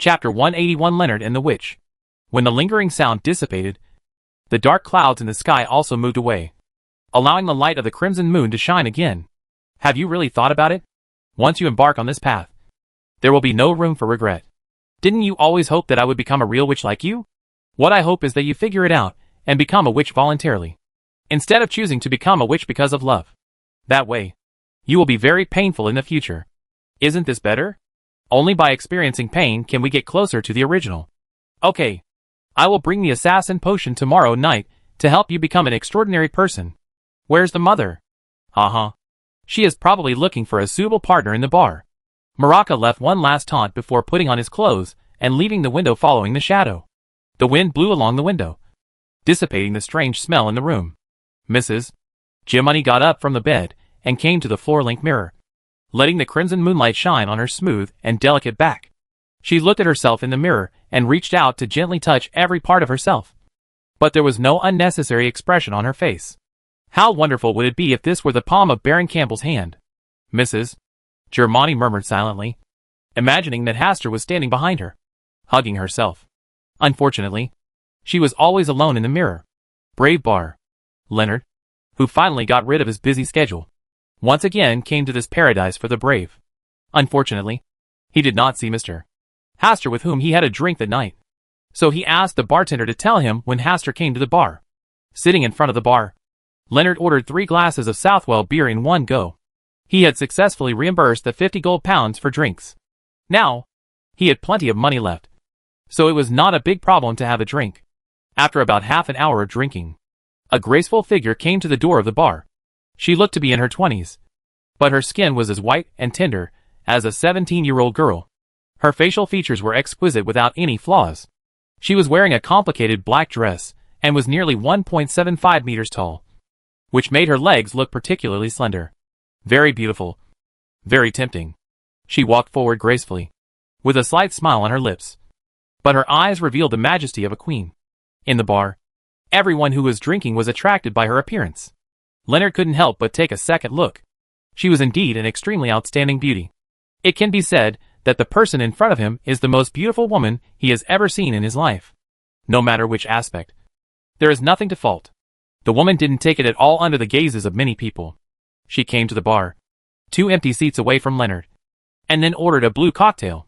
Chapter 181 Leonard and the Witch. When the lingering sound dissipated, the dark clouds in the sky also moved away, allowing the light of the crimson moon to shine again. Have you really thought about it? Once you embark on this path, there will be no room for regret. Didn't you always hope that I would become a real witch like you? What I hope is that you figure it out and become a witch voluntarily, instead of choosing to become a witch because of love. That way, you will be very painful in the future. Isn't this better? Only by experiencing pain can we get closer to the original. Okay. I will bring the assassin potion tomorrow night to help you become an extraordinary person. Where's the mother? She is probably looking for a suitable partner in the bar. Maraca left one last taunt before putting on his clothes and leaving the window following the shadow. The wind blew along the window, dissipating the strange smell in the room. Mrs. Jiminy got up from the bed and came to the floor-length mirror, letting the crimson moonlight shine on her smooth and delicate back. She looked at herself in the mirror and reached out to gently touch every part of herself. But there was no unnecessary expression on her face. How wonderful would it be if this were the palm of Baron Campbell's hand? Mrs. Germani murmured silently, imagining that Hastur was standing behind her, hugging herself. Unfortunately, she was always alone in the mirror. Brave bar. Leonard, who finally got rid of his busy schedule, once again came to this paradise for the brave. Unfortunately, he did not see Mr. Hastur with whom he had a drink that night. So he asked the bartender to tell him when Hastur came to the bar. Sitting in front of the bar, Leonard ordered 3 glasses of South Wales beer in one go. He had successfully reimbursed the 50 gold pounds for drinks. Now, he had plenty of money left, so it was not a big problem to have a drink. After about half an hour of drinking, a graceful figure came to the door of the bar. She looked to be in her 20s, but her skin was as white and tender as a 17-year-old girl. Her facial features were exquisite without any flaws. She was wearing a complicated black dress and was nearly 1.75 meters tall, which made her legs look particularly slender. Very beautiful. Very tempting. She walked forward gracefully, with a slight smile on her lips, but her eyes revealed the majesty of a queen. In the bar, everyone who was drinking was attracted by her appearance. Leonard couldn't help but take a second look. She was indeed an extremely outstanding beauty. It can be said that the person in front of him is the most beautiful woman he has ever seen in his life. No matter which aspect, there is nothing to fault. The woman didn't take it at all under the gazes of many people. She came to the bar, 2 empty seats away from Leonard, and then ordered a blue cocktail.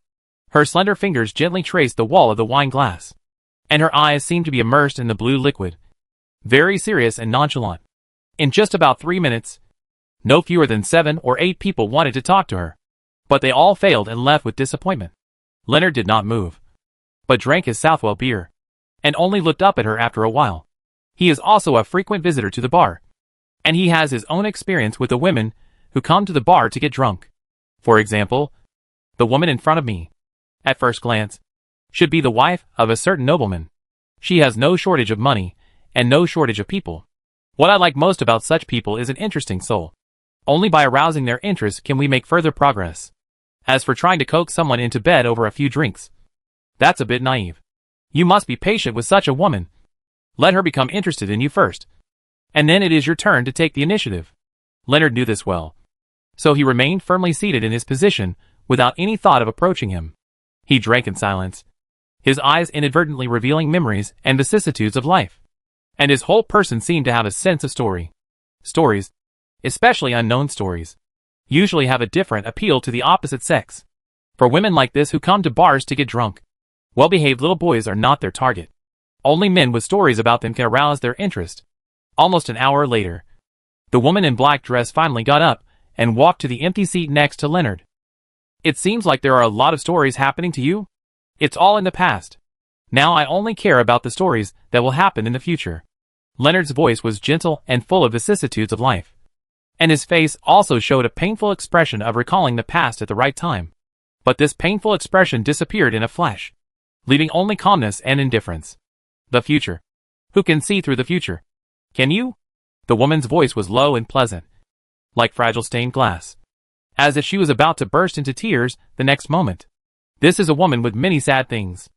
Her slender fingers gently traced the wall of the wine glass, and her eyes seemed to be immersed in the blue liquid, very serious and nonchalant. In just about 3 minutes, no fewer than 7 or 8 people wanted to talk to her, but they all failed and left with disappointment. Leonard did not move, but drank his South Wales beer, and only looked up at her after a while. He is also a frequent visitor to the bar, and he has his own experience with the women who come to the bar to get drunk. For example, the woman in front of me, at first glance, should be the wife of a certain nobleman. She has no shortage of money, and no shortage of people. What I like most about such people is an interesting soul. Only by arousing their interest can we make further progress. As for trying to coax someone into bed over a few drinks, that's a bit naive. You must be patient with such a woman. Let her become interested in you first, and then it is your turn to take the initiative. Leonard knew this well, so he remained firmly seated in his position without any thought of approaching him. He drank in silence, his eyes inadvertently revealing memories and vicissitudes of life, and his whole person seemed to have a sense of story. Stories, especially unknown stories, usually have a different appeal to the opposite sex. For women like this who come to bars to get drunk, well-behaved little boys are not their target. Only men with stories about them can arouse their interest. Almost an hour later, the woman in black dress finally got up and walked to the empty seat next to Leonard. It seems like there are a lot of stories happening to you. It's all in the past. Now I only care about the stories that will happen in the future. Leonard's voice was gentle and full of vicissitudes of life, and his face also showed a painful expression of recalling the past at the right time. But this painful expression disappeared in a flash, leaving only calmness and indifference. The future. Who can see through the future? Can you? The woman's voice was low and pleasant, like fragile stained glass, as if she was about to burst into tears the next moment. This is a woman with many sad things.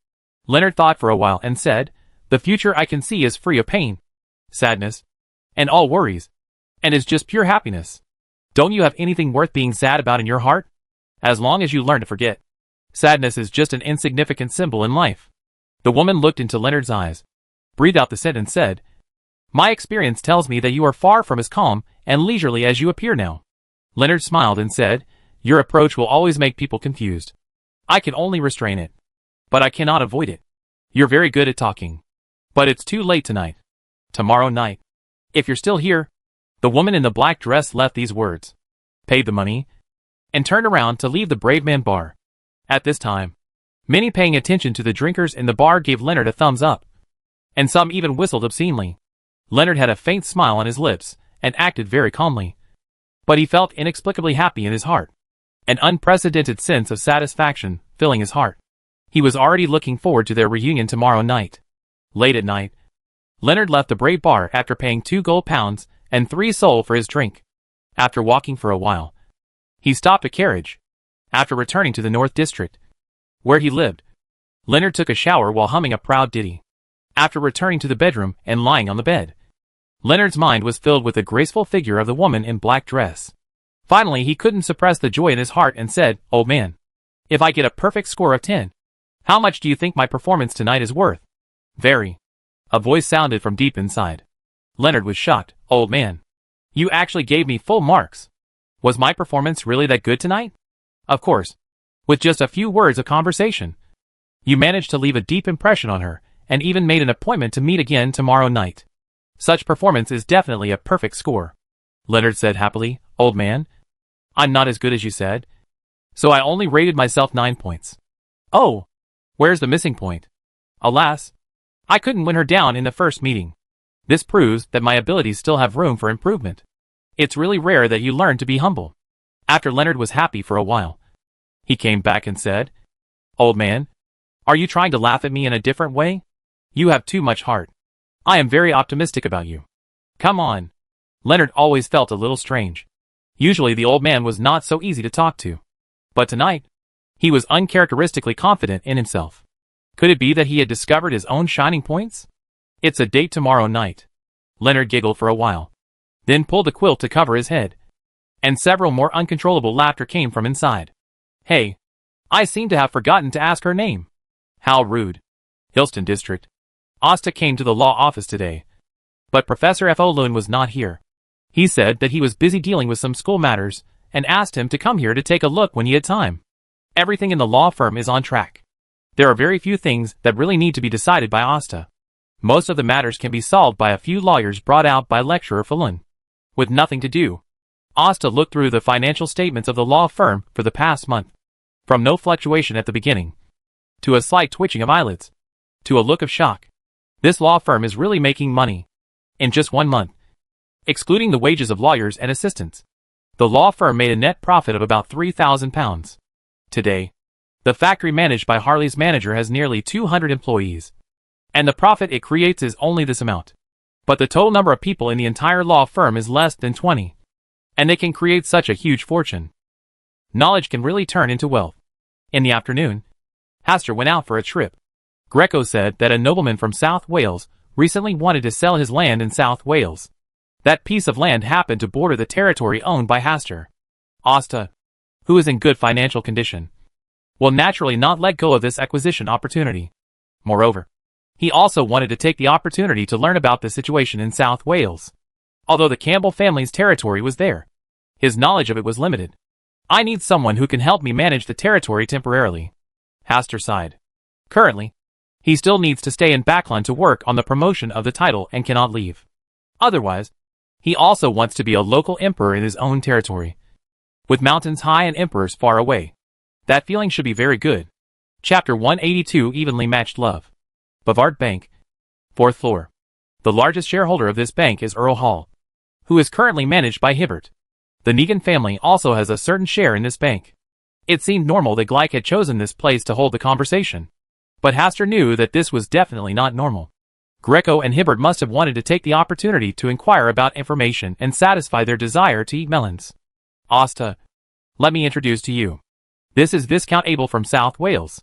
Leonard thought for a while and said, the future I can see is free of pain, sadness, and all worries, and is just pure happiness. Don't you have anything worth being sad about in your heart? As long as you learn to forget. Sadness is just an insignificant symbol in life. The woman looked into Leonard's eyes, breathed out the scent and said, "My experience tells me that you are far from as calm and leisurely as you appear now." Leonard smiled and said, "Your approach will always make people confused. I can only restrain it. But I cannot avoid it. You're very good at talking. But it's too late tonight. Tomorrow night. If you're still here." The woman in the black dress left these words, paid the money, and turned around to leave the Brave Man bar. At this time, many paying attention to the drinkers in the bar gave Leonard a thumbs up, and some even whistled obscenely. Leonard had a faint smile on his lips and acted very calmly. But he felt inexplicably happy in his heart, an unprecedented sense of satisfaction filling his heart. He was already looking forward to their reunion tomorrow night. Late at night, Leonard left the Brave bar after paying 2 gold pounds and 3 sol for his drink. After walking for a while, he stopped a carriage. After returning to the North District, where he lived, Leonard took a shower while humming a proud ditty. After returning to the bedroom and lying on the bed, Leonard's mind was filled with the graceful figure of the woman in black dress. Finally, he couldn't suppress the joy in his heart and said, "Old man, if I get a perfect score of 10, how much do you think my performance tonight is worth?" "Very." A voice sounded from deep inside. Leonard was shocked. "Old man, you actually gave me full marks. Was my performance really that good tonight?" "Of course. With just a few words of conversation, you managed to leave a deep impression on her, and even made an appointment to meet again tomorrow night. Such performance is definitely a perfect score." Leonard said happily, "Old man, I'm not as good as you said, so I only rated myself 9 points. "Oh, where's the missing point?" "Alas, I couldn't win her down in the first meeting. This proves that my abilities still have room for improvement. It's really rare that you learn to be humble." After Leonard was happy for a while, he came back and said, "Old man, are you trying to laugh at me in a different way? You have too much heart. I am very optimistic about you. Come on." Leonard always felt a little strange. Usually the old man was not so easy to talk to. But tonight, he was uncharacteristically confident in himself. Could it be that he had discovered his own shining points? "It's a date tomorrow night." Leonard giggled for a while, then pulled a quilt to cover his head, and several more uncontrollable laughter came from inside. "Hey, I seem to have forgotten to ask her name." "How rude." Hillston District. Asta came to the law office today, but Professor F. Olun was not here. He said that he was busy dealing with some school matters and asked him to come here to take a look when he had time. Everything in the law firm is on track. There are very few things that really need to be decided by Asta. Most of the matters can be solved by a few lawyers brought out by lecturer Falun. With nothing to do, Asta looked through the financial statements of the law firm for the past month. From no fluctuation at the beginning, to a slight twitching of eyelids, to a look of shock. This law firm is really making money. In just 1 month, excluding the wages of lawyers and assistants, the law firm made a net profit of about £3,000. Today, the factory managed by Harley's manager has nearly 200 employees, and the profit it creates is only this amount. But the total number of people in the entire law firm is less than 20, and they can create such a huge fortune. Knowledge can really turn into wealth. In the afternoon, Hastur went out for a trip. Greco said that a nobleman from South Wales recently wanted to sell his land in South Wales. That piece of land happened to border the territory owned by Hastur. Asta, who is in good financial condition, will naturally not let go of this acquisition opportunity. Moreover, he also wanted to take the opportunity to learn about the situation in South Wales. Although the Campbell family's territory was there, his knowledge of it was limited. "I need someone who can help me manage the territory temporarily." Hastur sighed. Currently, he still needs to stay in Backland to work on the promotion of the title and cannot leave. Otherwise, he also wants to be a local emperor in his own territory, with mountains high and emperors far away. That feeling should be very good. Chapter 182 Evenly Matched Love. Bavard Bank. 4th floor. The largest shareholder of this bank is Earl Hall, who is currently managed by Hibbert. The Negan family also has a certain share in this bank. It seemed normal that Glyke had chosen this place to hold the conversation. But Hastur knew that this was definitely not normal. Greco and Hibbert must have wanted to take the opportunity to inquire about information and satisfy their desire to eat melons. "Asta, let me introduce to you. This is Viscount Abel from South Wales.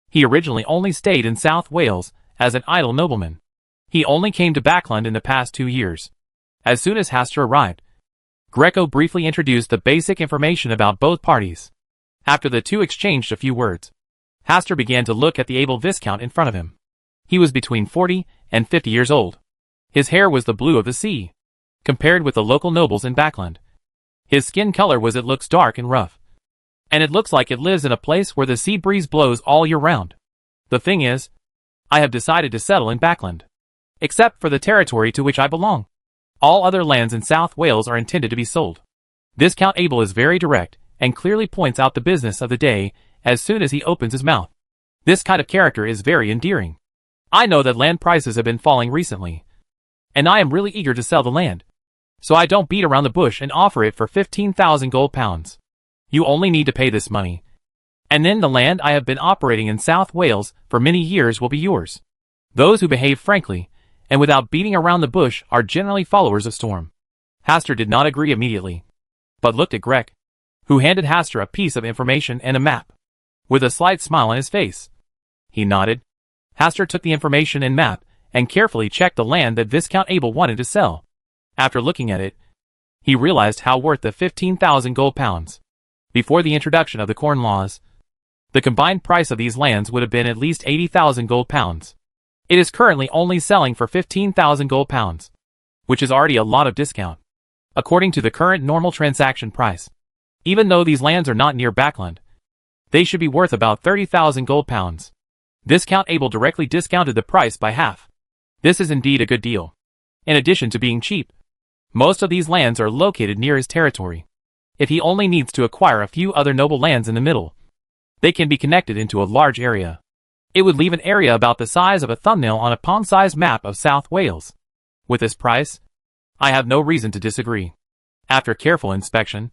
He originally only stayed in South Wales as an idle nobleman. He only came to Backland in the past 2 years." As soon as Hastur arrived, Greco briefly introduced the basic information about both parties. After the two exchanged a few words, Hastur began to look at the able Viscount in front of him. He was between 40 and 50 years old. His hair was the blue of the sea, compared with the local nobles in Backland. His skin color was it looks dark and rough. And it looks like it lives in a place where the sea breeze blows all year round. The thing is, I have decided to settle in Backland. Except for the territory to which I belong. All other lands in South Wales are intended to be sold. Viscount Abel is very direct, and clearly points out the business of the day as soon as he opens his mouth. This kind of character is very endearing. I know that land prices have been falling recently, and I am really eager to sell the land. So I don't beat around the bush and offer it for 15,000 gold pounds. You only need to pay this money. And then the land I have been operating in South Wales for many years will be yours. Those who behave frankly, and without beating around the bush are generally followers of Storm. Hastur did not agree immediately, but looked at Greg, who handed Hastur a piece of information and a map. With a slight smile on his face, he nodded. Hastur took the information and map, and carefully checked the land that Viscount Abel wanted to sell. After looking at it, he realized how worth the 15,000 gold pounds. Before the introduction of the Corn Laws, the combined price of these lands would have been at least 80,000 gold pounds. It is currently only selling for 15,000 gold pounds, which is already a lot of discount, according to the current normal transaction price. Even though these lands are not near Backland, they should be worth about 30,000 gold pounds. Viscount Abel directly discounted the price by half. This is indeed a good deal. In addition to being cheap, most of these lands are located near his territory. If he only needs to acquire a few other noble lands in the middle, they can be connected into a large area. It would leave an area about the size of a thumbnail on a palm-sized map of South Wales. With this price, I have no reason to disagree. After careful inspection,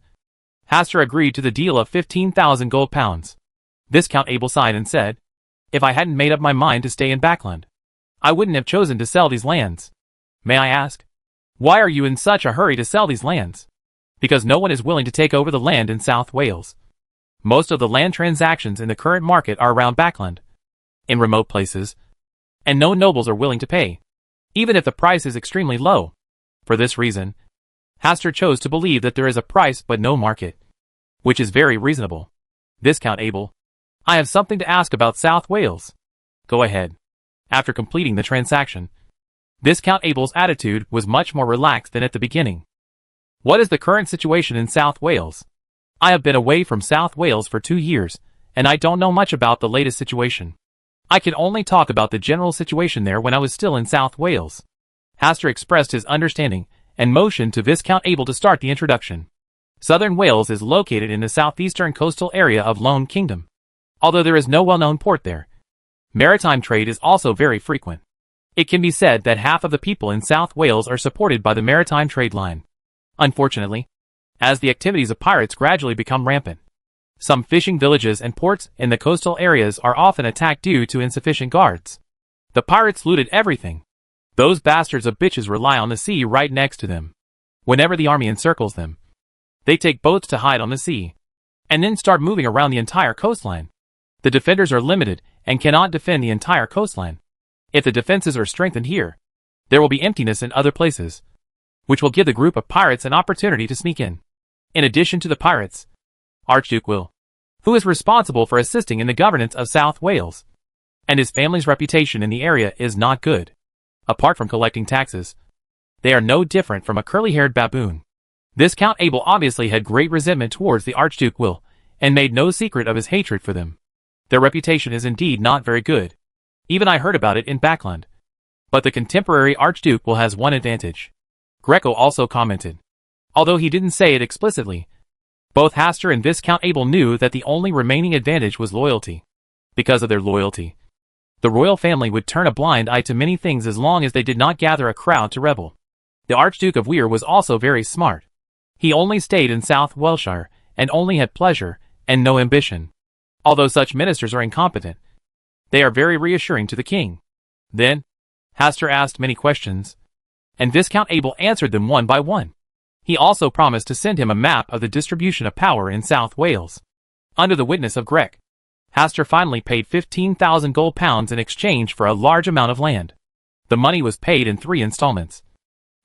Hastur agreed to the deal of 15,000 gold pounds. Viscount Abel sighed and said, "If I hadn't made up my mind to stay in Backland, I wouldn't have chosen to sell these lands. May I ask, why are you in such a hurry to sell these lands?" Because no one is willing to take over the land in South Wales. Most of the land transactions in the current market are around Backland, in remote places, and no nobles are willing to pay, even if the price is extremely low. For this reason, Hastur chose to believe that there is a price but no market, which is very reasonable. Viscount Abel, I have something to ask about South Wales. Go ahead. After completing the transaction, Viscount Abel's attitude was much more relaxed than at the beginning. What is the current situation in South Wales? I have been away from South Wales for 2 years, and I don't know much about the latest situation. I can only talk about the general situation there when I was still in South Wales. Hastur expressed his understanding, and motioned to Viscount Abel to start the introduction. Southern Wales is located in the southeastern coastal area of Lone Kingdom. Although there is no well-known port there, maritime trade is also very frequent. It can be said that half of the people in South Wales are supported by the maritime trade line. Unfortunately, as the activities of pirates gradually become rampant, some fishing villages and ports in the coastal areas are often attacked due to insufficient guards. The pirates looted everything. Those bastards of bitches rely on the sea right next to them. Whenever the army encircles them, they take boats to hide on the sea, and then start moving around the entire coastline. The defenders are limited and cannot defend the entire coastline. If the defenses are strengthened here, there will be emptiness in other places, which will give the group of pirates an opportunity to sneak in. In addition to the pirates, Archduke Will, who is responsible for assisting in the governance of South Wales, and his family's reputation in the area is not good. Apart from collecting taxes, they are no different from a curly-haired baboon. Viscount Abel obviously had great resentment towards the Archduke Will, and made no secret of his hatred for them. Their reputation is indeed not very good. Even I heard about it in Backland. But the contemporary Archduke Will has one advantage. Greco also commented. Although he didn't say it explicitly, both Hastur and Viscount Abel knew that the only remaining advantage was loyalty. Because of their loyalty, the royal family would turn a blind eye to many things as long as they did not gather a crowd to rebel. The Archduke of Weir was also very smart. He only stayed in South Welshire, and only had pleasure, and no ambition. Although such ministers are incompetent, they are very reassuring to the king. Then, Hastur asked many questions, and Viscount Abel answered them one by one. He also promised to send him a map of the distribution of power in South Wales. Under the witness of Greg, Hastur finally paid 15,000 gold pounds in exchange for a large amount of land. The money was paid in 3 installments,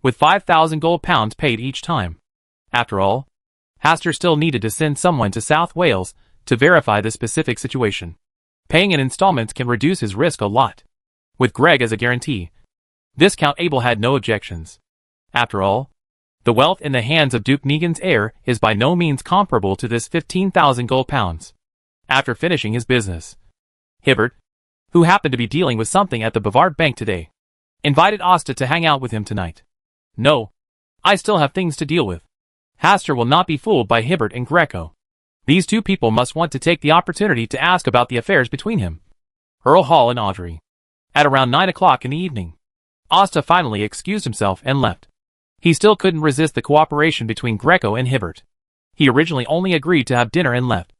with 5,000 gold pounds paid each time. After all, Hastur still needed to send someone to South Wales to verify the specific situation. Paying in installments can reduce his risk a lot. With Greg as a guarantee, Viscount Abel had no objections. After all, the wealth in the hands of Duke Negan's heir is by no means comparable to this 15,000 gold pounds. After finishing his business, Hibbert, who happened to be dealing with something at the Bavard Bank today, invited Asta to hang out with him tonight. No, I still have things to deal with. Hastur will not be fooled by Hibbert and Greco. These two people must want to take the opportunity to ask about the affairs between him, Earl Hall and Audrey. At around 9 o'clock in the evening, Asta finally excused himself and left. He still couldn't resist the cooperation between Greco and Hibbert. He originally only agreed to have dinner and left,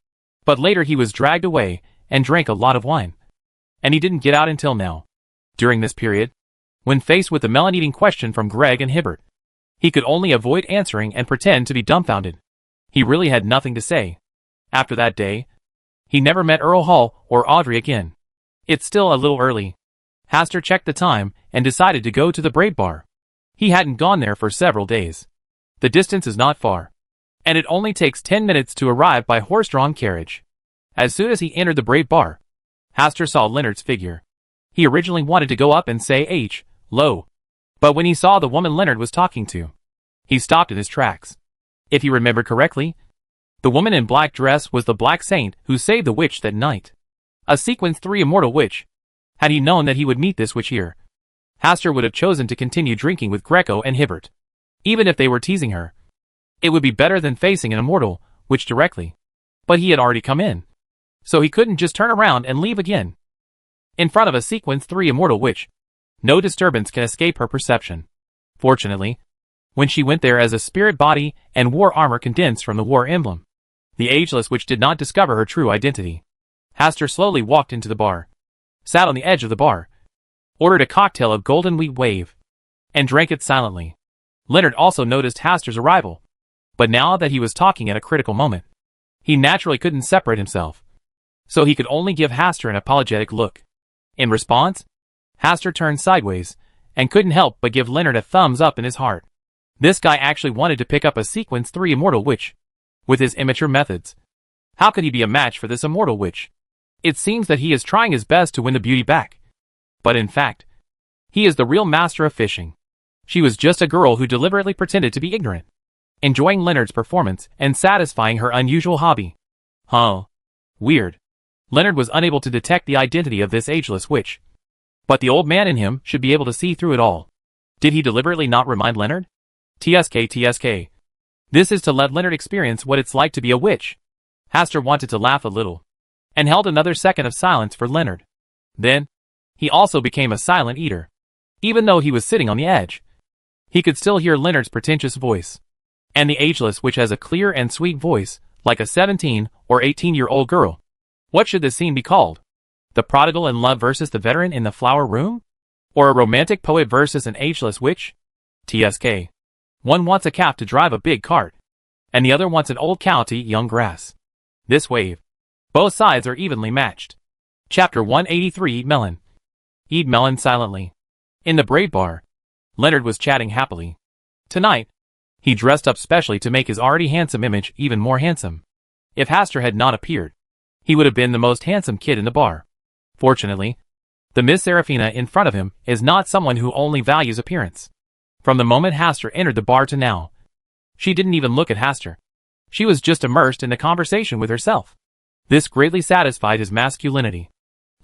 but later he was dragged away and drank a lot of wine. And he didn't get out until now. During this period, when faced with the melon-eating question from Greg and Hibbert, he could only avoid answering and pretend to be dumbfounded. He really had nothing to say. After that day, he never met Earl Hall or Audrey again. It's still a little early. Hastur checked the time and decided to go to the Braid Bar. He hadn't gone there for several days. The distance is not far, and it only takes 10 minutes to arrive by horse-drawn carriage. As soon as he entered the Braid Bar, Hastur saw Leonard's figure. He originally wanted to go up and say hello, but when he saw the woman Leonard was talking to, he stopped in his tracks. If he remembered correctly, the woman in black dress was the Black Saint who saved the witch that night. A Sequence 3 immortal witch. Had he known that he would meet this witch here, Hastur would have chosen to continue drinking with Greco and Hibbert. Even if they were teasing her, it would be better than facing an immortal witch directly. But he had already come in, so he couldn't just turn around and leave again. In front of a Sequence 3 immortal witch, no disturbance can escape her perception. Fortunately, when she went there as a spirit body and wore armor condensed from the war emblem, the ageless witch did not discover her true identity. Hastur slowly walked into the bar, sat on the edge of the bar, ordered a cocktail of golden wheat wave, and drank it silently. Leonard also noticed Hastur's arrival, but now that he was talking at a critical moment, he naturally couldn't separate himself, so he could only give Hastur an apologetic look. In response, Hastur turned sideways, and couldn't help but give Leonard a thumbs up in his heart. This guy actually wanted to pick up a Sequence 3 immortal witch. With his immature methods, how could he be a match for this immortal witch? It seems that he is trying his best to win the beauty back. But in fact, he is the real master of fishing. She was just a girl who deliberately pretended to be ignorant, enjoying Leonard's performance and satisfying her unusual hobby. Huh. Weird. Leonard was unable to detect the identity of this ageless witch. But the old man in him should be able to see through it all. Did he deliberately not remind Leonard? TSK. This is to let Leonard experience what it's like to be a witch. Hastur wanted to laugh a little, and held another second of silence for Leonard. Then, he also became a silent eater. Even though he was sitting on the edge, he could still hear Leonard's pretentious voice. And the ageless witch has a clear and sweet voice, like a 17 or 18-year-old girl. What should this scene be called? The prodigal in love versus the veteran in the flower room? Or a romantic poet versus an ageless witch? TSK. One wants a calf to drive a big cart, and the other wants an old cow to eat young grass. This wave. Both sides are evenly matched. Chapter 183. Eat melon. Eat melon silently. In the Braid Bar, Leonard was chatting happily. Tonight, he dressed up specially to make his already handsome image even more handsome. If Hastur had not appeared, he would have been the most handsome kid in the bar. Fortunately, the Miss Serafina in front of him is not someone who only values appearance. From the moment Hastur entered the bar to now, she didn't even look at Hastur. She was just immersed in the conversation with herself. This greatly satisfied his masculinity.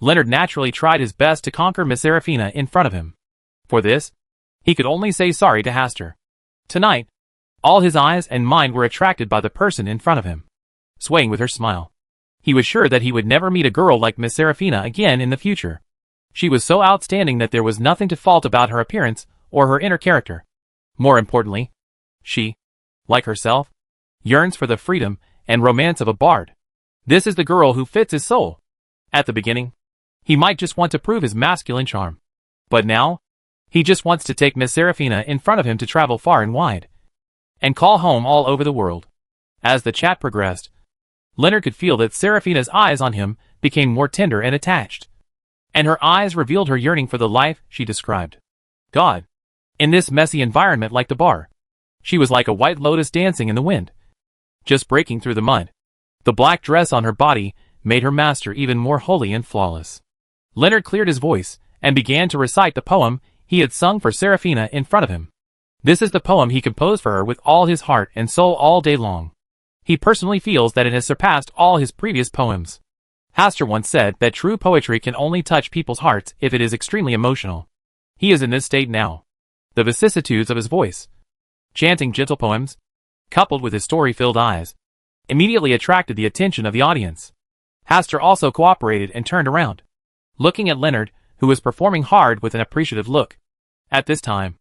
Leonard naturally tried his best to conquer Miss Serafina in front of him. For this, he could only say sorry to Hastur. Tonight, all his eyes and mind were attracted by the person in front of him, swaying with her smile. He was sure that he would never meet a girl like Miss Serafina again in the future. She was so outstanding that there was nothing to fault about her appearance or her inner character. More importantly, she, like herself, yearns for the freedom and romance of a bard. This is the girl who fits his soul. At the beginning, he might just want to prove his masculine charm. But now, he just wants to take Miss Serafina in front of him to travel far and wide, and call home all over the world. As the chat progressed, Leonard could feel that Serafina's eyes on him became more tender and attached, and her eyes revealed her yearning for the life she described. God. In this messy environment like the bar, she was like a white lotus dancing in the wind, just breaking through the mud. The black dress on her body made her master even more holy and flawless. Leonard cleared his voice and began to recite the poem he had sung for Serafina in front of him. This is the poem he composed for her with all his heart and soul all day long. He personally feels that it has surpassed all his previous poems. Hastur once said that true poetry can only touch people's hearts if it is extremely emotional. He is in this state now. The vicissitudes of his voice, chanting gentle poems, coupled with his story-filled eyes, immediately attracted the attention of the audience. Hastur also cooperated and turned around, looking at Leonard, who was performing hard with an appreciative look. At this time,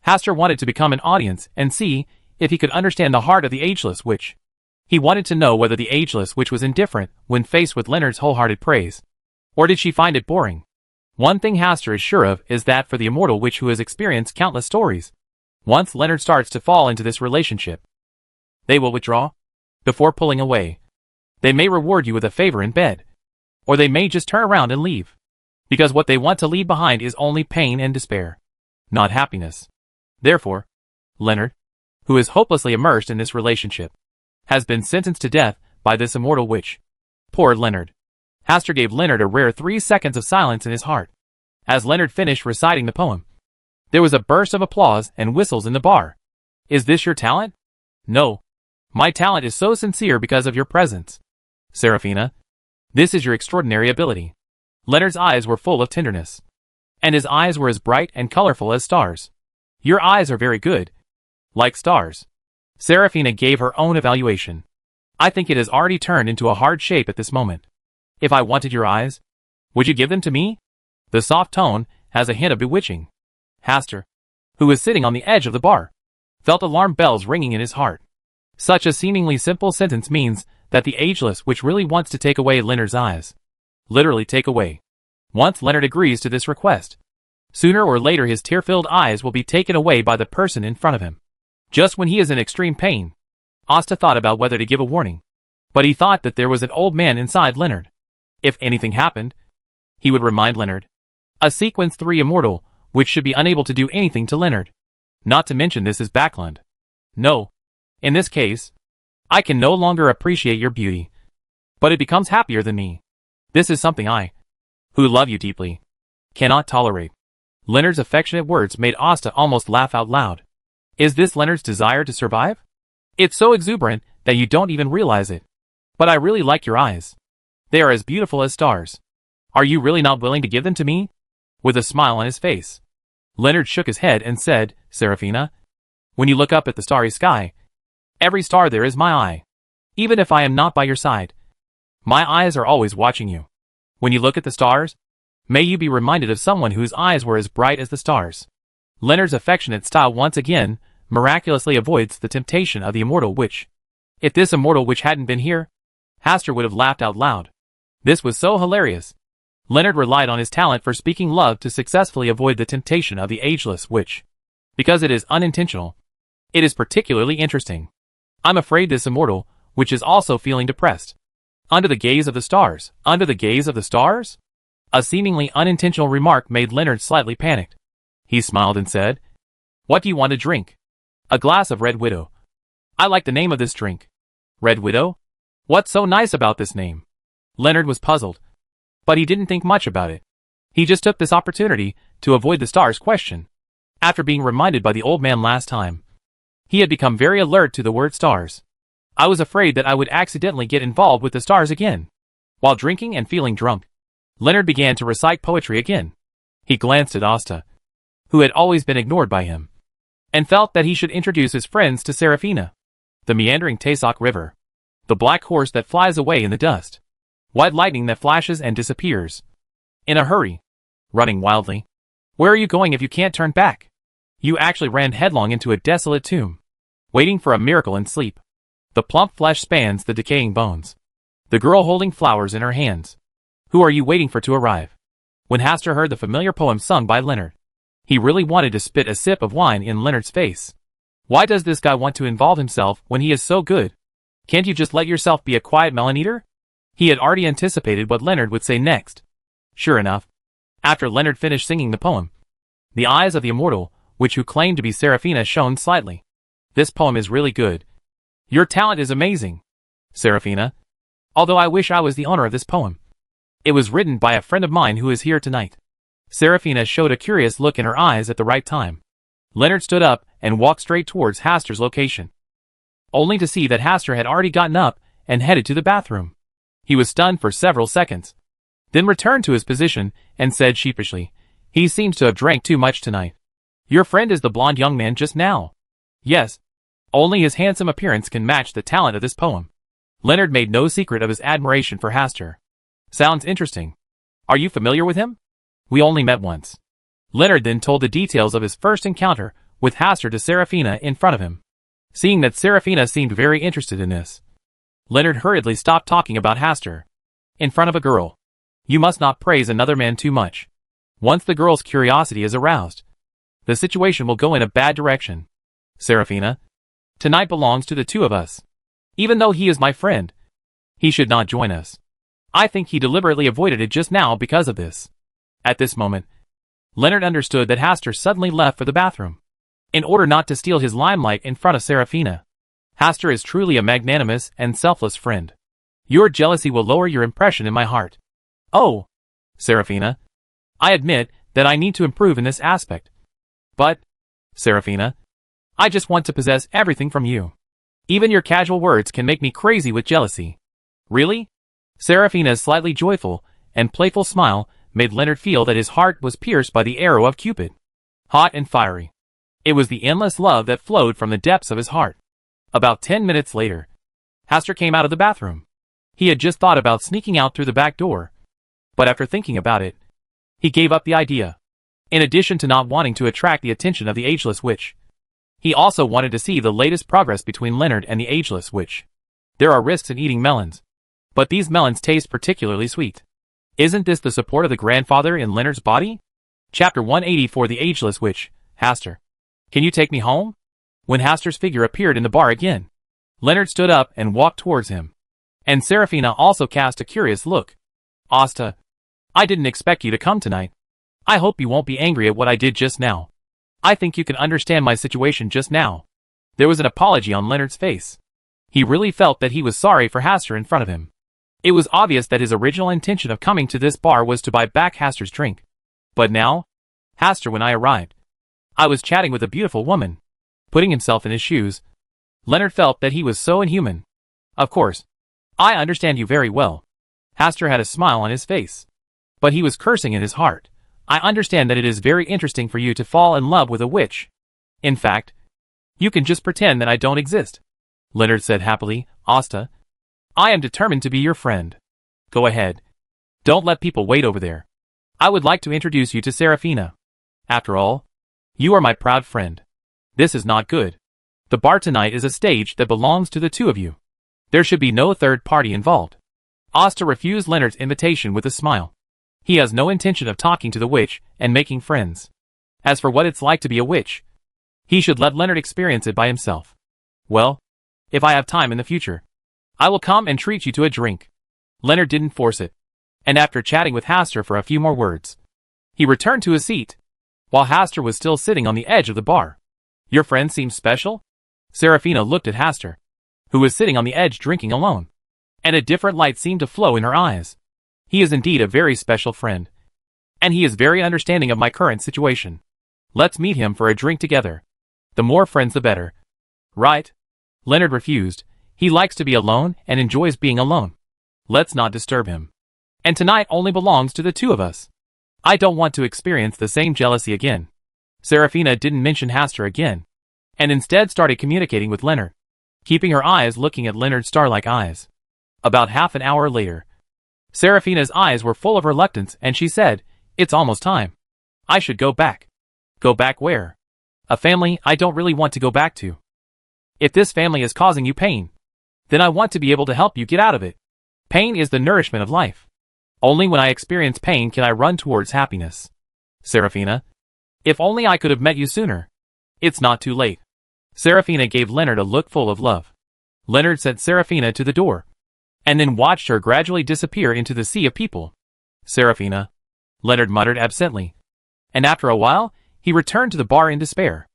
Hastur wanted to become an audience and see if he could understand the heart of the ageless witch. He wanted to know whether the ageless witch was indifferent when faced with Leonard's wholehearted praise, or did she find it boring? One thing Hastur is sure of is that for the immortal witch who has experienced countless stories, once Leonard starts to fall into this relationship, they will withdraw before pulling away. They may reward you with a favor in bed, or they may just turn around and leave, because what they want to leave behind is only pain and despair, not happiness. Therefore, Leonard, who is hopelessly immersed in this relationship, has been sentenced to death by this immortal witch. Poor Leonard. Hastur gave Leonard a rare 3 seconds of silence in his heart. As Leonard finished reciting the poem, there was a burst of applause and whistles in the bar. Is this your talent? No. My talent is so sincere because of your presence, Serafina. This is your extraordinary ability. Leonard's eyes were full of tenderness, and his eyes were as bright and colorful as stars. Your eyes are very good, like stars. Serafina gave her own evaluation. I think it has already turned into a hard shape at this moment. If I wanted your eyes, would you give them to me? The soft tone has a hint of bewitching. Hastur, who was sitting on the edge of the bar, felt alarm bells ringing in his heart. Such a seemingly simple sentence means that the ageless witch really wants to take away Leonard's eyes. Literally take away. Once Leonard agrees to this request, sooner or later his tear-filled eyes will be taken away by the person in front of him. Just when he is in extreme pain, Asta thought about whether to give a warning, but he thought that there was an old man inside Leonard. If anything happened, he would remind Leonard. A sequence 3 immortal, which should be unable to do anything to Leonard. Not to mention this is Backland. No. In this case, I can no longer appreciate your beauty, but it becomes happier than me. This is something I, who love you deeply, cannot tolerate. Leonard's affectionate words made Asta almost laugh out loud. Is this Leonard's desire to survive? It's so exuberant that you don't even realize it. But I really like your eyes. They are as beautiful as stars. Are you really not willing to give them to me? With a smile on his face, Leonard shook his head and said, Serafina, when you look up at the starry sky, every star there is my eye. Even if I am not by your side, my eyes are always watching you. When you look at the stars, may you be reminded of someone whose eyes were as bright as the stars. Leonard's affectionate style once again miraculously avoids the temptation of the immortal witch. If this immortal witch hadn't been here, Hastur would have laughed out loud. This was so hilarious. Leonard relied on his talent for speaking love to successfully avoid the temptation of the ageless witch. Because it is unintentional, it is particularly interesting. I'm afraid this immortal witch is also feeling depressed. Under the gaze of the stars. Under the gaze of the stars? A seemingly unintentional remark made Leonard slightly panicked. He smiled and said, What do you want to drink? A glass of Red Widow. I like the name of this drink. Red Widow? What's so nice about this name? Leonard was puzzled, but he didn't think much about it. He just took this opportunity to avoid the stars' question. After being reminded by the old man last time, he had become very alert to the word stars. I was afraid that I would accidentally get involved with the stars again. While drinking and feeling drunk, Leonard began to recite poetry again. He glanced at Asta, who had always been ignored by him, and felt that he should introduce his friends to Serafina. The meandering Taysok River, the black horse that flies away in the dust, white lightning that flashes and disappears. In a hurry, running wildly. Where are you going if you can't turn back? You actually ran headlong into a desolate tomb, waiting for a miracle in sleep. The plump flesh spans the decaying bones. The girl holding flowers in her hands. Who are you waiting for to arrive? When Hastur heard the familiar poem sung by Leonard, he really wanted to spit a sip of wine in Leonard's face. Why does this guy want to involve himself when he is so good? Can't you just let yourself be a quiet melon eater? He had already anticipated what Leonard would say next. Sure enough, after Leonard finished singing the poem, the eyes of the immortal, which who claimed to be Serafina, shone slightly. This poem is really good. Your talent is amazing, Serafina. Although I wish I was the owner of this poem. It was written by a friend of mine who is here tonight. Serafina showed a curious look in her eyes at the right time. Leonard stood up and walked straight towards Haster's location, only to see that Haster had already gotten up and headed to the bathroom. He was stunned for several seconds, then returned to his position and said sheepishly, "He seems to have drank too much tonight." "Your friend is the blonde young man just now." "Yes. Only his handsome appearance can match the talent of this poem." Leonard made no secret of his admiration for Haster. "Sounds interesting. Are you familiar with him?" "We only met once." Leonard then told the details of his first encounter with Haster to Serafina in front of him. Seeing that Serafina seemed very interested in this, Leonard hurriedly stopped talking about Haster. "In front of a girl. You must not praise another man too much. Once the girl's curiosity is aroused, the situation will go in a bad direction. Serafina, tonight belongs to the two of us. Even though he is my friend, he should not join us. I think he deliberately avoided it just now because of this." At this moment, Leonard understood that Haster suddenly left for the bathroom, in order not to steal his limelight in front of Serafina. Haster is truly a magnanimous and selfless friend. Your jealousy will lower your impression in my heart. Oh, Serafina, I admit that I need to improve in this aspect. But, Serafina, I just want to possess everything from you. Even your casual words can make me crazy with jealousy." "Really?" Serafina's slightly joyful and playful smile made Leonard feel that his heart was pierced by the arrow of Cupid. Hot and fiery. It was the endless love that flowed from the depths of his heart. About 10 minutes later, Haster came out of the bathroom. He had just thought about sneaking out through the back door, but after thinking about it, he gave up the idea. In addition to not wanting to attract the attention of the ageless witch, he also wanted to see the latest progress between Leonard and the ageless witch. There are risks in eating melons, but these melons taste particularly sweet. Isn't this the support of the grandfather in Leonard's body? Chapter 180 for the ageless witch. Haster, can you take me home? When Haster's figure appeared in the bar again, Leonard stood up and walked towards him. And Serafina also cast a curious look. "Asta, I didn't expect you to come tonight. I hope you won't be angry at what I did just now. I think you can understand my situation just now." There was an apology on Leonard's face. He really felt that he was sorry for Haster in front of him. It was obvious that his original intention of coming to this bar was to buy back Haster's drink. But now, Haster, when I arrived, I was chatting with a beautiful woman. Putting himself in his shoes, Leonard felt that he was so inhuman. "Of course, I understand you very well." Haster had a smile on his face, but he was cursing in his heart. "I understand that it is very interesting for you to fall in love with a witch. In fact, you can just pretend that I don't exist." Leonard said happily, "Asta, I am determined to be your friend. Go ahead. Don't let people wait over there. I would like to introduce you to Serafina. After all, you are my proud friend. This is not good. The bar tonight is a stage that belongs to the two of you. There should be no third party involved." Asta refused Leonard's invitation with a smile. He has no intention of talking to the witch and making friends. As for what it's like to be a witch, he should let Leonard experience it by himself. "Well, if I have time in the future, I will come and treat you to a drink." Leonard didn't force it, and after chatting with Haster for a few more words, he returned to his seat, while Haster was still sitting on the edge of the bar. "Your friend seems special?" Serafina looked at Haster, who was sitting on the edge drinking alone, and a different light seemed to flow in her eyes. "He is indeed a very special friend, and he is very understanding of my current situation. Let's meet him for a drink together. The more friends the better." "Right." Leonard refused. He likes to be alone and enjoys being alone. Let's not disturb him. And tonight only belongs to the two of us. I don't want to experience the same jealousy again. Serafina didn't mention Haster again, and instead started communicating with Leonard, keeping her eyes looking at Leonard's star-like eyes. About half an hour later, Serafina's eyes were full of reluctance and she said, "It's almost time. I should go back." "Go back where?" "A family I don't really want to go back to. If this family is causing you pain, then I want to be able to help you get out of it. Pain is the nourishment of life. Only when I experience pain can I run towards happiness. Serafina, if only I could have met you sooner. It's not too late." Serafina gave Leonard a look full of love. Leonard sent Serafina to the door, and then watched her gradually disappear into the sea of people. "Serafina," Leonard muttered absently, and after a while, he returned to the bar in despair.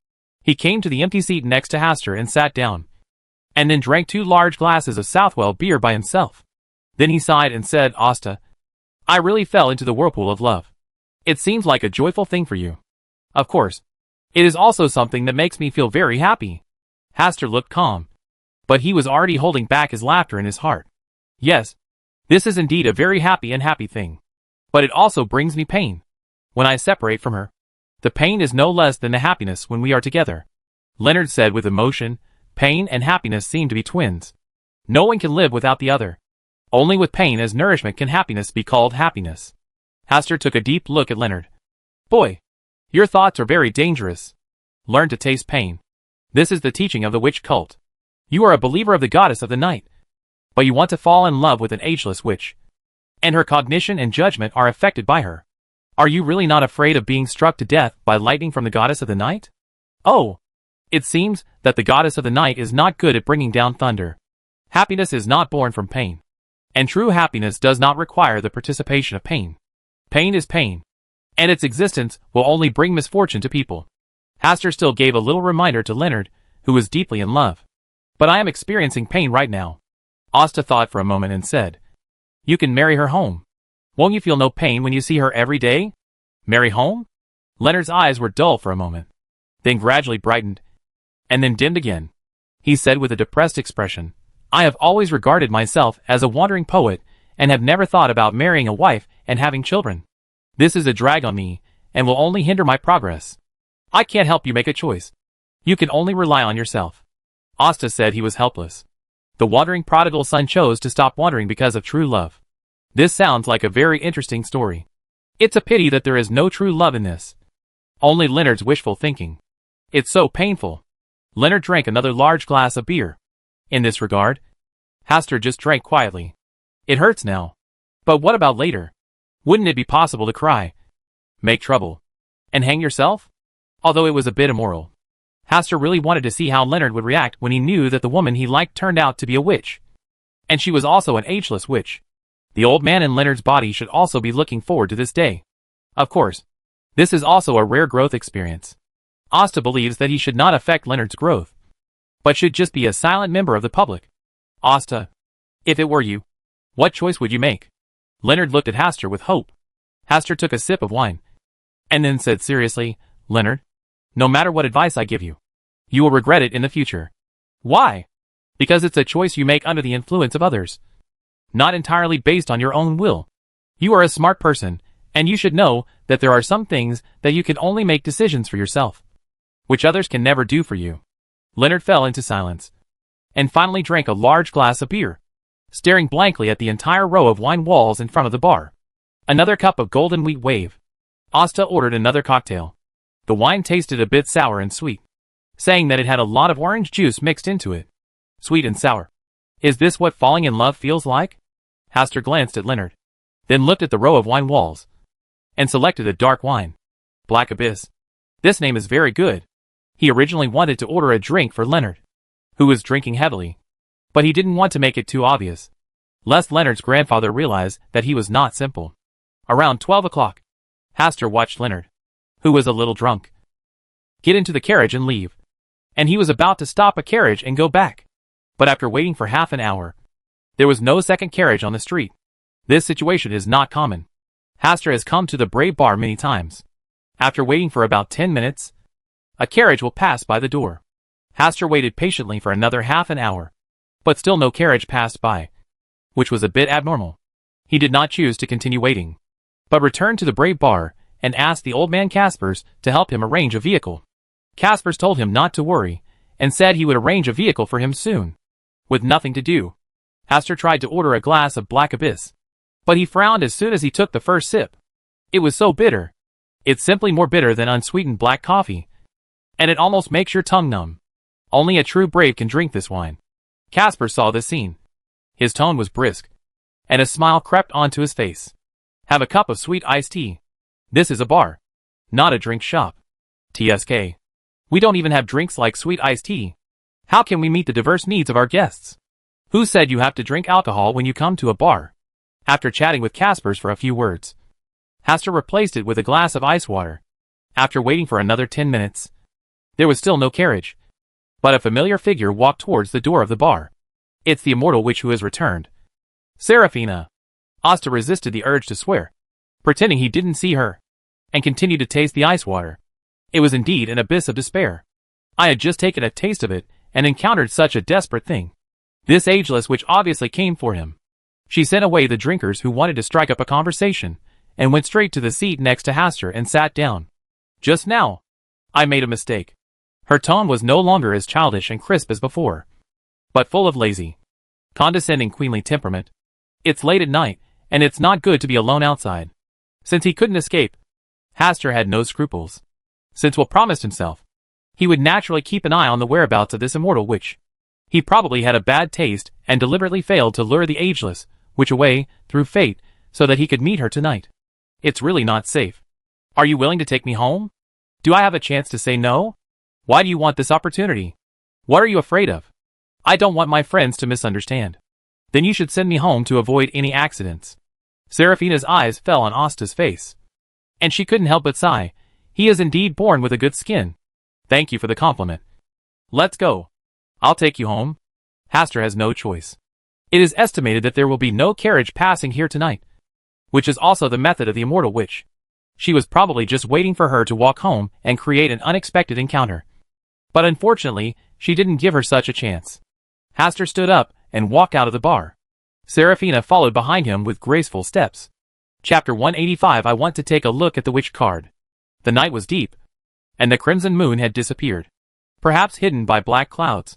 He came to the empty seat next to Haster and sat down, and then drank 2 large glasses of South Wales beer by himself. Then he sighed and said, Asta, I really fell into the whirlpool of love. It seems like a joyful thing for you. Of course. It is also something that makes me feel very happy. Haster looked calm. But he was already holding back his laughter in his heart. Yes. This is indeed a very happy thing. But it also brings me pain. When I separate from her. The pain is no less than the happiness when we are together. Leonard said with emotion. Pain and happiness seem to be twins. No one can live without the other. Only with pain as nourishment can happiness be called happiness. Haster took a deep look at Leonard. Boy, your thoughts are very dangerous. Learn to taste pain. This is the teaching of the witch cult. You are a believer of the goddess of the night. But you want to fall in love with an ageless witch. And her cognition and judgment are affected by her. Are you really not afraid of being struck to death by lightning from the goddess of the night? Oh! It seems that the goddess of the night is not good at bringing down thunder. Happiness is not born from pain. And true happiness does not require the participation of pain. Pain is pain. And its existence will only bring misfortune to people. Haster still gave a little reminder to Leonard, who was deeply in love. But I am experiencing pain right now. Asta thought for a moment and said, You can marry her home. Won't you feel no pain when you see her every day? Marry home? Leonard's eyes were dull for a moment. Then gradually brightened. And then dimmed again. He said with a depressed expression, I have always regarded myself as a wandering poet and have never thought about marrying a wife and having children. This is a drag on me and will only hinder my progress. I can't help you make a choice. You can only rely on yourself. Asta said he was helpless. The wandering prodigal son chose to stop wandering because of true love. This sounds like a very interesting story. It's a pity that there is no true love in this. Only Leonard's wishful thinking. It's so painful. Leonard drank another large glass of beer. In this regard, Haster just drank quietly. It hurts now. But what about later? Wouldn't it be possible to cry, make trouble, and hang yourself? Although it was a bit immoral. Haster really wanted to see how Leonard would react when he knew that the woman he liked turned out to be a witch. And she was also an ageless witch. The old man in Leonard's body should also be looking forward to this day. Of course, this is also a rare growth experience. Asta believes that he should not affect Leonard's growth, but should just be a silent member of the public. Asta, if it were you, what choice would you make? Leonard looked at Haster with hope. Haster took a sip of wine, and then said seriously, Leonard, no matter what advice I give you, you will regret it in the future. Why? Because it's a choice you make under the influence of others. Not entirely based on your own will. You are a smart person, and you should know that there are some things that you can only make decisions for yourself, which others can never do for you. Leonard fell into silence, and finally drank a large glass of beer, staring blankly at the entire row of wine walls in front of the bar. Another cup of golden wheat wave. Asta ordered another cocktail. The wine tasted a bit sour and sweet, saying that it had a lot of orange juice mixed into it. Sweet and sour. Is this what falling in love feels like? Haster glanced at Leonard, then looked at the row of wine walls, and selected a dark wine. Black Abyss. This name is very good. He originally wanted to order a drink for Leonard, who was drinking heavily, but he didn't want to make it too obvious, lest Leonard's grandfather realize that he was not simple. Around 12 o'clock, Haster watched Leonard, who was a little drunk, get into the carriage and leave, and he was about to stop a carriage and go back. But after waiting for half an hour, there was no second carriage on the street. This situation is not common. Haster has come to the Brave Bar many times. After waiting for about 10 minutes, a carriage will pass by the door. Haster waited patiently for another half an hour, but still no carriage passed by, which was a bit abnormal. He did not choose to continue waiting, but returned to the Brave Bar and asked the old man Caspers to help him arrange a vehicle. Caspers told him not to worry, and said he would arrange a vehicle for him soon. With nothing to do, Haster tried to order a glass of Black Abyss, but he frowned as soon as he took the first sip. It was so bitter. It's simply more bitter than unsweetened black coffee, and it almost makes your tongue numb. Only a true brave can drink this wine. Caspar saw this scene. His tone was brisk, and a smile crept onto his face. Have a cup of sweet iced tea. This is a bar, not a drink shop. TSK. We don't even have drinks like sweet iced tea. How can we meet the diverse needs of our guests? Who said you have to drink alcohol when you come to a bar? After chatting with Caspers for a few words, Haster replaced it with a glass of ice water. After waiting for another 10 minutes, there was still no carriage, but a familiar figure walked towards the door of the bar. It's the immortal witch who has returned, Serafina! Asta resisted the urge to swear, pretending he didn't see her, and continued to taste the ice water. It was indeed an abyss of despair. I had just taken a taste of it, and encountered such a desperate thing. This ageless witch obviously came for him. She sent away the drinkers who wanted to strike up a conversation, and went straight to the seat next to Haster and sat down. Just now, I made a mistake. Her tone was no longer as childish and crisp as before, but full of lazy, condescending queenly temperament. It's late at night, and it's not good to be alone outside. Since he couldn't escape, Haster had no scruples. Since Will promised himself, he would naturally keep an eye on the whereabouts of this immortal witch. He probably had a bad taste and deliberately failed to lure the ageless witch away through fate so that he could meet her tonight. It's really not safe. Are you willing to take me home? Do I have a chance to say no? Why do you want this opportunity? What are you afraid of? I don't want my friends to misunderstand. Then you should send me home to avoid any accidents. Serafina's eyes fell on Asta's face, and she couldn't help but sigh. He is indeed born with a good skin. Thank you for the compliment. Let's go. I'll take you home. Haster has no choice. It is estimated that there will be no carriage passing here tonight, which is also the method of the immortal witch. She was probably just waiting for her to walk home and create an unexpected encounter. But unfortunately, she didn't give her such a chance. Haster stood up and walked out of the bar. Serafina followed behind him with graceful steps. Chapter 185. I want to take a look at the witch card. The night was deep, and the crimson moon had disappeared, perhaps hidden by black clouds.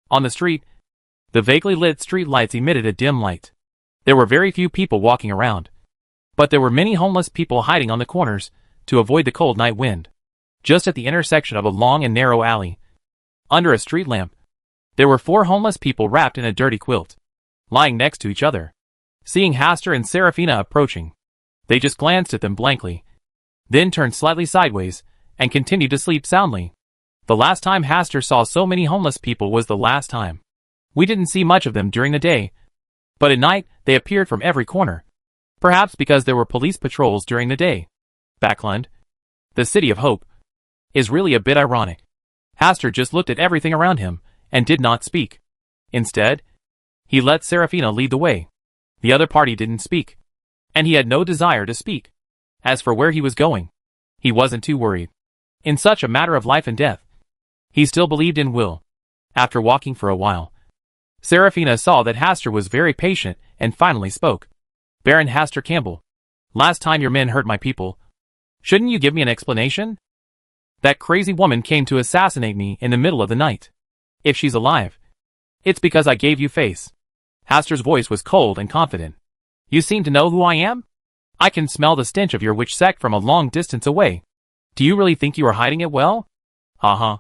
On the street, the vaguely lit street lights emitted a dim light. There were very few people walking around, but there were many homeless people hiding on the corners to avoid the cold night wind. Just at the intersection of a long and narrow alley, under a street lamp, there were 4 homeless people wrapped in a dirty quilt, lying next to each other. Seeing Haster and Serafina approaching, they just glanced at them blankly, then turned slightly sideways and continued to sleep soundly. The last time Haster saw so many homeless people was the last time. We didn't see much of them during the day, but at night they appeared from every corner. Perhaps because there were police patrols during the day. Backland, the city of hope, is really a bit ironic. Haster just looked at everything around him and did not speak. Instead, he let Serafina lead the way. The other party didn't speak, and he had no desire to speak. As for where he was going, he wasn't too worried. In such a matter of life and death, he still believed in Will. After walking for a while, Serafina saw that Haster was very patient and finally spoke. Baron Haster Campbell, last time your men hurt my people, shouldn't you give me an explanation? That crazy woman came to assassinate me in the middle of the night. If she's alive, it's because I gave you face. Haster's voice was cold and confident. You seem to know who I am? I can smell the stench of your witch sect from a long distance away. Do you really think you are hiding it well? Uh-huh.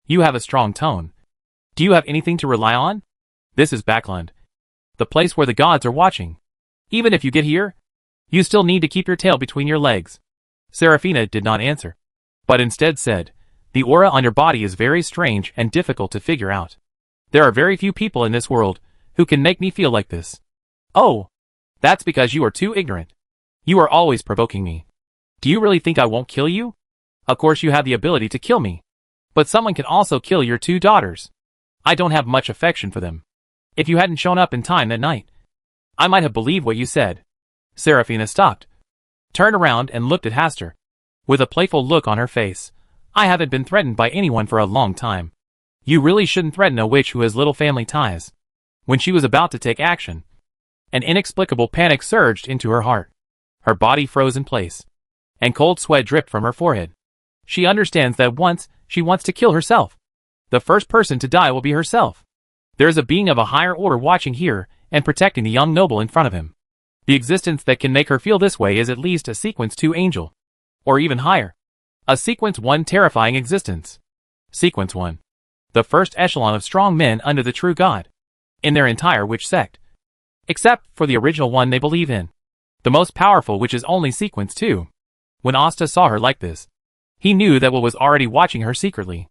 You have a strong tone. Do you have anything to rely on? This is Backland, the place where the gods are watching. Even if you get here, you still need to keep your tail between your legs. Serafina did not answer, but instead said, the aura on your body is very strange and difficult to figure out. There are very few people in this world who can make me feel like this. Oh, that's because you are too ignorant. You are always provoking me. Do you really think I won't kill you? Of course you have the ability to kill me, but someone can also kill your 2 daughters. I don't have much affection for them. If you hadn't shown up in time that night, I might have believed what you said. Serafina stopped, turned around and looked at Haster, with a playful look on her face. I haven't been threatened by anyone for a long time. You really shouldn't threaten a witch who has little family ties. When she was about to take action, an inexplicable panic surged into her heart. Her body froze in place, and cold sweat dripped from her forehead. She understands that once she wants to kill herself, the first person to die will be herself. There is a being of a higher order watching here and protecting the young noble in front of him. The existence that can make her feel this way is at least a Sequence 2 angel, or even higher. A Sequence 1 terrifying existence. Sequence 1. The first echelon of strong men under the true God, in their entire witch sect. Except for the original one they believe in, the most powerful, which is only Sequence 2. When Asta saw her like this, he knew that Will was already watching her secretly.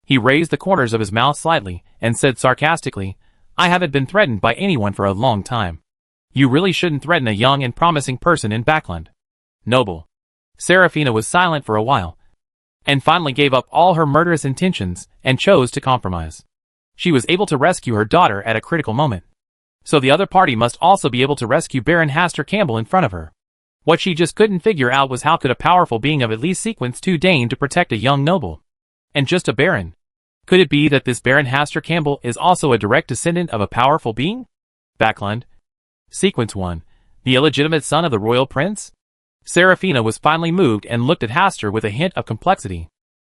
He raised the corners of his mouth slightly and said sarcastically, I haven't been threatened by anyone for a long time. You really shouldn't threaten a young and promising person in Backland. Noble. Serafina was silent for a while, and finally gave up all her murderous intentions and chose to compromise. She was able to rescue her daughter at a critical moment. So the other party must also be able to rescue Baron Haster Campbell in front of her. What she just couldn't figure out was how could a powerful being of at least sequence 2 deign to protect a young noble? And just a baron? Could it be that this Baron Haster Campbell is also a direct descendant of a powerful being? Backland. Sequence 1. The illegitimate son of the royal prince? Serafina was finally moved and looked at Haster with a hint of complexity.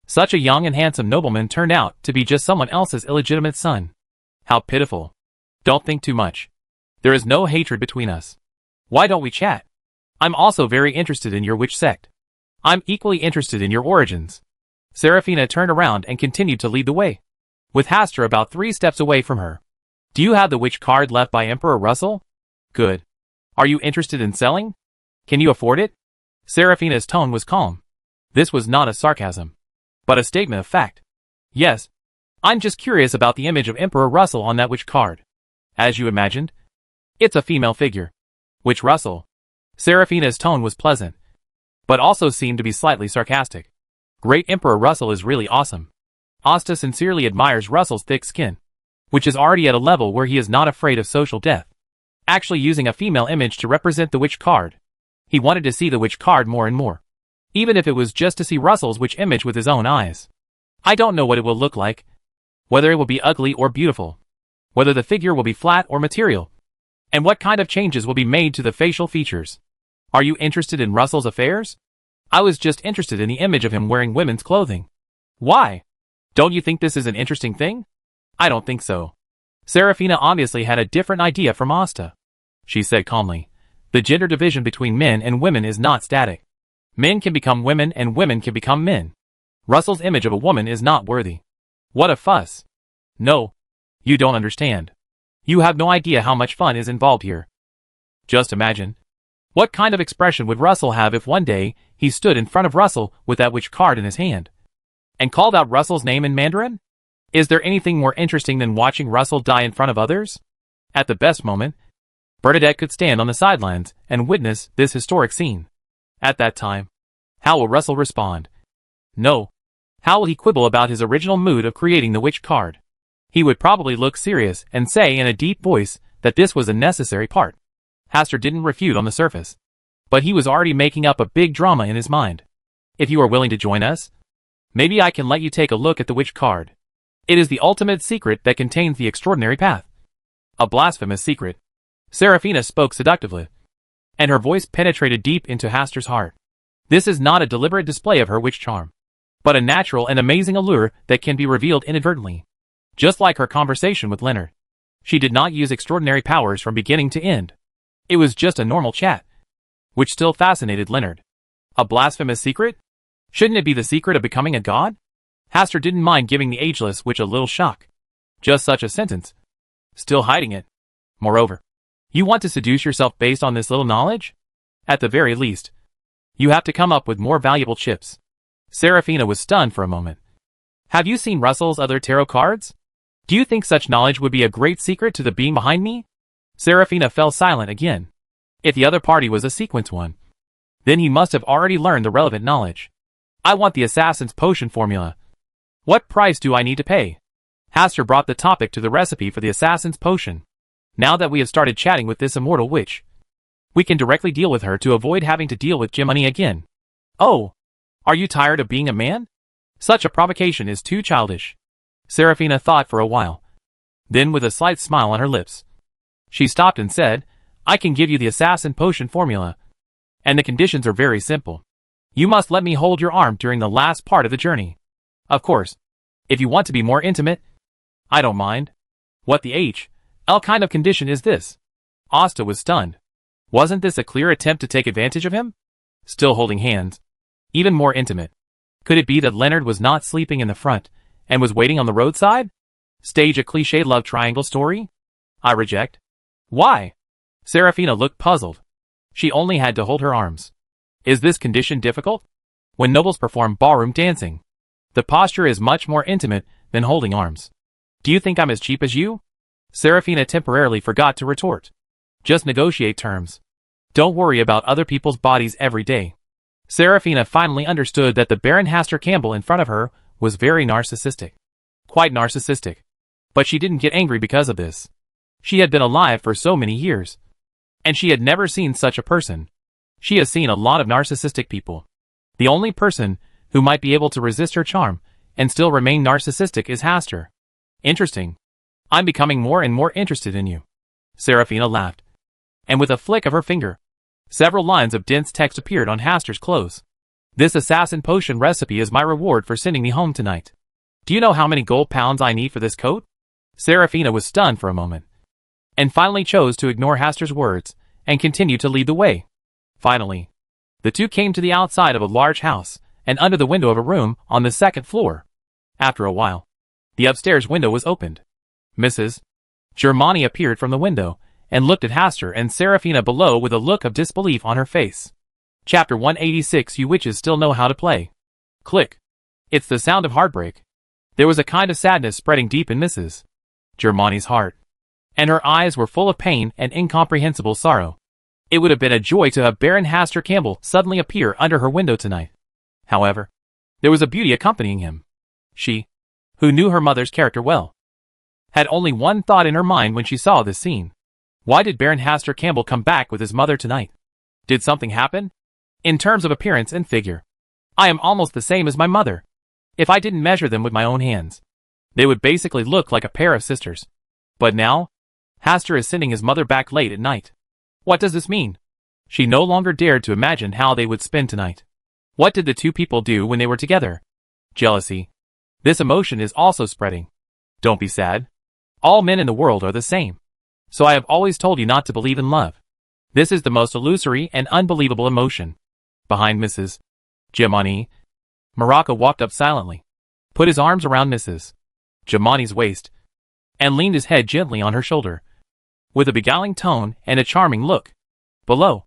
Such a young and handsome nobleman turned out to be just someone else's illegitimate son. How pitiful. Don't think too much. There is no hatred between us. Why don't we chat? I'm also very interested in your witch sect. I'm equally interested in your origins. Serafina turned around and continued to lead the way, with Haster about 3 steps away from her. Do you have the witch card left by Emperor Russell? Good. Are you interested in selling? Can you afford it? Serafina's tone was calm. This was not a sarcasm, but a statement of fact. Yes. I'm just curious about the image of Emperor Russell on that witch card. As you imagined, it's a female figure. Witch Russell. Serafina's tone was pleasant, but also seemed to be slightly sarcastic. Great Emperor Russell is really awesome. Asta sincerely admires Russell's thick skin, which is already at a level where he is not afraid of social death. Actually using a female image to represent the witch card. He wanted to see the witch card more and more, even if it was just to see Russell's witch image with his own eyes. I don't know what it will look like, whether it will be ugly or beautiful, whether the figure will be flat or material, and what kind of changes will be made to the facial features. Are you interested in Russell's affairs? I was just interested in the image of him wearing women's clothing. Why? Don't you think this is an interesting thing? I don't think so. Serafina obviously had a different idea from Asta. She said calmly, the gender division between men and women is not static. Men can become women and women can become men. Russell's image of a woman is not worthy. What a fuss. No. You don't understand. You have no idea how much fun is involved here. Just imagine. What kind of expression would Russell have if one day he stood in front of Russell with that witch card in his hand and called out Russell's name in Mandarin? Is there anything more interesting than watching Russell die in front of others? At the best moment, Bernadette could stand on the sidelines and witness this historic scene. At that time, how will Russell respond? No. How will he quibble about his original mood of creating the witch card? He would probably look serious and say in a deep voice that this was a necessary part. Haster didn't refute on the surface, but he was already making up a big drama in his mind. If you are willing to join us, maybe I can let you take a look at the witch card. It is the ultimate secret that contains the extraordinary path. A blasphemous secret. Serafina spoke seductively, and her voice penetrated deep into Haster's heart. This is not a deliberate display of her witch charm, but a natural and amazing allure that can be revealed inadvertently. Just like her conversation with Leonard. She did not use extraordinary powers from beginning to end. It was just a normal chat, which still fascinated Leonard. A blasphemous secret? Shouldn't it be the secret of becoming a god? Haster didn't mind giving the ageless witch a little shock. Just such a sentence. Still hiding it. Moreover, you want to seduce yourself based on this little knowledge? At the very least, you have to come up with more valuable chips. Serafina was stunned for a moment. Have you seen Russell's other tarot cards? Do you think such knowledge would be a great secret to the being behind me? Serafina fell silent again. If the other party was a sequence one, then he must have already learned the relevant knowledge. I want the assassin's potion formula. What price do I need to pay? Haster brought the topic to the recipe for the assassin's potion. Now that we have started chatting with this immortal witch, we can directly deal with her to avoid having to deal with Jiminy again. Oh, are you tired of being a man? Such a provocation is too childish. Serafina thought for a while. Then with a slight smile on her lips, she stopped and said, I can give you the assassin potion formula. And the conditions are very simple. You must let me hold your arm during the last part of the journey. Of course, if you want to be more intimate, I don't mind. What the L kind of condition is this? Asta was stunned. Wasn't this a clear attempt to take advantage of him? Still holding hands. Even more intimate. Could it be that Leonard was not sleeping in the front and was waiting on the roadside? Stage a cliché love triangle story? I reject. Why? Serafina looked puzzled. She only had to hold her arms. Is this condition difficult? When nobles perform ballroom dancing, the posture is much more intimate than holding arms. Do you think I'm as cheap as you? Serafina temporarily forgot to retort. Just negotiate terms. Don't worry about other people's bodies every day. Serafina finally understood that the Baron Haster Campbell in front of her was very narcissistic. Quite narcissistic. But she didn't get angry because of this. She had been alive for so many years, and she had never seen such a person. She has seen a lot of narcissistic people. The only person who might be able to resist her charm and still remain narcissistic is Haster. Interesting. I'm becoming more and more interested in you. Serafina laughed. And with a flick of her finger, several lines of dense text appeared on Haster's clothes. This assassin potion recipe is my reward for sending me home tonight. Do you know how many gold pounds I need for this coat? Serafina was stunned for a moment, and finally chose to ignore Haster's words and continue to lead the way. Finally, the two came to the outside of a large house and under the window of a room on the second floor. After a while, the upstairs window was opened. Mrs. Germani appeared from the window and looked at Haster and Serafina below with a look of disbelief on her face. Chapter 186. You witches still know how to play. Click. It's the sound of heartbreak. There was a kind of sadness spreading deep in Mrs. Germani's heart, and her eyes were full of pain and incomprehensible sorrow. It would have been a joy to have Baron Haster Campbell suddenly appear under her window tonight. However, there was a beauty accompanying him. She, who knew her mother's character well, had only one thought in her mind when she saw this scene. Why did Baron Haster Campbell come back with his mother tonight? Did something happen? In terms of appearance and figure, I am almost the same as my mother. If I didn't measure them with my own hands, they would basically look like a pair of sisters. But now, Haster is sending his mother back late at night. What does this mean? She no longer dared to imagine how they would spend tonight. What did the two people do when they were together? Jealousy. This emotion is also spreading. Don't be sad. All men in the world are the same. So I have always told you not to believe in love. This is the most illusory and unbelievable emotion. Behind Mrs. Germani, Morocco walked up silently, put his arms around Mrs. Germani's waist, and leaned his head gently on her shoulder. With a beguiling tone and a charming look. Below,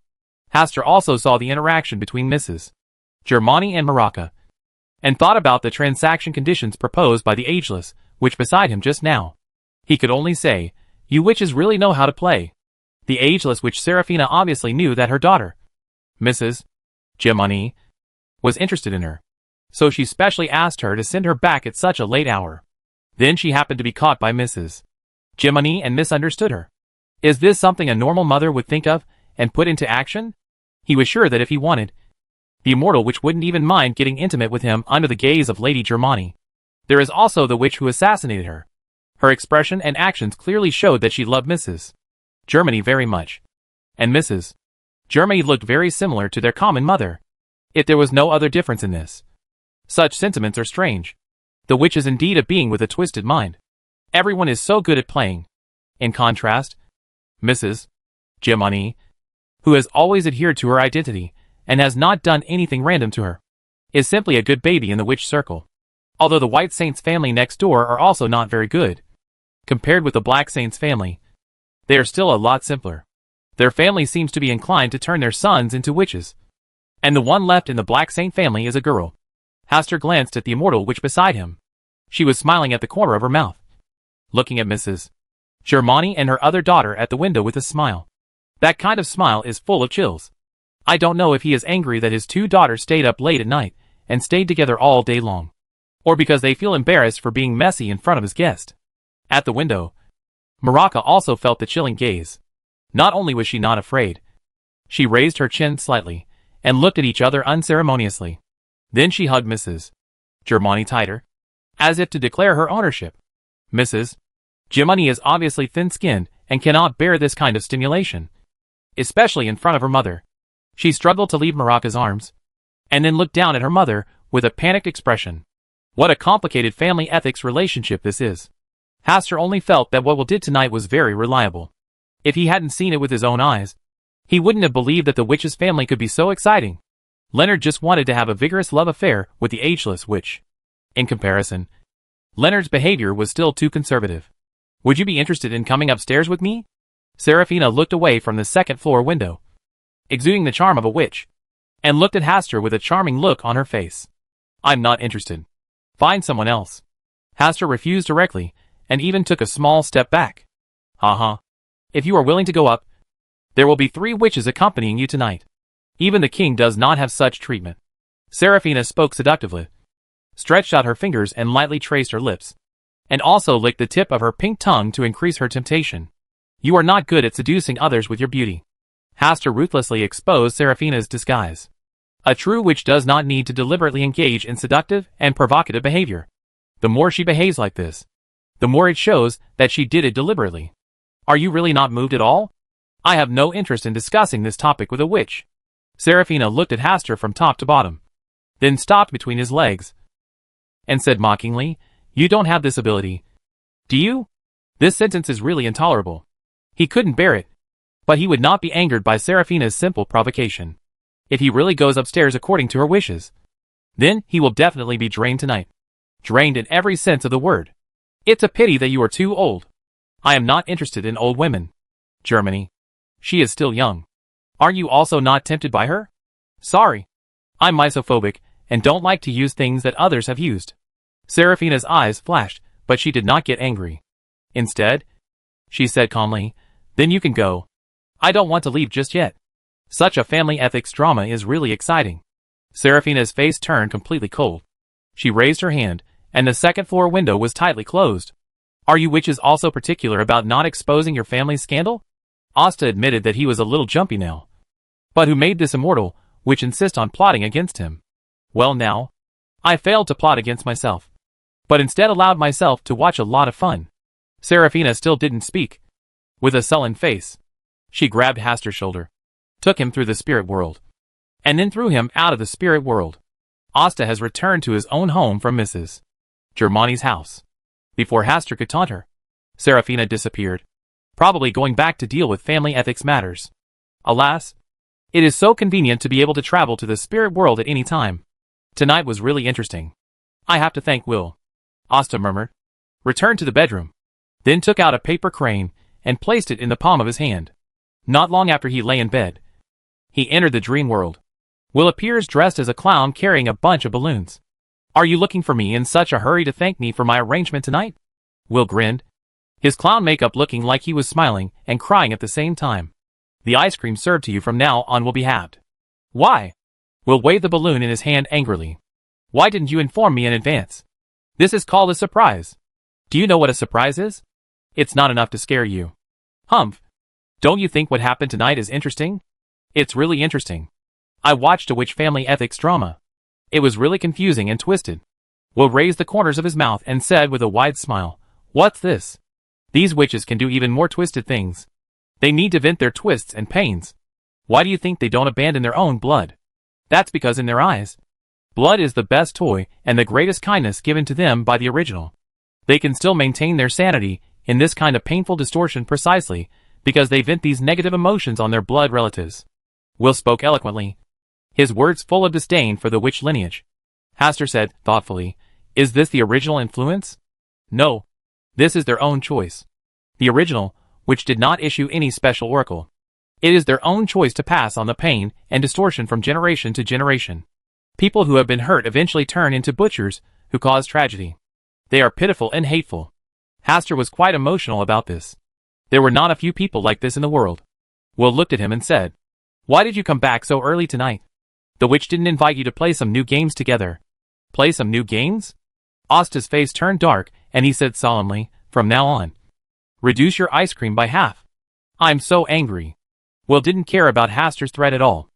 Haster also saw the interaction between Mrs. Germani and Morocco, and thought about the transaction conditions proposed by the ageless, which beside him just now. He could only say, you witches really know how to play. The ageless which Serafina obviously knew that her daughter, Mrs. Germani, was interested in her, so she specially asked her to send her back at such a late hour. Then she happened to be caught by Mrs. Germani and misunderstood her. Is this something a normal mother would think of and put into action? He was sure that if he wanted, the immortal witch wouldn't even mind getting intimate with him under the gaze of Lady Germani. There is also the witch who assassinated her. Her expression and actions clearly showed that she loved Mrs. Germani very much, and Mrs. Germani looked very similar to their common mother. Yet there was no other difference in this. Such sentiments are strange. The witch is indeed a being with a twisted mind. Everyone is so good at playing. In contrast, Mrs. Germani, who has always adhered to her identity and has not done anything random to her, is simply a good baby in the witch circle. Although the White Saints family next door are also not very good. Compared with the Black Saints family, they are still a lot simpler. Their family seems to be inclined to turn their sons into witches. And the one left in the Black Saint family is a girl. Haster glanced at the immortal witch beside him. She was smiling at the corner of her mouth, looking at Mrs. Germani and her other daughter at the window with a smile. That kind of smile is full of chills. I don't know if he is angry that his two daughters stayed up late at night and stayed together all day long, or because they feel embarrassed for being messy in front of his guest. At the window, Morocco also felt the chilling gaze. Not only was she not afraid, she raised her chin slightly and looked at each other unceremoniously. Then she hugged Mrs. Germani tighter, as if to declare her ownership. Mrs. Germani is obviously thin-skinned and cannot bear this kind of stimulation, especially in front of her mother. She struggled to leave Morocco's arms, and then looked down at her mother with a panicked expression. What a complicated family ethics relationship this is. Haster only felt that what Will did tonight was very reliable. If he hadn't seen it with his own eyes, he wouldn't have believed that the witch's family could be so exciting. Leonard just wanted to have a vigorous love affair with the ageless witch. In comparison, Leonard's behavior was still too conservative. Would you be interested in coming upstairs with me? Serafina looked away from the second-floor window, exuding the charm of a witch, and looked at Haster with a charming look on her face. I'm not interested. Find someone else. Haster refused directly, and even took a small step back. If you are willing to go up, there will be 3 witches accompanying you tonight. Even the king does not have such treatment. Serafina spoke seductively, stretched out her fingers and lightly traced her lips, and also licked the tip of her pink tongue to increase her temptation. You are not good at seducing others with your beauty. Hastur ruthlessly exposed Serafina's disguise. A true witch does not need to deliberately engage in seductive and provocative behavior. The more she behaves like this, the more it shows that she did it deliberately. Are you really not moved at all? I have no interest in discussing this topic with a witch. Serafina looked at Hastur from top to bottom, then stopped between his legs, and said mockingly, "You don't have this ability, do you?" This sentence is really intolerable. He couldn't bear it, but he would not be angered by Serafina's simple provocation. If he really goes upstairs according to her wishes, then he will definitely be drained tonight. Drained in every sense of the word. It's a pity that you are too old. I am not interested in old women. Germany. She is still young. Are you also not tempted by her? Sorry. I'm misophobic and don't like to use things that others have used. Serafina's eyes flashed, but she did not get angry. Instead, she said calmly, "Then you can go. I don't want to leave just yet." Such a family ethics drama is really exciting. Serafina's face turned completely cold. She raised her hand, and the second-floor window was tightly closed. Are you witches also particular about not exposing your family's scandal? Asta admitted that he was a little jumpy now. But who made this immortal, which insist on plotting against him? Well now, I failed to plot against myself, but instead allowed myself to watch a lot of fun. Serafina still didn't speak. With a sullen face, she grabbed Hastur's shoulder, took him through the spirit world, and then threw him out of the spirit world. Asta has returned to his own home from Mrs. Germani's house. Before Hastur could taunt her, Serafina disappeared, probably going back to deal with family ethics matters. Alas, it is so convenient to be able to travel to the spirit world at any time. Tonight was really interesting. I have to thank Will, Asta murmured, returned to the bedroom, then took out a paper crane and placed it in the palm of his hand. Not long after he lay in bed, he entered the dream world. Will appears dressed as a clown carrying a bunch of balloons. Are you looking for me in such a hurry to thank me for my arrangement tonight? Will grinned, his clown makeup looking like he was smiling and crying at the same time. The ice cream served to you from now on will be halved. Why? Will waved the balloon in his hand angrily. Why didn't you inform me in advance? This is called a surprise. Do you know what a surprise is? It's not enough to scare you. Humph. Don't you think what happened tonight is interesting? It's really interesting. I watched a witch family ethics drama. It was really confusing and twisted. Will raised the corners of his mouth and said with a wide smile, "What's this? These witches can do even more twisted things. They need to vent their twists and pains. Why do you think they don't abandon their own blood? That's because in their eyes, blood is the best toy and the greatest kindness given to them by the original. They can still maintain their sanity in this kind of painful distortion precisely because they vent these negative emotions on their blood relatives." Will spoke eloquently, his words full of disdain for the witch lineage. Hastur said, thoughtfully, "Is this the original influence?" "No. This is their own choice. The original, which did not issue any special oracle. It is their own choice to pass on the pain and distortion from generation to generation. People who have been hurt eventually turn into butchers who cause tragedy. They are pitiful and hateful." Hastur was quite emotional about this. There were not a few people like this in the world. Will looked at him and said, "Why did you come back so early tonight? The witch didn't invite you to play some new games together." "Play some new games?" Asta's face turned dark, and he said solemnly, "From now on, reduce your ice cream by half." "I'm so angry." Will didn't care about Hastur's threat at all.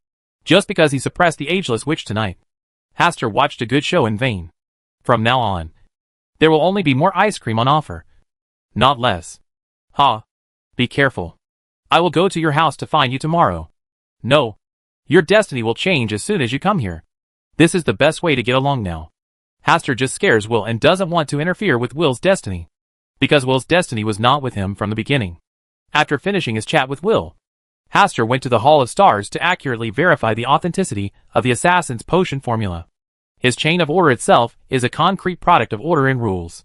Just because he suppressed the ageless witch tonight, Hastur watched a good show in vain. From now on, there will only be more ice cream on offer, not less. Ha! Be careful. I will go to your house to find you tomorrow. No. Your destiny will change as soon as you come here. This is the best way to get along now. Hastur just scares Will and doesn't want to interfere with Will's destiny, because Will's destiny was not with him from the beginning. After finishing his chat with Will, Hastur went to the Hall of Stars to accurately verify the authenticity of the assassin's potion formula. His chain of order itself is a concrete product of order and rules.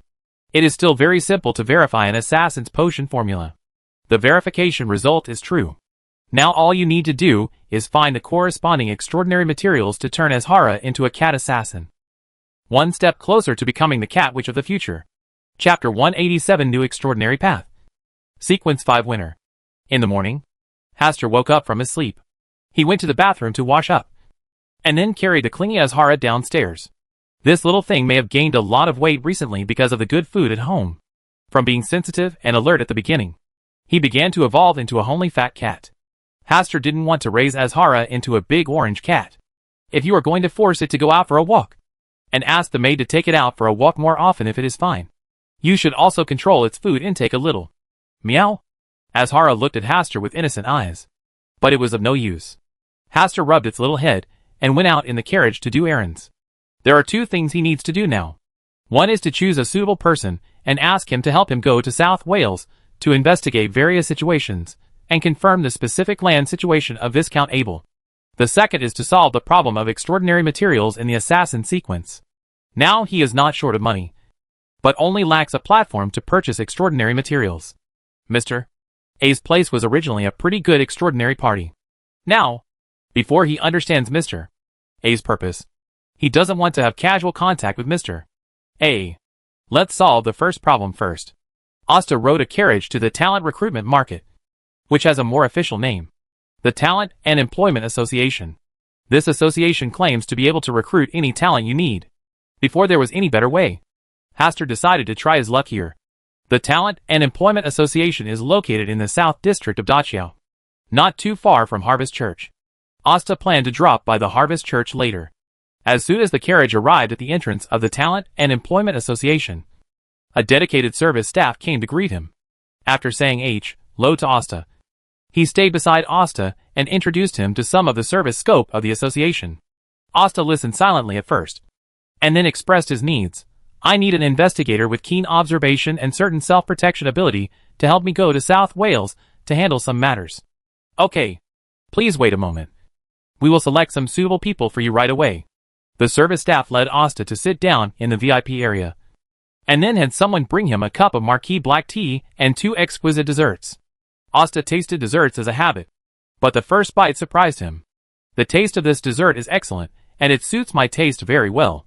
It is still very simple to verify an assassin's potion formula. The verification result is true. Now all you need to do is find the corresponding extraordinary materials to turn Azhara into a cat assassin. One step closer to becoming the cat witch of the future. Chapter 187 New Extraordinary Path. Sequence 5 Winter. In the morning, Hastur woke up from his sleep. He went to the bathroom to wash up, and then carried the clingy Azhara downstairs. This little thing may have gained a lot of weight recently because of the good food at home. From being sensitive and alert at the beginning, He began to evolve into a homely fat cat. Hastur didn't want to raise Azhara into a big orange cat. If you are going to force it to go out for a walk, and ask the maid to take it out for a walk more often if it is fine, you should also control its food intake a little. Meow? Azhara looked at Hastur with innocent eyes. But it was of no use. Hastur rubbed its little head, and went out in the carriage to do errands. There are 2 things he needs to do now. One is to choose a suitable person, and ask him to help him go to South Wales, to investigate various situations, and confirm the specific land situation of Viscount Abel. The second is to solve the problem of extraordinary materials in the assassin sequence. Now he is not short of money, but only lacks a platform to purchase extraordinary materials. Mr. A's place was originally a pretty good extraordinary party. Now, before he understands Mr. A's purpose, he doesn't want to have casual contact with Mr. A. Let's solve the first problem first. Asta rode a carriage to the talent recruitment market, which has a more official name. The Talent and Employment Association. This association claims to be able to recruit any talent you need. Before there was any better way, Hastur decided to try his luck here. The Talent and Employment Association is located in the South District of Dachau, not too far from Harvest Church. Asta planned to drop by the Harvest Church later. As soon as the carriage arrived at the entrance of the Talent and Employment Association, a dedicated service staff came to greet him. After saying hello to Asta, he stayed beside Asta and introduced him to some of the service scope of the association. Asta listened silently at first, and then expressed his needs. I need an investigator with keen observation and certain self-protection ability to help me go to South Wales to handle some matters. Okay. Please wait a moment. We will select some suitable people for you right away. The service staff led Asta to sit down in the VIP area, and then had someone bring him a cup of marquee black tea and 2 exquisite desserts. Asta tasted desserts as a habit, but the first bite surprised him. The taste of this dessert is excellent, and it suits my taste very well.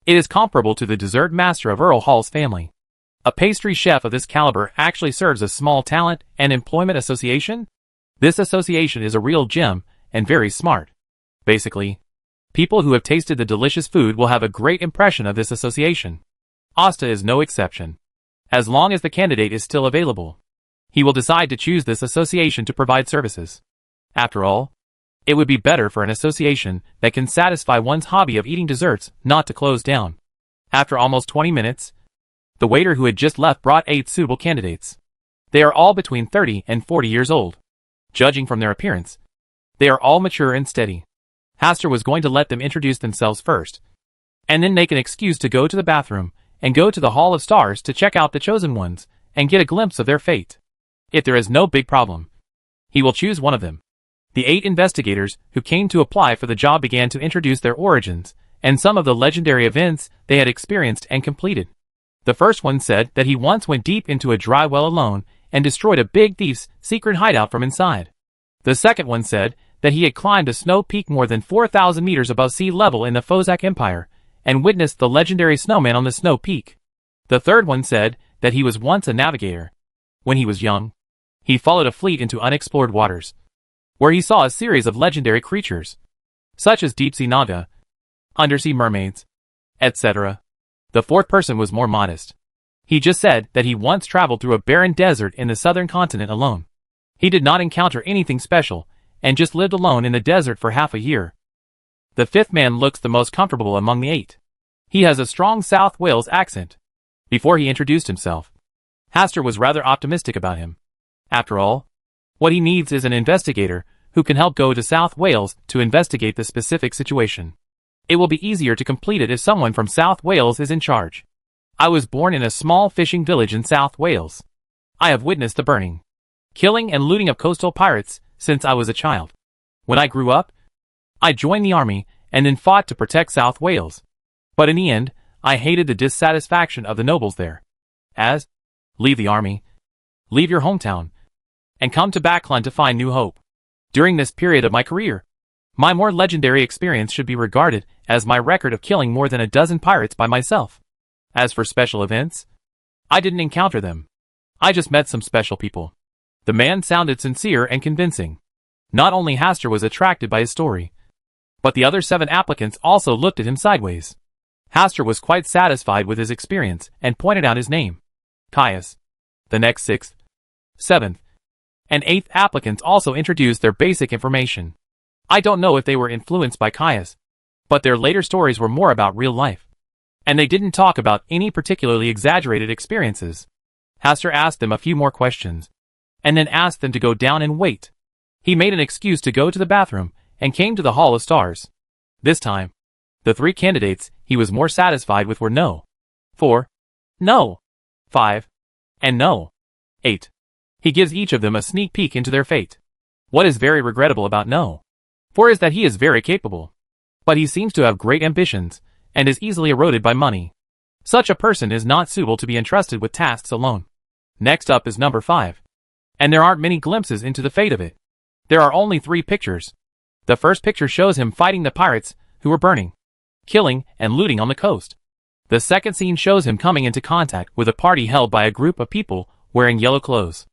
It is comparable to the dessert master of Earl Hall's family. A pastry chef of this caliber actually serves a small talent and employment association? This association is a real gem, and very smart. Basically, people who have tasted the delicious food will have a great impression of this association. Asta is no exception. As long as the candidate is still available, he will decide to choose this association to provide services. After all, it would be better for an association that can satisfy one's hobby of eating desserts not to close down. After almost 20 minutes, the waiter who had just left brought 8 suitable candidates. They are all between 30 and 40 years old. Judging from their appearance, they are all mature and steady. Hastur was going to let them introduce themselves first, and then make an excuse to go to the bathroom and go to the Hall of Stars to check out the chosen ones and get a glimpse of their fate. If there is no big problem, he will choose one of them. The 8 investigators who came to apply for the job began to introduce their origins and some of the legendary events they had experienced and completed. The first one said that he once went deep into a dry well alone and destroyed a big thief's secret hideout from inside. The second one said that he had climbed a snow peak more than 4,000 meters above sea level in the Fozak Empire and witnessed the legendary snowman on the snow peak. The third one said that he was once a navigator. When he was young, he followed a fleet into unexplored waters, where he saw a series of legendary creatures, such as deep-sea naga, undersea mermaids, etc. The fourth person was more modest. He just said that he once traveled through a barren desert in the southern continent alone. He did not encounter anything special, and just lived alone in the desert for half a year. The fifth man looks the most comfortable among the 8. He has a strong South Wales accent. Before he introduced himself, Hastur was rather optimistic about him. After all, what he needs is an investigator who can help go to South Wales to investigate the specific situation. It will be easier to complete it if someone from South Wales is in charge. I was born in a small fishing village in South Wales. I have witnessed the burning, killing and looting of coastal pirates since I was a child. When I grew up, I joined the army and then fought to protect South Wales. But in the end, I hated the dissatisfaction of the nobles there. Leave the army, leave your hometown, and come to Backland to find new hope. During this period of my career, my more legendary experience should be regarded as my record of killing more than a dozen pirates by myself. As for special events, I didn't encounter them. I just met some special people. The man sounded sincere and convincing. Not only Hastur was attracted by his story, but the other 7 applicants also looked at him sideways. Hastur was quite satisfied with his experience and pointed out his name. Caius. The next 6th, 7th, and 8th applicants also introduced their basic information. I don't know if they were influenced by Caius, but their later stories were more about real life. And they didn't talk about any particularly exaggerated experiences. Hastur asked them a few more questions, and then asked them to go down and wait. He made an excuse to go to the bathroom, and came to the Hall of Stars. This time, the 3 candidates he was more satisfied with were No. 4, No. 5, and No. 8. He gives each of them a sneak peek into their fate. What is very regrettable about No. 4 is that he is very capable, but he seems to have great ambitions, and is easily eroded by money. Such a person is not suitable to be entrusted with tasks alone. Next up is number 5. And there aren't many glimpses into the fate of it. There are only 3 pictures. The first picture shows him fighting the pirates who were burning, killing, and looting on the coast. The second scene shows him coming into contact with a party held by a group of people wearing yellow clothes.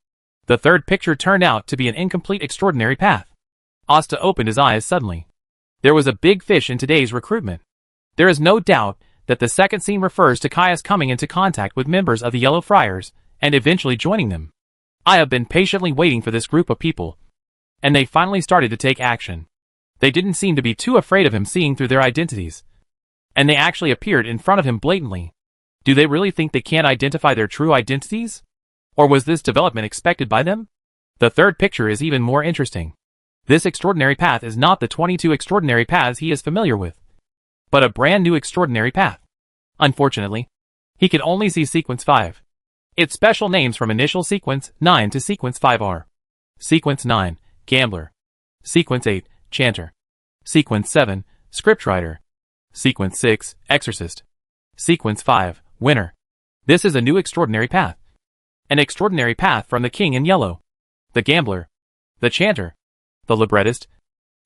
The third picture turned out to be an incomplete extraordinary path. Asta opened his eyes suddenly. There was a big fish in today's recruitment. There is no doubt that the second scene refers to Caius coming into contact with members of the Yellow Friars, and eventually joining them. I have been patiently waiting for this group of people, and they finally started to take action. They didn't seem to be too afraid of him seeing through their identities, and they actually appeared in front of him blatantly. Do they really think they can't identify their true identities? Or was this development expected by them? The third picture is even more interesting. This extraordinary path is not the 22 extraordinary paths he is familiar with, but a brand new extraordinary path. Unfortunately, he can only see sequence 5. Its special names from initial sequence 9 to sequence 5 are: Sequence 9, Gambler; Sequence 8, Chanter; Sequence 7, Scriptwriter; Sequence 6, Exorcist; Sequence 5, Winner. This is a new extraordinary path. An extraordinary path from the King in Yellow, the Gambler, the Chanter, the Librettist,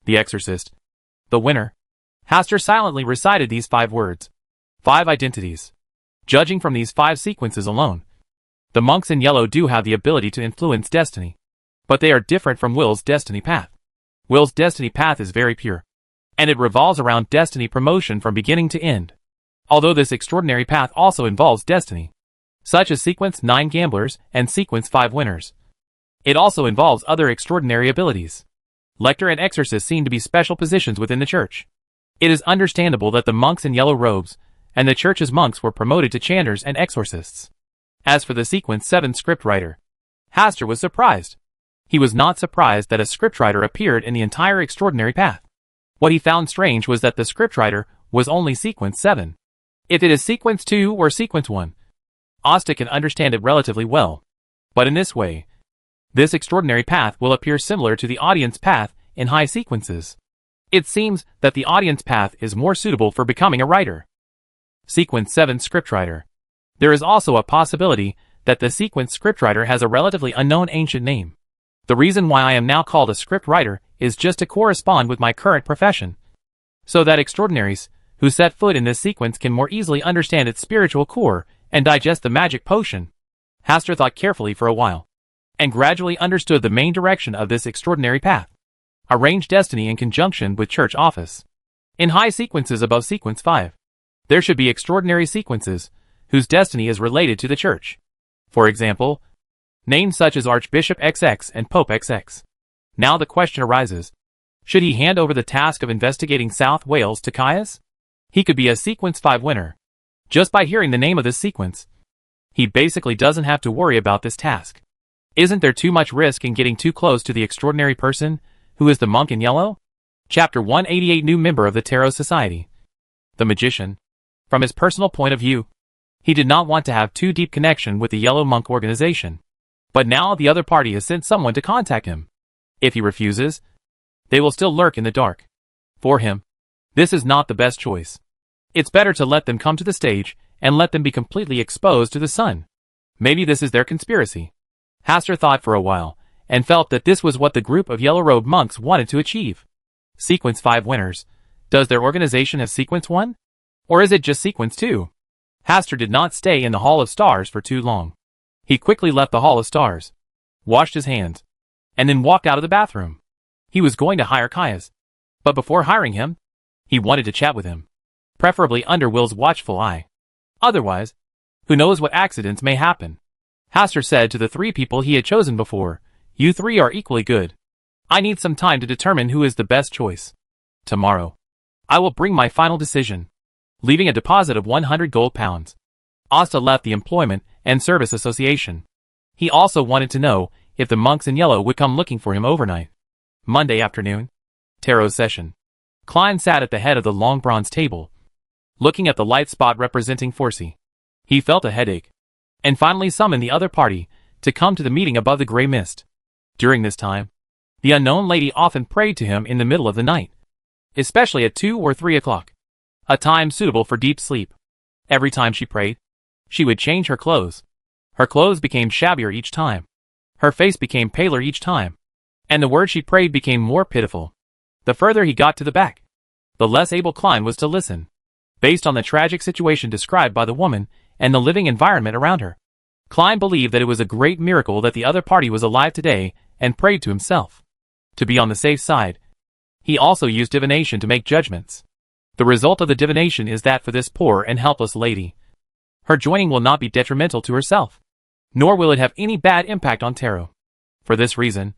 the Exorcist, the Winner. Hastur silently recited these 5 words. 5 identities. Judging from these 5 sequences alone, the monks in yellow do have the ability to influence destiny. But they are different from Will's destiny path. Will's destiny path is very pure, and it revolves around destiny promotion from beginning to end. Although this extraordinary path also involves destiny, such as sequence 9 Gamblers and sequence 5 Winners. It also involves other extraordinary abilities. Lector and Exorcist seem to be special positions within the church. It is understandable that the monks in yellow robes and the church's monks were promoted to chanters and exorcists. As for the sequence 7 scriptwriter, Hastur was surprised. He was not surprised that a scriptwriter appeared in the entire extraordinary path. What he found strange was that the scriptwriter was only sequence 7. If it is sequence 2 or sequence 1, Asta can understand it relatively well. But in this way, this extraordinary path will appear similar to the audience path in high sequences. It seems that the audience path is more suitable for becoming a writer. Sequence 7 Scriptwriter. There is also a possibility that the sequence scriptwriter has a relatively unknown ancient name. The reason why I am now called a scriptwriter is just to correspond with my current profession, so that extraordinaries who set foot in this sequence can more easily understand its spiritual core and digest the magic potion. Hastur thought carefully for a while, and gradually understood the main direction of this extraordinary path. Arrange destiny in conjunction with church office. In high sequences above sequence 5, there should be extraordinary sequences whose destiny is related to the church. For example, names such as Archbishop XX and Pope XX. Now the question arises, should he hand over the task of investigating South Wales to Caius? He could be a sequence 5 winner. Just by hearing the name of this sequence, he basically doesn't have to worry about this task. Isn't there too much risk in getting too close to the extraordinary person who is the monk in yellow? Chapter 188 New member of the Tarot Society. The magician. From his personal point of view, he did not want to have too deep connection with the Yellow Monk organization. But now the other party has sent someone to contact him. If he refuses, they will still lurk in the dark. For him, this is not the best choice. It's better to let them come to the stage and let them be completely exposed to the sun. Maybe this is their conspiracy. Hastur thought for a while, and felt that this was what the group of yellow-robed monks wanted to achieve. Sequence 5 winners. Does their organization have sequence 1? Or is it just sequence 2? Hastur did not stay in the Hall of Stars for too long. He quickly left the Hall of Stars, washed his hands, and then walked out of the bathroom. He was going to hire Caius, but before hiring him, he wanted to chat with him, preferably under Will's watchful eye. Otherwise, who knows what accidents may happen. Hastur said to the 3 people he had chosen before, You three are equally good. I need some time to determine who is the best choice. Tomorrow, I will bring my final decision. Leaving a deposit of 100 gold pounds. Asta left the Employment and Service Association. He also wanted to know if the monks in yellow would come looking for him overnight. Monday afternoon. Tarot session. Klein sat at the head of the long bronze table, looking at the light spot representing Forsey. He felt a headache, and finally summoned the other party to come to the meeting above the grey mist. During this time, the unknown lady often prayed to him in the middle of the night, especially at 2 or 3 o'clock, a time suitable for deep sleep. Every time she prayed, she would change her clothes. Her clothes became shabbier each time. Her face became paler each time, and the words she prayed became more pitiful. The further he got to the back, the less able Klein was to listen. Based on the tragic situation described by the woman and the living environment around her, Klein believed that it was a great miracle that the other party was alive today and prayed to himself. To be on the safe side, he also used divination to make judgments. The result of the divination is that for this poor and helpless lady, her joining will not be detrimental to herself, nor will it have any bad impact on tarot. For this reason,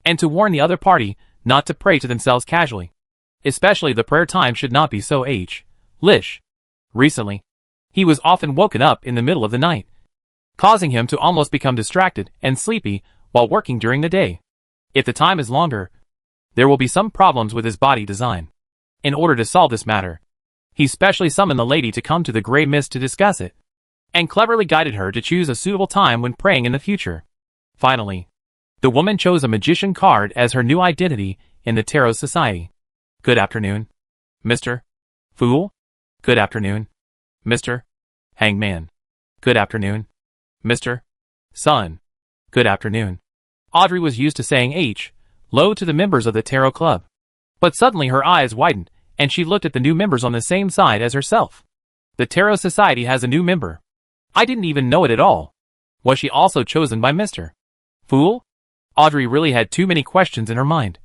and to warn the other party not to pray to themselves casually, especially the prayer time should not be so lish. Recently, he was often woken up in the middle of the night, causing him to almost become distracted and sleepy while working during the day. If the time is longer, there will be some problems with his body design. In order to solve this matter, he specially summoned the lady to come to the grey mist to discuss it, and cleverly guided her to choose a suitable time when praying in the future. Finally, the woman chose a magician card as her new identity in the Tarot Society. Good afternoon, Mr. Fool. Good afternoon, Mr. Hangman. Good afternoon, Mr. Sun. Good afternoon. Audrey was used to saying low to the members of the Tarot Club. But suddenly her eyes widened, and she looked at the new members on the same side as herself. The Tarot Society has a new member. I didn't even know it at all. Was she also chosen by Mr. Fool? Audrey really had too many questions in her mind.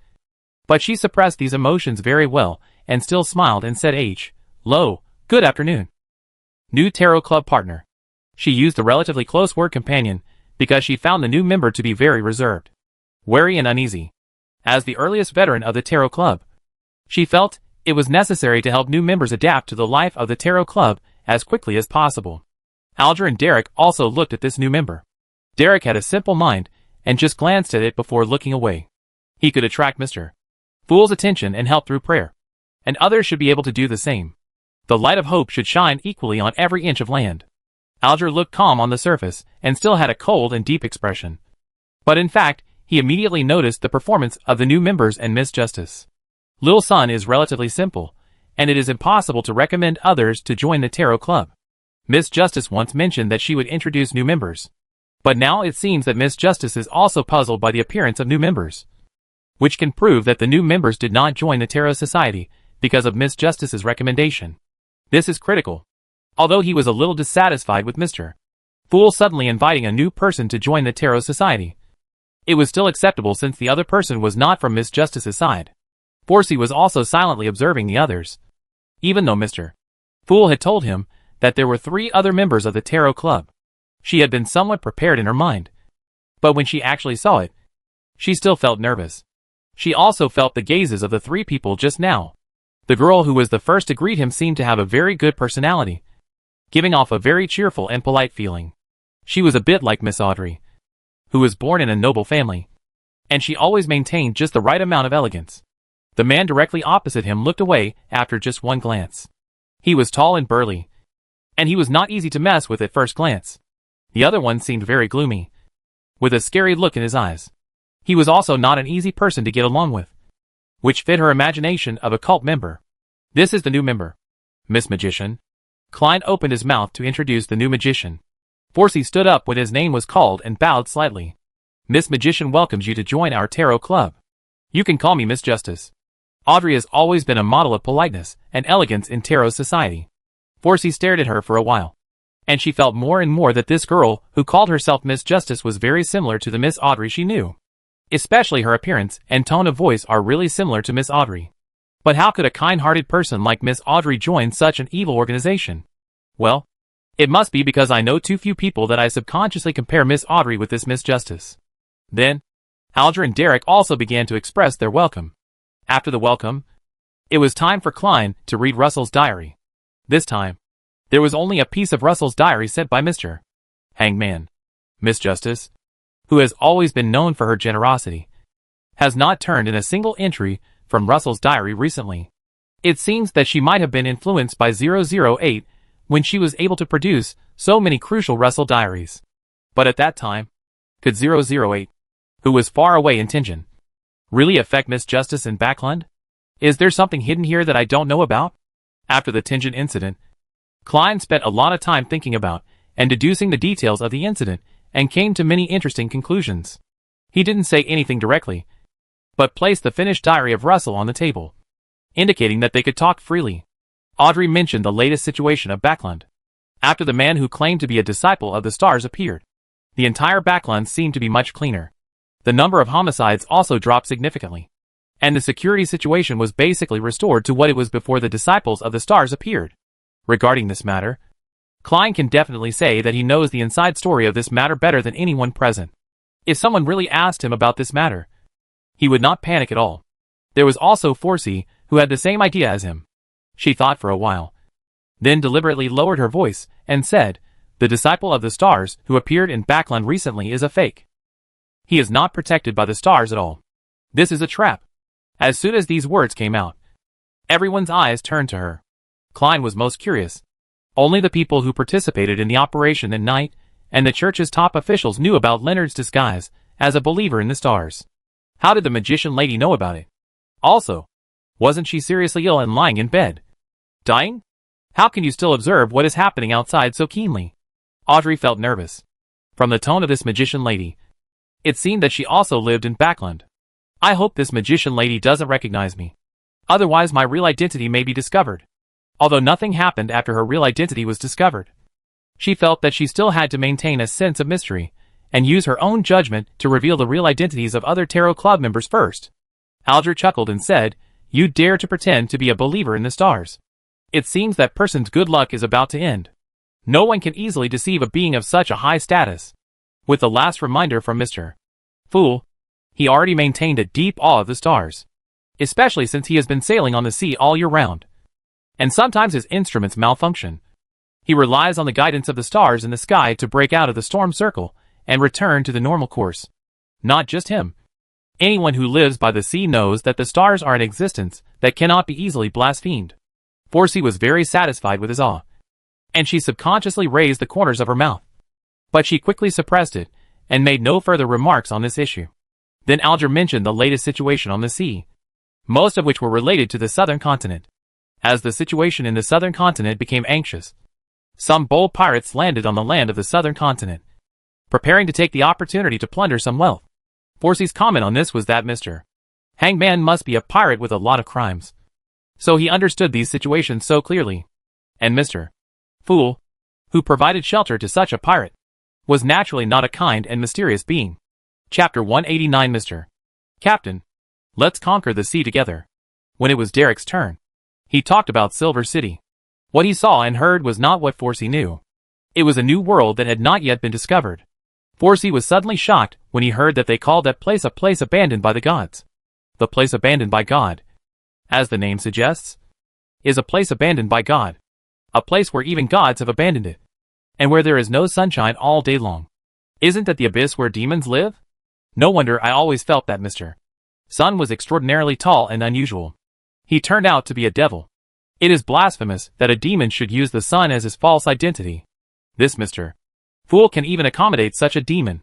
But she suppressed these emotions very well, and still smiled and said low, good afternoon. New Tarot Club partner. She used a relatively close word companion, because she found the new member to be very reserved, wary and uneasy. As the earliest veteran of the Tarot Club, she felt it was necessary to help new members adapt to the life of the Tarot Club as quickly as possible. Alger and Derek also looked at this new member. Derek had a simple mind, and just glanced at it before looking away. He could attract Mr. Fool's attention and help through prayer, and others should be able to do the same. The light of hope should shine equally on every inch of land. Alger looked calm on the surface, and still had a cold and deep expression. But in fact, he immediately noticed the performance of the new members and Miss Justice. Lil Sun is relatively simple, and it is impossible to recommend others to join the Tarot Club. Miss Justice once mentioned that she would introduce new members. But now it seems that Miss Justice is also puzzled by the appearance of new members, which can prove that the new members did not join the Tarot Society because of Miss Justice's recommendation. This is critical. Although he was a little dissatisfied with Mr. Fool suddenly inviting a new person to join the Tarot Society, it was still acceptable since the other person was not from Miss Justice's side. Forsey was also silently observing the others, even though Mr. Fool had told him that there were 3 other members of the Tarot Club. She had been somewhat prepared in her mind, but when she actually saw it, she still felt nervous. She also felt the gazes of the 3 people just now. The girl who was the first to greet him seemed to have a very good personality, giving off a very cheerful and polite feeling. She was a bit like Miss Audrey, who was born in a noble family, and she always maintained just the right amount of elegance. The man directly opposite him looked away after just one glance. He was tall and burly, and he was not easy to mess with at first glance. The other one seemed very gloomy, with a scary look in his eyes. He was also not an easy person to get along with, which fit her imagination of a cult member. This is the new member, Miss Magician. Klein opened his mouth to introduce the new magician. Forsey stood up when his name was called and bowed slightly. Miss Magician welcomes you to join our Tarot Club. You can call me Miss Justice. Audrey has always been a model of politeness and elegance in Tarot Society. Forsey stared at her for a while, and she felt more and more that this girl who called herself Miss Justice was very similar to the Miss Audrey she knew. Especially her appearance and tone of voice are really similar to Miss Audrey. But how could a kind-hearted person like Miss Audrey join such an evil organization? Well, it must be because I know too few people that I subconsciously compare Miss Audrey with this Miss Justice. Then, Audrey and Derek also began to express their welcome. After the welcome, it was time for Klein to read Russell's diary. This time, there was only a piece of Russell's diary sent by Mr. Hangman. Miss Justice, who has always been known for her generosity, has not turned in a single entry from Russell's diary recently. It seems that she might have been influenced by 008 when she was able to produce so many crucial Russell diaries. But at that time, could 008, who was far away in Tingen, really affect Miss Justice in Backlund? Is there something hidden here that I don't know about? After the Tingen incident, Klein spent a lot of time thinking about and deducing the details of the incident and came to many interesting conclusions. He didn't say anything directly, but placed the finished diary of Russell on the table, indicating that they could talk freely. Audrey mentioned the latest situation of Backlund. After the man who claimed to be a disciple of the stars appeared, the entire Backlund seemed to be much cleaner. The number of homicides also dropped significantly, and the security situation was basically restored to what it was before the disciples of the stars appeared. Regarding this matter, Klein can definitely say that he knows the inside story of this matter better than anyone present. If someone really asked him about this matter, he would not panic at all. There was also Forsey, who had the same idea as him. She thought for a while, then deliberately lowered her voice and said, "The disciple of the stars who appeared in Backlund recently is a fake. He is not protected by the stars at all. This is a trap." As soon as these words came out, everyone's eyes turned to her. Klein was most curious. Only the people who participated in the operation at night and the church's top officials knew about Leonard's disguise as a believer in the stars. How did the magician lady know about it? Also, wasn't she seriously ill and lying in bed? Dying? How can you still observe what is happening outside so keenly? Audrey felt nervous. From the tone of this magician lady, it seemed that she also lived in Backlund. I hope this magician lady doesn't recognize me. Otherwise my real identity may be discovered. Although nothing happened after her real identity was discovered, she felt that she still had to maintain a sense of mystery and use her own judgment to reveal the real identities of other Tarot Club members first. Audrey chuckled and said, "You dare to pretend to be a believer in the stars. It seems that person's good luck is about to end. No one can easily deceive a being of such a high status." With the last reminder from Mr. Fool, he already maintained a deep awe of the stars, especially since he has been sailing on the sea all year round. And sometimes his instruments malfunction. He relies on the guidance of the stars in the sky to break out of the storm circle and return to the normal course. Not just him. Anyone who lives by the sea knows that the stars are in existence that cannot be easily blasphemed. Forsey was very satisfied with his awe, and she subconsciously raised the corners of her mouth. But she quickly suppressed it and made no further remarks on this issue. Then Alger mentioned the latest situation on the sea, most of which were related to the southern continent. As the situation in the southern continent became anxious, some bold pirates landed on the land of the southern continent, preparing to take the opportunity to plunder some wealth. Forsey's comment on this was that Mr. Hangman must be a pirate with a lot of crimes, so he understood these situations so clearly. And Mr. Fool, who provided shelter to such a pirate, was naturally not a kind and mysterious being. Chapter 189. Mr. Captain, let's conquer the sea together. When it was Derek's turn, he talked about Silver City. What he saw and heard was not what Forsey knew. It was a new world that had not yet been discovered. Forsey was suddenly shocked when he heard that they called that place a place abandoned by the gods. The place abandoned by God, as the name suggests, is a place abandoned by God. A place where even gods have abandoned it, and where there is no sunshine all day long. Isn't that the abyss where demons live? No wonder I always felt that Mr. Sun was extraordinarily tall and unusual. He turned out to be a devil. It is blasphemous that a demon should use the sun as his false identity. This Mr. Fool can even accommodate such a demon,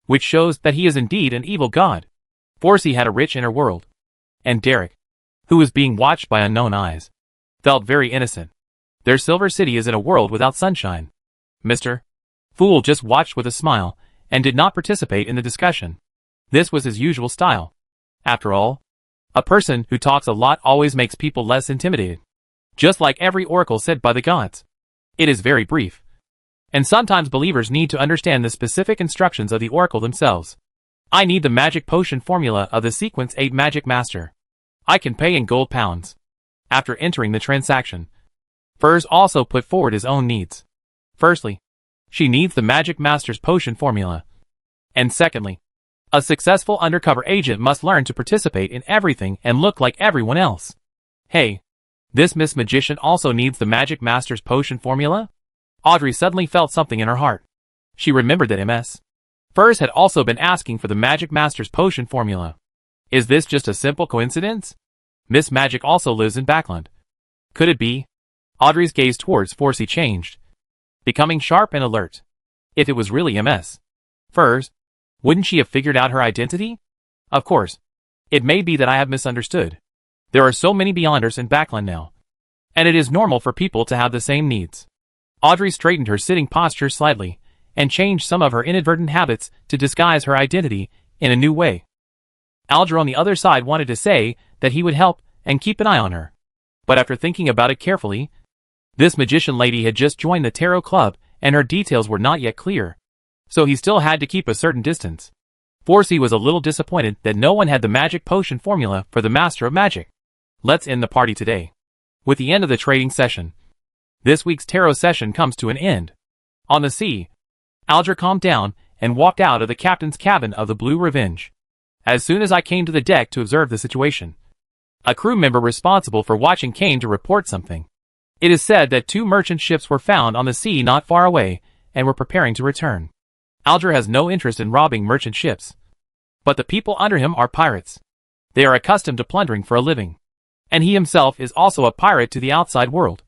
which shows that he is indeed an evil god. Forsey had a rich inner world, and Derek, who was being watched by unknown eyes, felt very innocent. Their Silver City is in a world without sunshine. Mr. Fool just watched with a smile and did not participate in the discussion. This was his usual style. After all, a person who talks a lot always makes people less intimidated. Just like every oracle said by the gods. It is very brief, and sometimes believers need to understand the specific instructions of the oracle themselves. I need the magic potion formula of the Sequence 8 Magic Master. I can pay in gold pounds. After entering the transaction, Furs also put forward his own needs. Firstly, she needs the Magic Master's potion formula. And secondly, A successful undercover agent must learn to participate in everything and look like everyone else. Hey, this Miss Magician also needs the Magic Master's potion formula? Audrey suddenly felt something in her heart. She remembered that Ms. Furs had also been asking for the Magic Master's potion formula. Is this just a simple coincidence? Miss Magic also lives in Backland. Could it be? Audrey's gaze towards Forsey changed, becoming sharp and alert. If it was really Ms. Furs, wouldn't she have figured out her identity? Of course. It may be that I have misunderstood. There are so many Beyonders in Backland now. And it is normal for people to have the same needs. Audrey straightened her sitting posture slightly, and changed some of her inadvertent habits to disguise her identity in a new way. Alger on the other side wanted to say that he would help and keep an eye on her. But after thinking about it carefully, this magician lady had just joined the tarot club and her details were not yet clear. So he still had to keep a certain distance. Forsey was a little disappointed that no one had the magic potion formula for the Master of Magic. Let's end the party today. With the end of the trading session, this week's tarot session comes to an end. On the sea, Alger calmed down and walked out of the captain's cabin of the Blue Revenge. As soon as I came to the deck to observe the situation, a crew member responsible for watching came to report something. It is said that 2 merchant ships were found on the sea not far away and were preparing to return. Alger has no interest in robbing merchant ships. But the people under him are pirates. They are accustomed to plundering for a living. And he himself is also a pirate to the outside world.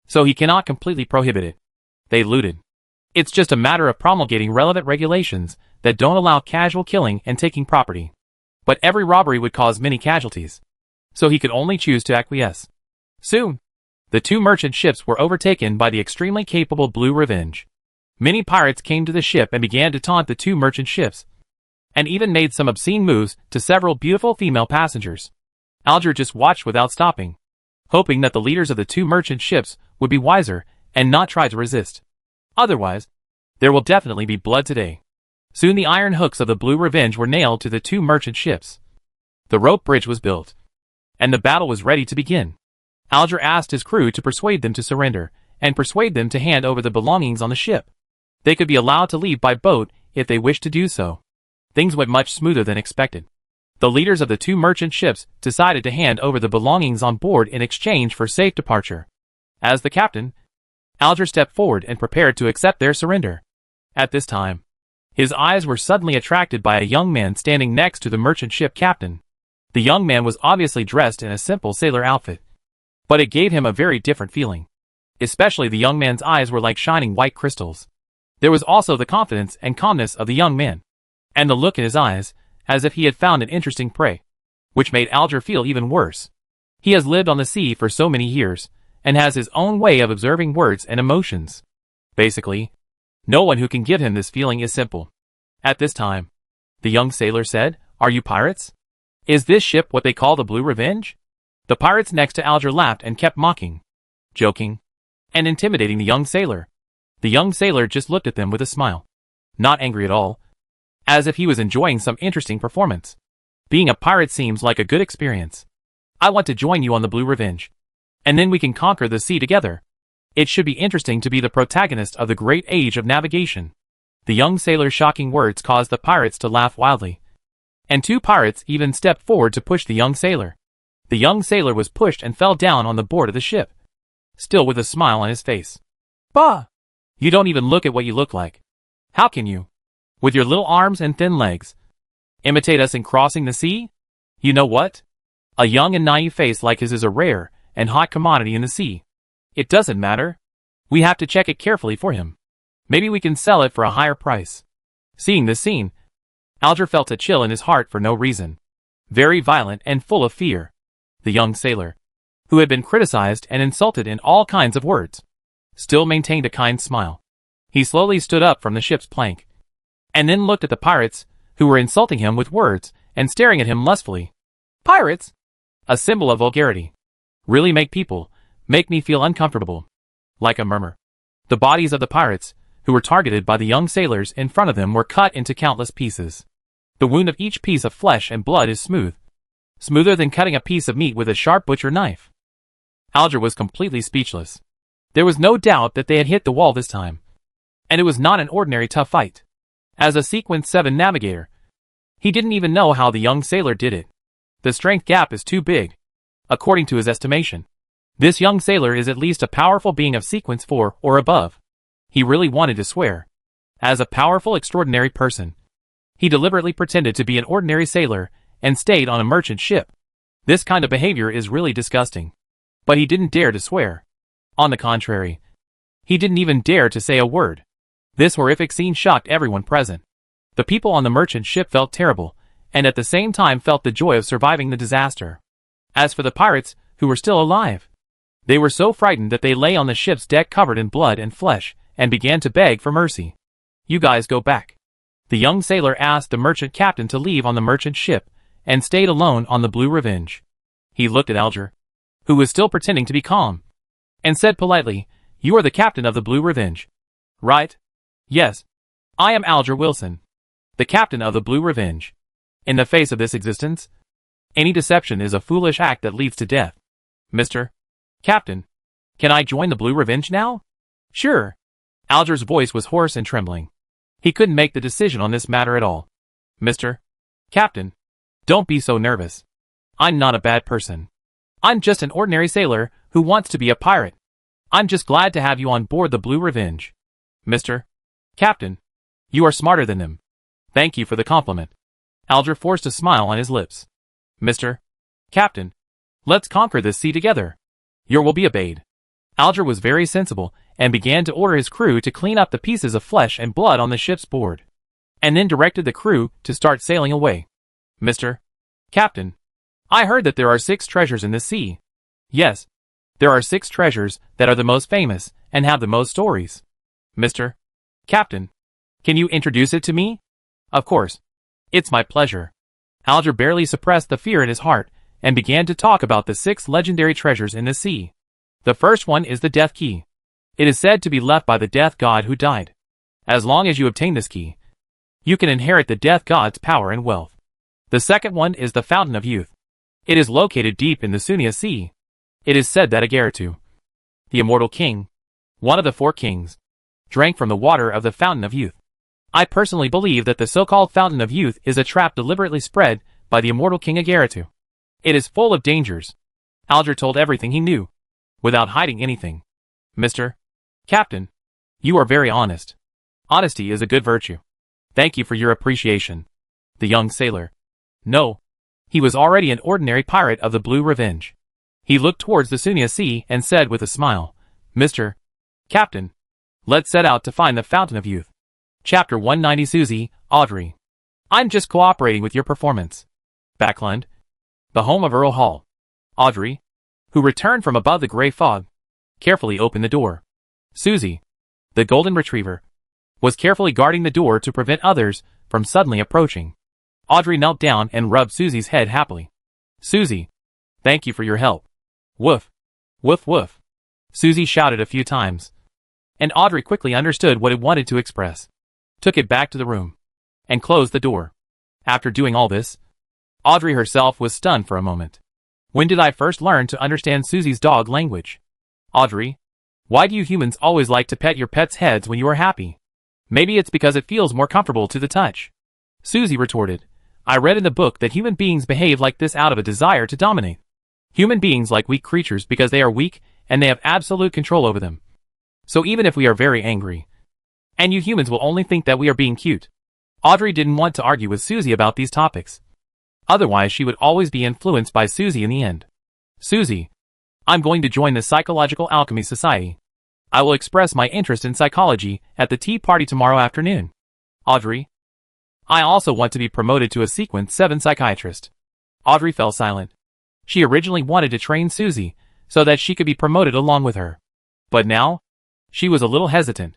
So he cannot completely prohibit it. They looted. It's just a matter of promulgating relevant regulations that don't allow casual killing and taking property. But every robbery would cause many casualties. So he could only choose to acquiesce. Soon, the 2 merchant ships were overtaken by the extremely capable Blue Revenge. Many pirates came to the ship and began to taunt the 2 merchant ships, and even made some obscene moves to several beautiful female passengers. Alger just watched without stopping, hoping that the leaders of the 2 merchant ships would be wiser and not try to resist. Otherwise, there will definitely be blood today. Soon the iron hooks of the Blue Revenge were nailed to the 2 merchant ships. The rope bridge was built, and the battle was ready to begin. Alger asked his crew to persuade them to surrender, and persuade them to hand over the belongings on the ship. They could be allowed to leave by boat if they wished to do so. Things went much smoother than expected. The leaders of the 2 merchant ships decided to hand over the belongings on board in exchange for safe departure. As the captain, Alger stepped forward and prepared to accept their surrender. At this time, his eyes were suddenly attracted by a young man standing next to the merchant ship captain. The young man was obviously dressed in a simple sailor outfit, but it gave him a very different feeling. Especially the young man's eyes were like shining white crystals. There was also the confidence and calmness of the young man, and the look in his eyes, as if he had found an interesting prey, which made Alger feel even worse. He has lived on the sea for so many years, and has his own way of observing words and emotions. Basically, no one who can give him this feeling is simple. At this time, the young sailor said, "Are you pirates? Is this ship what they call the Blue Revenge?" The pirates next to Alger laughed and kept mocking, joking, and intimidating the young sailor. The young sailor just looked at them with a smile. Not angry at all. As if he was enjoying some interesting performance. Being a pirate seems like a good experience. I want to join you on the Blue Revenge. And then we can conquer the sea together. It should be interesting to be the protagonist of the great age of navigation. The young sailor's shocking words caused the pirates to laugh wildly. And 2 pirates even stepped forward to push the young sailor. The young sailor was pushed and fell down on the board of the ship, still with a smile on his face. "Bah! You don't even look at what you look like. How can you, with your little arms and thin legs, imitate us in crossing the sea? You know what? A young and naive face like his is a rare and hot commodity in the sea. It doesn't matter. We have to check it carefully for him. Maybe we can sell it for a higher price." Seeing this scene, Alger felt a chill in his heart for no reason. Very violent and full of fear. The young sailor, who had been criticized and insulted in all kinds of words, still maintained a kind smile. He slowly stood up from the ship's plank, and then looked at the pirates, who were insulting him with words and staring at him lustfully. Pirates? A symbol of vulgarity. Really make me feel uncomfortable. Like a murmur. The bodies of the pirates, who were targeted by the young sailors in front of them, were cut into countless pieces. The wound of each piece of flesh and blood is smooth. Smoother than cutting a piece of meat with a sharp butcher knife. Alger was completely speechless. There was no doubt that they had hit the wall this time. And it was not an ordinary tough fight. As a Sequence 7 navigator, He didn't even know how the young sailor did it. The strength gap is too big, according to his estimation. This young sailor is at least a powerful being of sequence 4 or above. He really wanted to swear. As a powerful, extraordinary person, he deliberately pretended to be an ordinary sailor and stayed on a merchant ship. This kind of behavior is really disgusting. But he didn't dare to swear. On the contrary, he didn't even dare to say a word. This horrific scene shocked everyone present. The people on the merchant ship felt terrible, and at the same time felt the joy of surviving the disaster. As for the pirates, who were still alive, they were so frightened that they lay on the ship's deck covered in blood and flesh, and began to beg for mercy. "You guys go back." The young sailor asked the merchant captain to leave on the merchant ship, and stayed alone on the Blue Revenge. He looked at Alger, who was still pretending to be calm, and said politely, "You are the captain of the Blue Revenge, right?" "Yes. I am Alger Wilson, the captain of the Blue Revenge." In the face of this existence, any deception is a foolish act that leads to death. "Mr. Captain, can I join the Blue Revenge now?" "Sure." Alger's voice was hoarse and trembling. He couldn't make the decision on this matter at all. "Mr. Captain, don't be so nervous. I'm not a bad person. I'm just an ordinary sailor who wants to be a pirate. I'm just glad to have you on board the Blue Revenge." "Mr. Captain, you are smarter than them. Thank you for the compliment." Alger forced a smile on his lips. "Mr. Captain, let's conquer this sea together. Your will be obeyed." Alger was very sensible and began to order his crew to clean up the pieces of flesh and blood on the ship's board, and then directed the crew to start sailing away. "Mr. Captain, I heard that there are 6 treasures in this sea." "Yes, there are 6 treasures that are the most famous and have the most stories." "Mr. Captain, can you introduce it to me?" "Of course. It's my pleasure." Alger barely suppressed the fear in his heart and began to talk about the 6 legendary treasures in the sea. The first one is the Death Key. It is said to be left by the Death God who died. As long as you obtain this key, you can inherit the Death God's power and wealth. The second one is the Fountain of Youth. It is located deep in the Sunia Sea. It is said that Agaritu, the immortal king, one of the 4 kings, drank from the water of the Fountain of Youth. I personally believe that the so-called Fountain of Youth is a trap deliberately spread by the immortal king Agaritu. It is full of dangers. Alger told everything he knew, without hiding anything. "Mr. Captain, you are very honest. Honesty is a good virtue. Thank you for your appreciation." The young sailor. No. He was already an ordinary pirate of the Blue Revenge. He looked towards the Sunia Sea and said with a smile, "Mr. Captain, let's set out to find the Fountain of Youth." Chapter 190. Susie, Audrey. "I'm just cooperating with your performance." Backland, the home of Earl Hall. Audrey, who returned from above the gray fog, carefully opened the door. Susie, the golden retriever, was carefully guarding the door to prevent others from suddenly approaching. Audrey knelt down and rubbed Susie's head happily. "Susie, thank you for your help." "Woof, woof, woof," Susie shouted a few times, and Audrey quickly understood what it wanted to express, took it back to the room, and closed the door. After doing all this, Audrey herself was stunned for a moment. When did I first learn to understand Susie's dog language? "Audrey, why do you humans always like to pet your pets' heads when you are happy?" "Maybe it's because it feels more comfortable to the touch," Susie retorted. "I read in the book that human beings behave like this out of a desire to dominate. Human beings like weak creatures because they are weak and they have absolute control over them. So even if we are very angry, and you humans will only think that we are being cute." Audrey didn't want to argue with Susie about these topics. Otherwise she would always be influenced by Susie in the end. "Susie, I'm going to join the Psychological Alchemy Society. I will express my interest in psychology at the tea party tomorrow afternoon." "Audrey, I also want to be promoted to a Sequence 7 psychiatrist." Audrey fell silent. She originally wanted to train Susie so that she could be promoted along with her. But now, she was a little hesitant.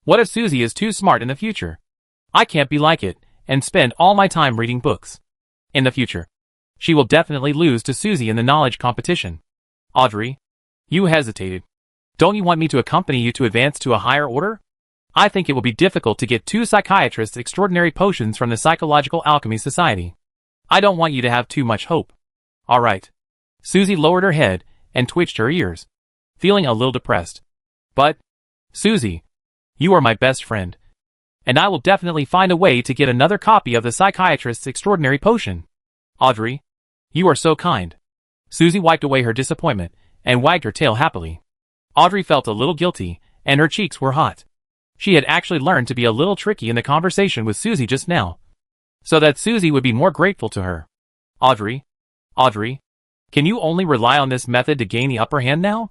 What if Susie is too smart in the future? I can't be like it and spend all my time reading books. In the future, she will definitely lose to Susie in the knowledge competition. "Audrey, you hesitated. Don't you want me to accompany you to advance to a higher order? I think it will be difficult to get 2 psychiatrists extraordinary potions from the Psychological Alchemy Society. I don't want you to have too much hope." "All right." Susie lowered her head and twitched her ears, feeling a little depressed. "But, Susie, you are my best friend, And I will definitely find a way to get another copy of the psychiatrist's extraordinary potion. Audrey, you are so kind. Susie wiped away her disappointment and wagged her tail happily. Audrey felt a little guilty, and her cheeks were hot. She had actually learned to be a little tricky in the conversation with Susie just now, so that Susie would be more grateful to her. Audrey, can you only rely on this method to gain the upper hand now?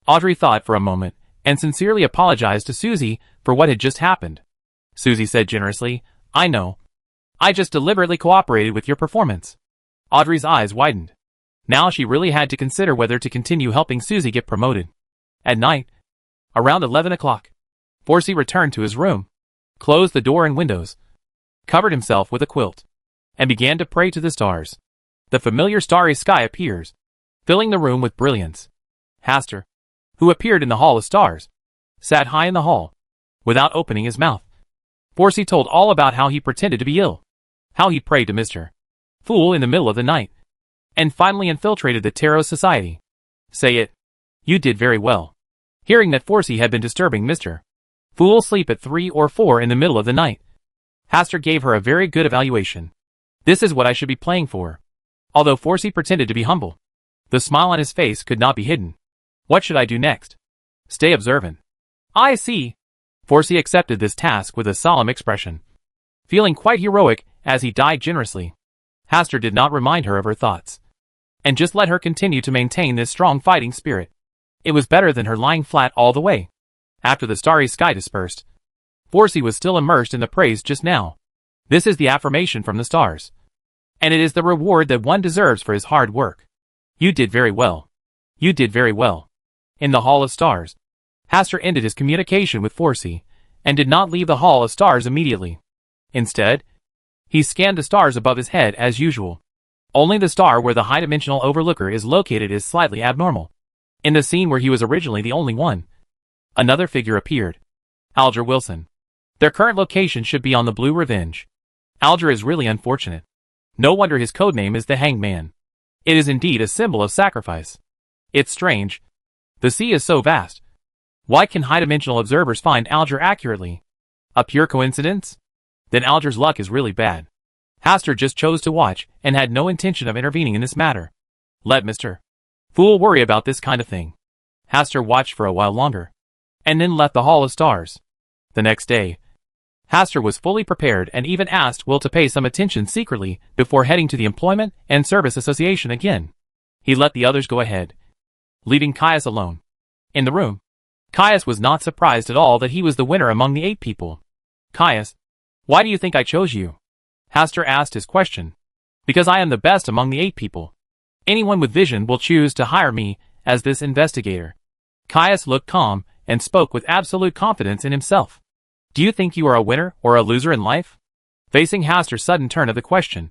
Audrey thought for a moment, and sincerely apologized to Susie for what had just happened. Susie said generously, I know. I just deliberately cooperated with your performance. Audrey's eyes widened. Now she really had to consider whether to continue helping Susie get promoted. At night, around 11 o'clock, Forsey returned to his room, closed the door and windows, covered himself with a quilt, and began to pray to the stars. The familiar starry sky appears, filling the room with brilliance. Hastur, who appeared in the Hall of Stars, sat high in the hall, without opening his mouth. Forsey told all about how he pretended to be ill, how he prayed to Mr. Fool in the middle of the night, and finally infiltrated the Tarot Society. Say it. You did very well. Hearing that Forsey had been disturbing Mr. Fool sleep at 3 or 4 in the middle of the night, Hastur gave her a very good evaluation. This is what I should be playing for. Although Forsey pretended to be humble, the smile on his face could not be hidden. What should I do next? Stay observant. I see. Forsey accepted this task with a solemn expression, feeling quite heroic as he died generously. Hastur did not remind her of her thoughts, and just let her continue to maintain this strong fighting spirit. It was better than her lying flat all the way. After the starry sky dispersed, Forsey was still immersed in the praise just now. This is the affirmation from the stars, and it is the reward that one deserves for his hard work. You did very well. You did very well. In the Hall of Stars, Hastur ended his communication with Forsey, and did not leave the Hall of Stars immediately. Instead, he scanned the stars above his head as usual. Only the star where the high-dimensional overlooker is located is slightly abnormal. In the scene where he was originally the only one, another figure appeared. Alger Wilson. Their current location should be on the Blue Revenge. Alger is really unfortunate. No wonder his codename is the Hanged Man. It is indeed a symbol of sacrifice. It's strange. The sea is so vast. Why can high-dimensional observers find Alger accurately? A pure coincidence? Then Alger's luck is really bad. Hastur just chose to watch and had no intention of intervening in this matter. Let Mr. Fool worry about this kind of thing. Hastur watched for a while longer, and then left the Hall of Stars. The next day, Hastur was fully prepared and even asked Will to pay some attention secretly before heading to the Employment and Service Association again. He let the others go ahead, leaving Caius alone. In the room, Caius was not surprised at all that he was the winner among the 8 people. Caius, why do you think I chose you? Hastur asked his question. Because I am the best among the 8 people. Anyone with vision will choose to hire me as this investigator. Caius looked calm and spoke with absolute confidence in himself. Do you think you are a winner or a loser in life? Facing Hastur's sudden turn of the question,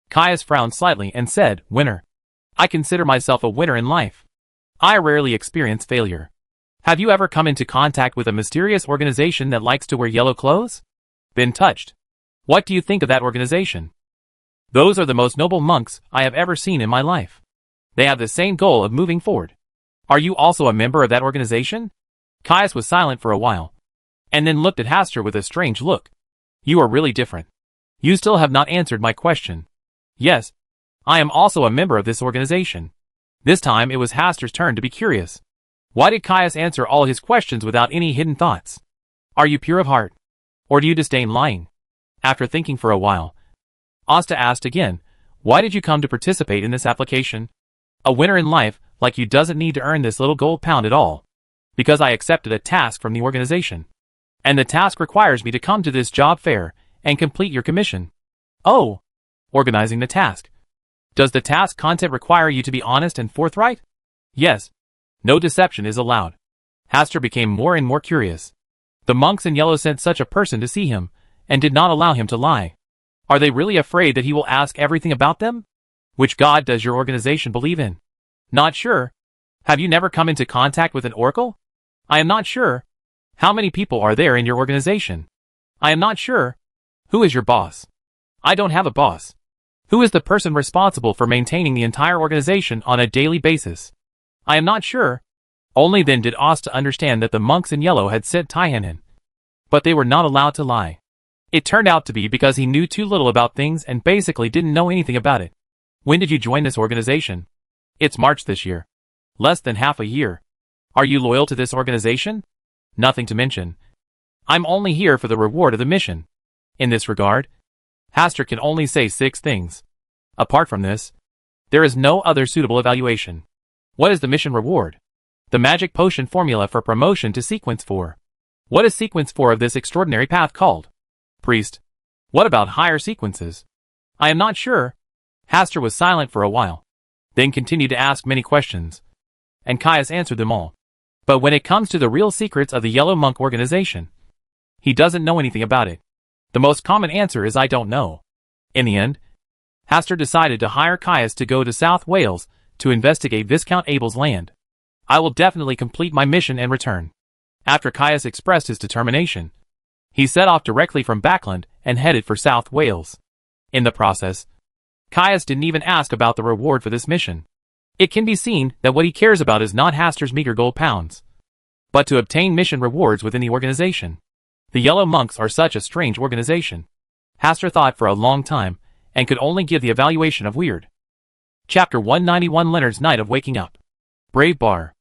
Caius frowned slightly and said, Winner. I consider myself a winner in life. I rarely experience failure. Have you ever come into contact with a mysterious organization that likes to wear yellow clothes? Been touched. What do you think of that organization? Those are the most noble monks I have ever seen in my life. They have the same goal of moving forward. Are you also a member of that organization? Caius was silent for a while, and then looked at Hastur with a strange look. You are really different. You still have not answered my question. Yes, I am also a member of this organization. This time it was Hastur's turn to be curious. Why did Caius answer all his questions without any hidden thoughts? Are you pure of heart? Or do you disdain lying? After thinking for a while, Asta asked again, why did you come to participate in this application? A winner in life like you doesn't need to earn this little gold pound at all. Because I accepted a task from the organization. And the task requires me to come to this job fair and complete your commission. Oh, organizing the task. Does the task content require you to be honest and forthright? Yes. No deception is allowed. Hastur became more and more curious. The monks in yellow sent such a person to see him, and did not allow him to lie. Are they really afraid that he will ask everything about them? Which god does your organization believe in? Not sure. Have you never come into contact with an oracle? I am not sure. How many people are there in your organization? I am not sure. Who is your boss? I don't have a boss. Who is the person responsible for maintaining the entire organization on a daily basis? I am not sure. Only then did Asta understand that the monks in yellow had sent Taihanan. But they were not allowed to lie. It turned out to be because he knew too little about things and basically didn't know anything about it. When did you join this organization? It's March this year. Less than half a year. Are you loyal to this organization? Nothing to mention. I'm only here for the reward of the mission. In this regard, Hastur can only say 6 things. Apart from this, there is no other suitable evaluation. What is the mission reward? The magic potion formula for promotion to sequence 4. What is sequence 4 of this extraordinary path called? Priest. What about higher sequences? I am not sure. Hastur was silent for a while, then continued to ask many questions, and Caius answered them all. But when it comes to the real secrets of the Yellow Monk organization, he doesn't know anything about it. The most common answer is I don't know. In the end, Hastur decided to hire Caius to go to South Wales to investigate Viscount Abel's land. I will definitely complete my mission and return. After Caius expressed his determination, he set off directly from Backland and headed for South Wales. In the process, Caius didn't even ask about the reward for this mission. It can be seen that what he cares about is not Hastur's meager gold pounds, but to obtain mission rewards within the organization. The Yellow Monks are such a strange organization. Hastur thought for a long time, and could only give the evaluation of weird. Chapter 191 Leonard's Night of Waking Up. Brave Bar.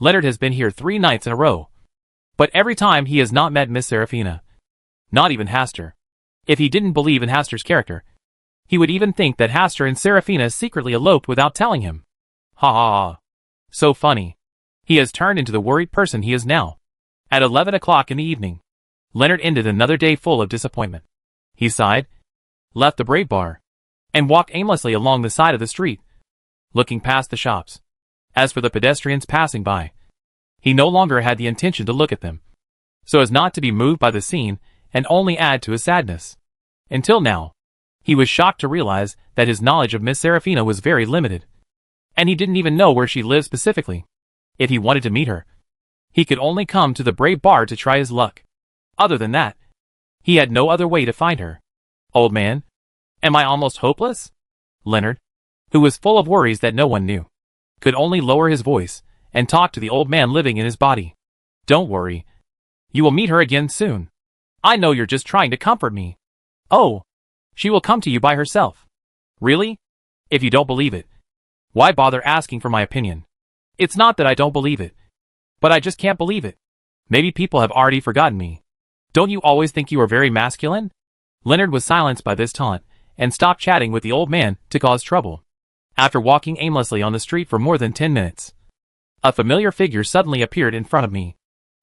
Leonard has been here 3 nights in a row, but every time he has not met Miss Seraphina. Not even Hastur. If he didn't believe in Hastur's character, he would even think that Hastur and Seraphina secretly eloped without telling him. Ha ha ha. So funny. He has turned into the worried person he is now. At 11 o'clock in the evening, Leonard ended another day full of disappointment. He sighed, left the Brave Bar, and walked aimlessly along the side of the street, looking past the shops. As for the pedestrians passing by, he no longer had the intention to look at them, so as not to be moved by the scene and only add to his sadness. Until now, he was shocked to realize that his knowledge of Miss Seraphina was very limited, and he didn't even know where she lived specifically. If he wanted to meet her, he could only come to the Brave Bar to try his luck. Other than that, he had no other way to find her. Old man, am I almost hopeless? Leonard, who was full of worries that no one knew, could only lower his voice and talk to the old man living in his body. Don't worry. You will meet her again soon. I know you're just trying to comfort me. Oh, she will come to you by herself. Really? If you don't believe it, why bother asking for my opinion? It's not that I don't believe it, but I just can't believe it. Maybe people have already forgotten me. Don't you always think you are very masculine? Leonard was silenced by this taunt, and stopped chatting with the old man to cause trouble. After walking aimlessly on the street for more than 10 minutes, a familiar figure suddenly appeared in front of me.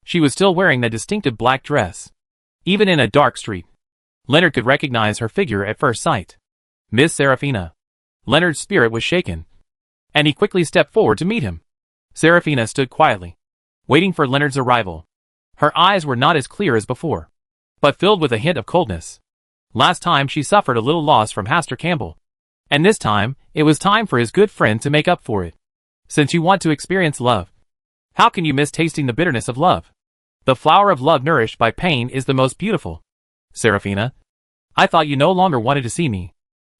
She was still wearing that distinctive black dress. Even in a dark street, Leonard could recognize her figure at first sight. Miss Seraphina. Leonard's spirit was shaken, and he quickly stepped forward to meet him. Seraphina stood quietly, waiting for Leonard's arrival. Her eyes were not as clear as before, but filled with a hint of coldness. Last time she suffered a little loss from Campbell, and this time it was time for his good friend to make up for it. Since you want to experience love, how can you miss tasting the bitterness of love? The flower of love nourished by pain is the most beautiful. Seraphina, I thought you no longer wanted to see me.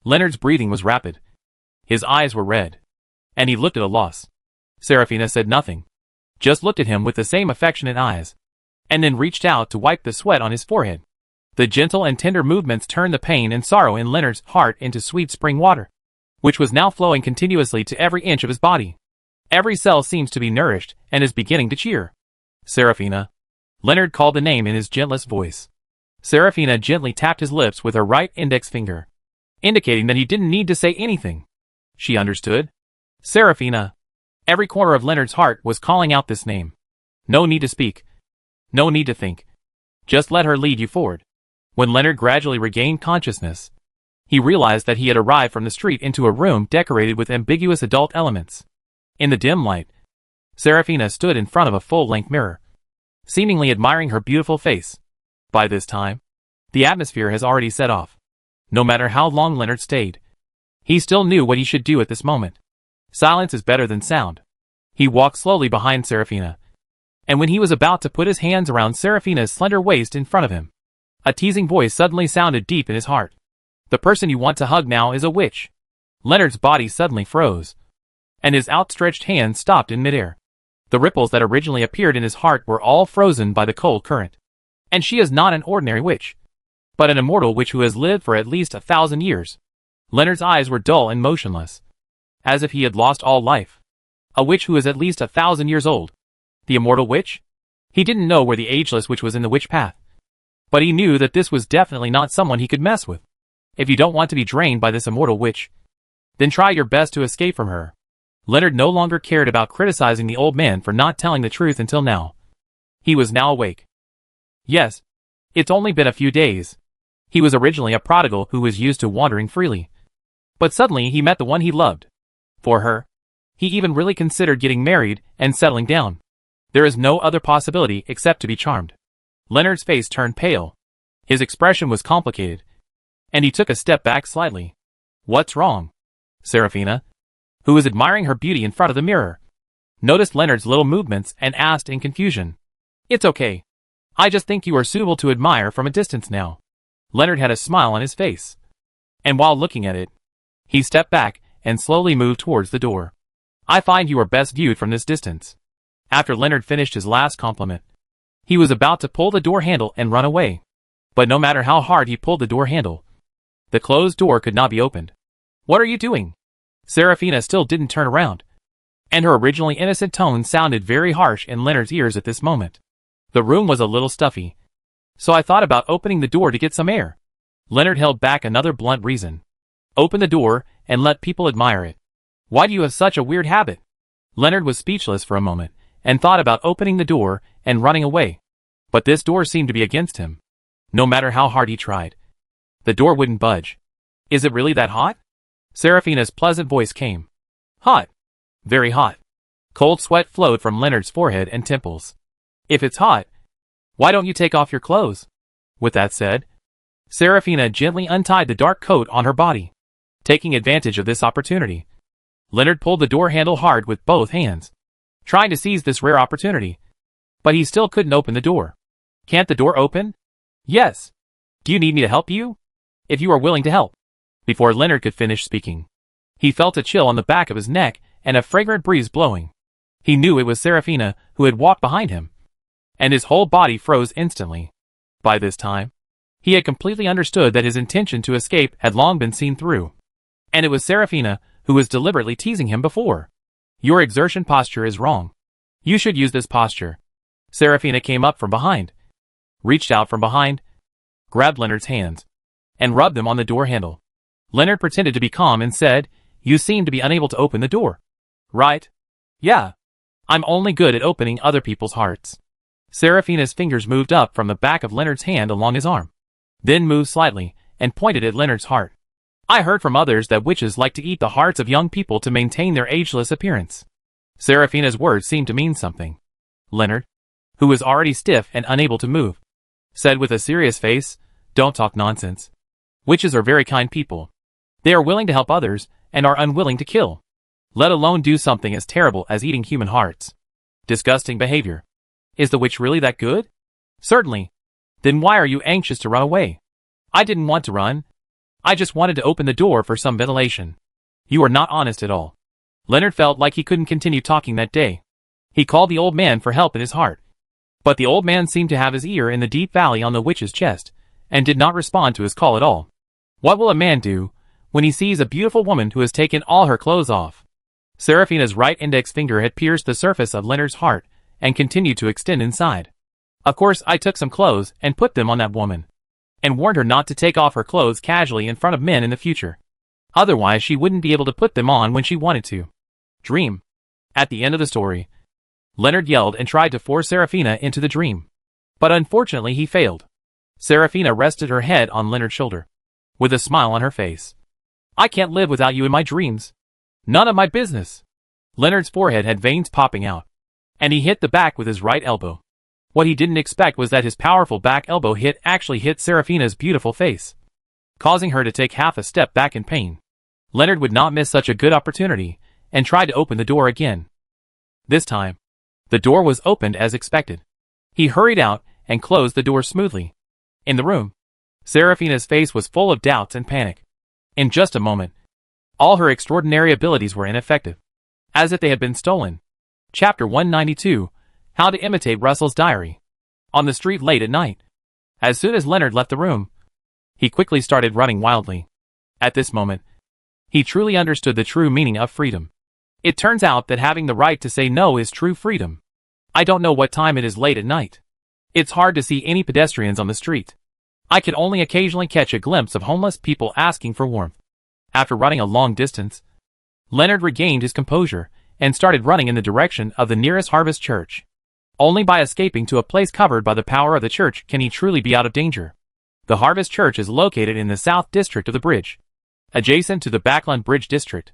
Leonard's breathing was rapid. His eyes were red, and he looked at a loss. Seraphina said nothing, just looked at him with the same affectionate eyes, and then reached out to wipe the sweat on his forehead. The gentle and tender movements turned the pain and sorrow in Leonard's heart into sweet spring water, which was now flowing continuously to every inch of his body. Every cell seems to be nourished and is beginning to cheer. Seraphina. Leonard called the name in his gentlest voice. Seraphina gently tapped his lips with her right index finger, indicating that he didn't need to say anything. She understood. Seraphina. Every corner of Leonard's heart was calling out this name. No need to speak. No need to think. Just let her lead you forward. When Leonard gradually regained consciousness, he realized that he had arrived from the street into a room decorated with ambiguous adult elements. In the dim light, Seraphina stood in front of a full-length mirror, seemingly admiring her beautiful face. By this time, the atmosphere has already set off. No matter how long Leonard stayed, he still knew what he should do at this moment. Silence is better than sound. He walked slowly behind Seraphina, and when he was about to put his hands around Seraphina's slender waist in front of him, a teasing voice suddenly sounded deep in his heart. The person you want to hug now is a witch. Leonard's body suddenly froze, and his outstretched hand stopped in midair. The ripples that originally appeared in his heart were all frozen by the cold current. And she is not an ordinary witch. but an immortal witch who has lived for at least 1,000 years. Leonard's eyes were dull and motionless, as if he had lost all life. A witch who is at least 1,000 years old. The immortal witch? He didn't know where the ageless witch was in the witch path, but he knew that this was definitely not someone he could mess with. If you don't want to be drained by this immortal witch, then try your best to escape from her. Leonard no longer cared about criticizing the old man for not telling the truth until now. He was now awake. Yes, it's only been a few days. He was originally a prodigal who was used to wandering freely. But suddenly he met the one he loved. For her, he even really considered getting married and settling down. There is no other possibility except to be charmed. Leonard's face turned pale. His expression was complicated, and he took a step back slightly. What's wrong? Serafina, who was admiring her beauty in front of the mirror, noticed Leonard's little movements and asked in confusion. It's okay. I just think you are suitable to admire from a distance now. Leonard had a smile on his face, and while looking at it, he stepped back and slowly moved towards the door. I find you are best viewed from this distance. After Leonard finished his last compliment, he was about to pull the door handle and run away. But no matter how hard he pulled the door handle, the closed door could not be opened. What are you doing? Serafina still didn't turn around, and her originally innocent tone sounded very harsh in Leonard's ears at this moment. The room was a little stuffy, so I thought about opening the door to get some air. Leonard held back another blunt reason. Open the door and let people admire it. Why do you have such a weird habit? Leonard was speechless for a moment and thought about opening the door and running away. But this door seemed to be against him. No matter how hard he tried, the door wouldn't budge. Is it really that hot? Serafina's pleasant voice came. Hot. Very hot. Cold sweat flowed from Leonard's forehead and temples. If it's hot, why don't you take off your clothes? With that said, Serafina gently untied the dark coat on her body. Taking advantage of this opportunity, Leonard pulled the door handle hard with both hands, trying to seize this rare opportunity. But he still couldn't open the door. Can't the door open? Yes. Do you need me to help you? If you are willing to help. Before Leonard could finish speaking, he felt a chill on the back of his neck and a fragrant breeze blowing. He knew it was Serafina who had walked behind him, and his whole body froze instantly. By this time, he had completely understood that his intention to escape had long been seen through. And it was Serafina who was deliberately teasing him before. Your exertion posture is wrong. You should use this posture. Serafina came up from behind, reached out from behind, grabbed Leonard's hands, and rubbed them on the door handle. Leonard pretended to be calm and said, You seem to be unable to open the door. Right? Yeah. I'm only good at opening other people's hearts. Serafina's fingers moved up from the back of Leonard's hand along his arm, then moved slightly and pointed at Leonard's heart. I heard from others that witches like to eat the hearts of young people to maintain their ageless appearance. Serafina's words seemed to mean something. Leonard, who was already stiff and unable to move, said with a serious face, Don't talk nonsense. Witches are very kind people. They are willing to help others and are unwilling to kill, let alone do something as terrible as eating human hearts. Disgusting behavior. Is the witch really that good? Certainly. Then why are you anxious to run away? I didn't want to run. I just wanted to open the door for some ventilation. You are not honest at all. Leonard felt like he couldn't continue talking that day. He called the old man for help in his heart. But the old man seemed to have his ear in the deep valley on the witch's chest, and did not respond to his call at all. What will a man do when he sees a beautiful woman who has taken all her clothes off? Serafina's right index finger had pierced the surface of Leonard's heart and continued to extend inside. Of course, I took some clothes and put them on that woman, and warned her not to take off her clothes casually in front of men in the future. Otherwise, she wouldn't be able to put them on when she wanted to. Dream. At the end of the story, Leonard yelled and tried to force Serafina into the dream. But unfortunately, he failed. Serafina rested her head on Leonard's shoulder, with a smile on her face. I can't live without you in my dreams. None of my business. Leonard's forehead had veins popping out, and he hit the back with his right elbow. What he didn't expect was that his powerful back elbow hit actually hit Serafina's beautiful face, causing her to take half a step back in pain. Leonard would not miss such a good opportunity, and tried to open the door again. This time, the door was opened as expected. He hurried out and closed the door smoothly. In the room, Serafina's face was full of doubts and panic. In just a moment, all her extraordinary abilities were ineffective, as if they had been stolen. Chapter 192, How to Imitate Russell's Diary. On the street late at night. As soon as Leonard left the room, He quickly started running wildly. At this moment, he truly understood the true meaning of freedom. It turns out that having the right to say no is true freedom. I don't know what time it is late at night. It's hard to see any pedestrians on the street. I could only occasionally catch a glimpse of homeless people asking for warmth. After running a long distance, Leonard regained his composure and started running in the direction of the nearest Harvest Church. Only by escaping to a place covered by the power of the church can he truly be out of danger. The Harvest Church is located in the South District of the Bridge, adjacent to the Backland Bridge District.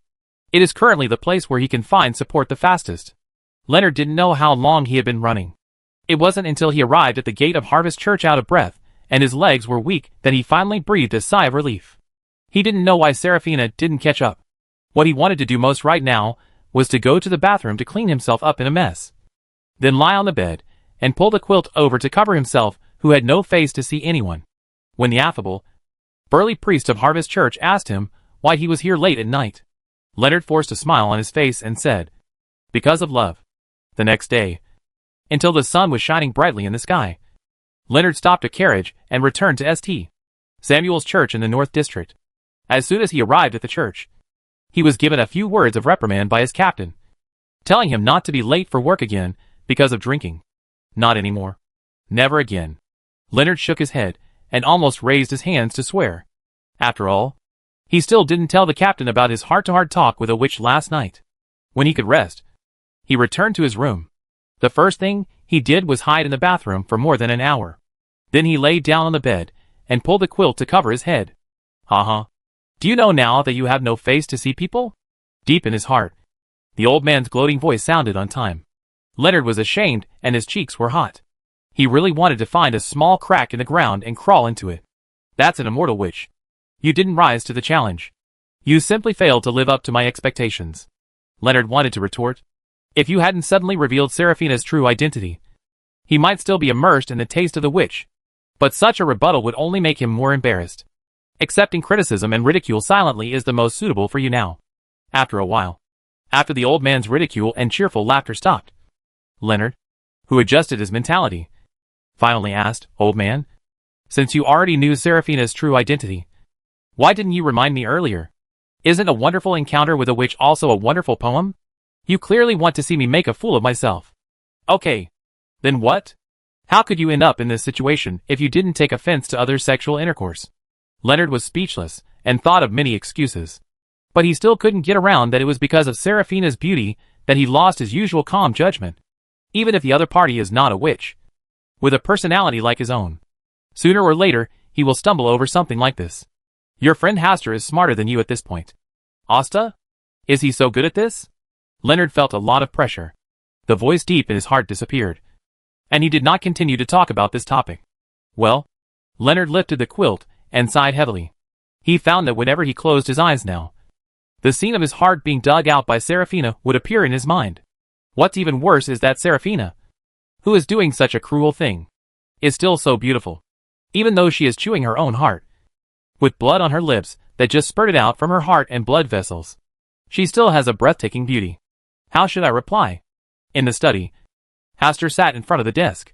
It is currently the place where he can find support the fastest. Leonard didn't know how long he had been running. It wasn't until he arrived at the gate of Harvest Church out of breath, and his legs were weak, that he finally breathed a sigh of relief. He didn't know why Serafina didn't catch up. What he wanted to do most right now was to go to the bathroom to clean himself up in a mess. Then lie on the bed and pull the quilt over to cover himself, who had no face to see anyone. When the affable, burly priest of Harvest Church asked him why he was here late at night, Leonard forced a smile on his face and said, "Because of love." The next day, until the sun was shining brightly in the sky, Leonard stopped a carriage and returned to St. Samuel's Church in the North District. As soon as he arrived at the church, he was given a few words of reprimand by his captain, telling him not to be late for work again because of drinking. Not anymore. Never again. Leonard shook his head and almost raised his hands to swear. After all, he still didn't tell the captain about his heart-to-heart talk with a witch last night. When he could rest, he returned to his room. The first thing he did was hide in the bathroom for more than an hour. Then he lay down on the bed and pulled the quilt to cover his head. "Ha-ha. Do you know now that you have no face to see people?" Deep in his heart, the old man's gloating voice sounded on time. Leonard was ashamed and his cheeks were hot. He really wanted to find a small crack in the ground and crawl into it. "That's an immortal witch. You didn't rise to the challenge. You simply failed to live up to my expectations," Leonard wanted to retort. If you hadn't suddenly revealed Serafina's true identity, he might still be immersed in the taste of the witch. But such a rebuttal would only make him more embarrassed. Accepting criticism and ridicule silently is the most suitable for you now. After a while, after the old man's ridicule and cheerful laughter stopped, Leonard, who adjusted his mentality, finally asked, "Old man, since you already knew Serafina's true identity, why didn't you remind me earlier? Isn't a wonderful encounter with a witch also a wonderful poem? You clearly want to see me make a fool of myself." "Okay. Then what? How could you end up in this situation if you didn't take offense to other sexual intercourse?" Leonard was speechless and thought of many excuses. But he still couldn't get around that it was because of Serafina's beauty that he lost his usual calm judgment. Even if the other party is not a witch, with a personality like his own, sooner or later he will stumble over something like this. Your friend Hastur is smarter than you at this point. Asta? Is he so good at this? Leonard felt a lot of pressure. The voice deep in his heart disappeared, and he did not continue to talk about this topic. Well, Leonard lifted the quilt and sighed heavily. He found that whenever he closed his eyes now, the scene of his heart being dug out by Serafina would appear in his mind. What's even worse is that Serafina, who is doing such a cruel thing, is still so beautiful. Even though she is chewing her own heart, with blood on her lips that just spurted out from her heart and blood vessels, she still has a breathtaking beauty. How should I reply? In the study, Hastur sat in front of the desk,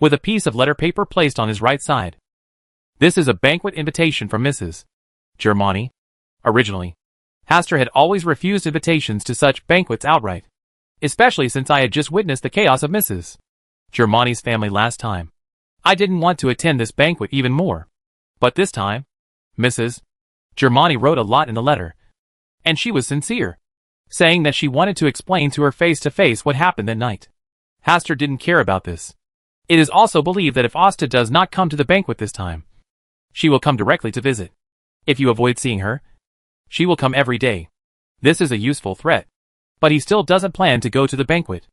with a piece of letter paper placed on his right side. This is a banquet invitation from Mrs. Germani. Originally, Hastur had always refused invitations to such banquets outright, especially since I had just witnessed the chaos of Mrs. Germani's family last time. I didn't want to attend this banquet even more. But this time, Mrs. Germani wrote a lot in the letter, and she was sincere, saying that she wanted to explain to her face-to-face what happened that night. Hastur didn't care about this. It is also believed that if Asta does not come to the banquet this time, she will come directly to visit. If you avoid seeing her, she will come every day. This is a useful threat. But he still doesn't plan to go to the banquet.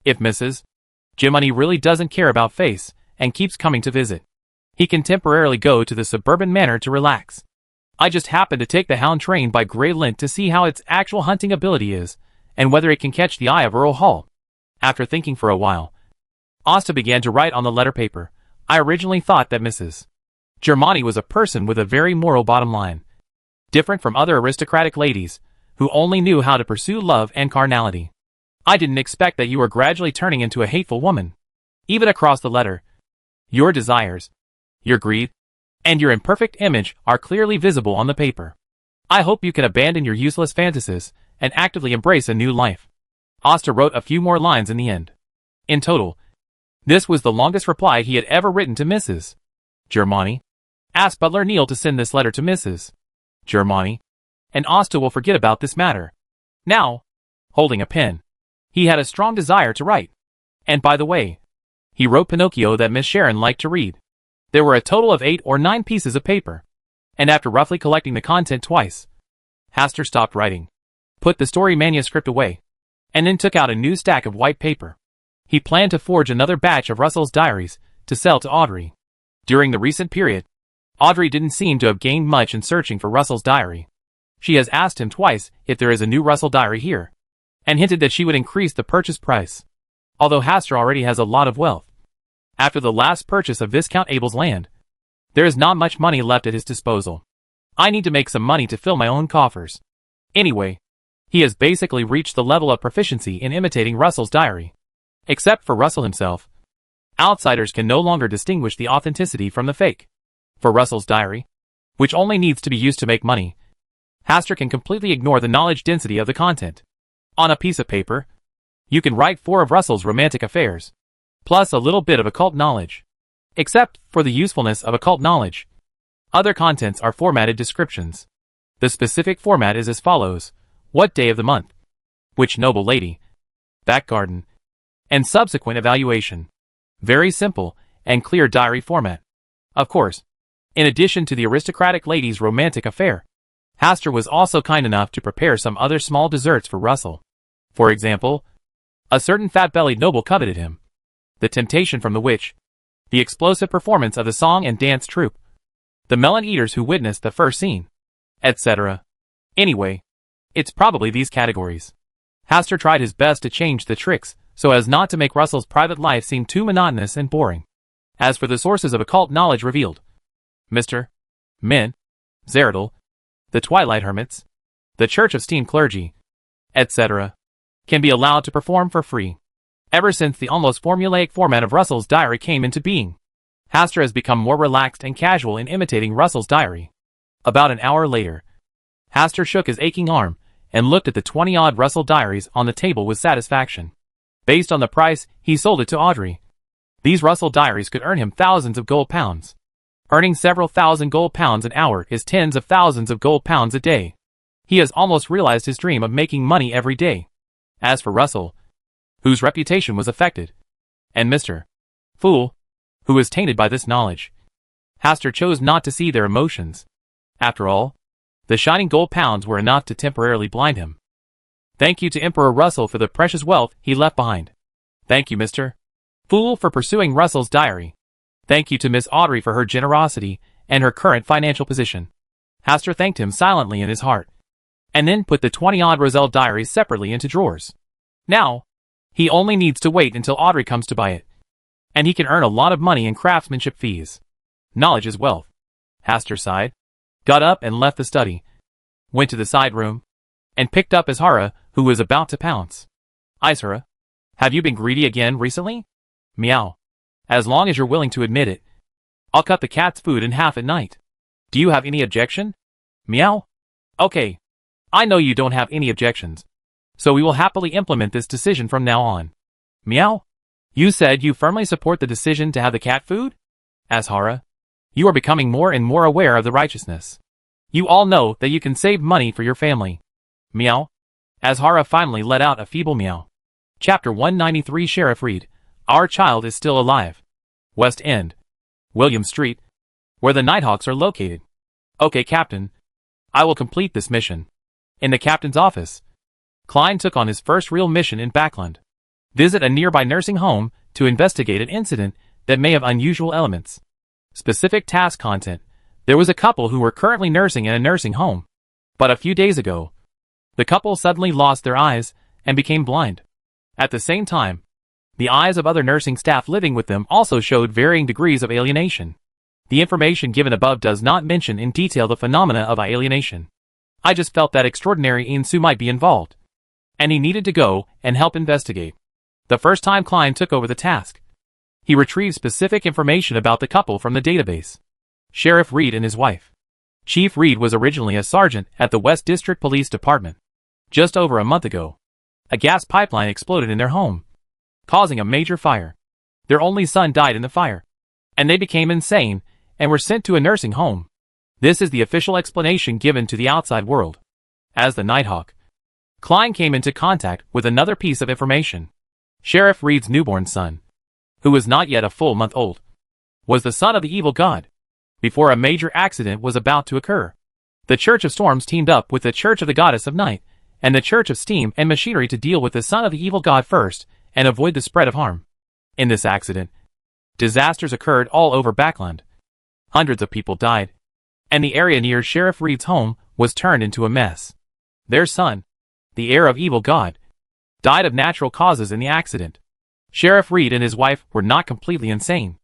If Mrs. Germani really doesn't care about face and keeps coming to visit, he can temporarily go to the suburban manor to relax. I just happened to take the hound train by Grey Lint to see how its actual hunting ability is, and whether it can catch the eye of Earl Hall. After thinking for a while, Asta began to write on the letter paper. I originally thought that Mrs. Germani was a person with a very moral bottom line, different from other aristocratic ladies, who only knew how to pursue love and carnality. I didn't expect that you were gradually turning into a hateful woman. Even across the letter, your desires, your greed, and your imperfect image are clearly visible on the paper. I hope you can abandon your useless fantasies and actively embrace a new life. Oster wrote a few more lines in the end. In total, this was the longest reply he had ever written to Mrs. Germani. Ask Butler Neil to send this letter to Mrs. Germani, and Oster will forget about this matter. Now, holding a pen, he had a strong desire to write. And by the way, he wrote Pinocchio that Miss Sharon liked to read. There were a total of 8 or 9 pieces of paper. And after roughly collecting the content twice, Haster stopped writing, put the story manuscript away, and then took out a new stack of white paper. He planned to forge another batch of Russell's diaries to sell to Audrey. During the recent period, Audrey didn't seem to have gained much in searching for Russell's diary. She has asked him twice if there is a new Russell diary here, and hinted that she would increase the purchase price, although Haster already has a lot of wealth. After the last purchase of Viscount Abel's land, there is not much money left at his disposal. I need to make some money to fill my own coffers. Anyway, he has basically reached the level of proficiency in imitating Russell's diary. Except for Russell himself, outsiders can no longer distinguish the authenticity from the fake. For Russell's diary, which only needs to be used to make money, Haster can completely ignore the knowledge density of the content. On a piece of paper, you can write 4 of Russell's romantic affairs, plus a little bit of occult knowledge. Except for the usefulness of occult knowledge, other contents are formatted descriptions. The specific format is as follows: what day of the month, which noble lady, back garden, and subsequent evaluation. Very simple and clear diary format. Of course, in addition to the aristocratic lady's romantic affair, Haster was also kind enough to prepare some other small desserts for Russell. For example, a certain fat-bellied noble coveted him, the temptation from the witch, the explosive performance of the song and dance troupe, the melon eaters who witnessed the first scene, etc. Anyway, it's probably these categories. Haster tried his best to change the tricks so as not to make Russell's private life seem too monotonous and boring. As for the sources of occult knowledge revealed, Mr. Min, Zeradal, the Twilight Hermits, the Church of Steam Clergy, etc., can be allowed to perform for free. Ever since the almost formulaic format of Russell's diary came into being, Haster has become more relaxed and casual in imitating Russell's diary. About an hour later, Haster shook his aching arm and looked at the 20-odd Russell diaries on the table with satisfaction. Based on the price, he sold it to Audrey. These Russell diaries could earn him thousands of gold pounds. Earning several thousand gold pounds an hour is tens of thousands of gold pounds a day. He has almost realized his dream of making money every day. As for Russell, whose reputation was affected, and Mr. Fool, who was tainted by this knowledge, Haster chose not to see their emotions. After all, the shining gold pounds were enough to temporarily blind him. Thank you to Emperor Russell for the precious wealth he left behind. Thank you, Mr. Fool, for pursuing Russell's diary. Thank you to Miss Audrey for her generosity and her current financial position. Haster thanked him silently in his heart, and then put the 20-odd Roselle diaries separately into drawers. Now, he only needs to wait until Audrey comes to buy it, and he can earn a lot of money in craftsmanship fees. Knowledge is wealth. Haster sighed, got up and left the study, went to the side room, and picked up Ishara, who was about to pounce. Ishara, have you been greedy again recently? Meow. As long as you're willing to admit it, I'll cut the cat's food in half at night. Do you have any objection? Meow. Okay. I know you don't have any objections, so we will happily implement this decision from now on. Meow. You said you firmly support the decision to have the cat food? Ashara. You are becoming more and more aware of the righteousness. You all know that you can save money for your family. Meow. Ashara finally let out a feeble meow. Chapter 193. Sheriff Reed. Our child is still alive. West End, William Street, where the Nighthawks are located. Okay, Captain. I will complete this mission. In the captain's office, Klein took on his first real mission in Backland. Visit a nearby nursing home to investigate an incident that may have unusual elements. Specific task content. There was a couple who were currently nursing in a nursing home. But a few days ago, the couple suddenly lost their eyes and became blind. At the same time, the eyes of other nursing staff living with them also showed varying degrees of alienation. The information given above does not mention in detail the phenomena of alienation. I just felt that extraordinary Insu might be involved, and he needed to go and help investigate. The first time Klein took over the task, he retrieved specific information about the couple from the database. Sheriff Reed and his wife. Chief Reed was originally a sergeant at the West District Police Department. Just over a month ago, a gas pipeline exploded in their home, causing a major fire. Their only son died in the fire, and they became insane and were sent to a nursing home. This is the official explanation given to the outside world. As the Nighthawk, Klein came into contact with another piece of information. Sheriff Reed's newborn son, who was not yet a full month old, was the son of the evil god. Before a major accident was about to occur, the Church of Storms teamed up with the Church of the Goddess of Night and the Church of Steam and Machinery to deal with the son of the evil god first and avoid the spread of harm. In this accident, disasters occurred all over Backland. Hundreds of people died, and the area near Sheriff Reed's home was turned into a mess. Their son, the heir of evil god, died of natural causes in the accident. Sheriff Reed and his wife were not completely insane.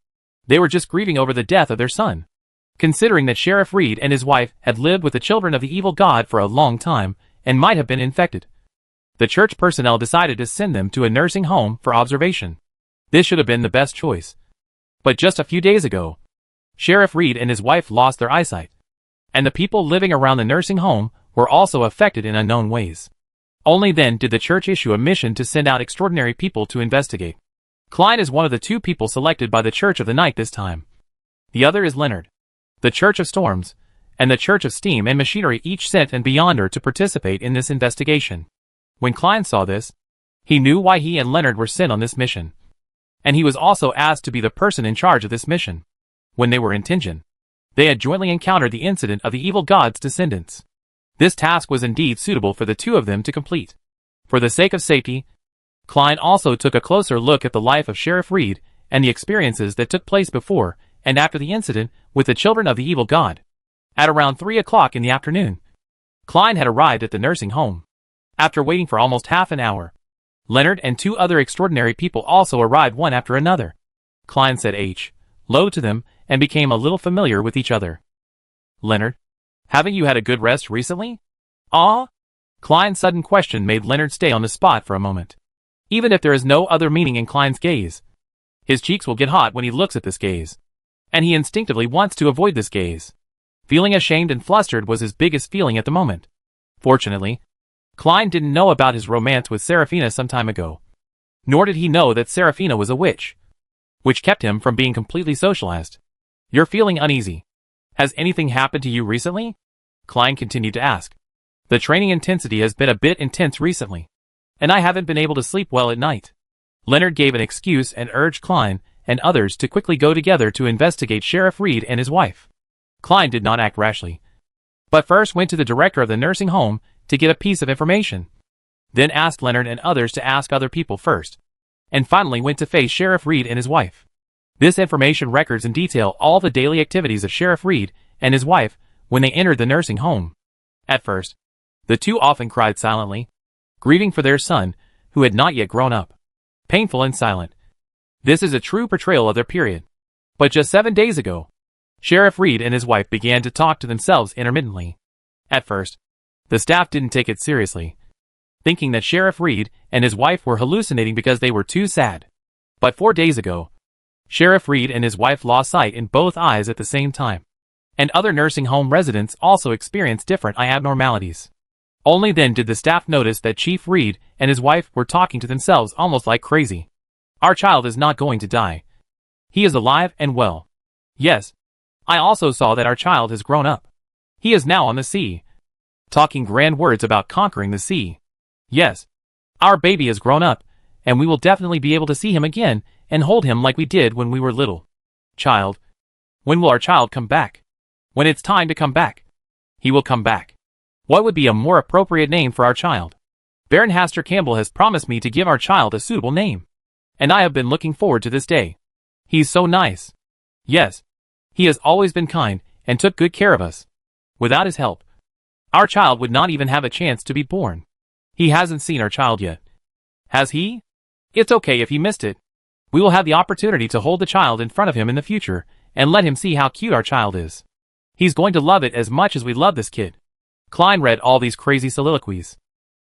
They were just grieving over the death of their son. Considering that Sheriff Reed and his wife had lived with the children of the evil god for a long time and might have been infected, the church personnel decided to send them to a nursing home for observation. This should have been the best choice. But just a few days ago, Sheriff Reed and his wife lost their eyesight, and the people living around the nursing home were also affected in unknown ways. Only then did the church issue a mission to send out extraordinary people to investigate. Klein is one of the two people selected by the Church of the Night this time. The other is Leonard. The Church of Storms and the Church of Steam and Machinery each sent an Beyonder to participate in this investigation. When Klein saw this, he knew why he and Leonard were sent on this mission. And he was also asked to be the person in charge of this mission. When they were in Tingen, they had jointly encountered the incident of the evil god's descendants. This task was indeed suitable for the two of them to complete. For the sake of safety, Klein also took a closer look at the life of Sheriff Reed and the experiences that took place before and after the incident with the children of the evil god. At around 3 o'clock in the afternoon, Klein had arrived at the nursing home. After waiting for almost half an hour, Leonard and two other extraordinary people also arrived one after another. Klein said hello to them and became a little familiar with each other. Leonard, haven't you had a good rest recently? Klein's sudden question made Leonard stay on the spot for a moment. Even if there is no other meaning in Klein's gaze, his cheeks will get hot when he looks at this gaze, and he instinctively wants to avoid this gaze. Feeling ashamed and flustered was his biggest feeling at the moment. Fortunately, Klein didn't know about his romance with Serafina some time ago. Nor did he know that Serafina was a witch, which kept him from being completely socialized. You're feeling uneasy. Has anything happened to you recently? Klein continued to ask. The training intensity has been a bit intense recently, and I haven't been able to sleep well at night. Leonard gave an excuse and urged Klein and others to quickly go together to investigate Sheriff Reed and his wife. Klein did not act rashly, but first went to the director of the nursing home to get a piece of information, then asked Leonard and others to ask other people first, and finally went to face Sheriff Reed and his wife. This information records in detail all the daily activities of Sheriff Reed and his wife when they entered the nursing home. At first, the two often cried silently, grieving for their son, who had not yet grown up. Painful and silent. This is a true portrayal of their period. But just 7 days ago, Sheriff Reed and his wife began to talk to themselves intermittently. At first, the staff didn't take it seriously, thinking that Sheriff Reed and his wife were hallucinating because they were too sad. But 4 days ago, Sheriff Reed and his wife lost sight in both eyes at the same time, and other nursing home residents also experienced different eye abnormalities. Only then did the staff notice that Chief Reed and his wife were talking to themselves almost like crazy. Our child is not going to die. He is alive and well. Yes, I also saw that our child has grown up. He is now on the sea, talking grand words about conquering the sea. Yes, our baby has grown up, and we will definitely be able to see him again and hold him like we did when we were little. Child, when will our child come back? When it's time to come back. He will come back. What would be a more appropriate name for our child? Baron Haster Campbell has promised me to give our child a suitable name, and I have been looking forward to this day. He's so nice. Yes, he has always been kind and took good care of us. Without his help, our child would not even have a chance to be born. He hasn't seen our child yet. Has he? It's okay if he missed it. We will have the opportunity to hold the child in front of him in the future and let him see how cute our child is. He's going to love it as much as we love this kid. Klein read all these crazy soliloquies.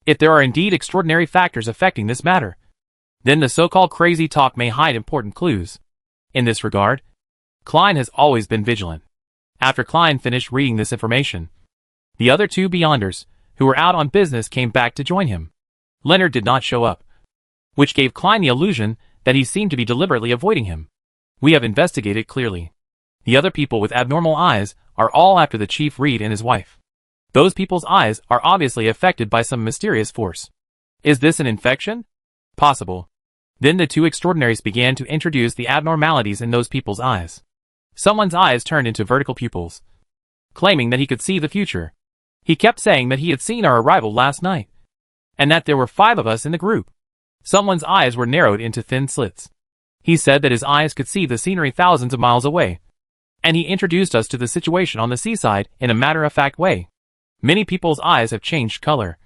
If there are indeed extraordinary factors affecting this matter, then the so-called crazy talk may hide important clues. In this regard, Klein has always been vigilant. After Klein finished reading this information, the other two Beyonders, who were out on business, came back to join him. Leonard did not show up, which gave Klein the illusion that he seemed to be deliberately avoiding him. We have investigated clearly. The other people with abnormal eyes are all after the Chief Reed and his wife. Those people's eyes are obviously affected by some mysterious force. Is this an infection? Possible. Then the two extraordinaries began to introduce the abnormalities in those people's eyes. Someone's eyes turned into vertical pupils, claiming that he could see the future. He kept saying that he had seen our arrival last night, and that there were 5 of us in the group. Someone's eyes were narrowed into thin slits. He said that his eyes could see the scenery thousands of miles away, and he introduced us to the situation on the seaside in a matter-of-fact way. Many people's eyes have changed color,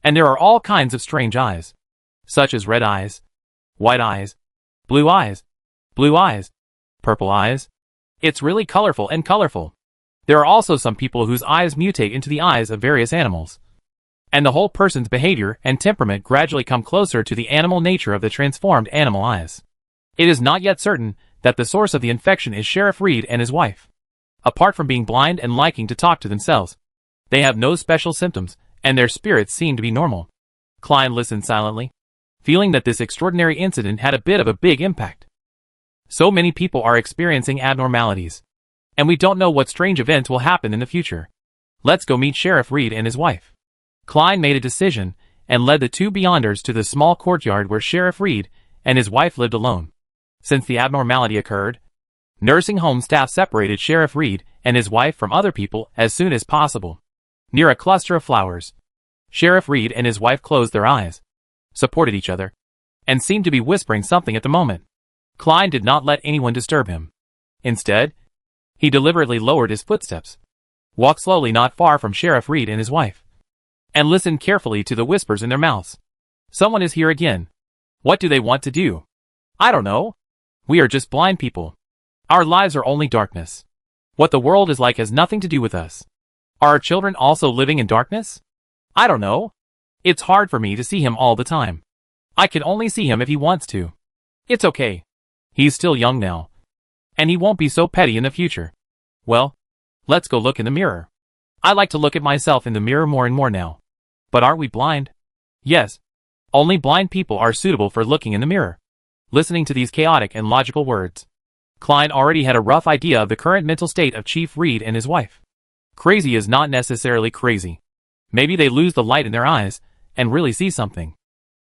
and there are all kinds of strange eyes, such as red eyes, white eyes, blue eyes, purple eyes. It's really colorful and colorful. There are also some people whose eyes mutate into the eyes of various animals, and the whole person's behavior and temperament gradually come closer to the animal nature of the transformed animal eyes. It is not yet certain that the source of the infection is Sheriff Reed and his wife. Apart from being blind and liking to talk to themselves, they have no special symptoms, and their spirits seem to be normal. Klein listened silently, feeling that this extraordinary incident had a bit of a big impact. So many people are experiencing abnormalities, and we don't know what strange events will happen in the future. Let's go meet Sheriff Reed and his wife. Klein made a decision and led the two Beyonders to the small courtyard where Sheriff Reed and his wife lived alone. Since the abnormality occurred, nursing home staff separated Sheriff Reed and his wife from other people as soon as possible. Near a cluster of flowers, Sheriff Reed and his wife closed their eyes, supported each other, and seemed to be whispering something at the moment. Klein did not let anyone disturb him. Instead, he deliberately lowered his footsteps, walked slowly not far from Sheriff Reed and his wife, and listened carefully to the whispers in their mouths. Someone is here again. What do they want to do? I don't know. We are just blind people. Our lives are only darkness. What the world is like has nothing to do with us. Are our children also living in darkness? I don't know. It's hard for me to see him all the time. I can only see him if he wants to. It's okay. He's still young now, and he won't be so petty in the future. Well, let's go look in the mirror. I like to look at myself in the mirror more and more now. But aren't we blind? Yes. Only blind people are suitable for looking in the mirror. Listening to these chaotic and logical words, Klein already had a rough idea of the current mental state of Chief Reed and his wife. Crazy is not necessarily crazy. Maybe they lose the light in their eyes and really see something.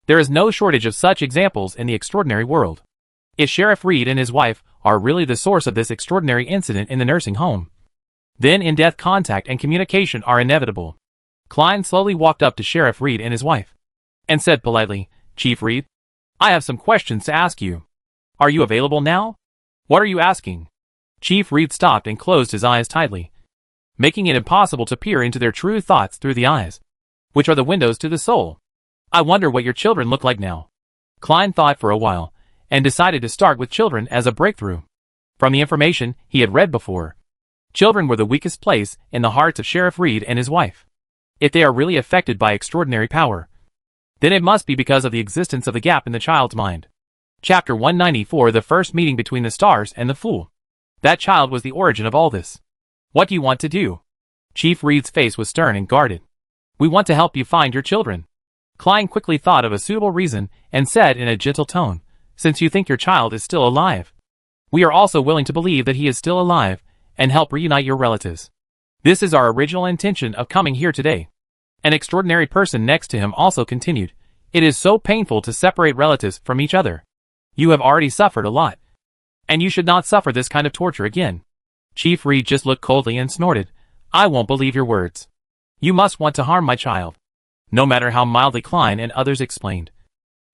There is no shortage of such examples in the extraordinary world. If Sheriff Reed and his wife are really the source of this extraordinary incident in the nursing home, then in-death contact and communication are inevitable. Klein slowly walked up to Sheriff Reed and his wife, and said politely, "Chief Reed, I have some questions to ask you. Are you available now?" "What are you asking?" Chief Reed stopped and closed his eyes tightly, making it impossible to peer into their true thoughts through the eyes, which are the windows to the soul. "I wonder what your children look like now." Klein thought for a while, and decided to start with children as a breakthrough. From the information he had read before, children were the weakest place in the hearts of Sheriff Reed and his wife. If they are really affected by extraordinary power, then it must be because of the existence of the gap in the child's mind. Chapter 194: The First Meeting Between the Stars and the Fool. That child was the origin of all this. What do you want to do? Chief Reed's face was stern and guarded. "We want to help you find your children." Klein quickly thought of a suitable reason and said in a gentle tone, "Since you think your child is still alive, we are also willing to believe that he is still alive and help reunite your relatives. This is our original intention of coming here today." An extraordinary person next to him also continued, "It is so painful to separate relatives from each other. You have already suffered a lot, and you should not suffer this kind of torture again." Chief Reed just looked coldly and snorted, "I won't believe your words. You must want to harm my child." No matter how mildly Klein and others explained,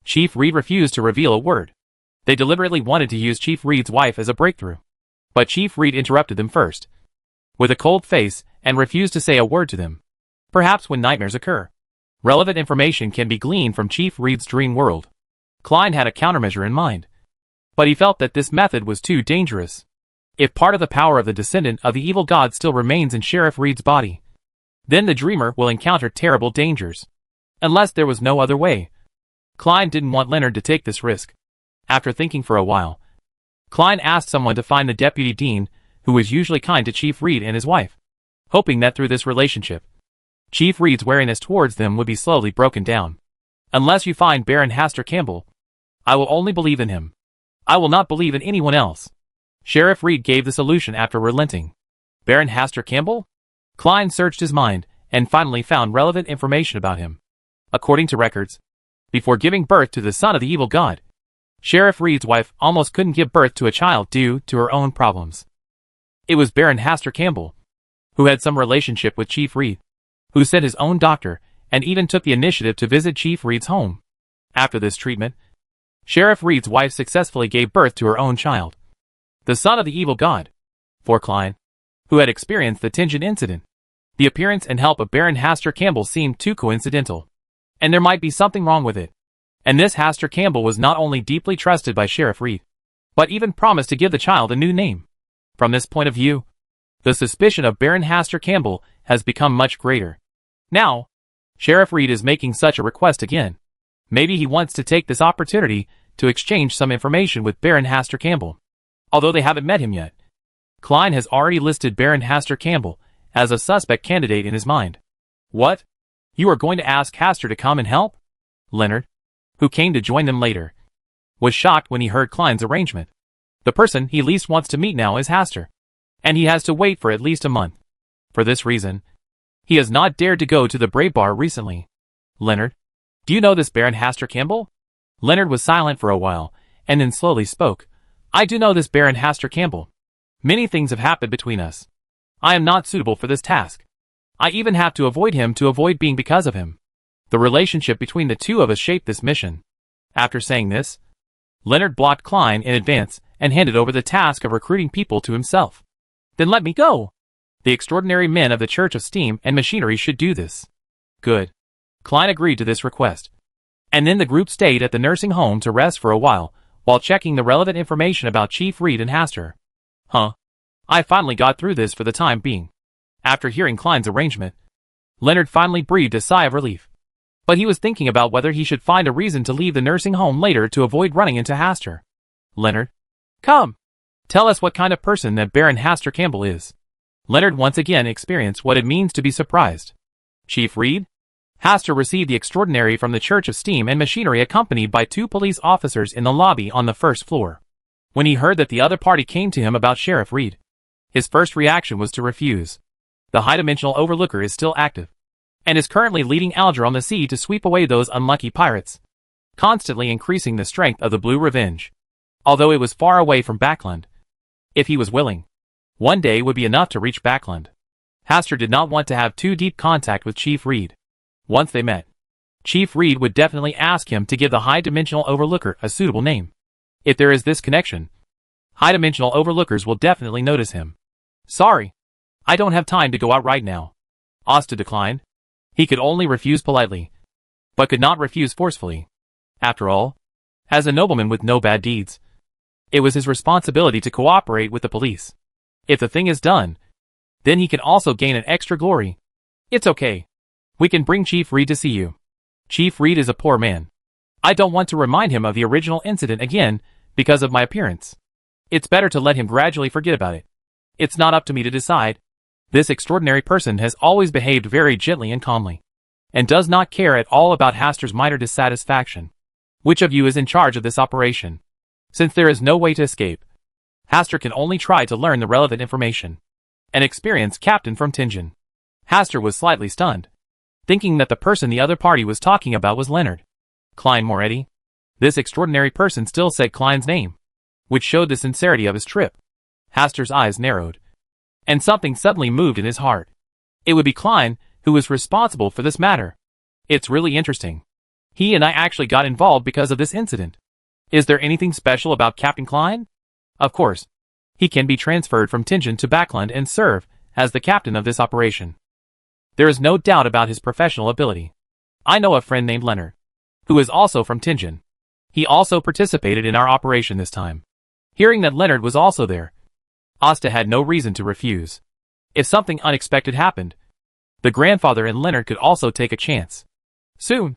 Chief Reed refused to reveal a word. They deliberately wanted to use Chief Reed's wife as a breakthrough. But Chief Reed interrupted them first, with a cold face, and refused to say a word to them. Perhaps when nightmares occur, relevant information can be gleaned from Chief Reed's dream world. Klein had a countermeasure in mind, but he felt that this method was too dangerous. If part of the power of the descendant of the evil god still remains in Sheriff Reed's body, then the dreamer will encounter terrible dangers. Unless there was no other way. Klein didn't want Leonard to take this risk. After thinking for a while, Klein asked someone to find the deputy dean, who was usually kind to Chief Reed and his wife, hoping that through this relationship, Chief Reed's wariness towards them would be slowly broken down. Unless you find Baron Hastur Campbell, I will only believe in him. I will not believe in anyone else. Sheriff Reed gave the solution after relenting. Baron Hastur Campbell? Klein searched his mind and finally found relevant information about him. According to records, before giving birth to the son of the evil god, Sheriff Reed's wife almost couldn't give birth to a child due to her own problems. It was Baron Hastur Campbell, who had some relationship with Chief Reed, who sent his own doctor and even took the initiative to visit Chief Reed's home. After this treatment, Sheriff Reed's wife successfully gave birth to her own child, the son of the evil god. For Klein, who had experienced the Tingen incident, the appearance and help of Baron Hastur Campbell seemed too coincidental, and there might be something wrong with it. And this Hastur Campbell was not only deeply trusted by Sheriff Reed, but even promised to give the child a new name. From this point of view, the suspicion of Baron Hastur Campbell has become much greater. Now, Sheriff Reed is making such a request again. Maybe he wants to take this opportunity to exchange some information with Baron Hastur Campbell. Although they haven't met him yet, Klein has already listed Baron Hastur Campbell as a suspect candidate in his mind. What? You are going to ask Hastur to come and help? Leonard, who came to join them later, was shocked when he heard Klein's arrangement. The person he least wants to meet now is Hastur, and he has to wait for at least a month. For this reason, he has not dared to go to the Brave Bar recently. Leonard, do you know this Baron Hastur Campbell? Leonard was silent for a while, and then slowly spoke. I do know this Baron Hastur Campbell. Many things have happened between us. I am not suitable for this task. I even have to avoid him to avoid being because of him. The relationship between the two of us shaped this mission. After saying this, Leonard blocked Klein in advance and handed over the task of recruiting people to himself. Then let me go. The extraordinary men of the Church of Steam and Machinery should do this. Good. Klein agreed to this request. And then the group stayed at the nursing home to rest for a while checking the relevant information about Chief Reed and Hastur. I finally got through this for the time being. After hearing Klein's arrangement, Leonard finally breathed a sigh of relief. But he was thinking about whether he should find a reason to leave the nursing home later to avoid running into Hastur. Leonard, come. Tell us what kind of person that Baron Hastur Campbell is. Leonard once again experienced what it means to be surprised. Chief Reed? Hastur received the extraordinary from the Church of Steam and Machinery accompanied by 2 police officers in the lobby on the first floor. When he heard that the other party came to him about Sheriff Reed, his first reaction was to refuse. The high-dimensional overlooker is still active, and is currently leading Alger on the sea to sweep away those unlucky pirates, constantly increasing the strength of the Blue Revenge. Although it was far away from Backland, if he was willing, one day would be enough to reach Backland. Hastur did not want to have too deep contact with Chief Reed. Once they met, Chief Reed would definitely ask him to give the high-dimensional overlooker a suitable name. If there is this connection, high-dimensional overlookers will definitely notice him. Sorry, I don't have time to go out right now. Asta declined. He could only refuse politely, but could not refuse forcefully. After all, as a nobleman with no bad deeds, it was his responsibility to cooperate with the police. If the thing is done, then he can also gain an extra glory. It's okay. We can bring Chief Reed to see you. Chief Reed is a poor man. I don't want to remind him of the original incident again because of my appearance. It's better to let him gradually forget about it. It's not up to me to decide. This extraordinary person has always behaved very gently and calmly, and does not care at all about Hastur's minor dissatisfaction. Which of you is in charge of this operation? Since there is no way to escape, Hastur can only try to learn the relevant information. An experienced captain from Tingen. Hastur was slightly stunned, thinking that the person the other party was talking about was Leonard. Klein Moretti? This extraordinary person still said Klein's name, which showed the sincerity of his trip. Hastur's eyes narrowed, and something suddenly moved in his heart. It would be Klein who was responsible for this matter. It's really interesting. He and I actually got involved because of this incident. Is there anything special about Captain Klein? Of course. He can be transferred from Tingen to Backland and serve as the captain of this operation. There is no doubt about his professional ability. I know a friend named Leonard, who is also from Tingen. He also participated in our operation this time. Hearing that Leonard was also there, Asta had no reason to refuse. If something unexpected happened, the grandfather and Leonard could also take a chance. Soon,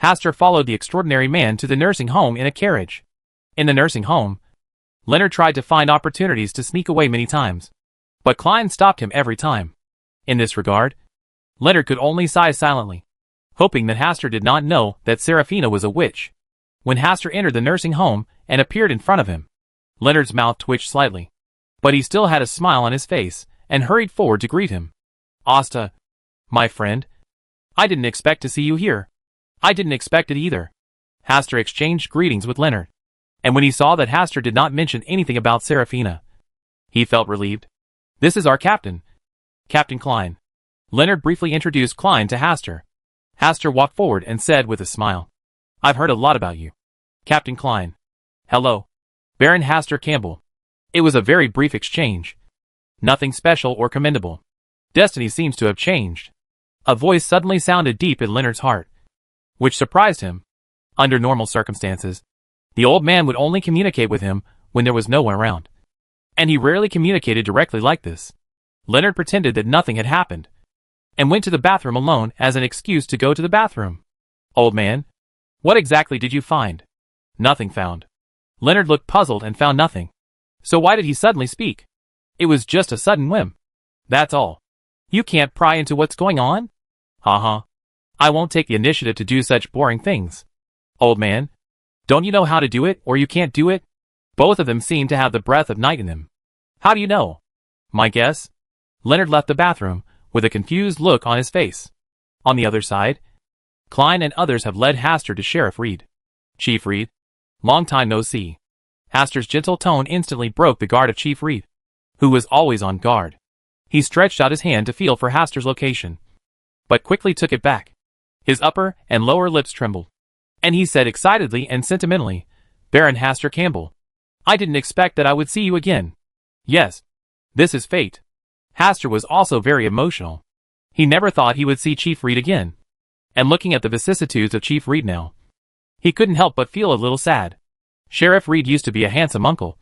Hastur followed the extraordinary man to the nursing home in a carriage. In the nursing home, Leonard tried to find opportunities to sneak away many times, But Klein stopped him every time. In this regard, Leonard could only sigh silently, hoping that Hastur did not know that Serafina was a witch. When Hastur entered the nursing home and appeared in front of him, Leonard's mouth twitched slightly, but he still had a smile on his face and hurried forward to greet him. "Asta, my friend, I didn't expect to see you here." "I didn't expect it either." Hastur exchanged greetings with Leonard, and when he saw that Hastur did not mention anything about Serafina, he felt relieved. "This is our captain, Captain Klein." Leonard briefly introduced Klein to Hastur. Hastur walked forward and said with a smile, "I've heard a lot about you, Captain Klein." "Hello, Baron Hastur Campbell." It was a very brief exchange. Nothing special or commendable. Destiny seems to have changed. A voice suddenly sounded deep in Leonard's heart, which surprised him. Under normal circumstances, the old man would only communicate with him when there was no one around, and he rarely communicated directly like this. Leonard pretended that nothing had happened, and went to the bathroom alone as an excuse to go to the bathroom. "Old man, what exactly did you find?" "Nothing found." Leonard looked puzzled and found nothing. So why did he suddenly speak? It was just a sudden whim. That's all. You can't pry into what's going on? Haha. I won't take the initiative to do such boring things. Old man, don't you know how to do it, or you can't do it? Both of them seem to have the breath of night in them. How do you know? My guess? Leonard left the bathroom, with a confused look on his face. On the other side, Klein and others have led Hastur to Sheriff Reed. Chief Reed? Long time no see. Hastur's gentle tone instantly broke the guard of Chief Reed, who was always on guard. He stretched out his hand to feel for Hastur's location, but quickly took it back. His upper and lower lips trembled, and he said excitedly and sentimentally, "Baron Hastur Campbell, I didn't expect that I would see you again. Yes, this is fate." Hastur was also very emotional. He never thought he would see Chief Reed again. And looking at the vicissitudes of Chief Reed now, he couldn't help but feel a little sad. Sheriff Reed used to be a handsome uncle,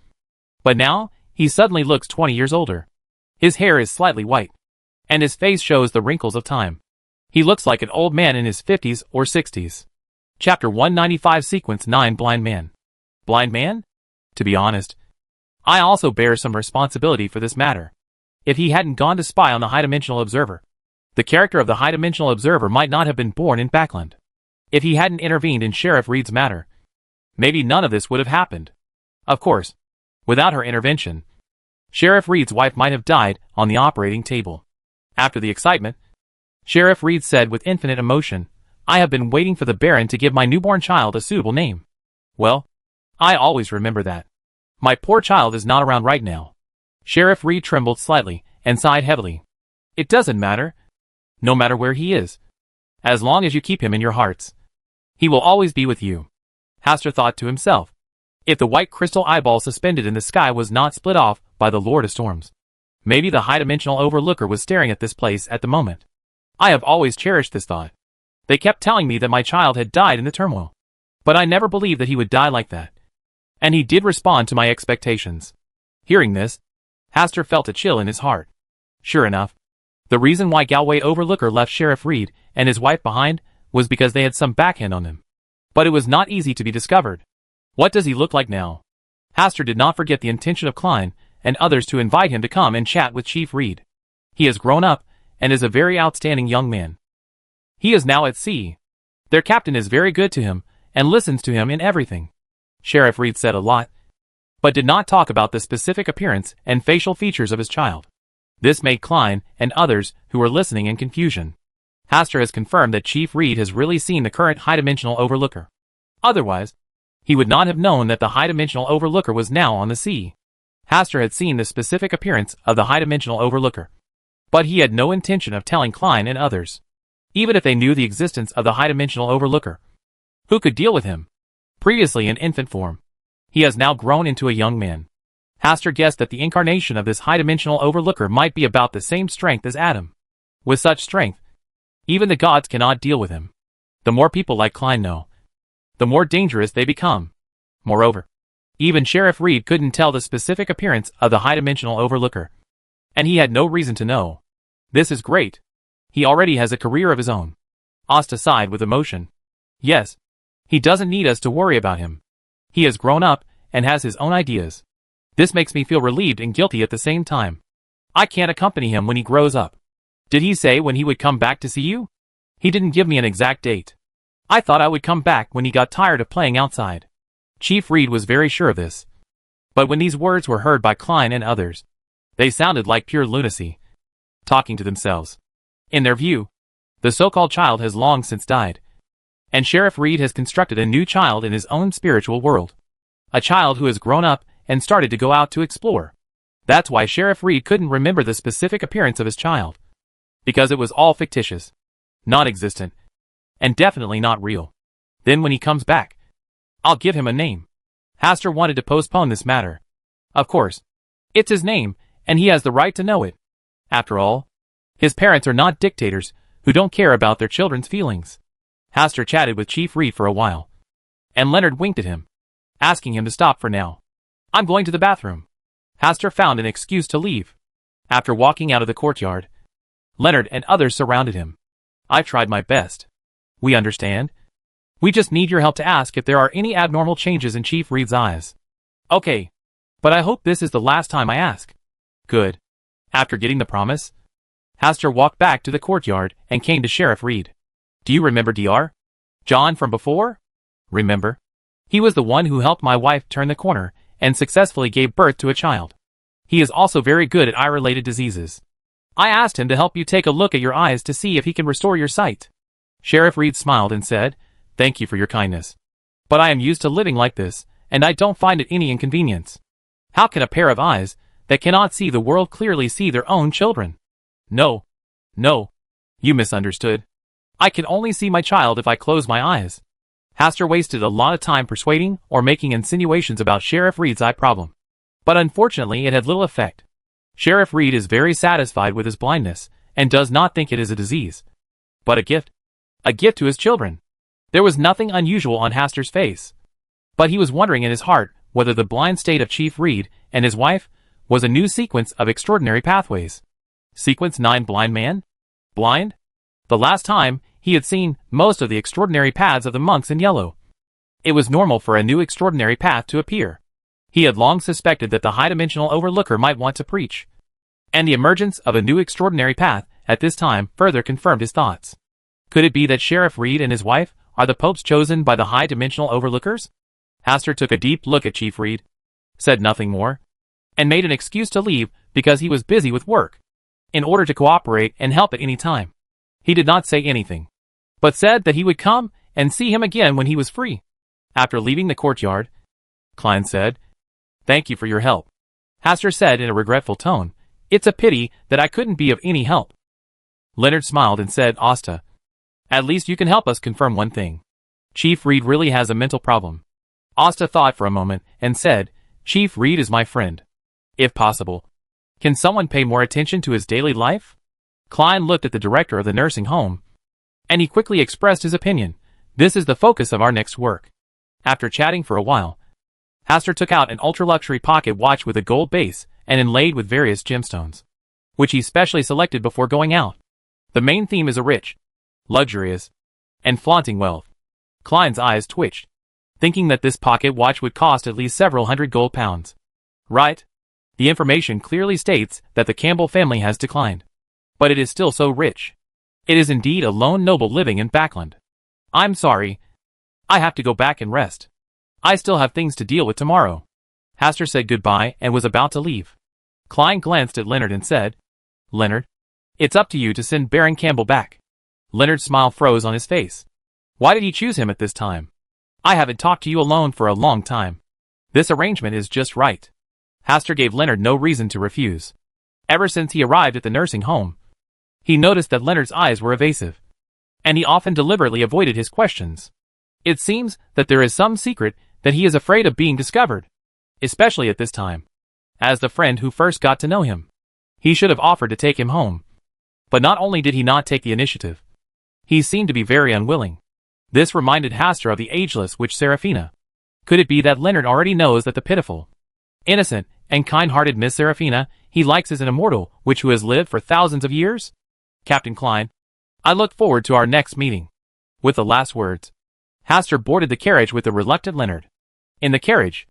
but now he suddenly looks 20 years older. His hair is slightly white, and his face shows the wrinkles of time. He looks like an old man in his 50s or 60s. Chapter 195 Sequence 9 Blind Man. Blind man? To be honest, I also bear some responsibility for this matter. If he hadn't gone to spy on the high-dimensional observer, the character of the high-dimensional observer might not have been born in Backland. If he hadn't intervened in Sheriff Reed's matter, maybe none of this would have happened. Of course, without her intervention, Sheriff Reed's wife might have died on the operating table. After the excitement, Sheriff Reed said with infinite emotion, "I have been waiting for the Baron to give my newborn child a suitable name. Well, I always remember that. My poor child is not around right now." Sheriff Reed trembled slightly and sighed heavily. "It doesn't matter. No matter where he is. As long as you keep him in your hearts, he will always be with you." Hastur thought to himself, if the white crystal eyeball suspended in the sky was not split off by the Lord of Storms, maybe the high-dimensional overlooker was staring at this place at the moment. I have always cherished this thought. They kept telling me that my child had died in the turmoil, but I never believed that he would die like that. And he did respond to my expectations. Hearing this, Hastur felt a chill in his heart. Sure enough, the reason why Galway Overlooker left Sheriff Reed and his wife behind was because they had some backhand on him. But it was not easy to be discovered. What does he look like now? Hastur did not forget the intention of Klein and others to invite him to come and chat with Chief Reed. He has grown up and is a very outstanding young man. He is now at sea. Their captain is very good to him and listens to him in everything. Sheriff Reed said a lot, but did not talk about the specific appearance and facial features of his child. This made Klein and others who were listening in confusion. Hastur has confirmed that Chief Reed has really seen the current high-dimensional overlooker. Otherwise, he would not have known that the high-dimensional overlooker was now on the sea. Hastur had seen the specific appearance of the high-dimensional overlooker, but he had no intention of telling Klein and others. Even if they knew the existence of the high-dimensional overlooker, who could deal with him? Previously in infant form, he has now grown into a young man. Hastur guessed that the incarnation of this high-dimensional overlooker might be about the same strength as Adam. With such strength, even the gods cannot deal with him. The more people like Klein know, the more dangerous they become. Moreover, even Sheriff Reed couldn't tell the specific appearance of the high-dimensional overlooker, and he had no reason to know. This is great. He already has a career of his own. Asta sighed with emotion. Yes, he doesn't need us to worry about him. He has grown up and has his own ideas. This makes me feel relieved and guilty at the same time. I can't accompany him when he grows up. Did he say when he would come back to see you? He didn't give me an exact date. I thought I would come back when he got tired of playing outside. Chief Reed was very sure of this. But when these words were heard by Klein and others, they sounded like pure lunacy. Talking to themselves. In their view, the so-called child has long since died. And Sheriff Reed has constructed a new child in his own spiritual world. A child who has grown up and started to go out to explore. That's why Sheriff Reed couldn't remember the specific appearance of his child. Because it was all fictitious, non-existent, and definitely not real. Then when he comes back, I'll give him a name. Hastur wanted to postpone this matter. Of course, it's his name, and he has the right to know it. After all, his parents are not dictators who don't care about their children's feelings. Hastur chatted with Chief Reed for a while, and Leonard winked at him, asking him to stop for now. I'm going to the bathroom. Hastur found an excuse to leave. After walking out of the courtyard, Leonard and others surrounded him. I've tried my best. We understand. We just need your help to ask if there are any abnormal changes in Chief Reed's eyes. Okay. But I hope this is the last time I ask. Good. After getting the promise, Hastur walked back to the courtyard and came to Sheriff Reed. Do you remember Dr. John from before? Remember? He was the one who helped my wife turn the corner and successfully gave birth to a child. He is also very good at eye-related diseases. I asked him to help you take a look at your eyes to see if he can restore your sight. Sheriff Reed smiled and said, Thank you for your kindness. But I am used to living like this, and I don't find it any inconvenience. How can a pair of eyes that cannot see the world clearly see their own children? No. No. You misunderstood. I can only see my child if I close my eyes. Hastur wasted a lot of time persuading or making insinuations about Sheriff Reed's eye problem. But unfortunately it had little effect. Sheriff Reed is very satisfied with his blindness, and does not think it is a disease, but a gift. A gift to his children. There was nothing unusual on Hastur's face. But he was wondering in his heart whether the blind state of Chief Reed and his wife was a new sequence of extraordinary pathways. Sequence 9 Blind Man? Blind? The last time, he had seen most of the extraordinary paths of the monks in yellow. It was normal for a new extraordinary path to appear. He had long suspected that the high-dimensional overlooker might want to preach. And the emergence of a new extraordinary path at this time further confirmed his thoughts. Could it be that Sheriff Reed and his wife are the popes chosen by the high-dimensional overlookers? Hastur took a deep look at Chief Reed, said nothing more, and made an excuse to leave because he was busy with work, in order to cooperate and help at any time. He did not say anything, but said that he would come and see him again when he was free. After leaving the courtyard, Klein said, Thank you for your help. Hastur said in a regretful tone, It's a pity that I couldn't be of any help. Leonard smiled and said, Asta, at least you can help us confirm one thing. Chief Reed really has a mental problem. Asta thought for a moment and said, Chief Reed is my friend. If possible, can someone pay more attention to his daily life? Klein looked at the director of the nursing home, and he quickly expressed his opinion. This is the focus of our next work. After chatting for a while, Hastur took out an ultra-luxury pocket watch with a gold base and inlaid with various gemstones, which he specially selected before going out. The main theme is a rich, luxurious, and flaunting wealth. Klein's eyes twitched, thinking that this pocket watch would cost at least several hundred gold pounds. Right? The information clearly states that the Campbell family has declined. But it is still so rich. It is indeed a lone noble living in Backland. I'm sorry. I have to go back and rest. I still have things to deal with tomorrow. Hastur said goodbye and was about to leave. Klein glanced at Leonard and said, Leonard, it's up to you to send Baron Campbell back. Leonard's smile froze on his face. Why did he choose him at this time? I haven't talked to you alone for a long time. This arrangement is just right. Hastur gave Leonard no reason to refuse. Ever since he arrived at the nursing home, he noticed that Leonard's eyes were evasive, and he often deliberately avoided his questions. It seems that there is some secret that he is afraid of being discovered, especially at this time. As the friend who first got to know him, he should have offered to take him home. But not only did he not take the initiative, he seemed to be very unwilling. This reminded Hastur of the ageless witch Seraphina. Could it be that Leonard already knows that the pitiful, innocent, and kind-hearted Miss Seraphina he likes is an immortal witch who has lived for thousands of years? Captain Klein, I look forward to our next meeting. With the last words, Hastur boarded the carriage with the reluctant Leonard. In the carriage,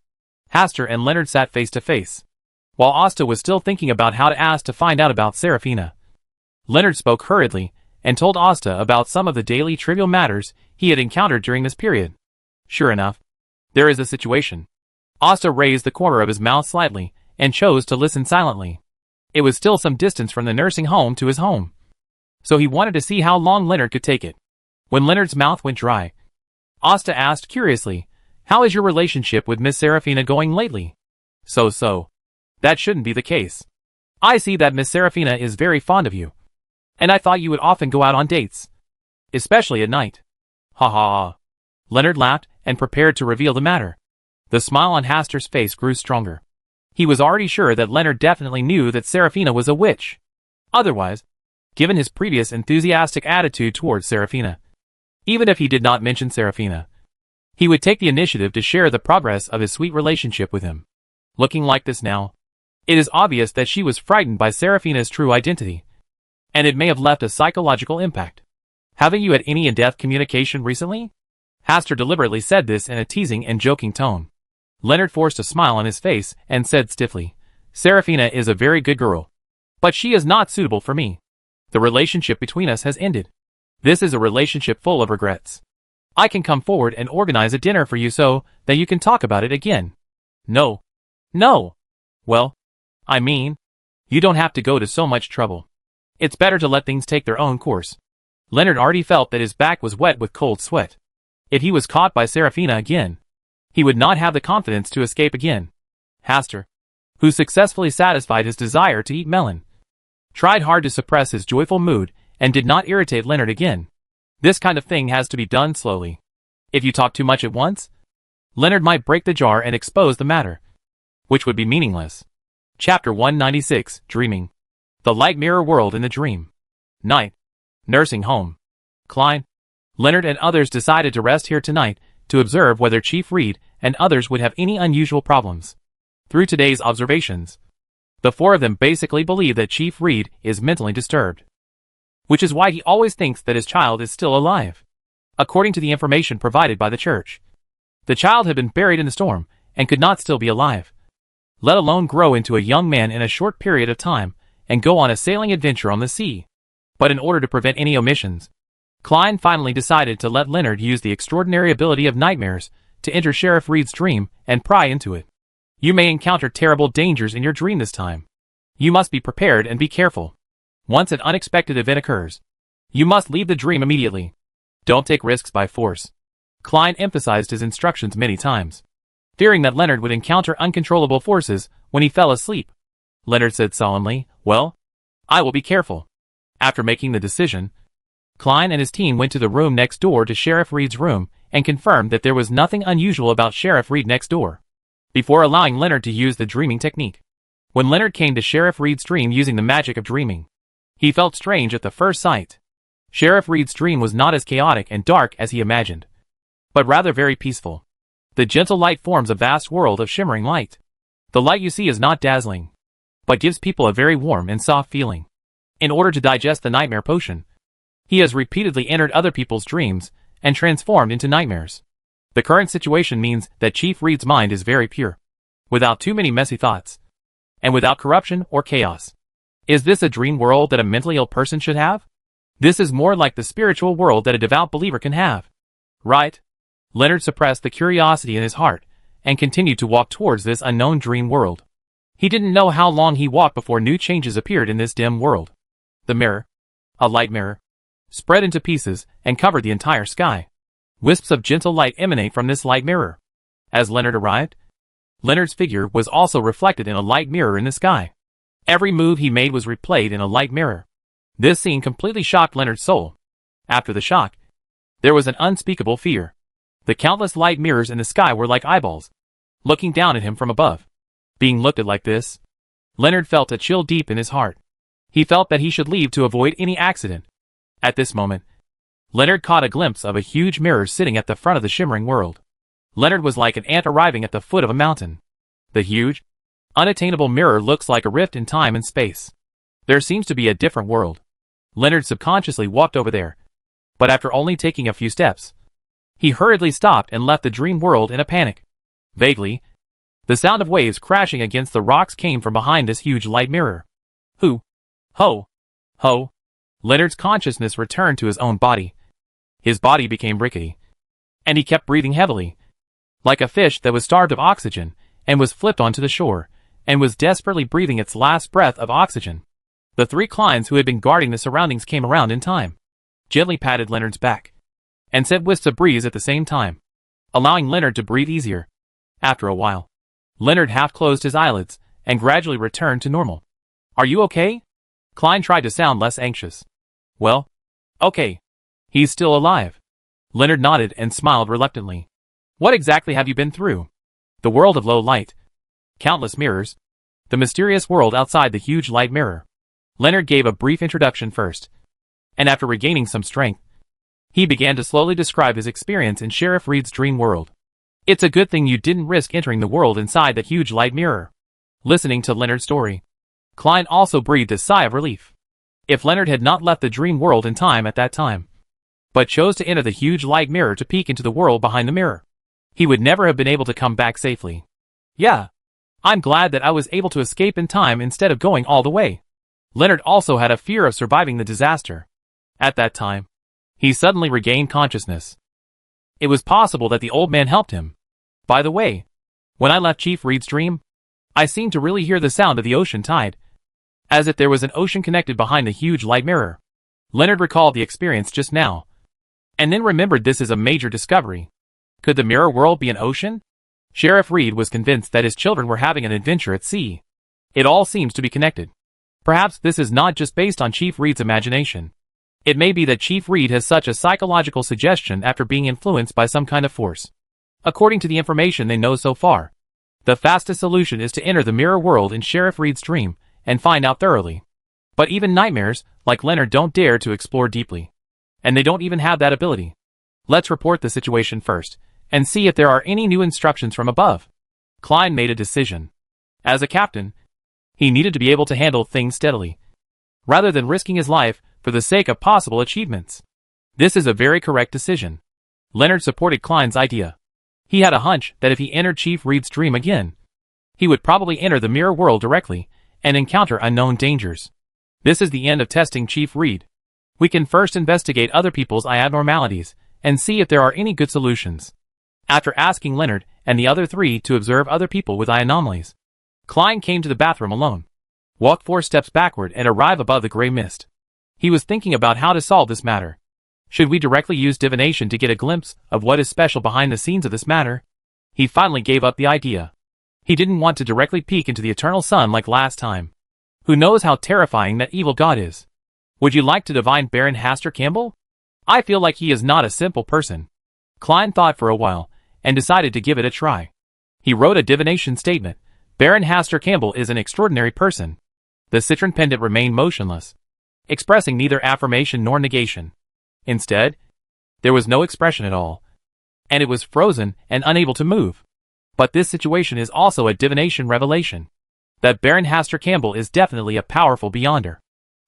Hastur and Leonard sat face to face. While Asta was still thinking about how to ask to find out about Serafina, Leonard spoke hurriedly and told Asta about some of the daily trivial matters he had encountered during this period. Sure enough, there is a situation. Asta raised the corner of his mouth slightly and chose to listen silently. It was still some distance from the nursing home to his home, so he wanted to see how long Leonard could take it. When Leonard's mouth went dry, Asta asked curiously, "How is your relationship with Miss Serafina going lately?" So. That shouldn't be the case. I see that Miss Serafina is very fond of you, and I thought you would often go out on dates, especially at night. Ha ha ha. Leonard laughed and prepared to reveal the matter. The smile on Haster's face grew stronger. He was already sure that Leonard definitely knew that Serafina was a witch. Otherwise, given his previous enthusiastic attitude towards Serafina, even if he did not mention Serafina, he would take the initiative to share the progress of his sweet relationship with him. Looking like this now, it is obvious that she was frightened by Serafina's true identity, and it may have left a psychological impact. Haven't you had any in-depth communication recently? Haster deliberately said this in a teasing and joking tone. Leonard forced a smile on his face and said stiffly, "Serafina is a very good girl, but she is not suitable for me. The relationship between us has ended. This is a relationship full of regrets. I can come forward and organize a dinner for you so that you can talk about it again." No. Well, I mean, you don't have to go to so much trouble. It's better to let things take their own course. Leonard already felt that his back was wet with cold sweat. If he was caught by Serafina again, he would not have the confidence to escape again. Haster, who successfully satisfied his desire to eat melon, tried hard to suppress his joyful mood and did not irritate Leonard again. This kind of thing has to be done slowly. If you talk too much at once, Leonard might break the jar and expose the matter, which would be meaningless. Chapter 196, Dreaming. The Light Mirror World in the Dream. Night. Nursing Home. Klein, Leonard and others decided to rest here tonight to observe whether Chief Reed and others would have any unusual problems. Through today's observations, the four of them basically believe that Chief Reed is mentally disturbed, which is why he always thinks that his child is still alive. According to the information provided by the church, the child had been buried in the storm and could not still be alive, let alone grow into a young man in a short period of time and go on a sailing adventure on the sea. But in order to prevent any omissions, Klein finally decided to let Leonard use the extraordinary ability of nightmares to enter Sheriff Reed's dream and pry into it. You may encounter terrible dangers in your dream this time. You must be prepared and be careful. Once an unexpected event occurs, you must leave the dream immediately. Don't take risks by force. Klein emphasized his instructions many times, fearing that Leonard would encounter uncontrollable forces when he fell asleep. Leonard said solemnly, "Well, I will be careful." After making the decision, Klein and his team went to the room next door to Sheriff Reed's room and confirmed that there was nothing unusual about Sheriff Reed next door, before allowing Leonard to use the dreaming technique. When Leonard came to Sheriff Reed's dream using the magic of dreaming, he felt strange at the first sight. Sheriff Reed's dream was not as chaotic and dark as he imagined, but rather very peaceful. The gentle light forms a vast world of shimmering light. The light you see is not dazzling, but gives people a very warm and soft feeling. In order to digest the nightmare potion, he has repeatedly entered other people's dreams and transformed into nightmares. The current situation means that Chief Reed's mind is very pure, without too many messy thoughts, and without corruption or chaos. Is this a dream world that a mentally ill person should have? This is more like the spiritual world that a devout believer can have. Right? Leonard suppressed the curiosity in his heart and continued to walk towards this unknown dream world. He didn't know how long he walked before new changes appeared in this dim world. The mirror, a light mirror, spread into pieces and covered the entire sky. Wisps of gentle light emanate from this light mirror. As Leonard arrived, Leonard's figure was also reflected in a light mirror in the sky. Every move he made was replayed in a light mirror. This scene completely shocked Leonard's soul. After the shock, there was an unspeakable fear. The countless light mirrors in the sky were like eyeballs, looking down at him from above. Being looked at like this, Leonard felt a chill deep in his heart. He felt that he should leave to avoid any accident. At this moment, Leonard caught a glimpse of a huge mirror sitting at the front of the shimmering world. Leonard was like an ant arriving at the foot of a mountain. The huge, unattainable mirror looks like a rift in time and space. There seems to be a different world. Leonard subconsciously walked over there, but after only taking a few steps, he hurriedly stopped and left the dream world in a panic. Vaguely, The sound of waves crashing against the rocks came from behind this huge light mirror. Ho! Ho! Leonard's consciousness returned to his own body. His body became rickety, and he kept breathing heavily, like a fish that was starved of oxygen, and was flipped onto the shore, and was desperately breathing its last breath of oxygen. The 3 clients who had been guarding the surroundings came around in time, gently patted Leonard's back, and sent wisps of breeze at the same time, allowing Leonard to breathe easier. After a while, Leonard half closed his eyelids, and gradually returned to normal. "Are you okay?" Klein tried to sound less anxious. "Well, okay. He's still alive." Leonard nodded and smiled reluctantly. "What exactly have you been through?" "The world of low light. Countless mirrors. The mysterious world outside the huge light mirror." Leonard gave a brief introduction first, and after regaining some strength, he began to slowly describe his experience in Sheriff Reed's dream world. "It's a good thing you didn't risk entering the world inside that huge light mirror." Listening to Leonard's story, Klein also breathed a sigh of relief. If Leonard had not left the dream world in time at that time, but chose to enter the huge light mirror to peek into the world behind the mirror, he would never have been able to come back safely. "Yeah. I'm glad that I was able to escape in time instead of going all the way." Leonard also had a fear of surviving the disaster. At that time, he suddenly regained consciousness. It was possible that the old man helped him. "By the way, when I left Chief Reed's dream, I seemed to really hear the sound of the ocean tide, as if there was an ocean connected behind the huge light mirror." Leonard recalled the experience just now, and then remembered this as a major discovery. Could the mirror world be an ocean? Sheriff Reed was convinced that his children were having an adventure at sea. It all seems to be connected. Perhaps this is not just based on Chief Reed's imagination. It may be that Chief Reed has such a psychological suggestion after being influenced by some kind of force. According to the information they know so far, the fastest solution is to enter the mirror world in Sheriff Reed's dream and find out thoroughly. But even nightmares, like Leonard, don't dare to explore deeply. And they don't even have that ability. Let's report the situation first, and see if there are any new instructions from above. Klein made a decision. As a captain, he needed to be able to handle things steadily, rather than risking his life for the sake of possible achievements. This is a very correct decision. Leonard supported Klein's idea. He had a hunch that if he entered Chief Reed's dream again, he would probably enter the mirror world directly and encounter unknown dangers. This is the end of testing Chief Reed. We can first investigate other people's abnormalities and see if there are any good solutions. After asking Leonard and the other 3 to observe other people with anomalies, Klein came to the bathroom alone, walked 4 steps backward and arrived above the gray mist. He was thinking about how to solve this matter. Should we directly use divination to get a glimpse of what is special behind the scenes of this matter? He finally gave up the idea. He didn't want to directly peek into the eternal sun like last time. Who knows how terrifying that evil god is? Would you like to divine Baron Haster Campbell? I feel like he is not a simple person. Klein thought for a while, and decided to give it a try. He wrote a divination statement. Baron Haster Campbell is an extraordinary person. The citron pendant remained motionless, expressing neither affirmation nor negation. Instead, there was no expression at all, and it was frozen and unable to move. But this situation is also a divination revelation, that Baron Haster Campbell is definitely a powerful beyonder.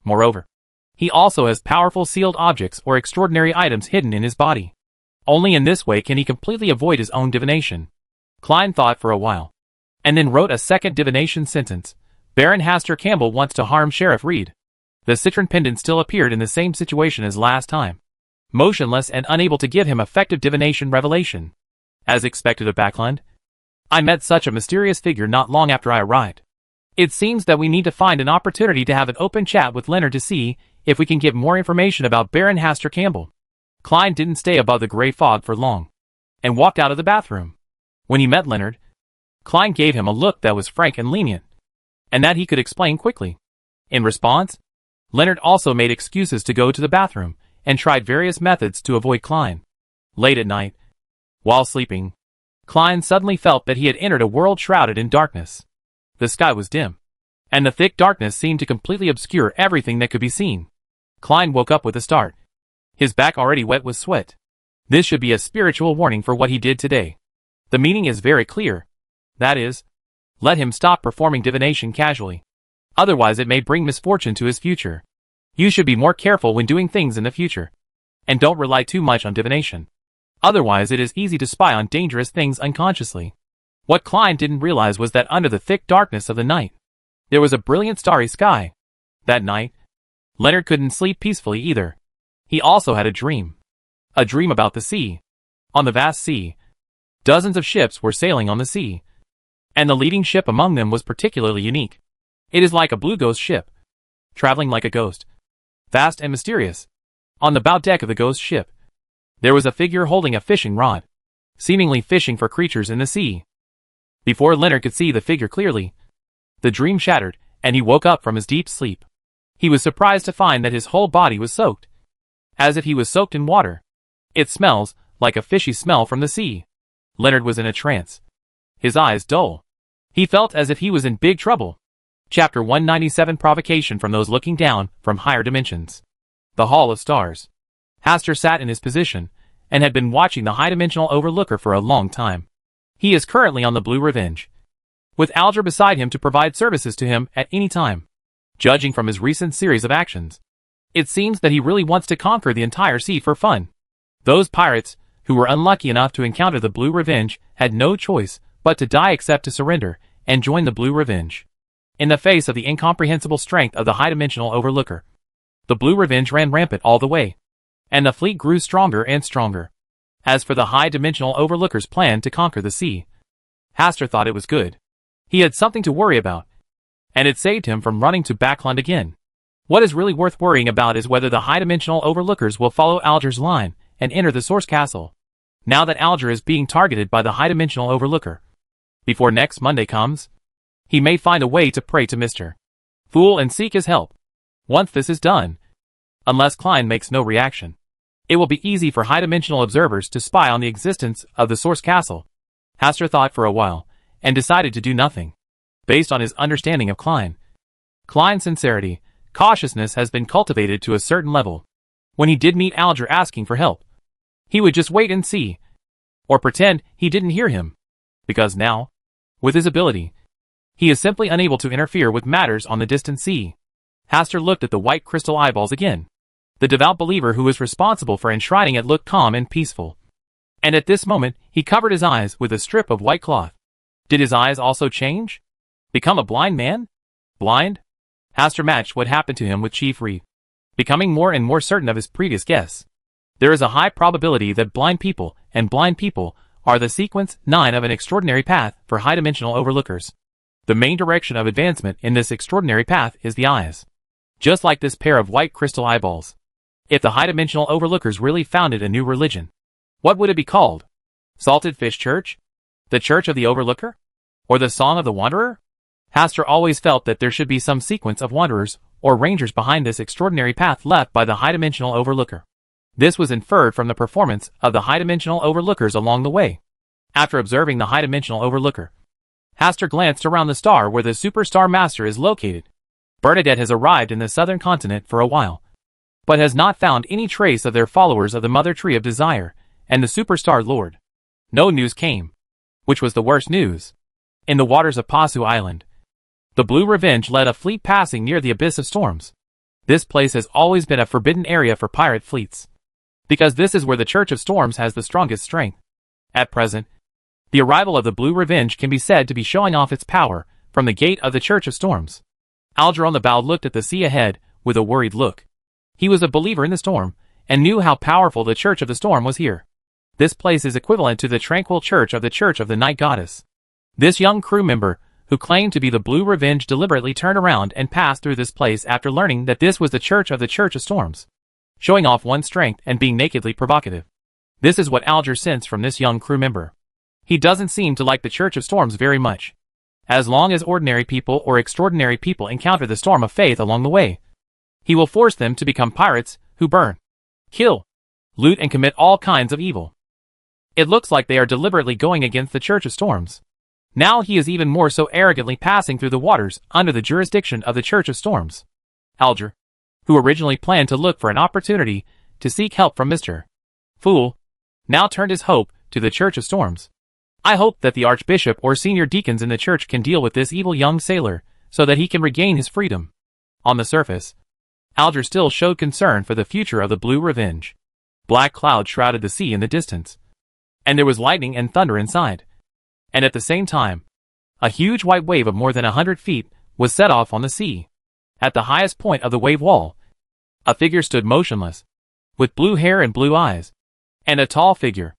Moreover, he also has powerful sealed objects or extraordinary items hidden in his body. Only in this way can he completely avoid his own divination. Klein thought for a while, and then wrote a second divination sentence. Baron Haster Campbell wants to harm Sheriff Reed. The citron pendant still appeared in the same situation as last time, motionless and unable to give him effective divination revelation. As expected of Backlund, I met such a mysterious figure not long after I arrived. It seems that we need to find an opportunity to have an open chat with Leonard to see if we can get more information about Baron Haster Campbell. Klein didn't stay above the gray fog for long, and walked out of the bathroom. When he met Leonard, Klein gave him a look that was frank and lenient, and that he could explain quickly. In response, Leonard also made excuses to go to the bathroom, and tried various methods to avoid Klein. Late at night, while sleeping, Klein suddenly felt that he had entered a world shrouded in darkness. The sky was dim, and the thick darkness seemed to completely obscure everything that could be seen. Klein woke up with a start, his back already wet with sweat. This should be a spiritual warning for what he did today. The meaning is very clear. That is, let him stop performing divination casually. Otherwise it may bring misfortune to his future. You should be more careful when doing things in the future, and don't rely too much on divination. Otherwise it is easy to spy on dangerous things unconsciously. What Klein didn't realize was that under the thick darkness of the night, there was a brilliant starry sky. That night, Leonard couldn't sleep peacefully either. He also had a dream. A dream about the sea. On the vast sea, dozens of ships were sailing on the sea, and the leading ship among them was particularly unique. It is like a blue ghost ship, traveling like a ghost, vast and mysterious. On the bow deck of the ghost ship, there was a figure holding a fishing rod, seemingly fishing for creatures in the sea. Before Leonard could see the figure clearly, the dream shattered, and he woke up from his deep sleep. He was surprised to find that his whole body was soaked, as if he was soaked in water. It smells like a fishy smell from the sea. Leonard was in a trance, his eyes dull. He felt as if he was in big trouble. Chapter 197 Provocation from those looking down from higher dimensions. The Hall of Stars. Hastur sat in his position, and had been watching the high-dimensional overlooker for a long time. He is currently on the Blue Revenge, with Alger beside him to provide services to him at any time. Judging from his recent series of actions, it seems that he really wants to conquer the entire sea for fun. Those pirates, who were unlucky enough to encounter the Blue Revenge, had no choice but to die except to surrender and join the Blue Revenge. In the face of the incomprehensible strength of the high-dimensional overlooker, the Blue Revenge ran rampant all the way, and the fleet grew stronger and stronger. As for the high-dimensional overlooker's plan to conquer the sea, Hastur thought it was good. He had something to worry about, and it saved him from running to Backland again. What is really worth worrying about is whether the high-dimensional overlookers will follow Alger's line and enter the Source Castle, now that Alger is being targeted by the high-dimensional overlooker. Before next Monday comes, he may find a way to pray to Mr. Fool and seek his help. Once this is done, unless Klein makes no reaction, it will be easy for high-dimensional observers to spy on the existence of the Source Castle. Hastur thought for a while, and decided to do nothing. Based on his understanding of Klein, Klein's sincerity, cautiousness has been cultivated to a certain level. When he did meet Alger asking for help, he would just wait and see, or pretend he didn't hear him, because now, with his ability, he is simply unable to interfere with matters on the distant sea. Hastur looked at the white crystal eyeballs again. The devout believer who was responsible for enshrining it looked calm and peaceful. And at this moment, he covered his eyes with a strip of white cloth. Did his eyes also change? Become a blind man? Blind? Hastur matched what happened to him with Chief Reed, becoming more and more certain of his previous guess. There is a high probability that blind people are the sequence 9 of an extraordinary path for high-dimensional overlookers. The main direction of advancement in this extraordinary path is the eyes. Just like this pair of white crystal eyeballs. If the high-dimensional overlookers really founded a new religion, what would it be called? Salted Fish Church? The Church of the Overlooker? Or the Song of the Wanderer? Hastur always felt that there should be some sequence of wanderers or rangers behind this extraordinary path left by the high-dimensional overlooker. This was inferred from the performance of the high-dimensional overlookers along the way. After observing the high-dimensional overlooker, Hastur glanced around the star where the Superstar Master is located. Bernadette has arrived in the southern continent for a while, but has not found any trace of their followers of the Mother Tree of Desire and the Superstar Lord. No news came, which was the worst news. In the waters of Pasu Island, the Blue Revenge led a fleet passing near the Abyss of Storms. This place has always been a forbidden area for pirate fleets, because this is where the Church of Storms has the strongest strength. At present, the arrival of the Blue Revenge can be said to be showing off its power from the gate of the Church of Storms. Alger on the bow looked at the sea ahead with a worried look. He was a believer in the storm, and knew how powerful the Church of the Storm was here. This place is equivalent to the tranquil church of the Night Goddess. This young crew member, who claimed to be the Blue Revenge, deliberately turned around and passed through this place after learning that this was the Church of Storms, showing off one's strength and being nakedly provocative. This is what Alger sensed from this young crew member. He doesn't seem to like the Church of Storms very much. As long as ordinary people or extraordinary people encounter the storm of faith along the way, he will force them to become pirates who burn, kill, loot and commit all kinds of evil. It looks like they are deliberately going against the Church of Storms. Now he is even more so arrogantly passing through the waters under the jurisdiction of the Church of Storms. Alger, who originally planned to look for an opportunity to seek help from Mr. Fool, now turned his hope to the Church of Storms. I hope that the Archbishop or senior deacons in the church can deal with this evil young sailor so that he can regain his freedom. On the surface, Alger still showed concern for the future of the Blue Revenge. Black clouds shrouded the sea in the distance, and there was lightning and thunder inside. And at the same time, a huge white wave of more than 100 feet was set off on the sea. At the highest point of the wave wall, a figure stood motionless, with blue hair and blue eyes, and a tall figure,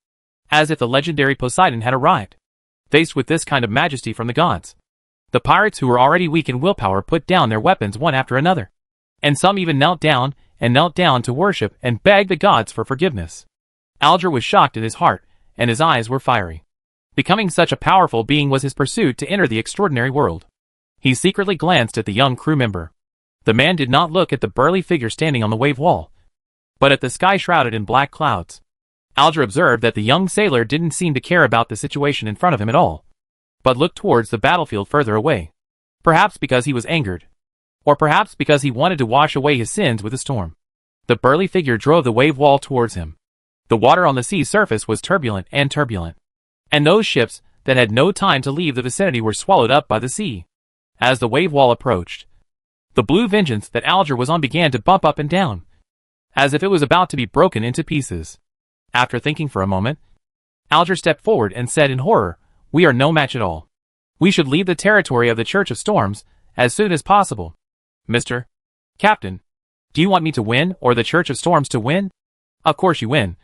as if the legendary Poseidon had arrived. Faced with this kind of majesty from the gods, the pirates who were already weak in willpower put down their weapons one after another, and some even knelt down to worship and beg the gods for forgiveness. Alger was shocked in his heart, and his eyes were fiery. Becoming such a powerful being was his pursuit to enter the extraordinary world. He secretly glanced at the young crew member. The man did not look at the burly figure standing on the wave wall, but at the sky shrouded in black clouds. Alger observed that the young sailor didn't seem to care about the situation in front of him at all, but looked towards the battlefield further away. Perhaps because he was angered, or perhaps because he wanted to wash away his sins with a storm. The burly figure drove the wave wall towards him. The water on the sea surface was turbulent, and those ships that had no time to leave the vicinity were swallowed up by the sea. As the wave wall approached, the blue vengeance that Alger was on began to bump up and down, as if it was about to be broken into pieces. After thinking for a moment, Alger stepped forward and said in horror, "We are no match at all. We should leave the territory of the Church of Storms as soon as possible." "Mr. Captain, do you want me to win or the Church of Storms to win?" "Of course you win.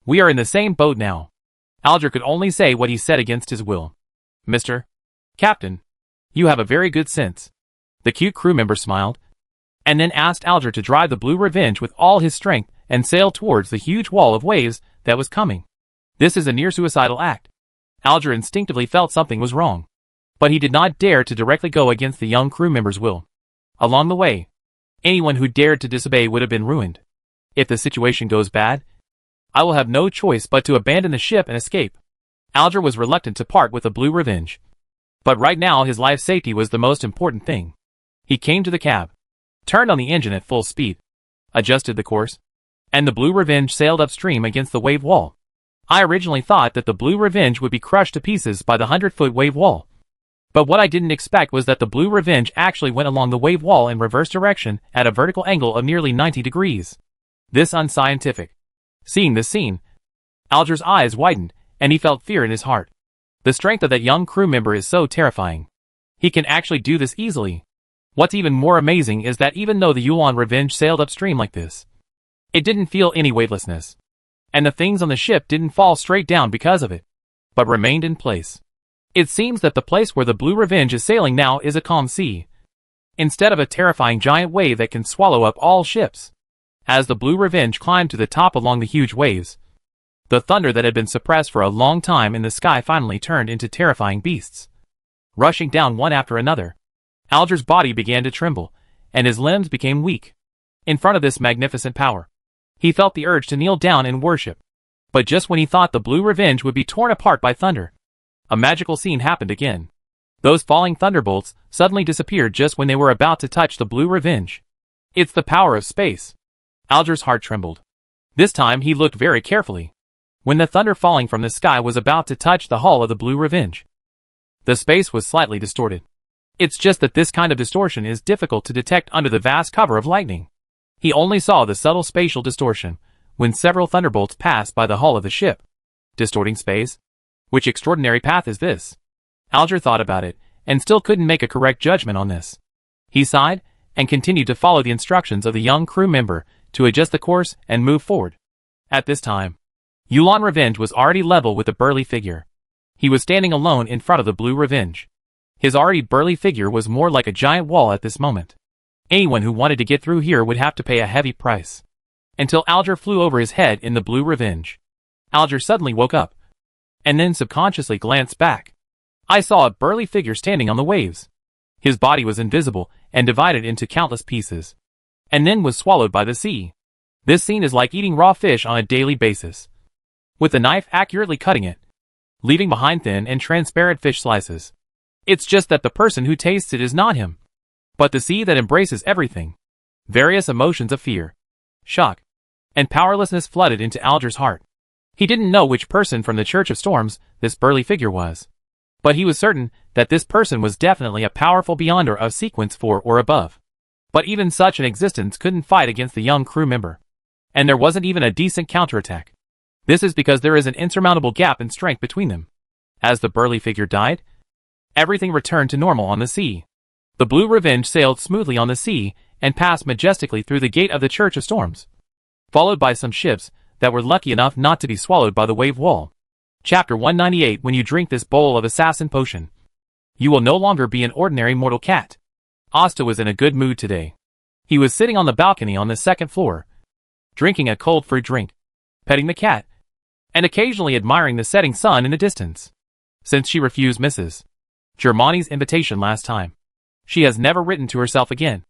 We are in the same boat now." Alger could only say what he said against his will. "Mr. Captain, you have a very good sense." The cute crew member smiled, and then asked Alger to drive the Blue Revenge with all his strength and sail towards the huge wall of waves that was coming. This is a near-suicidal act. Alger instinctively felt something was wrong, but he did not dare to directly go against the young crew member's will. Along the way, anyone who dared to disobey would have been ruined. If the situation goes bad, I will have no choice but to abandon the ship and escape. Alger was reluctant to part with the Blue Revenge, but right now his life safety was the most important thing. He came to the cab, turned on the engine at full speed, adjusted the course, and the Blue Revenge sailed upstream against the wave wall. I originally thought that the Blue Revenge would be crushed to pieces by the 100-foot wave wall, but what I didn't expect was that the Blue Revenge actually went along the wave wall in reverse direction at a vertical angle of nearly 90 degrees. This unscientific. Seeing this scene, Alger's eyes widened, and he felt fear in his heart. The strength of that young crew member is so terrifying. He can actually do this easily. What's even more amazing is that even though the Yulon Revenge sailed upstream like this, it didn't feel any weightlessness. And the things on the ship didn't fall straight down because of it, but remained in place. It seems that the place where the Blue Revenge is sailing now is a calm sea, instead of a terrifying giant wave that can swallow up all ships. As the Blue Revenge climbed to the top along the huge waves, the thunder that had been suppressed for a long time in the sky finally turned into terrifying beasts, rushing down one after another. Alger's body began to tremble, and his limbs became weak. In front of this magnificent power, he felt the urge to kneel down and worship. But just when he thought the Blue Revenge would be torn apart by thunder, a magical scene happened again. Those falling thunderbolts suddenly disappeared just when they were about to touch the Blue Revenge. It's the power of space. Alger's heart trembled. This time he looked very carefully. When the thunder falling from the sky was about to touch the hull of the Blue Revenge, the space was slightly distorted. It's just that this kind of distortion is difficult to detect under the vast cover of lightning. He only saw the subtle spatial distortion when several thunderbolts passed by the hull of the ship, distorting space. Which extraordinary path is this? Alger thought about it, and still couldn't make a correct judgment on this. He sighed, and continued to follow the instructions of the young crew member to adjust the course and move forward. At this time, Yulon Revenge was already level with the burly figure. He was standing alone in front of the Blue Revenge. His already burly figure was more like a giant wall at this moment. Anyone who wanted to get through here would have to pay a heavy price. Until Alger flew over his head in the Blue Revenge. Alger suddenly woke up, and then subconsciously glanced back. I saw a burly figure standing on the waves. His body was invisible and divided into countless pieces, and then was swallowed by the sea. This scene is like eating raw fish on a daily basis, with the knife accurately cutting it, leaving behind thin and transparent fish slices. It's just that the person who tastes it is not him, but the sea that embraces everything. Various emotions of fear, shock, and powerlessness flooded into Alger's heart. He didn't know which person from the Church of Storms this burly figure was, but he was certain that this person was definitely a powerful beyonder of sequence 4 or above. But even such an existence couldn't fight against the young crew member, and there wasn't even a decent counterattack. This is because there is an insurmountable gap in strength between them. As the burly figure died, everything returned to normal on the sea. The Blue Revenge sailed smoothly on the sea and passed majestically through the gate of the Church of Storms, followed by some ships that were lucky enough not to be swallowed by the wave wall. Chapter 198. When you drink this bowl of assassin potion, you will no longer be an ordinary mortal cat. Asta was in a good mood today. He was sitting on the balcony on the second floor, drinking a cold fruit drink, petting the cat, and occasionally admiring the setting sun in the distance. Since she refused Mrs. Germani's invitation last time, she has never written to herself again,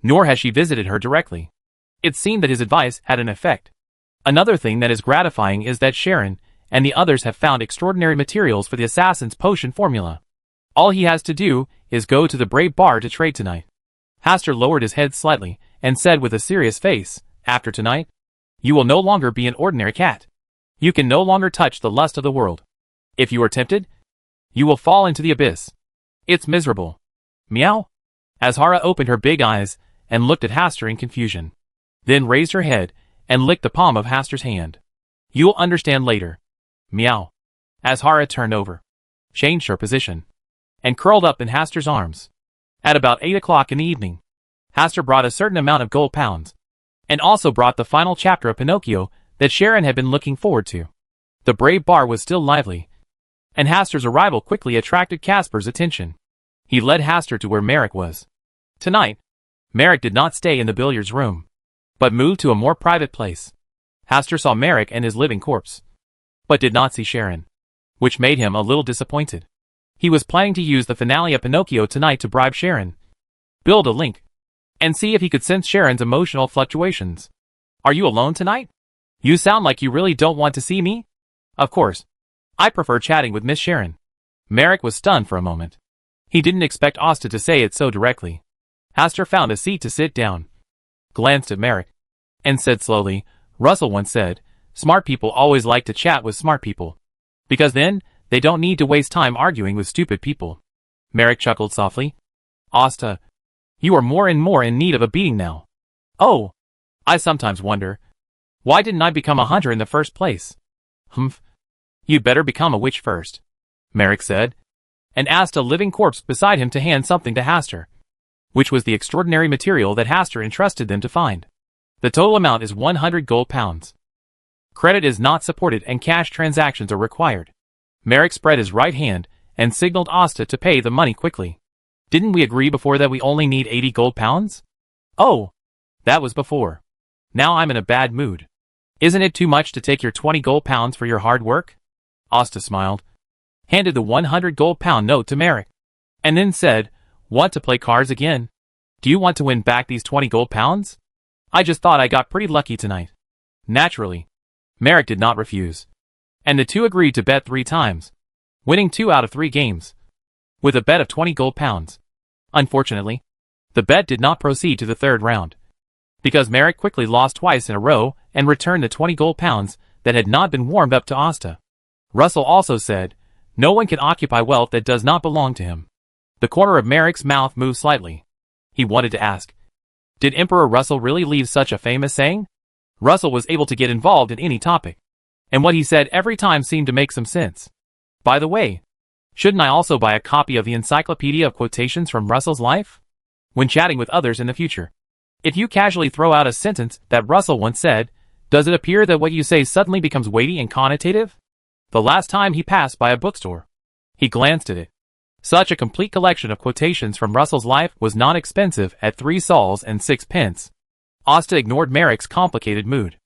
nor has she visited her directly. It seemed that his advice had an effect. Another thing that is gratifying is that Sharon and the others have found extraordinary materials for the assassin's potion formula. All he has to do is go to the Brave Bar to trade tonight. Hastur lowered his head slightly and said with a serious face, after tonight, you will no longer be an ordinary cat. You can no longer touch the lust of the world. If you are tempted, you will fall into the abyss. It's miserable. Meow. Azhara opened her big eyes and looked at Hastur in confusion, then raised her head and licked the palm of Hastur's hand. You'll understand later. Meow. Azhara turned over, changed her position, and curled up in Hastur's arms. At about 8 o'clock in the evening, Hastur brought a certain amount of gold pounds, and also brought the final chapter of Pinocchio that Sharon had been looking forward to. The Brave Bar was still lively, and Hastur's arrival quickly attracted Casper's attention. He led Hastur to where Merrick was. Tonight, Merrick did not stay in the billiards room, but moved to a more private place. Hastur saw Merrick and his living corpse, but did not see Sharon, which made him a little disappointed. He was planning to use the finale of Pinocchio tonight to bribe Sharon, build a link, and see if he could sense Sharon's emotional fluctuations. Are you alone tonight? You sound like you really don't want to see me? Of course. I prefer chatting with Miss Sharon. Merrick was stunned for a moment. He didn't expect Asta to say it so directly. Hastur found a seat to sit down, glanced at Merrick, and said slowly, Russell once said, smart people always like to chat with smart people, because then they don't need to waste time arguing with stupid people. Merrick chuckled softly. Asta, you are more and more in need of a beating now. Oh, I sometimes wonder, why didn't I become a hunter in the first place? Humph. You'd better become a witch first, Merrick said, and asked a living corpse beside him to hand something to Hastur, which was the extraordinary material that Hastur entrusted them to find. The total amount is 100 gold pounds. Credit is not supported and cash transactions are required. Merrick spread his right hand and signaled Asta to pay the money quickly. Didn't we agree before that we only need 80 gold pounds? Oh, that was before. Now I'm in a bad mood. Isn't it too much to take your 20 gold pounds for your hard work? Asta smiled, handed the 100 gold pound note to Merrick, and then said, Want to play cards again? Do you want to win back these 20 gold pounds? I just thought I got pretty lucky tonight. Naturally, Merrick did not refuse, and the two agreed to bet 3 times, winning 2 out of 3 games, with a bet of 20 gold pounds. Unfortunately, the bet did not proceed to the 3rd round, because Merrick quickly lost twice in a row and returned the 20 gold pounds that had not been warmed up to Asta. Russell also said, no one can occupy wealth that does not belong to him. The corner of Merrick's mouth moved slightly. He wanted to ask, did Emperor Russell really leave such a famous saying? Russell was able to get involved in any topic, and what he said every time seemed to make some sense. By the way, shouldn't I also buy a copy of the Encyclopedia of Quotations from Russell's life? When chatting with others in the future, if you casually throw out a sentence that Russell once said, does it appear that what you say suddenly becomes weighty and connotative? The last time he passed by a bookstore, he glanced at it. Such a complete collection of quotations from Russell's life was not expensive at 3 sols and 6 pence. Asta ignored Merrick's complicated mood.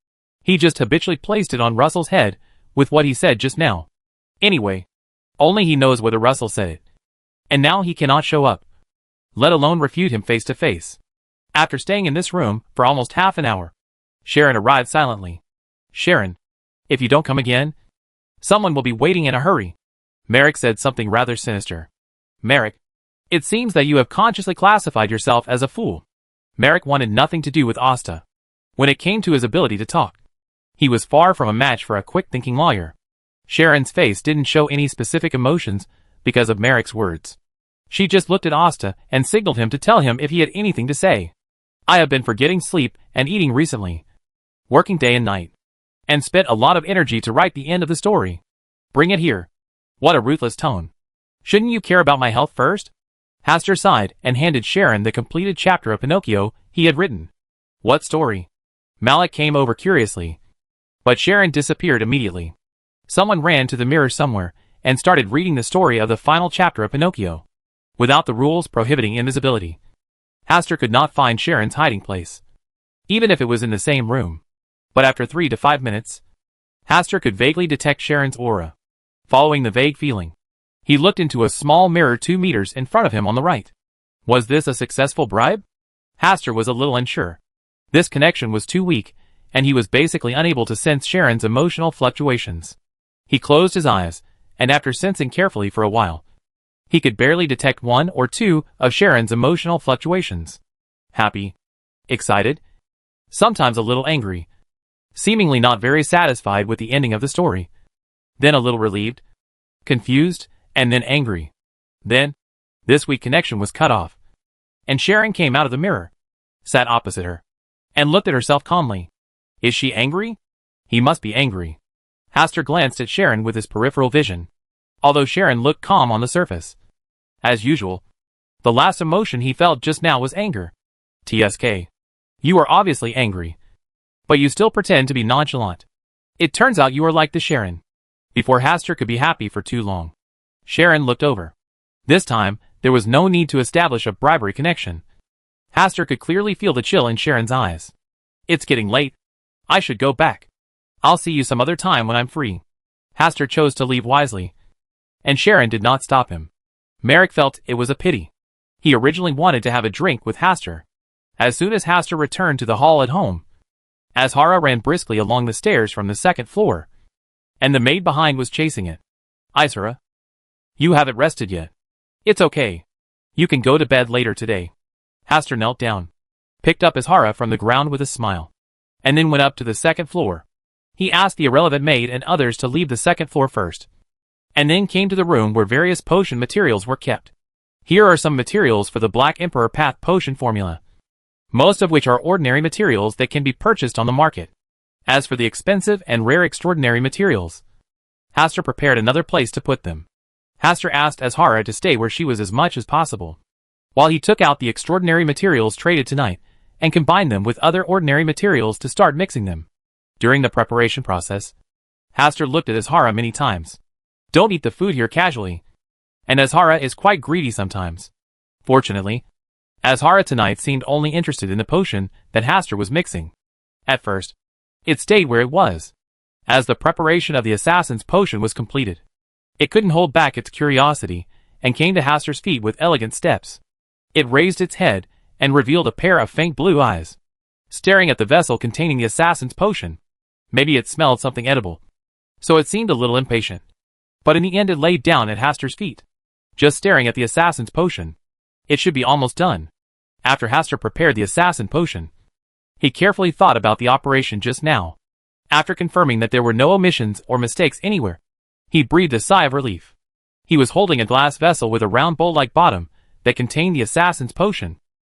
He just habitually placed it on Russell's head with what he said just now. Anyway, only he knows whether Russell said it. And now he cannot show up, let alone refute him face to face. After staying in this room for almost half an hour, Sharon arrived silently. Sharon, if you don't come again, someone will be waiting in a hurry. Merrick said something rather sinister. Merrick, it seems that you have consciously classified yourself as a fool. Merrick wanted nothing to do with Asta. When it came to his ability to talk, he was far from a match for a quick-thinking lawyer. Sharon's face didn't show any specific emotions because of Merrick's words. She just looked at Asta and signaled him to tell him if he had anything to say. I have been forgetting sleep and eating recently, working day and night, and spent a lot of energy to write the end of the story. Bring it here. What a ruthless tone. Shouldn't you care about my health first? Hastur sighed and handed Sharon the completed chapter of Pinocchio he had written. What story? Malik came over curiously. But Sharon disappeared immediately. Someone ran to the mirror somewhere and started reading the story of the final chapter of Pinocchio. Without the rules prohibiting invisibility, Hastur could not find Sharon's hiding place, even if it was in the same room. But after 3 to 5 minutes, Hastur could vaguely detect Sharon's aura. Following the vague feeling, he looked into a small mirror 2 meters in front of him on the right. Was this a successful bribe? Hastur was a little unsure. This connection was too weak, and he was basically unable to sense Sharon's emotional fluctuations. He closed his eyes, and after sensing carefully for a while, he could barely detect 1 or 2 of Sharon's emotional fluctuations. Happy, excited, sometimes a little angry, seemingly not very satisfied with the ending of the story, then a little relieved, confused, and then angry. Then, this weak connection was cut off, and Sharon came out of the mirror, sat opposite her, and looked at herself calmly. Is she angry? He must be angry. Hastur glanced at Sharon with his peripheral vision, although Sharon looked calm on the surface. As usual, the last emotion he felt just now was anger. TSK. You are obviously angry, but you still pretend to be nonchalant. It turns out you are like the Sharon. Before Hastur could be happy for too long, Sharon looked over. This time, there was no need to establish a bribery connection. Hastur could clearly feel the chill in Sharon's eyes. It's getting late. I should go back. I'll see you some other time when I'm free. Hastur chose to leave wisely, and Sharon did not stop him. Merrick felt it was a pity. He originally wanted to have a drink with Hastur. As soon as Hastur returned to the hall at home, Azhara ran briskly along the stairs from the 2nd floor, and the maid behind was chasing it. Azhara, you haven't rested yet. It's okay. You can go to bed later today. Hastur knelt down, picked up Azhara from the ground with a smile, and then went up to the 2nd floor. He asked the irrelevant maid and others to leave the 2nd floor first, and then came to the room where various potion materials were kept. Here are some materials for the Black Emperor Path potion formula, most of which are ordinary materials that can be purchased on the market. As for the expensive and rare extraordinary materials, Hastur prepared another place to put them. Hastur asked Azhara to stay where she was as much as possible, while he took out the extraordinary materials traded tonight and combined them with other ordinary materials to start mixing them. During the preparation process, Hastur looked at Azhara many times. Don't eat the food here casually, and Azhara is quite greedy sometimes. Fortunately, Azhara tonight seemed only interested in the potion that Hastur was mixing. At first, it stayed where it was. As the preparation of the assassin's potion was completed, it couldn't hold back its curiosity and came to Hastur's feet with elegant steps. It raised its head and revealed a pair of faint blue eyes, staring at the vessel containing the assassin's potion. Maybe it smelled something edible, so it seemed a little impatient. But in the end it laid down at Hastur's feet, just staring at the assassin's potion. It should be almost done. After Hastur prepared the assassin potion, he carefully thought about the operation just now. After confirming that there were no omissions or mistakes anywhere, he breathed a sigh of relief. He was holding a glass vessel with a round bowl-like bottom that contained the assassin's potion.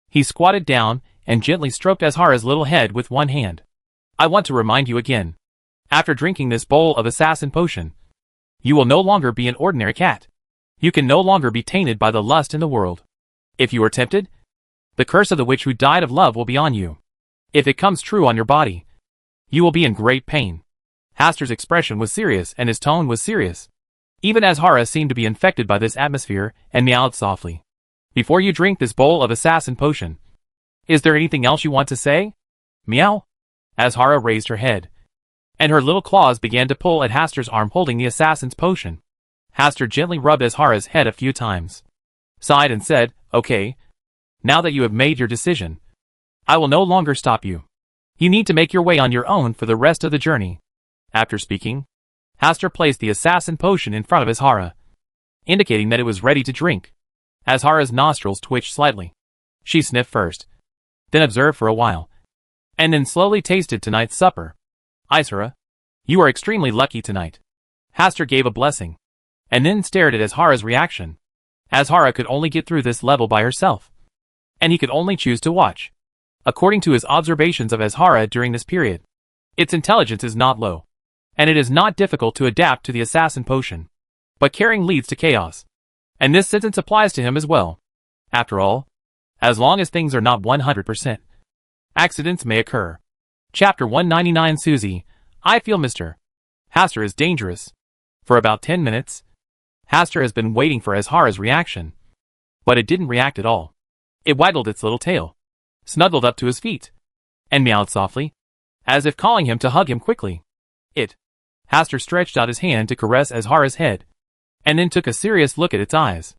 He squatted down and gently stroked Azhara's little head with one hand. I want to remind you again. After drinking this bowl of assassin potion, you will no longer be an ordinary cat. You can no longer be tainted by the lust in the world. If you are tempted, the curse of the witch who died of love will be on you. If it comes true on your body, you will be in great pain. Hastur's expression was serious and his tone was serious. Even Azhara seemed to be infected by this atmosphere and meowed softly. Before you drink this bowl of assassin potion, is there anything else you want to say? Meow. Azhara raised her head, and her little claws began to pull at Hastur's arm holding the assassin's potion. Hastur gently rubbed Azhara's head a few times, sighed and said, Okay, now that you have made your decision, I will no longer stop you. You need to make your way on your own for the rest of the journey. After speaking, Hastur placed the assassin potion in front of Azhara, indicating that it was ready to drink. Azhara's nostrils twitched slightly. She sniffed first, then observed for a while, and then slowly tasted tonight's supper. Azhara, you are extremely lucky tonight. Hastur gave a blessing, and then stared at Azhara's reaction. Azhara could only get through this level by herself, and he could only choose to watch. According to his observations of Azhara during this period, its intelligence is not low, and it is not difficult to adapt to the assassin potion. But caring leads to chaos. And this sentence applies to him as well. After all, as long as things are not 100%, accidents may occur. Chapter 199 Susie, I feel Mr. Hastur is dangerous. For about 10 minutes, Hastur has been waiting for Azhara's reaction. But it didn't react at all. It waggled its little tail, snuggled up to his feet, and meowed softly, as if calling him to hug him quickly. Hastur stretched out his hand to caress Azhara's head, and then took a serious look at its eyes.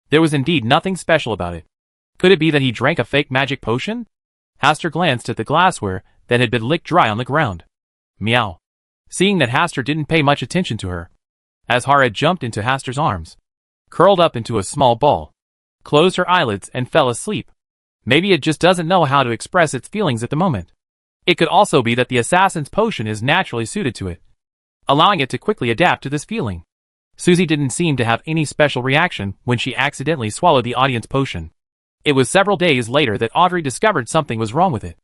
There was indeed nothing special about it. Could it be that he drank a fake magic potion? Hastur glanced at the glassware that had been licked dry on the ground. Meow. Seeing that Hastur didn't pay much attention to her, Azhara jumped into Hastur's arms, curled up into a small ball, closed her eyelids and fell asleep. Maybe it just doesn't know how to express its feelings at the moment. It could also be that the assassin's potion is naturally suited to it, allowing it to quickly adapt to this feeling. Susie didn't seem to have any special reaction when she accidentally swallowed the audience potion. It was several days later that Audrey discovered something was wrong with it.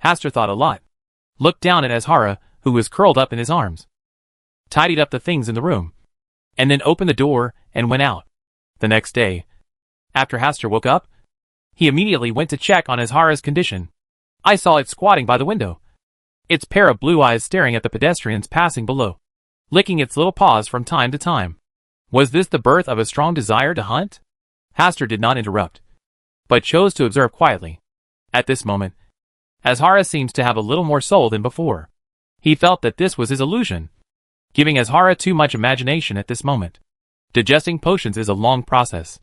Hastur thought a lot, looked down at Azhara, who was curled up in his arms, tidied up the things in the room, and then opened the door and went out. The next day, after Hastur woke up, he immediately went to check on Azhara's condition. I saw it squatting by the window, its pair of blue eyes staring at the pedestrians passing below, licking its little paws from time to time. Was this the birth of a strong desire to hunt? Hastur did not interrupt, but chose to observe quietly. At this moment, Azhara seems to have a little more soul than before. He felt that this was his illusion, giving Azhara too much imagination at this moment. Digesting potions is a long process.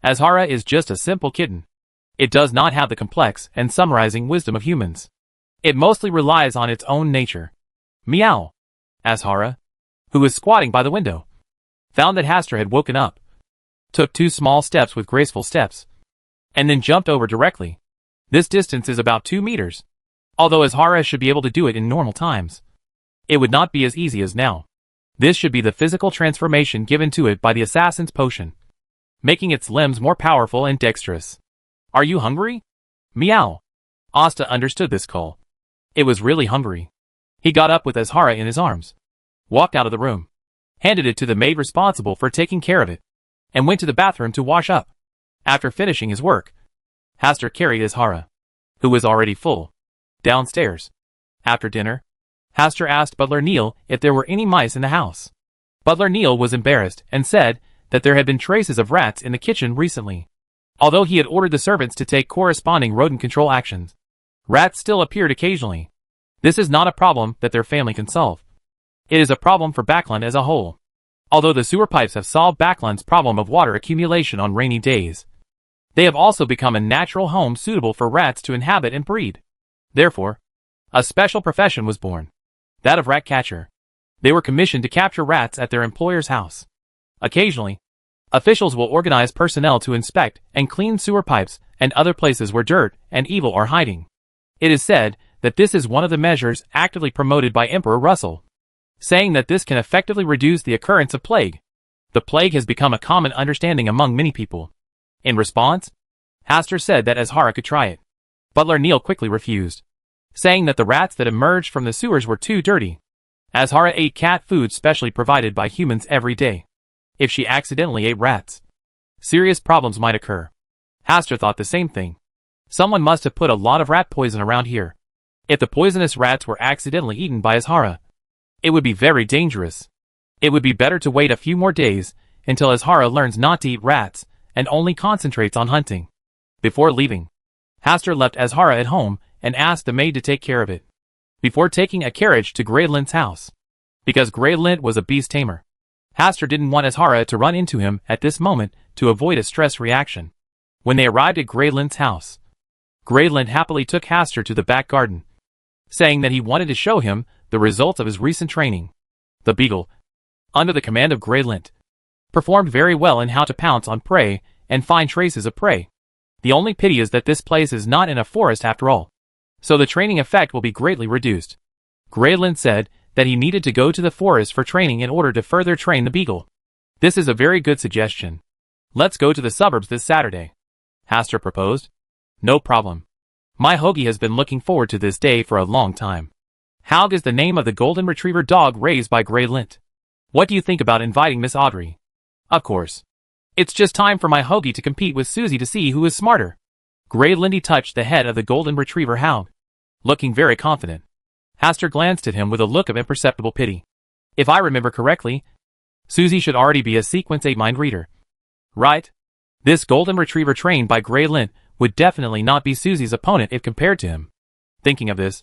Azhara is just a simple kitten. It does not have the complex and summarizing wisdom of humans. It mostly relies on its own nature. Meow. Azhara, who was squatting by the window, found that Hastur had woken up, took 2 small steps with graceful steps, and then jumped over directly. This distance is about 2 meters. Although Azhara should be able to do it in normal times, it would not be as easy as now. This should be the physical transformation given to it by the assassin's potion, making its limbs more powerful and dexterous. Are you hungry? Meow. Asta understood this call. It was really hungry. He got up with Azhara in his arms, walked out of the room, handed it to the maid responsible for taking care of it, and went to the bathroom to wash up. After finishing his work, Hastur carried Azhara, who was already full, downstairs. After dinner, Hastur asked Butler Neil if there were any mice in the house. Butler Neil was embarrassed and said that there had been traces of rats in the kitchen recently. Although he had ordered the servants to take corresponding rodent control actions, rats still appeared occasionally. This is not a problem that their family can solve. It is a problem for Backland as a whole. Although the sewer pipes have solved Backland's problem of water accumulation on rainy days, they have also become a natural home suitable for rats to inhabit and breed. Therefore, a special profession was born, that of rat catcher. They were commissioned to capture rats at their employer's house. Occasionally, officials will organize personnel to inspect and clean sewer pipes and other places where dirt and evil are hiding. It is said that this is one of the measures actively promoted by Emperor Russell, saying that this can effectively reduce the occurrence of plague. The plague has become a common understanding among many people. In response, Hastur said that Azhara could try it. Butler Neil quickly refused, saying that the rats that emerged from the sewers were too dirty. Azhara ate cat food specially provided by humans every day. If she accidentally ate rats, serious problems might occur. Hastur thought the same thing. Someone must have put a lot of rat poison around here. If the poisonous rats were accidentally eaten by Azhara, it would be very dangerous. It would be better to wait a few more days until Azhara learns not to eat rats and only concentrates on hunting. Before leaving, Hastur left Azhara at home and asked the maid to take care of it, before taking a carriage to Graylint's house. Because Graylint was a beast tamer, Hastur didn't want Azhara to run into him at this moment to avoid a stress reaction. When they arrived at Graylint's house, Graylint happily took Hastur to the back garden, saying that he wanted to show him the results of his recent training. The beagle, under the command of Graylint, performed very well in how to pounce on prey and find traces of prey. The only pity is that this place is not in a forest after all, so the training effect will be greatly reduced. Graylint said that he needed to go to the forest for training in order to further train the beagle. This is a very good suggestion. Let's go to the suburbs this Saturday, Hastur proposed. No problem. My Hoagie has been looking forward to this day for a long time. Haug is the name of the golden retriever dog raised by Graylint. What do you think about inviting Miss Audrey? Of course. It's just time for my hoagie to compete with Susie to see who is smarter. Grey Lindy touched the head of the golden retriever hound. Looking very confident, Hastur glanced at him with a look of imperceptible pity. If I remember correctly, Susie should already be a Sequence 8 mind reader. Right? This golden retriever trained by Grey Lint would definitely not be Susie's opponent if compared to him. Thinking of this,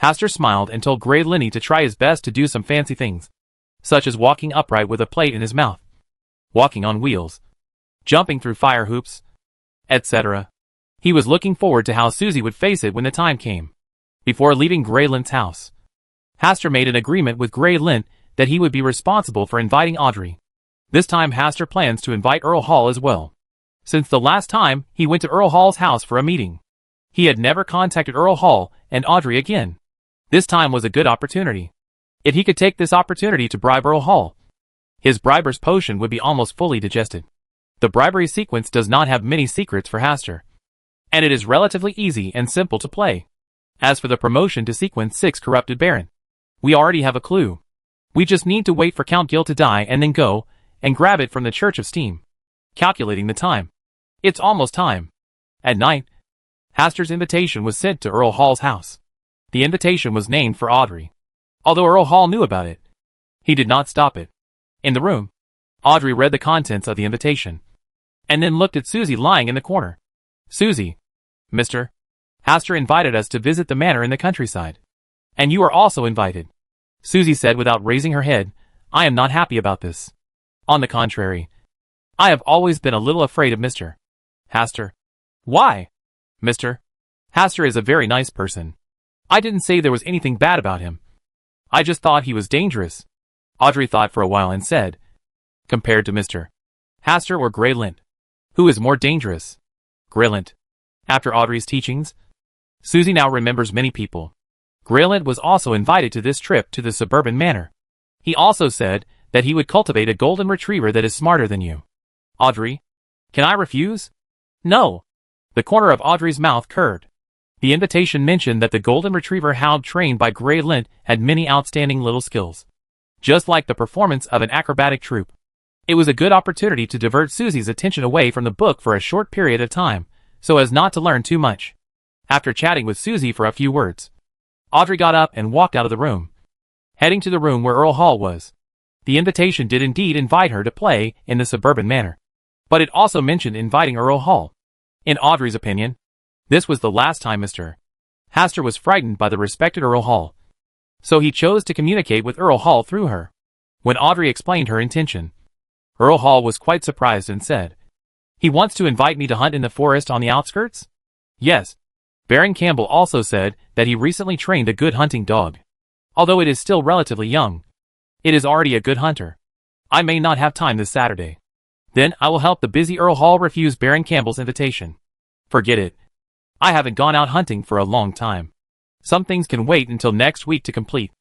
Hastur smiled and told Grey Lindy to try his best to do some fancy things, such as walking upright with a plate in his mouth, walking on wheels, jumping through fire hoops, etc. He was looking forward to how Susie would face it when the time came. Before leaving Grey Lint's house, Hastur made an agreement with Grey Lint that he would be responsible for inviting Audrey. This time Hastur plans to invite Earl Hall as well. Since the last time he went to Earl Hall's house for a meeting, he had never contacted Earl Hall and Audrey again. This time was a good opportunity. If he could take this opportunity to bribe Earl Hall, his briber's potion would be almost fully digested. The bribery sequence does not have many secrets for Hastur, and it is relatively easy and simple to play. As for the promotion to Sequence 6 Corrupted Baron, we already have a clue. We just need to wait for Count Gil to die and then go and grab it from the Church of Steam. Calculating the time. It's almost time. At night, Hastur's invitation was sent to Earl Hall's house. The invitation was named for Audrey. Although Earl Hall knew about it, he did not stop it. In the room, Audrey read the contents of the invitation, and then looked at Susie lying in the corner. Susie, Mr. Hastur invited us to visit the manor in the countryside. And you are also invited. Susie said without raising her head, I am not happy about this. On the contrary, I have always been a little afraid of Mr. Hastur. Why? Mr. Hastur is a very nice person. I didn't say there was anything bad about him. I just thought he was dangerous. Audrey thought for a while and said, compared to Mr. Hastur or Grey Lint, who is more dangerous? Grey Lint. After Audrey's teachings, Susie now remembers many people. Grey Lint was also invited to this trip to the suburban manor. He also said that he would cultivate a golden retriever that is smarter than you. Audrey, can I refuse? No. The corner of Audrey's mouth curved. The invitation mentioned that the golden retriever hound trained by Grey Lint had many outstanding little skills, just like the performance of an acrobatic troupe. It was a good opportunity to divert Susie's attention away from the book for a short period of time, so as not to learn too much. After chatting with Susie for a few words, Audrey got up and walked out of the room, heading to the room where Earl Hall was. The invitation did indeed invite her to play in the suburban manor, but it also mentioned inviting Earl Hall. In Audrey's opinion, this was the last time Mr. Hastur was frightened by the respected Earl Hall, so he chose to communicate with Earl Hall through her. When Audrey explained her intention, Earl Hall was quite surprised and said, he wants to invite me to hunt in the forest on the outskirts? Yes. Baron Campbell also said that he recently trained a good hunting dog. Although it is still relatively young, it is already a good hunter. I may not have time this Saturday. Then I will help the busy Earl Hall refuse Baron Campbell's invitation. Forget it. I haven't gone out hunting for a long time. Some things can wait until next week to complete.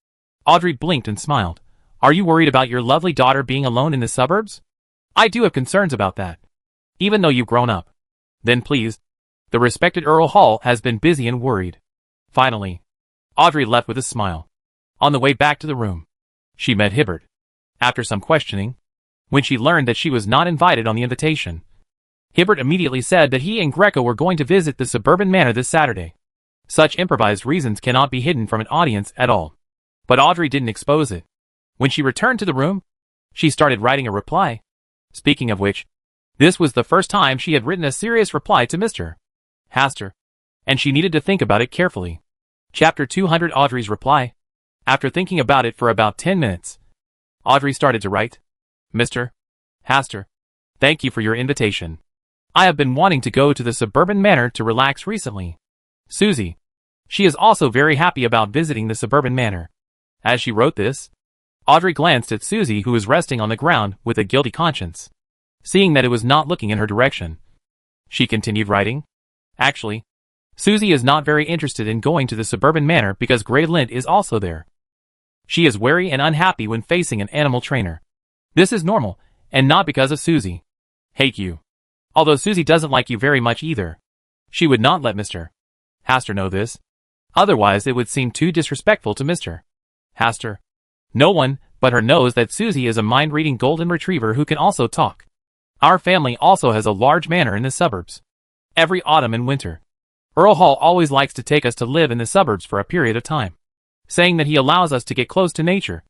Audrey blinked and smiled. Are you worried about your lovely daughter being alone in the suburbs? I do have concerns about that. Even though you've grown up. Then please. The respected Earl Hall has been busy and worried. Finally, Audrey left with a smile. On the way back to the room, she met Hibbert. After some questioning, when she learned that she was not invited on the invitation, Hibbert immediately said that he and Greco were going to visit the suburban manor this Saturday. Such improvised reasons cannot be hidden from an audience at all. But Audrey didn't expose it. When she returned to the room, she started writing a reply. Speaking of which, this was the first time she had written a serious reply to Mr. Hastur, and she needed to think about it carefully. Chapter 200 Audrey's reply. After thinking about it for about 10 minutes, Audrey started to write. Mr. Hastur, thank you for your invitation. I have been wanting to go to the suburban manor to relax recently. Susie. She is also very happy about visiting the suburban manor. As she wrote this, Audrey glanced at Susie, who was resting on the ground with a guilty conscience. Seeing that it was not looking in her direction, she continued writing. Actually, Susie is not very interested in going to the suburban manor because Grey Lint is also there. She is wary and unhappy when facing an animal trainer. This is normal, and not because of Susie. Hate you. Although Susie doesn't like you very much either. She would not let Mr. Hastur know this. Otherwise it would seem too disrespectful to Mr. Hastur. No one but her knows that Susie is a mind-reading golden retriever who can also talk. Our family also has a large manor in the suburbs. Every autumn and winter, Earl Hall always likes to take us to live in the suburbs for a period of time, saying that he allows us to get close to nature.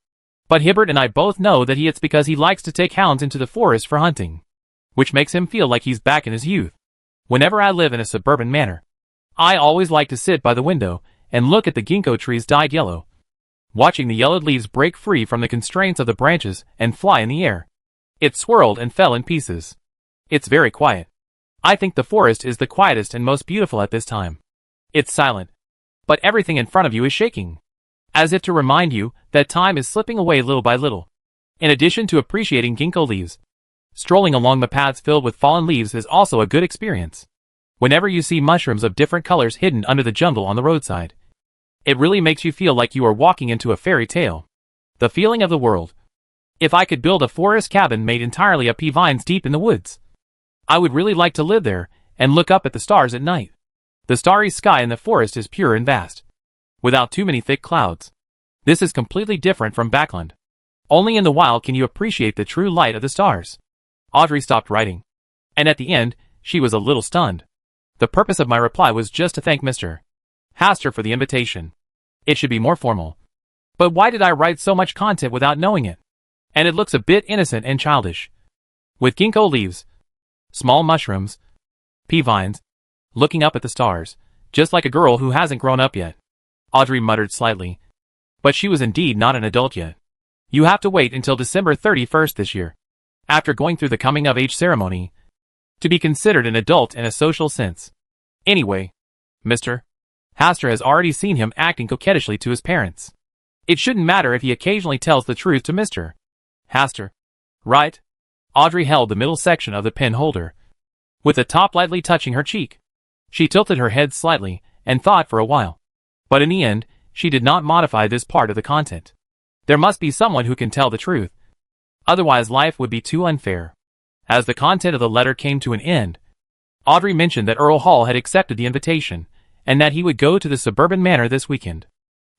But Hibbert and I both know that it's because he likes to take hounds into the forest for hunting, which makes him feel like he's back in his youth. Whenever I live in a suburban manor, I always like to sit by the window and look at the ginkgo trees dyed yellow, watching the yellowed leaves break free from the constraints of the branches and fly in the air. It swirled and fell in pieces. It's very quiet. I think the forest is the quietest and most beautiful at this time. It's silent, but everything in front of you is shaking, as if to remind you that time is slipping away little by little. In addition to appreciating ginkgo leaves, strolling along the paths filled with fallen leaves is also a good experience. Whenever you see mushrooms of different colors hidden under the jungle on the roadside, it really makes you feel like you are walking into a fairy tale. The feeling of the world. If I could build a forest cabin made entirely of pea vines deep in the woods, I would really like to live there and look up at the stars at night. The starry sky in the forest is pure and vast, without too many thick clouds. This is completely different from backland. Only in the wild can you appreciate the true light of the stars. Audrey stopped writing, and at the end, she was a little stunned. The purpose of my reply was just to thank Mr. Hastur for the invitation. It should be more formal. But why did I write so much content without knowing it? And it looks a bit innocent and childish. With ginkgo leaves, small mushrooms, pea vines, looking up at the stars, just like a girl who hasn't grown up yet. Audrey muttered slightly. But she was indeed not an adult yet. You have to wait until December 31st this year, after going through the coming-of-age ceremony, to be considered an adult in a social sense. Anyway, Mr. Hastur has already seen him acting coquettishly to his parents. It shouldn't matter if he occasionally tells the truth to Mr. Hastur, right? Audrey held the middle section of the pen holder, with the top lightly touching her cheek. She tilted her head slightly and thought for a while. But in the end, she did not modify this part of the content. There must be someone who can tell the truth. Otherwise life would be too unfair. As the content of the letter came to an end, Audrey mentioned that Earl Hall had accepted the invitation, and that he would go to the suburban manor this weekend.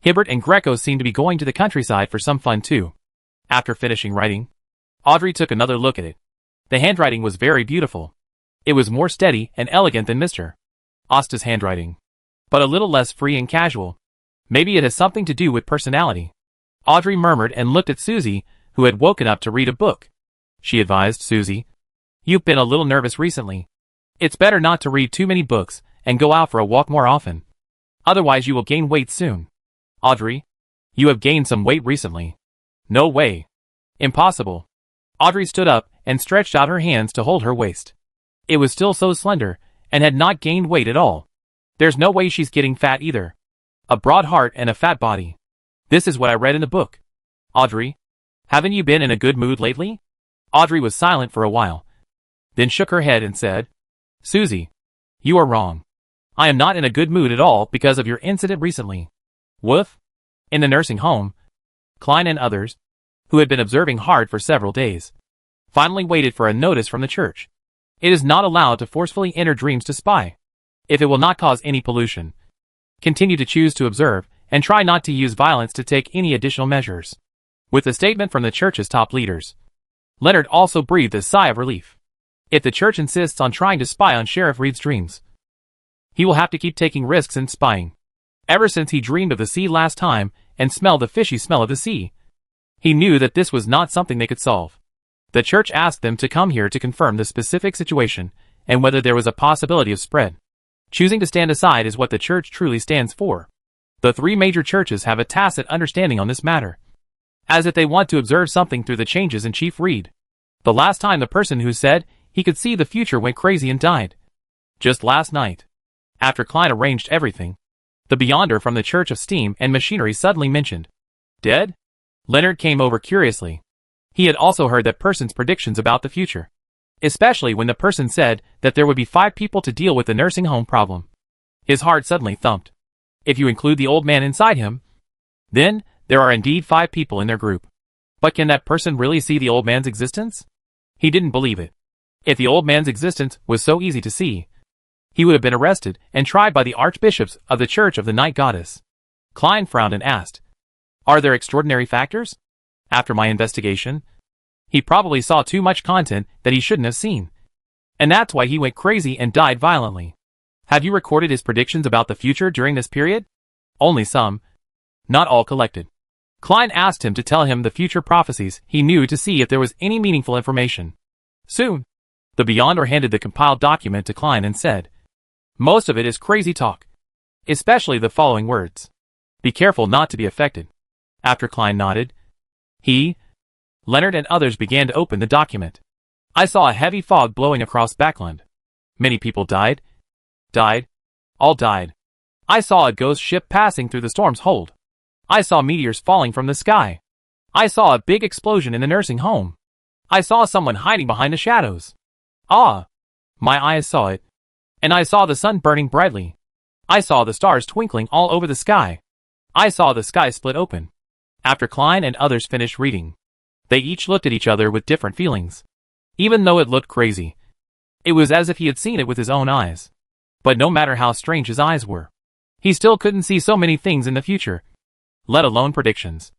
Hibbert and Greco seemed to be going to the countryside for some fun too. After finishing writing, Audrey took another look at it. The handwriting was very beautiful. It was more steady and elegant than Mr. Osta's handwriting, but a little less free and casual. Maybe it has something to do with personality. Audrey murmured and looked at Susie, who had woken up to read a book. She advised Susie, "You've been a little nervous recently. It's better not to read too many books and go out for a walk more often. Otherwise you will gain weight soon." Audrey, you have gained some weight recently. No way. Impossible. Audrey stood up and stretched out her hands to hold her waist. It was still so slender, and had not gained weight at all. There's no way she's getting fat either. A broad heart and a fat body. This is what I read in the book. Audrey, haven't you been in a good mood lately? Audrey was silent for a while, then shook her head and said, "Susie, you are wrong. I am not in a good mood at all because of your incident recently." Woof. In the nursing home, Klein and others, who had been observing hard for several days, finally waited for a notice from the church. It is not allowed to forcefully enter dreams to spy, if it will not cause any pollution. Continue to choose to observe, and try not to use violence to take any additional measures. With the statement from the church's top leaders, Leonard also breathed a sigh of relief. If the church insists on trying to spy on Sheriff Reed's dreams, he will have to keep taking risks in spying. Ever since he dreamed of the sea last time and smelled the fishy smell of the sea, he knew that this was not something they could solve. The church asked them to come here to confirm the specific situation and whether there was a possibility of spread. Choosing to stand aside is what the church truly stands for. The three major churches have a tacit understanding on this matter, as if they want to observe something through the changes in Chief Reed. The last time the person who said he could see the future went crazy and died. Just last night, after Klein arranged everything, the Beyonder from the Church of Steam and Machinery suddenly mentioned, "Dead?" Leonard came over curiously. He had also heard that person's predictions about the future, especially when the person said that there would be 5 people to deal with the nursing home problem. His heart suddenly thumped. If you include the old man inside him, then there are indeed 5 people in their group. But can that person really see the old man's existence? He didn't believe it. If the old man's existence was so easy to see, he would have been arrested and tried by the archbishops of the Church of the Night Goddess. Klein frowned and asked, "Are there extraordinary factors?" After my investigation, he probably saw too much content that he shouldn't have seen. And that's why he went crazy and died violently. Have you recorded his predictions about the future during this period? Only some. Not all collected. Klein asked him to tell him the future prophecies he knew to see if there was any meaningful information. Soon, the Beyonder handed the compiled document to Klein and said, "Most of it is crazy talk. Especially the following words. Be careful not to be affected." After Klein nodded, he, Leonard and others began to open the document. I saw a heavy fog blowing across Backland. Many people died. All died. I saw a ghost ship passing through the storm's hold. I saw meteors falling from the sky. I saw a big explosion in the nursing home. I saw someone hiding behind the shadows. Ah! My eyes saw it. And I saw the sun burning brightly. I saw the stars twinkling all over the sky. I saw the sky split open. After Klein and others finished reading, they each looked at each other with different feelings. Even though it looked crazy, it was as if he had seen it with his own eyes. But no matter how strange his eyes were, he still couldn't see so many things in the future, let alone predictions.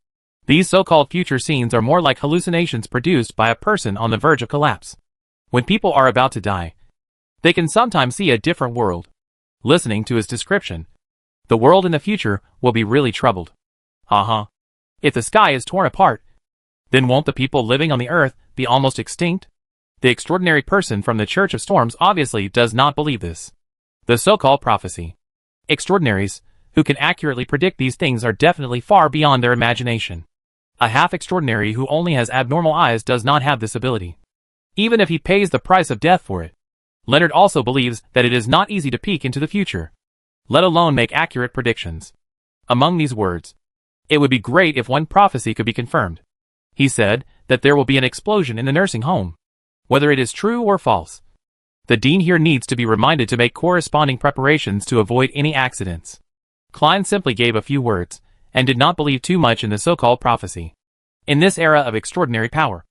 These so-called future scenes are more like hallucinations produced by a person on the verge of collapse. When people are about to die, they can sometimes see a different world. Listening to his description, the world in the future will be really troubled. If the sky is torn apart, then won't the people living on the earth be almost extinct? The extraordinary person from the Church of Storms obviously does not believe this. The so-called prophecy. Extraordinaries, who can accurately predict these things, are definitely far beyond their imagination. A half-extraordinary who only has abnormal eyes does not have this ability, even if he pays the price of death for it. Leonard also believes that it is not easy to peek into the future, let alone make accurate predictions. Among these words, it would be great if one prophecy could be confirmed. He said that there will be an explosion in the nursing home. Whether it is true or false, the dean here needs to be reminded to make corresponding preparations to avoid any accidents. Klein simply gave a few words, and did not believe too much in the so-called prophecy. In this era of extraordinary power,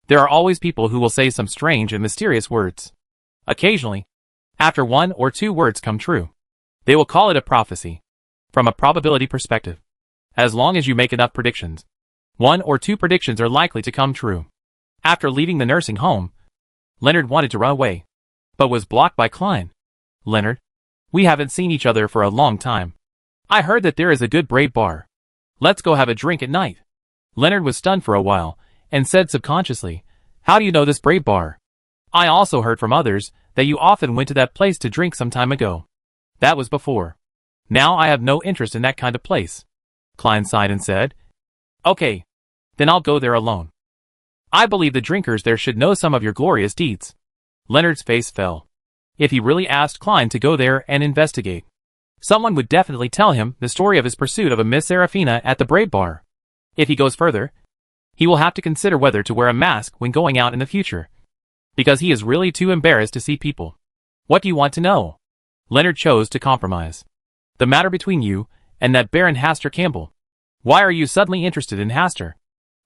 there are always people who will say some strange and mysterious words. Occasionally, after one or two words come true, they will call it a prophecy. From a probability perspective, as long as you make enough predictions, one or two predictions are likely to come true. After leaving the nursing home, Leonard wanted to run away, but was blocked by Klein. "Leonard, we haven't seen each other for a long time. I heard that there is a good Brave bar. Let's go have a drink at night." Leonard was stunned for a while, and said subconsciously, "How do you know this Brave bar? I also heard from others that you often went to that place to drink some time ago." "That was before. Now I have no interest in that kind of place." Klein sighed and said, "Okay, then I'll go there alone. I believe the drinkers there should know some of your glorious deeds." Leonard's face fell. If he really asked Klein to go there and investigate, someone would definitely tell him the story of his pursuit of a Miss Serafina at the Brave bar. If he goes further, he will have to consider whether to wear a mask when going out in the future, because he is really too embarrassed to see people. "What do you want to know?" Leonard chose to compromise. "The matter between you and that Baron Hastur Campbell. Why are you suddenly interested in Hastur?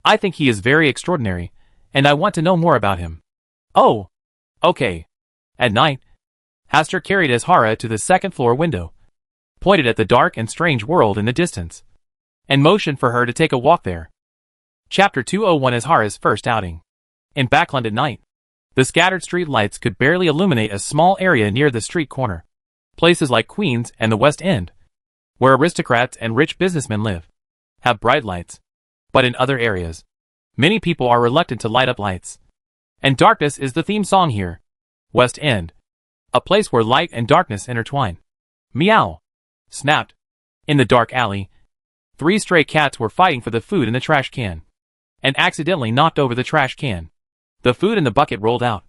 I think he is very extraordinary, and I want to know more about him." "Oh, okay." At night, Hastur carried Ashara to the second-floor window, pointed at the dark and strange world in the distance, and motioned for her to take a walk there. Chapter 201: Ashara's first outing. In Backland at night, the scattered street lights could barely illuminate a small area near the street corner. Places like Queens and the West End, where aristocrats and rich businessmen live, have bright lights. But in other areas, many people are reluctant to light up lights. And darkness is the theme song here. West End, a place where light and darkness intertwine. Meow! Snapped. In the dark alley, 3 stray cats were fighting for the food in the trash can, and accidentally knocked over the trash can. The food in the bucket rolled out,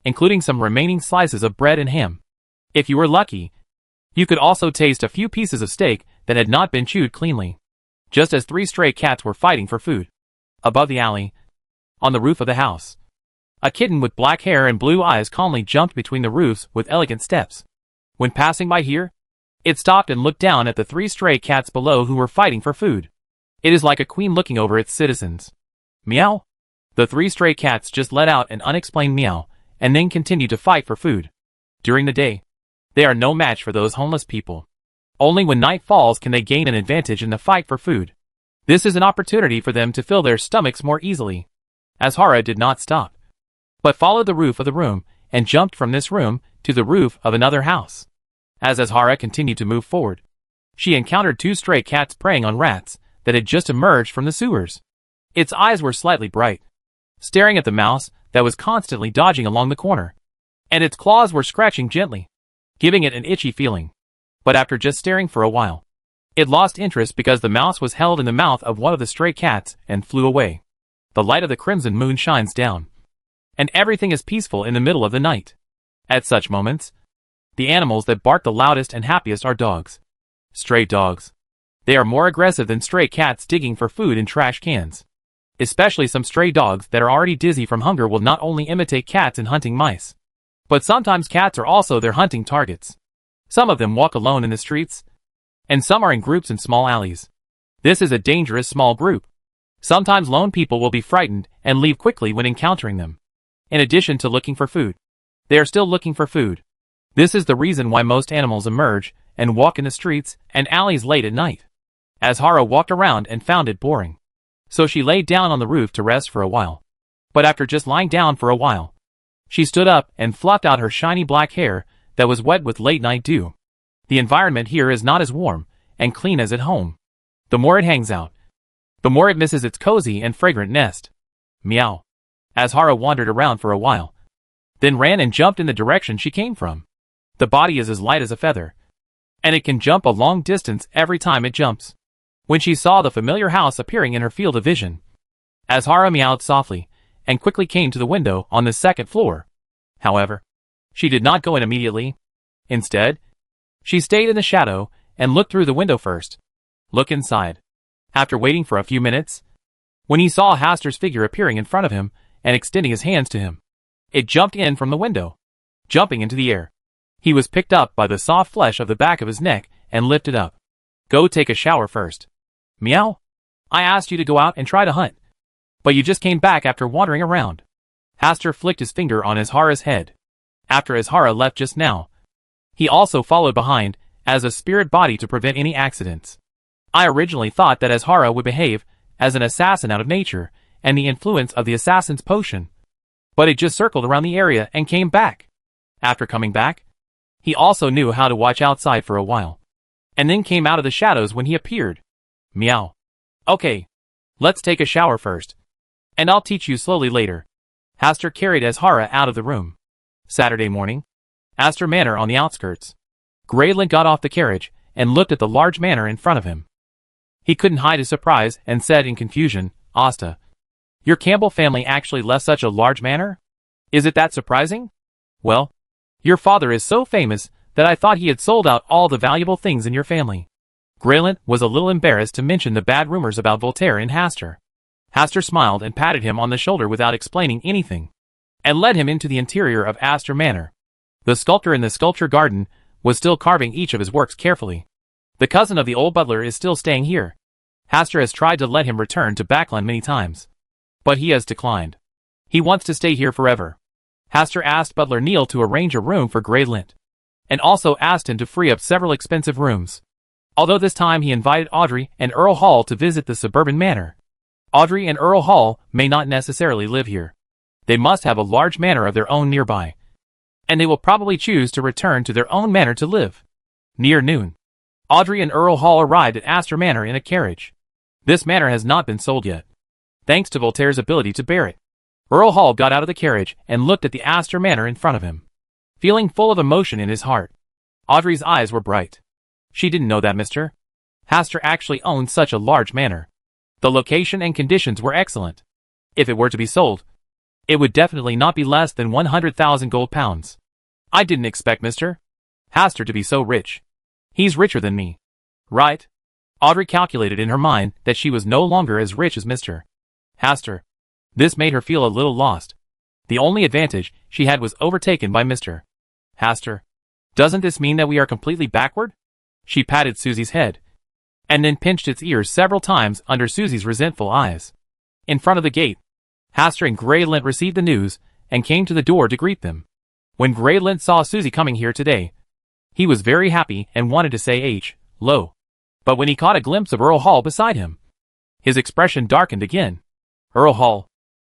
including some remaining slices of bread and ham. If you were lucky, you could also taste a few pieces of steak that had not been chewed cleanly. Just as 3 stray cats were fighting for food. Above the alley, on the roof of the house, a kitten with black hair and blue eyes calmly jumped between the roofs with elegant steps. When passing by here, it stopped and looked down at the 3 stray cats below who were fighting for food. It is like a queen looking over its citizens. Meow! The 3 stray cats just let out an unexplained meow, and then continued to fight for food. During the day, they are no match for those homeless people. Only when night falls can they gain an advantage in the fight for food. This is an opportunity for them to fill their stomachs more easily. Azhara did not stop, but followed the roof of the room and jumped from this room to the roof of another house. As Azhara continued to move forward, she encountered 2 stray cats preying on rats that had just emerged from the sewers. Its eyes were slightly bright, staring at the mouse that was constantly dodging along the corner, and its claws were scratching gently, giving it an itchy feeling. But after just staring for a while, it lost interest because the mouse was held in the mouth of one of the stray cats and flew away. The light of the crimson moon shines down, and everything is peaceful in the middle of the night. At such moments, the animals that bark the loudest and happiest are dogs. Stray dogs. They are more aggressive than stray cats digging for food in trash cans. Especially some stray dogs that are already dizzy from hunger will not only imitate cats in hunting mice, but sometimes cats are also their hunting targets. Some of them walk alone in the streets, and some are in groups in small alleys. This is a dangerous small group. Sometimes lone people will be frightened and leave quickly when encountering them. In addition to looking for food, they are still looking for food. This is the reason why most animals emerge and walk in the streets and alleys late at night. Azhara walked around and found it boring, so she laid down on the roof to rest for a while. But after just lying down for a while, she stood up and fluffed out her shiny black hair that was wet with late-night dew. The environment here is not as warm and clean as at home. The more it hangs out, the more it misses its cozy and fragrant nest. Meow. Azhara wandered around for a while, then ran and jumped in the direction she came from. The body is as light as a feather, and it can jump a long distance every time it jumps. When she saw the familiar house appearing in her field of vision, Azhara meowed softly and quickly came to the window on the 2nd floor. However, she did not go in immediately. Instead, she stayed in the shadow and looked through the window first. Look inside. After waiting for a few minutes, when he saw Hastur's figure appearing in front of him and extending his hands to him, it jumped in from the window, jumping into the air. He was picked up by the soft flesh of the back of his neck and lifted up. Go take a shower first. Meow. I asked you to go out and try to hunt, but you just came back after wandering around. Hastur flicked his finger on Azhara's head. After Azhara left just now, he also followed behind as a spirit body to prevent any accidents. I originally thought that Azhara would behave as an assassin out of nature and the influence of the assassin's potion, but it just circled around the area and came back. After coming back, he also knew how to watch outside for a while, and then came out of the shadows when he appeared. Meow. Okay, let's take a shower first, and I'll teach you slowly later. Hastur carried Azhara out of the room. Saturday morning, Astor Manor on the outskirts. Graylin got off the carriage and looked at the large manor in front of him. He couldn't hide his surprise and said in confusion, Asta, your Campbell family actually left such a large manor? Is it that surprising? Well, your father is so famous that I thought he had sold out all the valuable things in your family. Graylin was a little embarrassed to mention the bad rumors about Voltaire and Hastur. Hastur smiled and patted him on the shoulder without explaining anything, and led him into the interior of Astor Manor. The sculptor in the sculpture garden was still carving each of his works carefully. The cousin of the old butler is still staying here. Hastur has tried to let him return to Backland many times, but he has declined. He wants to stay here forever. Hastur asked butler Neil to arrange a room for Graylin, and also asked him to free up several expensive rooms. Although this time he invited Audrey and Earl Hall to visit the suburban manor. Audrey and Earl Hall may not necessarily live here. They must have a large manor of their own nearby, and they will probably choose to return to their own manor to live. Near noon, Audrey and Earl Hall arrived at Astor Manor in a carriage. This manor has not been sold yet, thanks to Voltaire's ability to bear it. Earl Hall got out of the carriage and looked at the Astor Manor in front of him, feeling full of emotion in his heart. Audrey's eyes were bright. She didn't know that Mr. Hastur actually owned such a large manor. The location and conditions were excellent. If it were to be sold, it would definitely not be less than 100,000 gold pounds. I didn't expect Mr. Hastur to be so rich. He's richer than me. Right? Audrey calculated in her mind that she was no longer as rich as Mr. Hastur. This made her feel a little lost. The only advantage she had was overtaken by Mr. Hastur. Doesn't this mean that we are completely backward? She patted Susie's head, and then pinched its ears several times under Susie's resentful eyes. In front of the gate, Hastur and Graylin received the news and came to the door to greet them. When Graylin saw Susie coming here today, he was very happy and wanted to say hello. But when he caught a glimpse of Earl Hall beside him, His expression darkened again. Earl Hall.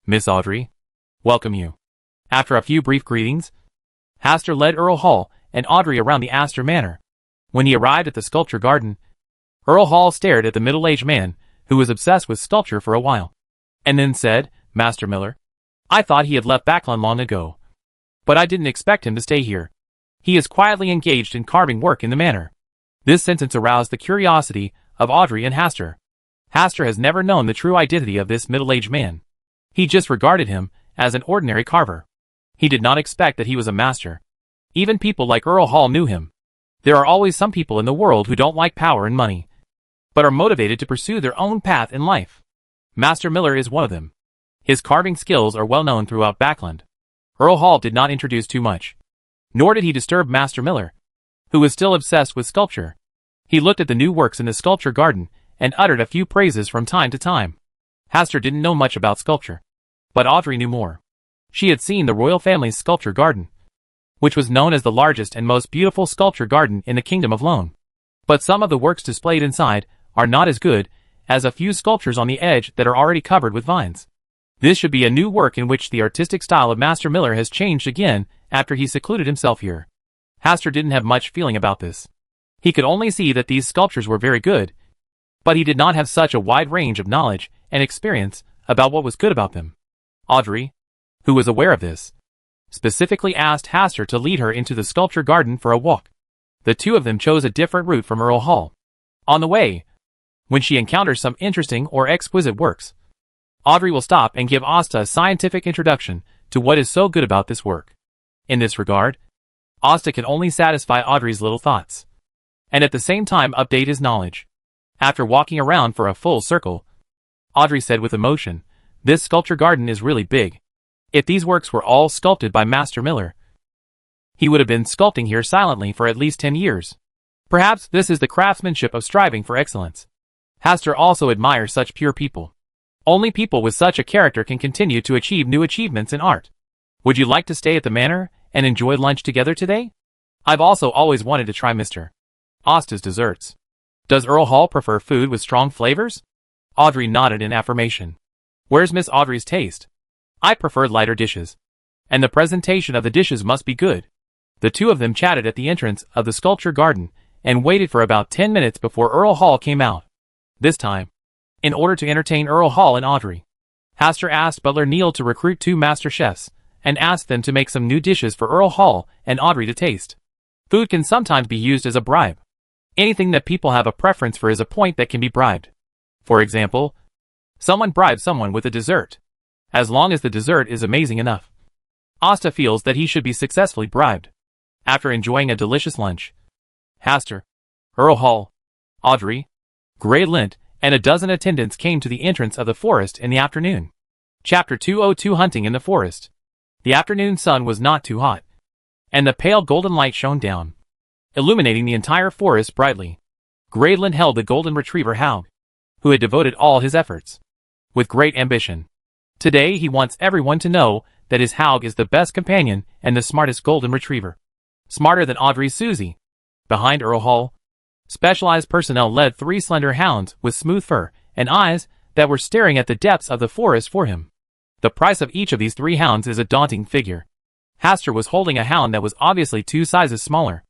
Miss Audrey. Welcome you. After a few brief greetings, Hastur led Earl Hall and Audrey around the Astor Manor. When he arrived at the sculpture garden, Earl Hall stared at the middle-aged man, who was obsessed with sculpture for a while, and then said, Master Miller, I thought he had left Backland long ago. But I didn't expect him to stay here. He is quietly engaged in carving work in the manor. This sentence aroused the curiosity of Audrey and Hastur. Hastur has never known the true identity of this middle-aged man. He just regarded him as an ordinary carver. He did not expect that he was a master. Even people like Earl Hall knew him. There are always some people in the world who don't like power and money, but are motivated to pursue their own path in life. Master Miller is one of them. His carving skills are well known throughout Backland. Earl Hall did not introduce too much, nor did he disturb Master Miller, who was still obsessed with sculpture. He looked at the new works in the sculpture garden and uttered a few praises from time to time. Hastur didn't know much about sculpture, but Audrey knew more. She had seen the royal family's sculpture garden, which was known as the largest and most beautiful sculpture garden in the Kingdom of Loan. But some of the works displayed inside are not as good as a few sculptures on the edge that are already covered with vines. This should be a new work in which the artistic style of Master Miller has changed again after he secluded himself here. Hastur didn't have much feeling about this. He could only see that these sculptures were very good, but he did not have such a wide range of knowledge and experience about what was good about them. Audrey, who was aware of this, specifically asked Hastur to lead her into the sculpture garden for a walk. The two of them chose a different route from Earl Hall. On the way, when she encounters some interesting or exquisite works, Audrey will stop and give Asta a scientific introduction to what is so good about this work. In this regard, Asta can only satisfy Audrey's little thoughts, and at the same time update his knowledge. After walking around for a full circle, Audrey said with emotion, This sculpture garden is really big. If these works were all sculpted by Master Miller, he would have been sculpting here silently for at least 10 years. Perhaps this is the craftsmanship of striving for excellence. Hastur also admires such pure people. Only people with such a character can continue to achieve new achievements in art. Would you like to stay at the manor and enjoy lunch together today? I've also always wanted to try Mr. Asta's desserts. Does Earl Hall prefer food with strong flavors? Audrey nodded in affirmation. Where's Miss Audrey's taste? I prefer lighter dishes. And the presentation of the dishes must be good. The two of them chatted at the entrance of the sculpture garden and waited for about 10 minutes before Earl Hall came out. This time, in order to entertain Earl Hall and Audrey, Hastur asked butler Neil to recruit 2 master chefs and asked them to make some new dishes for Earl Hall and Audrey to taste. Food can sometimes be used as a bribe. Anything that people have a preference for is a point that can be bribed. For example, someone bribes someone with a dessert, as long as the dessert is amazing enough. Asta feels that he should be successfully bribed. After enjoying a delicious lunch, Hastur, Earl Hall, Audrey, Grey Lint, and a dozen attendants came to the entrance of the forest in the afternoon. Chapter 202 Hunting in the Forest. The afternoon sun was not too hot, and the pale golden light shone down, illuminating the entire forest brightly. Grey Lint held the golden retriever Haug, who had devoted all his efforts, with great ambition. Today he wants everyone to know that his Haug is the best companion and the smartest golden retriever. Smarter than Audrey's Susie. Behind Earl Hall, specialized personnel led 3 slender hounds with smooth fur and eyes that were staring at the depths of the forest for him. The price of each of these 3 hounds is a daunting figure. Hastur was holding a hound that was obviously 2 sizes smaller,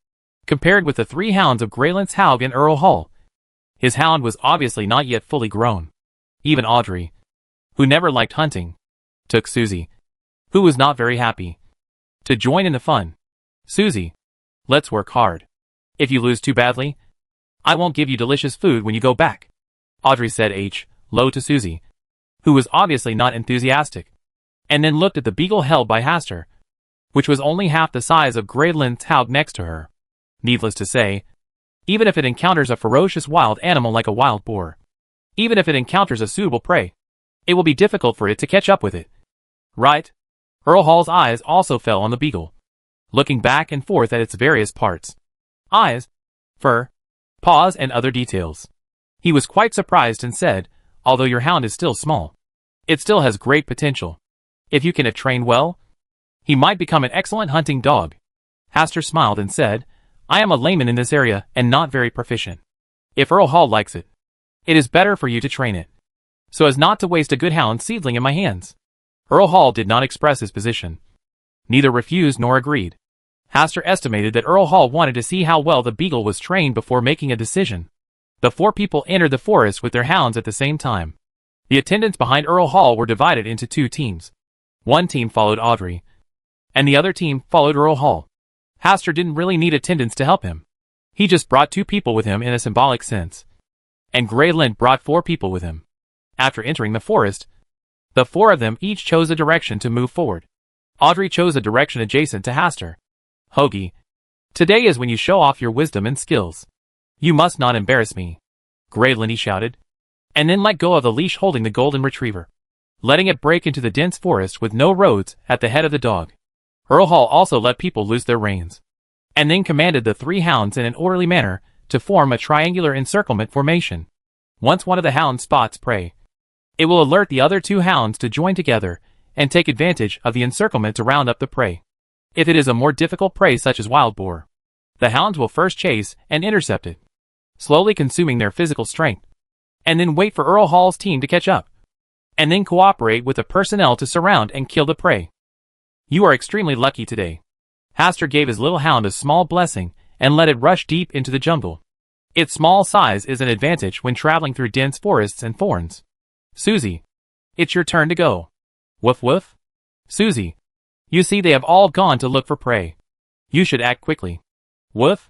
compared with the 3 hounds of Grey Lint's Haug and Earl Hall. His hound was obviously not yet fully grown. Even Audrey, who never liked hunting, took Susie, who was not very happy, to join in the fun. Susie, let's work hard. If you lose too badly, I won't give you delicious food when you go back, Audrey said low to Susie, who was obviously not enthusiastic, and then looked at the beagle held by Hastur, which was only half the size of Grey Lint's Haug next to her. Needless to say, even if it encounters a ferocious wild animal like a wild boar, even if it encounters a suitable prey, it will be difficult for it to catch up with it. Right? Earl Hall's eyes also fell on the beagle, looking back and forth at its various parts. Eyes, fur, paws and other details. He was quite surprised and said, although your hound is still small, it still has great potential. If you can train well, he might become an excellent hunting dog. Hastur smiled and said, I am a layman in this area and not very proficient. If Earl Hall likes it, it is better for you to train it. so as not to waste a good hound seedling in my hands. Earl Hall did not express his position. Neither refused nor agreed. Hastur estimated that Earl Hall wanted to see how well the beagle was trained before making a decision. The 4 people entered the forest with their hounds at the same time. The attendants behind Earl Hall were divided into 2 teams. One team followed Audrey, and the other team followed Earl Hall. Hastur didn't really need attendants to help him. He just brought 2 people with him in a symbolic sense. And Grey Lint brought 4 people with him. After entering the forest, the 4 of them each chose a direction to move forward. Audrey chose a direction adjacent to Hastur. Hoagie, today is when you show off your wisdom and skills. You must not embarrass me, Grey Lint, he shouted, and then let go of the leash holding the golden retriever, letting it break into the dense forest with no roads at the head of the dog. Earl Hall also let people loose their reins, and then commanded the 3 hounds in an orderly manner to form a triangular encirclement formation. Once one of the hounds spots prey, it will alert the other 2 hounds to join together and take advantage of the encirclement to round up the prey. If it is a more difficult prey such as wild boar, the hounds will first chase and intercept it, slowly consuming their physical strength, and then wait for Earl Hall's team to catch up, and then cooperate with the personnel to surround and kill the prey. You are extremely lucky today. Hastur gave his little hound a small blessing and let it rush deep into the jungle. Its small size is an advantage when traveling through dense forests and thorns. Susie, it's your turn to go. Woof woof. Susie, you see they have all gone to look for prey. You should act quickly. Woof.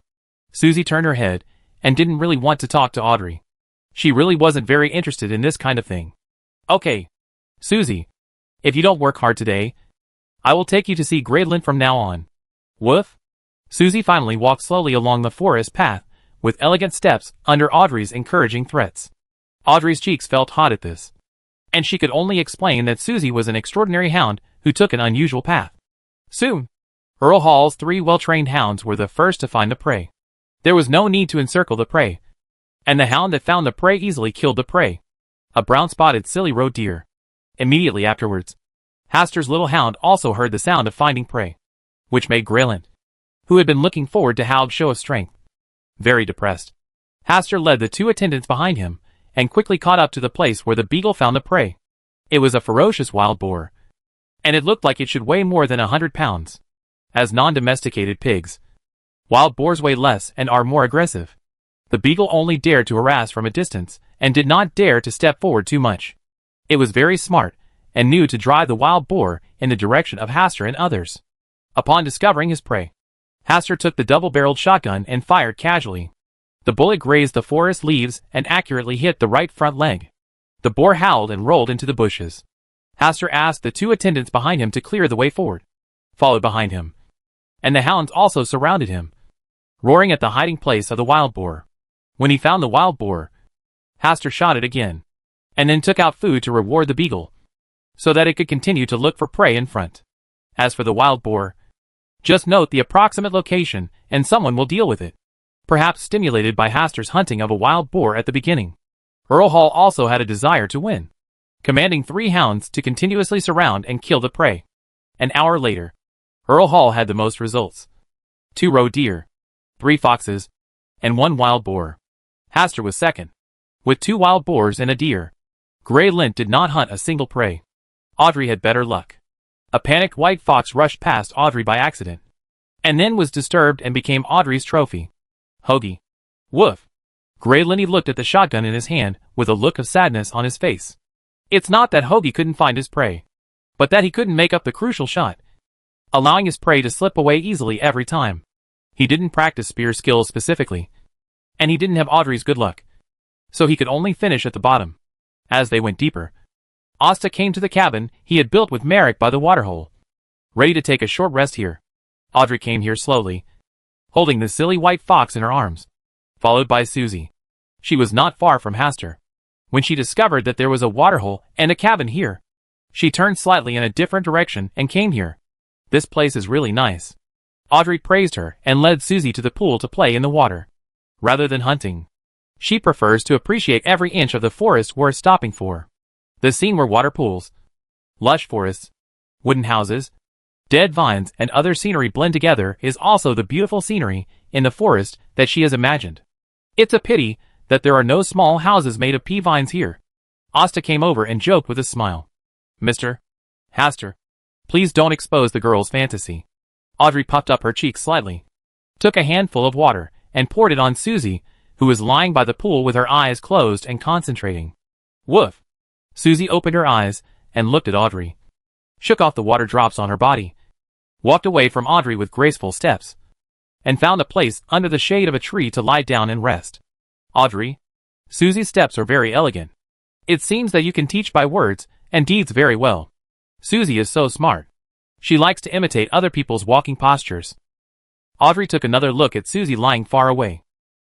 Susie turned her head and didn't really want to talk to Audrey. She really wasn't very interested in this kind of thing. Okay, Susie, if you don't work hard today, I will take you to see Grey Lint from now on. Woof. Susie finally walked slowly along the forest path with elegant steps under Audrey's encouraging threats. Audrey's cheeks felt hot at this, and she could only explain that Susie was an extraordinary hound who took an unusual path. Soon, Earl Hall's 3 well-trained hounds were the first to find the prey. There was no need to encircle the prey, and the hound that found the prey easily killed the prey, a brown-spotted silly roe deer. Immediately afterwards, Hastur's little hound also heard the sound of finding prey, which made Grey Lint, who had been looking forward to Hal's show of strength, very depressed. Hastur led the 2 attendants behind him and quickly caught up to the place where the beagle found the prey. It was a ferocious wild boar, and it looked like it should weigh more than 100 pounds. As non-domesticated pigs, wild boars weigh less and are more aggressive. The beagle only dared to harass from a distance and did not dare to step forward too much. It was very smart and knew to drive the wild boar in the direction of Hastur and others. Upon discovering his prey, Hastur took the double-barreled shotgun and fired casually. The bullet grazed the forest leaves and accurately hit the right front leg. The boar howled and rolled into the bushes. Hastur asked the 2 attendants behind him to clear the way forward, followed behind him, and the hounds also surrounded him, roaring at the hiding place of the wild boar. When he found the wild boar, Hastur shot it again, and then took out food to reward the beagle, so that it could continue to look for prey in front. As for the wild boar, just note the approximate location and someone will deal with it. Perhaps stimulated by Hastur's hunting of a wild boar at the beginning, Earl Hall also had a desire to win, commanding 3 hounds to continuously surround and kill the prey. An hour later, Earl Hall had the most results. 2 roe deer, 3 foxes, and 1 wild boar. Hastur was second, with 2 wild boars and a deer. Grey Lint did not hunt a single prey. Audrey had better luck. A panicked white fox rushed past Audrey by accident, and then was disturbed and became Audrey's trophy. Hoagie. Woof. Grey Lint looked at the shotgun in his hand with a look of sadness on his face. It's not that Hoagie couldn't find his prey, but that he couldn't make up the crucial shot, allowing his prey to slip away easily every time. He didn't practice spear skills specifically, and he didn't have Audrey's good luck, so he could only finish at the bottom. As they went deeper, Asta came to the cabin he had built with Merrick by the waterhole, ready to take a short rest here. Audrey came here slowly, holding the silly white fox in her arms, followed by Susie. She was not far from Hastur. When she discovered that there was a waterhole and a cabin here, she turned slightly in a different direction and came here. This place is really nice. Audrey praised her and led Susie to the pool to play in the water. Rather than hunting, she prefers to appreciate every inch of the forest worth stopping for. The scene where water pools, lush forests, wooden houses, dead vines and other scenery blend together is also the beautiful scenery in the forest that she has imagined. It's a pity that there are no small houses made of pea vines here. Asta came over and joked with a smile. Mr. Haster, please don't expose the girl's fantasy. Audrey puffed up her cheeks slightly, took a handful of water, and poured it on Susie, who was lying by the pool with her eyes closed and concentrating. Woof! Susie opened her eyes and looked at Audrey, shook off the water drops on her body, walked away from Audrey with graceful steps, and found a place under the shade of a tree to lie down and rest. Audrey, Susie's steps are very elegant. It seems that you can teach by words and deeds very well. Susie is so smart. She likes to imitate other people's walking postures. Audrey took another look at Susie lying far away.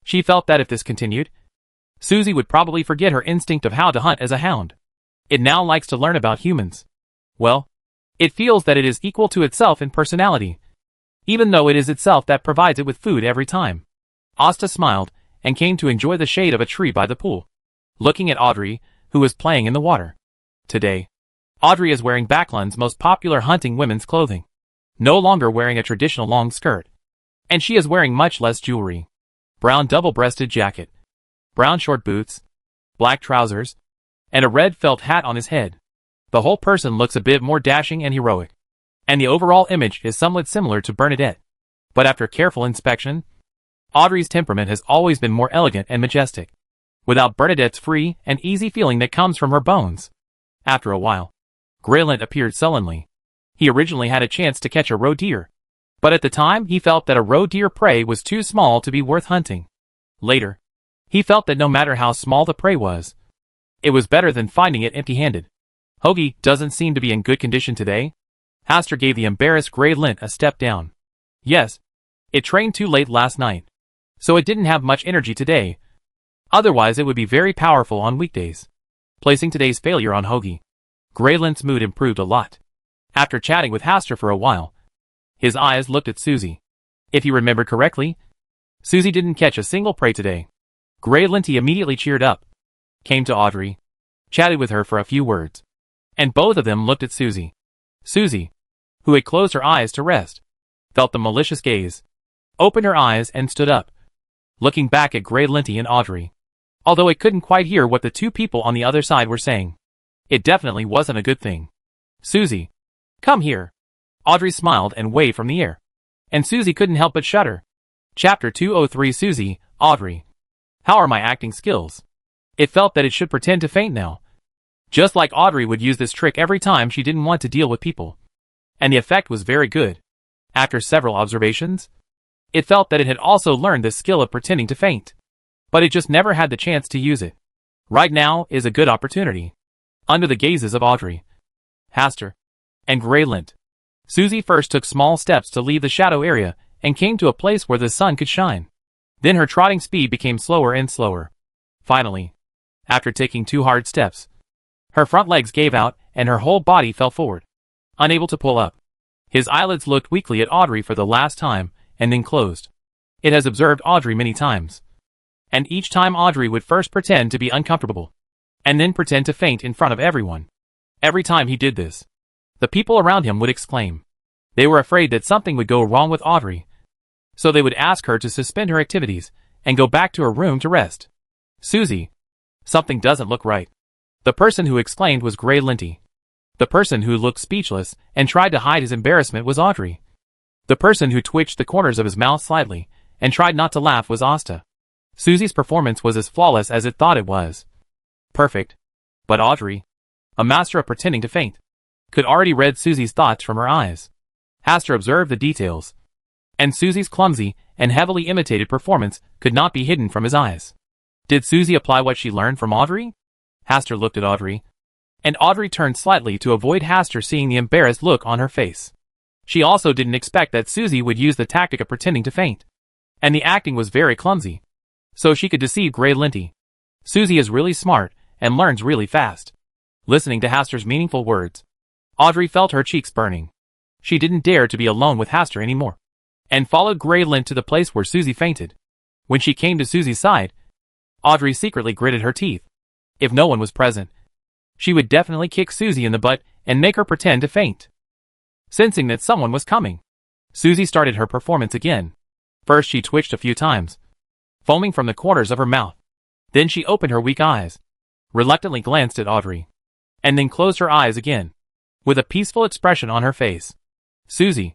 She felt that if this continued, Susie would probably forget her instinct of how to hunt as a hound. It now likes to learn about humans. Well, it feels that it is equal to itself in personality, even though it is itself that provides it with food every time. Asta smiled and came to enjoy the shade of a tree by the pool, looking at Audrey, who was playing in the water. Today, Audrey is wearing Backlund's most popular hunting women's clothing, no longer wearing a traditional long skirt, and she is wearing much less jewelry. Brown double-breasted jacket, brown short boots, black trousers, and a red felt hat on his head. The whole person looks a bit more dashing and heroic, and the overall image is somewhat similar to Bernadette. But after careful inspection, Audrey's temperament has always been more elegant and majestic, without Bernadette's free and easy feeling that comes from her bones. After a while, Greyland appeared sullenly. He originally had a chance to catch a roe deer, but at the time he felt that a roe deer prey was too small to be worth hunting. Later, he felt that no matter how small the prey was, it was better than finding it empty-handed. Hoagie doesn't seem to be in good condition today. Haster gave the embarrassed Greyland a step down. Yes, it trained too late last night, so it didn't have much energy today. Otherwise it would be very powerful on weekdays. Placing today's failure on Hoagie, Greyland's mood improved a lot. After chatting with Haster for a while, his eyes looked at Susie. If he remembered correctly, Susie didn't catch a single prey today. Greyland immediately cheered up, came to Audrey, chatted with her for a few words, and both of them looked at Susie. Susie, who had closed her eyes to rest, felt the malicious gaze, opened her eyes and stood up, looking back at Greyland and Audrey. Although it couldn't quite hear what the two people on the other side were saying, it definitely wasn't a good thing. Susie, come here. Audrey smiled and waved from the air, and Susie couldn't help but shudder. Chapter 203. Susie, Audrey. How are my acting skills? It felt that it should pretend to faint now. Just like Audrey would use this trick every time she didn't want to deal with people. And the effect was very good. After several observations, it felt that it had also learned this skill of pretending to faint. But it just never had the chance to use it. Right now is a good opportunity. Under the gazes of Audrey, Haster, and Greyland, Susie first took small steps to leave the shadow area and came to a place where the sun could shine. Then her trotting speed became slower and slower. Finally, after taking 2 hard steps, her front legs gave out and her whole body fell forward, unable to pull up. His eyelids looked weakly at Audrey for the last time and then closed. It has observed Audrey many times, and each time Audrey would first pretend to be uncomfortable, and then pretend to faint in front of everyone. Every time he did this, the people around him would exclaim. They were afraid that something would go wrong with Audrey, so they would ask her to suspend her activities and go back to her room to rest. Susie, something doesn't look right. The person who exclaimed was Greyland. The person who looked speechless and tried to hide his embarrassment was Audrey. The person who twitched the corners of his mouth slightly and tried not to laugh was Asta. Susie's performance was as flawless as it thought it was. Perfect. But Audrey, a master of pretending to faint, could already read Susie's thoughts from her eyes. Haster observed the details, and Susie's clumsy and heavily imitated performance could not be hidden from his eyes. Did Susie apply what she learned from Audrey? Haster looked at Audrey, and Audrey turned slightly to avoid Haster seeing the embarrassed look on her face. She also didn't expect that Susie would use the tactic of pretending to faint, and the acting was very clumsy, so she could deceive Greyland. Susie is really smart and learns really fast. Listening to Haster's meaningful words, Audrey felt her cheeks burning. She didn't dare to be alone with Haster anymore, and followed Greyland to the place where Susie fainted. When she came to Susie's side, Audrey secretly gritted her teeth. If no one was present, she would definitely kick Susie in the butt and make her pretend to faint. Sensing that someone was coming, Susie started her performance again. First she twitched a few times, foaming from the corners of her mouth. Then she opened her weak eyes, reluctantly glanced at Audrey, and then closed her eyes again, with a peaceful expression on her face. Susie.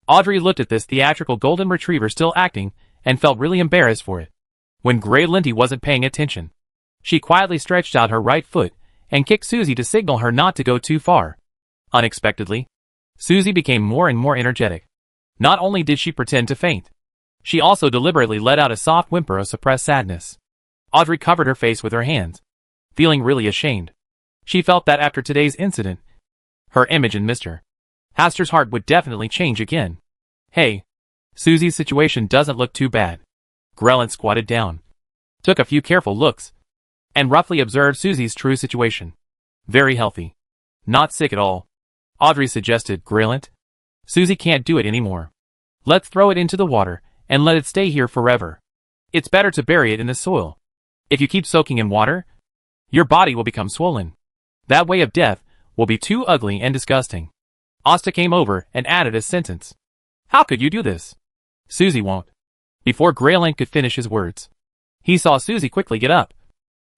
Audrey looked at this theatrical golden retriever still acting, and felt really embarrassed for it. When Grey Linty wasn't paying attention, she quietly stretched out her right foot, and kicked Susie to signal her not to go too far. Unexpectedly, Susie became more and more energetic. Not only did she pretend to faint, she also deliberately let out a soft whimper of suppressed sadness. Audrey covered her face with her hands, feeling really ashamed. She felt that after today's incident, her image in Mr. Haster's heart would definitely change again. Hey, Susie's situation doesn't look too bad. Grelin squatted down, took a few careful looks, and roughly observed Susie's true situation. Very healthy. Not sick at all. Audrey suggested, Grelin. Susie can't do it anymore. Let's throw it into the water, and let it stay here forever. It's better to bury it in the soil. If you keep soaking in water, your body will become swollen. That way of death will be too ugly and disgusting. Asta came over and added a sentence. How could you do this? Susie won't. Before Grelin could finish his words, he saw Susie quickly get up,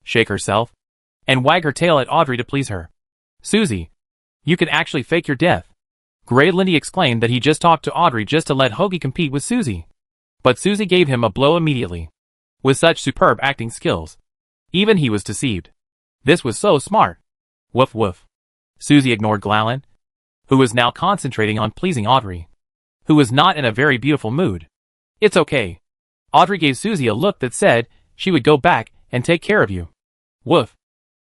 shake herself, and wag her tail at Audrey to please her. Susie, you can actually fake your death. Grey Linty exclaimed that he just talked to Audrey just to let Hoagie compete with Susie. But Susie gave him a blow immediately. With such superb acting skills, even he was deceived. This was so smart. Woof woof. Susie ignored Grelin, who was now concentrating on pleasing Audrey, who was not in a very beautiful mood. It's okay. Audrey gave Susie a look that said she would go back and take care of you. Woof.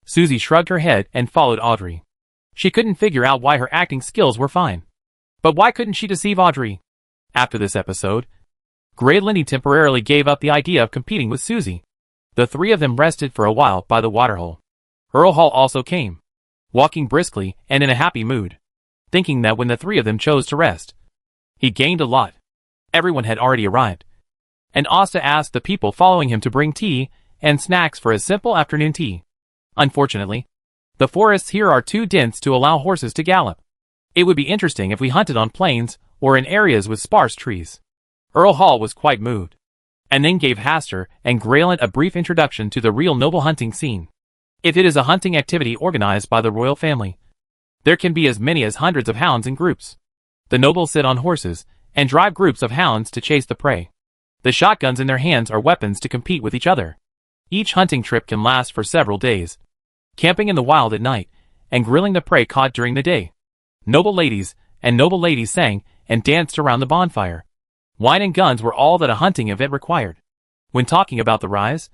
Susie shrugged her head and followed Audrey. She couldn't figure out why her acting skills were fine. But why couldn't she deceive Audrey? After this episode, Grey Linty temporarily gave up the idea of competing with Susie. The three of them rested for a while by the waterhole. Earl Hall also came, walking briskly and in a happy mood, thinking that when the three of them chose to rest, he gained a lot. Everyone had already arrived, and Asta asked the people following him to bring tea and snacks for a simple afternoon tea. Unfortunately, the forests here are too dense to allow horses to gallop. It would be interesting if we hunted on plains or in areas with sparse trees. Earl Hall was quite moved, and then gave Haster and Grelin a brief introduction to the real noble hunting scene. If it is a hunting activity organized by the royal family, there can be as many as hundreds of hounds in groups. The nobles sit on horses and drive groups of hounds to chase the prey. The shotguns in their hands are weapons to compete with each other. Each hunting trip can last for several days, camping in the wild at night and grilling the prey caught during the day. Noble ladies sang and danced around the bonfire. Wine and guns were all that a hunting event required. When talking about the rise,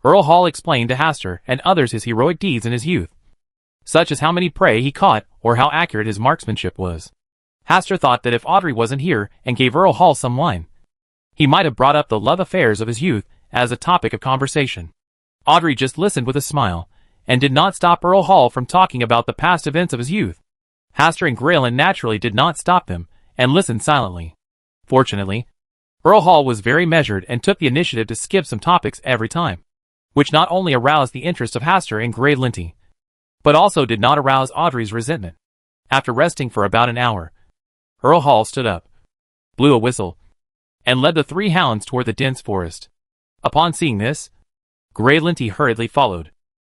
Earl Hall explained to Haster and others his heroic deeds in his youth, such as how many prey he caught or how accurate his marksmanship was. Haster thought that if Audrey wasn't here and gave Earl Hall some wine, he might have brought up the love affairs of his youth as a topic of conversation. Audrey just listened with a smile, and did not stop Earl Hall from talking about the past events of his youth. Haster and Grelin naturally did not stop them, and listened silently. Fortunately, Earl Hall was very measured and took the initiative to skip some topics every time, which not only aroused the interest of Haster and Grey Linty, but also did not arouse Audrey's resentment. After resting for about an hour, Earl Hall stood up, blew a whistle, and led the three hounds toward the dense forest. Upon seeing this, Grey Linty hurriedly followed.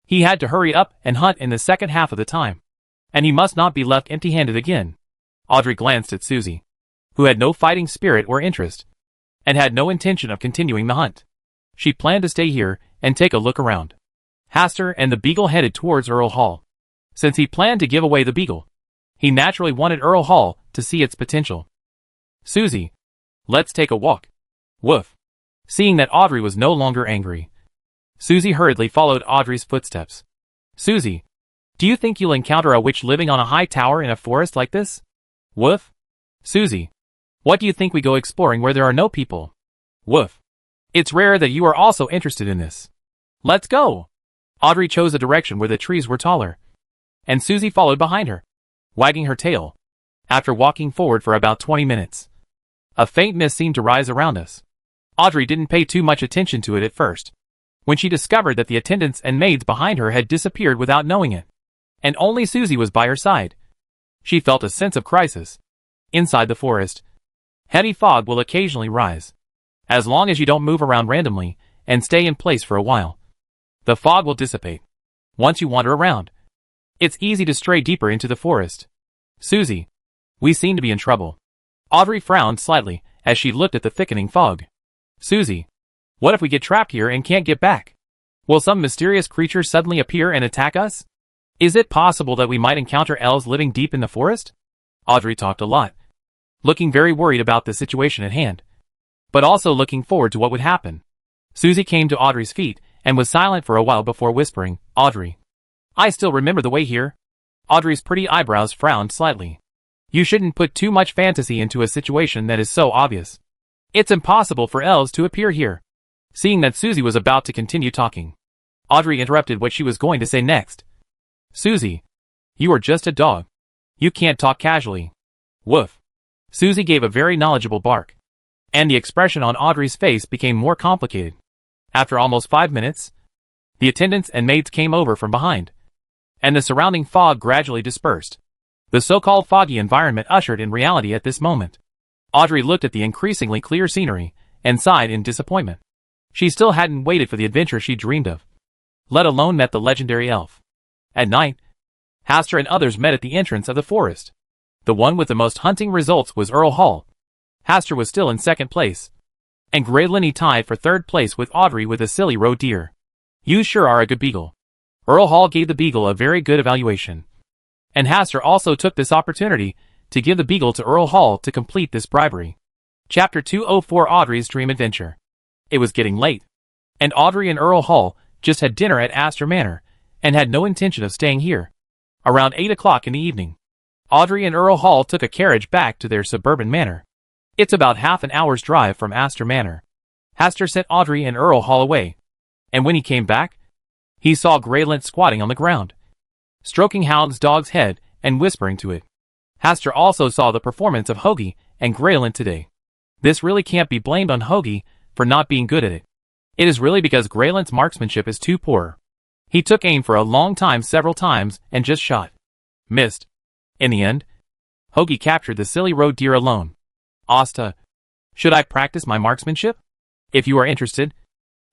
He had to hurry up and hunt in the second half of the time, and he must not be left empty-handed again. Audrey glanced at Susie, who had no fighting spirit or interest, and had no intention of continuing the hunt. She planned to stay here and take a look around. Haster and the beagle headed towards Earl Hall. Since he planned to give away the beagle, he naturally wanted Earl Hall to see its potential. Susie, let's take a walk. Woof. Seeing that Audrey was no longer angry, Susie hurriedly followed Audrey's footsteps. Susie, do you think you'll encounter a witch living on a high tower in a forest like this? Woof. Susie, what do you think we go exploring where there are no people? Woof. It's rare that you are also interested in this. Let's go. Audrey chose a direction where the trees were taller, and Susie followed behind her, wagging her tail. After walking forward for about 20 minutes, a faint mist seemed to rise around us. Audrey didn't pay too much attention to it at first, when she discovered that the attendants and maids behind her had disappeared without knowing it, and only Susie was by her side. She felt a sense of crisis. Inside the forest, heavy fog will occasionally rise. As long as you don't move around randomly and stay in place for a while, the fog will dissipate. Once you wander around, it's easy to stray deeper into the forest. Susie, we seem to be in trouble. Audrey frowned slightly as she looked at the thickening fog. Susie, what if we get trapped here and can't get back? Will some mysterious creature suddenly appear and attack us? Is it possible that we might encounter elves living deep in the forest? Audrey talked a lot, looking very worried about the situation at hand, but also looking forward to what would happen. Susie came to Audrey's feet and was silent for a while before whispering, Audrey, I still remember the way here. Audrey's pretty eyebrows frowned slightly. You shouldn't put too much fantasy into a situation that is so obvious. It's impossible for elves to appear here. Seeing that Susie was about to continue talking, Audrey interrupted what she was going to say next. Susie, you are just a dog. You can't talk casually. Woof. Susie gave a very knowledgeable bark, and the expression on Audrey's face became more complicated. After almost 5 minutes, the attendants and maids came over from behind, and the surrounding fog gradually dispersed. The so-called foggy environment ushered in reality at this moment. Audrey looked at the increasingly clear scenery and sighed in disappointment. She still hadn't waited for the adventure she dreamed of, let alone met the legendary elf. At night, Hastur and others met at the entrance of the forest. The one with the most hunting results was Earl Hall. Hastur was still in second place, and Grey Linny tied for third place with Audrey with a silly roe deer. You sure are a good beagle. Earl Hall gave the beagle a very good evaluation, and Hastur also took this opportunity to give the beagle to Earl Hall to complete this bribery. Chapter 204 Audrey's Dream Adventure. It was getting late, and Audrey and Earl Hall just had dinner at Astor Manor, and had no intention of staying here. Around 8 o'clock in the evening, Audrey and Earl Hall took a carriage back to their suburban manor. It's about half an hour's drive from Astor Manor. Hastur sent Audrey and Earl Hall away, and when he came back, he saw Graylint squatting on the ground, stroking Hound's dog's head and whispering to it. Hastur also saw the performance of Hoagie and Graylint today. This really can't be blamed on Hoagie for not being good at it. It is really because Graylint's marksmanship is too poor. He took aim for a long time several times and just shot. Missed. In the end, Hoagie captured the silly roe deer alone. Asta, should I practice my marksmanship? If you are interested,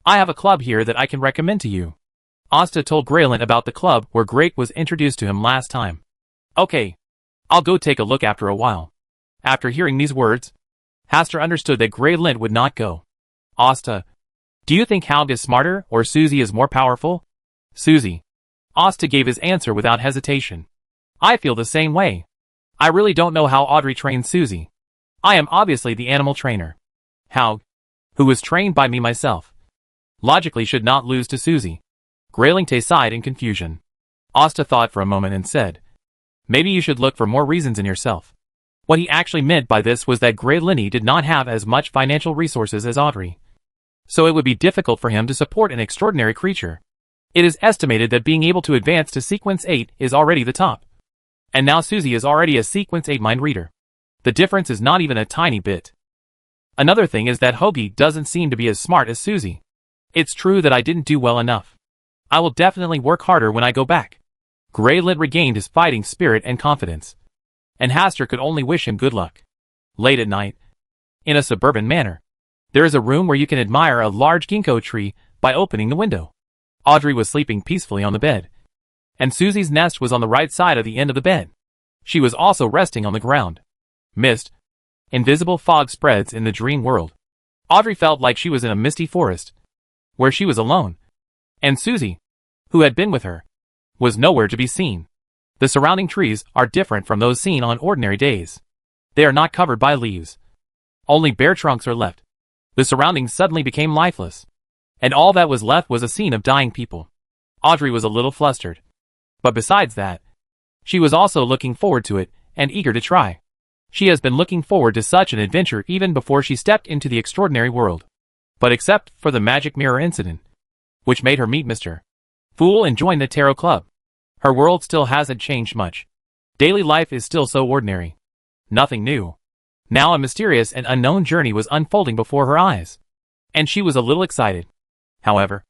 I have a club here that I can recommend to you. Asta told Graylint about the club where Great was introduced to him last time. Okay, I'll go take a look after a while. After hearing these words, Hastur understood that Graylint would not go. Asta, do you think Hound is smarter or Susie is more powerful? Susie. Asta gave his answer without hesitation. I feel the same way. I really don't know how Audrey trained Susie. I am obviously the animal trainer. Hound, who was trained by me myself, logically should not lose to Susie. Graylint sighed in confusion. Asta thought for a moment and said, maybe you should look for more reasons in yourself. What he actually meant by this was that Grey Linny did not have as much financial resources as Audrey, so it would be difficult for him to support an extraordinary creature. It is estimated that being able to advance to Sequence 8 is already the top. And now Susie is already a Sequence 8 mind reader. The difference is not even a tiny bit. Another thing is that Hoagie doesn't seem to be as smart as Susie. It's true that I didn't do well enough. I will definitely work harder when I go back. Graylint regained his fighting spirit and confidence, and Hastur could only wish him good luck. Late at night, in a suburban manor, there is a room where you can admire a large ginkgo tree by opening the window. Audrey was sleeping peacefully on the bed, and Susie's nest was on the right side of the end of the bed. She was also resting on the ground. Mist, invisible fog spreads in the dream world. Audrey felt like she was in a misty forest, where she was alone, and Susie, who had been with her, was nowhere to be seen. The surrounding trees are different from those seen on ordinary days. They are not covered by leaves. Only bare trunks are left. The surroundings suddenly became lifeless, and all that was left was a scene of dying people. Audrey was a little flustered, but besides that, she was also looking forward to it and eager to try. She has been looking forward to such an adventure even before she stepped into the extraordinary world. But except for the magic mirror incident, which made her meet Mr. Fool and join the Tarot Club, her world still hasn't changed much. Daily life is still so ordinary. Nothing new. Now a mysterious and unknown journey was unfolding before her eyes, and she was a little excited. However,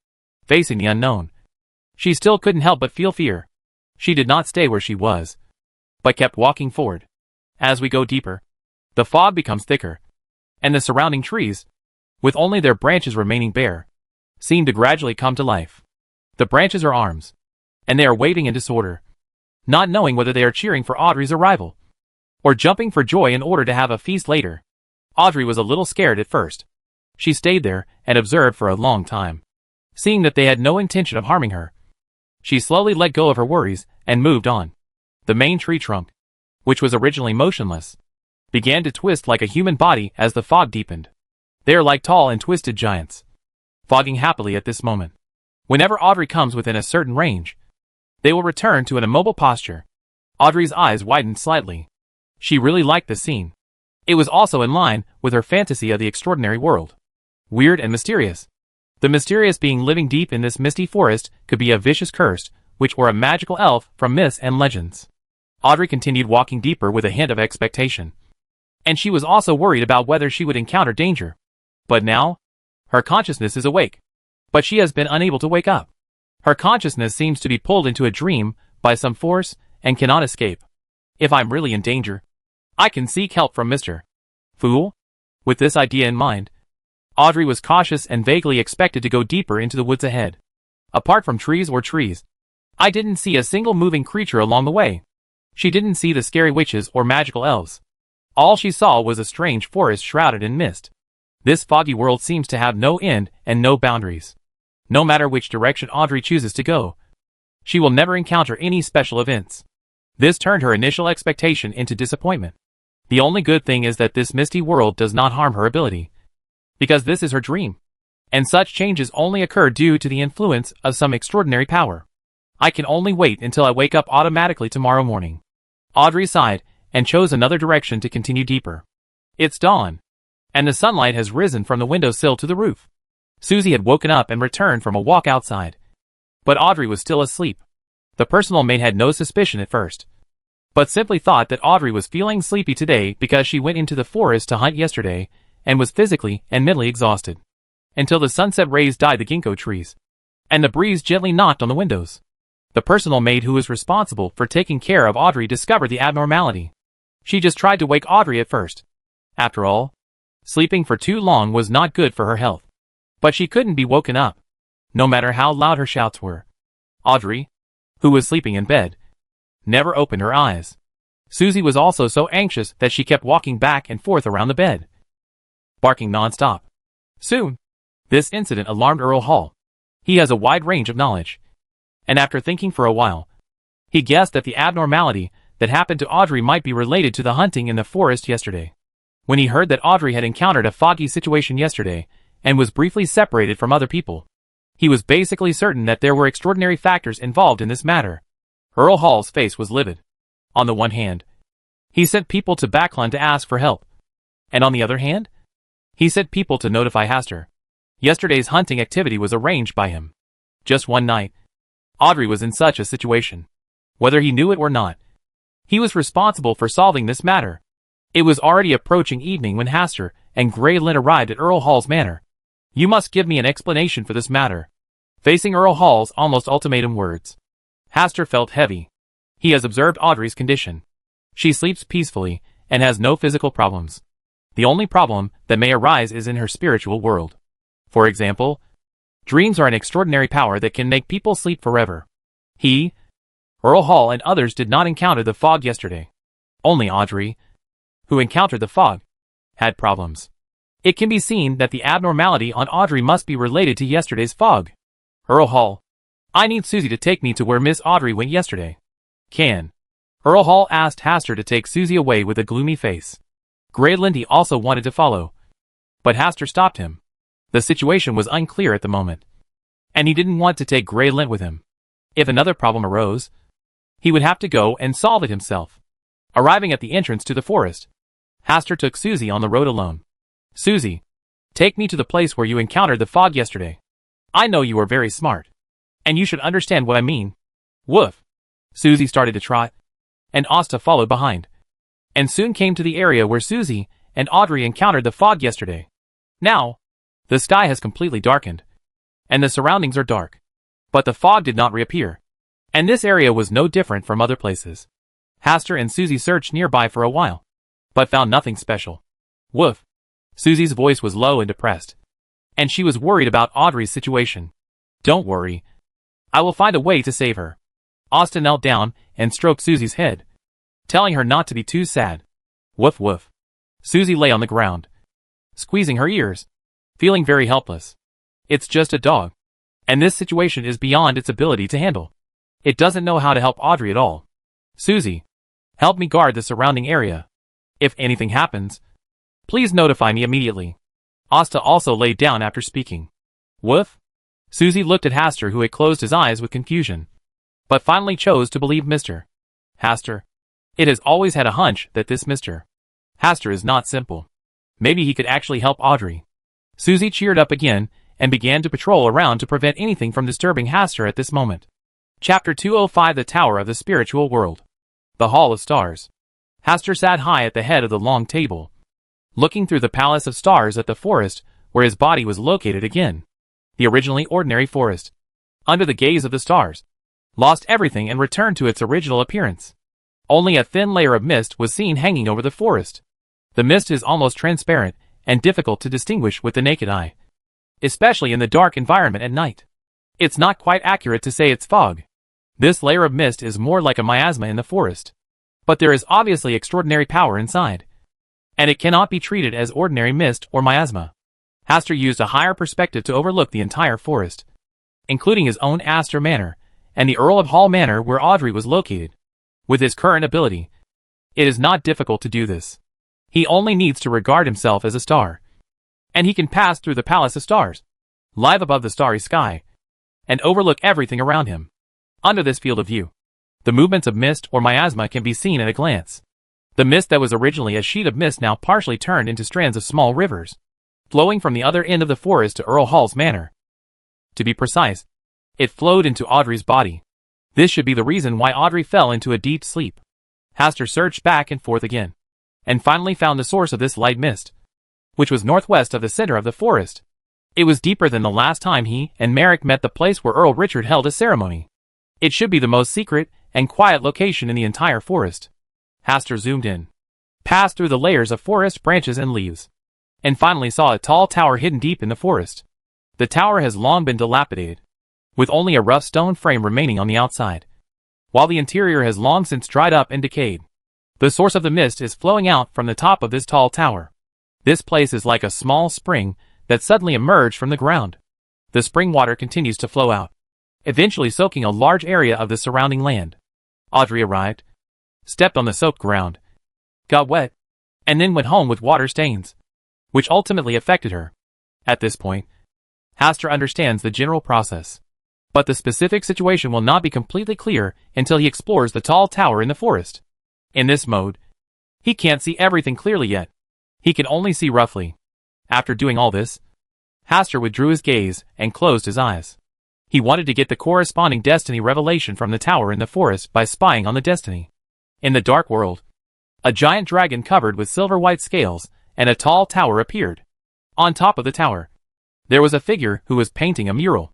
facing the unknown, she still couldn't help but feel fear. She did not stay where she was, but kept walking forward. As we go deeper, the fog becomes thicker, and the surrounding trees, with only their branches remaining bare, seem to gradually come to life. The branches are arms, and they are waving in disorder, not knowing whether they are cheering for Audrey's arrival or jumping for joy in order to have a feast later. Audrey was a little scared at first. She stayed there and observed for a long time. Seeing that they had no intention of harming her, she slowly let go of her worries and moved on. The main tree trunk, which was originally motionless, began to twist like a human body as the fog deepened. They are like tall and twisted giants, fogging happily at this moment. Whenever Audrey comes within a certain range, they will return to an immobile posture. Audrey's eyes widened slightly. She really liked the scene. It was also in line with her fantasy of the extraordinary world. Weird and mysterious. The mysterious being living deep in this misty forest could be a vicious curse, witch or a magical elf from myths and legends. Audrey continued walking deeper with a hint of expectation. And she was also worried about whether she would encounter danger. But now, her consciousness is awake. But she has been unable to wake up. Her consciousness seems to be pulled into a dream by some force and cannot escape. If I'm really in danger, I can seek help from Mr. Fool. With this idea in mind, Audrey was cautious and vaguely expected to go deeper into the woods ahead. Apart from trees, I didn't see a single moving creature along the way. She didn't see the scary witches or magical elves. All she saw was a strange forest shrouded in mist. This foggy world seems to have no end and no boundaries. No matter which direction Audrey chooses to go, she will never encounter any special events. This turned her initial expectation into disappointment. The only good thing is that this misty world does not harm her ability, because this is her dream, and such changes only occur due to the influence of some extraordinary power. I can only wait until I wake up automatically tomorrow morning. Audrey sighed and chose another direction to continue deeper. It's dawn, and the sunlight has risen from the windowsill to the roof. Susie had woken up and returned from a walk outside, but Audrey was still asleep. The personal maid had no suspicion at first, but simply thought that Audrey was feeling sleepy today because she went into the forest to hunt yesterday and was physically and mentally exhausted. Until the sunset rays dyed the ginkgo trees, and the breeze gently knocked on the windows. The personal maid who was responsible for taking care of Audrey discovered the abnormality. She just tried to wake Audrey at first. After all, sleeping for too long was not good for her health. But she couldn't be woken up, no matter how loud her shouts were. Audrey, who was sleeping in bed, never opened her eyes. Susie was also so anxious that she kept walking back and forth around the bed, barking non-stop. Soon, this incident alarmed Earl Hall. He has a wide range of knowledge, and after thinking for a while, he guessed that the abnormality that happened to Audrey might be related to the hunting in the forest yesterday. When he heard that Audrey had encountered a foggy situation yesterday and was briefly separated from other people, he was basically certain that there were extraordinary factors involved in this matter. Earl Hall's face was livid. On the one hand, he sent people to Backlund to ask for help, and on the other hand, he sent people to notify Hastur. Yesterday's hunting activity was arranged by him. Just one night, Audrey was in such a situation. Whether he knew it or not, he was responsible for solving this matter. It was already approaching evening when Hastur and Grey Lynn arrived at Earl Hall's manor. You must give me an explanation for this matter. Facing Earl Hall's almost ultimatum words, Hastur felt heavy. He has observed Audrey's condition. She sleeps peacefully and has no physical problems. The only problem that may arise is in her spiritual world. For example, dreams are an extraordinary power that can make people sleep forever. He, Earl Hall and others did not encounter the fog yesterday. Only Audrey, who encountered the fog, had problems. It can be seen that the abnormality on Audrey must be related to yesterday's fog. Earl Hall, I need Susie to take me to where Miss Audrey went yesterday. Can Earl Hall asked Hastur to take Susie away with a gloomy face. Grey Lindy also wanted to follow, but Hastur stopped him. The situation was unclear at the moment, and he didn't want to take Grey Lint with him. If another problem arose, he would have to go and solve it himself. Arriving at the entrance to the forest, Hastur took Susie on the road alone. Susie, take me to the place where you encountered the fog yesterday. I know you are very smart, and you should understand what I mean. Woof. Susie started to trot, and Asta followed behind, and soon came to the area where Susie and Audrey encountered the fog yesterday. Now, the sky has completely darkened, and the surroundings are dark, but the fog did not reappear, and this area was no different from other places. Hastur and Susie searched nearby for a while, but found nothing special. Woof. Susie's voice was low and depressed, and she was worried about Audrey's situation. Don't worry. I will find a way to save her. Asta knelt down and stroked Susie's head, telling her not to be too sad. Woof woof. Susie lay on the ground, squeezing her ears, feeling very helpless. It's just a dog, and this situation is beyond its ability to handle. It doesn't know how to help Audrey at all. Susie, help me guard the surrounding area. If anything happens, please notify me immediately. Asta also laid down after speaking. Woof? Susie looked at Hastur, who had closed his eyes with confusion, but finally chose to believe Mr. Hastur. It has always had a hunch that this Mr. Hastur is not simple. Maybe he could actually help Audrey. Susie cheered up again and began to patrol around to prevent anything from disturbing Hastur at this moment. Chapter 205: The Tower of the Spiritual World. The Hall of Stars. Hastur sat high at the head of the long table, looking through the palace of stars at the forest where his body was located again. The originally ordinary forest, under the gaze of the stars, lost everything and returned to its original appearance. Only a thin layer of mist was seen hanging over the forest. The mist is almost transparent and difficult to distinguish with the naked eye, especially in the dark environment at night. It's not quite accurate to say it's fog. This layer of mist is more like a miasma in the forest. But there is obviously extraordinary power inside, and it cannot be treated as ordinary mist or miasma. Hastur used a higher perspective to overlook the entire forest, including his own Astor Manor and the Earl of Hall Manor where Audrey was located. With his current ability, it is not difficult to do this. He only needs to regard himself as a star, and he can pass through the Palace of Stars, live above the starry sky, and overlook everything around him. Under this field of view, the movements of mist or miasma can be seen at a glance. The mist that was originally a sheet of mist now partially turned into strands of small rivers, flowing from the other end of the forest to Earl Hall's manor. To be precise, it flowed into Audrey's body. This should be the reason why Audrey fell into a deep sleep. Hastur searched back and forth again, and finally found the source of this light mist, which was northwest of the center of the forest. It was deeper than the last time he and Merrick met, the place where Earl Richard held a ceremony. It should be the most secret and quiet location in the entire forest. Hastur zoomed in, passed through the layers of forest branches and leaves, and finally saw a tall tower hidden deep in the forest. The tower has long been dilapidated, with only a rough stone frame remaining on the outside, while the interior has long since dried up and decayed. The source of the mist is flowing out from the top of this tall tower. This place is like a small spring that suddenly emerged from the ground. The spring water continues to flow out, eventually soaking a large area of the surrounding land. Audrey arrived, stepped on the soaked ground, got wet, and then went home with water stains, which ultimately affected her. At this point, Hastur understands the general process, but the specific situation will not be completely clear until he explores the tall tower in the forest. In this mode, he can't see everything clearly yet. He can only see roughly. After doing all this, Hastur withdrew his gaze and closed his eyes. He wanted to get the corresponding destiny revelation from the tower in the forest by spying on the destiny. In the dark world, a giant dragon covered with silver-white scales and a tall tower appeared. On top of the tower, there was a figure who was painting a mural.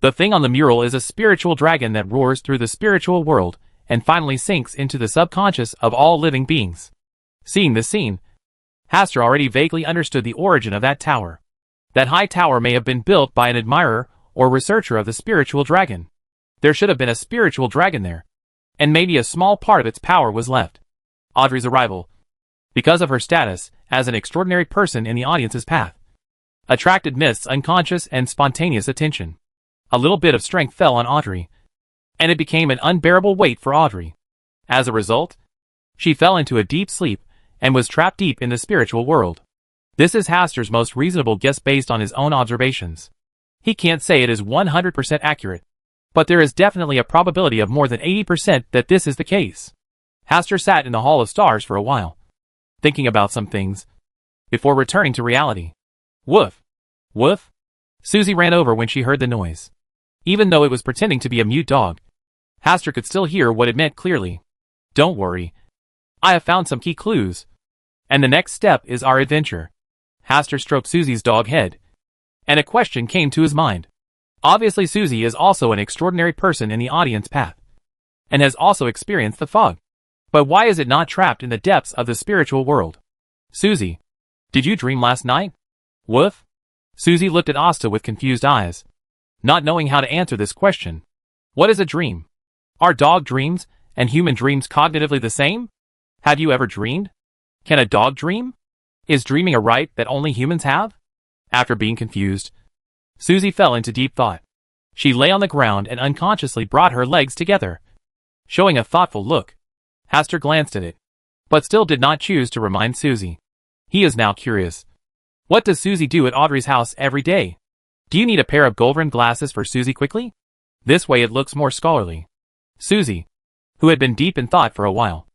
The thing on the mural is a spiritual dragon that roars through the spiritual world and finally sinks into the subconscious of all living beings. Seeing this scene, Hastur already vaguely understood the origin of that tower. That high tower may have been built by an admirer or researcher of the spiritual dragon. There should have been a spiritual dragon there, and maybe a small part of its power was left. Audrey's arrival, because of her status as an extraordinary person in the audience's path, attracted Mist's unconscious and spontaneous attention. A little bit of strength fell on Audrey, and it became an unbearable weight for Audrey. As a result, she fell into a deep sleep and was trapped deep in the spiritual world. This is Hastur's most reasonable guess based on his own observations. He can't say it is 100% accurate, but there is definitely a probability of more than 80% that this is the case. Hastur sat in the Hall of Stars for a while, thinking about some things, before returning to reality. Woof! Woof! Susie ran over when she heard the noise. Even though it was pretending to be a mute dog, Hastur could still hear what it meant clearly. Don't worry. I have found some key clues, and the next step is our adventure. Hastur stroked Susie's dog head, and a question came to his mind. Obviously Susie is also an extraordinary person in the audience path, and has also experienced the fog. But why is it not trapped in the depths of the spiritual world? Susie, did you dream last night? Woof? Susie looked at Asta with confused eyes, not knowing how to answer this question. What is a dream? Are dog dreams and human dreams cognitively the same? Have you ever dreamed? Can a dog dream? Is dreaming a right that only humans have? After being confused, Susie fell into deep thought. She lay on the ground and unconsciously brought her legs together. Showing a thoughtful look, Hastur glanced at it, but still did not choose to remind Susie. He is now curious. What does Susie do at Audrey's house every day? Do you need a pair of gold-rimmed glasses for Susie quickly? This way it looks more scholarly. Susie, who had been deep in thought for a while,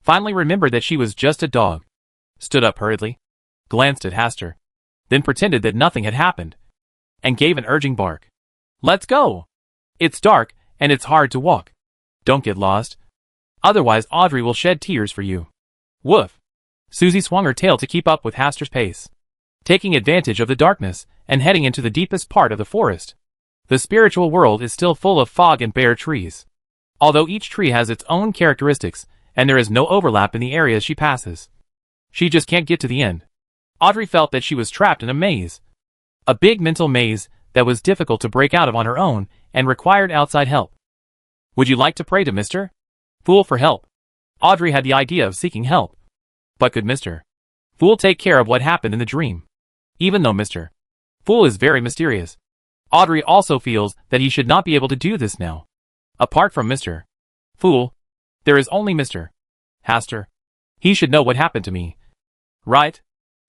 finally remembered that she was just a dog, stood up hurriedly, glanced at Hastur, then pretended that nothing had happened, and gave an urging bark. Let's go! It's dark, and it's hard to walk. Don't get lost. Otherwise Audrey will shed tears for you. Woof! Susie swung her tail to keep up with Hastur's pace, taking advantage of the darkness and heading into the deepest part of the forest. The spiritual world is still full of fog and bare trees, although each tree has its own characteristics, and there is no overlap in the areas she passes. She just can't get to the end. Audrey felt that she was trapped in a maze. A big mental maze that was difficult to break out of on her own and required outside help. Would you like to pray to Mr. Fool for help? Audrey had the idea of seeking help. But could Mr. Fool take care of what happened in the dream? Even though Mr. Fool is very mysterious, Audrey also feels that he should not be able to do this now. Apart from Mr. Fool, there is only Mr. Hastur. He should know what happened to me. Right?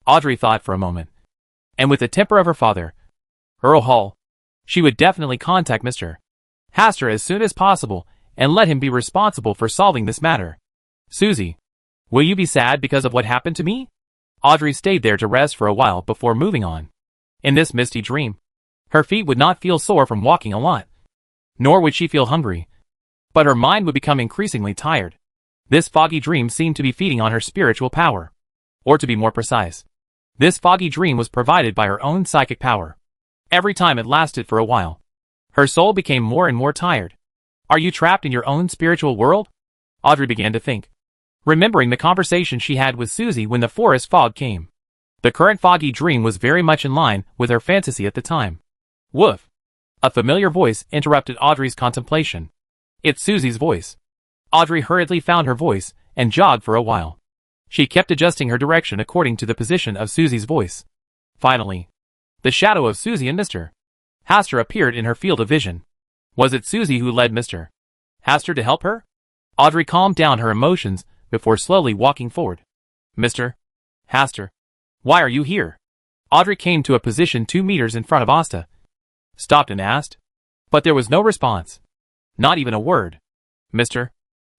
Audrey thought for a moment. And with the temper of her father, Earl Hall, she would definitely contact Mr. Hastur as soon as possible and let him be responsible for solving this matter. Susie, will you be sad because of what happened to me? Audrey stayed there to rest for a while before moving on. In this misty dream, her feet would not feel sore from walking a lot, nor would she feel hungry, but her mind would become increasingly tired. This foggy dream seemed to be feeding on her spiritual power. Or to be more precise, this foggy dream was provided by her own psychic power. Every time it lasted for a while, her soul became more and more tired. Are you trapped in your own spiritual world? Audrey began to think, remembering the conversation she had with Susie when the forest fog came. The current foggy dream was very much in line with her fantasy at the time. Woof! A familiar voice interrupted Audrey's contemplation. It's Susie's voice. Audrey hurriedly found her voice and jogged for a while. She kept adjusting her direction according to the position of Susie's voice. Finally, the shadow of Susie and Mr. Hastur appeared in her field of vision. Was it Susie who led Mr. Hastur to help her? Audrey calmed down her emotions before slowly walking forward. Mr. Hastur, why are you here? Audrey came to a position 2 meters in front of Asta, stopped and asked, but there was no response. Not even a word. Mr.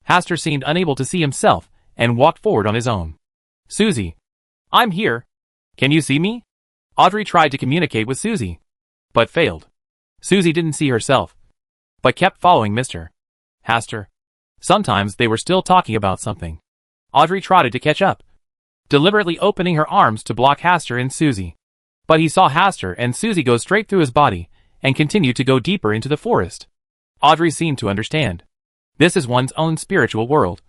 Hastur seemed unable to see himself and walked forward on his own. Susie, I'm here. Can you see me? Audrey tried to communicate with Susie, but failed. Susie didn't see herself, but kept following Mr. Hastur. Sometimes they were still talking about something. Audrey trotted to catch up, deliberately opening her arms to block Hastur and Susie. But he saw Hastur and Susie go straight through his body and continue to go deeper into the forest. Audrey seemed to understand. This is one's own spiritual world,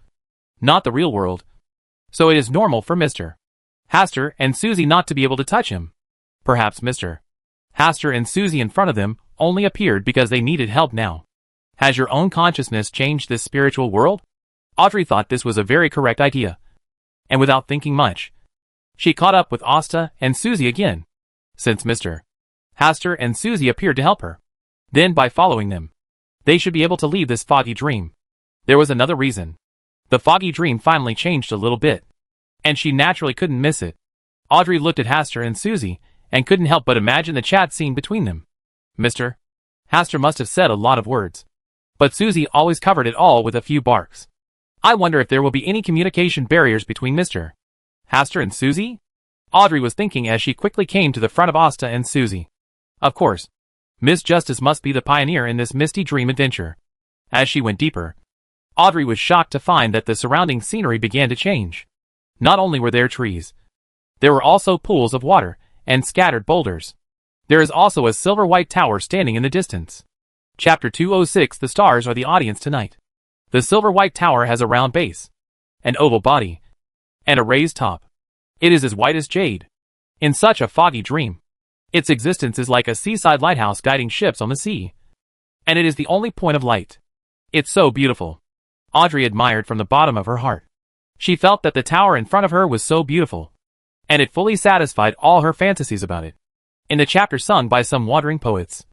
not the real world. So it is normal for Mr. Hastur and Susie not to be able to touch him. Perhaps Mr. Hastur and Susie in front of them only appeared because they needed help now. Has your own consciousness changed this spiritual world? Audrey thought this was a very correct idea. And without thinking much, she caught up with Asta and Susie again, since Mr. Hastur and Susie appeared to help her. Then by following them, they should be able to leave this foggy dream. There was another reason. The foggy dream finally changed a little bit, and she naturally couldn't miss it. Audrey looked at Hastur and Susie and couldn't help but imagine the chat scene between them. Mr. Hastur must have said a lot of words, but Susie always covered it all with a few barks. I wonder if there will be any communication barriers between Mr. Hastur and Susie? Audrey was thinking as she quickly came to the front of Asta and Susie. Of course, Miss Justice must be the pioneer in this misty dream adventure. As she went deeper, Audrey was shocked to find that the surrounding scenery began to change. Not only were there trees, there were also pools of water and scattered boulders. There is also a silver-white tower standing in the distance. Chapter 206. The stars are the audience tonight. The silver-white tower has a round base, an oval body, and a raised top. It is as white as jade. In such a foggy dream, its existence is like a seaside lighthouse guiding ships on the sea. And it is the only point of light. It's so beautiful. Audrey admired from the bottom of her heart. She felt that the tower in front of her was so beautiful, and it fully satisfied all her fantasies about it. In the chapter sung by some wandering poets,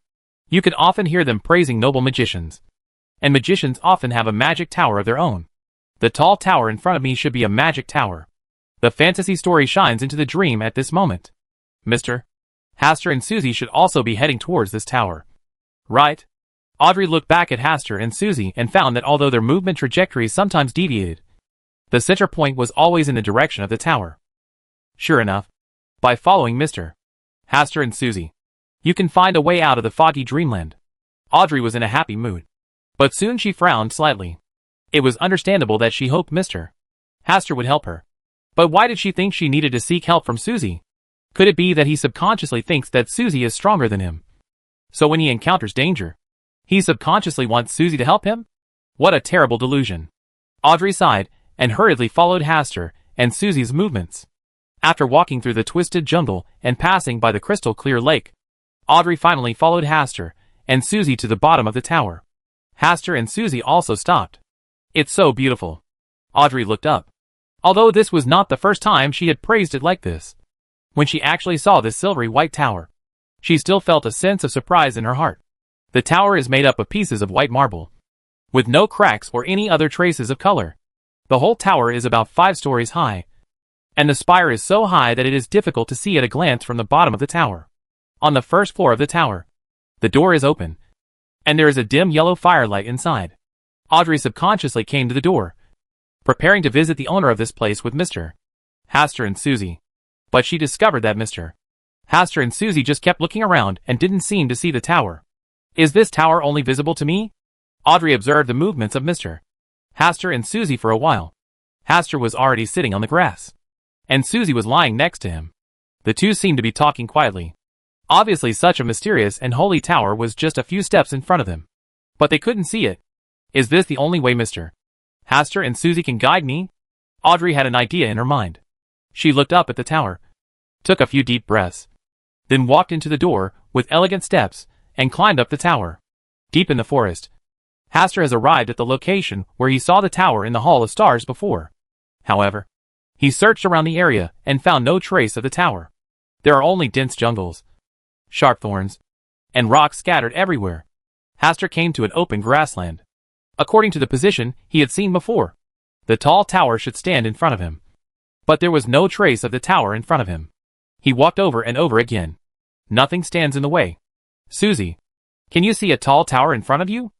you can often hear them praising noble magicians. And magicians often have a magic tower of their own. The tall tower in front of me should be a magic tower. The fantasy story shines into the dream at this moment. Mr. Hastur and Susie should also be heading towards this tower. Right? Audrey looked back at Hastur and Susie and found that although their movement trajectories sometimes deviated, the center point was always in the direction of the tower. Sure enough, by following Mr. Hastur and Susie, you can find a way out of the foggy dreamland. Audrey was in a happy mood, but soon she frowned slightly. It was understandable that she hoped Mr. Hastur would help her. But why did she think she needed to seek help from Susie? Could it be that he subconsciously thinks that Susie is stronger than him? So when he encounters danger, he subconsciously wants Susie to help him? What a terrible delusion. Audrey sighed and hurriedly followed Hastur and Susie's movements. After walking through the twisted jungle and passing by the crystal clear lake, Audrey finally followed Hastur and Susie to the bottom of the tower. Hastur and Susie also stopped. It's so beautiful. Audrey looked up. Although this was not the first time she had praised it like this, when she actually saw this silvery white tower, she still felt a sense of surprise in her heart. The tower is made up of pieces of white marble, with no cracks or any other traces of color. The whole tower is about 5 stories high, and the spire is so high that it is difficult to see at a glance from the bottom of the tower. On the first floor of the tower, the door is open, and there is a dim yellow firelight inside. Audrey subconsciously came to the door, preparing to visit the owner of this place with Mr. Hastur and Susie. But she discovered that Mr. Hastur and Susie just kept looking around and didn't seem to see the tower. Is this tower only visible to me? Audrey observed the movements of Mr. Hastur and Susie for a while. Hastur was already sitting on the grass, and Susie was lying next to him. The two seemed to be talking quietly. Obviously such a mysterious and holy tower was just a few steps in front of them, but they couldn't see it. Is this the only way Mr. Hastur and Susie can guide me? Audrey had an idea in her mind. She looked up at the tower, took a few deep breaths, then walked into the door with elegant steps and climbed up the tower. Deep in the forest, Hastur has arrived at the location where he saw the tower in the Hall of Stars before. However, he searched around the area and found no trace of the tower. There are only dense jungles, sharp thorns, and rocks scattered everywhere. Hastur came to an open grassland. According to the position he had seen before, the tall tower should stand in front of him. But there was no trace of the tower in front of him. He walked over and over again. Nothing stands in the way. Susie, can you see a tall tower in front of you?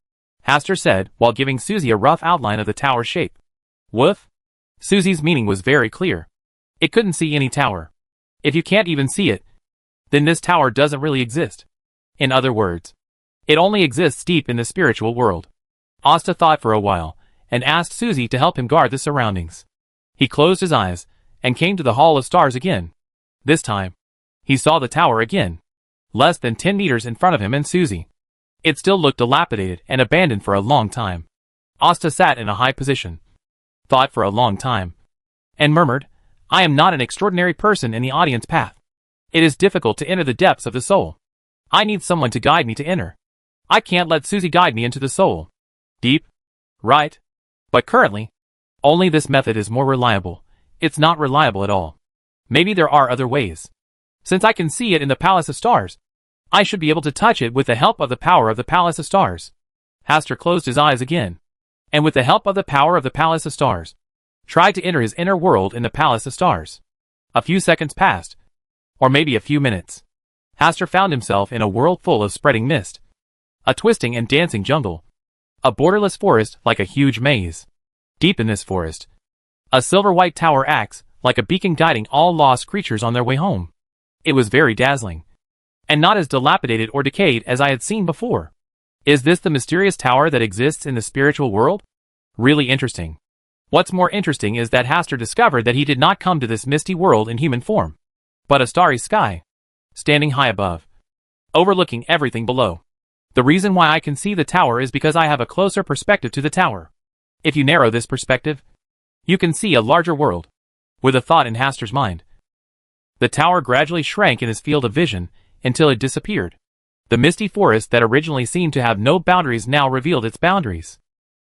Hastur said while giving Susie a rough outline of the tower's shape. Woof? Susie's meaning was very clear. It couldn't see any tower. If you can't even see it, then this tower doesn't really exist. In other words, it only exists deep in the spiritual world. Asta thought for a while and asked Susie to help him guard the surroundings. He closed his eyes and came to the Hall of Stars again. This time, he saw the tower again, less than 10 meters in front of him and Susie. It still looked dilapidated and abandoned for a long time. Asta sat in a high position, thought for a long time, and murmured, I am not an extraordinary person in the audience path. It is difficult to enter the depths of the soul. I need someone to guide me to enter. I can't let Susie guide me into the soul. Deep? Right? But currently, only this method is more reliable. It's not reliable at all. Maybe there are other ways. Since I can see it in the Palace of Stars, I should be able to touch it with the help of the power of the Palace of Stars. Hastur closed his eyes again, and with the help of the power of the Palace of Stars, tried to enter his inner world in the Palace of Stars. A few seconds passed, or maybe a few minutes. Hastur found himself in a world full of spreading mist, a twisting and dancing jungle, a borderless forest like a huge maze. Deep in this forest, a silver-white tower acts like a beacon guiding all lost creatures on their way home. It was very dazzling, and not as dilapidated or decayed as I had seen before. Is this the mysterious tower that exists in the spiritual world? Really interesting. What's more interesting is that Hastur discovered that he did not come to this misty world in human form, but a starry sky, standing high above, overlooking everything below. The reason why I can see the tower is because I have a closer perspective to the tower. If you narrow this perspective, you can see a larger world. With a thought in Hastur's mind, the tower gradually shrank in his field of vision until it disappeared. The misty forest that originally seemed to have no boundaries now revealed its boundaries.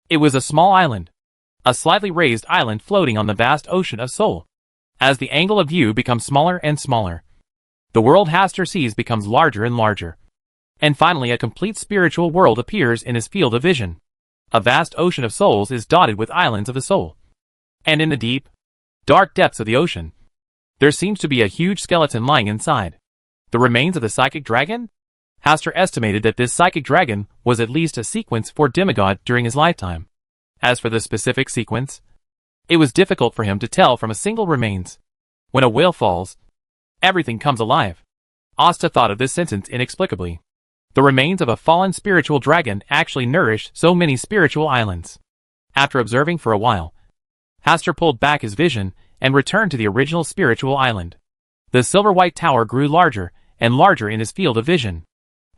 It was a small island. A slightly raised island floating on the vast ocean of soul. As the angle of view becomes smaller and smaller, the world Hastur sees becomes larger and larger. And finally a complete spiritual world appears in his field of vision. A vast ocean of souls is dotted with islands of the soul. And in the deep, dark depths of the ocean, there seems to be a huge skeleton lying inside. The remains of the psychic dragon? Hastur estimated that this psychic dragon was at least a sequence for demigod during his lifetime. As for the specific sequence, it was difficult for him to tell from a single remains. When a whale falls, everything comes alive. Asta thought of this sentence inexplicably. The remains of a fallen spiritual dragon actually nourished so many spiritual islands. After observing for a while, Hastur pulled back his vision and returned to the original spiritual island. The silver-white tower grew larger and larger in his field of vision.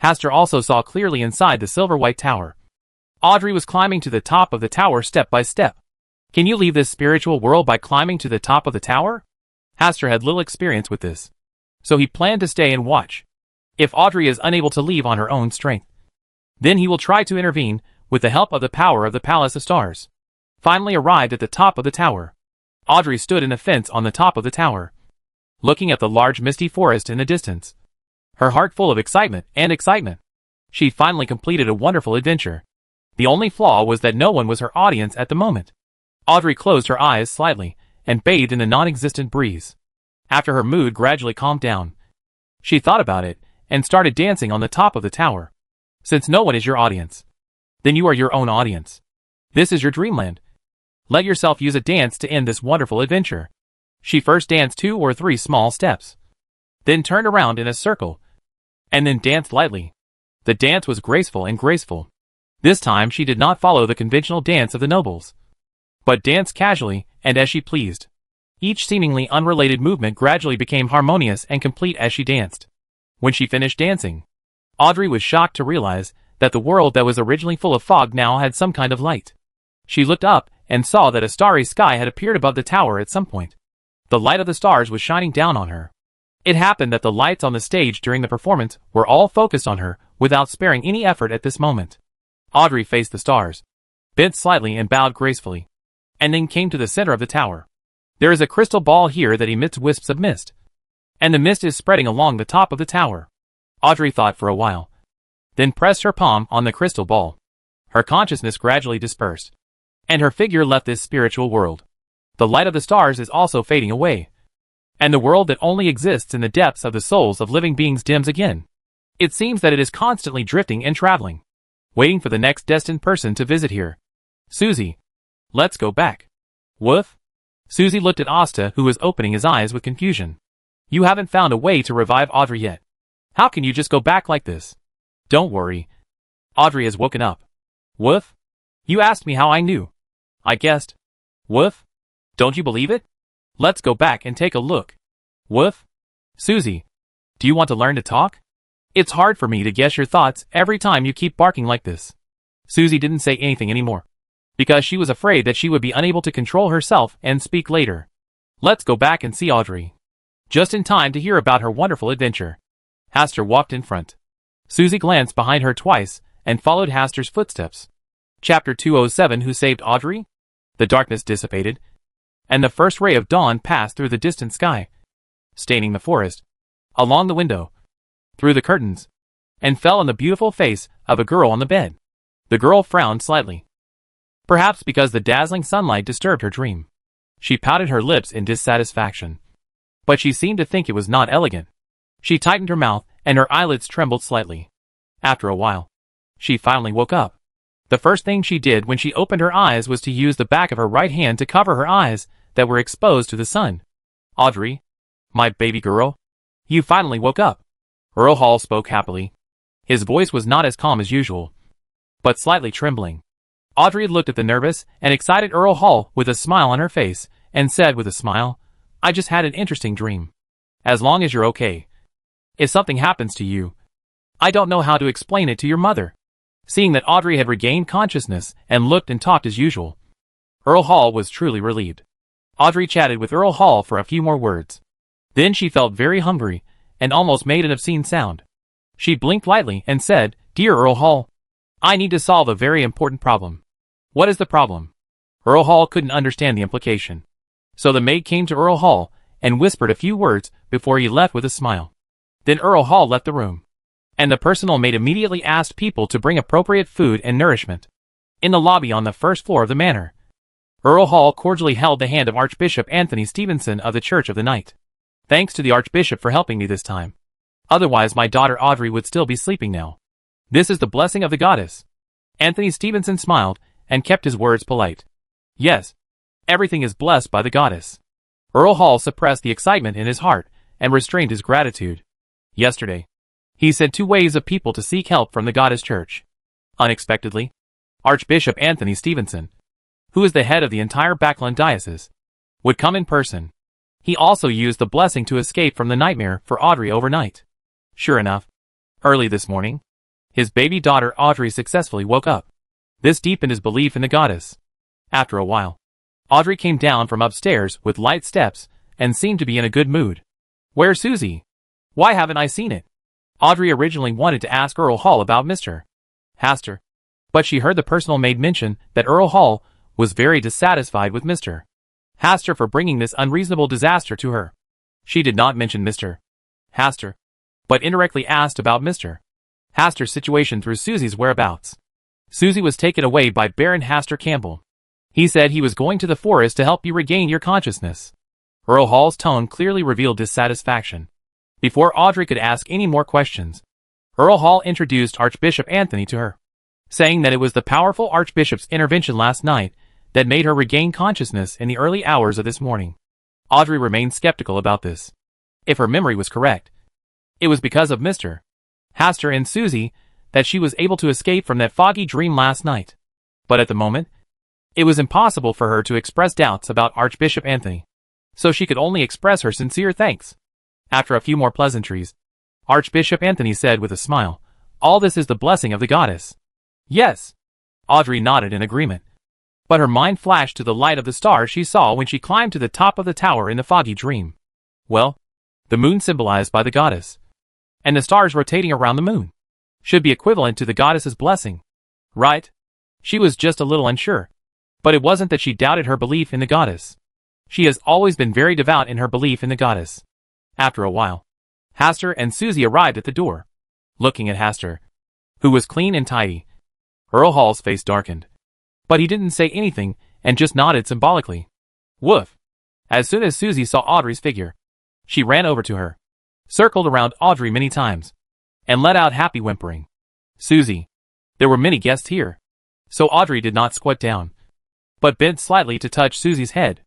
Hastur also saw clearly inside the silver-white tower. Audrey was climbing to the top of the tower step by step. Can you leave this spiritual world by climbing to the top of the tower? Hastur had little experience with this, so he planned to stay and watch. If Audrey is unable to leave on her own strength, then he will try to intervene with the help of the power of the Palace of Stars. Finally arrived at the top of the tower, Audrey stood in a fence on the top of the tower, looking at the large misty forest in the distance, her heart full of excitement. She finally completed a wonderful adventure. The only flaw was that no one was her audience at the moment. Audrey closed her eyes slightly and bathed in the non-existent breeze. After her mood gradually calmed down, she thought about it and started dancing on the top of the tower. Since no one is your audience, then you are your own audience. This is your dreamland. Let yourself use a dance to end this wonderful adventure. She first danced 2 or 3 small steps, then turned around in a circle, and then danced lightly. The dance was graceful. This time she did not follow the conventional dance of the nobles, but danced casually and as she pleased. Each seemingly unrelated movement gradually became harmonious and complete as she danced. When she finished dancing, Audrey was shocked to realize that the world that was originally full of fog now had some kind of light. She looked up and saw that a starry sky had appeared above the tower at some point. The light of the stars was shining down on her. It happened that the lights on the stage during the performance were all focused on her without sparing any effort at this moment. Audrey faced the stars, bent slightly and bowed gracefully, and then came to the center of the tower. There is a crystal ball here that emits wisps of mist, and the mist is spreading along the top of the tower. Audrey thought for a while, then pressed her palm on the crystal ball. Her consciousness gradually dispersed, and her figure left this spiritual world. The light of the stars is also fading away, and the world that only exists in the depths of the souls of living beings dims again. It seems that it is constantly drifting and traveling, waiting for the next destined person to visit here. Susie, let's go back. Woof? Susie looked at Asta, who was opening his eyes with confusion. You haven't found a way to revive Audrey yet. How can you just go back like this? Don't worry. Audrey has woken up. Woof? You asked me how I knew. I guessed. Woof? Don't you believe it? Let's go back and take a look. Woof? Susie, do you want to learn to talk? It's hard for me to guess your thoughts every time you keep barking like this. Susie didn't say anything anymore, because she was afraid that she would be unable to control herself and speak later. Let's go back and see Audrey. Just in time to hear about her wonderful adventure. Hastur walked in front. Susie glanced behind her twice and followed Hastur's footsteps. Chapter 207. Who saved Audrey? The darkness dissipated, and the first ray of dawn passed through the distant sky, staining the forest, along the window, through the curtains, and fell on the beautiful face of a girl on the bed. The girl frowned slightly, perhaps because the dazzling sunlight disturbed her dream. She pouted her lips in dissatisfaction, but she seemed to think it was not elegant. She tightened her mouth, and her eyelids trembled slightly. After a while, she finally woke up. The first thing she did when she opened her eyes was to use the back of her right hand to cover her eyes that were exposed to the sun. Audrey, my baby girl, you finally woke up. Earl Hall spoke happily. His voice was not as calm as usual, but slightly trembling. Audrey looked at the nervous and excited Earl Hall with a smile on her face and said with a smile, I just had an interesting dream. As long as you're okay. If something happens to you, I don't know how to explain it to your mother. Seeing that Audrey had regained consciousness and looked and talked as usual, Earl Hall was truly relieved. Audrey chatted with Earl Hall for a few more words. Then she felt very hungry and almost made an obscene sound. She blinked lightly and said, Dear Earl Hall, I need to solve a very important problem. What is the problem? Earl Hall couldn't understand the implication. So the maid came to Earl Hall and whispered a few words before he left with a smile. Then Earl Hall left the room. And the personal maid immediately asked people to bring appropriate food and nourishment. In the lobby on the first floor of the manor, Earl Hall cordially held the hand of Archbishop Anthony Stevenson of the Church of the Night. Thanks to the Archbishop for helping me this time. Otherwise my daughter Audrey would still be sleeping now. This is the blessing of the goddess. Anthony Stevenson smiled and kept his words polite. Yes. Everything is blessed by the goddess. Earl Hall suppressed the excitement in his heart and restrained his gratitude. Yesterday, he sent 2 waves of people to seek help from the goddess church. Unexpectedly, Archbishop Anthony Stevenson, who is the head of the entire Backland diocese, would come in person. He also used the blessing to escape from the nightmare for Audrey overnight. Sure enough, early this morning, his baby daughter Audrey successfully woke up. This deepened his belief in the goddess. After a while, Audrey came down from upstairs with light steps and seemed to be in a good mood. Where's Susie? Why haven't I seen it? Audrey originally wanted to ask Earl Hall about Mr. Hastur, but she heard the personal maid mention that Earl Hall was very dissatisfied with Mr. Hastur for bringing this unreasonable disaster to her. She did not mention Mr. Hastur, but indirectly asked about Mr. Hastur's situation through Susie's whereabouts. Susie was taken away by Baron Hastur Campbell. He said he was going to the forest to help you regain your consciousness. Earl Hall's tone clearly revealed dissatisfaction. Before Audrey could ask any more questions, Earl Hall introduced Archbishop Anthony to her, saying that it was the powerful Archbishop's intervention last night that made her regain consciousness in the early hours of this morning. Audrey remained skeptical about this. If her memory was correct, it was because of Mr. Hastur and Susie that she was able to escape from that foggy dream last night. But at the moment, it was impossible for her to express doubts about Archbishop Anthony, so she could only express her sincere thanks. After a few more pleasantries, Archbishop Anthony said with a smile, "All this is the blessing of the goddess." Yes. Audrey nodded in agreement. But her mind flashed to the light of the stars she saw when she climbed to the top of the tower in the foggy dream. Well, the moon symbolized by the goddess, and the stars rotating around the moon should be equivalent to the goddess's blessing, right? She was just a little unsure. But it wasn't that she doubted her belief in the goddess. She has always been very devout in her belief in the goddess. After a while, Hastur and Susie arrived at the door. Looking at Hastur, who was clean and tidy, Earl Hall's face darkened. But he didn't say anything and just nodded symbolically. Woof! As soon as Susie saw Audrey's figure, she ran over to her, circled around Audrey many times, and let out happy whimpering. Susie. There were many guests here, so Audrey did not squat down, but bent slightly to touch Susie's head.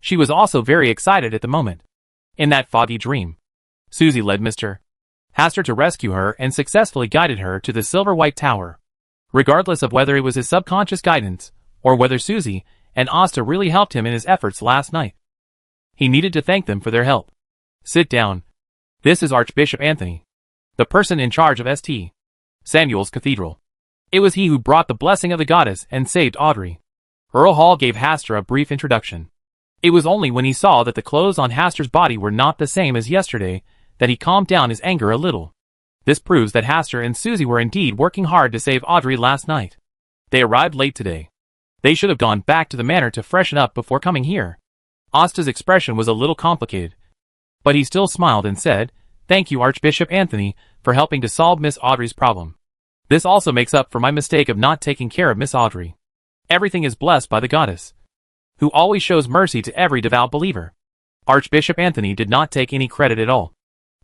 She was also very excited at the moment. In that foggy dream, Susie led Mr. Hastur to rescue her and successfully guided her to the silver-white tower. Regardless of whether it was his subconscious guidance, or whether Susie and Asta really helped him in his efforts last night, he needed to thank them for their help. Sit down. This is Archbishop Anthony, the person in charge of St. Samuel's Cathedral. It was he who brought the blessing of the goddess and saved Audrey. Earl Hall gave Hastur a brief introduction. It was only when he saw that the clothes on Hastur's body were not the same as yesterday that he calmed down his anger a little. This proves that Hastur and Susie were indeed working hard to save Audrey last night. They arrived late today. They should have gone back to the manor to freshen up before coming here. Asta's expression was a little complicated, but he still smiled and said, "Thank you, Archbishop Anthony, for helping to solve Miss Audrey's problem. This also makes up for my mistake of not taking care of Miss Audrey. Everything is blessed by the goddess, who always shows mercy to every devout believer." Archbishop Anthony did not take any credit at all.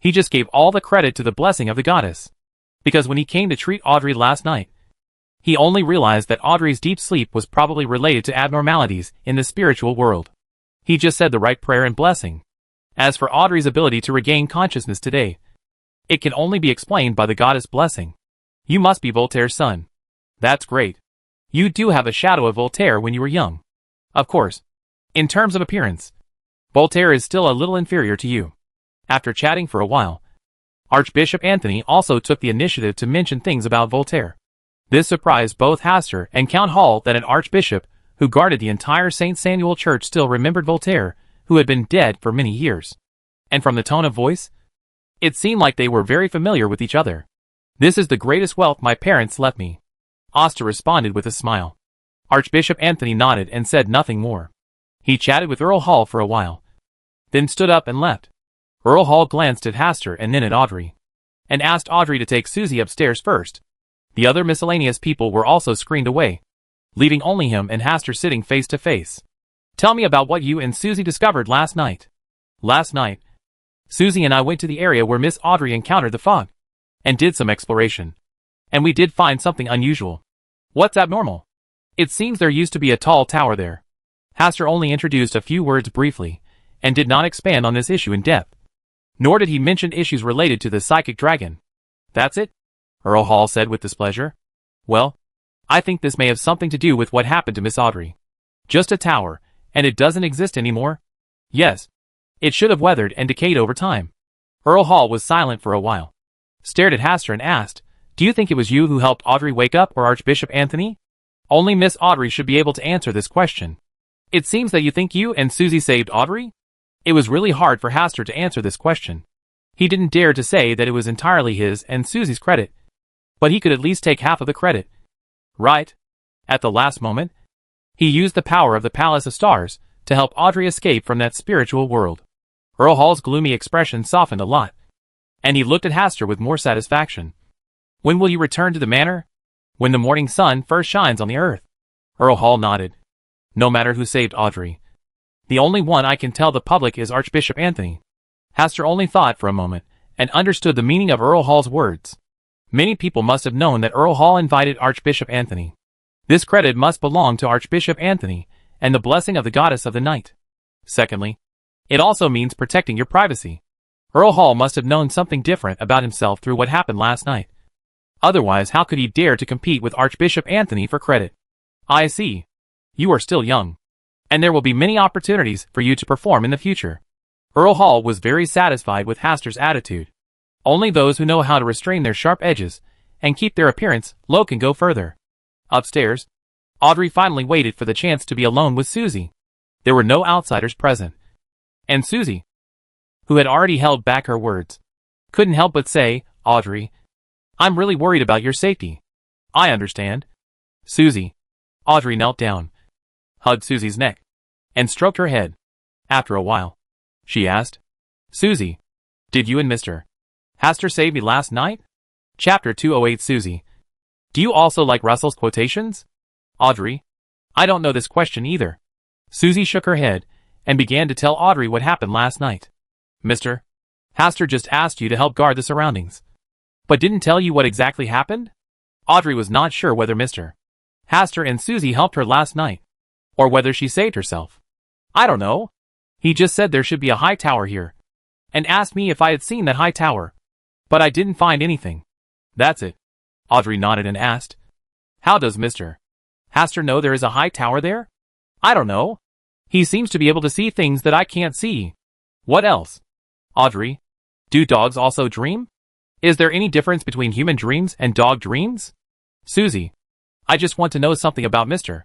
He just gave all the credit to the blessing of the goddess. Because when he came to treat Audrey last night, he only realized that Audrey's deep sleep was probably related to abnormalities in the spiritual world. He just said the right prayer and blessing. As for Audrey's ability to regain consciousness today, it can only be explained by the goddess' blessing. You must be Voltaire's son. That's great. You do have a shadow of Voltaire when you were young. Of course, in terms of appearance, Voltaire is still a little inferior to you. After chatting for a while, Archbishop Anthony also took the initiative to mention things about Voltaire. This surprised both Hastur and Count Hall that an archbishop who guarded the entire St. Samuel Church still remembered Voltaire, who had been dead for many years. And from the tone of voice, it seemed like they were very familiar with each other. "This is the greatest wealth my parents left me," Asta responded with a smile. Archbishop Anthony nodded and said nothing more. He chatted with Earl Hall for a while, then stood up and left. Earl Hall glanced at Hastur and then at Audrey, and asked Audrey to take Susie upstairs first. The other miscellaneous people were also screened away, leaving only him and Hastur sitting face to face. Tell me about what you and Susie discovered last night. Last night, Susie and I went to the area where Miss Audrey encountered the fog, and did some exploration. And we did find something unusual. What's abnormal? It seems there used to be a tall tower there. Hastur only introduced a few words briefly, and did not expand on this issue in depth. Nor did he mention issues related to the psychic dragon. That's it? Earl Hall said with displeasure. Well, I think this may have something to do with what happened to Miss Audrey. Just a tower, and it doesn't exist anymore? Yes. It should have weathered and decayed over time. Earl Hall was silent for a while, stared at Hastur and asked, Do you think it was you who helped Audrey wake up or Archbishop Anthony? Only Miss Audrey should be able to answer this question. It seems that you think you and Susie saved Audrey? It was really hard for Hastur to answer this question. He didn't dare to say that it was entirely his and Susie's credit, but he could at least take half of the credit. Right? At the last moment, he used the power of the Palace of Stars to help Audrey escape from that spiritual world. Earl Hall's gloomy expression softened a lot, and he looked at Hastur with more satisfaction. When will you return to the manor? When the morning sun first shines on the earth. Earl Hall nodded. No matter who saved Audrey, the only one I can tell the public is Archbishop Anthony. Hastur only thought for a moment, and understood the meaning of Earl Hall's words. Many people must have known that Earl Hall invited Archbishop Anthony. This credit must belong to Archbishop Anthony, and the blessing of the goddess of the night. Secondly, it also means protecting your privacy. Earl Hall must have known something different about himself through what happened last night. Otherwise, how could he dare to compete with Archbishop Anthony for credit? I see. You are still young, and there will be many opportunities for you to perform in the future. Earl Hall was very satisfied with Hastur's attitude. Only those who know how to restrain their sharp edges and keep their appearance low can go further. Upstairs, Audrey finally waited for the chance to be alone with Susie. There were no outsiders present, and Susie, who had already held back her words, couldn't help but say, Audrey, I'm really worried about your safety. I understand. Susie. Audrey knelt down, hugged Susie's neck, and stroked her head. After a while, she asked, Susie, did you and Mr. Hastur save me last night? Chapter 208. Susie, do you also like Russell's quotations? Audrey, I don't know this question either. Susie shook her head, and began to tell Audrey what happened last night. Mr. Hastur just asked you to help guard the surroundings, but didn't tell you what exactly happened? Audrey was not sure whether Mr. Hastur and Susie helped her last night, or whether she saved herself. I don't know. He just said there should be a high tower here, and asked me if I had seen that high tower, but I didn't find anything. That's it. Audrey nodded and asked, How does Mr. Hastur know there is a high tower there? I don't know. He seems to be able to see things that I can't see. What else? Audrey, do dogs also dream? Is there any difference between human dreams and dog dreams? Susie, I just want to know something about Mr.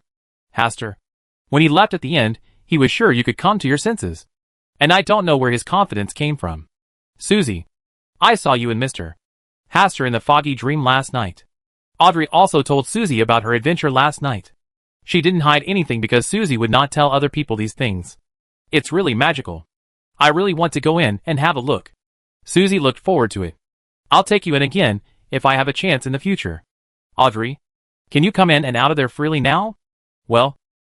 Hastur. When he left at the end, he was sure you could come to your senses, and I don't know where his confidence came from. Susie, I saw you and Mr. Hastur in the foggy dream last night. Audrey also told Susie about her adventure last night. She didn't hide anything because Susie would not tell other people these things. It's really magical. I really want to go in and have a look. Susie looked forward to it. I'll take you in again if I have a chance in the future. Audrey, can you come in and out of there freely now? Well,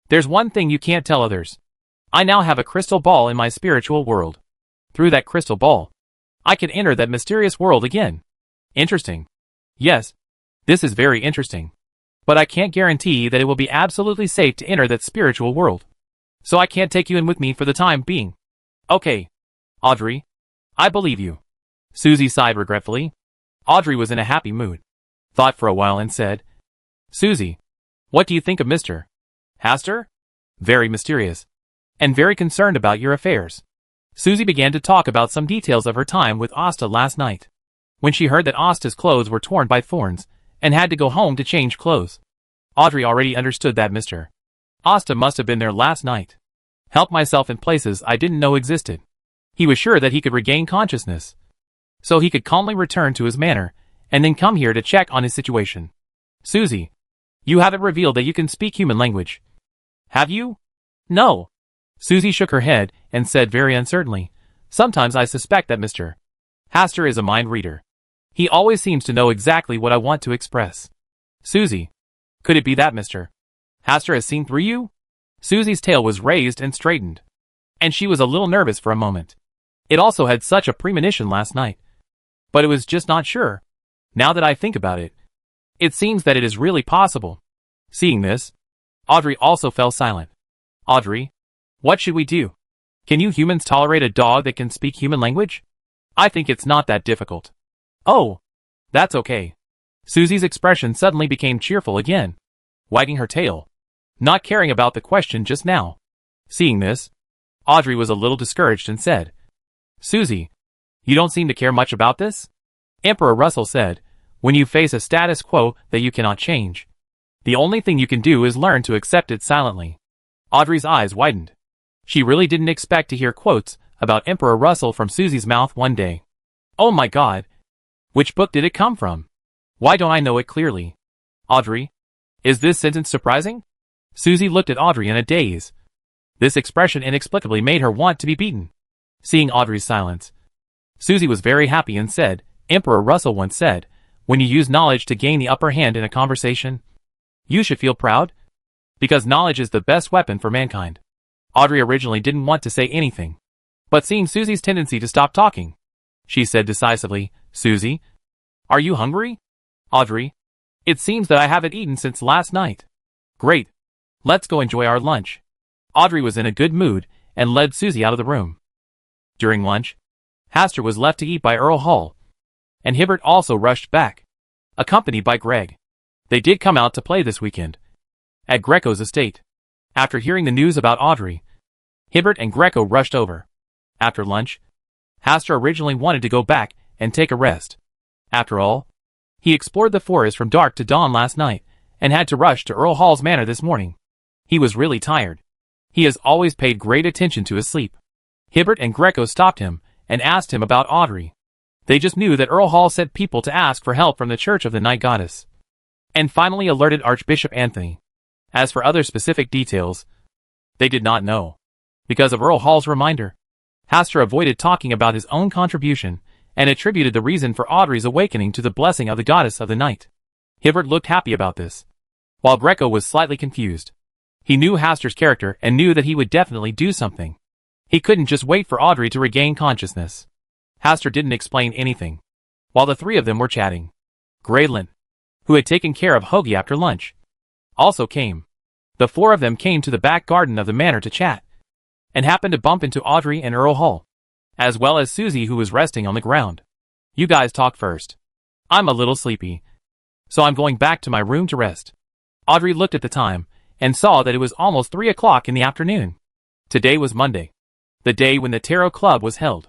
there's one thing you can't tell others. I now have a crystal ball in my spiritual world. Through that crystal ball, I can enter that mysterious world again. Interesting. Yes, this is very interesting. But I can't guarantee that it will be absolutely safe to enter that spiritual world. So I can't take you in with me for the time being. Okay. Audrey, I believe you. Susie sighed regretfully. Audrey was in a happy mood, thought for a while and said, Susie, what do you think of Mr. Hastur? Very mysterious, and very concerned about your affairs. Susie began to talk about some details of her time with Asta last night, when she heard that Asta's clothes were torn by thorns, and had to go home to change clothes. Audrey already understood that Mr. Asta must have been there last night. Helped myself in places I didn't know existed. He was sure that he could regain consciousness, so he could calmly return to his manor, and then come here to check on his situation. Susie, You haven't revealed that you can speak human language. Have you? No. Susie shook her head and said very uncertainly, sometimes I suspect that Mr. Hastur is a mind reader. He always seems to know exactly what I want to express. Susie. Could it be that Mr. Hastur has seen through you? Susie's tail was raised and straightened. And she was a little nervous for a moment. It also had such a premonition last night. But it was just not sure. Now that I think about it, it seems that it is really possible. Seeing this, Audrey also fell silent. Audrey, what should we do? Can you humans tolerate a dog that can speak human language? I think it's not that difficult. Oh, that's okay. Susie's expression suddenly became cheerful again, wagging her tail, not caring about the question just now. Seeing this, Audrey was a little discouraged and said, Susie, you don't seem to care much about this? Emperor Russell said, when you face a status quo that you cannot change, the only thing you can do is learn to accept it silently. Audrey's eyes widened. She really didn't expect to hear quotes about Emperor Russell from Susie's mouth one day. Oh my God! Which book did it come from? Why don't I know it clearly? Audrey, is this sentence surprising? Susie looked at Audrey in a daze. This expression inexplicably made her want to be beaten. Seeing Audrey's silence, Susie was very happy and said, Emperor Russell once said, when you use knowledge to gain the upper hand in a conversation, you should feel proud, because knowledge is the best weapon for mankind. Audrey originally didn't want to say anything, but seeing Susie's tendency to stop talking, she said decisively, Susie, are you hungry? Audrey, it seems that I haven't eaten since last night. Great. Let's go enjoy our lunch. Audrey was in a good mood and led Susie out of the room. During lunch, Hastur was left to eat by Earl Hall, and Hibbert also rushed back, accompanied by Greg. They did come out to play this weekend, at Greco's estate. After hearing the news about Audrey, Hibbert and Greco rushed over. After lunch, Hastur originally wanted to go back and take a rest. After all, he explored the forest from dark to dawn last night, and had to rush to Earl Hall's manor this morning. He was really tired. He has always paid great attention to his sleep. Hibbert and Greco stopped him and asked him about Audrey. They just knew that Earl Hall sent people to ask for help from the Church of the Night Goddess, and finally alerted Archbishop Anthony. As for other specific details, they did not know. Because of Earl Hall's reminder, Hastur avoided talking about his own contribution and attributed the reason for Audrey's awakening to the blessing of the goddess of the night. Hibbert looked happy about this, while Greco was slightly confused. He knew Hastur's character and knew that he would definitely do something. He couldn't just wait for Audrey to regain consciousness. Hastur didn't explain anything, while the three of them were chatting. Graylin, who had taken care of Hoagie after lunch, also came. The four of them came to the back garden of the manor to chat, and happened to bump into Audrey and Earl Hall, as well as Susie, who was resting on the ground. You guys talk first. I'm a little sleepy, so I'm going back to my room to rest. Audrey looked at the time and saw that it was almost 3 o'clock in the afternoon. Today was Monday, the day when the Tarot Club was held.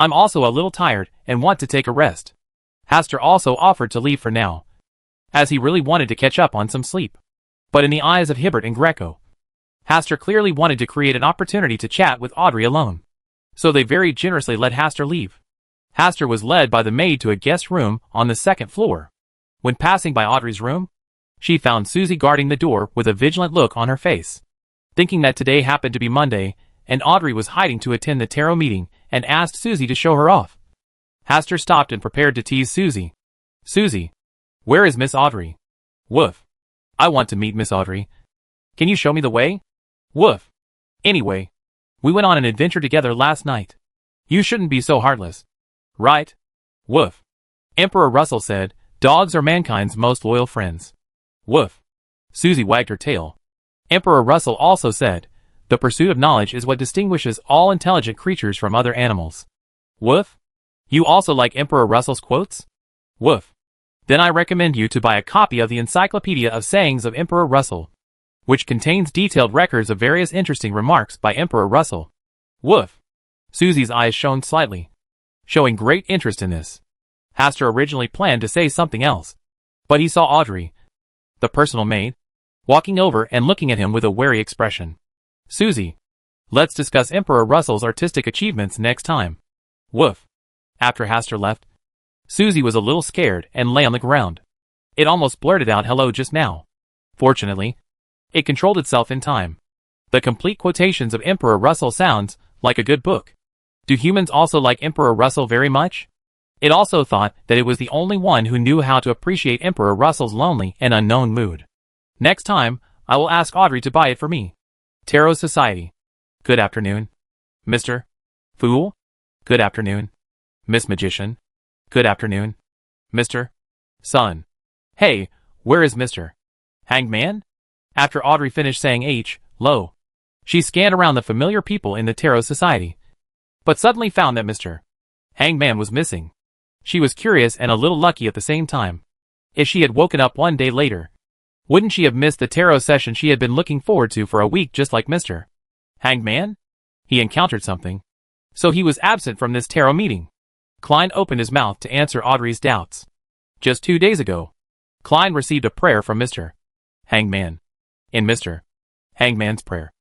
I'm also a little tired and want to take a rest. Hastur also offered to leave for now, as he really wanted to catch up on some sleep. But in the eyes of Hibbert and Greco, Hastur clearly wanted to create an opportunity to chat with Audrey alone. So they very generously let Hastur leave. Hastur was led by the maid to a guest room on the second floor. When passing by Audrey's room, she found Susie guarding the door with a vigilant look on her face. Thinking that today happened to be Monday, and Audrey was hiding to attend the tarot meeting, and asked Susie to show her off. Hastur stopped and prepared to tease Susie. Susie, where is Miss Audrey? Woof. I want to meet Miss Audrey. Can you show me the way? Woof. Anyway, we went on an adventure together last night. You shouldn't be so heartless. Right? Woof. Emperor Russell said, dogs are mankind's most loyal friends. Woof. Susie wagged her tail. Emperor Russell also said, the pursuit of knowledge is what distinguishes all intelligent creatures from other animals. Woof. You also like Emperor Russell's quotes? Woof. Then I recommend you to buy a copy of the Encyclopedia of Sayings of Emperor Russell, which contains detailed records of various interesting remarks by Emperor Russell. Woof. Susie's eyes shone slightly, showing great interest in this. Hastur originally planned to say something else, but he saw Audrey, the personal maid, walking over and looking at him with a wary expression. Susie, let's discuss Emperor Russell's artistic achievements next time. Woof. After Hastur left, Susie was a little scared and lay on the ground. It almost blurted out hello just now. Fortunately, it controlled itself in time. The complete quotations of Emperor Russell sounds like a good book. Do humans also like Emperor Russell very much? It also thought that it was the only one who knew how to appreciate Emperor Russell's lonely and unknown mood. Next time, I will ask Audrey to buy it for me. Tarot Society. Good afternoon. Mr. Fool? Good afternoon. Miss Magician? Good afternoon. Mr. Sun. Hey, where is Mr. Hanged Man? After Audrey finished saying hello, she scanned around the familiar people in the Tarot Society, but suddenly found that Mr. Hanged Man was missing. She was curious and a little lucky at the same time. If she had woken up one day later, wouldn't she have missed the tarot session she had been looking forward to for a week, just like Mr. Hanged Man? He encountered something, so he was absent from this tarot meeting. Klein opened his mouth to answer Audrey's doubts. Just 2 days ago, Klein received a prayer from Mr. Hanged Man. In Mr. Hanged Man's prayer,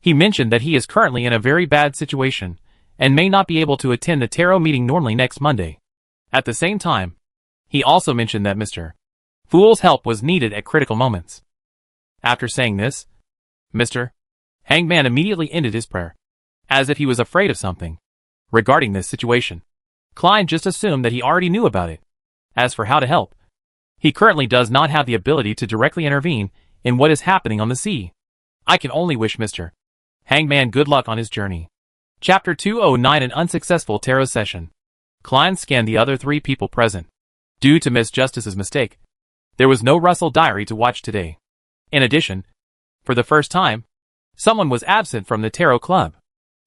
he mentioned that he is currently in a very bad situation and may not be able to attend the tarot meeting normally next Monday. At the same time, he also mentioned that Mr. Fool's help was needed at critical moments. After saying this, Mr. Hanged Man immediately ended his prayer, as if he was afraid of something. Regarding this situation, Klein just assumed that he already knew about it. As for how to help, he currently does not have the ability to directly intervene in what is happening on the sea. I can only wish Mr. Hanged Man good luck on his journey. Chapter 209, an unsuccessful tarot session. Klein scanned the other 3 people present. Due to Miss Justice's mistake, there was no Russell diary to watch today. In addition, for the first time, someone was absent from the tarot club.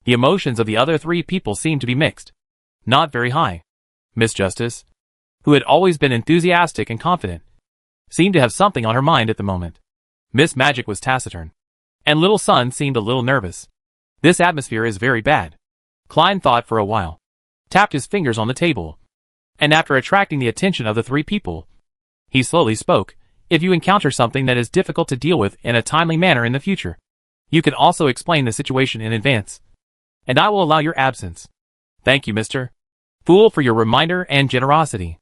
The emotions of the other 3 people seemed to be mixed. Not very high. Miss Justice, who had always been enthusiastic and confident, seemed to have something on her mind at the moment. Miss Magic was taciturn, and Little Sun seemed a little nervous. This atmosphere is very bad. Klein thought for a while, tapped his fingers on the table, and after attracting the attention of the 3 people, he slowly spoke. If you encounter something that is difficult to deal with in a timely manner in the future, you can also explain the situation in advance, and I will allow your absence. Thank you, Mr. Fool, for your reminder and generosity.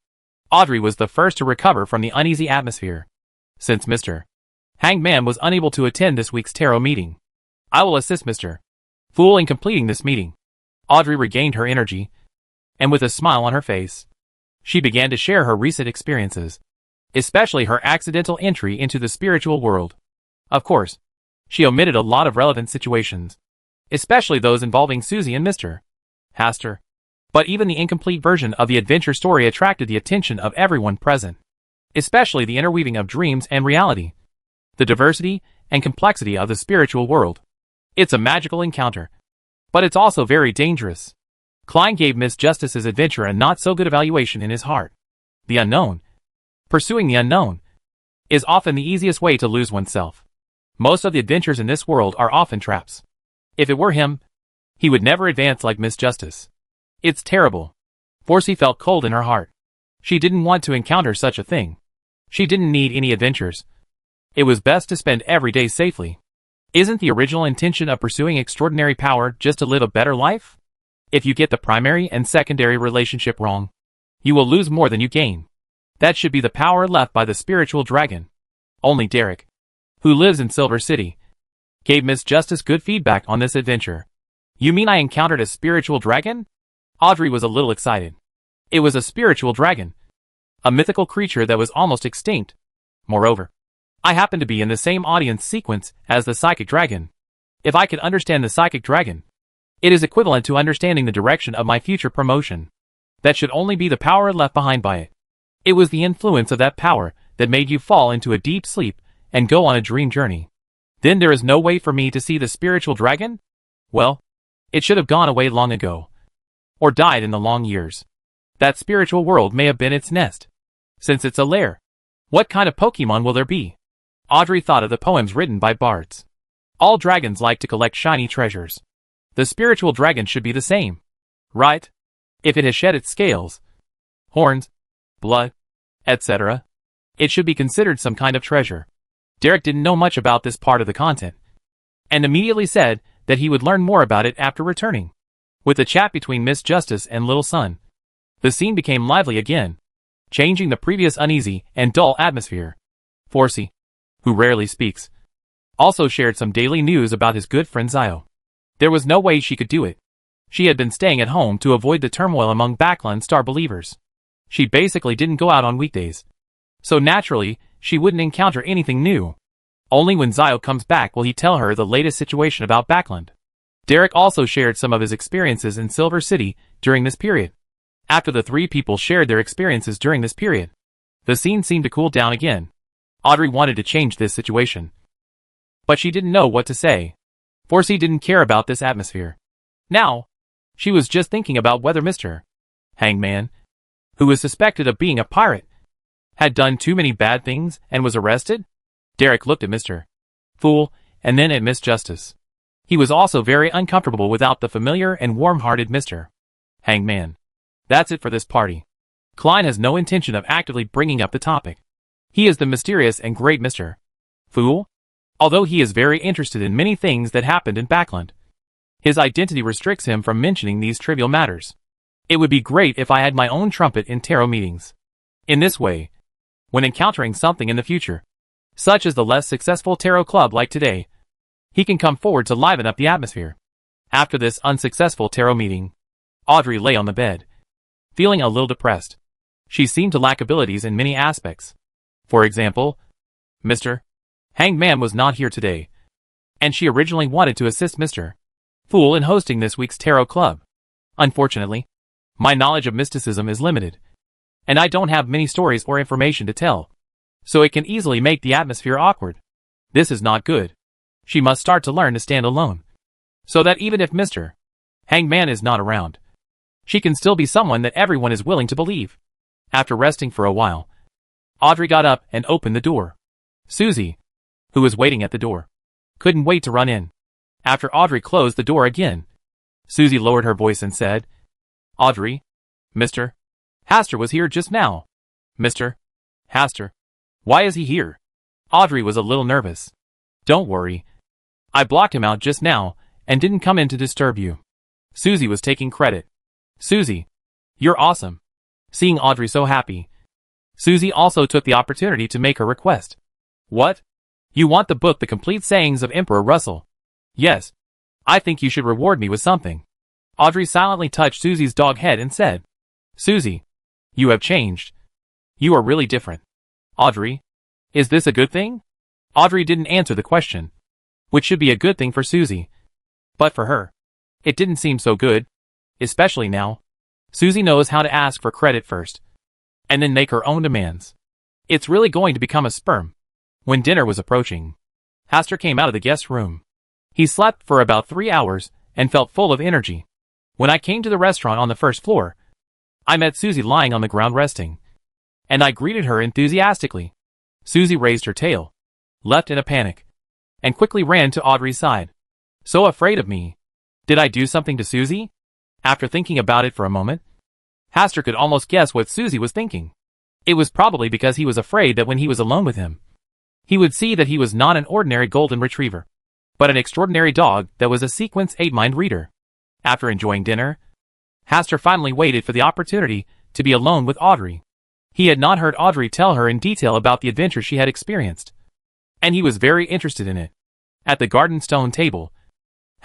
Audrey was the first to recover from the uneasy atmosphere. Since Mr. Hanged Man was unable to attend this week's tarot meeting, I will assist Mr. Fool in completing this meeting. Audrey regained her energy, and with a smile on her face, she began to share her recent experiences, especially her accidental entry into the spiritual world. Of course, she omitted a lot of relevant situations, especially those involving Susie and Mr. Haster. But even the incomplete version of the adventure story attracted the attention of everyone present, especially the interweaving of dreams and reality, the diversity and complexity of the spiritual world. It's a magical encounter, but it's also very dangerous. Klein gave Miss Justice's adventure a not-so-good evaluation in his heart. The unknown. Pursuing the unknown is often the easiest way to lose oneself. Most of the adventures in this world are often traps. If it were him, he would never advance like Miss Justice. It's terrible. Forsey felt cold in her heart. She didn't want to encounter such a thing. She didn't need any adventures. It was best to spend every day safely. Isn't the original intention of pursuing extraordinary power just to live a better life? If you get the primary and secondary relationship wrong, you will lose more than you gain. That should be the power left by the spiritual dragon. Only Derek, who lives in Silver City, gave Miss Justice good feedback on this adventure. You mean I encountered a spiritual dragon? Audrey was a little excited. It was a spiritual dragon, a mythical creature that was almost extinct. Moreover, I happened to be in the same audience sequence as the psychic dragon. If I could understand the psychic dragon, it is equivalent to understanding the direction of my future promotion. That should only be the power left behind by it. It was the influence of that power that made you fall into a deep sleep and go on a dream journey. Then there is no way for me to see the spiritual dragon? Well, it should have gone away long ago, or died in the long years. That spiritual world may have been its nest. Since it's a lair, what kind of Pokemon will there be? Audrey thought of the poems written by bards. All dragons like to collect shiny treasures. The spiritual dragon should be the same, right? If it has shed its scales, horns, blood, etc., it should be considered some kind of treasure. Derek didn't know much about this part of the content, and immediately said that he would learn more about it after returning. With the chat between Miss Justice and Little Sun, the scene became lively again, changing the previous uneasy and dull atmosphere. Forsey, who rarely speaks, also shared some daily news about his good friend Zio. There was no way she could do it. She had been staying at home to avoid the turmoil among Backlund star believers. She basically didn't go out on weekdays. So naturally, she wouldn't encounter anything new. Only when Zio comes back will he tell her the latest situation about Backlund. Derek also shared some of his experiences in Silver City during this period. After the three people shared their experiences during this period, the scene seemed to cool down again. Audrey wanted to change this situation, but she didn't know what to say. Forsey didn't care about this atmosphere. Now, she was just thinking about whether Mr. Hangman, who was suspected of being a pirate, had done too many bad things and was arrested. Derek looked at Mr. Fool and then at Miss Justice. He was also very uncomfortable without the familiar and warm-hearted Mr. Hangman. That's it for this party. Klein has no intention of actively bringing up the topic. He is the mysterious and great Mr. Fool, although he is very interested in many things that happened in Backlund. His identity restricts him from mentioning these trivial matters. It would be great if I had my own trumpet in tarot meetings. In this way, when encountering something in the future, such as the less successful tarot club like today, he can come forward to liven up the atmosphere. After this unsuccessful tarot meeting, Audrey lay on the bed, feeling a little depressed. She seemed to lack abilities in many aspects. For example, Mr. Hangman was not here today, and she originally wanted to assist Mr. Fool in hosting this week's tarot club. Unfortunately, my knowledge of mysticism is limited, and I don't have many stories or information to tell, so it can easily make the atmosphere awkward. This is not good. She must start to learn to stand alone, so that even if Mr. Hangman is not around, she can still be someone that everyone is willing to believe. After resting for a while, Audrey got up and opened the door. Susie, who was waiting at the door, couldn't wait to run in. After Audrey closed the door again, Susie lowered her voice and said, "Audrey, Mr. Hastur was here just now." "Mr. Hastur? Why is he here?" Audrey was a little nervous. "Don't worry. I blocked him out just now and didn't come in to disturb you." Susie was taking credit. "Susie, you're awesome." Seeing Audrey so happy, Susie also took the opportunity to make her request. "What? You want the book The Complete Sayings of Emperor Russell?" "Yes. I think you should reward me with something." Audrey silently touched Susie's dog head and said, "Susie, you have changed. You are really different." "Audrey, is this a good thing?" Audrey didn't answer the question, which should be a good thing for Susie. But for her, it didn't seem so good, especially now. Susie knows how to ask for credit first, and then make her own demands. It's really going to become a sperm. When dinner was approaching, Hastur came out of the guest room. He slept for about 3 hours and felt full of energy. When I came to the restaurant on the first floor, I met Susie lying on the ground resting, and I greeted her enthusiastically. Susie raised her tail, left in a panic, and quickly ran to Audrey's side. "So afraid of me. Did I do something to Susie?" After thinking about it for a moment, Hastur could almost guess what Susie was thinking. It was probably because he was afraid that when he was alone with him, he would see that he was not an ordinary golden retriever, but an extraordinary dog that was a Sequence 8 mind reader. After enjoying dinner, Hastur finally waited for the opportunity to be alone with Audrey. He had not heard Audrey tell her in detail about the adventure she had experienced, and he was very interested in it. At the garden stone table,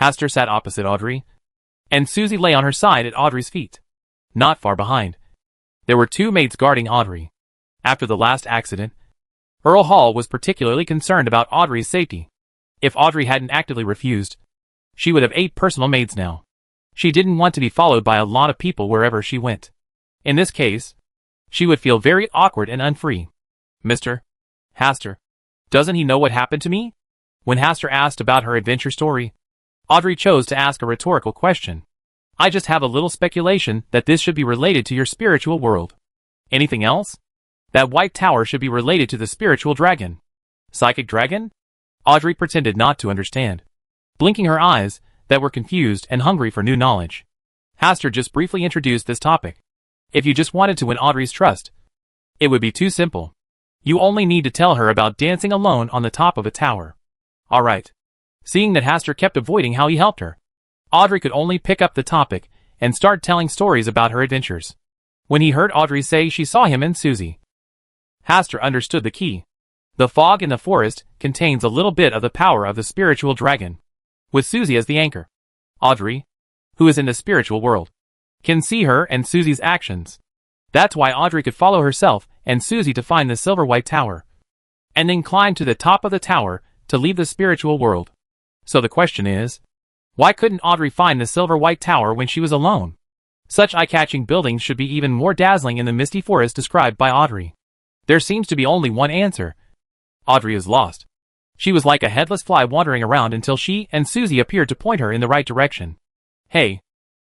Hastur sat opposite Audrey, and Susie lay on her side at Audrey's feet. Not far behind, there were 2 maids guarding Audrey. After the last accident, Earl Hall was particularly concerned about Audrey's safety. If Audrey hadn't actively refused, she would have 8 personal maids now. She didn't want to be followed by a lot of people wherever she went. In this case, she would feel very awkward and unfree. "Mr. Hastur, doesn't he know what happened to me?" When Hastur asked about her adventure story, Audrey chose to ask a rhetorical question. "I just have a little speculation that this should be related to your spiritual world." "Anything else?" "That white tower should be related to the spiritual dragon." "Psychic dragon?" Audrey pretended not to understand, blinking her eyes that were confused and hungry for new knowledge. Hastur just briefly introduced this topic. If you just wanted to win Audrey's trust, it would be too simple. You only need to tell her about dancing alone on the top of a tower. Alright. Seeing that Hastur kept avoiding how he helped her, Audrey could only pick up the topic and start telling stories about her adventures. When he heard Audrey say she saw him and Susie, Hastur understood the key. The fog in the forest contains a little bit of the power of the spiritual dragon. With Susie as the anchor, Audrey, who is in the spiritual world, can see her and Susie's actions. That's why Audrey could follow herself and Susie to find the silver white tower, and then climb to the top of the tower to leave the spiritual world. So the question is, why couldn't Audrey find the silver white tower when she was alone? Such eye-catching buildings should be even more dazzling in the misty forest described by Audrey. There seems to be only one answer. Audrey is lost. She was like a headless fly wandering around until she and Susie appeared to point her in the right direction. Hey,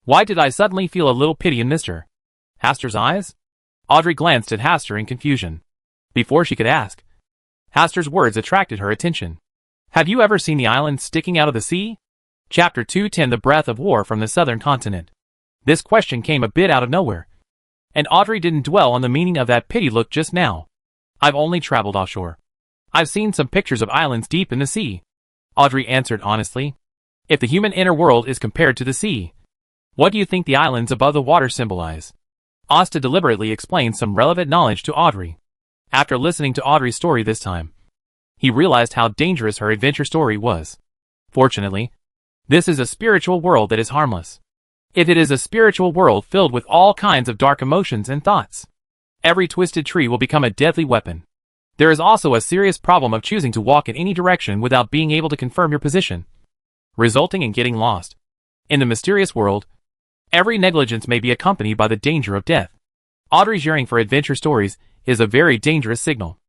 why did I suddenly feel a little pity in Mr. Hastur's eyes? Audrey glanced at Hastur in confusion. Before she could ask, Hastur's words attracted her attention. Have you ever seen the island sticking out of the sea? Chapter 210 The Breath of War from the Southern Continent. This question came a bit out of nowhere, and Audrey didn't dwell on the meaning of that pity look just now. I've only traveled offshore. I've seen some pictures of islands deep in the sea, Audrey answered honestly. If the human inner world is compared to the sea, what do you think the islands above the water symbolize? Asta deliberately explained some relevant knowledge to Audrey. After listening to Audrey's story this time, he realized how dangerous her adventure story was. Fortunately, this is a spiritual world that is harmless. If it is a spiritual world filled with all kinds of dark emotions and thoughts, every twisted tree will become a deadly weapon. There is also a serious problem of choosing to walk in any direction without being able to confirm your position, resulting in getting lost. In the mysterious world, every negligence may be accompanied by the danger of death. Audrey's yearning for adventure stories is a very dangerous signal.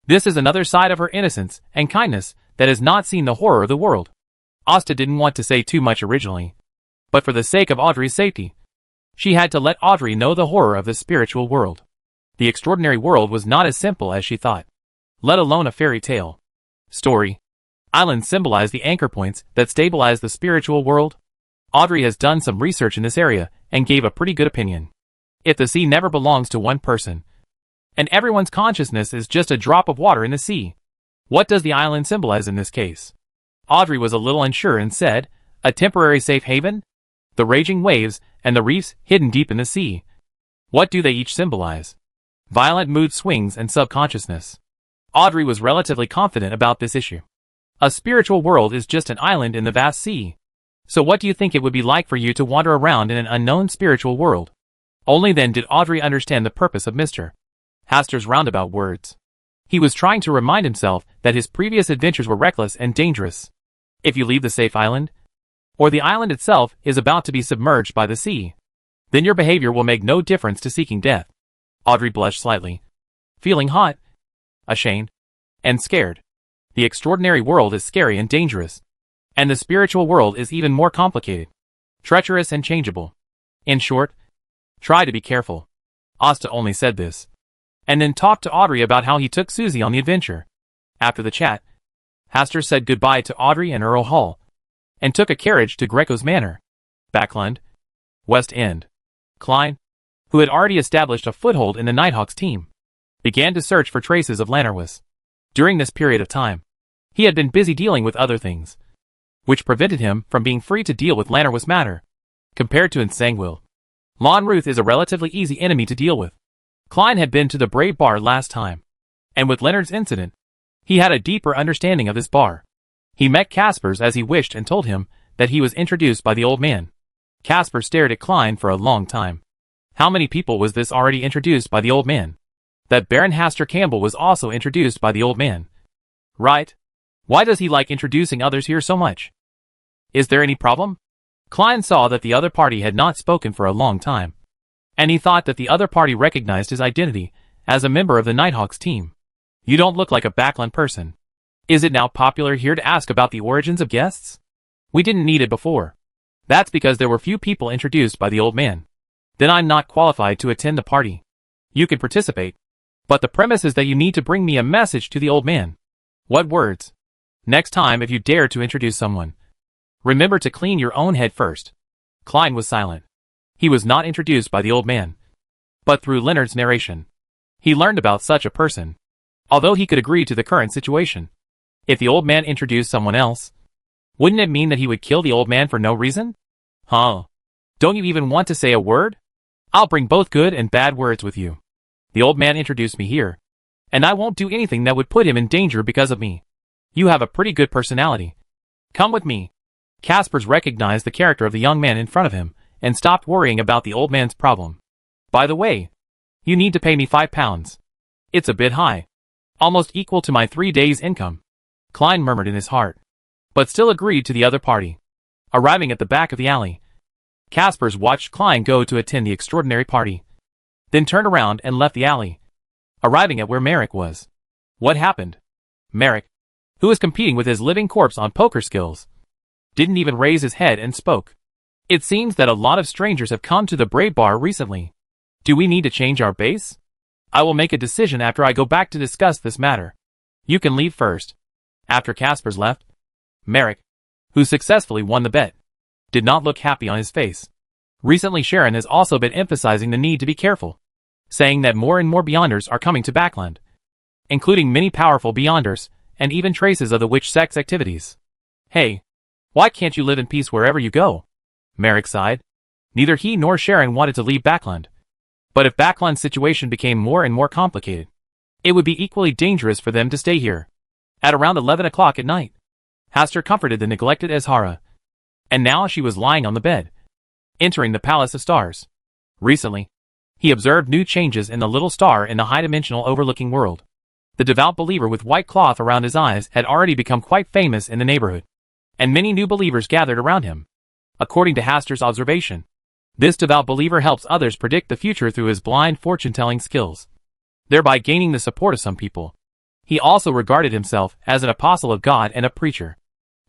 This is another side of her innocence and kindness that has not seen the horror of the world. Asta didn't want to say too much originally, but for the sake of Audrey's safety, she had to let Audrey know the horror of the spiritual world. The extraordinary world was not as simple as she thought, let alone a fairy tale story. Islands symbolize the anchor points that stabilize the spiritual world. Audrey has done some research in this area and gave a pretty good opinion. If the sea never belongs to one person, and everyone's consciousness is just a drop of water in the sea, what does the island symbolize in this case? Audrey was a little unsure and said, a temporary safe haven? The raging waves and the reefs hidden deep in the sea. What do they each symbolize? Violent mood swings and subconsciousness. Audrey was relatively confident about this issue. A spiritual world is just an island in the vast sea. So what do you think it would be like for you to wander around in an unknown spiritual world? Only then did Audrey understand the purpose of Mr. Hastur's roundabout words. He was trying to remind himself that his previous adventures were reckless and dangerous. If you leave the safe island, or the island itself is about to be submerged by the sea, then your behavior will make no difference to seeking death. Audrey blushed slightly, feeling hot, ashamed, and scared. The extraordinary world is scary and dangerous, and the spiritual world is even more complicated, treacherous and changeable. In short, try to be careful. Asta only said this, and then talked to Audrey about how he took Susie on the adventure. After the chat, Hastur said goodbye to Audrey and Earl Hall, and took a carriage to Greco's Manor, Backland, West End. Klein, who had already established a foothold in the Nighthawks team, began to search for traces of Lanarwas. During this period of time, he had been busy dealing with other things, which prevented him from being free to deal with Lanarwas matter. Compared to Nsangwil, Lon Ruth is a relatively easy enemy to deal with. Klein had been to the Brave Bar last time, and with Leonard's incident, he had a deeper understanding of this bar. He met Caspers as he wished and told him that he was introduced by the old man. Casper stared at Klein for a long time. How many people was this already introduced by the old man? That Baron Hastur Campbell was also introduced by the old man. Right? Why does he like introducing others here so much? Is there any problem? Klein saw that the other party had not spoken for a long time, and he thought that the other party recognized his identity as a member of the Nighthawks team. You don't look like a Backland person. Is it now popular here to ask about the origins of guests? We didn't need it before. That's because there were few people introduced by the old man. Then I'm not qualified to attend the party. You can participate, but the premise is that you need to bring me a message to the old man. What words? Next time if you dare to introduce someone, remember to clean your own head first. Klein was silent. He was not introduced by the old man, but through Leonard's narration, he learned about such a person. Although he could agree to the current situation, if the old man introduced someone else, wouldn't it mean that he would kill the old man for no reason? Huh? Don't you even want to say a word? I'll bring both good and bad words with you. The old man introduced me here, and I won't do anything that would put him in danger because of me. You have a pretty good personality. Come with me. Caspers recognized the character of the young man in front of him, and stopped worrying about the old man's problem. By the way, you need to pay me £5. It's a bit high. Almost equal to my 3 days' income. Klein murmured in his heart, but still agreed to the other party. Arriving at the back of the alley, Caspers watched Klein go to attend the extraordinary party, then turned around and left the alley, arriving at where Merrick was. What happened? Merrick, who was competing with his living corpse on poker skills, didn't even raise his head and spoke. It seems that a lot of strangers have come to the Brave Bar recently. Do we need to change our base? I will make a decision after I go back to discuss this matter. You can leave first. After Caspers left, Merrick, who successfully won the bet, did not look happy on his face. Recently Sharon has also been emphasizing the need to be careful, saying that more and more Beyonders are coming to Backland, including many powerful Beyonders, and even traces of the witch sex activities. Hey, why can't you live in peace wherever you go? Merrick sighed. Neither he nor Sharon wanted to leave Backland. But if Backland's situation became more and more complicated, it would be equally dangerous for them to stay here. At around 11 o'clock at night, Hastur comforted the neglected Azhara, and now she was lying on the bed, entering the Palace of Stars. Recently, he observed new changes in the little star in the high-dimensional overlooking world. The devout believer with white cloth around his eyes had already become quite famous in the neighborhood, and many new believers gathered around him. According to Hastur's observation, this devout believer helps others predict the future through his blind fortune-telling skills, thereby gaining the support of some people. He also regarded himself as an apostle of God and a preacher.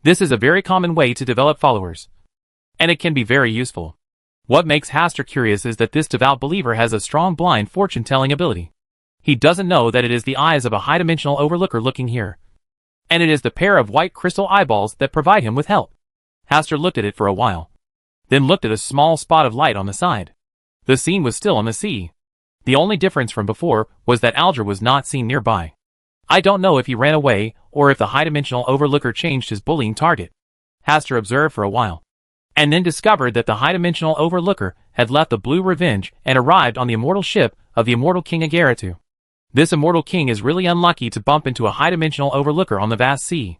This is a very common way to develop followers, and it can be very useful. What makes Hastur curious is that this devout believer has a strong blind fortune-telling ability. He doesn't know that it is the eyes of a high-dimensional overlooker looking here, and it is the pair of white crystal eyeballs that provide him with help. Hastur looked at it for a while, then looked at a small spot of light on the side. The scene was still on the sea. The only difference from before was that Aldra was not seen nearby. I don't know if he ran away, or if the high-dimensional overlooker changed his bullying target. Hastur observed for a while, and then discovered that the high-dimensional overlooker had left the Blue Revenge and arrived on the immortal ship of the immortal King Agaritu. This immortal king is really unlucky to bump into a high-dimensional overlooker on the vast sea.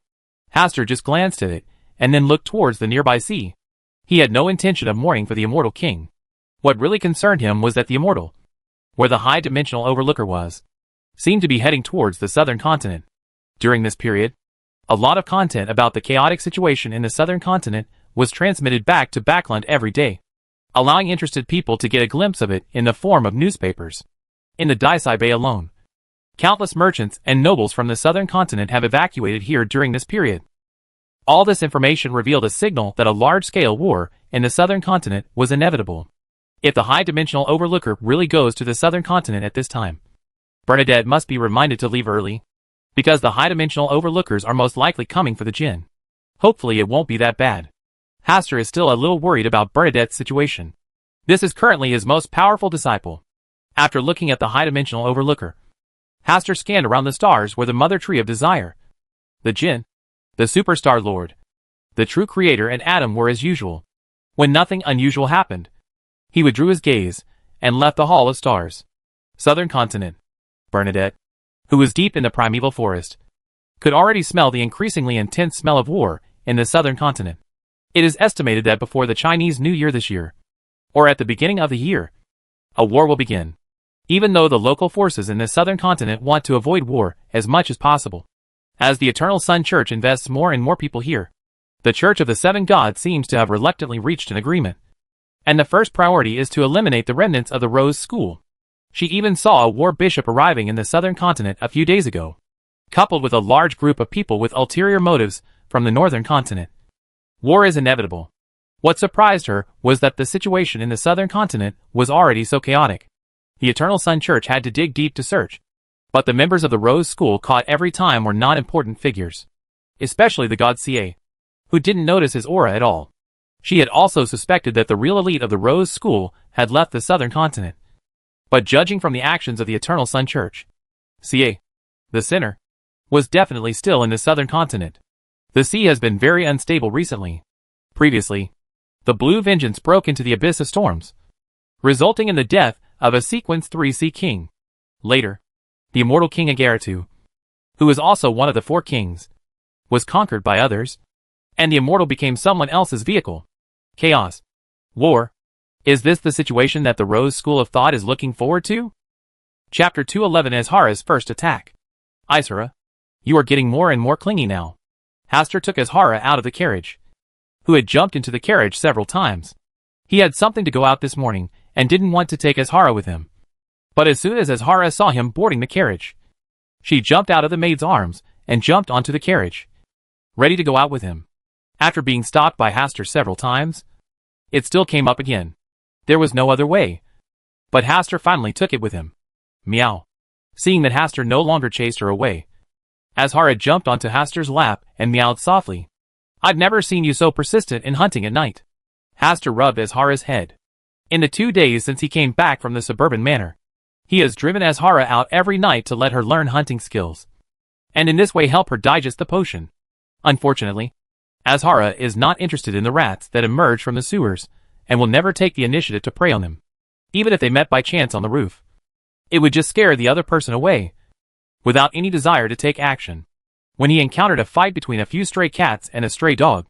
Hastur just glanced at it, and then looked towards the nearby sea. He had no intention of mourning for the immortal king. What really concerned him was that the immortal, where the high-dimensional overlooker was, seemed to be heading towards the southern continent. During this period, a lot of content about the chaotic situation in the southern continent was transmitted back to Backland every day, allowing interested people to get a glimpse of it in the form of newspapers. In the Daisai Bay alone, countless merchants and nobles from the southern continent have evacuated here during this period. All this information revealed a signal that a large-scale war in the southern continent was inevitable. If the high-dimensional overlooker really goes to the southern continent at this time, Bernadette must be reminded to leave early, because the high-dimensional overlookers are most likely coming for the Jinn. Hopefully it won't be that bad. Hastur is still a little worried about Bernadette's situation. This is currently his most powerful disciple. After looking at the high-dimensional overlooker, Hastur scanned around the stars where the Mother Tree of Desire, the Jinn, the Superstar Lord, the True Creator and Adam were as usual. When nothing unusual happened, he withdrew his gaze and left the Hall of Stars. Southern Continent. Bernadette, who was deep in the primeval forest, could already smell the increasingly intense smell of war in the southern continent. It is estimated that before the Chinese New Year this year, or at the beginning of the year, a war will begin. Even though the local forces in the southern continent want to avoid war as much as possible, as the Eternal Sun Church invests more and more people here, the Church of the Seven Gods seems to have reluctantly reached an agreement. And the first priority is to eliminate the remnants of the Rose School. She even saw a war bishop arriving in the southern continent a few days ago, coupled with a large group of people with ulterior motives from the northern continent. War is inevitable. What surprised her was that the situation in the southern continent was already so chaotic. The Eternal Sun Church had to dig deep to search, but the members of the Rose School caught every time were not important figures, especially the god Ca, who didn't notice his aura at all. She had also suspected that the real elite of the Rose School had left the southern continent. But judging from the actions of the Eternal Sun Church, Ca, the sinner, was definitely still in the southern continent. The sea has been very unstable recently. Previously, the Blue Vengeance broke into the Abyss of Storms, resulting in the death of a Sequence 3 Sea King. Later, the immortal King Agaritu, who is also one of the 4 kings, was conquered by others, and the immortal became someone else's vehicle. Chaos. War. Is this the situation that the Rose School of Thought is looking forward to? Chapter 211 Azhara's first attack. Azhara, you are getting more and more clingy now. Hastur took Azhara out of the carriage, who had jumped into the carriage several times. He had something to go out this morning, and didn't want to take Azhara with him. But as soon as Azhara saw him boarding the carriage, she jumped out of the maid's arms, and jumped onto the carriage, ready to go out with him. After being stopped by Hastur several times, it still came up again. There was no other way. But Hastur finally took it with him. Meow. Seeing that Hastur no longer chased her away, Azhara jumped onto Hastur's lap and meowed softly. I've never seen you so persistent in hunting at night. Hastur rubbed Azhara's head. In the 2 days since he came back from the suburban manor, he has driven Azhara out every night to let her learn hunting skills, and in this way help her digest the potion. Unfortunately, Azhara is not interested in the rats that emerge from the sewers, and will never take the initiative to prey on them. Even if they met by chance on the roof, it would just scare the other person away, without any desire to take action. When he encountered a fight between a few stray cats and a stray dog,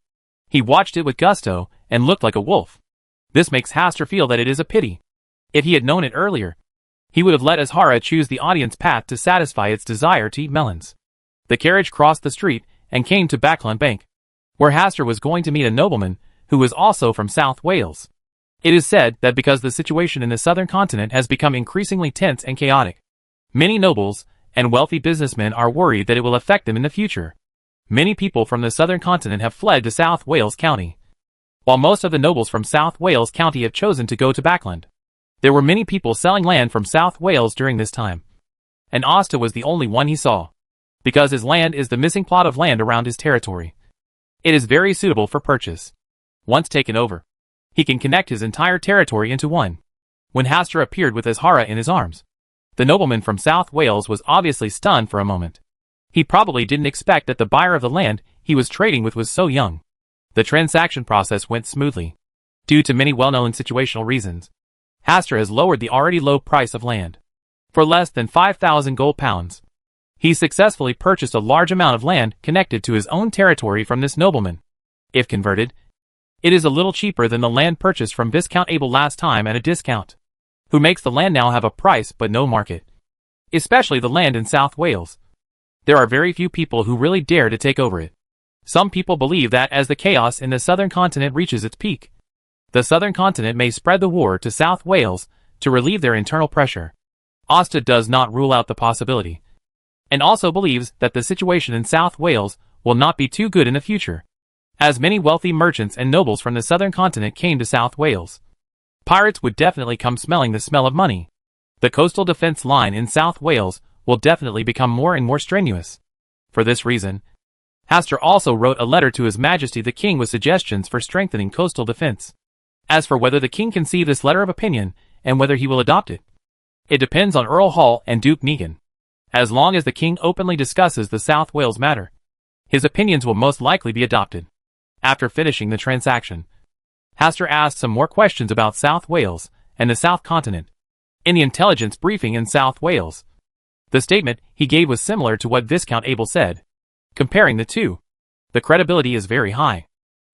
he watched it with gusto, and looked like a wolf. This makes Hastur feel that it is a pity. If he had known it earlier, he would have let Azhara choose the audience path to satisfy its desire to eat melons. The carriage crossed the street, and came to Backland Bank, where Hastur was going to meet a nobleman, who was also from South Wales. It is said that because the situation in the southern continent has become increasingly tense and chaotic, many nobles and wealthy businessmen are worried that it will affect them in the future. Many people from the southern continent have fled to South Wales County, while most of the nobles from South Wales County have chosen to go to Backland. There were many people selling land from South Wales during this time, and Asta was the only one he saw, because his land is the missing plot of land around his territory. It is very suitable for purchase. Once taken over, he can connect his entire territory into one. When Hastur appeared with Azhara in his arms, the nobleman from South Wales was obviously stunned for a moment. He probably didn't expect that the buyer of the land he was trading with was so young. The transaction process went smoothly. Due to many well-known situational reasons, Hastur has lowered the already low price of land. For less than 5,000 gold pounds, he successfully purchased a large amount of land connected to his own territory from this nobleman. If converted, it is a little cheaper than the land purchased from Viscount Abel last time at a discount, who makes the land now have a price but no market. Especially the land in South Wales. There are very few people who really dare to take over it. Some people believe that as the chaos in the southern continent reaches its peak, the southern continent may spread the war to South Wales to relieve their internal pressure. Asta does not rule out the possibility, and also believes that the situation in South Wales will not be too good in the future, as many wealthy merchants and nobles from the southern continent came to South Wales. Pirates would definitely come smelling the smell of money. The coastal defense line in South Wales will definitely become more and more strenuous. For this reason, Hastur also wrote a letter to His Majesty the King with suggestions for strengthening coastal defense. As for whether the King can see this letter of opinion, and whether he will adopt it, it depends on Earl Hall and Duke Negan. As long as the King openly discusses the South Wales matter, his opinions will most likely be adopted. After finishing the transaction, Hastur asked some more questions about South Wales and the South Continent. In the intelligence briefing in South Wales, the statement he gave was similar to what Viscount Abel said. Comparing the two, the credibility is very high.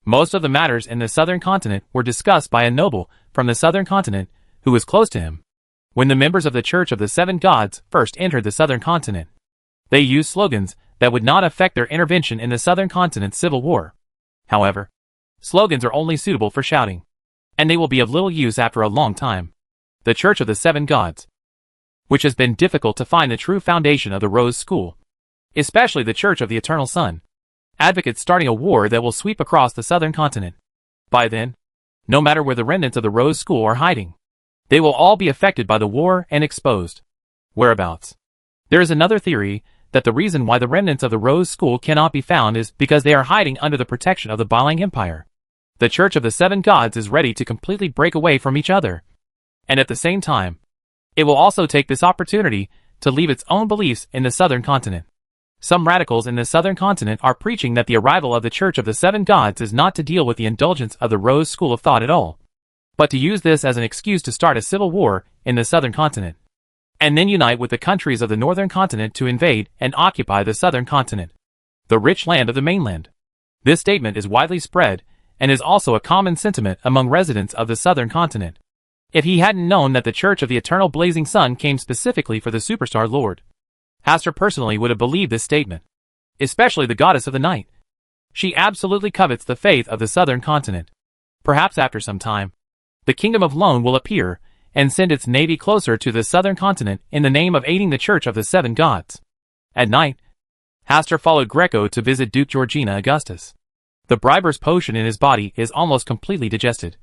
Most of the matters in the southern continent were discussed by a noble from the southern continent who was close to him. When the members of the Church of the Seven Gods first entered the southern continent, they used slogans that would not affect their intervention in the southern continent's civil war. However, slogans are only suitable for shouting, and they will be of little use after a long time. The Church of the Seven Gods, which has been difficult to find the true foundation of the Rose School, especially the Church of the Eternal Sun, advocates starting a war that will sweep across the southern continent. By then, no matter where the remnants of the Rose School are hiding, they will all be affected by the war and exposed. Whereabouts? There is another theory that the reason why the remnants of the Rose School cannot be found is because they are hiding under the protection of the Balang Empire. The Church of the Seven Gods is ready to completely break away from each other, and at the same time, it will also take this opportunity to leave its own beliefs in the southern continent. Some radicals in the southern continent are preaching that the arrival of the Church of the Seven Gods is not to deal with the indulgence of the Rose School of Thought at all, but to use this as an excuse to start a civil war in the southern continent. and then unite with the countries of the northern continent to invade and occupy the southern continent, the rich land of the mainland. This statement is widely spread, and is also a common sentiment among residents of the southern continent. If he hadn't known that the Church of the Eternal Blazing Sun came specifically for the superstar lord, Hastur personally would have believed this statement. Especially the goddess of the night. She absolutely covets the faith of the southern continent. Perhaps after some time, the Kingdom of Lone will appear, and send its navy closer to the southern continent in the name of aiding the Church of the Seven Gods. At night, Hastur followed Greco to visit Duke Georgina Augustus. The briber's potion in his body is almost completely digested,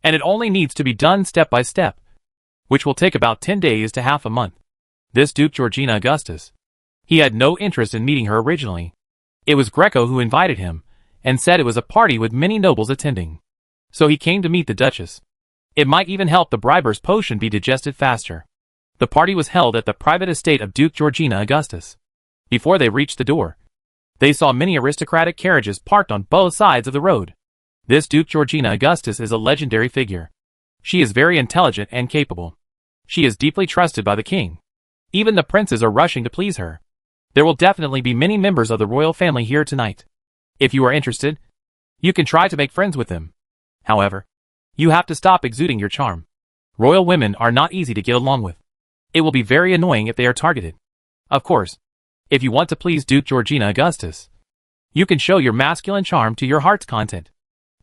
and it only needs to be done step by step, which will take about 10 days to half a month. This Duke Georgina Augustus, he had no interest in meeting her originally. It was Greco who invited him, and said it was a party with many nobles attending. So he came to meet the Duchess. It might even help the briber's potion be digested faster. The party was held at the private estate of Duke Georgina Augustus. Before they reached the door, they saw many aristocratic carriages parked on both sides of the road. This Duke Georgina Augustus is a legendary figure. She is very intelligent and capable. She is deeply trusted by the king. Even the princes are rushing to please her. There will definitely be many members of the royal family here tonight. If you are interested, you can try to make friends with them. However, you have to stop exuding your charm. Royal women are not easy to get along with. It will be very annoying if they are targeted. Of course, if you want to please Duke Georgina Augustus, you can show your masculine charm to your heart's content.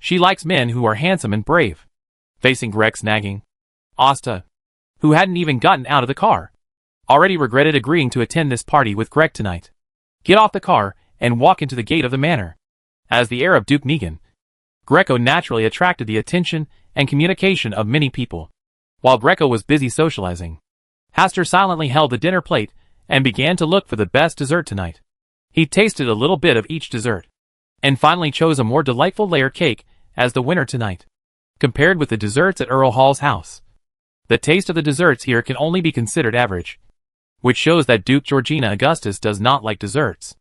She likes men who are handsome and brave. Facing Greg's nagging, Asta, who hadn't even gotten out of the car, already regretted agreeing to attend this party with Greg tonight. Get off the car and walk into the gate of the manor. As the heir of Duke Negan, Greco naturally attracted the attention and communication of many people. While Greco was busy socializing, Hastur silently held the dinner plate and began to look for the best dessert tonight. He tasted a little bit of each dessert, and finally chose a more delightful layer cake as the winner tonight. Compared with the desserts at Earl Hall's house, the taste of the desserts here can only be considered average, which shows that Duke Georgina Augustus does not like desserts.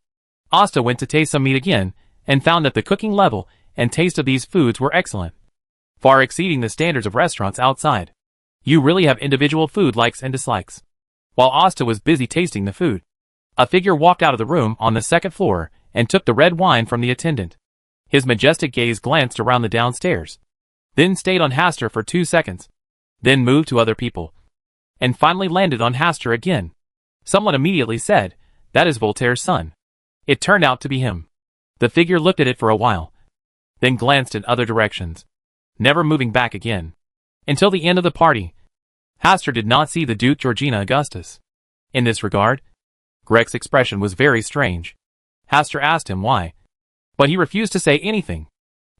Asta went to taste some meat again, and found that the cooking level and taste of these foods were excellent, far exceeding the standards of restaurants outside. You really have individual food likes and dislikes. While Asta was busy tasting the food, a figure walked out of the room on the second floor and took the red wine from the attendant. His majestic gaze glanced around the downstairs, then stayed on Hastur for 2 seconds, then moved to other people, and finally landed on Hastur again. Someone immediately said, "That is Voltaire's son." It turned out to be him. The figure looked at it for a while, then glanced in other directions, never moving back again. Until the end of the party, Hastur did not see the Duke Georgina Augustus. In this regard, Greg's expression was very strange. Hastur asked him why, but he refused to say anything.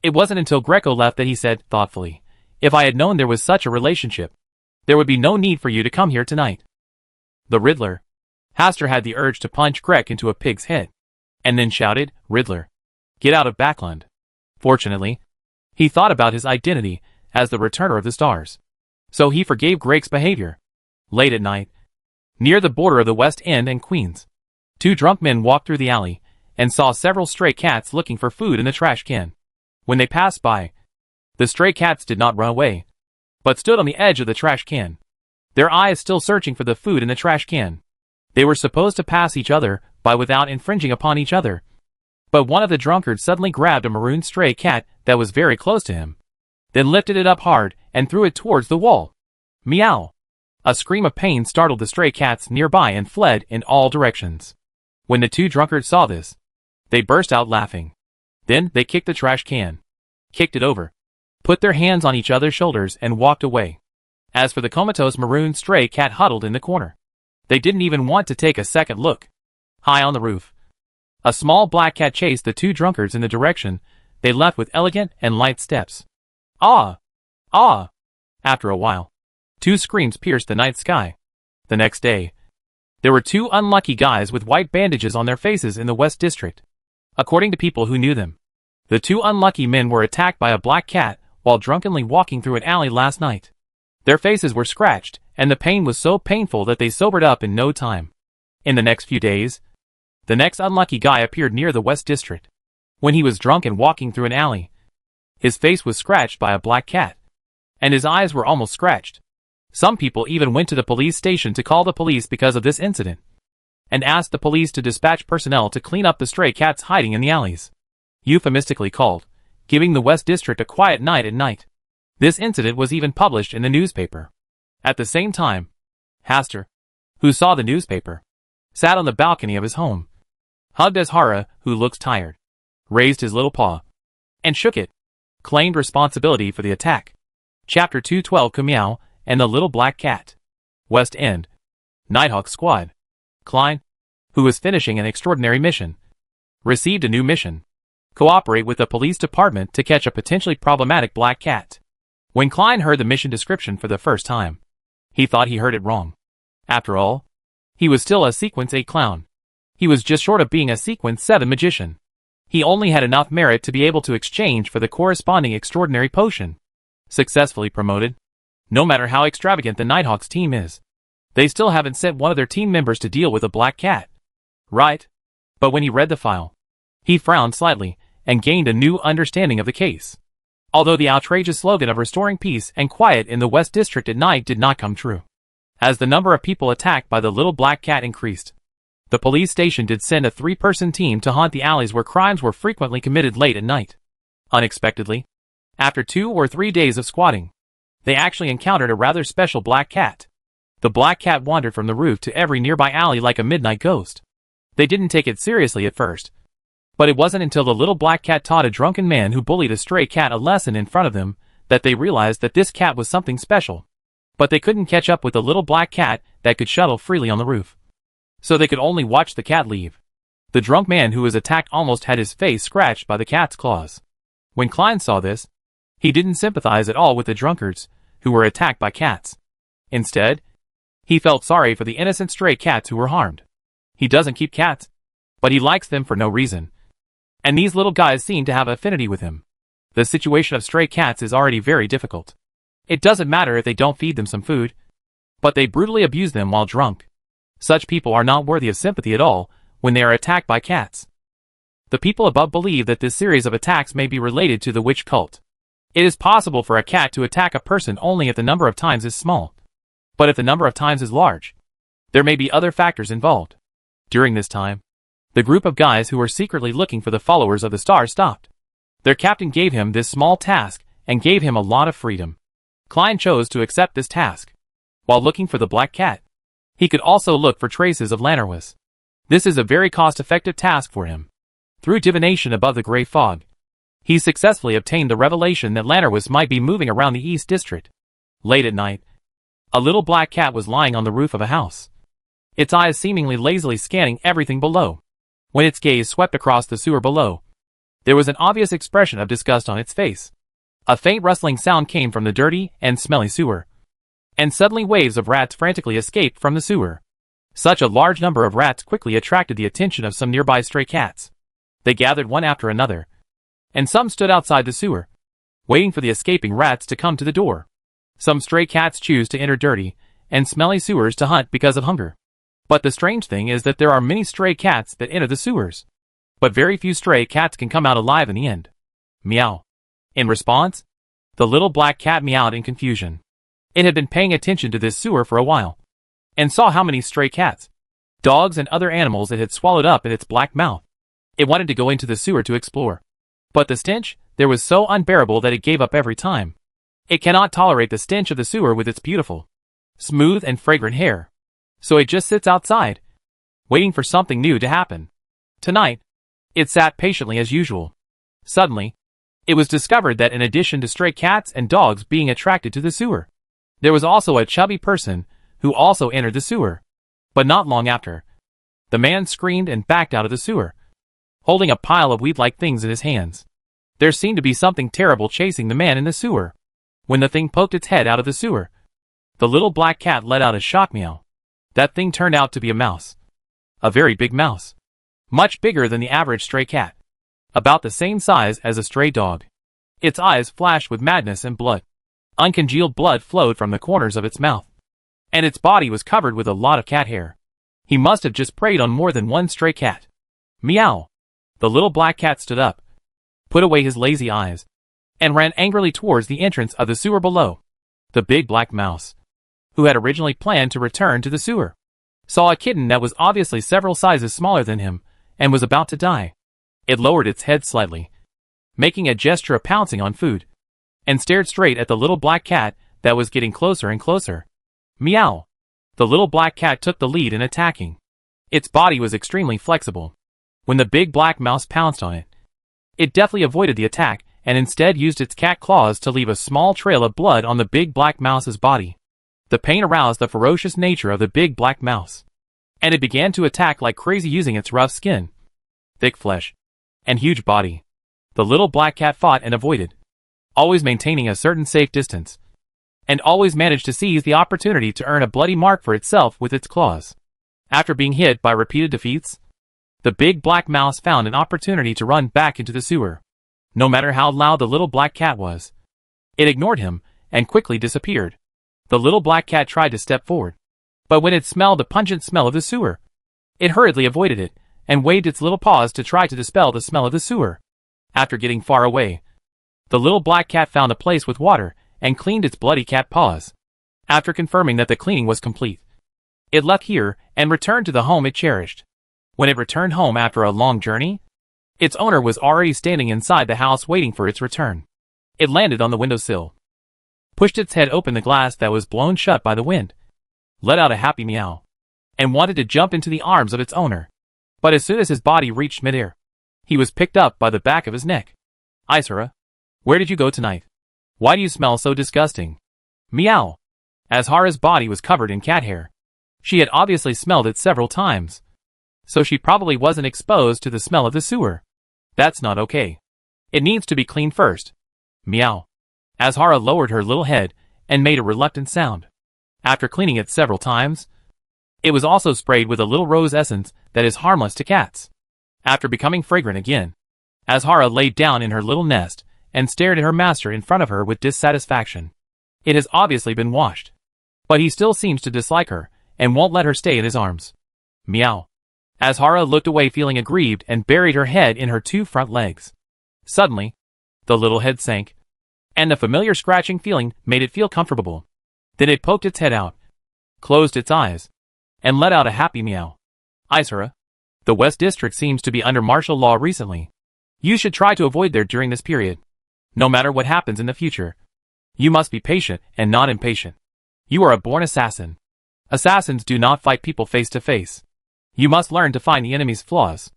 It wasn't until Greco left that he said, thoughtfully, "If I had known there was such a relationship, there would be no need for you to come here tonight." The Riddler. Hastur had the urge to punch Greg into a pig's head, and then shouted, "Riddler, get out of Backland." Fortunately, he thought about his identity as the returner of the stars, so he forgave Greg's behavior. Late at night, near the border of the West End and Queens, 2 drunk men walked through the alley and saw several stray cats looking for food in the trash can. When they passed by, the stray cats did not run away, but stood on the edge of the trash can, their eyes still searching for the food in the trash can. They were supposed to pass each other by without infringing upon each other, but one of the drunkards suddenly grabbed a maroon stray cat that was very close to him, then lifted it up hard and threw it towards the wall. Meow! A scream of pain startled the stray cats nearby and fled in all directions. When the 2 drunkards saw this, they burst out laughing. Then they kicked the trash can, kicked it over, put their hands on each other's shoulders and walked away. As for the comatose maroon stray cat huddled in the corner, they didn't even want to take a second look. High on the roof, a small black cat chased the 2 drunkards in the direction they left with elegant and light steps. Ah! Ah! After a while, 2 screams pierced the night sky. The next day, there were 2 unlucky guys with white bandages on their faces in the West District. According to people who knew them, the 2 unlucky men were attacked by a black cat while drunkenly walking through an alley last night. Their faces were scratched, and the pain was so painful that they sobered up in no time. In the next few days, the next unlucky guy appeared near the West District. When he was drunk and walking through an alley, his face was scratched by a black cat, and his eyes were almost scratched. Some people even went to the police station to call the police because of this incident, and asked the police to dispatch personnel to clean up the stray cats hiding in the alleys. Euphemistically called, giving the West District a quiet night at night. This incident was even published in the newspaper. At the same time, Hastur, who saw the newspaper, sat on the balcony of his home, hugged Azhara, who looked tired, raised his little paw, and shook it, claimed responsibility for the attack. Chapter 212 Kumiao and the Little Black Cat. West End. Nighthawk Squad. Klein, who was finishing an extraordinary mission, received a new mission. Cooperate with the police department to catch a potentially problematic black cat. When Klein heard the mission description for the first time, he thought he heard it wrong. After all, he was still a Sequence 8 clown. He was just short of being a Sequence 7 magician. He only had enough merit to be able to exchange for the corresponding extraordinary potion. Successfully promoted. No matter how extravagant the Nighthawks team is, they still haven't sent one of their team members to deal with a black cat. Right? But when he read the file, he frowned slightly and gained a new understanding of the case. Although the outrageous slogan of restoring peace and quiet in the West District at night did not come true, as the number of people attacked by the little black cat increased, the police station did send a 3-person team to haunt the alleys where crimes were frequently committed late at night. Unexpectedly, after 2 or 3 days of squatting, they actually encountered a rather special black cat. The black cat wandered from the roof to every nearby alley like a midnight ghost. They didn't take it seriously at first, but it wasn't until the little black cat taught a drunken man who bullied a stray cat a lesson in front of them that they realized that this cat was something special. But they couldn't catch up with the little black cat that could shuttle freely on the roof, so they could only watch the cat leave. The drunk man who was attacked almost had his face scratched by the cat's claws. When Klein saw this, he didn't sympathize at all with the drunkards who were attacked by cats. Instead, he felt sorry for the innocent stray cats who were harmed. He doesn't keep cats, but he likes them for no reason. And these little guys seem to have affinity with him. The situation of stray cats is already very difficult. It doesn't matter if they don't feed them some food, but they brutally abuse them while drunk. Such people are not worthy of sympathy at all when they are attacked by cats. The people above believe that this series of attacks may be related to the witch cult. It is possible for a cat to attack a person only if the number of times is small. But if the number of times is large, there may be other factors involved. During this time, the group of guys who were secretly looking for the followers of the star stopped. Their captain gave him this small task and gave him a lot of freedom. Klein chose to accept this task. While looking for the black cat, he could also look for traces of Lanarwas. This is a very cost-effective task for him. Through divination above the gray fog, he successfully obtained the revelation that Lanarwas might be moving around the East District. Late at night, a little black cat was lying on the roof of a house, its eyes seemingly lazily scanning everything below. When its gaze swept across the sewer below, there was an obvious expression of disgust on its face. A faint rustling sound came from the dirty and smelly sewer, and suddenly waves of rats frantically escaped from the sewer. Such a large number of rats quickly attracted the attention of some nearby stray cats. They gathered one after another, and some stood outside the sewer, waiting for the escaping rats to come to the door. Some stray cats choose to enter dirty and smelly sewers to hunt because of hunger. But the strange thing is that there are many stray cats that enter the sewers, but very few stray cats can come out alive in the end. Meow. In response, the little black cat meowed in confusion. It had been paying attention to this sewer for a while, and saw how many stray cats, dogs and other animals it had swallowed up in its black mouth. It wanted to go into the sewer to explore, but the stench there was so unbearable that it gave up every time. It cannot tolerate the stench of the sewer with its beautiful, smooth and fragrant hair. So it just sits outside, waiting for something new to happen. Tonight, it sat patiently as usual. Suddenly, it was discovered that in addition to stray cats and dogs being attracted to the sewer, there was also a chubby person who also entered the sewer. But not long after, the man screamed and backed out of the sewer, holding a pile of weed-like things in his hands. There seemed to be something terrible chasing the man in the sewer. When the thing poked its head out of the sewer, the little black cat let out a shock meow. That thing turned out to be a mouse. A very big mouse. Much bigger than the average stray cat. About the same size as a stray dog. Its eyes flashed with madness and blood. Uncongealed blood flowed from the corners of its mouth, and its body was covered with a lot of cat hair. He must have just preyed on more than one stray cat. Meow. The little black cat stood up, put away his lazy eyes, and ran angrily towards the entrance of the sewer below. The big black mouse, who had originally planned to return to the sewer, saw a kitten that was obviously several sizes smaller than him and was about to die. It lowered its head slightly, making a gesture of pouncing on food, and stared straight at the little black cat that was getting closer and closer. Meow! The little black cat took the lead in attacking. Its body was extremely flexible. When the big black mouse pounced on it, it deftly avoided the attack and instead used its cat claws to leave a small trail of blood on the big black mouse's body. The pain aroused the ferocious nature of the big black mouse, and it began to attack like crazy using its rough skin, thick flesh, and huge body. The little black cat fought and avoided, always maintaining a certain safe distance, and always managed to seize the opportunity to earn a bloody mark for itself with its claws. After being hit by repeated defeats, the big black mouse found an opportunity to run back into the sewer. No matter how loud the little black cat was, it ignored him and quickly disappeared. The little black cat tried to step forward, but when it smelled the pungent smell of the sewer, it hurriedly avoided it and waved its little paws to try to dispel the smell of the sewer. After getting far away, the little black cat found a place with water and cleaned its bloody cat paws. After confirming that the cleaning was complete, it left here and returned to the home it cherished. When it returned home after a long journey, its owner was already standing inside the house waiting for its return. It landed on the windowsill, pushed its head open the glass that was blown shut by the wind, let out a happy meow, and wanted to jump into the arms of its owner. But as soon as his body reached midair, he was picked up by the back of his neck. Isura, where did you go tonight? Why do you smell so disgusting? Meow. Azhara's body was covered in cat hair. She had obviously smelled it several times, so she probably wasn't exposed to the smell of the sewer. That's not okay. It needs to be cleaned first. Meow. Azhara lowered her little head and made a reluctant sound. After cleaning it several times, it was also sprayed with a little rose essence that is harmless to cats. After becoming fragrant again, Azhara laid down in her little nest and stared at her master in front of her with dissatisfaction. It has obviously been washed, but he still seems to dislike her and won't let her stay in his arms. Meow. Azhara looked away feeling aggrieved and buried her head in her two front legs. Suddenly, the little head sank, and the familiar scratching feeling made it feel comfortable. Then it poked its head out, closed its eyes, and let out a happy meow. Isura, the West District seems to be under martial law recently. You should try to avoid there during this period. No matter what happens in the future, you must be patient and not impatient. You are a born assassin. Assassins do not fight people face to face. You must learn to find the enemy's flaws,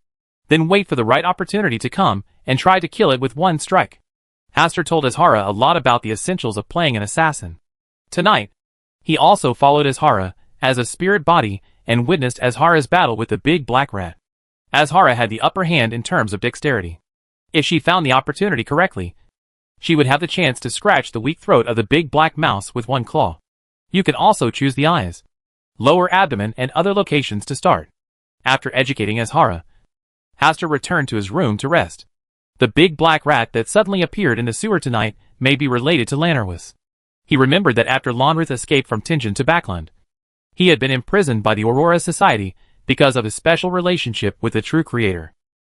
then wait for the right opportunity to come and try to kill it with one strike. Hastur told Azhara a lot about the essentials of playing an assassin. Tonight, he also followed Azhara as a spirit body and witnessed Azhara's battle with the big black rat. Azhara had the upper hand in terms of dexterity. If she found the opportunity correctly, she would have the chance to scratch the weak throat of the big black mouse with one claw. You can also choose the eyes, lower abdomen and other locations to start. After educating Azhara, Hastur returned to his room to rest. The big black rat that suddenly appeared in the sewer tonight may be related to Lanarwis. He remembered that after Lonrith escaped from Tingen to Backland, he had been imprisoned by the Aurora Society because of his special relationship with the true creator.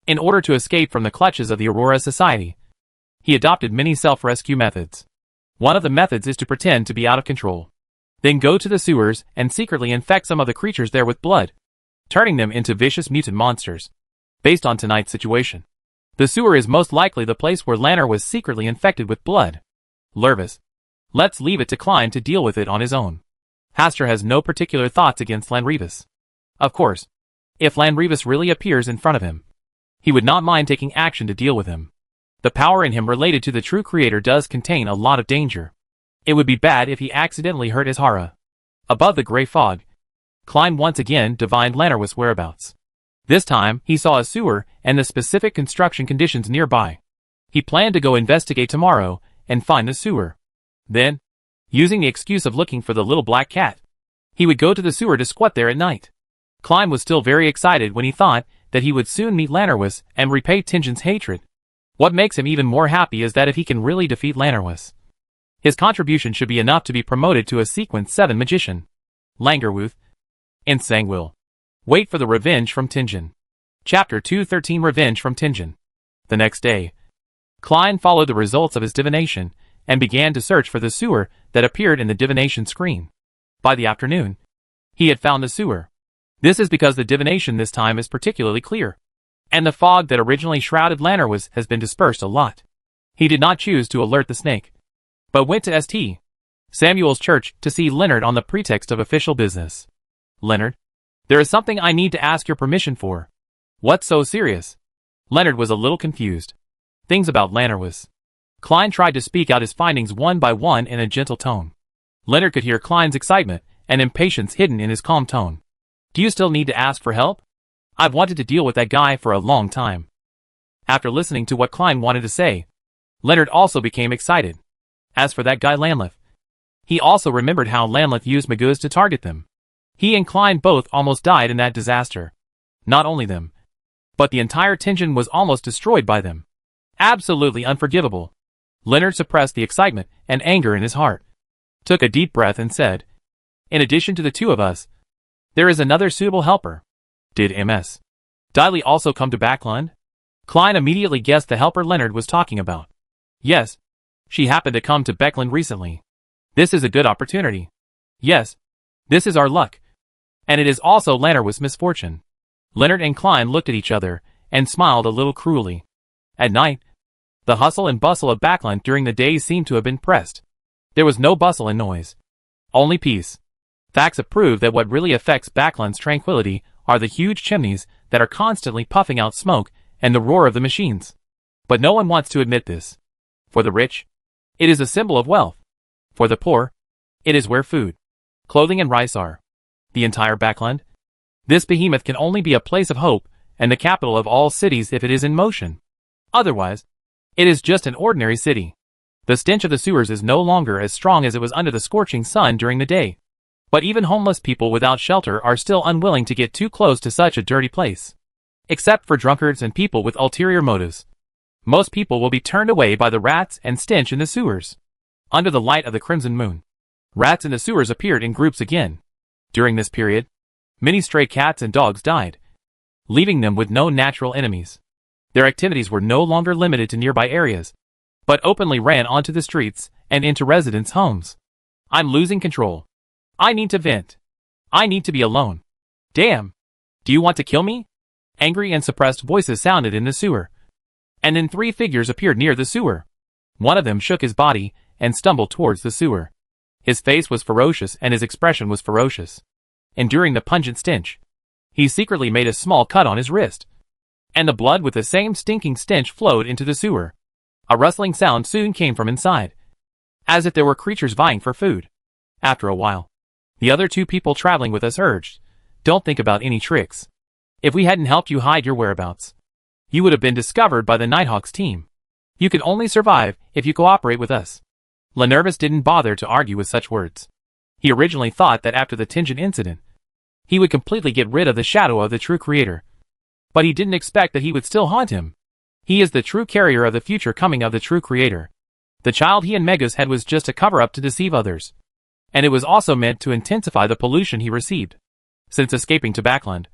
In order to escape from the clutches of the Aurora Society, he adopted many self-rescue methods. One of the methods is to pretend to be out of control, then go to the sewers and secretly infect some of the creatures there with blood, turning them into vicious mutant monsters. Based on tonight's situation, the sewer is most likely the place where Lanner was secretly infected with blood. Lervis, let's leave it to Klein to deal with it on his own. Hastur has no particular thoughts against Lanrevis. Of course, if Lanrevis really appears in front of him, he would not mind taking action to deal with him. The power in him related to the true creator does contain a lot of danger. It would be bad if he accidentally hurt Azhara. Above the gray fog, Klein once again divined Lanarwis' whereabouts. This time, he saw a sewer and the specific construction conditions nearby. He planned to go investigate tomorrow and find the sewer. Then, using the excuse of looking for the little black cat, he would go to the sewer to squat there at night. Klein was still very excited when he thought that he would soon meet Lanarwis and repay Tingen's hatred. What makes him even more happy is that if he can really defeat Lanarwis, his contribution should be enough to be promoted to a Sequence 7 magician. Langerwuth and Sangwil. Wait for the revenge from Tingen. Chapter 213 Revenge from Tingen. The next day, Klein followed the results of his divination and began to search for the sewer that appeared in the divination screen. By the afternoon, he had found the sewer. This is because the divination this time is particularly clear, and the fog that originally shrouded Leonard has been dispersed a lot. He did not choose to alert the snake, but went to St. Samuel's Church to see Leonard on the pretext of official business. Leonard, there is something I need to ask your permission for. What's so serious? Leonard was a little confused. Things about Leonard. Klein tried to speak out his findings one by one in a gentle tone. Leonard could hear Klein's excitement and impatience hidden in his calm tone. Do you still need to ask for help? I've wanted to deal with that guy for a long time. After listening to what Klein wanted to say, Leonard also became excited. As for that guy Landleth, he also remembered how Landleth used Maguz to target them. He and Klein both almost died in that disaster. Not only them, but the entire Tingen was almost destroyed by them. Absolutely unforgivable. Leonard suppressed the excitement and anger in his heart, took a deep breath and said, in addition to the two of us, there is another suitable helper. Did Ms. Diley also come to Backlund? Klein immediately guessed the helper Leonard was talking about. Yes, she happened to come to Beckland recently. This is a good opportunity. Yes, this is our luck. And it is also Leonard's misfortune. Leonard and Klein looked at each other and smiled a little cruelly. At night, the hustle and bustle of Backlund during the day seemed to have been pressed. There was no bustle and noise, only peace. Facts have proved that what really affects Backlund's tranquility are the huge chimneys that are constantly puffing out smoke and the roar of the machines. But no one wants to admit this. For the rich, it is a symbol of wealth. For the poor, it is where food, clothing and rice are. The entire Backlund? This behemoth can only be a place of hope and the capital of all cities if it is in motion. Otherwise, it is just an ordinary city. The stench of the sewers is no longer as strong as it was under the scorching sun during the day. But even homeless people without shelter are still unwilling to get too close to such a dirty place. Except for drunkards and people with ulterior motives. Most people will be turned away by the rats and stench in the sewers. Under the light of the crimson moon, rats in the sewers appeared in groups again. During this period, many stray cats and dogs died, leaving them with no natural enemies. Their activities were no longer limited to nearby areas, but openly ran onto the streets and into residents' homes. I'm losing control. I need to vent. I need to be alone. Damn. Do you want to kill me? Angry and suppressed voices sounded in the sewer. And then three figures appeared near the sewer. One of them shook his body and stumbled towards the sewer. His face was ferocious and his expression was ferocious. Enduring the pungent stench, he secretly made a small cut on his wrist. And the blood with the same stinking stench flowed into the sewer. A rustling sound soon came from inside, as if there were creatures vying for food. After a while, the other two people traveling with us urged, don't think about any tricks. If we hadn't helped you hide your whereabouts, you would have been discovered by the Nighthawks team. You can only survive if you cooperate with us. Leonard didn't bother to argue with such words. He originally thought that after the Tingen incident, he would completely get rid of the shadow of the true creator. But he didn't expect that he would still haunt him. He is the true carrier of the future coming of the true creator. The child he and Megas had was just a cover-up to deceive others. And it was also meant to intensify the pollution he received. Since escaping to Backlund,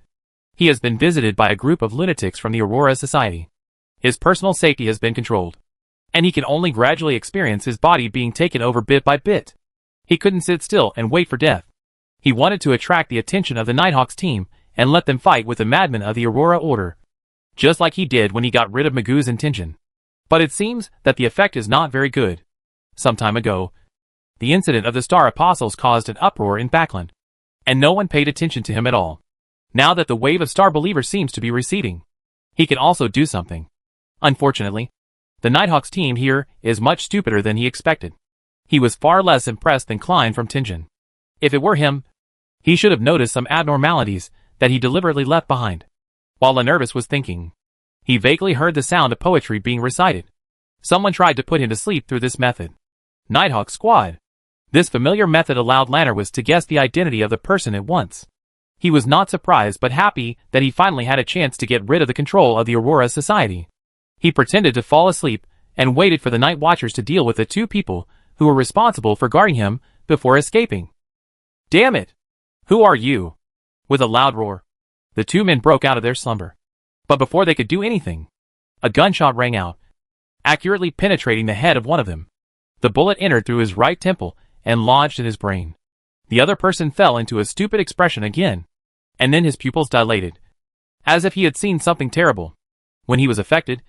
he has been visited by a group of lunatics from the Aurora Society. His personal safety has been controlled, and he can only gradually experience his body being taken over bit by bit. He couldn't sit still and wait for death. He wanted to attract the attention of the Nighthawks team and let them fight with the madmen of the Aurora Order, just like he did when he got rid of Magoo's intention. But it seems that the effect is not very good. Some time ago, the incident of the Star Apostles caused an uproar in Backlund, and no one paid attention to him at all. Now that the wave of Star believers seems to be receding, he can also do something. Unfortunately, the Nighthawks team here is much stupider than he expected. He was far less impressed than Klein from Tingen. If it were him, he should have noticed some abnormalities that he deliberately left behind. While Leonard was thinking, he vaguely heard the sound of poetry being recited. Someone tried to put him to sleep through this method. Nighthawk Squad. This familiar method allowed Leonard to guess the identity of the person at once. He was not surprised but happy that he finally had a chance to get rid of the control of the Aurora Society. He pretended to fall asleep and waited for the night watchers to deal with the two people who were responsible for guarding him before escaping. Damn it! Who are you? With a loud roar, the two men broke out of their slumber. But before they could do anything, a gunshot rang out, accurately penetrating the head of one of them. The bullet entered through his right temple and lodged in his brain. The other person fell into a stupid expression again, and then his pupils dilated, as if he had seen something terrible. When he was affected,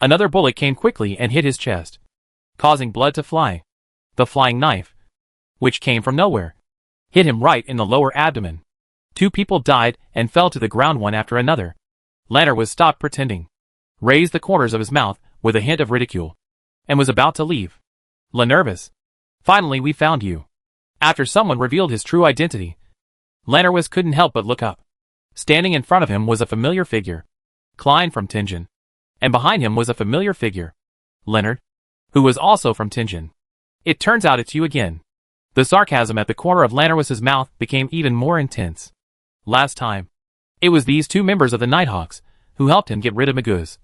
another bullet came quickly and hit his chest, causing blood to fly. The flying knife, which came from nowhere, hit him right in the lower abdomen. 2 people died and fell to the ground one after another. Leonard was stopped pretending, raised the corners of his mouth with a hint of ridicule, and was about to leave. Leonard, finally we found you. After someone revealed his true identity, Leonard couldn't help but look up. Standing in front of him was a familiar figure, Klein from Tingen, and behind him was a familiar figure, Leonard, who was also from Tingen. It turns out it's you again. The sarcasm at the corner of Leonard's mouth became even more intense. Last time, it was these 2 members of the Nighthawks who helped him get rid of Maguz.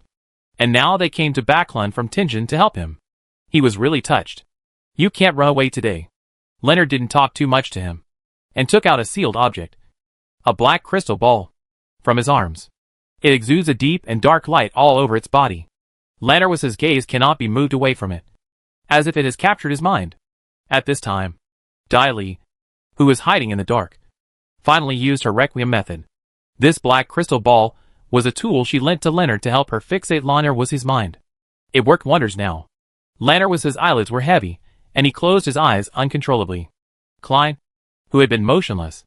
And now they came to Backlund from Tingen to help him. He was really touched. You can't run away today. Leonard didn't talk too much to him, and took out a sealed object, a black crystal ball, from his arms. It exudes a deep and dark light all over its body. Leonard's gaze cannot be moved away from it, as if it has captured his mind. At this time, Diley, who was hiding in the dark, finally used her Requiem method. This black crystal ball was a tool she lent to Leonard to help her fixate Leonard's mind. It worked wonders now. Leonard's eyelids were heavy, and he closed his eyes uncontrollably. Klein, who had been motionless,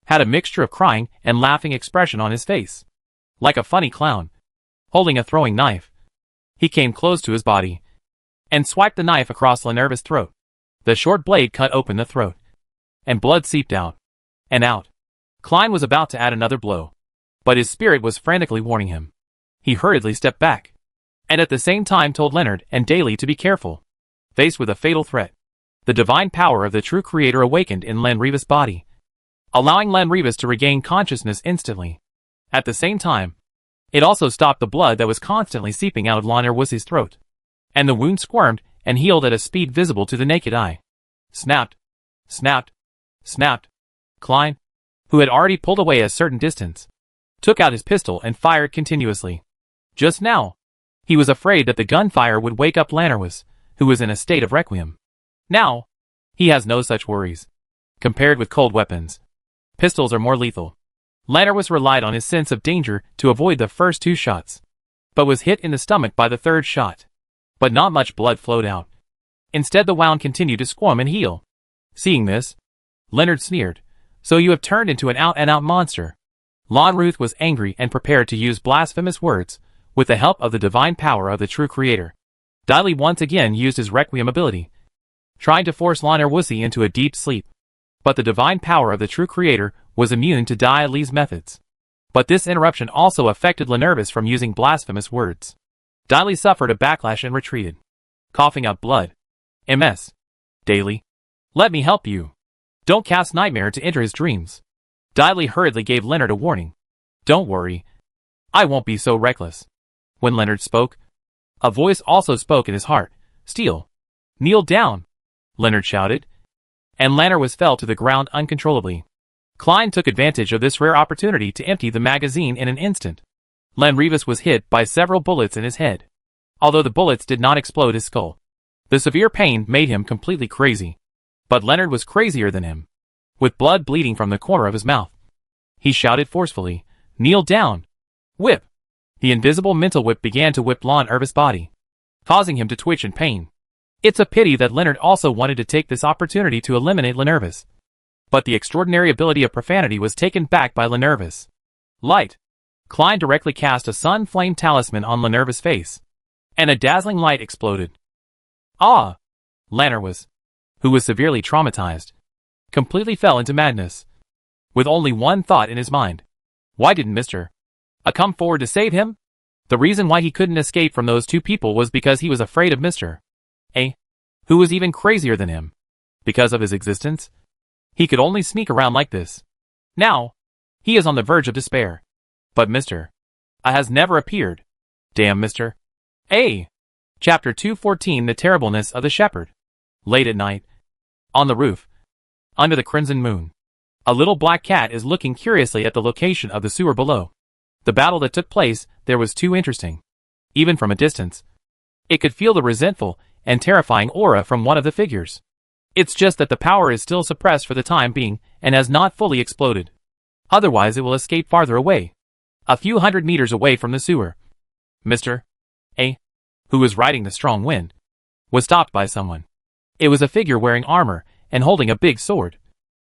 had a mixture of crying and laughing expression on his face. Like a funny clown, holding a throwing knife, he came close to his body, and swiped the knife across Leonard's throat. The short blade cut open the throat, and blood seeped out, and out. Klein was about to add another blow, but his spirit was frantically warning him. He hurriedly stepped back, and at the same time told Leonard and Daly to be careful. Faced with a fatal threat, the divine power of the true creator awakened in Leonard's body, allowing Leonard to regain consciousness instantly. At the same time, it also stopped the blood that was constantly seeping out of Leonard's throat, and the wound squirmed and healed at a speed visible to the naked eye. Snapped, snapped, snapped. Klein, who had already pulled away a certain distance, took out his pistol and fired continuously. Just now, he was afraid that the gunfire would wake up Leonard, who was in a state of requiem. Now, he has no such worries. Compared with cold weapons, pistols are more lethal. Leonard relied on his sense of danger to avoid the first 2 shots, but was hit in the stomach by the 3rd shot. But not much blood flowed out. Instead, the wound continued to squirm and heal. Seeing this, Leonard sneered, "So you have turned into an out-and-out monster." Leonard was angry and prepared to use blasphemous words, with the help of the divine power of the true creator. Diley once again used his Requiem ability, trying to force Leonard into a deep sleep. But the divine power of the true creator was immune to Diley's methods. But this interruption also affected Leonard from using blasphemous words. Diley suffered a backlash and retreated, coughing out blood. "Ms. Daly, let me help you. Don't cast nightmare to enter his dreams." Diley hurriedly gave Leonard a warning. "Don't worry. I won't be so reckless." When Leonard spoke, a voice also spoke in his heart. "Steele, kneel down," Leonard shouted, and Leonard fell to the ground uncontrollably. Klein took advantage of this rare opportunity to empty the magazine in an instant. Leonard was hit by several bullets in his head, although the bullets did not explode his skull. The severe pain made him completely crazy, but Leonard was crazier than him. With blood bleeding from the corner of his mouth, he shouted forcefully, "Kneel down! Whip!" The invisible mental whip began to whip Leonard's body, causing him to twitch in pain. It's a pity that Leonard also wanted to take this opportunity to eliminate Leonard. But the extraordinary ability of profanity was taken back by Leonard. Light. Klein directly cast a sun flame talisman on Leonard's face, and a dazzling light exploded. Ah! Leonard, who was severely traumatized, completely fell into madness, with only one thought in his mind. Why didn't Mr. A come forward to save him? The reason why he couldn't escape from those 2 people was because he was afraid of Mr. A, who was even crazier than him. Because of his existence, he could only sneak around like this. Now, he is on the verge of despair. But Mr. A has never appeared. Damn Mr. A. Chapter 214 The Terribleness of the Shepherd. Late at night, on the roof, under the crimson moon, a little black cat is looking curiously at the location of the sewer below. The battle that took place there was too interesting. Even from a distance, it could feel the resentful and terrifying aura from one of the figures. It's just that the power is still suppressed for the time being and has not fully exploded. Otherwise it will escape farther away. A few hundred meters away from the sewer. Mr. A, who was riding the strong wind, was stopped by someone. It was a figure wearing armor and holding a big sword,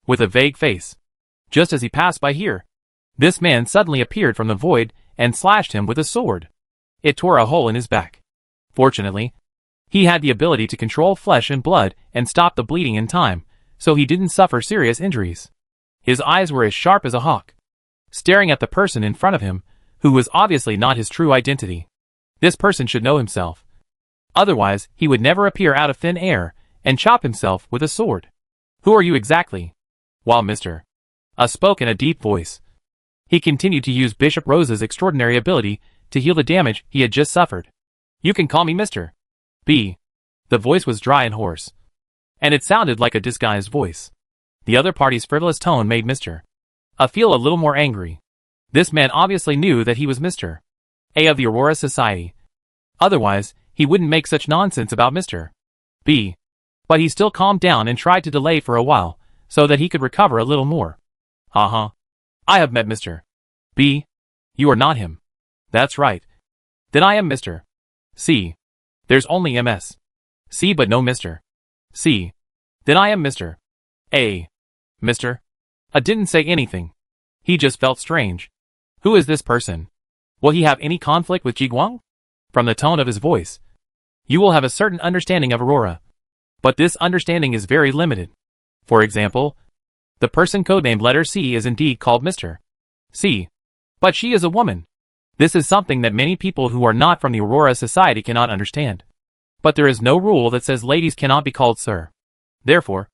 with a vague face. Just as he passed by here, this man suddenly appeared from the void and slashed him with a sword. It tore a hole in his back. Fortunately, he had the ability to control flesh and blood and stop the bleeding in time, so he didn't suffer serious injuries. His eyes were as sharp as a hawk, staring at the person in front of him, who was obviously not his true identity. This person should know himself. Otherwise, he would never appear out of thin air and chop himself with a sword. Who are you exactly? While Mr. A spoke in a deep voice, he continued to use Bishop Rose's extraordinary ability to heal the damage he had just suffered. You can call me Mr. B. The voice was dry and hoarse, and it sounded like a disguised voice. The other party's frivolous tone made Mr. A feel a little more angry. This man obviously knew that he was Mr. A of the Aurora Society. Otherwise, he wouldn't make such nonsense about Mr. B. But he still calmed down and tried to delay for a while, so that he could recover a little more. I have met Mr. B. You are not him. That's right. Then I am Mr. C. There's only MS. C but no Mr. C. Then I am Mr. A. Mr. A didn't say anything. He just felt strange. Who is this person? Will he have any conflict with Jiguang? From the tone of his voice, you will have a certain understanding of Aurora. But this understanding is very limited. For example, the person codenamed letter C is indeed called Mr. C. But she is a woman. This is something that many people who are not from the Aurora Society cannot understand. But there is no rule that says ladies cannot be called sir. Therefore,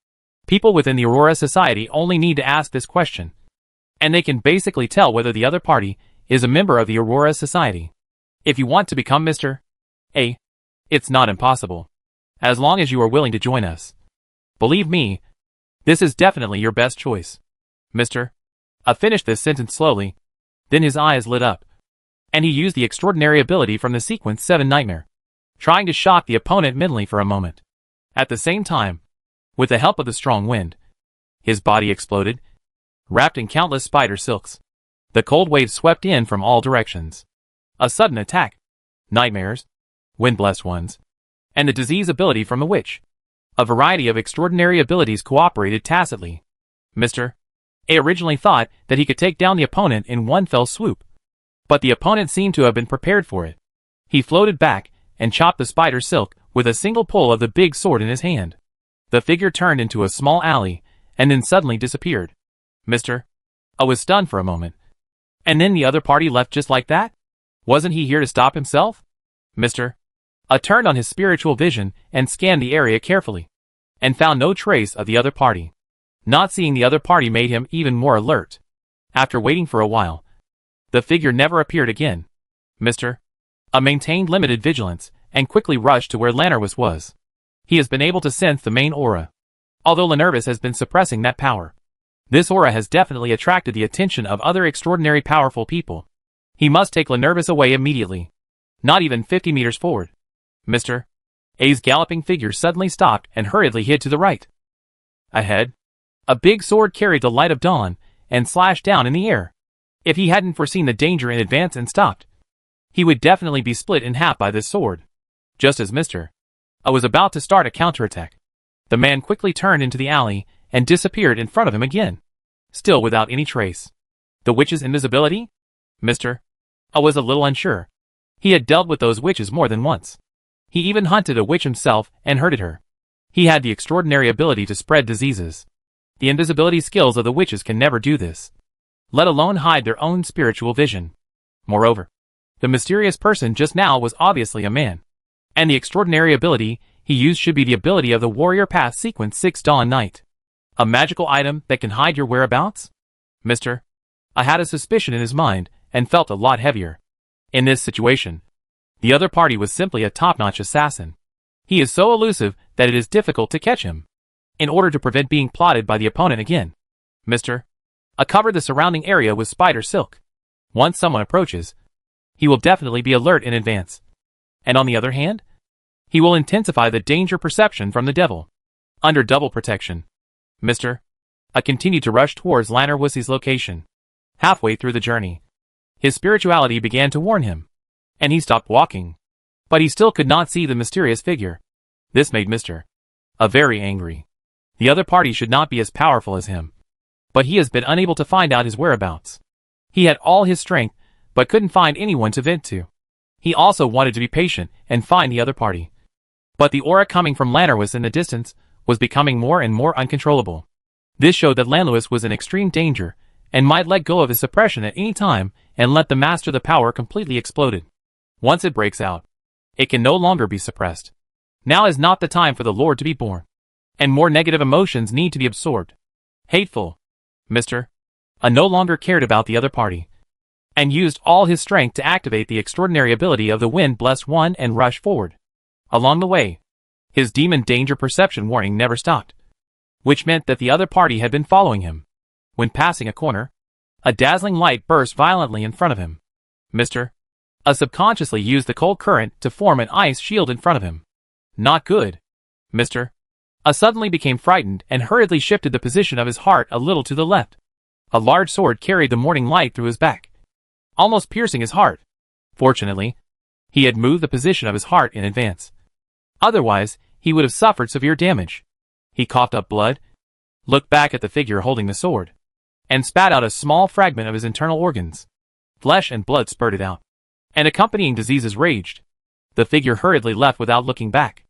people within the Aurora Society only need to ask this question, and they can basically tell whether the other party is a member of the Aurora Society. If you want to become Mr. A, it's not impossible, as long as you are willing to join us. Believe me, this is definitely your best choice. Mr. A finished this sentence slowly, then his eyes lit up, and he used the extraordinary ability from the Sequence 7 Nightmare, trying to shock the opponent mentally for a moment. At the same time, with the help of the strong wind, his body exploded, wrapped in countless spider silks. The cold wave swept in from all directions. A sudden attack, nightmares, wind-blessed ones, and the disease ability from the witch. A variety of extraordinary abilities cooperated tacitly. Mr. A originally thought that he could take down the opponent in one fell swoop, but the opponent seemed to have been prepared for it. He floated back and chopped the spider silk with a single pull of the big sword in his hand. The figure turned into a small alley and then suddenly disappeared. Mr. A was stunned for a moment. And then the other party left just like that? Wasn't he here to stop himself? Mr. A turned on his spiritual vision and scanned the area carefully, and found no trace of the other party. Not seeing the other party made him even more alert. After waiting for a while, the figure never appeared again. Mr. A maintained limited vigilance and quickly rushed to where Leonard was. He has been able to sense the main aura, although Leonard has been suppressing that power. This aura has definitely attracted the attention of other extraordinary powerful people. He must take Leonard away immediately. Not even 50 meters forward. Mr. A's galloping figure suddenly stopped and hurriedly hid to the right. Ahead, a big sword carried the light of dawn and slashed down in the air. If he hadn't foreseen the danger in advance and stopped, he would definitely be split in half by this sword. Just as Mr. A was about to start a counterattack, the man quickly turned into the alley and disappeared in front of him again, still without any trace. The witch's invisibility? Mr. A was a little unsure. He had dealt with those witches more than once. He even hunted a witch himself and hurted her. He had the extraordinary ability to spread diseases. The invisibility skills of the witches can never do this, let alone hide their own spiritual vision. Moreover, the mysterious person just now was obviously a man, and the extraordinary ability he used should be the ability of the Warrior Path Sequence 6 Dawn Night. A magical item that can hide your whereabouts? Mr. I had a suspicion in his mind and felt a lot heavier. In this situation, the other party was simply a top-notch assassin. He is so elusive that it is difficult to catch him. In order to prevent being plotted by the opponent again, Mr. A covered the surrounding area with spider silk. Once someone approaches, he will definitely be alert in advance. And on the other hand, he will intensify the danger perception from the devil. Under double protection. Mr. A continued to rush towards Leonard's location. Halfway through the journey, his spirituality began to warn him, and he stopped walking. But he still could not see the mysterious figure. This made Mr. A very angry. The other party should not be as powerful as him, but he has been unable to find out his whereabouts. He had all his strength, but couldn't find anyone to vent to. He also wanted to be patient and find the other party. But the aura coming from Leonard in the distance was becoming more and more uncontrollable. This showed that Leonard was in extreme danger, and might let go of his suppression at any time and let the master the power completely exploded. Once it breaks out, it can no longer be suppressed. Now is not the time for the Lord to be born, and more negative emotions need to be absorbed. Hateful. Mr. A no longer cared about the other party, and used all his strength to activate the extraordinary ability of the wind-blessed one and rush forward. Along the way, his demon danger perception warning never stopped, which meant that the other party had been following him. When passing a corner, a dazzling light burst violently in front of him. Mr. A subconsciously used the cold current to form an ice shield in front of him. Not good. Mr. A suddenly became frightened and hurriedly shifted the position of his heart a little to the left. A large sword carried the morning light through his back, almost piercing his heart. Fortunately, he had moved the position of his heart in advance. Otherwise, he would have suffered severe damage. He coughed up blood, looked back at the figure holding the sword, and spat out a small fragment of his internal organs. Flesh and blood spurted out, and accompanying diseases raged. The figure hurriedly left without looking back.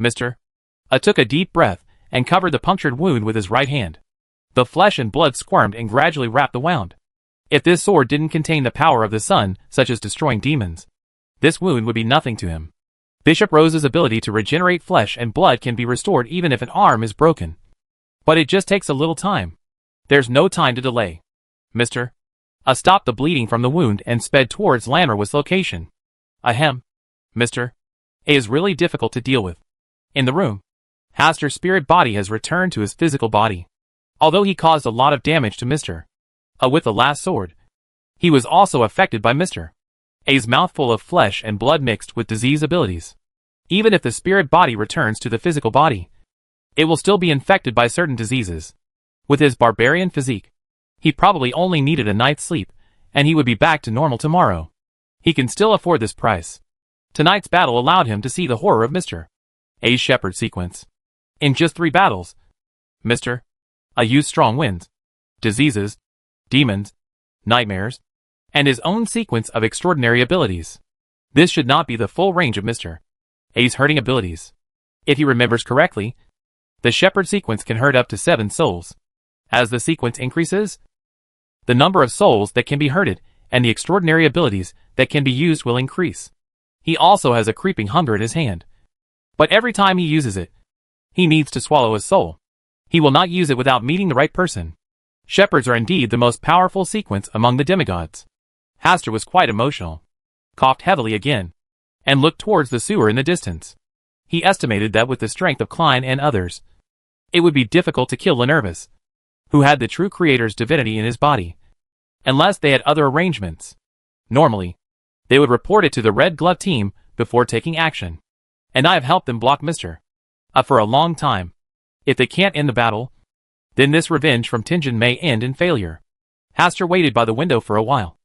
Mr. A took a deep breath and covered the punctured wound with his right hand. The flesh and blood squirmed and gradually wrapped the wound. If this sword didn't contain the power of the sun, such as destroying demons, this wound would be nothing to him. Bishop Rose's ability to regenerate flesh and blood can be restored even if an arm is broken. But it just takes a little time. There's no time to delay. Mr. A stopped the bleeding from the wound and sped towards Leonard's location. Ahem. Mr. A is really difficult to deal with. In the room, Hastur's spirit body has returned to his physical body. Although he caused a lot of damage to Mr. A with the last sword, he was also affected by Mr. A's mouthful of flesh and blood mixed with disease abilities. Even if the spirit body returns to the physical body, it will still be infected by certain diseases. With his barbarian physique, he probably only needed a night's sleep, and he would be back to normal tomorrow. He can still afford this price. Tonight's battle allowed him to see the horror of Mr. A's shepherd sequence. In just 3 battles, Mr. A used strong winds, diseases, demons, nightmares, and his own sequence of extraordinary abilities. This should not be the full range of Mr. A's hurting abilities. If he remembers correctly, the shepherd sequence can hurt up to 7 souls. As the sequence increases, the number of souls that can be hurted and the extraordinary abilities that can be used will increase. He also has a creeping hunger in his hand. But every time he uses it, he needs to swallow his soul. He will not use it without meeting the right person. Shepherds are indeed the most powerful sequence among the demigods. Hastur was quite emotional, coughed heavily again, and looked towards the sewer in the distance. He estimated that with the strength of Klein and others, it would be difficult to kill Leonard, who had the true creator's divinity in his body, unless they had other arrangements. Normally, they would report it to the Red Glove team before taking action, and I have helped them block Mr. A for a long time. If they can't end the battle, then this revenge from Tingen may end in failure. Hastur waited by the window for a while,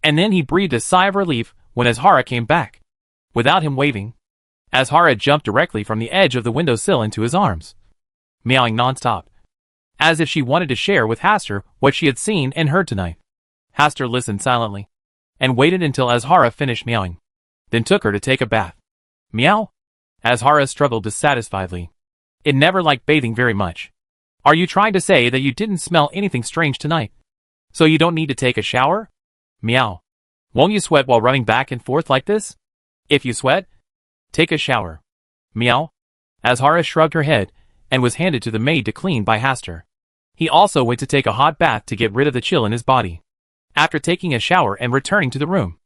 and then he breathed a sigh of relief when Azhara came back. Without him waving, Azhara jumped directly from the edge of the windowsill into his arms, meowing non-stop, as if she wanted to share with Hastur what she had seen and heard tonight. Hastur listened silently, and waited until Azhara finished meowing, then took her to take a bath. Meow? Azhara struggled dissatisfiedly. It never liked bathing very much. Are you trying to say that you didn't smell anything strange tonight, so you don't need to take a shower? Meow. Won't you sweat while running back and forth like this? If you sweat, take a shower. Meow. Azhara shrugged her head and was handed to the maid to clean by Hastur. He also went to take a hot bath to get rid of the chill in his body. After taking a shower and returning to the room,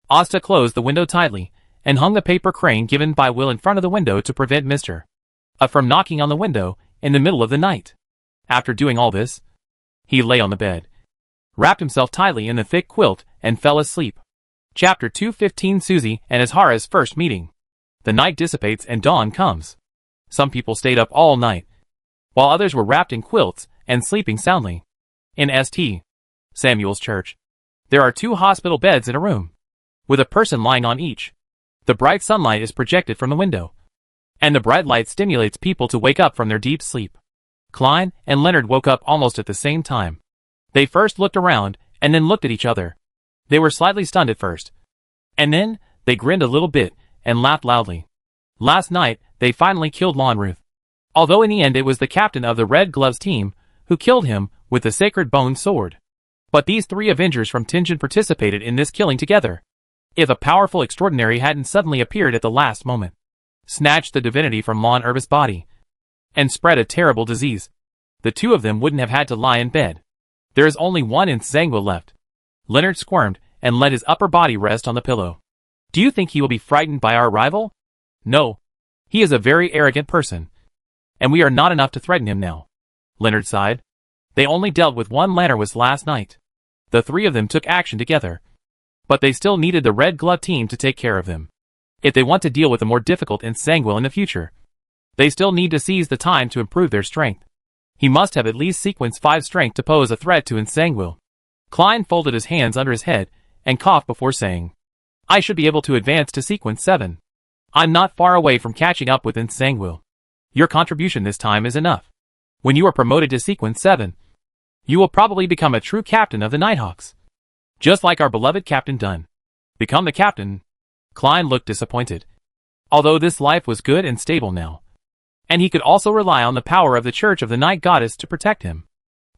Asta closed the window tightly and hung the paper crane given by Will in front of the window to prevent Mr. A from knocking on the window in the middle of the night. After doing all this, he lay on the bed, wrapped himself tightly in the thick quilt, and fell asleep. Chapter 215. Susie and Azhara's first meeting. The night dissipates and dawn comes. Some people stayed up all night, while others were wrapped in quilts and sleeping soundly. In St. Samuel's Church, there are 2 hospital beds in a room, with a person lying on each. The bright sunlight is projected from the window, and the bright light stimulates people to wake up from their deep sleep. Klein and Leonard woke up almost at the same time. They first looked around, and then looked at each other. They were slightly stunned at first, and then they grinned a little bit and laughed loudly. Last night, they finally killed Leonard. Although in the end it was the captain of the Red Gloves team who killed him with the sacred bone sword. But these 3 Avengers from Tingen participated in this killing together. If a powerful extraordinary hadn't suddenly appeared at the last moment, snatched the divinity from Leonard's body, and spread a terrible disease, the 2 of them wouldn't have had to lie in bed. There is only one Nsangwa left. Leonard squirmed and let his upper body rest on the pillow. Do you think he will be frightened by our arrival? No. He is a very arrogant person, and we are not enough to threaten him now. Leonard sighed. They only dealt with one Lanarwis last night. The 3 of them took action together, but they still needed the Red Glove team to take care of them. If they want to deal with the more difficult Nsangwa in the future, they still need to seize the time to improve their strength. He must have at least sequence 5 strength to pose a threat to Nsangwa. Klein folded his hands under his head and coughed before saying, I should be able to advance to sequence 7. I'm not far away from catching up with Nsangwa. Your contribution this time is enough. When you are promoted to sequence 7, you will probably become a true captain of the Nighthawks. Just like our beloved Captain Dunn. Become the captain? Klein looked disappointed. Although this life was good and stable now, and he could also rely on the power of the Church of the Night Goddess to protect him.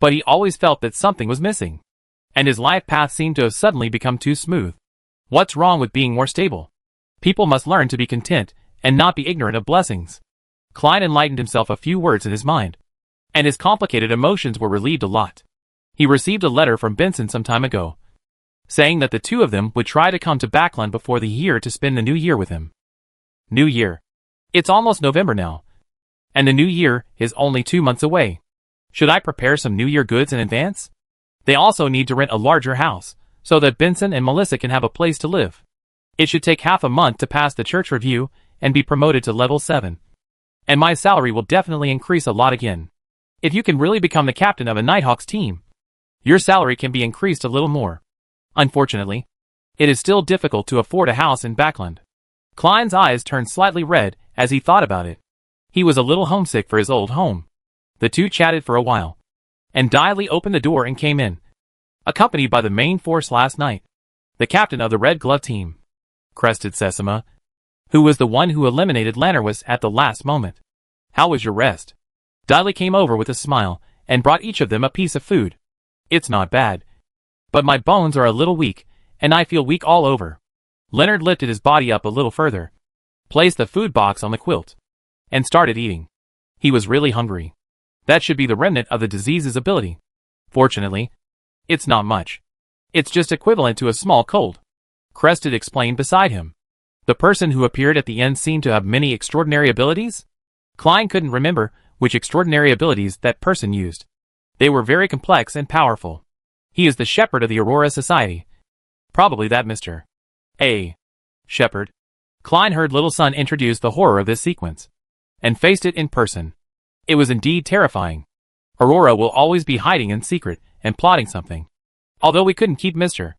But he always felt that something was missing, and his life path seemed to have suddenly become too smooth. What's wrong with being more stable? People must learn to be content and not be ignorant of blessings. Klein enlightened himself a few words in his mind, and his complicated emotions were relieved a lot. He received a letter from Benson some time ago, saying that the 2 of them would try to come to Backland before the year to spend the new year with him. New Year. It's almost November now, and the new year is only 2 months away. Should I prepare some New Year goods in advance? They also need to rent a larger house, so that Benson and Melissa can have a place to live. It should take half a month to pass the church review and be promoted to level 7. And my salary will definitely increase a lot again. If you can really become the captain of a Nighthawks team, your salary can be increased a little more. Unfortunately, it is still difficult to afford a house in Backland. Klein's eyes turned slightly red as he thought about it. He was a little homesick for his old home. The 2 chatted for a while, and Diley opened the door and came in, accompanied by the main force last night, the captain of the Red Glove team, Crested Sesama, who was the one who eliminated Lanarwis at the last moment. How was your rest? Diley came over with a smile and brought each of them a piece of food. It's not bad, but my bones are a little weak, and I feel weak all over. Leonard lifted his body up a little further, placed the food box on the quilt, and started eating. He was really hungry. That should be the remnant of the disease's ability. Fortunately, it's not much. It's just equivalent to a small cold. Crested explained beside him. The person who appeared at the end seemed to have many extraordinary abilities? Klein couldn't remember which extraordinary abilities that person used. They were very complex and powerful. He is the shepherd of the Aurora Society. Probably that Mr. A. Shepherd. Klein heard Little Sun introduce the horror of this sequence, and faced it in person. It was indeed terrifying. Aurora will always be hiding in secret and plotting something. Although we couldn't keep Mr.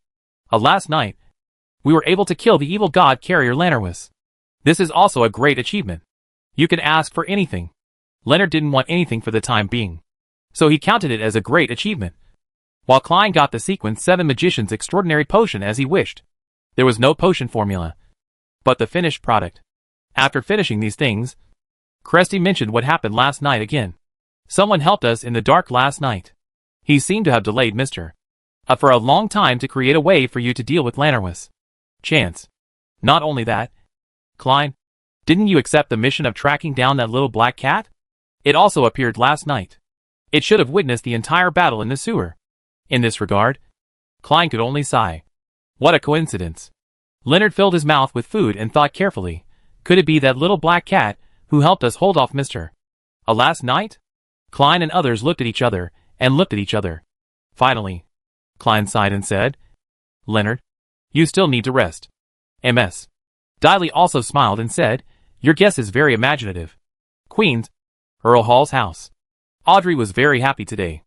A last night, we were able to kill the evil god carrier Lanarwis. This is also a great achievement. You can ask for anything. Leonard didn't want anything for the time being, so he counted it as a great achievement. While Klein got the sequence 7 Magician's extraordinary potion as he wished. There was no potion formula, but the finished product. After finishing these things, Cresty mentioned what happened last night again. Someone helped us in the dark last night. He seemed to have delayed Mr. A for a long time to create a way for you to deal with Lanarwis. Chance. Not only that, Klein, didn't you accept the mission of tracking down that little black cat? It also appeared last night. It should have witnessed the entire battle in the sewer. In this regard, Klein could only sigh. What a coincidence. Leonard filled his mouth with food and thought carefully. Could it be that little black cat who helped us hold off Mr. A last night? Klein and others looked at each other and looked at each other. Finally, Klein sighed and said, Leonard, you still need to rest. MS. Diley also smiled and said, your guess is very imaginative. Queen's, Earl Hall's house. Audrey was very happy today.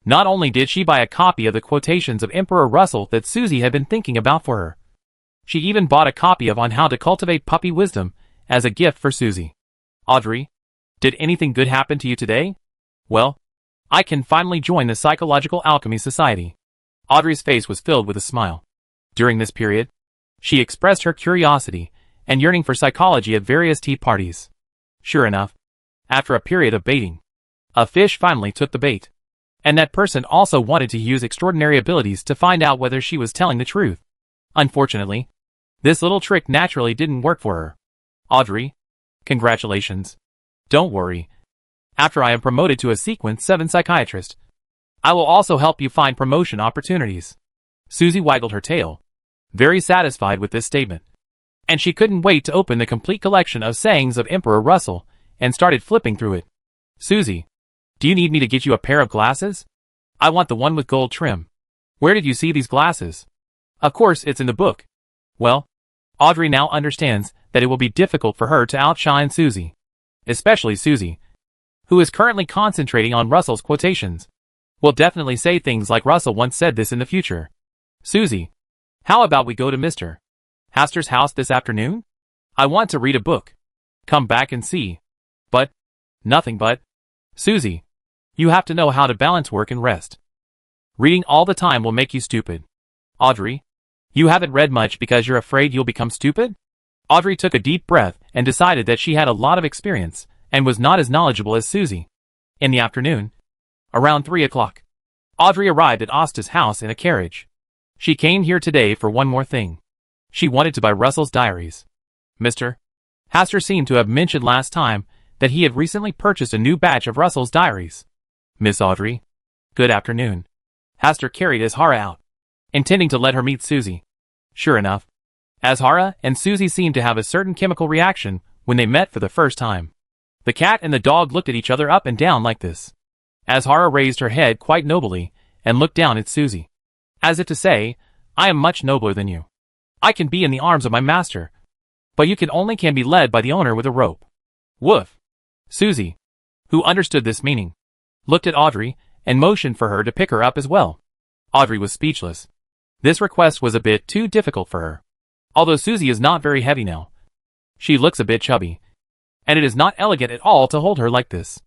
Not only did she buy a copy of the quotations of Emperor Russell that Susie had been thinking about for her, she even bought a copy of On How to Cultivate Puppy Wisdom as a gift for Susie. Audrey, did anything good happen to you today? Well, I can finally join the Psychological Alchemy Society. Audrey's face was filled with a smile. During this period, she expressed her curiosity and yearning for psychology at various tea parties. Sure enough, after a period of baiting, a fish finally took the bait. And that person also wanted to use extraordinary abilities to find out whether she was telling the truth. Unfortunately, this little trick naturally didn't work for her. Audrey, congratulations. Don't worry. After I am promoted to a Sequence 7 psychiatrist, I will also help you find promotion opportunities. Susie waggled her tail, very satisfied with this statement. And she couldn't wait to open the complete collection of sayings of Emperor Russell and started flipping through it. Susie, do you need me to get you a pair of glasses? I want the one with gold trim. Where did you see these glasses? Of course, it's in the book. Well, Audrey now understands that it will be difficult for her to outshine Susie. Especially Susie, who is currently concentrating on Russell's quotations, will definitely say things like Russell once said this in the future. Susie, how about we go to Mr. Haster's house this afternoon? I want to read a book. Come back and see. But, nothing but. Susie, you have to know how to balance work and rest. Reading all the time will make you stupid. Audrey, you haven't read much because you're afraid you'll become stupid? Audrey took a deep breath and decided that she had a lot of experience and was not as knowledgeable as Susie. In the afternoon, around 3 o'clock, Audrey arrived at Asta's house in a carriage. She came here today for one more thing. She wanted to buy Russell's diaries. Mr. Haster seemed to have mentioned last time that he had recently purchased a new batch of Russell's diaries. Miss Audrey, good afternoon. Haster carried Azhara out, intending to let her meet Susie. Sure enough, Azhara and Susie seemed to have a certain chemical reaction when they met for the first time. The cat and the dog looked at each other up and down like this. Azhara raised her head quite nobly and looked down at Susie, as if to say, I am much nobler than you. I can be in the arms of my master, but you can be led by the owner with a rope. Woof. Susie, who understood this meaning, looked at Audrey and motioned for her to pick her up as well. Audrey was speechless. This request was a bit too difficult for her. Although Susie is not very heavy now, she looks a bit chubby, and it is not elegant at all to hold her like this.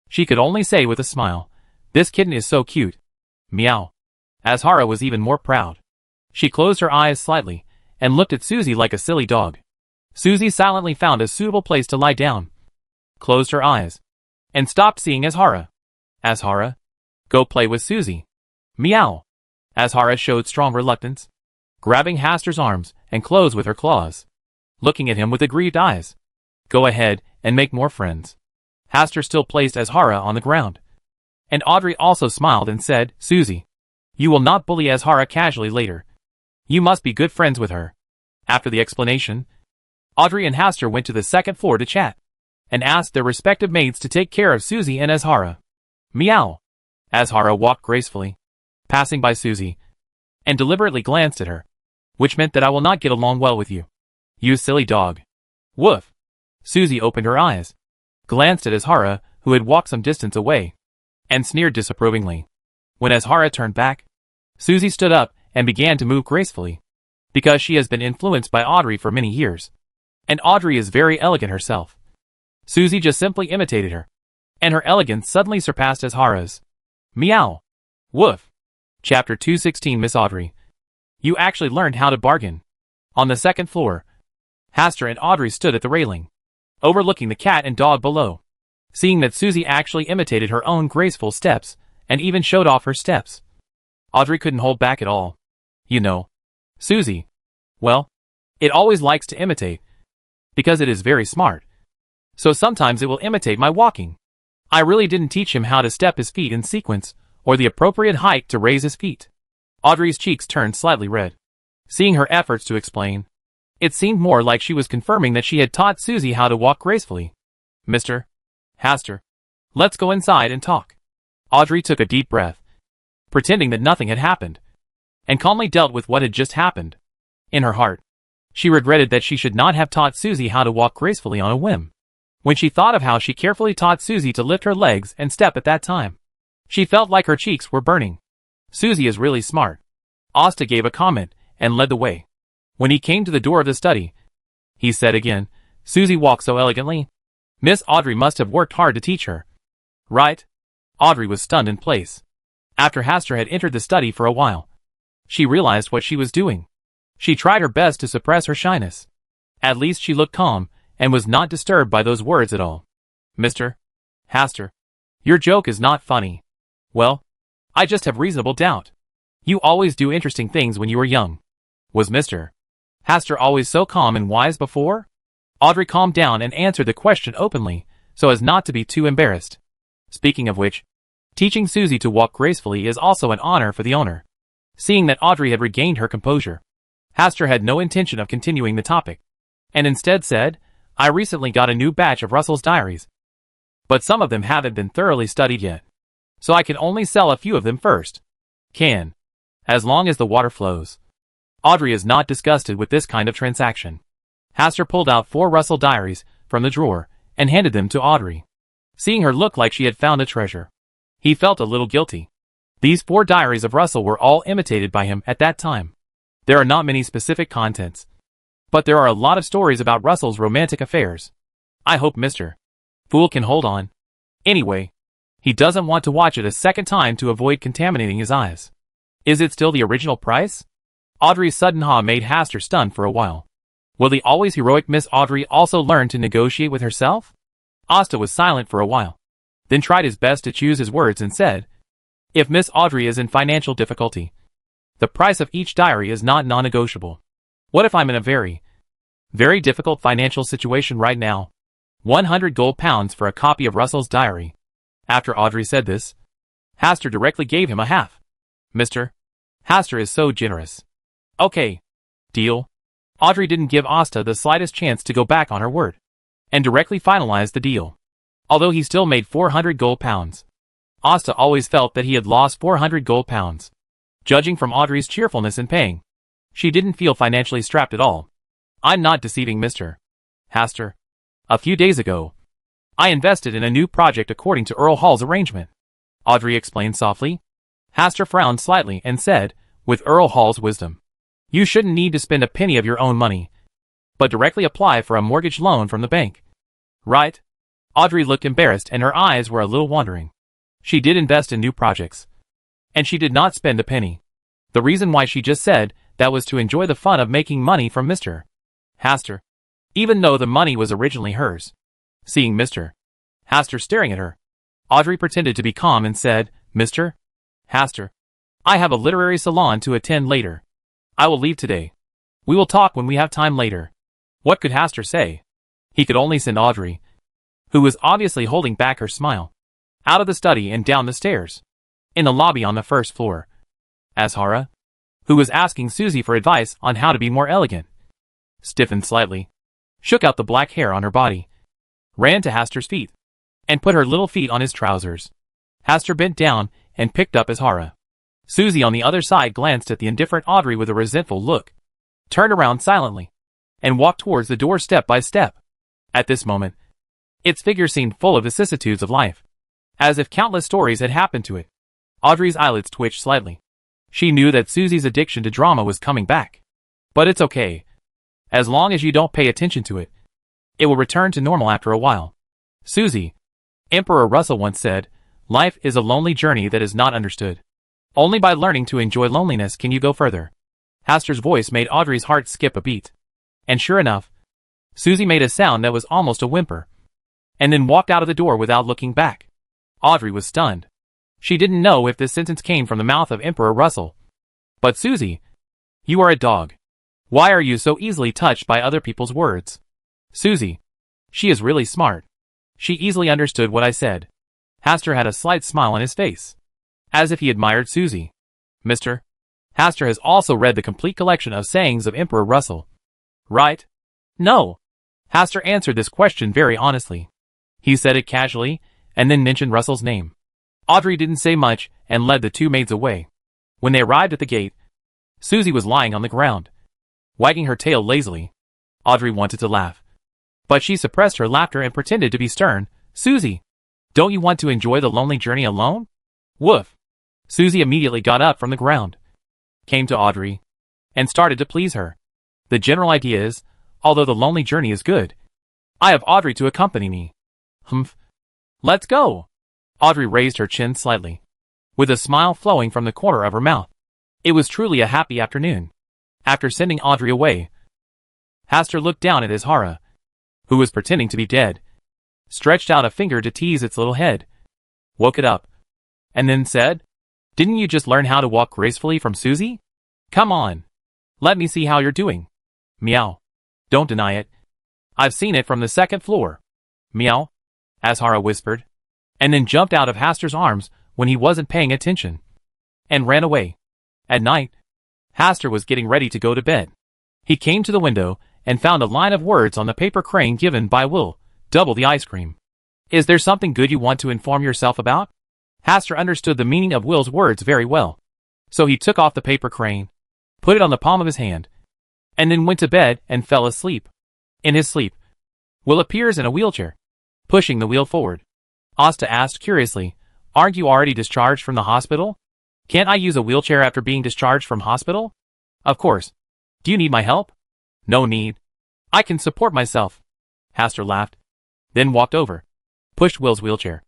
She could only say with a smile, this kitten is so cute. Meow. Azhara was even more proud. She closed her eyes slightly and looked at Susie like a silly dog. Susie silently found a suitable place to lie down, closed her eyes, and stopped seeing Azhara. Azhara, go play with Susie. Meow. Azhara showed strong reluctance, grabbing Haster's arms and closed with her claws, looking at him with aggrieved eyes. Go ahead and make more friends. Haster still placed Azhara on the ground. And Audrey also smiled and said, Susie, you will not bully Azhara casually later. You must be good friends with her. After the explanation, Audrey and Haster went to the second floor to chat, and asked their respective maids to take care of Susie and Azhara. Meow. Azhara walked gracefully, passing by Susie, and deliberately glanced at her, which meant that I will not get along well with you. You silly dog. Woof. Susie opened her eyes, glanced at Azhara, who had walked some distance away, and sneered disapprovingly. When Azhara turned back, Susie stood up and began to move gracefully, because she has been influenced by Audrey for many years, and Audrey is very elegant herself. Susie just simply imitated her, and her elegance suddenly surpassed Azhara's. Meow. Woof. Chapter 216. Miss Audrey, you actually learned how to bargain. On the second floor, Haster and Audrey stood at the railing, overlooking the cat and dog below. Seeing that Susie actually imitated her own graceful steps, and even showed off her steps, Audrey couldn't hold back at all. You know, Susie, well, it always likes to imitate, because it is very smart. So sometimes it will imitate my walking. I really didn't teach him how to step his feet in sequence, or the appropriate height to raise his feet. Audrey's cheeks turned slightly red. Seeing her efforts to explain, it seemed more like she was confirming that she had taught Susie how to walk gracefully. Mr. Haster, let's go inside and talk. Audrey took a deep breath, pretending that nothing had happened, and calmly dealt with what had just happened. In her heart, she regretted that she should not have taught Susie how to walk gracefully on a whim. When she thought of how she carefully taught Susie to lift her legs and step at that time, she felt like her cheeks were burning. Susie is really smart. Asta gave a comment and led the way. When he came to the door of the study, he said again, Susie walked so elegantly. Miss Audrey must have worked hard to teach her. Right? Audrey was stunned in place. After Hastur had entered the study for a while, she realized what she was doing. She tried her best to suppress her shyness. At least she looked calm and was not disturbed by those words at all. Mr. Hastur, your joke is not funny. Well, I just have reasonable doubt. You always do interesting things when you were young. Was Mr. Hastur always so calm and wise before? Audrey calmed down and answered the question openly, so as not to be too embarrassed. Speaking of which, teaching Susie to walk gracefully is also an honor for the owner. Seeing that Audrey had regained her composure, Hastur had no intention of continuing the topic, and instead said, I recently got a new batch of Russell's diaries, but some of them haven't been thoroughly studied yet, so I can only sell a few of them first. As long as the water flows. Audrey is not disgusted with this kind of transaction. Hastur pulled out 4 Russell diaries from the drawer and handed them to Audrey. Seeing her look like she had found a treasure, he felt a little guilty. These 4 diaries of Russell were all imitated by him at that time. There are not many specific contents, but there are a lot of stories about Russell's romantic affairs. I hope Mr. Fool can hold on. Anyway, he doesn't want to watch it a second time to avoid contaminating his eyes. Is it still the original price? Audrey's sudden ha made Hastur stunned for a while. Will the always heroic Miss Audrey also learn to negotiate with herself? Asta was silent for a while, then tried his best to choose his words and said, If Miss Audrey is in financial difficulty, the price of each diary is not non-negotiable. What if I'm in a very difficult financial situation right now? 100 gold pounds for a copy of Russell's diary. After Audrey said this, Hastur directly gave him a half. Mr. Hastur is so generous. Okay. Deal. Audrey didn't give Asta the slightest chance to go back on her word, and directly finalized the deal. Although he still made 400 gold pounds, Asta always felt that he had lost 400 gold pounds. Judging from Audrey's cheerfulness in paying, she didn't feel financially strapped at all. I'm not deceiving Mr. Hastur. A few days ago, I invested in a new project according to Earl Hall's arrangement. Audrey explained softly. Hastur frowned slightly and said, with Earl Hall's wisdom, you shouldn't need to spend a penny of your own money, but directly apply for a mortgage loan from the bank. Right? Audrey looked embarrassed and her eyes were a little wandering. She did invest in new projects, and she did not spend a penny. The reason why she just said that was to enjoy the fun of making money from Mr. Hastur, even though the money was originally hers. Seeing Mr. Hastur staring at her, Audrey pretended to be calm and said, Mr. Hastur, I have a literary salon to attend later. I will leave today. We will talk when we have time later. What could Hastur say? He could only send Audrey, who was obviously holding back her smile, out of the study and down the stairs. In the lobby on the first floor, Azhara, who was asking Susie for advice on how to be more elegant, stiffened slightly, shook out the black hair on her body, ran to Hastur's feet, and put her little feet on his trousers. Hastur bent down and picked up Azhara. Susie on the other side glanced at the indifferent Audrey with a resentful look, turned around silently, and walked towards the door step by step. At this moment, its figure seemed full of vicissitudes of life, as if countless stories had happened to it. Audrey's eyelids twitched slightly. She knew that Susie's addiction to drama was coming back. But it's okay. As long as you don't pay attention to it, it will return to normal after a while. Susie, Emperor Russell once said, life is a lonely journey that is not understood. Only by learning to enjoy loneliness can you go further. Hastur's voice made Audrey's heart skip a beat. And sure enough, Susie made a sound that was almost a whimper, and then walked out of the door without looking back. Audrey was stunned. She didn't know if this sentence came from the mouth of Emperor Russell. But Susie, you are a dog. Why are you so easily touched by other people's words? Susie, she is really smart. She easily understood what I said. Hastur had a slight smile on his face, as if he admired Susie. Mr. Hastur has also read the complete collection of sayings of Emperor Russell. Right? No. Hastur answered this question very honestly. He said it casually, and then mentioned Russell's name. Audrey didn't say much and led the 2 maids away. When they arrived at the gate, Susie was lying on the ground, wagging her tail lazily. Audrey wanted to laugh, But she suppressed her laughter and pretended to be stern. Susie, don't you want to enjoy the lonely journey alone? Woof. Susie immediately got up from the ground, came to Audrey, and started to please her. The general idea is, although the lonely journey is good, I have Audrey to accompany me. Humph. Let's go. Audrey raised her chin slightly, with a smile flowing from the corner of her mouth. It was truly a happy afternoon. After sending Audrey away, Hastur looked down at his Hara, who was pretending to be dead, stretched out a finger to tease its little head, woke it up, and then said, "Didn't you just learn how to walk gracefully from Susie? Come on. Let me see how you're doing." Meow. Don't deny it. I've seen it from the second floor. Meow. Hara whispered, and then jumped out of Hastur's arms when he wasn't paying attention, and ran away. At night, Hastur was getting ready to go to bed. He came to the window and found a line of words on the paper crane given by Will. Double the ice cream. Is there something good you want to inform yourself about? Hastur understood the meaning of Will's words very well. So he took off the paper crane, put it on the palm of his hand, and then went to bed and fell asleep. In his sleep, Will appears in a wheelchair, pushing the wheel forward. Asta asked curiously, "Aren't you already discharged from the hospital? Can't I use a wheelchair after being discharged from hospital?" "Of course. Do you need my help?" "No need. I can support myself." Hastur laughed, then walked over, pushed Will's wheelchair,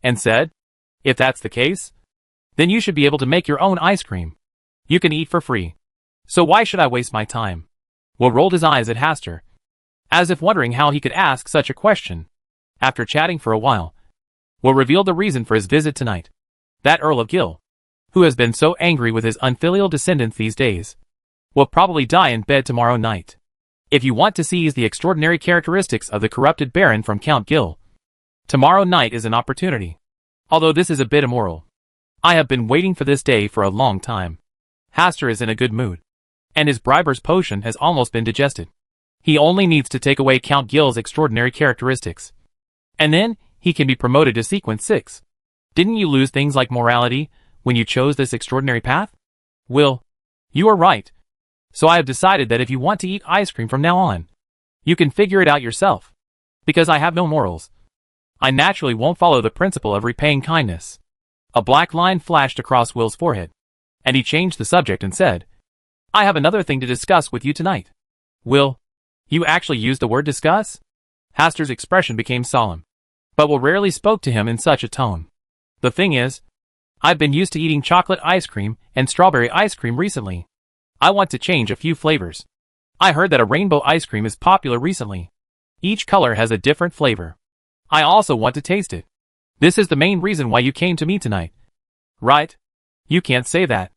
and said, "If that's the case, then you should be able to make your own ice cream. You can eat for free. So why should I waste my time?" Will rolled his eyes at Hastur, as if wondering how he could ask such a question. After chatting for a while, Will revealed the reason for his visit tonight. That Earl of Gill, who has been so angry with his unfilial descendants these days, will probably die in bed tomorrow night. If you want to seize the extraordinary characteristics of the corrupted Baron from Count Gill, tomorrow night is an opportunity. Although this is a bit immoral, I have been waiting for this day for a long time. Hastur is in a good mood, and his briber's potion has almost been digested. He only needs to take away Count Gill's extraordinary characteristics, and then he can be promoted to Sequence 6. Didn't you lose things like morality when you chose this extraordinary path? Will, you are right. So I have decided that if you want to eat ice cream from now on, you can figure it out yourself. Because I have no morals, I naturally won't follow the principle of repaying kindness. A black line flashed across Will's forehead, and he changed the subject and said, "I have another thing to discuss with you tonight." "Will, you actually used the word discuss?" Hastur's expression became solemn, but Will rarely spoke to him in such a tone. "The thing is, I've been used to eating chocolate ice cream and strawberry ice cream recently. I want to change a few flavors. I heard that a rainbow ice cream is popular recently. Each color has a different flavor. I also want to taste it. This is the main reason why you came to me tonight." "Right? You can't say that.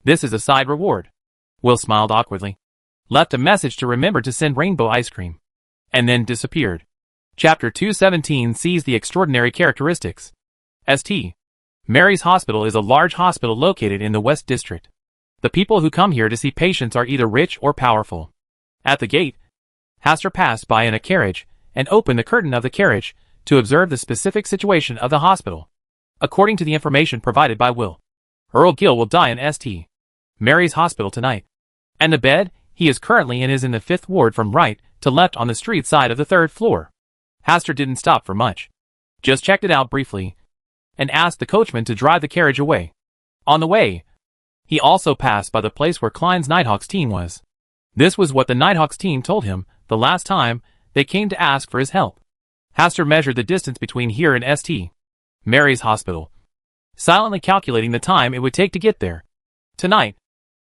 This is a side reward." Will smiled awkwardly, left a message to remember to send rainbow ice cream, and then disappeared. Chapter 217 sees the extraordinary characteristics. St. Mary's Hospital is a large hospital located in the West District. The people who come here to see patients are either rich or powerful. At the gate, Hastur passed by in a carriage and opened the curtain of the carriage to observe the specific situation of the hospital. According to the information provided by Will, Earl Gill will die in St. Mary's Hospital tonight, and the bed he is currently in is in the 5th ward from right to left on the street side of the 3rd floor. Hastur didn't stop for much, just checked it out briefly, and asked the coachman to drive the carriage away. On the way, he also passed by the place where Klein's Nighthawks team was. This was what the Nighthawks team told him the last time they came to ask for his help. Hastur measured the distance between here and St. Mary's Hospital, silently calculating the time it would take to get there. Tonight,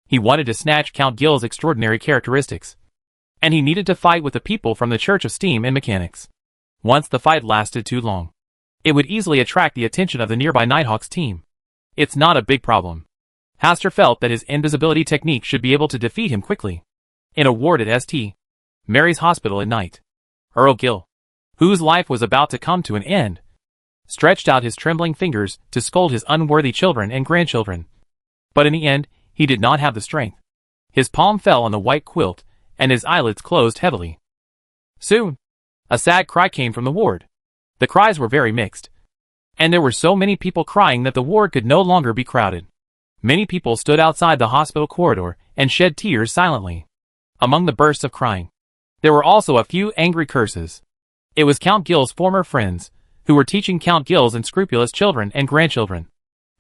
he wanted to snatch Count Gill's extraordinary characteristics, and he needed to fight with the people from the Church of Steam and Mechanics. Once the fight lasted too long, it would easily attract the attention of the nearby Nighthawks team. It's not a big problem. Hastur felt that his invisibility technique should be able to defeat him quickly. In a ward at St. Mary's Hospital at night, Earl Gill, whose life was about to come to an end, stretched out his trembling fingers to scold his unworthy children and grandchildren. But in the end, he did not have the strength. His palm fell on the white quilt, and his eyelids closed heavily. Soon, a sad cry came from the ward. The cries were very mixed, and there were so many people crying that the ward could no longer be crowded. Many people stood outside the hospital corridor and shed tears silently. Among the bursts of crying, there were also a few angry curses. It was Count Gill's former friends, who were teaching Count Gill's unscrupulous children and grandchildren.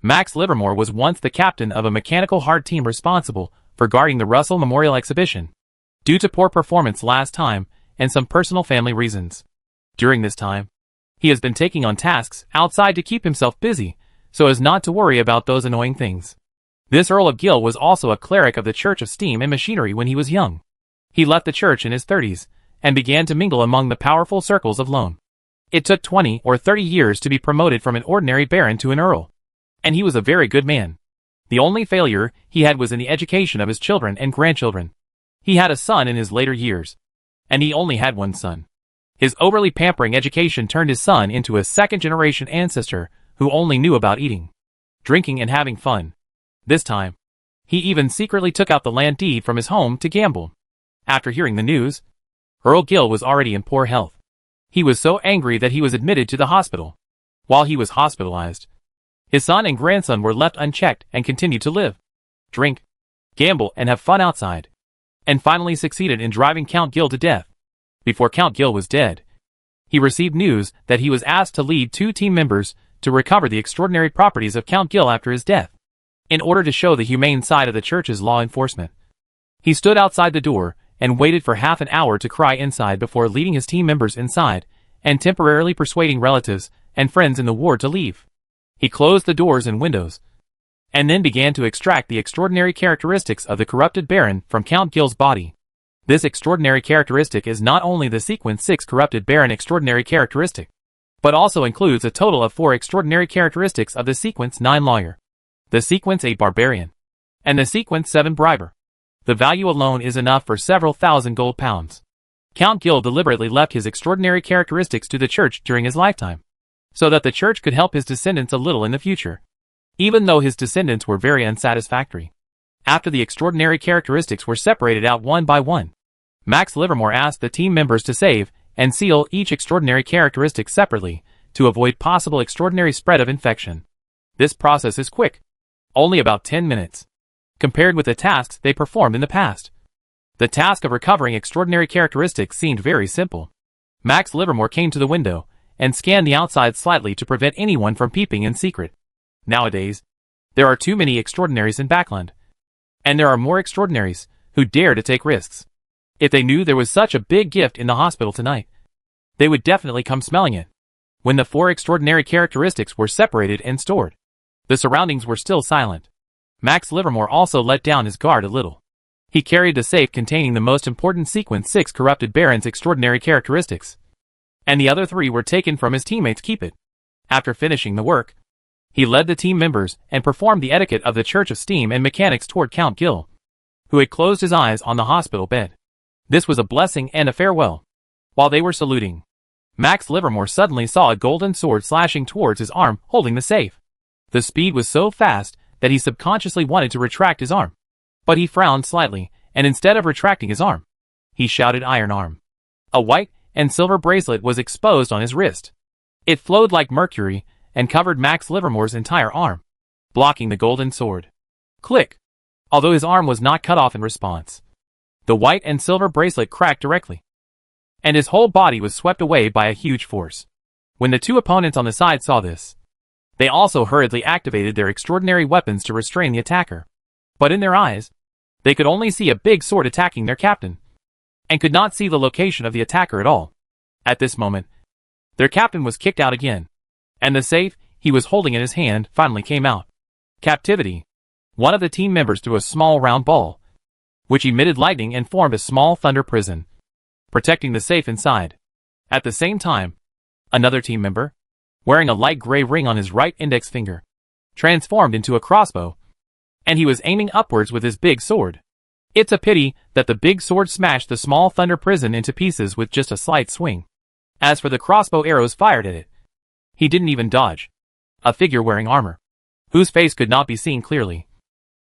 Max Livermore was once the captain of a mechanical hard team responsible for guarding the Russell Memorial Exhibition, due to poor performance last time and some personal family reasons. During this time, he has been taking on tasks outside to keep himself busy, so as not to worry about those annoying things. This Earl of Gill was also a cleric of the Church of Steam and Machinery when he was young. He left the church in his 30s, and began to mingle among the powerful circles of Loan. It took 20 or 30 years to be promoted from an ordinary baron to an earl. And he was a very good man. The only failure he had was in the education of his children and grandchildren. He had a son in his later years, and he only had one son. His overly pampering education turned his son into a second-generation ancestor who only knew about eating, drinking and having fun. This time, he even secretly took out the land deed from his home to gamble. After hearing the news, Earl Gill was already in poor health. He was so angry that he was admitted to the hospital. While he was hospitalized, his son and grandson were left unchecked and continued to live, drink, gamble and have fun outside, and finally succeeded in driving Count Gill to death. Before Count Gill was dead, he received news that he was asked to lead 2 team members to recover the extraordinary properties of Count Gill after his death. In order to show the humane side of the church's law enforcement, he stood outside the door and waited for half an hour to cry inside before leading his team members inside and temporarily persuading relatives and friends in the ward to leave. He closed the doors and windows, and then began to extract the extraordinary characteristics of the corrupted baron from Count Gill's body. This extraordinary characteristic is not only the sequence 6 corrupted baron extraordinary characteristic, but also includes a total of 4 extraordinary characteristics of the sequence 9 lawyer, the sequence 8 barbarian, and the sequence 7 briber. The value alone is enough for several thousand gold pounds. Count Gill deliberately left his extraordinary characteristics to the church during his lifetime, so that the church could help his descendants a little in the future, even though his descendants were very unsatisfactory. After the extraordinary characteristics were separated out one by one, Max Livermore asked the team members to save and seal each extraordinary characteristic separately to avoid possible extraordinary spread of infection. This process is quick, only about 10 minutes, compared with the tasks they performed in the past. The task of recovering extraordinary characteristics seemed very simple. Max Livermore came to the window and scanned the outside slightly to prevent anyone from peeping in secret. Nowadays, there are too many extraordinaries in Backland, and there are more extraordinaries who dare to take risks. If they knew there was such a big gift in the hospital tonight, they would definitely come smelling it. When the 4 extraordinary characteristics were separated and stored, the surroundings were still silent. Max Livermore also let down his guard a little. He carried the safe containing the most important sequence 6 corrupted baron's extraordinary characteristics, and the other 3 were taken from his teammates to keep it. After finishing the work, he led the team members and performed the etiquette of the Church of Steam and Mechanics toward Count Gill, who had closed his eyes on the hospital bed. This was a blessing and a farewell. While they were saluting, Max Livermore suddenly saw a golden sword slashing towards his arm holding the safe. The speed was so fast that he subconsciously wanted to retract his arm. But he frowned slightly, and instead of retracting his arm, he shouted iron arm. A white and silver bracelet was exposed on his wrist. It flowed like mercury and covered Max Livermore's entire arm, blocking the golden sword. Click! Although his arm was not cut off in response, the white and silver bracelet cracked directly, and his whole body was swept away by a huge force. When the 2 opponents on the side saw this, they also hurriedly activated their extraordinary weapons to restrain the attacker. But in their eyes, they could only see a big sword attacking their captain, and could not see the location of the attacker at all. At this moment, their captain was kicked out again, and the safe he was holding in his hand finally came out. Captivity. One of the team members threw a small round ball, which emitted lightning and formed a small thunder prison, protecting the safe inside. At the same time, another team member, wearing a light gray ring on his right index finger, transformed into a crossbow, and he was aiming upwards with his big sword. It's a pity that the big sword smashed the small thunder prison into pieces with just a slight swing. As for the crossbow arrows fired at it, he didn't even dodge. A figure wearing armor, whose face could not be seen clearly,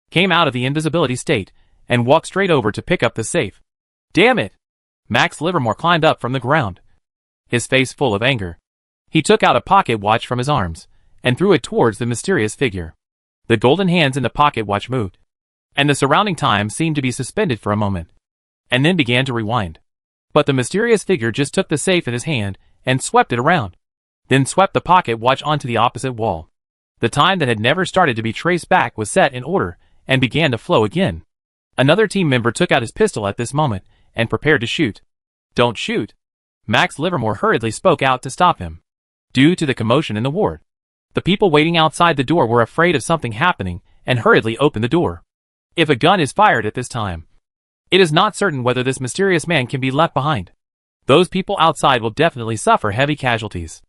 came out of the invisibility state and walked straight over to pick up the safe. Damn it! Max Livermore climbed up from the ground, his face full of anger. He took out a pocket watch from his arms and threw it towards the mysterious figure. The golden hands in the pocket watch moved, and the surrounding time seemed to be suspended for a moment, and then began to rewind. But the mysterious figure just took the safe in his hand and swept it around. Then swept the pocket watch onto the opposite wall. The time that had never started to be traced back was set in order and began to flow again. Another team member took out his pistol at this moment and prepared to shoot. "Don't shoot!" Max Livermore hurriedly spoke out to stop him. Due to the commotion in the ward, the people waiting outside the door were afraid of something happening and hurriedly opened the door. If a gun is fired at this time, it is not certain whether this mysterious man can be left behind. Those people outside will definitely suffer heavy casualties.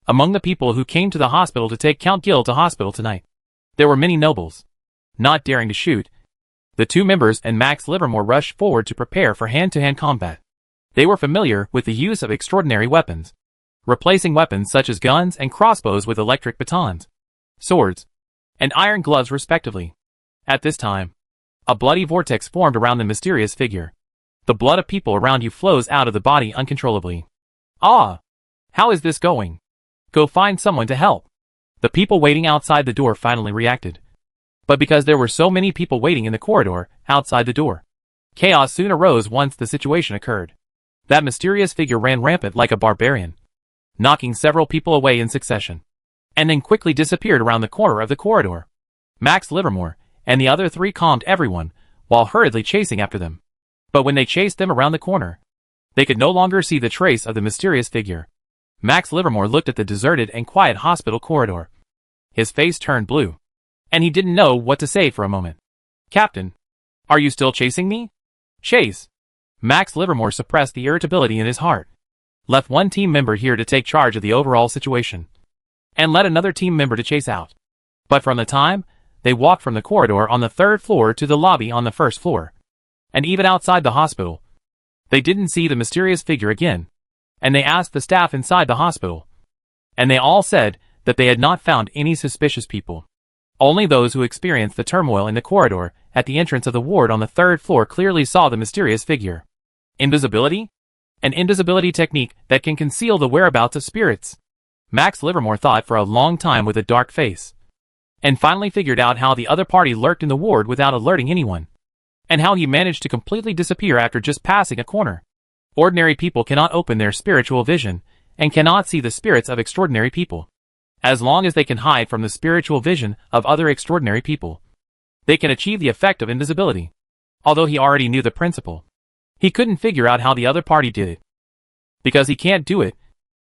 Among the people who came to the hospital to take Count Gill to hospital tonight, there were many nobles. Not daring to shoot, the two members and Max Livermore rushed forward to prepare for hand-to-hand combat. They were familiar with the use of extraordinary weapons, replacing weapons such as guns and crossbows with electric batons, swords, and iron gloves respectively. At this time, a bloody vortex formed around the mysterious figure. The blood of people around you flows out of the body uncontrollably. "Ah! How is this going? Go find someone to help." The people waiting outside the door finally reacted. But because there were so many people waiting in the corridor outside the door, chaos soon arose once the situation occurred. That mysterious figure ran rampant like a barbarian, knocking several people away in succession, and then quickly disappeared around the corner of the corridor. Max Livermore and the other three calmed everyone while hurriedly chasing after them. But when they chased them around the corner, they could no longer see the trace of the mysterious figure. Max Livermore looked at the deserted and quiet hospital corridor. His face turned blue, and he didn't know what to say for a moment. "Captain, are you still chasing me?" "Chase?" Max Livermore suppressed the irritability in his heart. Left one team member here to take charge of the overall situation, and led another team member to chase out. But from the time they walked from the corridor on the 3rd floor to the lobby on the 1st floor, and even outside the hospital, they didn't see the mysterious figure again. And they asked the staff inside the hospital, and they all said that they had not found any suspicious people. Only those who experienced the turmoil in the corridor at the entrance of the ward on the 3rd floor clearly saw the mysterious figure. Invisibility? An invisibility technique that can conceal the whereabouts of spirits. Max Livermore thought for a long time with a dark face, and finally figured out how the other party lurked in the ward without alerting anyone, and how he managed to completely disappear after just passing a corner. Ordinary people cannot open their spiritual vision, and cannot see the spirits of extraordinary people. As long as they can hide from the spiritual vision of other extraordinary people, they can achieve the effect of invisibility. Although he already knew the principle, he couldn't figure out how the other party did it. Because he can't do it,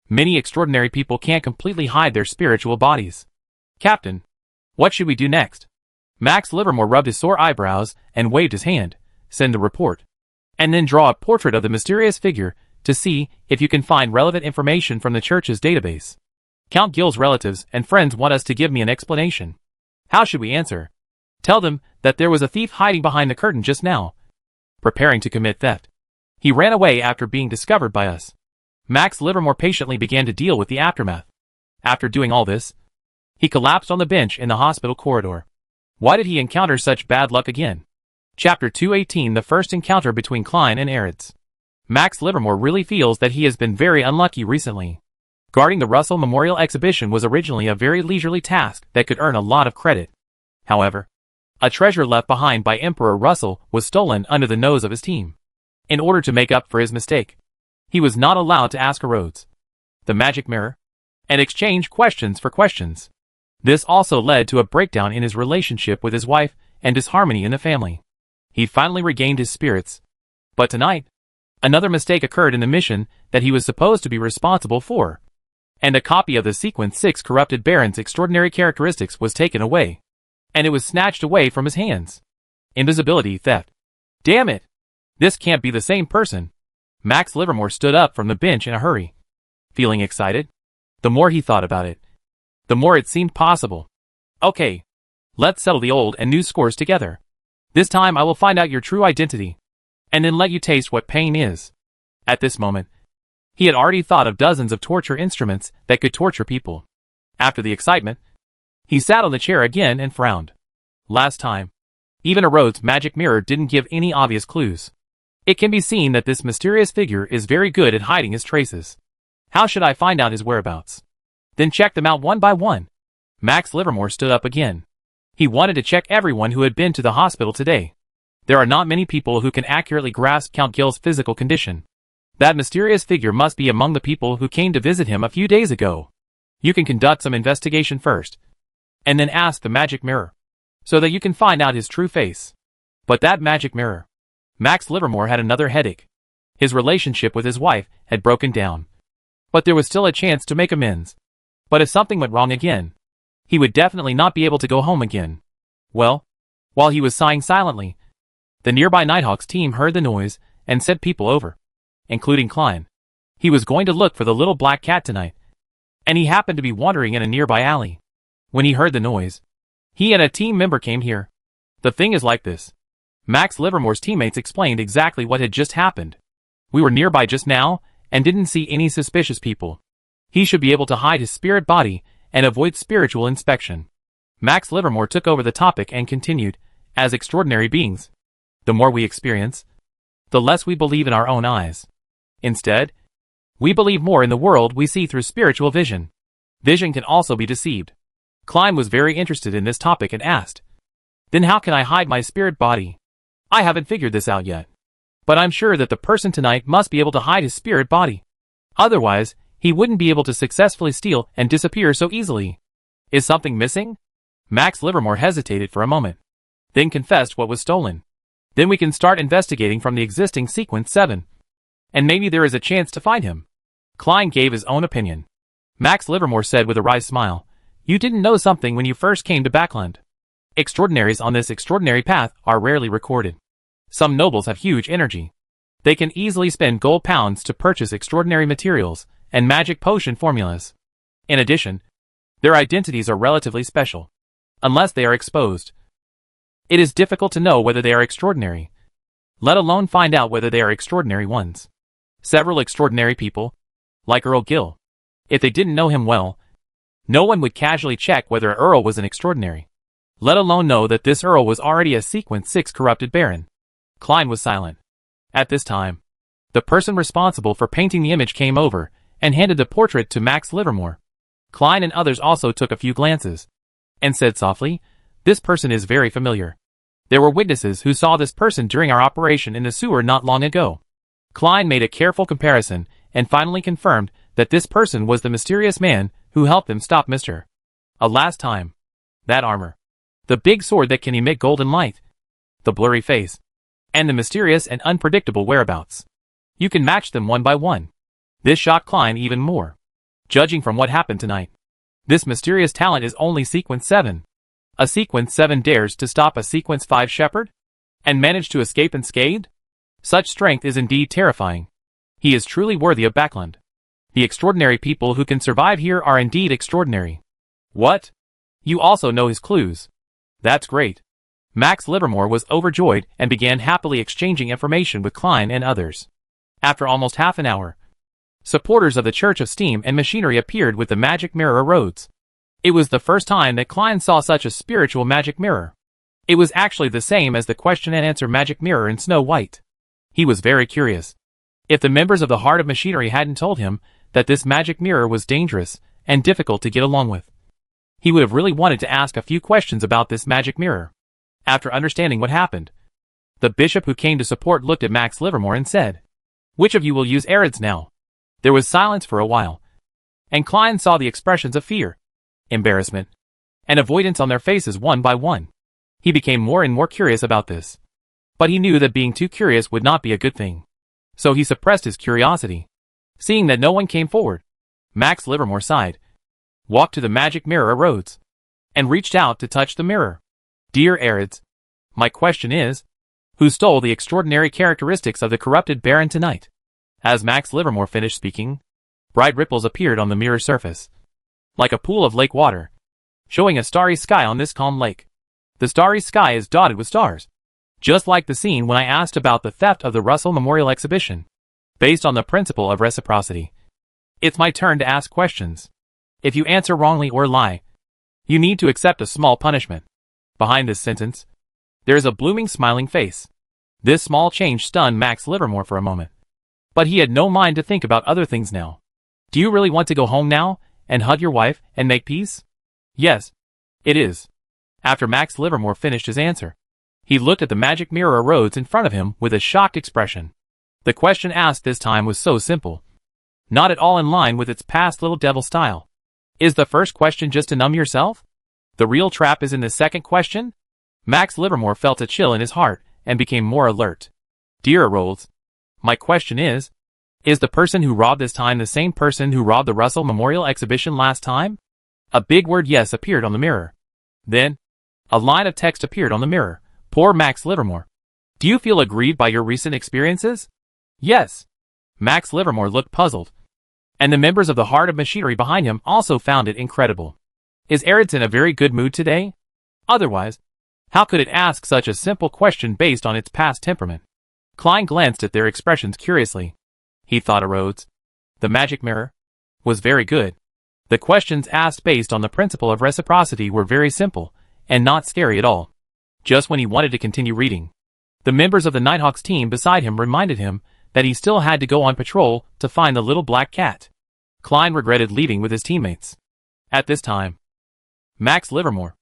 many extraordinary people can't completely hide their spiritual bodies. "Captain, what should we do next?" Max Livermore rubbed his sore eyebrows and waved his hand. "Send the report, and then draw a portrait of the mysterious figure to see if you can find relevant information from the church's database. Count Gill's relatives and friends want us to give me an explanation." "How should we answer?" "Tell them that there was a thief hiding behind the curtain just now, preparing to commit theft. He ran away after being discovered by us." Max Livermore patiently began to deal with the aftermath. After doing all this, he collapsed on the bench in the hospital corridor. Why did he encounter such bad luck again? Chapter 218: The first encounter between Klein and Arids. Max Livermore really feels that he has been very unlucky recently. Guarding the Russell Memorial Exhibition was originally a very leisurely task that could earn a lot of credit. However, a treasure left behind by Emperor Russell was stolen under the nose of his team. In order to make up for his mistake, he was not allowed to ask Rhodes, the magic mirror, and exchange questions for questions. This also led to a breakdown in his relationship with his wife and disharmony in the family. He finally regained his spirits. But tonight, another mistake occurred in the mission that he was supposed to be responsible for, and a copy of the Sequence 6 corrupted Baron's extraordinary characteristics was taken away, and it was snatched away from his hands. Invisibility theft. Damn it! This can't be the same person. Max Livermore stood up from the bench in a hurry. Feeling excited, the more he thought about it, the more it seemed possible. "Okay, let's settle the old and new scores together. This time I will find out your true identity, and then let you taste what pain is." At this moment, he had already thought of dozens of torture instruments that could torture people. After the excitement, he sat on the chair again and frowned. Last time, even a Rhodes magic mirror didn't give any obvious clues. It can be seen that this mysterious figure is very good at hiding his traces. How should I find out his whereabouts? Then check them out one by one. Max Livermore stood up again. He wanted to check everyone who had been to the hospital today. There are not many people who can accurately grasp Count Gill's physical condition. That mysterious figure must be among the people who came to visit him a few days ago. You can conduct some investigation first, and then ask the magic mirror, so that you can find out his true face. But that magic mirror. Max Livermore had another headache. His relationship with his wife had broken down. But there was still a chance to make amends. But if something went wrong again, he would definitely not be able to go home again. Well, while he was sighing silently, the nearby Nighthawks team heard the noise and sent people over, including Klein. He was going to look for the little black cat tonight, and he happened to be wandering in a nearby alley. When he heard the noise, he and a team member came here. The thing is like this. Max Livermore's teammates explained exactly what had just happened. We were nearby just now, and didn't see any suspicious people. He should be able to hide his spirit body and avoid spiritual inspection. Max Livermore took over the topic and continued, as extraordinary beings, the more we experience, the less we believe in our own eyes. Instead, we believe more in the world we see through spiritual vision. Vision can also be deceived. Klein was very interested in this topic and asked, "Then how can I hide my spirit body? I haven't figured this out yet. But I'm sure that the person tonight must be able to hide his spirit body. Otherwise, he wouldn't be able to successfully steal and disappear so easily. Is something missing?" Max Livermore hesitated for a moment, then confessed what was stolen. "Then we can start investigating from the existing sequence 7. And maybe there is a chance to find him." Klein gave his own opinion. Max Livermore said with a wry smile, "You didn't know something when you first came to Backland. Extraordinaries on this extraordinary path are rarely recorded. Some nobles have huge energy. They can easily spend gold pounds to purchase extraordinary materials and magic potion formulas. In addition, their identities are relatively special. Unless they are exposed, it is difficult to know whether they are extraordinary, let alone find out whether they are extraordinary ones. Several extraordinary people, like Earl Gill, if they didn't know him well, no one would casually check whether Earl was an extraordinary, let alone know that this Earl was already a Sequence 6 corrupted baron." Klein was silent. At this time, the person responsible for painting the image came over and handed the portrait to Max Livermore. Klein and others also took a few glances, and said softly, "This person is very familiar. There were witnesses who saw this person during our operation in the sewer not long ago." Klein made a careful comparison and finally confirmed that this person was the mysterious man who helped them stop Mr. A last time. That armor, the big sword that can emit golden light, the blurry face, and the mysterious and unpredictable whereabouts. You can match them one by one. This shocked Klein even more. Judging from what happened tonight, this mysterious talent is only Sequence 7. A Sequence 7 dares to stop a Sequence 5 shepherd? And manage to escape unscathed? Such strength is indeed terrifying. He is truly worthy of Backland. The extraordinary people who can survive here are indeed extraordinary. What? You also know his clues. That's great. Max Livermore was overjoyed and began happily exchanging information with Klein and others. After almost half an hour, supporters of the Church of Steam and Machinery appeared with the magic mirror roads. It was the first time that Klein saw such a spiritual magic mirror. It was actually the same as the question and answer magic mirror in Snow White. He was very curious. If the members of the Heart of Machinery hadn't told him that this magic mirror was dangerous and difficult to get along with, he would have really wanted to ask a few questions about this magic mirror. After understanding what happened, the bishop who came to support looked at Max Livermore and said, "Which of you will use Arids now?" There was silence for a while, and Klein saw the expressions of fear, embarrassment, and avoidance on their faces one by one. He became more and more curious about this, but he knew that being too curious would not be a good thing. So he suppressed his curiosity. Seeing that no one came forward, Max Livermore sighed, walked to the magic mirror Rhodes, and reached out to touch the mirror. "Dear Arids, my question is, who stole the extraordinary characteristics of the corrupted baron tonight?" As Max Livermore finished speaking, bright ripples appeared on the mirror surface, like a pool of lake water, showing a starry sky on this calm lake. The starry sky is dotted with stars, just like the scene when I asked about the theft of the Russell Memorial Exhibition. Based on the principle of reciprocity, it's my turn to ask questions. If you answer wrongly or lie, you need to accept a small punishment. Behind this sentence, there is a blooming smiling face. This small change stunned Max Livermore for a moment, but he had no mind to think about other things now. "Do you really want to go home now, and hug your wife, and make peace?" "Yes, it is." After Max Livermore finished his answer, he looked at the magic mirror Rhodes in front of him with a shocked expression. The question asked this time was so simple. Not at all in line with its past little devil style. Is the first question just to numb yourself? The real trap is in the second question? Max Livermore felt a chill in his heart and became more alert. Dear Rolls, my question is the person who robbed this time the same person who robbed the Russell Memorial Exhibition last time? A big word yes appeared on the mirror. Then, a line of text appeared on the mirror. Poor Max Livermore. Do you feel aggrieved by your recent experiences? Yes. Max Livermore looked puzzled. And the members of the Heart of Machinery behind him also found it incredible. Is Arid's in a very good mood today? Otherwise, how could it ask such a simple question based on its past temperament? Klein glanced at their expressions curiously. He thought Rhodes, the magic mirror, was very good. The questions asked based on the principle of reciprocity were very simple, and not scary at all. Just when he wanted to continue reading, the members of the Nighthawks team beside him reminded him that he still had to go on patrol to find the little black cat. Klein regretted leaving with his teammates. At this time, Max Livermore,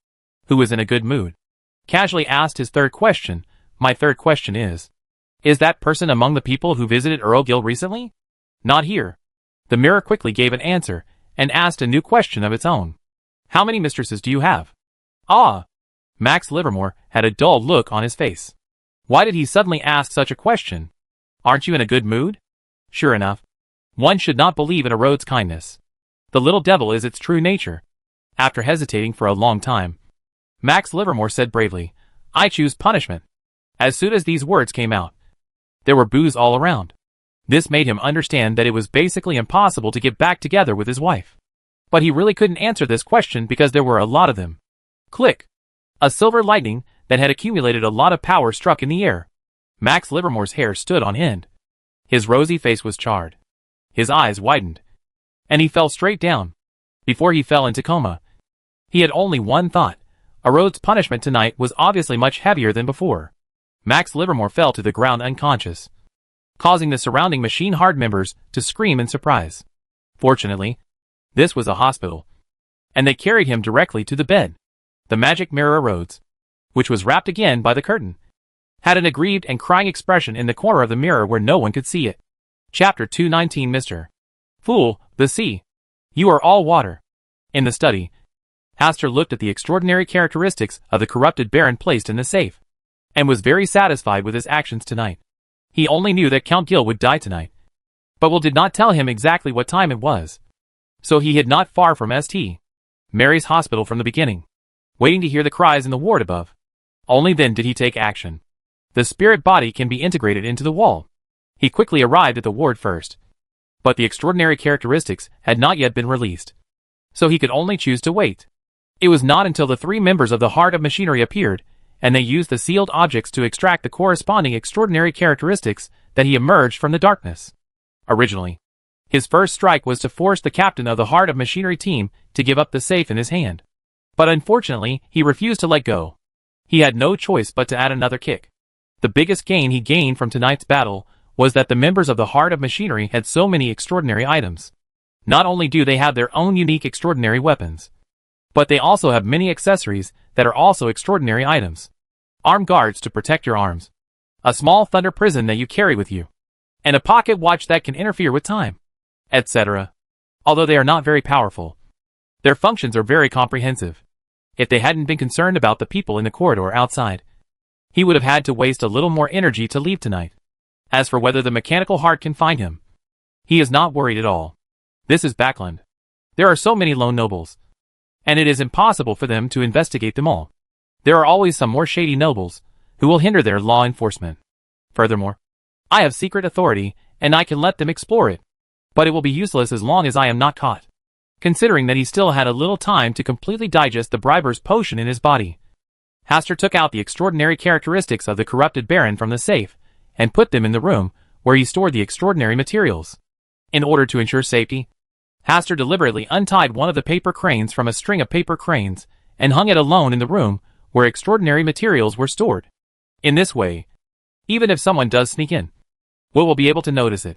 who was in a good mood, casually asked his third question. My third question is that person among the people who visited Earl Gill recently? Not here. The mirror quickly gave an answer and asked a new question of its own. How many mistresses do you have? Ah! Max Livermore had a dull look on his face. Why did he suddenly ask such a question? Aren't you in a good mood? Sure enough, one should not believe in a Rhodes' kindness. The little devil is its true nature. After hesitating for a long time, Max Livermore said bravely, I choose punishment. As soon as these words came out, there were boos all around. This made him understand that it was basically impossible to get back together with his wife. But he really couldn't answer this question because there were a lot of them. Click! A silver lightning that had accumulated a lot of power struck in the air. Max Livermore's hair stood on end. His rosy face was charred. His eyes widened. And he fell straight down. Before he fell into coma, he had only one thought. A Rhodes' punishment tonight was obviously much heavier than before. Max Livermore fell to the ground unconscious, causing the surrounding Machine Hard members to scream in surprise. Fortunately, this was a hospital, and they carried him directly to the bed. The magic mirror Rhodes, which was wrapped again by the curtain, had an aggrieved and crying expression in the corner of the mirror where no one could see it. Chapter 219 Mr. Fool, the sea. You are all water. In the study, Hastur looked at the extraordinary characteristics of the corrupted Baron placed in the safe, and was very satisfied with his actions tonight. He only knew that Count Gill would die tonight, but Will did not tell him exactly what time it was. So he hid not far from St. Mary's Hospital from the beginning, waiting to hear the cries in the ward above. Only then did he take action. The spirit body can be integrated into the wall. He quickly arrived at the ward first, but the extraordinary characteristics had not yet been released, so he could only choose to wait. It was not until the three members of the Heart of Machinery appeared, and they used the sealed objects to extract the corresponding extraordinary characteristics, that he emerged from the darkness. Originally, his first strike was to force the captain of the Heart of Machinery team to give up the safe in his hand. But unfortunately, he refused to let go. He had no choice but to add another kick. The biggest gain he gained from tonight's battle was that the members of the Heart of Machinery had so many extraordinary items. Not only do they have their own unique extraordinary weapons, but they also have many accessories that are also extraordinary items. Armed guards to protect your arms, a small thunder prison that you carry with you, and a pocket watch that can interfere with time, etc. Although they are not very powerful, their functions are very comprehensive. If they hadn't been concerned about the people in the corridor outside, he would have had to waste a little more energy to leave tonight. As for whether the mechanical heart can find him, he is not worried at all. This is Backland. There are so many lone nobles, and it is impossible for them to investigate them all. There are always some more shady nobles who will hinder their law enforcement. Furthermore, I have secret authority, and I can let them explore it, but it will be useless as long as I am not caught. Considering that he still had a little time to completely digest the briber's potion in his body, Hastur took out the extraordinary characteristics of the corrupted Baron from the safe, and put them in the room where he stored the extraordinary materials. In order to ensure safety, Hastur deliberately untied one of the paper cranes from a string of paper cranes, and hung it alone in the room where extraordinary materials were stored. In this way, even if someone does sneak in, will be able to notice it.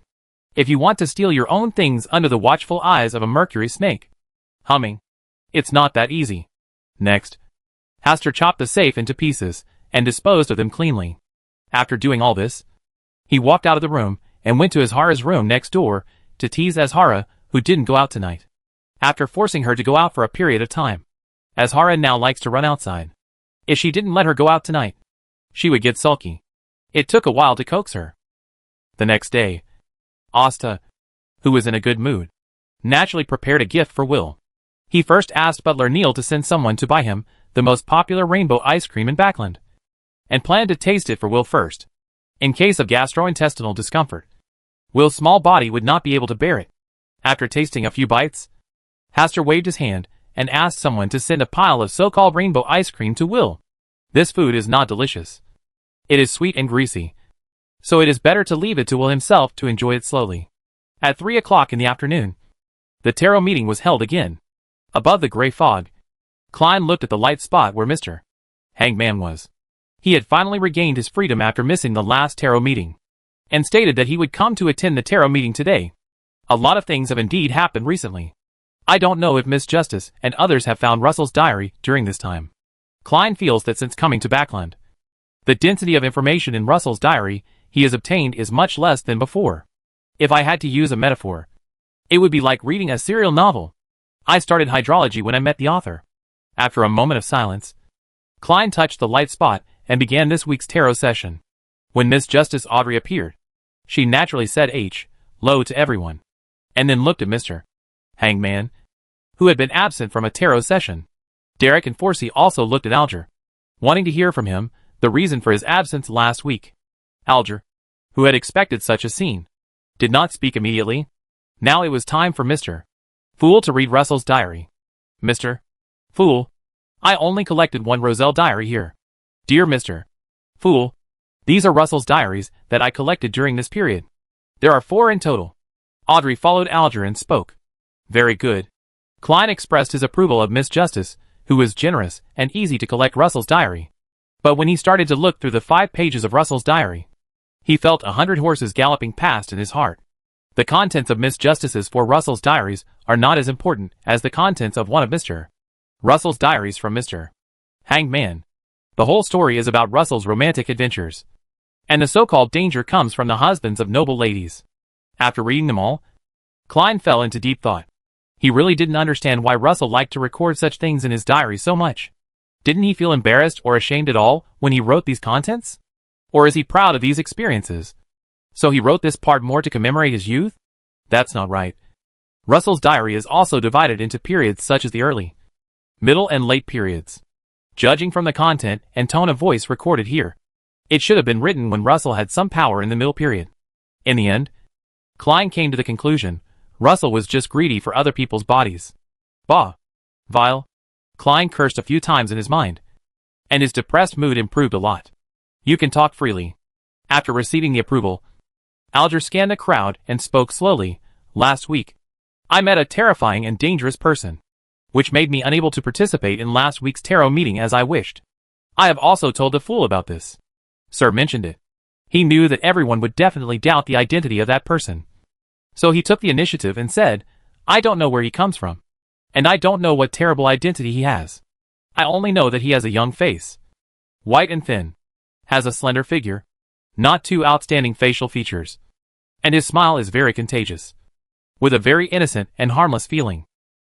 If you want to steal your own things under the watchful eyes of a mercury snake, humming, it's not that easy. Next, Hastur chopped the safe into pieces, and disposed of them cleanly. After doing all this, he walked out of the room, and went to Azhara's room next door to tease Azhara, who didn't go out tonight. After forcing her to go out for a period of time, Azhara now likes to run outside. If she didn't let her go out tonight, she would get sulky. It took a while to coax her. The next day, Asta, who was in a good mood, naturally prepared a gift for Will. He first asked butler Neil to send someone to buy him the most popular rainbow ice cream in Backland, and planned to taste it for Will first. In case of gastrointestinal discomfort, Will's small body would not be able to bear it. After tasting a few bites, Hastur waved his hand and asked someone to send a pile of so-called rainbow ice cream to Will. This food is not delicious. It is sweet and greasy, so it is better to leave it to Will himself to enjoy it slowly. At 3 o'clock in the afternoon, the tarot meeting was held again. Above the grey fog, Klein looked at the light spot where Mr. Hangman was. He had finally regained his freedom after missing the last tarot meeting, and stated that he would come to attend the tarot meeting today. A lot of things have indeed happened recently. I don't know if Miss Justice and others have found Russell's diary during this time. Klein feels that since coming to Backland, the density of information in Russell's diary he has obtained is much less than before. If I had to use a metaphor, it would be like reading a serial novel. I started hydrology when I met the author. After a moment of silence, Klein touched the light spot and began this week's tarot session. When Miss Justice Audrey appeared, she naturally said hello to everyone, and then looked at Mr. Hangman, who had been absent from a tarot session. Derek and Forsey also looked at Alger, wanting to hear from him the reason for his absence last week. Alger, who had expected such a scene, did not speak immediately. Now it was time for Mr. Fool to read Russell's diary. Mr. Fool, I only collected one Roselle diary here. Dear Mr. Fool, these are Russell's diaries that I collected during this period. There are 4 in total. Audrey followed Alger and spoke. Very good. Klein expressed his approval of Miss Justice, who was generous and easy to collect Russell's diary. But when he started to look through the 5 pages of Russell's diary, he felt 100 horses galloping past in his heart. The contents of Miss Justice's 4 Russell's diaries are not as important as the contents of one of Mr. Russell's diaries from Mr. Hangman. The whole story is about Russell's romantic adventures, and the so-called danger comes from the husbands of noble ladies. After reading them all, Klein fell into deep thought. He really didn't understand why Russell liked to record such things in his diary so much. Didn't he feel embarrassed or ashamed at all when he wrote these contents? Or is he proud of these experiences? So he wrote this part more to commemorate his youth? That's not right. Russell's diary is also divided into periods such as the early, middle and late periods. Judging from the content and tone of voice recorded here, it should have been written when Russell had some power in the middle period. In the end, Klein came to the conclusion Russell was just greedy for other people's bodies. Bah! Vile! Klein cursed a few times in his mind, and his depressed mood improved a lot. You can talk freely. After receiving the approval, Alger scanned the crowd and spoke slowly. Last week, I met a terrifying and dangerous person, which made me unable to participate in last week's tarot meeting as I wished. I have also told the fool about this. Sir mentioned it. He knew that everyone would definitely doubt the identity of that person. So he took the initiative and said, I don't know where he comes from, and I don't know what terrible identity he has. I only know that he has a young face, white and thin, has a slender figure, not too outstanding facial features, and his smile is very contagious, with a very innocent and harmless feeling.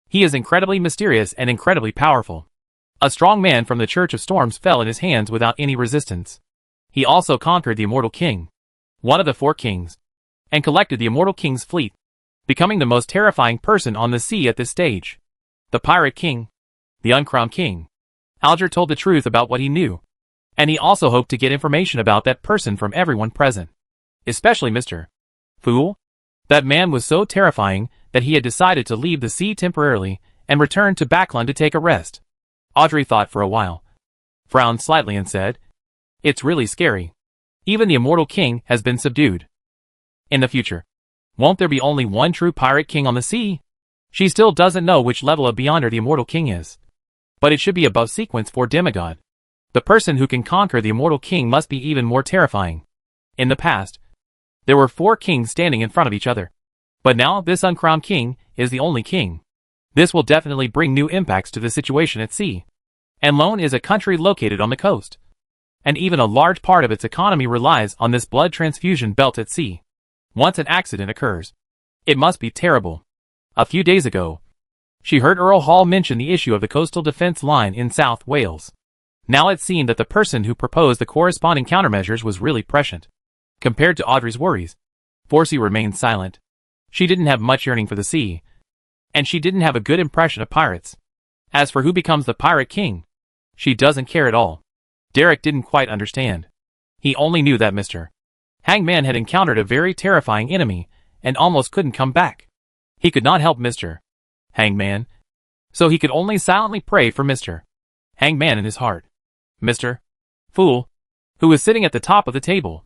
He is incredibly mysterious and incredibly powerful. A strong man from the Church of Storms fell in his hands without any resistance. He also conquered the Immortal King, one of the 4 kings, and collected the Immortal King's fleet, becoming the most terrifying person on the sea at this stage. The Pirate King, the Uncrowned King. Alger told the truth about what he knew, and he also hoped to get information about that person from everyone present, especially Mr. Fool. That man was so terrifying that he had decided to leave the sea temporarily and return to Backland to take a rest. Audrey thought for a while, frowned slightly and said, It's really scary. Even the Immortal King has been subdued. In the future, won't there be only one true pirate king on the sea? She still doesn't know which level of Beyonder the Immortal King is, but it should be above sequence for demigod. The person who can conquer the Immortal King must be even more terrifying. In the past, there were 4 kings standing in front of each other, but now this uncrowned king is the only king. This will definitely bring new impacts to the situation at sea. And Lone is a country located on the coast, and even a large part of its economy relies on this blood transfusion belt at sea. Once an accident occurs, it must be terrible. A few days ago, she heard Earl Hall mention the issue of the coastal defense line in South Wales. Now it seemed that the person who proposed the corresponding countermeasures was really prescient. Compared to Audrey's worries, Forsey remained silent. She didn't have much yearning for the sea, and she didn't have a good impression of pirates. As for who becomes the pirate king, she doesn't care at all. Derek didn't quite understand. He only knew that Mr. Hangman had encountered a very terrifying enemy and almost couldn't come back. He could not help Mr. Hangman, so he could only silently pray for Mr. Hangman in his heart. Mr. Fool, who was sitting at the top of the table,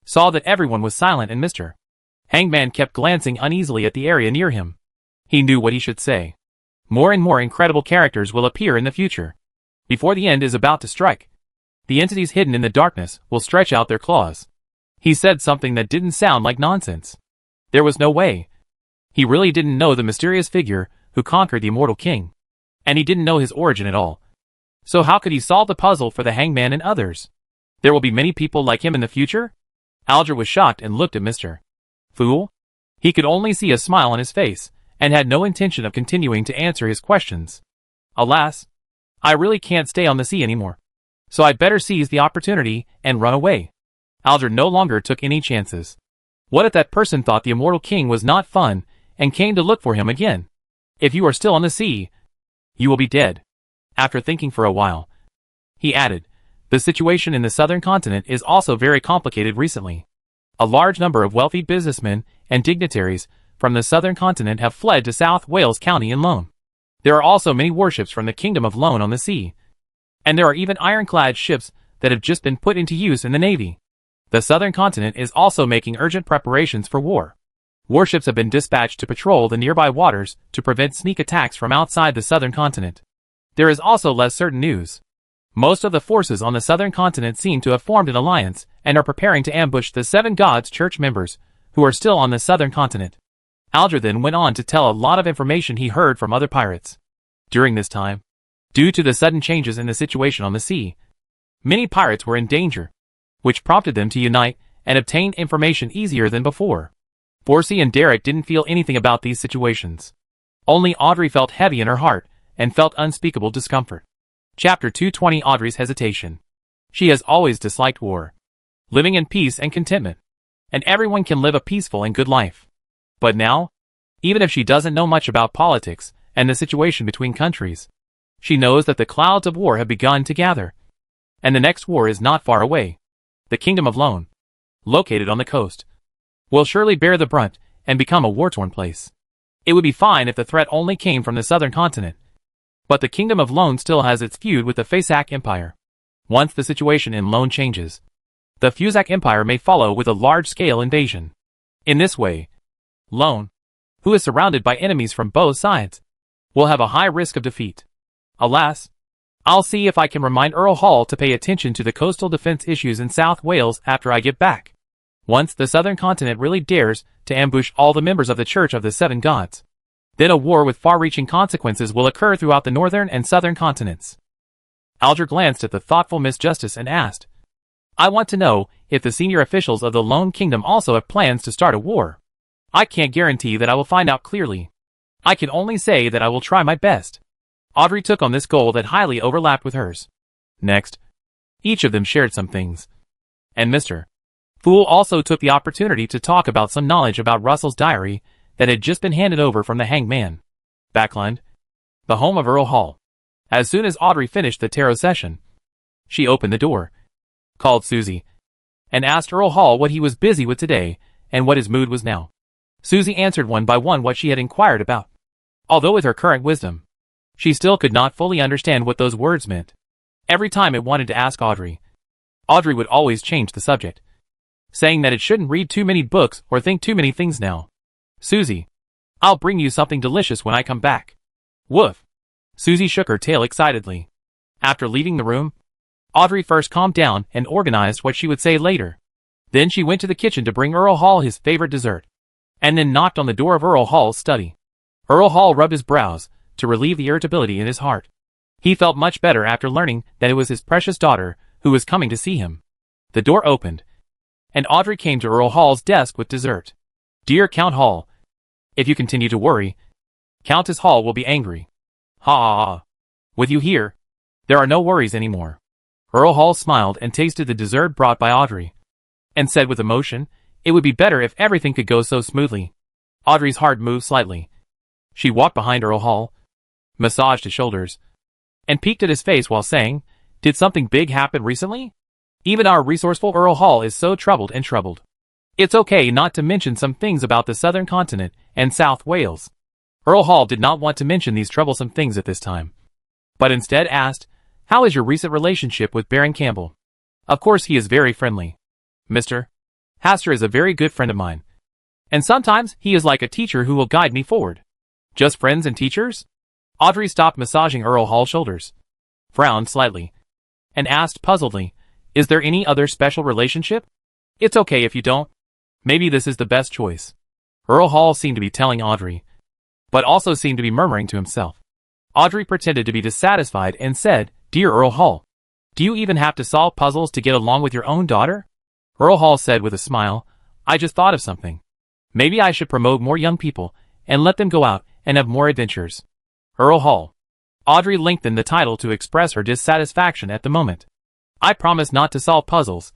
saw that everyone was silent and Mr. Hangman kept glancing uneasily at the area near him. He knew what he should say. More and more incredible characters will appear in the future. Before the end is about to strike, the entities hidden in the darkness will stretch out their claws. He said something that didn't sound like nonsense. There was no way. He really didn't know the mysterious figure who conquered the immortal king. And he didn't know his origin at all. So how could he solve the puzzle for the hangman and others? There will be many people like him in the future? Alger was shocked and looked at Mr. Fool. He could only see a smile on his face, and had no intention of continuing to answer his questions. Alas, I really can't stay on the sea anymore. So I'd better seize the opportunity and run away. Alger no longer took any chances. What if that person thought the immortal king was not fun, and came to look for him again? If you are still on the sea, you will be dead. After thinking for a while, he added, the situation in the southern continent is also very complicated recently. A large number of wealthy businessmen and dignitaries from the southern continent have fled to South Wales County in Lone. There are also many warships from the Kingdom of Lone on the sea. And there are even ironclad ships that have just been put into use in the Navy. The southern continent is also making urgent preparations for war. Warships have been dispatched to patrol the nearby waters to prevent sneak attacks from outside the southern continent. There is also less certain news. Most of the forces on the southern continent seem to have formed an alliance and are preparing to ambush the Seven Gods Church members who are still on the southern continent. Alger then went on to tell a lot of information he heard from other pirates. During this time, due to the sudden changes in the situation on the sea, many pirates were in danger, which prompted them to unite and obtain information easier than before. Forsey and Derek didn't feel anything about these situations. Only Audrey felt heavy in her heart and felt unspeakable discomfort. Chapter 220 Audrey's hesitation. She has always disliked war, living in peace and contentment, and everyone can live a peaceful and good life. But now, even if she doesn't know much about politics and the situation between countries, she knows that the clouds of war have begun to gather, and the next war is not far away. The Kingdom of Lone, located on the coast, will surely bear the brunt and become a war-torn place. It would be fine if the threat only came from the southern continent, but the Kingdom of Lone still has its feud with the Fezak Empire. Once the situation in Lone changes, the Fezak Empire may follow with a large-scale invasion. In this way, Lone, who is surrounded by enemies from both sides, will have a high risk of defeat. Alas, I'll see if I can remind Earl Hall to pay attention to the coastal defense issues in South Wales after I get back. Once the southern continent really dares to ambush all the members of the Church of the Seven Gods, then a war with far-reaching consequences will occur throughout the northern and southern continents. Alger glanced at the thoughtful Miss Justice and asked, I want to know if the senior officials of the Lone Kingdom also have plans to start a war. I can't guarantee that I will find out clearly. I can only say that I will try my best. Audrey took on this goal that highly overlapped with hers. Next, each of them shared some things. And Mr. Fool also took the opportunity to talk about some knowledge about Russell's diary that had just been handed over from the hangman. Backland, the home of Earl Hall. As soon as Audrey finished the tarot session, she opened the door, called Susie, and asked Earl Hall what he was busy with today and what his mood was now. Susie answered one by one what she had inquired about. Although with her current wisdom, she still could not fully understand what those words meant. Every time it wanted to ask Audrey, Audrey would always change the subject, saying that it shouldn't read too many books or think too many things now. Susie, I'll bring you something delicious when I come back. Woof. Susie shook her tail excitedly. After leaving the room, Audrey first calmed down and organized what she would say later. Then she went to the kitchen to bring Earl Hall his favorite dessert, and then knocked on the door of Earl Hall's study. Earl Hall rubbed his brows to relieve the irritability in his heart. He felt much better after learning that it was his precious daughter who was coming to see him. The door opened, and Audrey came to Earl Hall's desk with dessert. Dear Count Hall, if you continue to worry, Countess Hall will be angry. Ha ha ha. With you here, there are no worries anymore. Earl Hall smiled and tasted the dessert brought by Audrey, and said with emotion, it would be better if everything could go so smoothly. Audrey's heart moved slightly. She walked behind Earl Hall, massaged his shoulders, and peeked at his face while saying, did something big happen recently? Even our resourceful Earl Hall is so troubled. It's okay not to mention some things about the southern continent and South Wales. Earl Hall did not want to mention these troublesome things at this time, but instead asked, how is your recent relationship with Baron Campbell? Of course he is very friendly. Mr. Hastur is a very good friend of mine, and sometimes he is like a teacher who will guide me forward. Just friends and teachers? Audrey stopped massaging Earl Hall's shoulders, frowned slightly, and asked puzzledly, is there any other special relationship? It's okay if you don't. Maybe this is the best choice. Earl Hall seemed to be telling Audrey, but also seemed to be murmuring to himself. Audrey pretended to be dissatisfied and said, Dear Earl Hall, do you even have to solve puzzles to get along with your own daughter? Earl Hall said with a smile, I just thought of something. Maybe I should promote more young people and let them go out and have more adventures. Earl Hall. Audrey lengthened the title to express her dissatisfaction at the moment. I promise not to solve puzzles.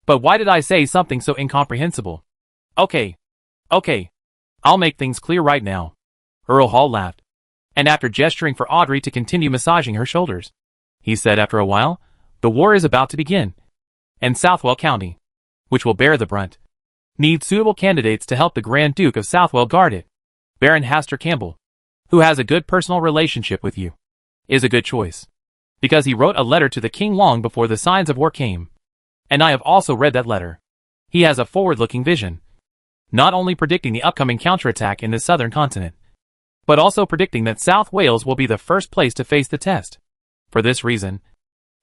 But why did I say something so incomprehensible? Okay. I'll make things clear right now. Earl Hall laughed, and after gesturing for Audrey to continue massaging her shoulders, he said after a while, the war is about to begin, and Southwell County, which will bear the brunt, needs suitable candidates to help the Grand Duke of Southwell guard it. Baron Hastur Campbell, who has a good personal relationship with you, is a good choice, because he wrote a letter to the king long before the signs of war came, and I have also read that letter. He has a forward-looking vision, not only predicting the upcoming counterattack in the southern continent, but also predicting that South Wales will be the first place to face the test. For this reason,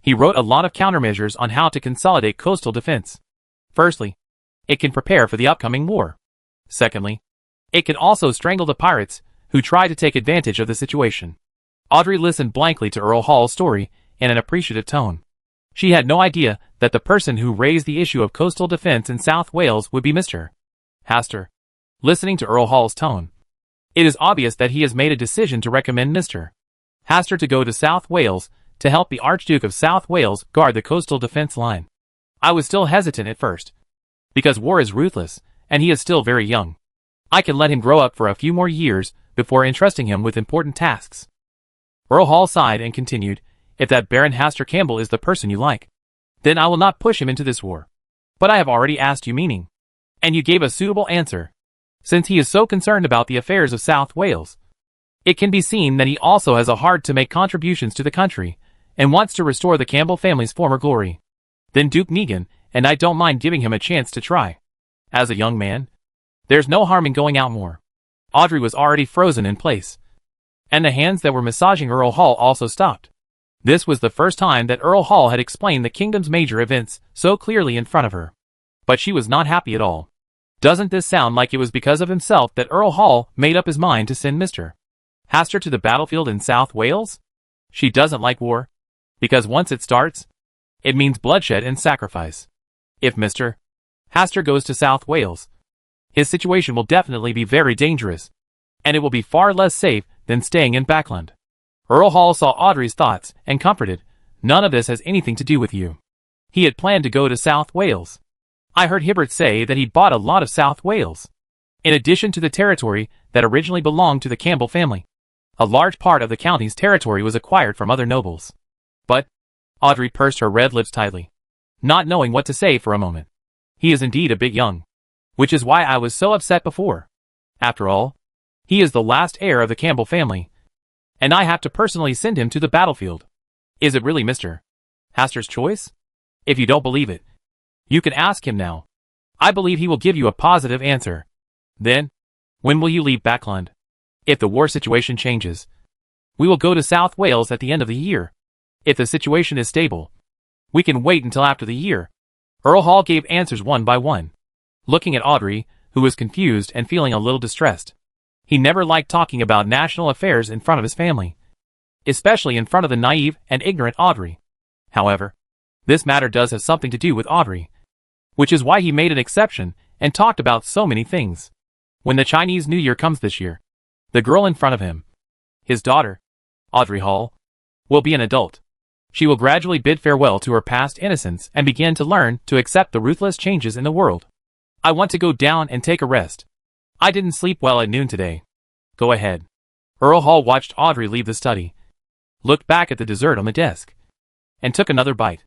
he wrote a lot of countermeasures on how to consolidate coastal defense. Firstly, it can prepare for the upcoming war. Secondly, it can also strangle the pirates who try to take advantage of the situation. Audrey listened blankly to Earl Hall's story in an appreciative tone. She had no idea that the person who raised the issue of coastal defense in South Wales would be Mr. Hastur. Listening to Earl Hall's tone, it is obvious that he has made a decision to recommend Mr. Hastur to go to South Wales to help the Archduke of South Wales guard the coastal defense line. I was still hesitant at first, because war is ruthless, and he is still very young. I can let him grow up for a few more years before entrusting him with important tasks. Earl Hall sighed and continued, if that Baron Hastur Campbell is the person you like, then I will not push him into this war. But I have already asked you meaning, and you gave a suitable answer. Since he is so concerned about the affairs of South Wales, it can be seen that he also has a heart to make contributions to the country, and wants to restore the Campbell family's former glory. Then Duke Negan, and I don't mind giving him a chance to try. As a young man, there's no harm in going out more. Audrey was already frozen in place, and the hands that were massaging Earl Hall also stopped. This was the first time that Earl Hall had explained the kingdom's major events so clearly in front of her. But she was not happy at all. Doesn't this sound like it was because of himself that Earl Hall made up his mind to send Mr. Hastur to the battlefield in South Wales? She doesn't like war, because once it starts, it means bloodshed and sacrifice. If Mr. Hastur goes to South Wales, his situation will definitely be very dangerous, and it will be far less safe than staying in Backland. Earl Hall saw Audrey's thoughts and comforted, none of this has anything to do with you. He had planned to go to South Wales. I heard Hibbert say that he'd bought a lot of South Wales, in addition to the territory that originally belonged to the Campbell family. A large part of the county's territory was acquired from other nobles. But, Audrey pursed her red lips tightly, not knowing what to say for a moment. He is indeed a bit young, which is why I was so upset before. After all, he is the last heir of the Campbell family, and I have to personally send him to the battlefield. Is it really Mr. Hastur's choice? If you don't believe it, you can ask him now. I believe he will give you a positive answer. Then, when will you leave Backland? If the war situation changes, we will go to South Wales at the end of the year. If the situation is stable, we can wait until after the year. Earl Hall gave answers one by one, looking at Audrey, who was confused and feeling a little distressed. He never liked talking about national affairs in front of his family, especially in front of the naive and ignorant Audrey. However, this matter does have something to do with Audrey, which is why he made an exception and talked about so many things. When the Chinese New Year comes this year, the girl in front of him, his daughter, Audrey Hall, will be an adult. She will gradually bid farewell to her past innocence and begin to learn to accept the ruthless changes in the world. I want to go down and take a rest. I didn't sleep well at noon today. Go ahead. Earl Hall watched Audrey leave the study, looked back at the dessert on the desk, and took another bite.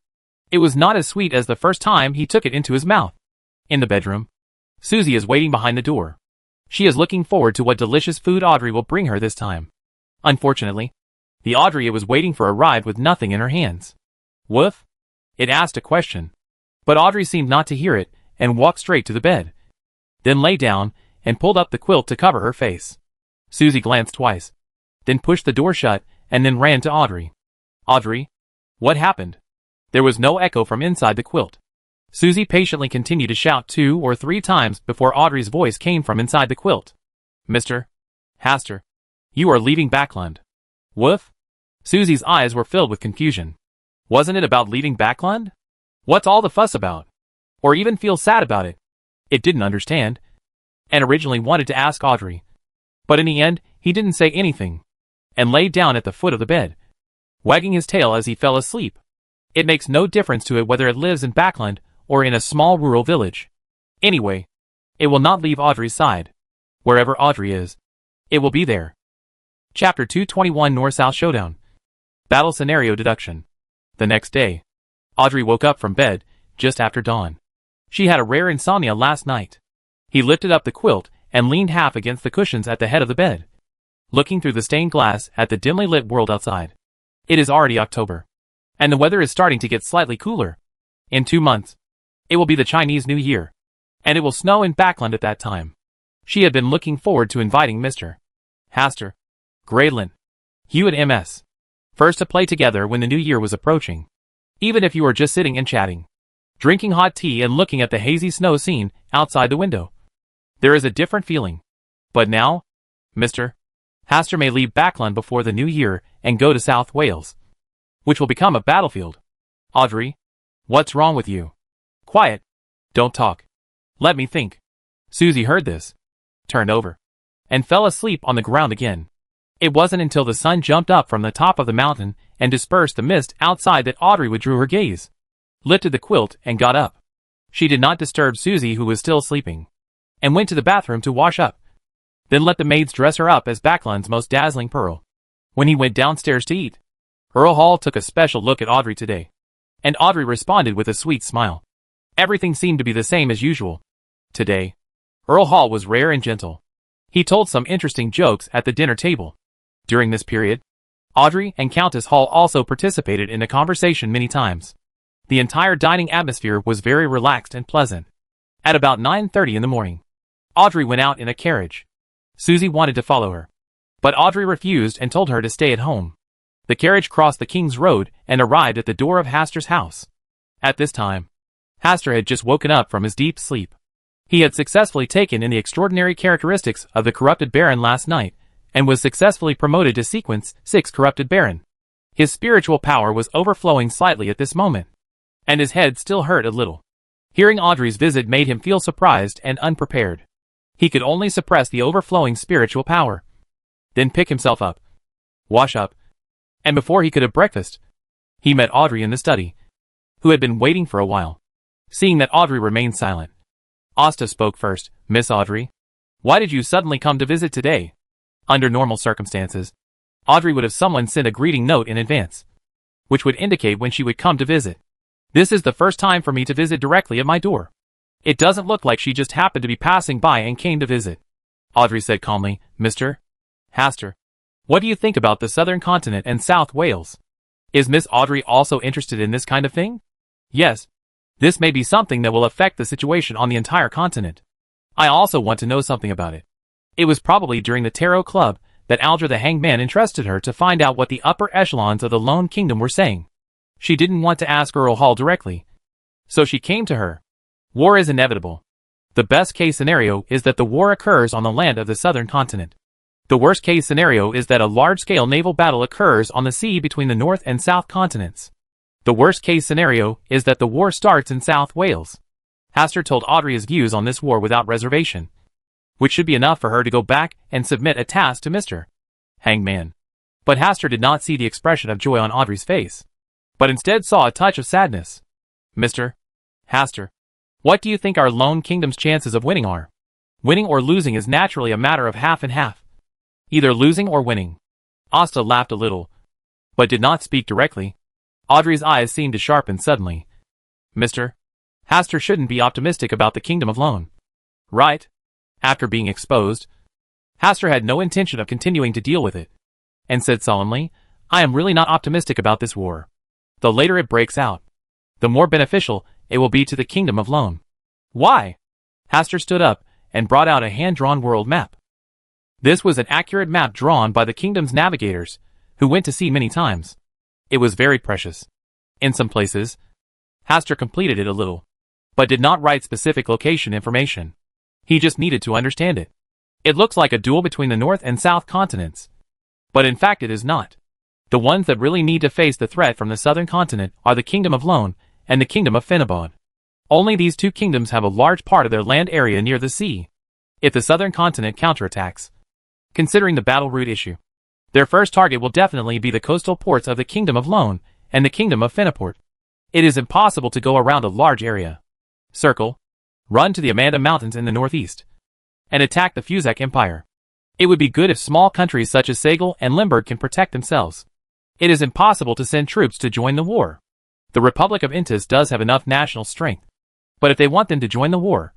It was not as sweet as the first time he took it into his mouth. In the bedroom, Susie is waiting behind the door. She is looking forward to what delicious food Audrey will bring her this time. Unfortunately, the Audrey was waiting for arrived with nothing in her hands. Woof? It asked a question. But Audrey seemed not to hear it and walked straight to the bed. Then lay down and pulled up the quilt to cover her face. Susie glanced twice, then pushed the door shut and then ran to Audrey. Audrey? What happened? There was no echo from inside the quilt. Susie patiently continued to shout 2 or 3 times before Audrey's voice came from inside the quilt. Mr. Haster, you are leaving Backland. Woof? Susie's eyes were filled with confusion. Wasn't it about leaving Backland? What's all the fuss about? Or even feel sad about it? It didn't understand, and originally wanted to ask Audrey. But in the end, he didn't say anything, and laid down at the foot of the bed, wagging his tail as he fell asleep. It makes no difference to it whether it lives in Backland or in a small rural village. Anyway, it will not leave Audrey's side. Wherever Audrey is, it will be there. Chapter 221 North-South Showdown. Battle Scenario Deduction. The next day, Audrey woke up from bed just after dawn. She had a rare insomnia last night. He lifted up the quilt and leaned half against the cushions at the head of the bed, looking through the stained glass at the dimly lit world outside. It is already October, and the weather is starting to get slightly cooler. In 2 months, it will be the Chinese New Year, and it will snow in Backland at that time. She had been looking forward to inviting Mr. Haster, Graydlin, Hewitt MS, first to play together when the New Year was approaching. Even if you were just sitting and chatting, drinking hot tea and looking at the hazy snow scene outside the window, there is a different feeling. But now, Mr. Haster may leave Backland before the New Year and go to South Wales, which will become a battlefield. Audrey, what's wrong with you? Quiet. Don't talk. Let me think. Susie heard this, turned over, and fell asleep on the ground again. It wasn't until the sun jumped up from the top of the mountain and dispersed the mist outside that Audrey withdrew her gaze, lifted the quilt and got up. She did not disturb Susie, who was still sleeping, and went to the bathroom to wash up, then let the maids dress her up as Backland's most dazzling pearl. When he went downstairs to eat, Earl Hall took a special look at Audrey today, and Audrey responded with a sweet smile. Everything seemed to be the same as usual. Today, Earl Hall was rare and gentle. He told some interesting jokes at the dinner table. During this period, Audrey and Countess Hall also participated in the conversation many times. The entire dining atmosphere was very relaxed and pleasant. At about 9:30 in the morning, Audrey went out in a carriage. Susie wanted to follow her, but Audrey refused and told her to stay at home. The carriage crossed the King's Road and arrived at the door of Haster's house. At this time, Haster had just woken up from his deep sleep. He had successfully taken in the extraordinary characteristics of the corrupted Baron last night, and was successfully promoted to Sequence 6 Corrupted Baron. His spiritual power was overflowing slightly at this moment, and his head still hurt a little. Hearing Audrey's visit made him feel surprised and unprepared. He could only suppress the overflowing spiritual power, then pick himself up, wash up, and before he could have breakfast, he met Audrey in the study, who had been waiting for a while. Seeing that Audrey remained silent, Asta spoke first. Miss Audrey, why did you suddenly come to visit today? Under normal circumstances, Audrey would have someone send a greeting note in advance, which would indicate when she would come to visit. This is the first time for me to visit directly at my door. It doesn't look like she just happened to be passing by and came to visit. Audrey said calmly. Mr. Haster, what do you think about the southern continent and South Wales? Is Miss Audrey also interested in this kind of thing? Yes. This may be something that will affect the situation on the entire continent. I also want to know something about it. It was probably during the Tarot Club that Aldra the Hanged Man entrusted her to find out what the upper echelons of the Lone Kingdom were saying. She didn't want to ask Earl Hall directly, so she came to her. War is inevitable. The best case scenario is that the war occurs on the land of the southern continent. The worst case scenario is that a large-scale naval battle occurs on the sea between the north and south continents. The worst case scenario is that the war starts in South Wales. Haster told Audrey his views on this war without reservation. which should be enough for her to go back and submit a task to Mr. Hangman. But Hastur did not see the expression of joy on Audrey's face, but instead saw a touch of sadness. Mr. Hastur, what do you think our lone kingdom's chances of winning are? Winning or losing is naturally a matter of half and half. Either losing or winning. Asta laughed a little, but did not speak directly. Audrey's eyes seemed to sharpen suddenly. Mr. Hastur shouldn't be optimistic about the kingdom of Lone. Right? After being exposed, Hastur had no intention of continuing to deal with it, and said solemnly, I am really not optimistic about this war. The later it breaks out, the more beneficial it will be to the kingdom of Lone. Why? Hastur stood up and brought out a hand-drawn world map. This was an accurate map drawn by the kingdom's navigators, who went to sea many times. It was very precious. In some places, Hastur completed it a little, but did not write specific location information. He just needed to understand it. It looks like a duel between the North and South continents, but in fact it is not. The ones that really need to face the threat from the southern continent are the Kingdom of Lone and the Kingdom of Finabod. Only these two kingdoms have a large part of their land area near the sea. If the southern continent counterattacks, considering the battle route issue, their first target will definitely be the coastal ports of the Kingdom of Lone and the Kingdom of Finaport. It is impossible to go around a large area, circle, run to the Amanda Mountains in the northeast, and attack the Fuzak Empire. It would be good if small countries such as Sagel and Limburg can protect themselves. It is impossible to send troops to join the war. The Republic of Intis does have enough national strength, but if they want them to join the war,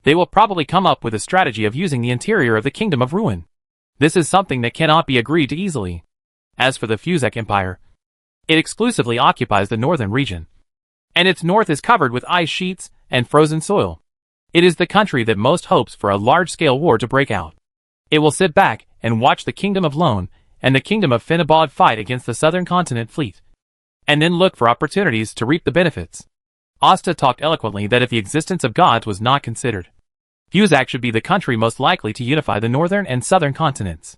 they will probably come up with a strategy of using the interior of the Kingdom of Ruin. This is something that cannot be agreed to easily. As for the Fuzak Empire, it exclusively occupies the northern region, and its north is covered with ice sheets and frozen soil. It is the country that most hopes for a large-scale war to break out. It will sit back and watch the Kingdom of Lone and the Kingdom of Finabod fight against the southern continent fleet, and then look for opportunities to reap the benefits. Asta talked eloquently that if the existence of gods was not considered, Fuzak should be the country most likely to unify the northern and southern continents.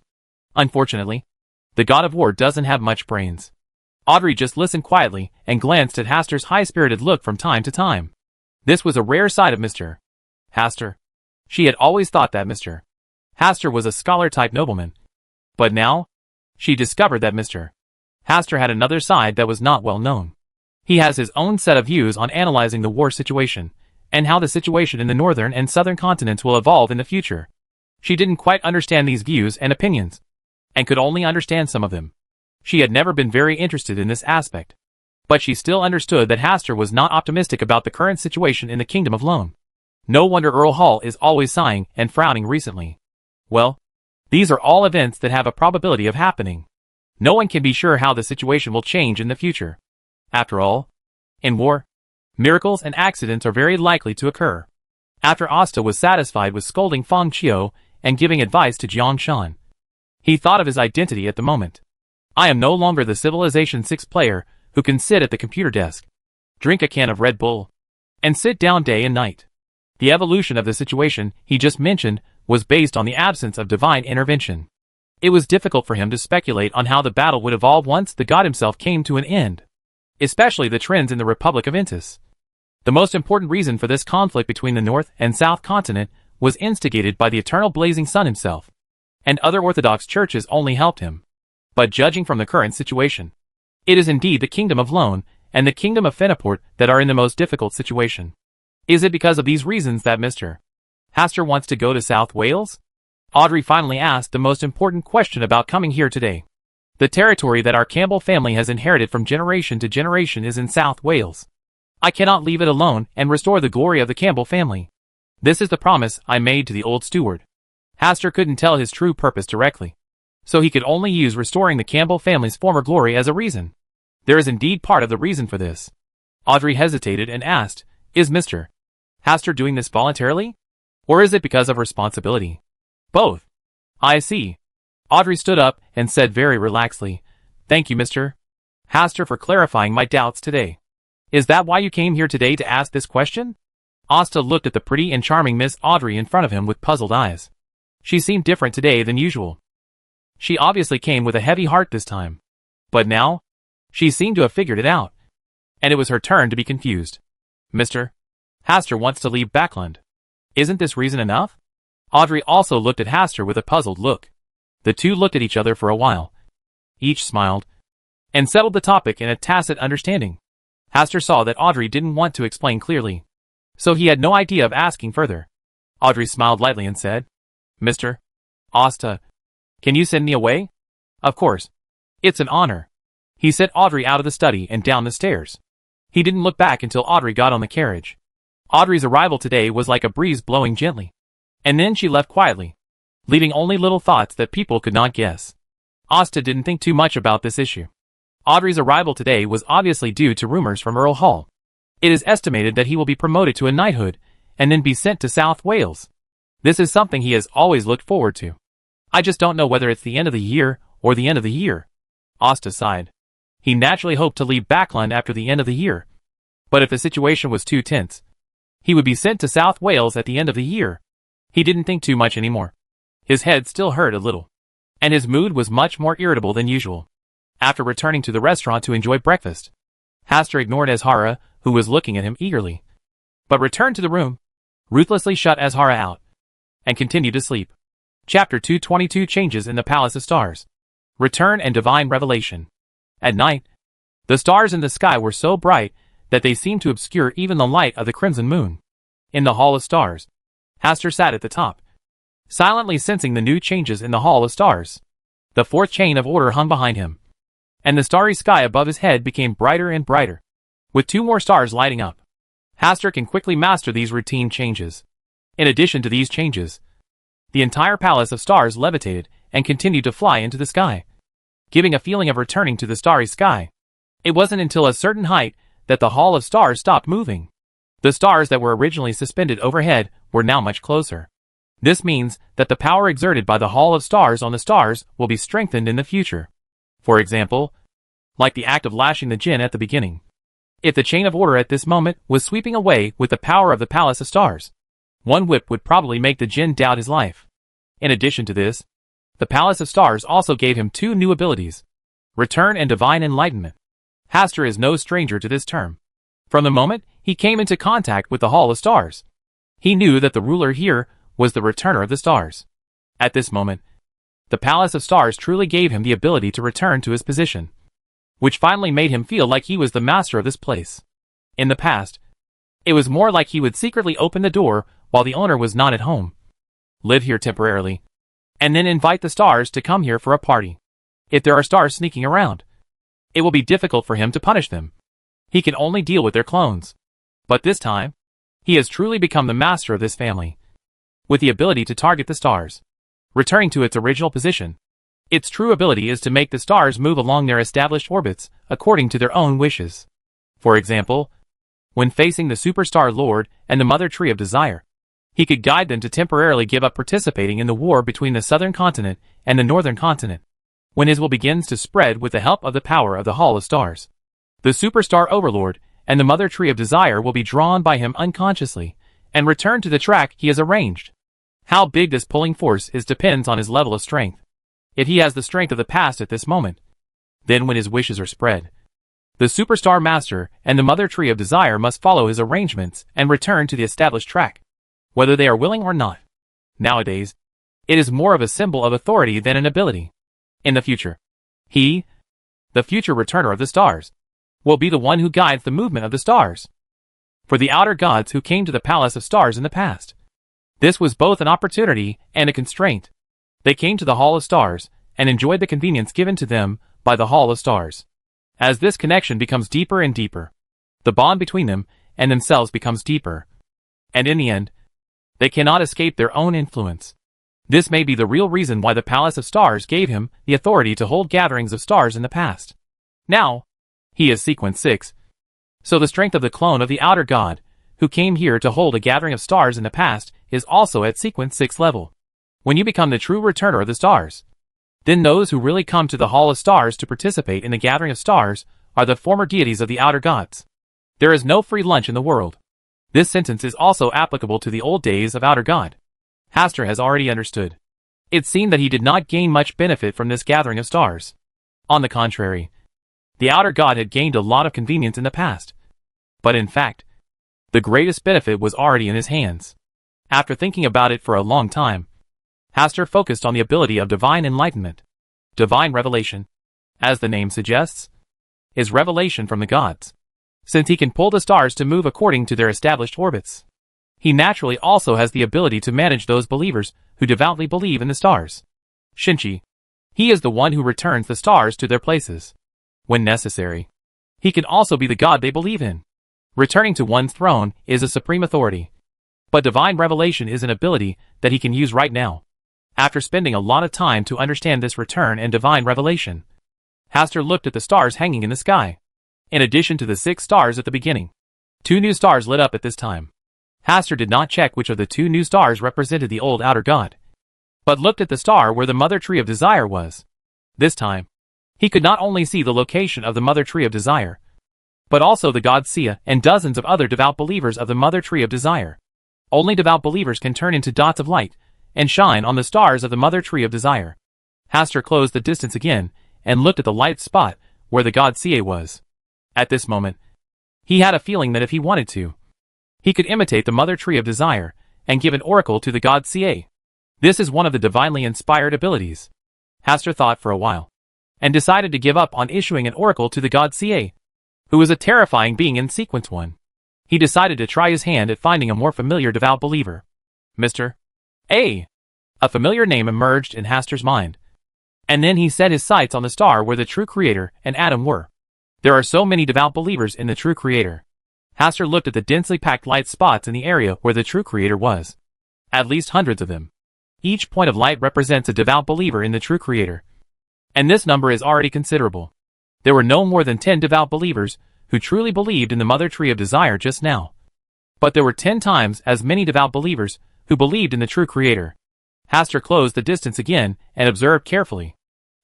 Unfortunately, the god of war doesn't have much brains. Audrey just listened quietly and glanced at Hastur's high-spirited look from time to time. This was a rare side of Mr. Hastur. She had always thought that Mr. Hastur was a scholar-type nobleman, but now, she discovered that Mr. Hastur had another side that was not well known. He has his own set of views on analyzing the war situation, and how the situation in the northern and southern continents will evolve in the future. She didn't quite understand these views and opinions, and could only understand some of them. She had never been very interested in this aspect, but she still understood that Hastur was not optimistic about the current situation in the Kingdom of Lone. No wonder Earl Hall is always sighing and frowning recently. Well, these are all events that have a probability of happening. No one can be sure how the situation will change in the future. After all, in war, miracles and accidents are very likely to occur. After Asta was satisfied with scolding Feng Qiu and giving advice to Jiang Shan, he thought of his identity at the moment. I am no longer the Civilization 6 player who can sit at the computer desk, drink a can of Red Bull, and sit down day and night. The evolution of the situation he just mentioned was based on the absence of divine intervention. It was difficult for him to speculate on how the battle would evolve once the god himself came to an end, especially the trends in the Republic of Intis. The most important reason for this conflict between the North and South continent was instigated by the eternal blazing sun himself, and other Orthodox churches only helped him. But judging from the current situation, it is indeed the Kingdom of Lone and the Kingdom of Finaport that are in the most difficult situation. Is it because of these reasons that Mr. Hastur wants to go to South Wales? Audrey finally asked the most important question about coming here today. The territory that our Campbell family has inherited from generation to generation is in South Wales. I cannot leave it alone and restore the glory of the Campbell family. This is the promise I made to the old steward. Hastur couldn't tell his true purpose directly, so he could only use restoring the Campbell family's former glory as a reason. There is indeed part of the reason for this. Audrey hesitated and asked, is Mr. Hastur doing this voluntarily? Or is it because of responsibility? Both. I see. Audrey stood up and said very relaxedly, thank you, Mr. Hastur, for clarifying my doubts today. Is that why you came here today to ask this question? Asta looked at the pretty and charming Miss Audrey in front of him with puzzled eyes. She seemed different today than usual. She obviously came with a heavy heart this time. But now, she seemed to have figured it out, and it was her turn to be confused. Mr. Hastur wants to leave Backland. Isn't this reason enough? Audrey also looked at Hastur with a puzzled look. The two looked at each other for a while. Each smiled and settled the topic in a tacit understanding. Hastur saw that Audrey didn't want to explain clearly, so he had no idea of asking further. Audrey smiled lightly and said, "Mr. Asta, can you send me away?" "Of course. It's an honor." He sent Audrey out of the study and down the stairs. He didn't look back until Audrey got on the carriage. Audrey's arrival today was like a breeze blowing gently. And then she left quietly, leaving only little thoughts that people could not guess. Asta didn't think too much about this issue. Audrey's arrival today was obviously due to rumors from Earl Hall. It is estimated that he will be promoted to a knighthood and then be sent to South Wales. This is something he has always looked forward to. "I just don't know whether it's the end of the year or the end of the year." Asta sighed. He naturally hoped to leave Backland after the end of the year. But if the situation was too tense, he would be sent to South Wales at the end of the year. He didn't think too much anymore. His head still hurt a little, and his mood was much more irritable than usual. After returning to the restaurant to enjoy breakfast, Hastur ignored Azhara, who was looking at him eagerly, but returned to the room, ruthlessly shut Azhara out, and continued to sleep. Chapter 222 Changes in the Palace of Stars. Return and Divine Revelation. At night, the stars in the sky were so bright that they seemed to obscure even the light of the crimson moon. In the Hall of Stars, Hastur sat at the top, silently sensing the new changes in the Hall of Stars. The fourth chain of order hung behind him, and the starry sky above his head became brighter and brighter, with 2 more stars lighting up. Hastur can quickly master these routine changes. In addition to these changes, the entire Palace of Stars levitated and continued to fly into the sky, giving a feeling of returning to the starry sky. It wasn't until a certain height that the Hall of Stars stopped moving. The stars that were originally suspended overhead were now much closer. This means that the power exerted by the Hall of Stars on the stars will be strengthened in the future. For example, like the act of lashing the jinn at the beginning. If the chain of order at this moment was sweeping away with the power of the Palace of Stars, one whip would probably make the jinn doubt his life. In addition to this, the Palace of Stars also gave him 2 new abilities: Return and Divine Enlightenment. Hastur is no stranger to this term. From the moment he came into contact with the Hall of Stars, he knew that the ruler here was the Returner of the Stars. At this moment, the Palace of Stars truly gave him the ability to return to his position, which finally made him feel like he was the master of this place. In the past, it was more like he would secretly open the door while the owner was not at home, live here temporarily, and then invite the stars to come here for a party. If there are stars sneaking around, it will be difficult for him to punish them. He can only deal with their clones. But this time, he has truly become the master of this family, with the ability to target the stars, returning to its original position. Its true ability is to make the stars move along their established orbits according to their own wishes. For example, when facing the Superstar Lord and the Mother Tree of Desire, he could guide them to temporarily give up participating in the war between the southern continent and the northern continent, when his will begins to spread with the help of the power of the Hall of Stars. The Superstar Overlord and the Mother Tree of Desire will be drawn by him unconsciously and return to the track he has arranged. How big this pulling force is depends on his level of strength. If he has the strength of the past at this moment, then when his wishes are spread, the Superstar Master and the Mother Tree of Desire must follow his arrangements and return to the established track, whether they are willing or not. Nowadays, it is more of a symbol of authority than an ability. In the future, he, the future returner of the stars, will be the one who guides the movement of the stars. For the outer gods who came to the Palace of Stars in the past, this was both an opportunity and a constraint. They came to the Hall of Stars and enjoyed the convenience given to them by the Hall of Stars. As this connection becomes deeper and deeper, the bond between them and themselves becomes deeper, and in the end, they cannot escape their own influence. This may be the real reason why the Palace of Stars gave him the authority to hold gatherings of stars in the past. Now, he is Sequence 6. So the strength of the clone of the outer god, who came here to hold a gathering of stars in the past, is also at Sequence 6 level. When you become the true returner of the stars, then those who really come to the Hall of Stars to participate in the gathering of stars are the former deities of the outer gods. There is no free lunch in the world. This sentence is also applicable to the old days of outer god. Hastur has already understood. It seemed that he did not gain much benefit from this gathering of stars. On the contrary, the outer god had gained a lot of convenience in the past. But in fact, the greatest benefit was already in his hands. After thinking about it for a long time, Hastur focused on the ability of divine enlightenment. Divine revelation, as the name suggests, is revelation from the gods. Since he can pull the stars to move according to their established orbits, he naturally also has the ability to manage those believers who devoutly believe in the stars. Shinchi. He is the one who returns the stars to their places when necessary. He can also be the god they believe in. Returning to one's throne is a supreme authority. But divine revelation is an ability that he can use right now. After spending a lot of time to understand this return and divine revelation, Hastur looked at the stars hanging in the sky. In addition to the 6 stars at the beginning, 2 new stars lit up at this time. Hastur did not check which of the 2 new stars represented the old outer god, but looked at the star where the mother tree of desire was. This time, he could not only see the location of the mother tree of desire, but also the god Sia and dozens of other devout believers of the mother tree of desire. Only devout believers can turn into dots of light and shine on the stars of the mother tree of desire. Hastur closed the distance again and looked at the light spot where the god Sia was. At this moment, he had a feeling that if he wanted to, he could imitate the mother tree of desire and give an oracle to the god Sia. This is one of the divinely inspired abilities. Hastur thought for a while and decided to give up on issuing an oracle to the god Sia, who was a terrifying being in sequence 1. He decided to try his hand at finding a more familiar devout believer. Mr. A. A familiar name emerged in Hastur's mind. And then he set his sights on the star where the true creator and Adam were. There are so many devout believers in the true creator. Hastur looked at the densely packed light spots in the area where the true creator was. At least hundreds of them. Each point of light represents a devout believer in the true creator. And this number is already considerable. There were no more than 10 devout believers who truly believed in the mother tree of desire just now. But there were 10 times as many devout believers who believed in the true creator. Hastur closed the distance again and observed carefully.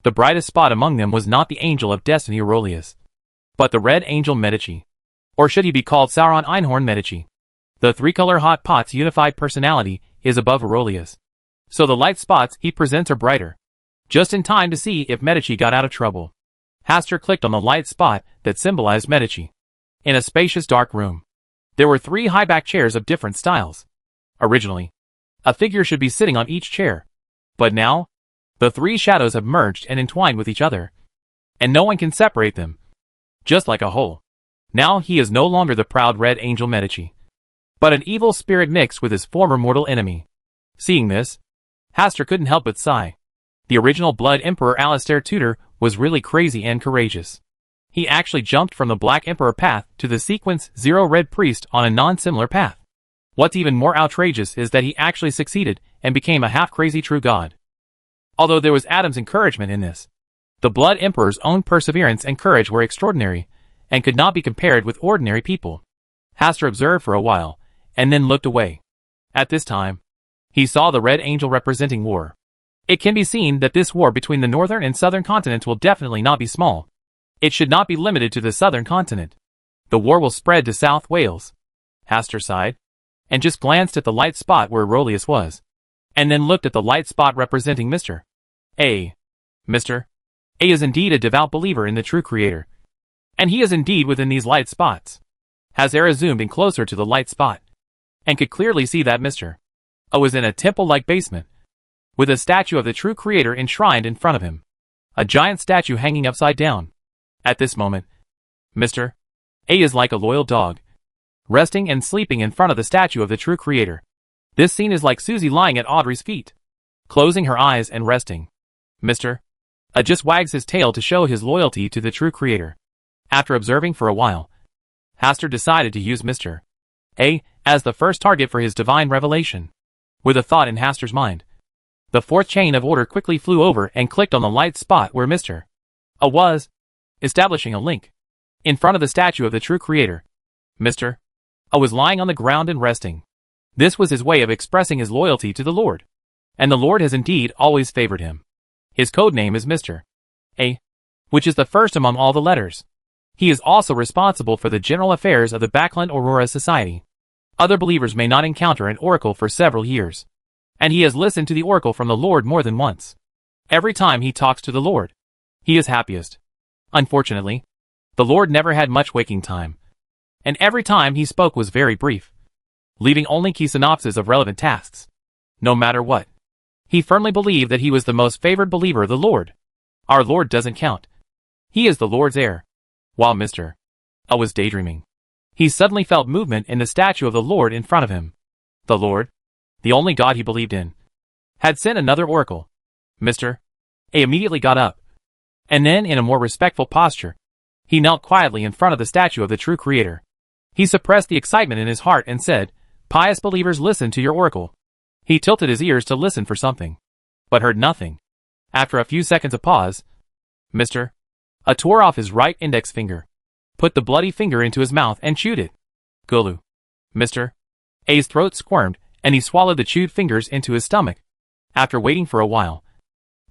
The brightest spot among them was not the angel of destiny Aurelius, but the red angel Medici. Or should he be called Sauron Einhorn Medici? The 3-color hot pot's unified personality is above Aurelius, so the light spots he presents are brighter. Just in time to see if Medici got out of trouble. Hastur clicked on the light spot that symbolized Medici. In a spacious dark room, there were 3 high-back chairs of different styles. Originally, a figure should be sitting on each chair, but now, the 3 shadows have merged and entwined with each other, and no one can separate them. Just like a whole. Now he is no longer the proud red angel Medici, but an evil spirit mixed with his former mortal enemy. Seeing this, Hastur couldn't help but sigh. The original Blood Emperor Alistair Tudor was really crazy and courageous. He actually jumped from the Black Emperor path to the Sequence 0 Red Priest on a non-similar path. What's even more outrageous is that he actually succeeded and became a half-crazy true god. Although there was Adam's encouragement in this, the Blood Emperor's own perseverance and courage were extraordinary and could not be compared with ordinary people. Hastur observed for a while and then looked away. At this time, he saw the red angel representing war. It can be seen that this war between the northern and southern continents will definitely not be small. It should not be limited to the southern continent. The war will spread to South Wales. Hastur sighed and just glanced at the light spot where Aurelius was, and then looked at the light spot representing Mr. A. Mr. A is indeed a devout believer in the true creator, and he is indeed within these light spots. Hastur zoomed in closer to the light spot, and could clearly see that Mr. A was in a temple-like basement, with a statue of the true creator enshrined in front of him. A giant statue hanging upside down. At this moment, Mr. A is like a loyal dog, resting and sleeping in front of the statue of the true creator. This scene is like Susie lying at Audrey's feet, closing her eyes and resting. Mr. A just wags his tail to show his loyalty to the true creator. After observing for a while, Hastur decided to use Mr. A as the first target for his divine revelation. With a thought in Hastur's mind, the 4th chain of order quickly flew over and clicked on the light spot where Mr. A was, establishing a link. In front of the statue of the true creator, Mr. A was lying on the ground and resting. This was his way of expressing his loyalty to the Lord. And the Lord has indeed always favored him. His code name is Mr. A, which is the first among all the letters. He is also responsible for the general affairs of the Backland Aurora Society. Other believers may not encounter an oracle for several years, and he has listened to the oracle from the Lord more than once. Every time he talks to the Lord, he is happiest. Unfortunately, the Lord never had much waking time, and every time he spoke was very brief, leaving only key synopses of relevant tasks. No matter what, He firmly believed that he was the most favored believer of the Lord. Our Lord doesn't count. He is the Lord's heir. While Mr. A was daydreaming, he suddenly felt movement in the statue of the Lord in front of him. The Lord, the only God he believed in, had sent another oracle. Mr. A immediately got up, and then in a more respectful posture, he knelt quietly in front of the statue of the true Creator. He suppressed the excitement in his heart and said, "Pious believers, listen to your oracle." He tilted his ears to listen for something, but heard nothing. After a few seconds of pause, Mr. A tore off his right index finger, put the bloody finger into his mouth and chewed it. Gulu. Mr. A's throat squirmed, and he swallowed the chewed fingers into his stomach. After waiting for a while,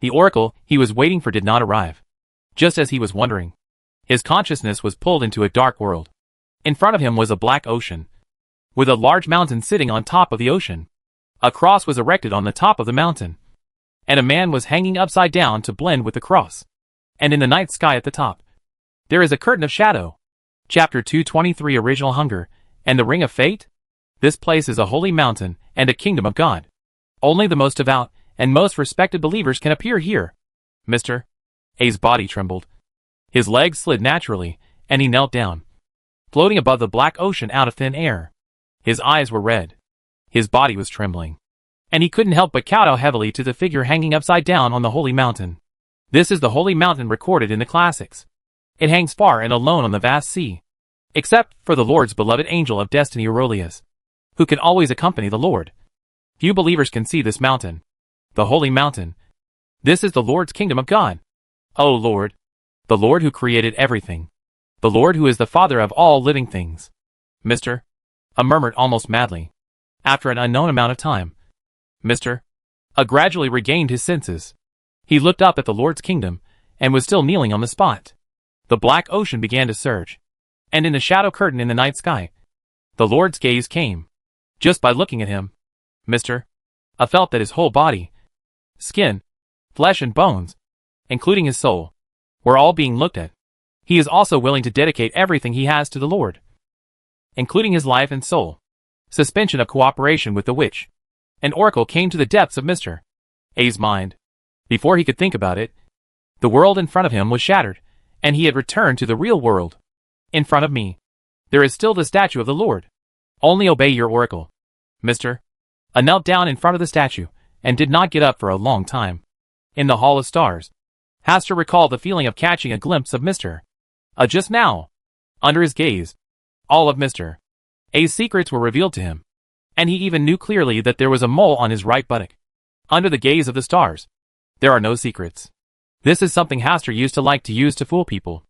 the oracle he was waiting for did not arrive. Just as he was wondering, his consciousness was pulled into a dark world. In front of him was a black ocean, with a large mountain sitting on top of the ocean. A cross was erected on the top of the mountain, and a man was hanging upside down to blend with the cross. And in the night sky at the top, there is a curtain of shadow. Chapter 223 Original Hunger, and the Ring of Fate? This place is a holy mountain, and a kingdom of God. Only the most devout, and most respected believers can appear here. Mr. A's body trembled. His legs slid naturally, and he knelt down, floating above the black ocean out of thin air. His eyes were red. His body was trembling, and he couldn't help but kowtow heavily to the figure hanging upside down on the holy mountain. This is the holy mountain recorded in the classics. It hangs far and alone on the vast sea, except for the Lord's beloved angel of destiny Aurelius, who can always accompany the Lord. Few believers can see this mountain, the holy mountain. This is the Lord's kingdom of God. O Lord, the Lord who created everything, the Lord who is the Father of all living things. Mr. A murmured almost madly. After an unknown amount of time, Mr. A gradually regained his senses. He looked up at the Lord's kingdom, and was still kneeling on the spot. The black ocean began to surge, and in the shadow curtain in the night sky, the Lord's gaze came. Just by looking at him, Mr. A felt that his whole body, skin, flesh and bones, including his soul, were all being looked at. He is also willing to dedicate everything he has to the Lord, including his life and soul. Suspension of cooperation with the witch. An oracle came to the depths of Mr. A's mind. Before he could think about it, the world in front of him was shattered, and he had returned to the real world. In front of me, there is still the statue of the Lord. Only obey your oracle. Mr. A knelt down in front of the statue, and did not get up for a long time. In the Hall of Stars, Hastur recalled the feeling of catching a glimpse of Mr. A just now. Under his gaze, all of Mr. A's secrets were revealed to him, and he even knew clearly that there was a mole on his right buttock. Under the gaze of the stars, there are no secrets. This is something Hastur used to like to use to fool people.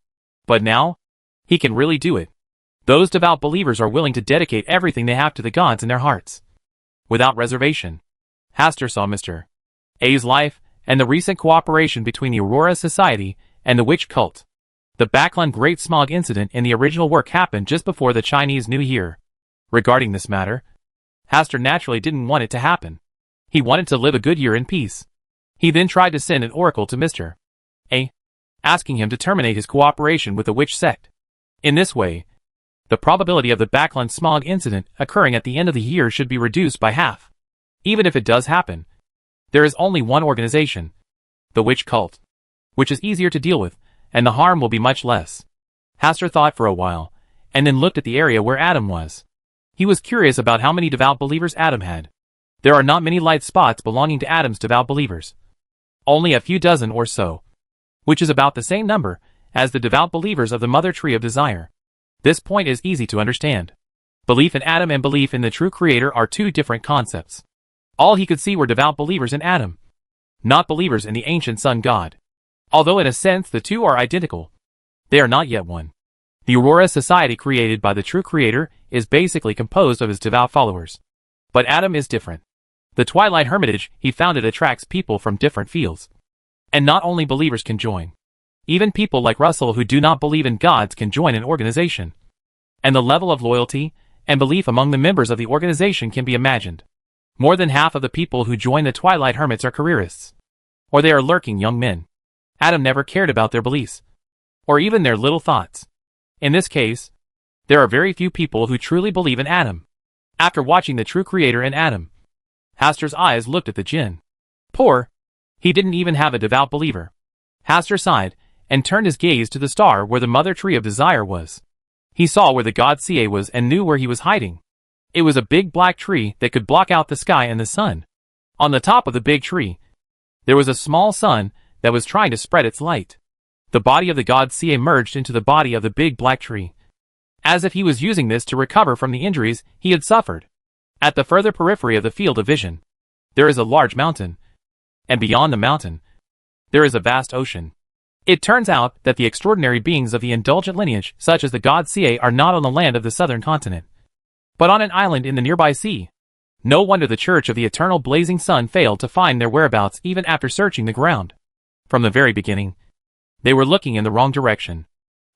But now, he can really do it. Those devout believers are willing to dedicate everything they have to the gods in their hearts, without reservation. Hastur saw Mr. A's life, and the recent cooperation between the Aurora Society and the witch cult. The Backland Great Smog incident in the original work happened just before the Chinese New Year. Regarding this matter, Hastur naturally didn't want it to happen. He wanted to live a good year in peace. He then tried to send an oracle to Mr. A, asking him to terminate his cooperation with the witch sect. In this way, the probability of the Backland Smog incident occurring at the end of the year should be reduced by half. Even if it does happen, there is only one organization, the witch cult, which is easier to deal with, and the harm will be much less. Hastur thought for a while, and then looked at the area where Adam was. He was curious about how many devout believers Adam had. There are not many light spots belonging to Adam's devout believers. Only a few dozen or so, which is about the same number as the devout believers of the Mother Tree of Desire. This point is easy to understand. Belief in Adam and belief in the true Creator are two different concepts. All he could see were devout believers in Adam, not believers in the ancient sun god. Although in a sense the two are identical, they are not yet one. The Aurora Society created by the true Creator is basically composed of his devout followers. But Adam is different. The Twilight Hermitage he founded attracts people from different fields. And not only believers can join. Even people like Russell who do not believe in gods can join an organization. And the level of loyalty and belief among the members of the organization can be imagined. More than half of the people who join the Twilight Hermits are careerists. Or they are lurking young men. Adam never cared about their beliefs, or even their little thoughts. In this case, there are very few people who truly believe in Adam. After watching the true Creator in Adam, Hastur's eyes looked at the jinn. poor. He didn't even have a devout believer. Hastur sighed, and turned his gaze to the star where the mother tree of desire was. He saw where the god Ca was and knew where he was hiding. It was a big black tree that could block out the sky and the sun. On the top of the big tree, there was a small sun that was trying to spread its light. The body of the god Ca merged into the body of the big black tree, as if he was using this to recover from the injuries he had suffered. At the further periphery of the field of vision, there is a large mountain, and beyond the mountain, there is a vast ocean. It turns out that the extraordinary beings of the indulgent lineage, such as the god Ca, are not on the land of the southern continent, but on an island in the nearby sea. No wonder the Church of the Eternal Blazing Sun failed to find their whereabouts even after searching the ground. From the very beginning, they were looking in the wrong direction.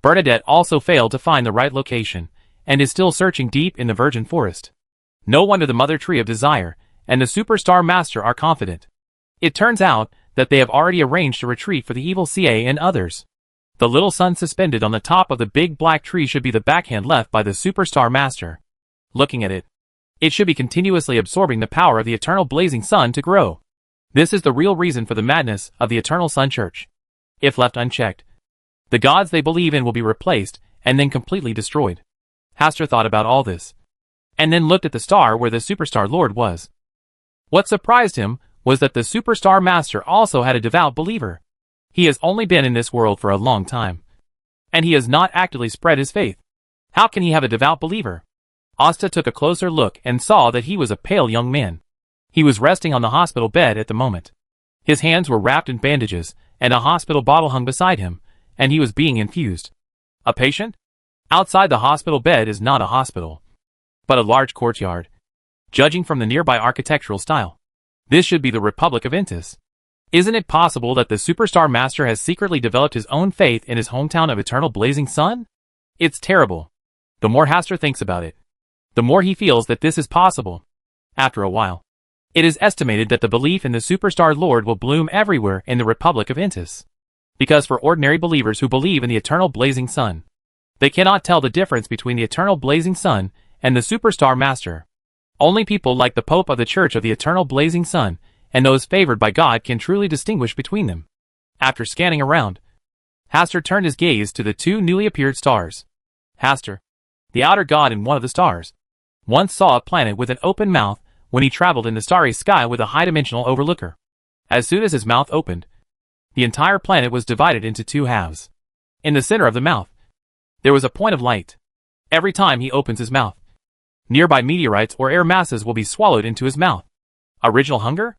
Bernadette also failed to find the right location, and is still searching deep in the virgin forest. No wonder the Mother Tree of Desire and the Superstar Master are confident. It turns out that they have already arranged a retreat for the evil Ca and others. The little sun suspended on the top of the big black tree should be the backhand left by the Superstar Master. Looking at it, it should be continuously absorbing the power of the Eternal Blazing Sun to grow. This is the real reason for the madness of the Eternal Sun Church. If left unchecked, the gods they believe in will be replaced and then completely destroyed. Hastur thought about all this, and then looked at the star where the Superstar Lord was. What surprised him was that the Superstar Master also had a devout believer. He has only been in this world for a long time, and he has not actively spread his faith. How can he have a devout believer? Asta took a closer look and saw that he was a pale young man. He was resting on the hospital bed at the moment. His hands were wrapped in bandages, and a hospital bottle hung beside him, and he was being infused. A patient? Outside the hospital bed is not a hospital, but a large courtyard. Judging from the nearby architectural style, this should be the Republic of Intis. Isn't it possible that the Superstar Master has secretly developed his own faith in his hometown of Eternal Blazing Sun? It's terrible. The more Hastur thinks about it, the more he feels that this is possible. After a while, it is estimated that the belief in the Superstar Lord will bloom everywhere in the Republic of Intis. Because for ordinary believers who believe in the Eternal Blazing Sun, they cannot tell the difference between the Eternal Blazing Sun and the Superstar Master. Only people like the Pope of the Church of the Eternal Blazing Sun and those favored by God can truly distinguish between them. After scanning around, Hastur turned his gaze to the two newly appeared stars. Hastur, the outer god in one of the stars, once saw a planet with an open mouth when he traveled in the starry sky with a high-dimensional overlooker. As soon as his mouth opened, the entire planet was divided into two halves. In the center of the mouth, there was a point of light. Every time he opens his mouth, nearby meteorites or air masses will be swallowed into his mouth. Original hunger?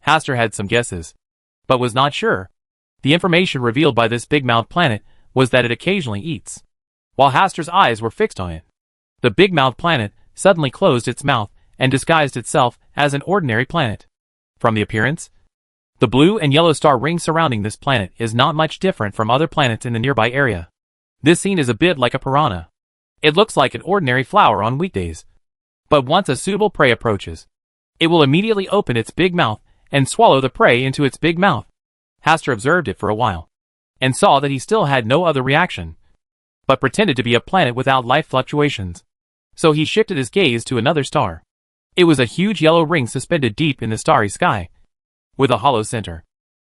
Hastur had some guesses, but was not sure. The information revealed by this big-mouthed planet was that it occasionally eats. While Hastur's eyes were fixed on it, the big-mouthed planet suddenly closed its mouth and disguised itself as an ordinary planet. From the appearance, the blue and yellow star ring surrounding this planet is not much different from other planets in the nearby area. This scene is a bit like a piranha. It looks like an ordinary flower on weekdays, but once a suitable prey approaches, it will immediately open its big mouth and swallow the prey into its big mouth. Hastur observed it for a while, and saw that he still had no other reaction, but pretended to be a planet without life fluctuations. So he shifted his gaze to another star. It was a huge yellow ring suspended deep in the starry sky, with a hollow center.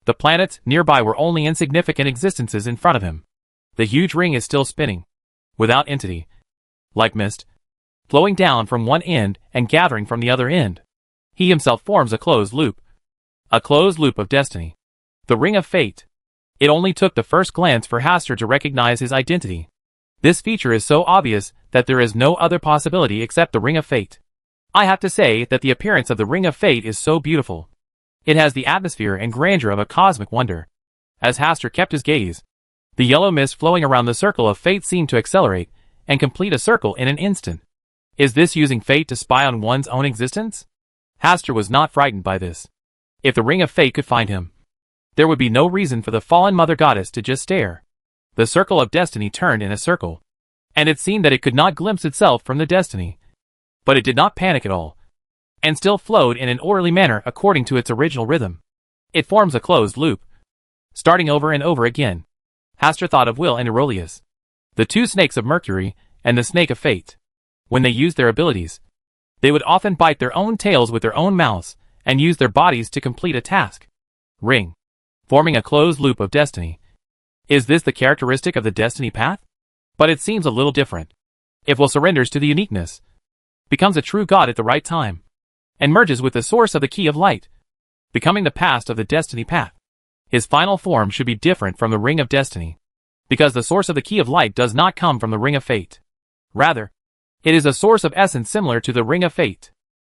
The planets nearby were only insignificant existences in front of him. The huge ring is still spinning, without entity, like mist, flowing down from one end and gathering from the other end. He himself forms a closed loop of destiny. The Ring of Fate. It only took the first glance for Hastur to recognize his identity. This feature is so obvious that there is no other possibility except the Ring of Fate. I have to say that the appearance of the Ring of Fate is so beautiful. It has the atmosphere and grandeur of a cosmic wonder. As Hastur kept his gaze, the yellow mist flowing around the circle of fate seemed to accelerate and complete a circle in an instant. Is this using fate to spy on one's own existence? Hastur was not frightened by this. If the Ring of Fate could find him, there would be no reason for the fallen mother goddess to just stare. The circle of destiny turned in a circle, and it seemed that it could not glimpse itself from the destiny. But it did not panic at all, and still flowed in an orderly manner according to its original rhythm. It forms a closed loop, starting over and over again. Hastur thought of Will and Aurelius, the two snakes of Mercury and the snake of fate. When they used their abilities, they would often bite their own tails with their own mouths and use their bodies to complete a task. Ring. Forming a closed loop of destiny. Is this the characteristic of the destiny path? But it seems a little different. If Will surrenders to the uniqueness, becomes a true god at the right time, and merges with the source of the key of light, becoming the past of the destiny path, his final form should be different from the ring of destiny, because the source of the key of light does not come from the ring of fate. Rather, it is a source of essence similar to the ring of fate.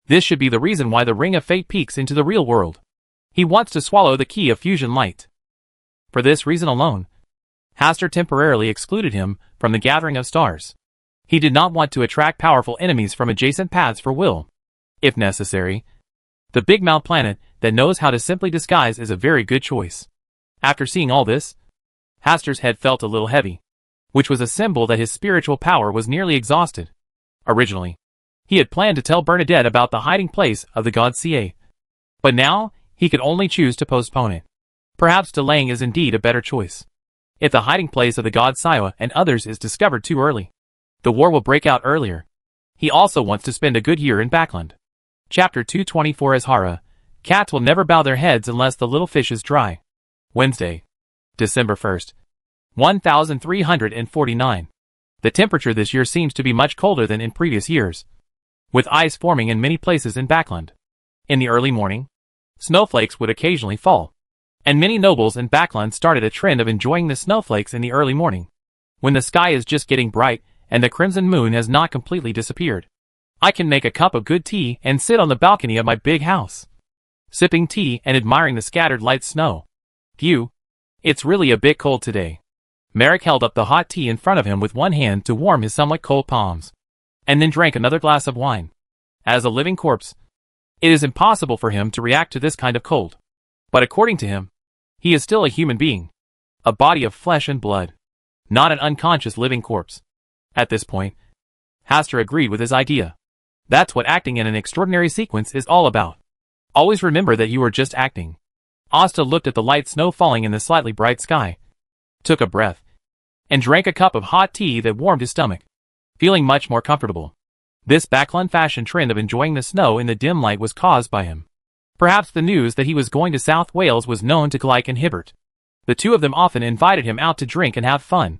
This should be the reason why the ring of fate peeks into the real world. He wants to swallow the key of fusion light. For this reason alone, Hastur temporarily excluded him from the gathering of stars. He did not want to attract powerful enemies from adjacent paths for Will. If necessary, the Big Mouth planet that knows how to simply disguise is a very good choice. After seeing all this, Hastur's head felt a little heavy, which was a symbol that his spiritual power was nearly exhausted. Originally, he had planned to tell Bernadette about the hiding place of the god Ca. But now, he could only choose to postpone it. Perhaps delaying is indeed a better choice. If the hiding place of the god Siwa and others is discovered too early, the war will break out earlier. He also wants to spend a good year in Backland. Chapter 224 Azhara. Cats will never bow their heads unless the little fish is dry. Wednesday, December 1st. 1349. The temperature this year seems to be much colder than in previous years, with ice forming in many places in Backland. In the early morning, snowflakes would occasionally fall, and many nobles in Backland started a trend of enjoying the snowflakes in the early morning, when the sky is just getting bright and the crimson moon has not completely disappeared. I can make a cup of good tea and sit on the balcony of my big house, sipping tea and admiring the scattered light snow. Phew, it's really a bit cold today. Merrick held up the hot tea in front of him with one hand to warm his somewhat cold palms, and then drank another glass of wine. As a living corpse, it is impossible for him to react to this kind of cold. But according to him, he is still a human being, a body of flesh and blood, not an unconscious living corpse. At this point, Hastur agreed with his idea. That's what acting in an extraordinary sequence is all about. Always remember that you are just acting. Asta looked at the light snow falling in the slightly bright sky, took a breath, and drank a cup of hot tea that warmed his stomach, feeling much more comfortable. This Backland fashion trend of enjoying the snow in the dim light was caused by him. Perhaps the news that he was going to South Wales was known to Glyke and Hibbert. The two of them often invited him out to drink and have fun,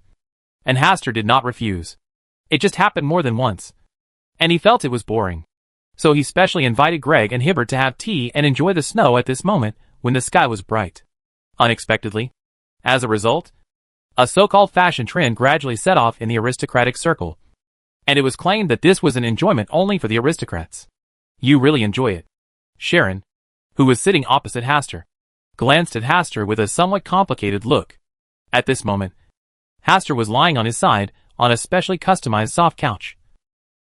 and Hastur did not refuse. It just happened more than once, and he felt it was boring. So he specially invited Greg and Hibbert to have tea and enjoy the snow at this moment when the sky was bright. Unexpectedly, as a result, a so-called fashion trend gradually set off in the aristocratic circle, and it was claimed that this was an enjoyment only for the aristocrats. You really enjoy it. Sharon, who was sitting opposite Hastur, glanced at Hastur with a somewhat complicated look. At this moment, Hastur was lying on his side on a specially customized soft couch,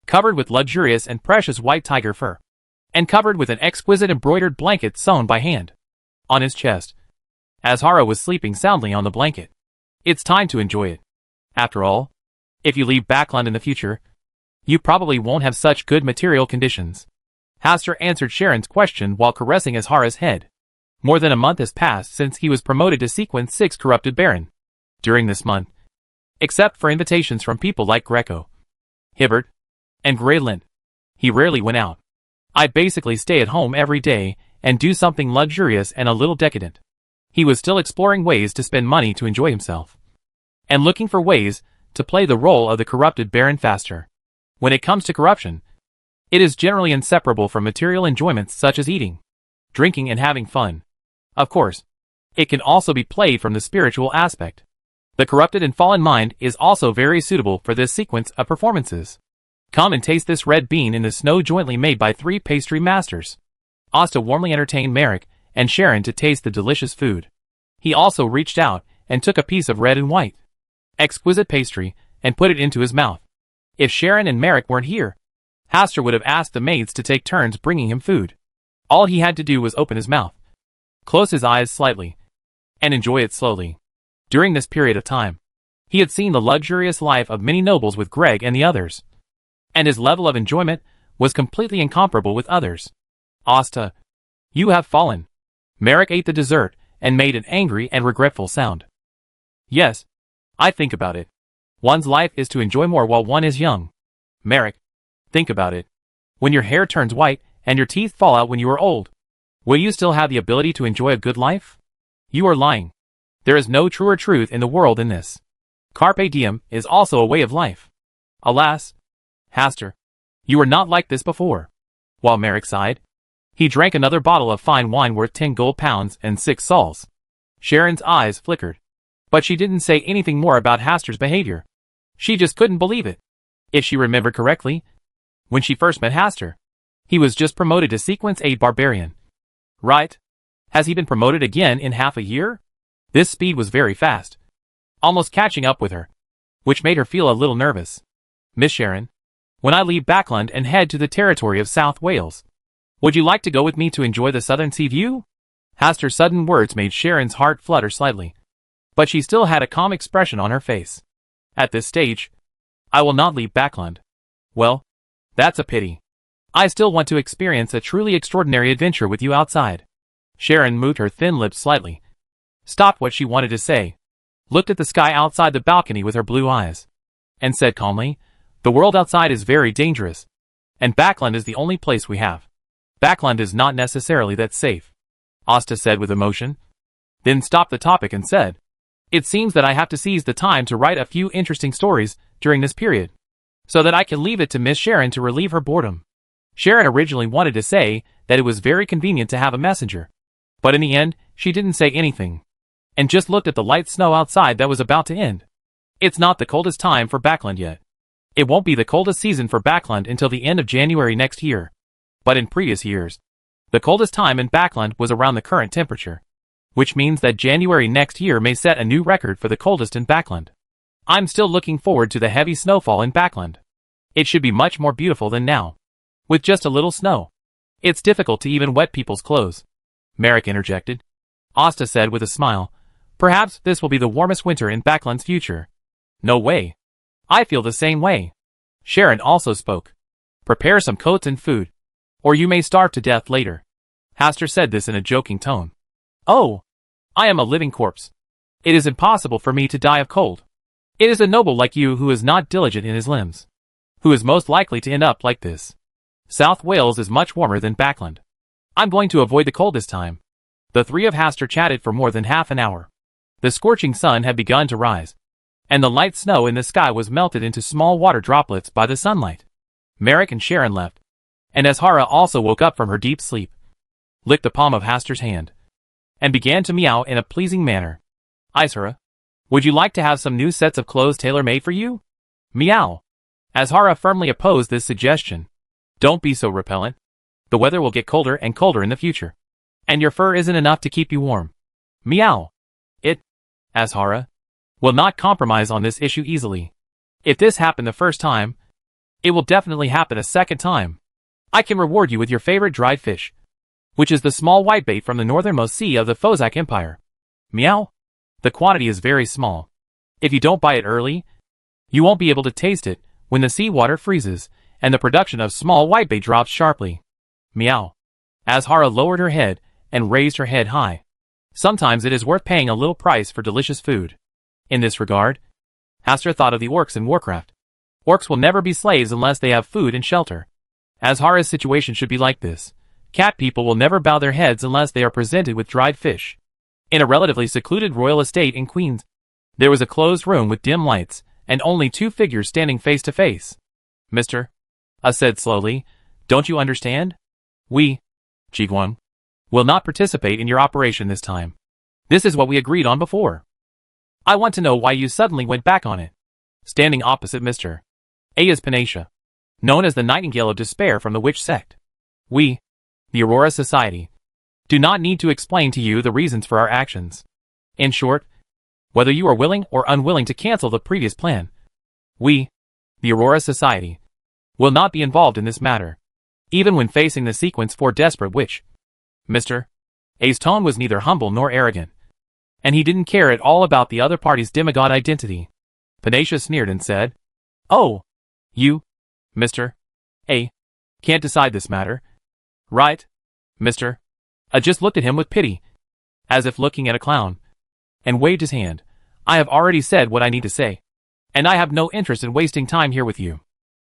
covered with luxurious and precious white tiger fur, and covered with an exquisite embroidered blanket sewn by hand. On his chest, Azhara was sleeping soundly on the blanket. It's time to enjoy it. After all, if you leave Backland in the future, you probably won't have such good material conditions. Hastur answered Sharon's question while caressing Azhara's head. More than a month has passed since he was promoted to Sequence 6 Corrupted Baron. During this month, except for invitations from people like Greco, Hibbert, and Greyland, he rarely went out. I basically stay at home every day and do something luxurious and a little decadent. He was still exploring ways to spend money to enjoy himself, and looking for ways to play the role of the corrupted Baron faster. When it comes to corruption, it is generally inseparable from material enjoyments such as eating, drinking and having fun. Of course, it can also be played from the spiritual aspect. The corrupted and fallen mind is also very suitable for this sequence of performances. Come and taste this red bean in the snow jointly made by 3 pastry masters. Asta warmly entertained Merrick and Sharon to taste the delicious food. He also reached out and took a piece of red and white, exquisite pastry and put it into his mouth. If Sharon and Merrick weren't here, Hastur would have asked the maids to take turns bringing him food. All he had to do was open his mouth, close his eyes slightly, and enjoy it slowly. During this period of time, he had seen the luxurious life of many nobles with Greg and the others, and his level of enjoyment was completely incomparable with others. Asta, you have fallen. Merrick ate the dessert and made an angry and regretful sound. Yes, I think about it. One's life is to enjoy more while one is young. Merrick, think about it. When your hair turns white and your teeth fall out when you are old, will you still have the ability to enjoy a good life? You are lying. There is no truer truth in the world than this. Carpe diem is also a way of life. Alas, Hastur, you were not like this before. While Merrick sighed, he drank another bottle of fine wine worth 10 gold pounds and 6 sols. Sharon's eyes flickered, but she didn't say anything more about Hastur's behavior. She just couldn't believe it. If she remembered correctly, when she first met Hastur, he was just promoted to Sequence 8 Barbarian. Right? Has he been promoted again in half a year? This speed was very fast, almost catching up with her, which made her feel a little nervous. Miss Sharon, when I leave Backland and head to the territory of South Wales, would you like to go with me to enjoy the southern sea view? Hastur's sudden words made Sharon's heart flutter slightly, but she still had a calm expression on her face. At this stage, I will not leave Backland. Well, that's a pity. I still want to experience a truly extraordinary adventure with you outside. Sharon moved her thin lips slightly, stopped what she wanted to say, looked at the sky outside the balcony with her blue eyes, and said calmly, "The world outside is very dangerous, and Backland is the only place we have. Backland is not necessarily that safe," Asta said with emotion, then stopped the topic and said, "It seems that I have to seize the time to write a few interesting stories during this period, so that I can leave it to Miss Sharon to relieve her boredom." Sharon originally wanted to say that it was very convenient to have a messenger, but in the end, she didn't say anything, and just looked at the light snow outside that was about to end. It's not the coldest time for Backland yet. It won't be the coldest season for Backland until the end of January next year, but in previous years, the coldest time in Backland was around the current temperature, which means that January next year may set a new record for the coldest in Backland. I'm still looking forward to the heavy snowfall in Backland. It should be much more beautiful than now, with just a little snow. It's difficult to even wet people's clothes. Merrick interjected. Asta said with a smile, "Perhaps this will be the warmest winter in Backland's future." "No way. I feel the same way." Sharon also spoke. "Prepare some coats and food, or you may starve to death later." Hastur said this in a joking tone. "Oh, I am a living corpse. It is impossible for me to die of cold. It is a noble like you who is not diligent in his limbs, who is most likely to end up like this. South Wales is much warmer than Backland. I'm going to avoid the cold this time." The three of Hastur chatted for more than half an hour. The scorching sun had begun to rise, and the light snow in the sky was melted into small water droplets by the sunlight. Merrick and Sharon left, and Azhara also woke up from her deep sleep, licked the palm of Hastur's hand, and began to meow in a pleasing manner. "Azhara, would you like to have some new sets of clothes tailor-made for you?" "Meow." Azhara firmly opposed this suggestion. "Don't be so repellent. The weather will get colder and colder in the future, and your fur isn't enough to keep you warm." "Meow." "It, Azhara, will not compromise on this issue easily. If this happened the first time, it will definitely happen a second time. I can reward you with your favorite dried fish, which is the small whitebait from the northernmost sea of the Fozak Empire." "Meow." "The quantity is very small. If you don't buy it early, you won't be able to taste it when the seawater freezes and the production of small whitebait drops sharply." "Meow." Azhara lowered her head and raised her head high. Sometimes it is worth paying a little price for delicious food. In this regard, Hastur thought of the orcs in Warcraft. Orcs will never be slaves unless they have food and shelter. Azhara's situation should be like this. Cat people will never bow their heads unless they are presented with dried fish. In a relatively secluded royal estate in Queens, there was a closed room with dim lights and only two figures standing face to face. "Mr. A said slowly, "Don't you understand? We, Jiguan, will not participate in your operation this time. This is what we agreed on before. I want to know why you suddenly went back on it." Standing opposite Mr. A is Panatia, known as the Nightingale of Despair from the Witch Sect. "We, the Aurora Society, do not need to explain to you the reasons for our actions. In short, whether you are willing or unwilling to cancel the previous plan, we, the Aurora Society, will not be involved in this matter, even when facing the Sequence 4 desperate witch." Mr. A's tone was neither humble nor arrogant, and he didn't care at all about the other party's demigod identity. Panatia sneered and said, "Oh, you, Mr. A, can't decide this matter, right, Mr. A?" Just looked at him with pity, as if looking at a clown, and waved his hand. "I have already said what I need to say, and I have no interest in wasting time here with you.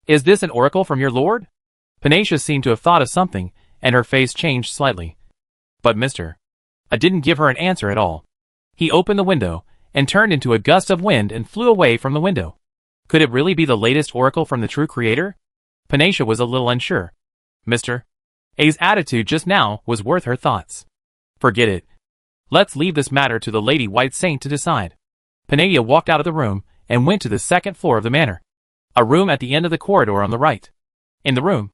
Is this an oracle from your lord?" Panatia seemed to have thought of something, and her face changed slightly. But Mr. A didn't give her an answer at all. He opened the window, and turned into a gust of wind and flew away from the window. Could it really be the latest oracle from the true creator? Panacea was a little unsure. Mr. A's attitude just now was worth her thoughts. Forget it. Let's leave this matter to the Lady White Saint to decide. Panacea walked out of the room and went to the second floor of the manor. A room at the end of the corridor on the right. In the room,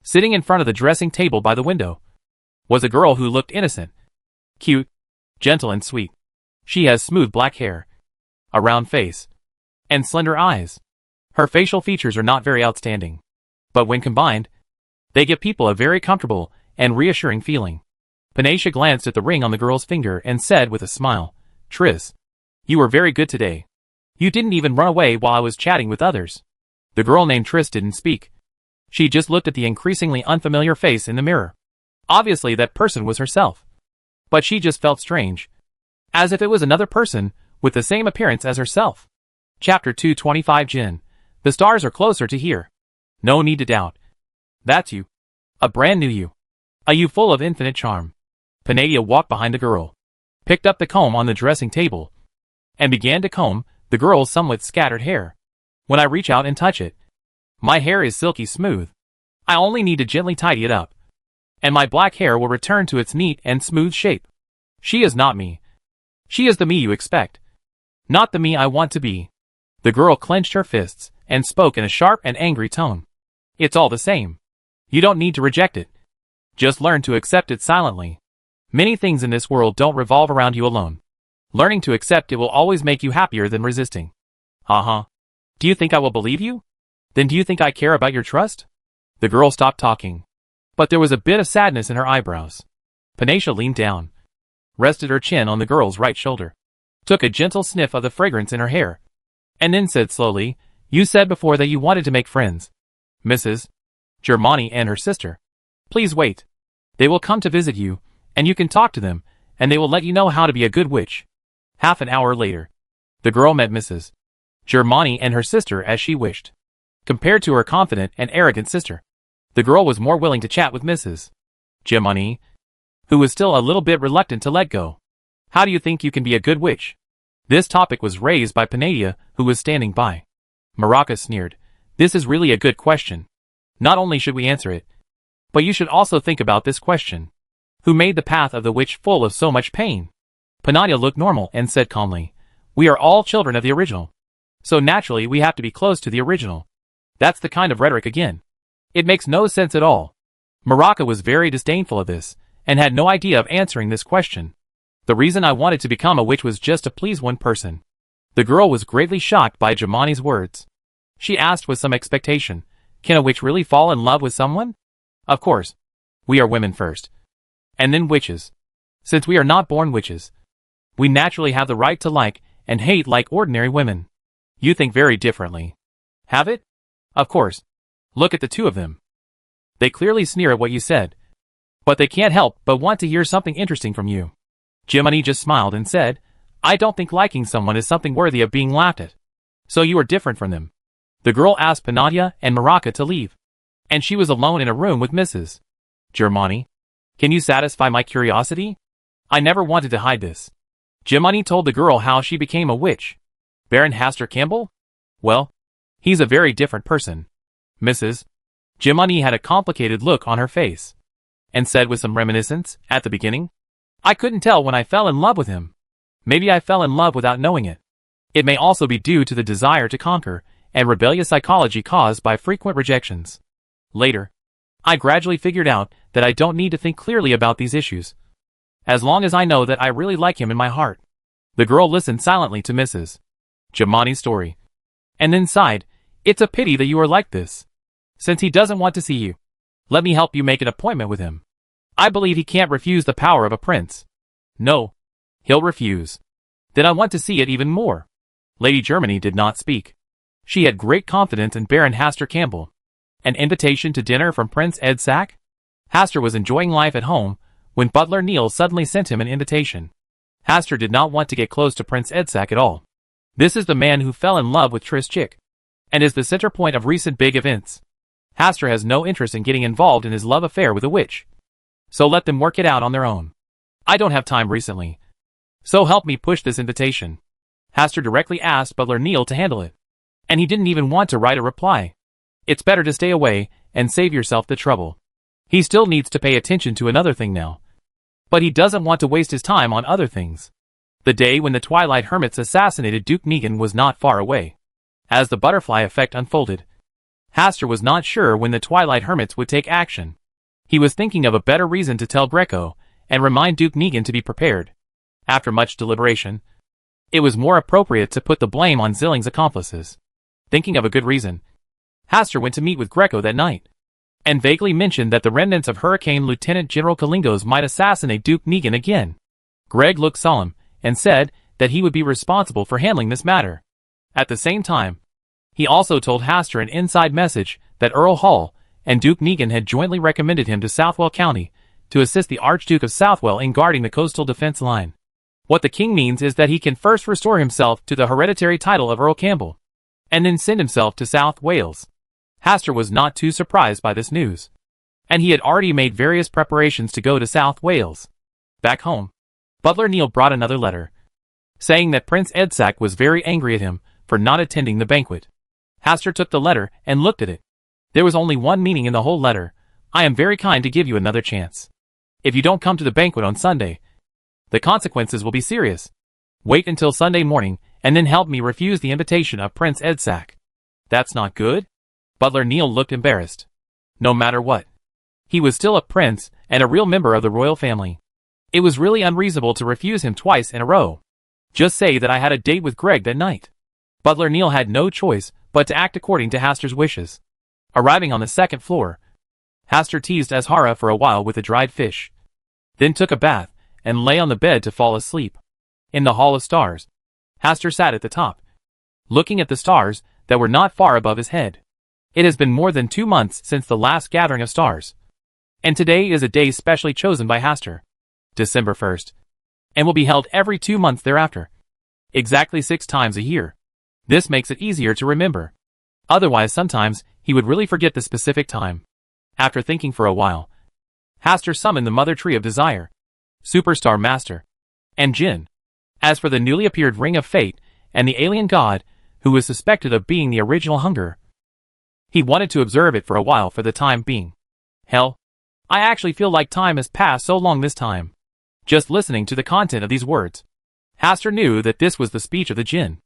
sitting in front of the dressing table by the window, was a girl who looked innocent, cute, gentle and sweet. She has smooth black hair, a round face, and slender eyes. Her facial features are not very outstanding, but when combined, they give people a very comfortable and reassuring feeling. Panacea glanced at the ring on the girl's finger and said with a smile, Tris, you were very good today. You didn't even run away while I was chatting with others. The girl named Tris didn't speak. She just looked at the increasingly unfamiliar face in the mirror. Obviously that person was herself. But she just felt strange, as if it was another person with the same appearance as herself. Chapter 225 Jin. The stars are closer to here. No need to doubt. That's you. A brand new you. A you full of infinite charm. Panacea walked behind the girl, picked up the comb on the dressing table, and began to comb the girl's somewhat scattered hair. When I reach out and touch it, my hair is silky smooth. I only need to gently tidy it up, and my black hair will return to its neat and smooth shape. She is not me. She is the me you expect, not the me I want to be. The girl clenched her fists and spoke in a sharp and angry tone. It's all the same. You don't need to reject it. Just learn to accept it silently. Many things in this world don't revolve around you alone. Learning to accept it will always make you happier than resisting. Uh-huh. Do you think I will believe you? Then do you think I care about your trust? The girl stopped talking, but there was a bit of sadness in her eyebrows. Panacea leaned down, rested her chin on the girl's right shoulder, took a gentle sniff of the fragrance in her hair, and then said slowly, You said before that you wanted to make friends. Mrs. Germani and her sister. Please wait. They will come to visit you, and you can talk to them, and they will let you know how to be a good witch. Half an hour later, the girl met Mrs. Germani and her sister as she wished. Compared to her confident and arrogant sister, the girl was more willing to chat with Mrs. Germani, who was still a little bit reluctant to let go. How do you think you can be a good witch? This topic was raised by Panacea, who was standing by. Maraca sneered. This is really a good question. Not only should we answer it, but you should also think about this question. Who made the path of the witch full of so much pain? Panacea looked normal and said calmly, We are all children of the original. So naturally we have to be close to the original. That's the kind of rhetoric again. It makes no sense at all. Maraca was very disdainful of this, and had no idea of answering this question. The reason I wanted to become a witch was just to please one person. The girl was greatly shocked by Germani's words. She asked with some expectation, Can a witch really fall in love with someone? Of course. We are women first. And then witches. Since we are not born witches, we naturally have the right to like and hate like ordinary women. You think very differently. Have it? Of course. Look at the two of them. They clearly sneer at what you said, but they can't help but want to hear something interesting from you. Jiminy just smiled and said, I don't think liking someone is something worthy of being laughed at. So you are different from them. The girl asked Panacea and Maraca to leave, and she was alone in a room with Mrs. Germani. Can you satisfy my curiosity? I never wanted to hide this. Jiminy told the girl how she became a witch. Baron Hastur Campbell? Well, he's a very different person. Mrs. Jiminy had a complicated look on her face, and said with some reminiscence, at the beginning, I couldn't tell when I fell in love with him. Maybe I fell in love without knowing it. It may also be due to the desire to conquer and rebellious psychology caused by frequent rejections. Later, I gradually figured out that I don't need to think clearly about these issues, as long as I know that I really like him in my heart. The girl listened silently to Mrs. Germani's story, and then sighed, It's a pity that you are like this. Since he doesn't want to see you, let me help you make an appointment with him. I believe he can't refuse the power of a prince. No, he'll refuse. Then I want to see it even more. Lady Germany did not speak. She had great confidence in Baron Hastur Campbell. An invitation to dinner from Prince Edsack? Hastur was enjoying life at home when Butler Neil suddenly sent him an invitation. Hastur did not want to get close to Prince Edsack at all. This is the man who fell in love with Tris Chick, and is the center point of recent big events. Hastur has no interest in getting involved in his love affair with a witch. So let them work it out on their own. I don't have time recently. So help me push this invitation. Hastur directly asked Butler Neil to handle it. And he didn't even want to write a reply. It's better to stay away and save yourself the trouble. He still needs to pay attention to another thing now. But he doesn't want to waste his time on other things. The day when the Twilight Hermits assassinated Duke Negan was not far away. As the butterfly effect unfolded, Hastur was not sure when the Twilight Hermits would take action. He was thinking of a better reason to tell Greco and remind Duke Negan to be prepared. After much deliberation, it was more appropriate to put the blame on Zilling's accomplices. Thinking of a good reason, Hastur went to meet with Greco that night, and vaguely mentioned that the remnants of Hurricane Lieutenant General Kalingos might assassinate Duke Negan again. Greg looked solemn, and said that he would be responsible for handling this matter. At the same time, he also told Hastur an inside message that Earl Hall and Duke Negan had jointly recommended him to Southwell County to assist the Archduke of Southwell in guarding the coastal defense line. What the king means is that he can first restore himself to the hereditary title of Earl Campbell, and then send himself to South Wales. Hastur was not too surprised by this news, and he had already made various preparations to go to South Wales. Back home, Butler Neil brought another letter, saying that Prince Edsac was very angry at him for not attending the banquet. Hastur took the letter and looked at it. There was only one meaning in the whole letter. I am very kind to give you another chance. If you don't come to the banquet on Sunday, the consequences will be serious. Wait until Sunday morning and then help me refuse the invitation of Prince Edsac. That's not good? Butler Neil looked embarrassed. No matter what, he was still a prince and a real member of the royal family. It was really unreasonable to refuse him twice in a row. Just say that I had a date with Greg that night. Butler Neil had no choice but to act according to Hastur's wishes. Arriving on the second floor, Hastur teased Azhara for a while with a dried fish, then took a bath and lay on the bed to fall asleep. In the Hall of Stars, Hastur sat at the top, looking at the stars that were not far above his head. It has been more than 2 months since the last gathering of stars, and today is a day specially chosen by Hastur, December 1st, and will be held every 2 months thereafter, exactly 6 times a year. This makes it easier to remember. Otherwise sometimes he would really forget the specific time. After thinking for a while, Hastur summoned the Mother Tree of Desire, Superstar Master, and Jinn. As for the newly appeared Ring of Fate and the alien god, who was suspected of being the original Hunger, he wanted to observe it for a while for the time being. Hell, I actually feel like time has passed so long this time. Just listening to the content of these words, Hastur knew that this was the speech of the Jinn.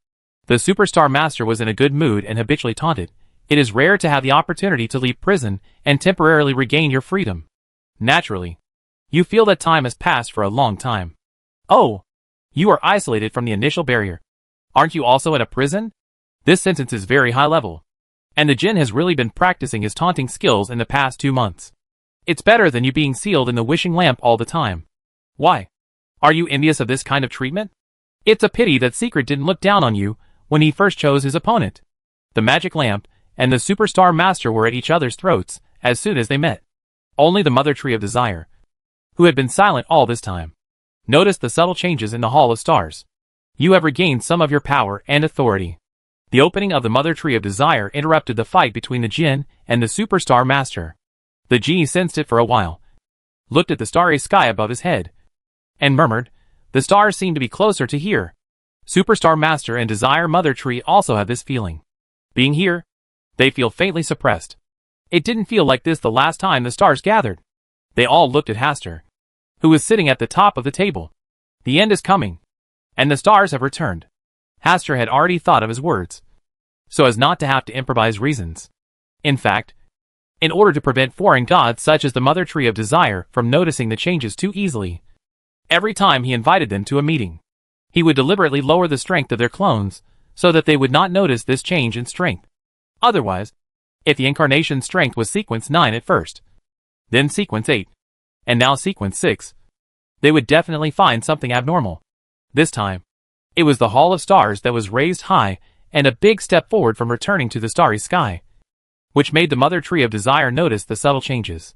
The Superstar Master was in a good mood and habitually taunted. It is rare to have the opportunity to leave prison and temporarily regain your freedom. Naturally, you feel that time has passed for a long time. Oh, you are isolated from the initial barrier. Aren't you also in a prison? This sentence is very high level, and the Jinn has really been practicing his taunting skills in the past 2 months. It's better than you being sealed in the wishing lamp all the time. Why? Are you envious of this kind of treatment? It's a pity that Secret didn't look down on you when he first chose his opponent. The magic lamp and the Superstar Master were at each other's throats as soon as they met. Only the Mother Tree of Desire, who had been silent all this time, noticed the subtle changes in the Hall of Stars. You have regained some of your power and authority. The opening of the Mother Tree of Desire interrupted the fight between the Jinn and the Superstar Master. The genie sensed it for a while, looked at the starry sky above his head, and murmured, "The stars seem to be closer to here." Superstar Master and Desire Mother Tree also have this feeling. Being here, they feel faintly suppressed. It didn't feel like this the last time the stars gathered. They all looked at Hastur, who was sitting at the top of the table. The end is coming, and the stars have returned. Hastur had already thought of his words, so as not to have to improvise reasons. In fact, in order to prevent foreign gods such as the Mother Tree of Desire from noticing the changes too easily, every time he invited them to a meeting, he would deliberately lower the strength of their clones so that they would not notice this change in strength. Otherwise, if the incarnation strength was sequence 9 at first, then sequence 8, and now sequence 6, they would definitely find something abnormal. This time, it was the Hall of Stars that was raised high and a big step forward from returning to the starry sky, which made the Mother Tree of Desire notice the subtle changes.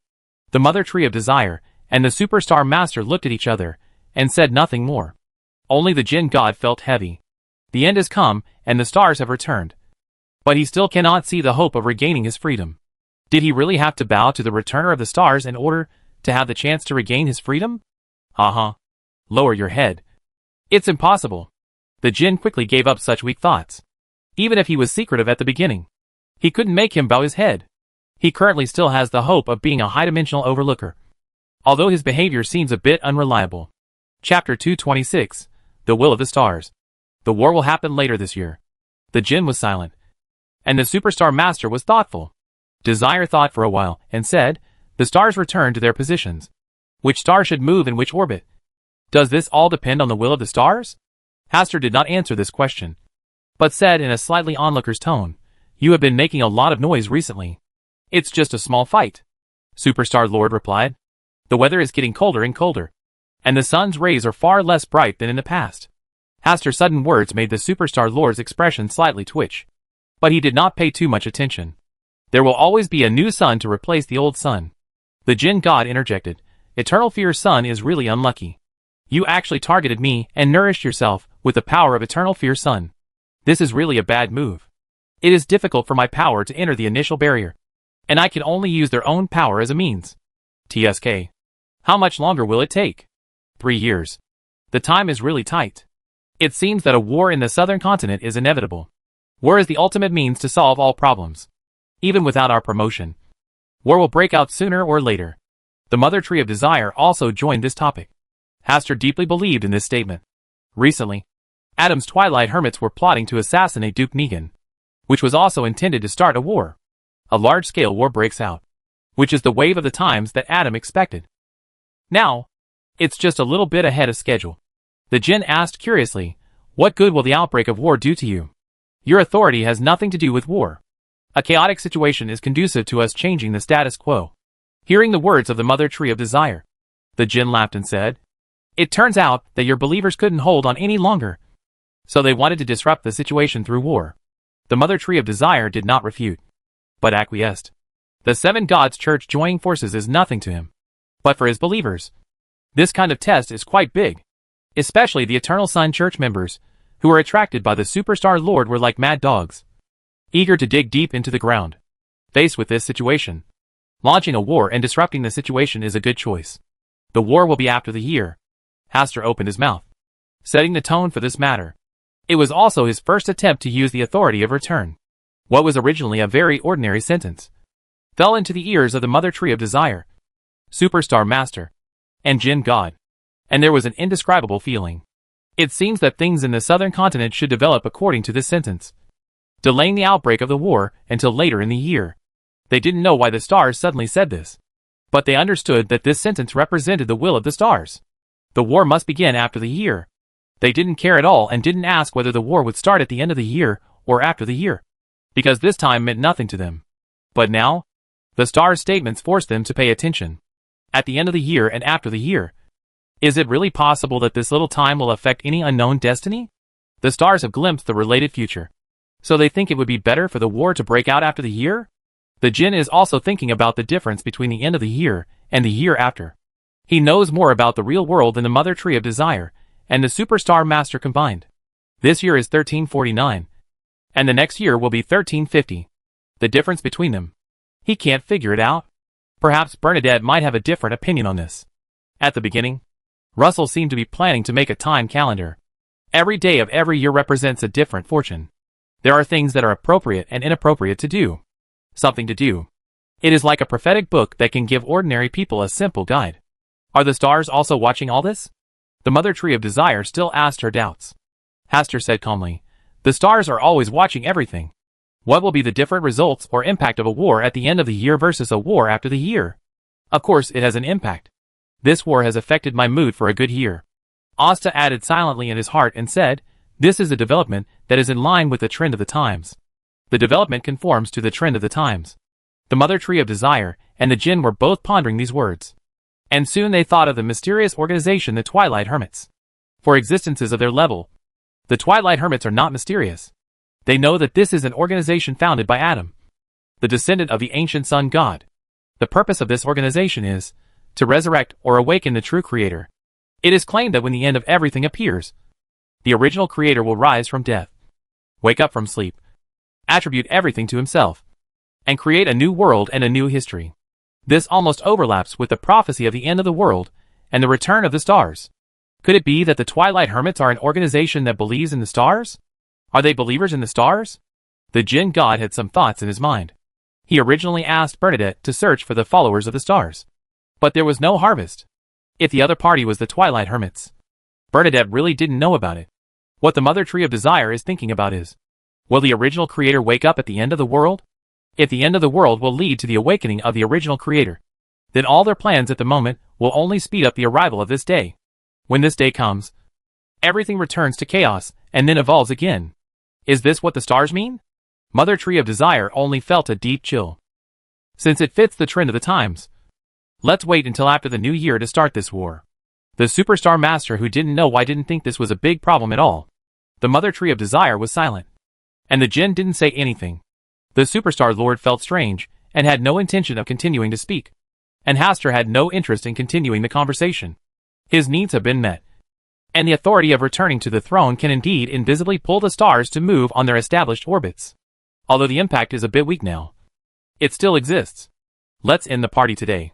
The Mother Tree of Desire and the Superstar Master looked at each other and said nothing more. Only the Jinn God felt heavy. The end has come and the stars have returned. But he still cannot see the hope of regaining his freedom. Did he really have to bow to the returner of the stars in order to have the chance to regain his freedom? Lower your head. It's impossible. The Jinn quickly gave up such weak thoughts. Even if he was secretive at the beginning, he couldn't make him bow his head. He currently still has the hope of being a high-dimensional overlooker, although his behavior seems a bit unreliable. Chapter 226, The Will of the Stars. The war will happen later this year. The Jinn was silent, and the Superstar Master was thoughtful. Desire thought for a while, and said, the stars return to their positions. Which star should move in which orbit? Does this all depend on the will of the stars? Hastur did not answer this question, but said in a slightly onlooker's tone, you have been making a lot of noise recently. It's just a small fight. Superstar Lord replied. The weather is getting colder and colder, and the sun's rays are far less bright than in the past. Hastur's sudden words made the Superstar Lord's expression slightly twitch, but he did not pay too much attention. There will always be a new sun to replace the old sun. The Jinn god interjected, Eternal Fear Sun is really unlucky. You actually targeted me and nourished yourself with the power of Eternal Fear Sun. This is really a bad move. It is difficult for my power to enter the initial barrier, and I can only use their own power as a means. TSK. How much longer will it take? 3 years. The time is really tight. It seems that a war in the southern continent is inevitable. War is the ultimate means to solve all problems. Even without our promotion, war will break out sooner or later. The Mother Tree of Desire also joined this topic. Hastur deeply believed in this statement. Recently, Adam's Twilight Hermits were plotting to assassinate Duke Negan, which was also intended to start a war. A large-scale war breaks out, which is the wave of the times that Adam expected. Now, it's just a little bit ahead of schedule. The Jinn asked curiously, what good will the outbreak of war do to you? Your authority has nothing to do with war. A chaotic situation is conducive to us changing the status quo. Hearing the words of the Mother Tree of Desire, the Jinn laughed and said, it turns out that your believers couldn't hold on any longer, so they wanted to disrupt the situation through war. The Mother Tree of Desire did not refute, but acquiesced. The Seven Gods Church joining forces is nothing to him. But for his believers, this kind of test is quite big. Especially the Eternal Sun Church members, who were attracted by the Superstar Lord were like mad dogs, eager to dig deep into the ground. Faced with this situation, launching a war and disrupting the situation is a good choice. The war will be after the year. Hastur opened his mouth, setting the tone for this matter. It was also his first attempt to use the authority of return. What was originally a very ordinary sentence fell into the ears of the Mother Tree of Desire, Superstar Master, and Jinn God, and there was an indescribable feeling. It seems that things in the southern continent should develop according to this sentence, delaying the outbreak of the war until later in the year. They didn't know why the stars suddenly said this, but they understood that this sentence represented the will of the stars. The war must begin after the year. They didn't care at all and didn't ask whether the war would start at the end of the year or after the year, because this time meant nothing to them. But now, the stars' statements forced them to pay attention. At the end of the year and after the year. Is it really possible that this little time will affect any unknown destiny? The stars have glimpsed the related future, so they think it would be better for the war to break out after the year? The Jinn is also thinking about the difference between the end of the year and the year after. He knows more about the real world than the Mother Tree of Desire and the Superstar Master combined. This year is 1349, and the next year will be 1350. The difference between them. He can't figure it out. Perhaps Bernadette might have a different opinion on this. At the beginning, Russell seemed to be planning to make a time calendar. Every day of every year represents a different fortune. There are things that are appropriate and inappropriate to do. Something to do. It is like a prophetic book that can give ordinary people a simple guide. Are the stars also watching all this? The Mother Tree of Desire still asked her doubts. Hastur said calmly, the stars are always watching everything. What will be the different results or impact of a war at the end of the year versus a war after the year? Of course it has an impact. This war has affected my mood for a good year. Asta added silently in his heart and said, this is a development that is in line with the trend of the times. The development conforms to the trend of the times. The Mother Tree of Desire and the Jinn were both pondering these words. And soon they thought of the mysterious organization the Twilight Hermits. For existences of their level, the Twilight Hermits are not mysterious. They know that this is an organization founded by Adam, the descendant of the ancient sun god. The purpose of this organization is to resurrect or awaken the true creator. It is claimed that when the end of everything appears, the original creator will rise from death, wake up from sleep, attribute everything to himself, and create a new world and a new history. This almost overlaps with the prophecy of the end of the world and the return of the stars. Could it be that the Twilight Hermits are an organization that believes in the stars? Are they believers in the stars? The Jinn god had some thoughts in his mind. He originally asked Bernadette to search for the followers of the stars. But there was no harvest. If the other party was the Twilight Hermits, Bernadette really didn't know about it. What the Mother Tree of Desire is thinking about is, will the original creator wake up at the end of the world? If the end of the world will lead to the awakening of the original creator, then all their plans at the moment will only speed up the arrival of this day. When this day comes, everything returns to chaos and then evolves again. Is this what the stars mean? Mother Tree of Desire only felt a deep chill. Since it fits the trend of the times, let's wait until after the new year to start this war. The Superstar Master, who didn't know why, didn't think this was a big problem at all. The Mother Tree of Desire was silent, and the Jinn didn't say anything. The Superstar Lord felt strange and had no intention of continuing to speak, and Hastur had no interest in continuing the conversation. His needs have been met, and the authority of returning to the throne can indeed invisibly pull the stars to move on their established orbits. Although the impact is a bit weak now, it still exists. Let's end the party today.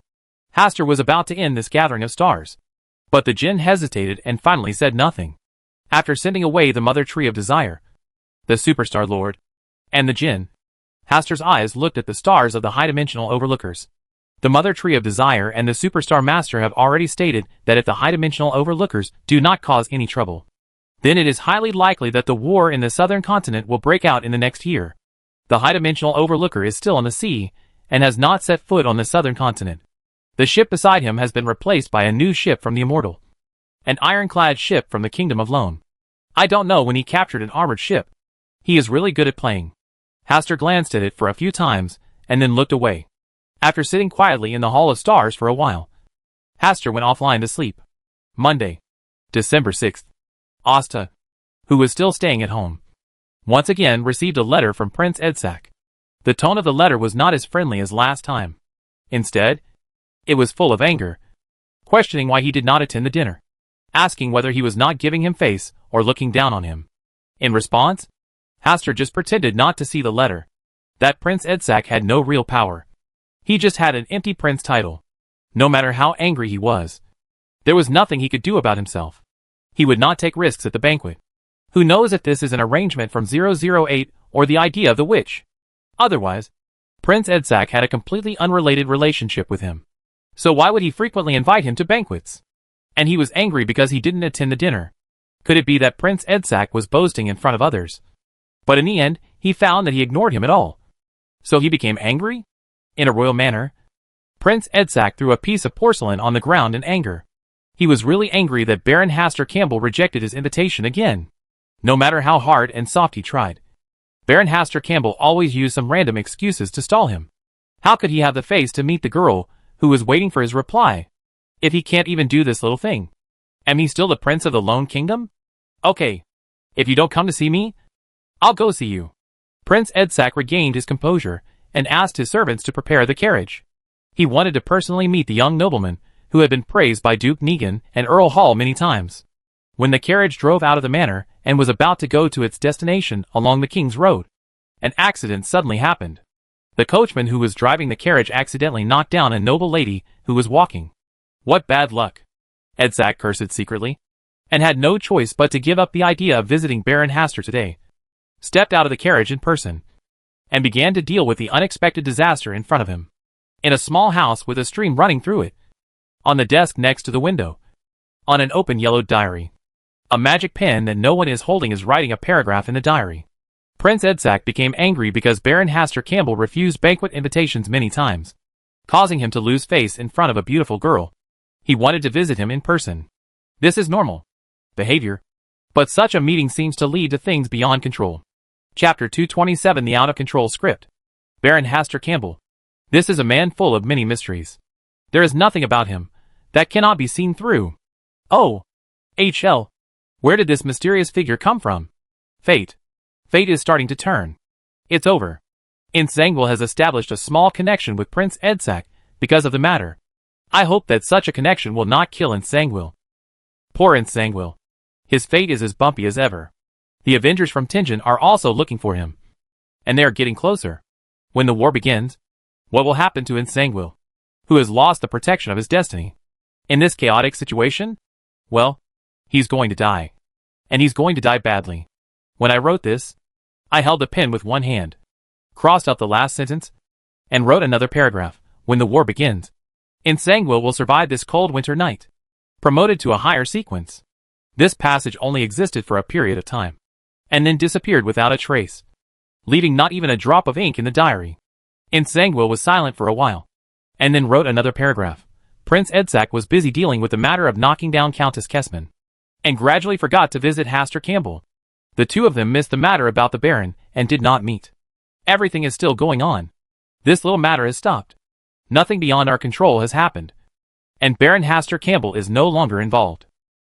Hastur was about to end this gathering of stars, but the Jinn hesitated and finally said nothing. After sending away the Mother Tree of Desire, the Superstar Lord, and the Jinn, Hastur's eyes looked at the stars of the high-dimensional overlookers. The Mother Tree of Desire and the Superstar Master have already stated that if the high-dimensional overlookers do not cause any trouble, then it is highly likely that the war in the southern continent will break out in the next year. The high-dimensional overlooker is still on the sea and has not set foot on the southern continent. The ship beside him has been replaced by a new ship from the Immortal, an ironclad ship from the Kingdom of Lone. I don't know when he captured an armored ship. He is really good at playing. Hastur glanced at it for a few times and then looked away. After sitting quietly in the Hall of Stars for a while, Hastur went offline to sleep. Monday, December 6th. Asta, who was still staying at home, once again received a letter from Prince Edsac. The tone of the letter was not as friendly as last time. Instead, it was full of anger, questioning why he did not attend the dinner, asking whether he was not giving him face or looking down on him. In response, Hastur just pretended not to see the letter. That Prince Edsac had no real power. He just had an empty prince title. No matter how angry he was, there was nothing he could do about himself. He would not take risks at the banquet. Who knows if this is an arrangement from 008 or the idea of the witch? Otherwise, Prince Edsac had a completely unrelated relationship with him. So why would he frequently invite him to banquets? And he was angry because he didn't attend the dinner. Could it be that Prince Edsac was boasting in front of others? But in the end, he found that he ignored him at all. So he became angry? In a royal manner, Prince Edsac threw a piece of porcelain on the ground in anger. He was really angry that Baron Hastur Campbell rejected his invitation again. No matter how hard and soft he tried, Baron Hastur Campbell always used some random excuses to stall him. How could he have the face to meet the girl who was waiting for his reply, if he can't even do this little thing? Am he still the prince of the Lone Kingdom? Okay. If you don't come to see me, I'll go see you. Prince Edsac regained his composure and asked his servants to prepare the carriage. He wanted to personally meet the young nobleman who had been praised by Duke Negan and Earl Hall many times. When the carriage drove out of the manor and was about to go to its destination along the King's Road, an accident suddenly happened. The coachman who was driving the carriage accidentally knocked down a noble lady who was walking. What bad luck! Edsac cursed secretly, and had no choice but to give up the idea of visiting Baron Hastur today. Stepped out of the carriage in person, and began to deal with the unexpected disaster in front of him. In a small house with a stream running through it. On the desk next to the window. On an open yellowed diary. A magic pen that no one is holding is writing a paragraph in the diary. Prince Edsac became angry because Baron Hastur Campbell refused banquet invitations many times, causing him to lose face in front of a beautiful girl. He wanted to visit him in person. This is normal behavior, but such a meeting seems to lead to things beyond control. Chapter 227, The Out of Control Script. Baron Hastur Campbell. This is a man full of many mysteries. There is nothing about him that cannot be seen through. Oh, HL. Where did this mysterious figure come from? Fate. Fate is starting to turn. It's over. Insangwil has established a small connection with Prince Edsac because of the matter. I hope that such a connection will not kill Insangwil. Poor Insangwil. His fate is as bumpy as ever. The Avengers from Tingen are also looking for him. And they are getting closer. When the war begins, what will happen to Insangwil, who has lost the protection of his destiny? In this chaotic situation? Well, He's going to die. And he's going to die badly. When I wrote this, I held the pen with one hand, crossed out the last sentence, and wrote another paragraph. When the war begins, Nsangwil will survive this cold winter night. Promoted to a higher sequence. This passage only existed for a period of time, and then disappeared without a trace, leaving not even a drop of ink in the diary. Nsangwil was silent for a while, and then wrote another paragraph. Prince Edsack was busy dealing with the matter of knocking down Countess Kessman, and gradually forgot to visit Haster Campbell. The two of them missed the matter about the Baron, and did not meet. Everything is still going on. This little matter has stopped. Nothing beyond our control has happened. And Baron Haster Campbell is no longer involved.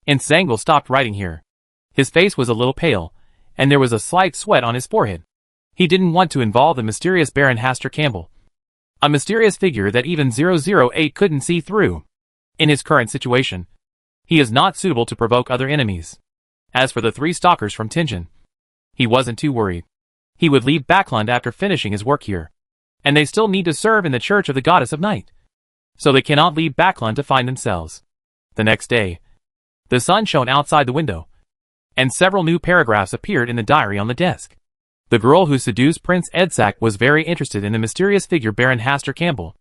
Nsangwil stopped writing here. His face was a little pale, and there was a slight sweat on his forehead. He didn't want to involve the mysterious Baron Haster Campbell, a mysterious figure that even 008 couldn't see through. In his current situation, he is not suitable to provoke other enemies. As for the three stalkers from Tingen, he wasn't too worried. He would leave Backland after finishing his work here, and they still need to serve in the Church of the Goddess of Night, so they cannot leave Backland to find themselves. The next day, the sun shone outside the window, and several new paragraphs appeared in the diary on the desk. The girl who seduced Prince Edsack was very interested in the mysterious figure Baron Haster Campbell.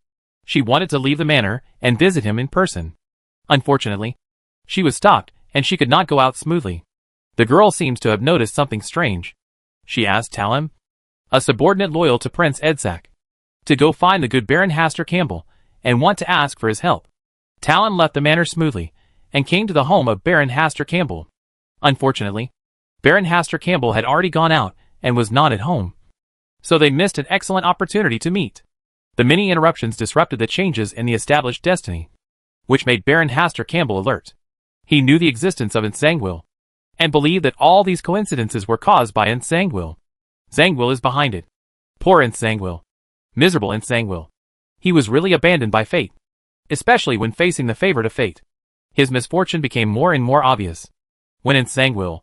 She wanted to leave the manor and visit him in person. Unfortunately, she was stopped, and she could not go out smoothly. The girl seems to have noticed something strange. She asked Talim, a subordinate loyal to Prince Edsack, to go find the good Baron Haster Campbell and want to ask for his help. Talim left the manor smoothly and came to the home of Baron Haster Campbell. Unfortunately, Baron Haster Campbell had already gone out and was not at home, so they missed an excellent opportunity to meet. The many interruptions disrupted the changes in the established destiny, which made Baron Haster Campbell alert. He knew the existence of Nsangwil, and believed that all these coincidences were caused by Nsangwil. Nsangwil is behind it. Poor Nsangwil. Miserable Nsangwil. He was really abandoned by fate, especially when facing the favorite of fate. His misfortune became more and more obvious when Nsangwil,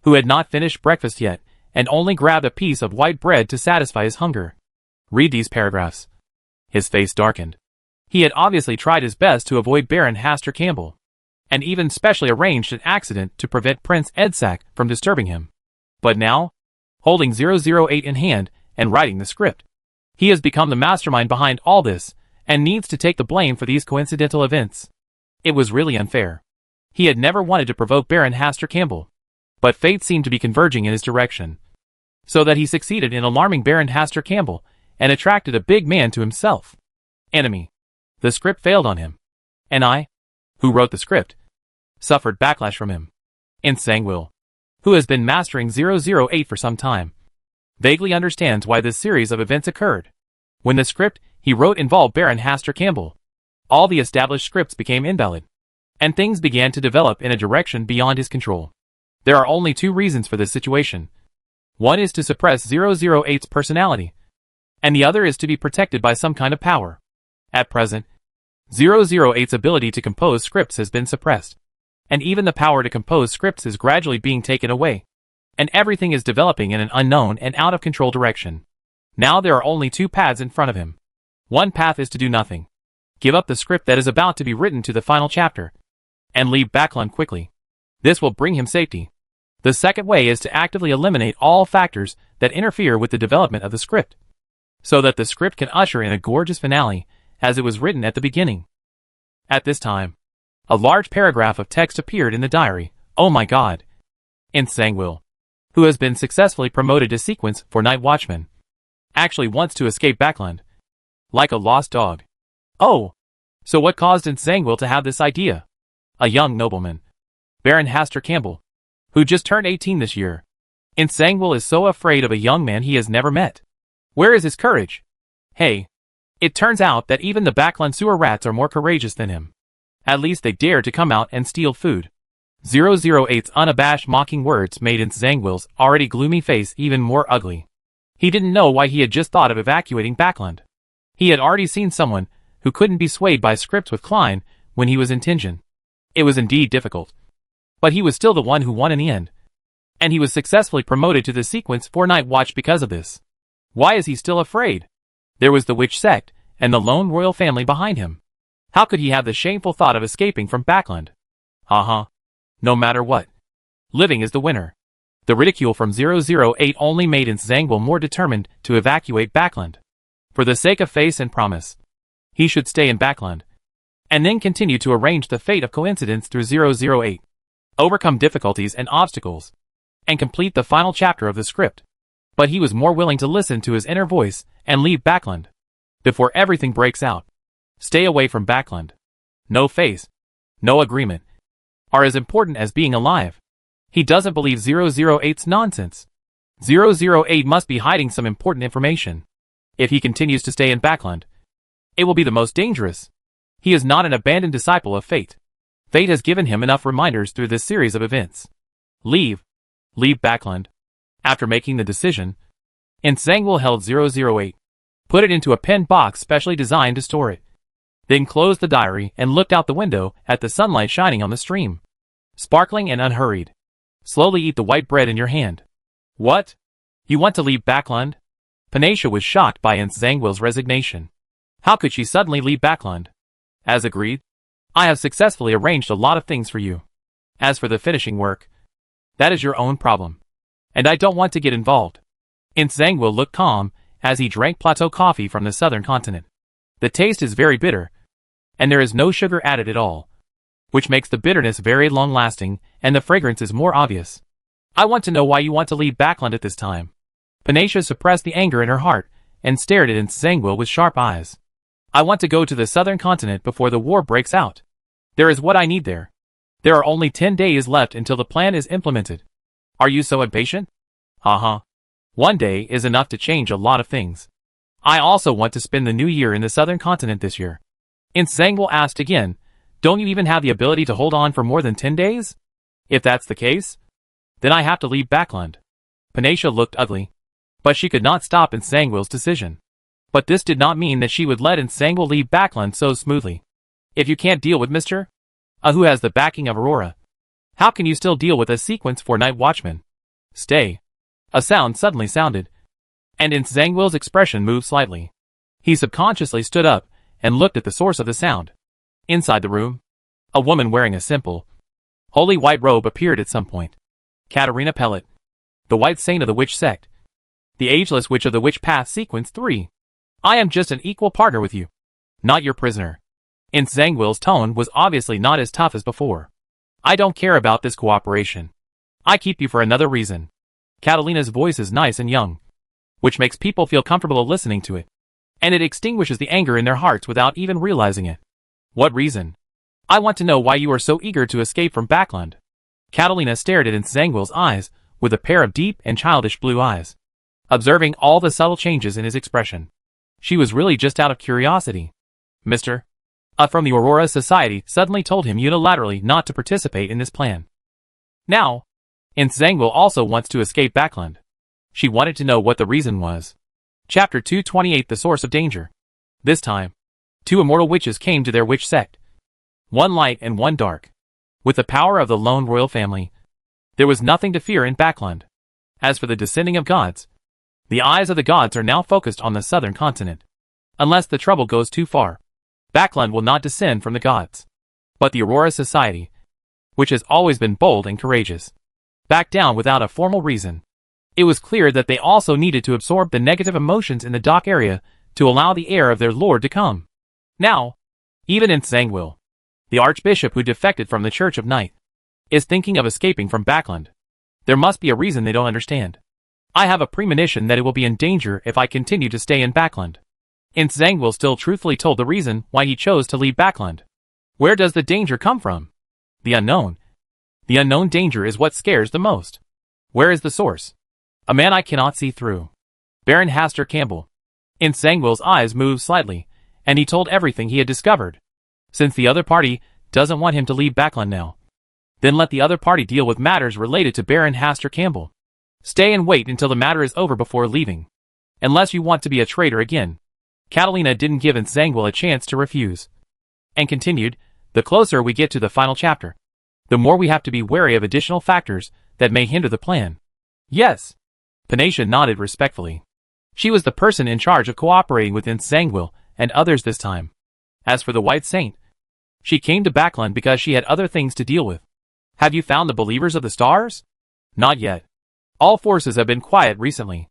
who had not finished breakfast yet, and only grabbed a piece of white bread to satisfy his hunger. Read these paragraphs. His face darkened. He had obviously tried his best to avoid Baron Haster Campbell, and even specially arranged an accident to prevent Prince Edsack from disturbing him. But now, holding 008 in hand and writing the script, he has become the mastermind behind all this, and needs to take the blame for these coincidental events. It was really unfair. He had never wanted to provoke Baron Haster Campbell, but fate seemed to be converging in his direction, so that he succeeded in alarming Baron Haster Campbell and attracted a big man to himself. Enemy. The script failed on him, and I, who wrote the script, suffered backlash from him. Nsangwil, who has been mastering 008 for some time, vaguely understands why this series of events occurred. When the script he wrote involved Baron Haster Campbell, all the established scripts became invalid, and things began to develop in a direction beyond his control. There are only two reasons for this situation. One is to suppress 008's personality, and the other is to be protected by some kind of power. At present, 008's ability to compose scripts has been suppressed, and even the power to compose scripts is gradually being taken away, and everything is developing in an unknown and out-of-control direction. Now there are only two paths in front of him. One path is to do nothing, give up the script that is about to be written to the final chapter, and leave Backland quickly. This will bring him safety. The second way is to actively eliminate all factors that interfere with the development of the script, so that the script can usher in a gorgeous finale, as it was written at the beginning. At this time, a large paragraph of text appeared in the diary. Oh my God! Nsangwil, who has been successfully promoted to sequence for night watchman, actually wants to escape Backland, like a lost dog. Oh! So what caused Nsangwil to have this idea? A young nobleman, Baron Haster Campbell, who just turned 18 this year. Nsangwil is so afraid of a young man he has never met. Where is his courage? Hey! It turns out that even the Backland sewer rats are more courageous than him. At least they dare to come out and steal food. 008's unabashed mocking words made Nsangwil's already gloomy face even more ugly. He didn't know why he had just thought of evacuating Backland. He had already seen someone who couldn't be swayed by scripts with Klein when he was in Tingen. It was indeed difficult, but he was still the one who won in the end, and he was successfully promoted to the sequence for night watch because of this. Why is he still afraid? There was the witch sect and the lone royal family behind him. How could he have the shameful thought of escaping from Backland? No matter what. Living is the winner. The ridicule from 008 only made Zangwill more determined to evacuate Backland. For the sake of face and promise, he should stay in Backland, and then continue to arrange the fate of coincidence through 008, overcome difficulties and obstacles, and complete the final chapter of the script. But he was more willing to listen to his inner voice and leave Backland before everything breaks out. Stay away from Backland. No face, no agreement, are as important as being alive. He doesn't believe 008's nonsense. 008 must be hiding some important information. If he continues to stay in Backland, it will be the most dangerous. He is not an abandoned disciple of fate. Fate has given him enough reminders through this series of events. Leave Backland. After making the decision, Zangwill held 008, put it into a pen box specially designed to store it, then closed the diary and looked out the window at the sunlight shining on the stream. Sparkling and unhurried. Slowly eat the white bread in your hand. What? You want to leave Backland? Panatia was shocked by Zangwill's resignation. How could she suddenly leave Backland? As agreed, I have successfully arranged a lot of things for you. As for the finishing work, that is your own problem, and I don't want to get involved. Zangwill looked calm as he drank plateau coffee from the southern continent. The taste is very bitter, and there is no sugar added at all, which makes the bitterness very long-lasting and the fragrance is more obvious. I want to know why you want to leave Backland at this time. Panatia suppressed the anger in her heart and stared at Zangwill with sharp eyes. I want to go to the southern continent before the war breaks out. There is what I need there. There are only 10 days left until the plan is implemented. Are you so impatient? Uh-huh. 1 day is enough to change a lot of things. I also want to spend the new year in the southern continent this year. Zangwill asked again, don't you even have the ability to hold on for more than 10 days? If that's the case, then I have to leave Backland. Panatia looked ugly, but she could not stop Zangwill's decision. But this did not mean that she would let Zangwill leave Backland so smoothly. If you can't deal with Mr. Who has the backing of Aurora, how can you still deal with a sequence for night watchman? Stay. A sound suddenly sounded, and Zangwill's expression moved slightly. He subconsciously stood up and looked at the source of the sound. Inside the room, a woman wearing a simple, holy white robe appeared at some point. Katerina Pellet, the white saint of the witch sect. The ageless witch of the witch path sequence 3. I am just an equal partner with you, not your prisoner. Zangwill's tone was obviously not as tough as before. I don't care about this cooperation. I keep you for another reason. Catalina's voice is nice and young, which makes people feel comfortable listening to it, and it extinguishes the anger in their hearts without even realizing it. What reason? I want to know why you are so eager to escape from Backland. Catalina stared at Zangwill's eyes with a pair of deep and childish blue eyes, observing all the subtle changes in his expression. She was really just out of curiosity. Mr. From the Aurora Society suddenly told him unilaterally not to participate in this plan. Now, Zangwill also wants to escape Backland. She wanted to know what the reason was. Chapter 228 The Source of Danger. This time, 2 immortal witches came to their witch sect. One light and one dark. With the power of the lone royal family, there was nothing to fear in Backland. As for the descending of gods, the eyes of the gods are now focused on the southern continent. Unless the trouble goes too far, Backland will not descend from the gods. But the Aurora Society, which has always been bold and courageous, backed down without a formal reason. It was clear that they also needed to absorb the negative emotions in the dock area to allow the heir of their lord to come. Now, even Zangwill, the archbishop who defected from the Church of Night, is thinking of escaping from Backland. There must be a reason they don't understand. I have a premonition that it will be in danger if I continue to stay in Backland. Zangwill still truthfully told the reason why he chose to leave Backland. Where does the danger come from? The unknown. The unknown danger is what scares the most. Where is the source? A man I cannot see through. Baron Haster Campbell. Zangwill's eyes moved slightly, and he told everything he had discovered. Since the other party doesn't want him to leave Backland now, then let the other party deal with matters related to Baron Haster Campbell. Stay and wait until the matter is over before leaving. Unless you want to be a traitor again. Catalina didn't give Zangwill a chance to refuse, and continued, the closer we get to the final chapter, the more we have to be wary of additional factors that may hinder the plan. Yes. Panatia nodded respectfully. She was the person in charge of cooperating with Zangwill and others this time. As for the White Saint, she came to Backland because she had other things to deal with. Have you found the believers of the stars? Not yet. All forces have been quiet recently.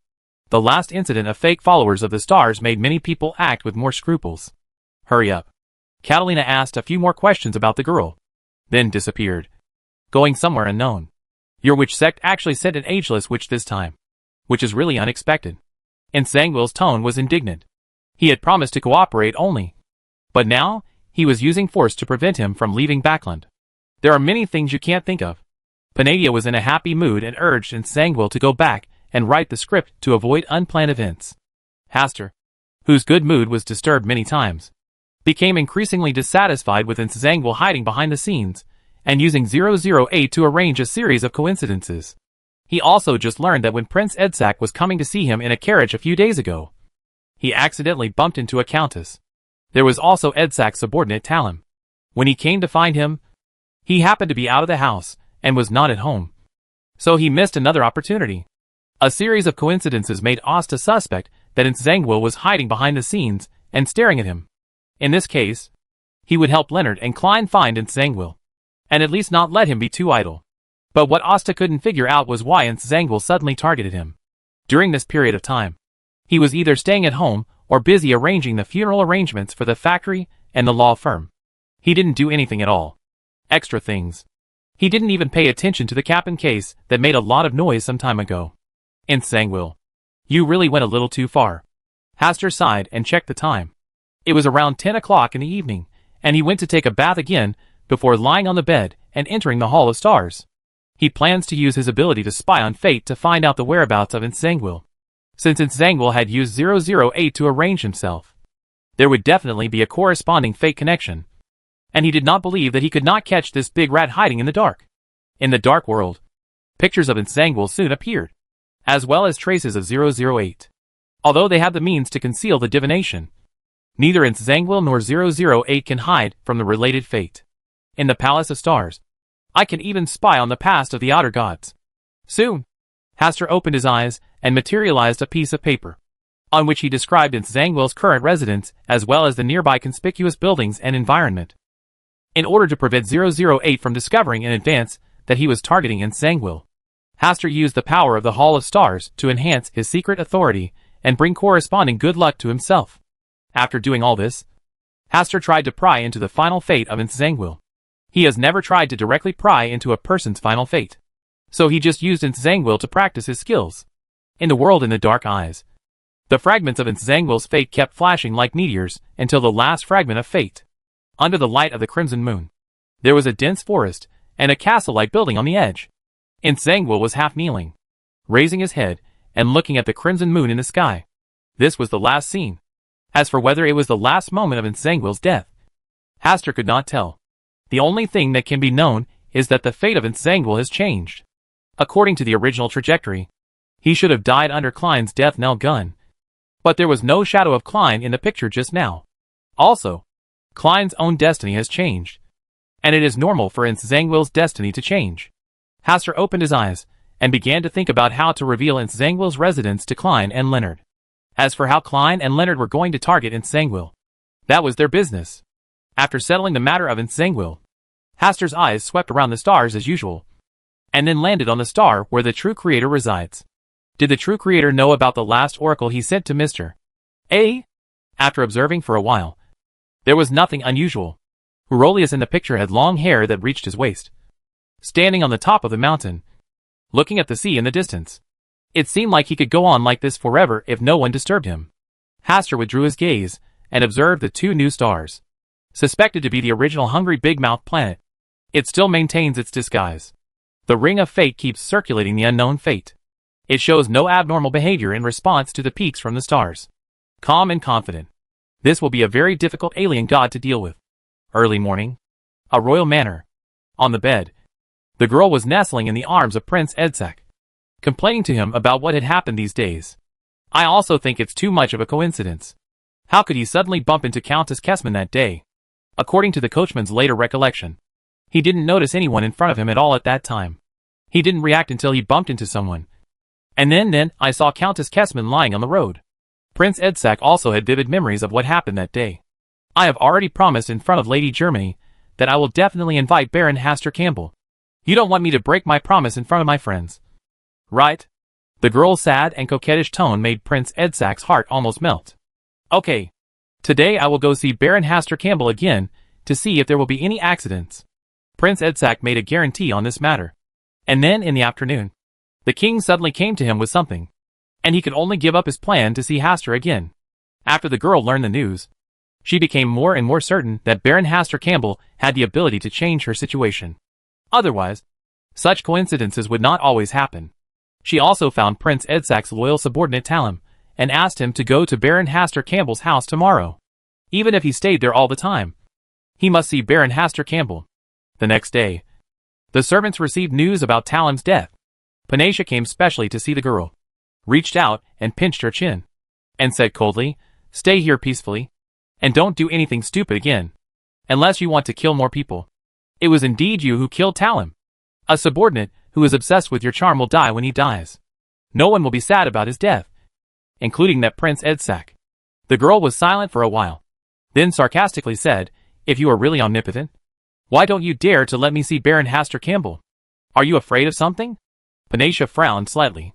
The last incident of fake followers of the stars made many people act with more scruples. Hurry up. Catalina asked a few more questions about the girl, then disappeared, going somewhere unknown. Your witch sect actually sent an ageless witch this time, which is really unexpected. Nsangwill's tone was indignant. He had promised to cooperate only, but now he was using force to prevent him from leaving Backland. There are many things you can't think of. Panadia was in a happy mood and urged Nsangwill to go back and write the script to avoid unplanned events. Hastur, whose good mood was disturbed many times, became increasingly dissatisfied with Nsangwill hiding behind the scenes and using 008 to arrange a series of coincidences. He also just learned that when Prince Edsack was coming to see him in a carriage a few days ago, he accidentally bumped into a countess. There was also Edsack's subordinate Talim. When he came to find him, he happened to be out of the house and was not at home. So he missed another opportunity. A series of coincidences made Asta suspect that Nsangwill was hiding behind the scenes and staring at him. In this case, he would help Leonard and Klein find Nsangwill, and at least not let him be too idle. But what Asta couldn't figure out was why Nsangwill suddenly targeted him. During this period of time, he was either staying at home or busy arranging the funeral arrangements for the factory and the law firm. He didn't do anything at all. Extra things. He didn't even pay attention to the Cap'n case that made a lot of noise some time ago. Nsangwill, you really went a little too far. Hastur sighed and checked the time. It was around 10 o'clock in the evening, and he went to take a bath again before lying on the bed and entering the Hall of Stars. He plans to use his ability to spy on fate to find out the whereabouts of Nsangwill. Since Nsangwill had used 008 to arrange himself, there would definitely be a corresponding fate connection. And he did not believe that he could not catch this big rat hiding in the dark. In the dark world, pictures of Nsangwill soon appeared, as well as traces of 008. Although they have the means to conceal the divination, neither Nsangwill nor 008 can hide from the related fate. In the Palace of Stars, I can even spy on the past of the outer gods. Soon, Hastur opened his eyes and materialized a piece of paper, on which he described Nsangwill's current residence as well as the nearby conspicuous buildings and environment. In order to prevent 008 from discovering in advance that he was targeting Nsangwill, Hastur used the power of the Hall of Stars to enhance his secret authority and bring corresponding good luck to himself. After doing all this, Hastur tried to pry into the final fate of Nsangwill. He has never tried to directly pry into a person's final fate, so he just used Nsangwill to practice his skills. In the world in the dark eyes, the fragments of Nsangwill's fate kept flashing like meteors until the last fragment of fate. Under the light of the crimson moon, there was a dense forest and a castle-like building on the edge. Nsangwill was half kneeling, raising his head and looking at the crimson moon in the sky. This was the last scene. As for whether it was the last moment of Nsangwill's death, Hastur could not tell. The only thing that can be known is that the fate of Nsangwill has changed. According to the original trajectory, he should have died under Klein's death knell gun. But there was no shadow of Klein in the picture just now. Also, Klein's own destiny has changed, and it is normal for Nsangwill's destiny to change. Hastur opened his eyes and began to think about how to reveal Nsangwill's residence to Klein and Leonard. As for how Klein and Leonard were going to target Nsangwill, that was their business. After settling the matter of Nsangwill, Hastur's eyes swept around the stars as usual, and then landed on the star where the true creator resides. Did the true creator know about the last oracle he sent to Mr. A? After observing for a while, there was nothing unusual. Aurelius in the picture had long hair that reached his waist, standing on the top of the mountain, looking at the sea in the distance. It seemed like he could go on like this forever if no one disturbed him. Hastur withdrew his gaze and observed the two new stars. Suspected to be the original Hungry Big Mouth planet, it still maintains its disguise. The Ring of Fate keeps circulating the unknown fate. It shows no abnormal behavior in response to the peaks from the stars. Calm and confident. This will be a very difficult alien god to deal with. Early morning. A royal manor. On the bed, the girl was nestling in the arms of Prince Edsack, complaining to him about what had happened these days. I also think it's too much of a coincidence. How could he suddenly bump into Countess Kessman that day? According to the coachman's later recollection, he didn't notice anyone in front of him at all at that time. He didn't react until he bumped into someone. And then I saw Countess Kessman lying on the road. Prince Edsack also had vivid memories of what happened that day. I have already promised in front of Lady Germany that I will definitely invite Baron Hastur Campbell. You don't want me to break my promise in front of my friends, right? The girl's sad and coquettish tone made Prince Edsac's heart almost melt. Okay. Today I will go see Baron Hastur Campbell again to see if there will be any accidents. Prince Edsac made a guarantee on this matter. And then in the afternoon, the king suddenly came to him with something, and he could only give up his plan to see Hastur again. After the girl learned the news, she became more and more certain that Baron Hastur Campbell had the ability to change her situation. Otherwise, such coincidences would not always happen. She also found Prince Edsac's loyal subordinate Talum, and asked him to go to Baron Hastur Campbell's house tomorrow. Even if he stayed there all the time, he must see Baron Hastur Campbell. The next day, the servants received news about Talum's death. Panacea came specially to see the girl, reached out and pinched her chin, and said coldly, "Stay here peacefully, and don't do anything stupid again, unless you want to kill more people. It was indeed you who killed Talum. A subordinate who is obsessed with your charm will die when he dies. No one will be sad about his death, including that Prince Edsac." The girl was silent for a while, then sarcastically said, "If you are really omnipotent, why don't you dare to let me see Baron Hastur Campbell? Are you afraid of something?" Panacea frowned slightly.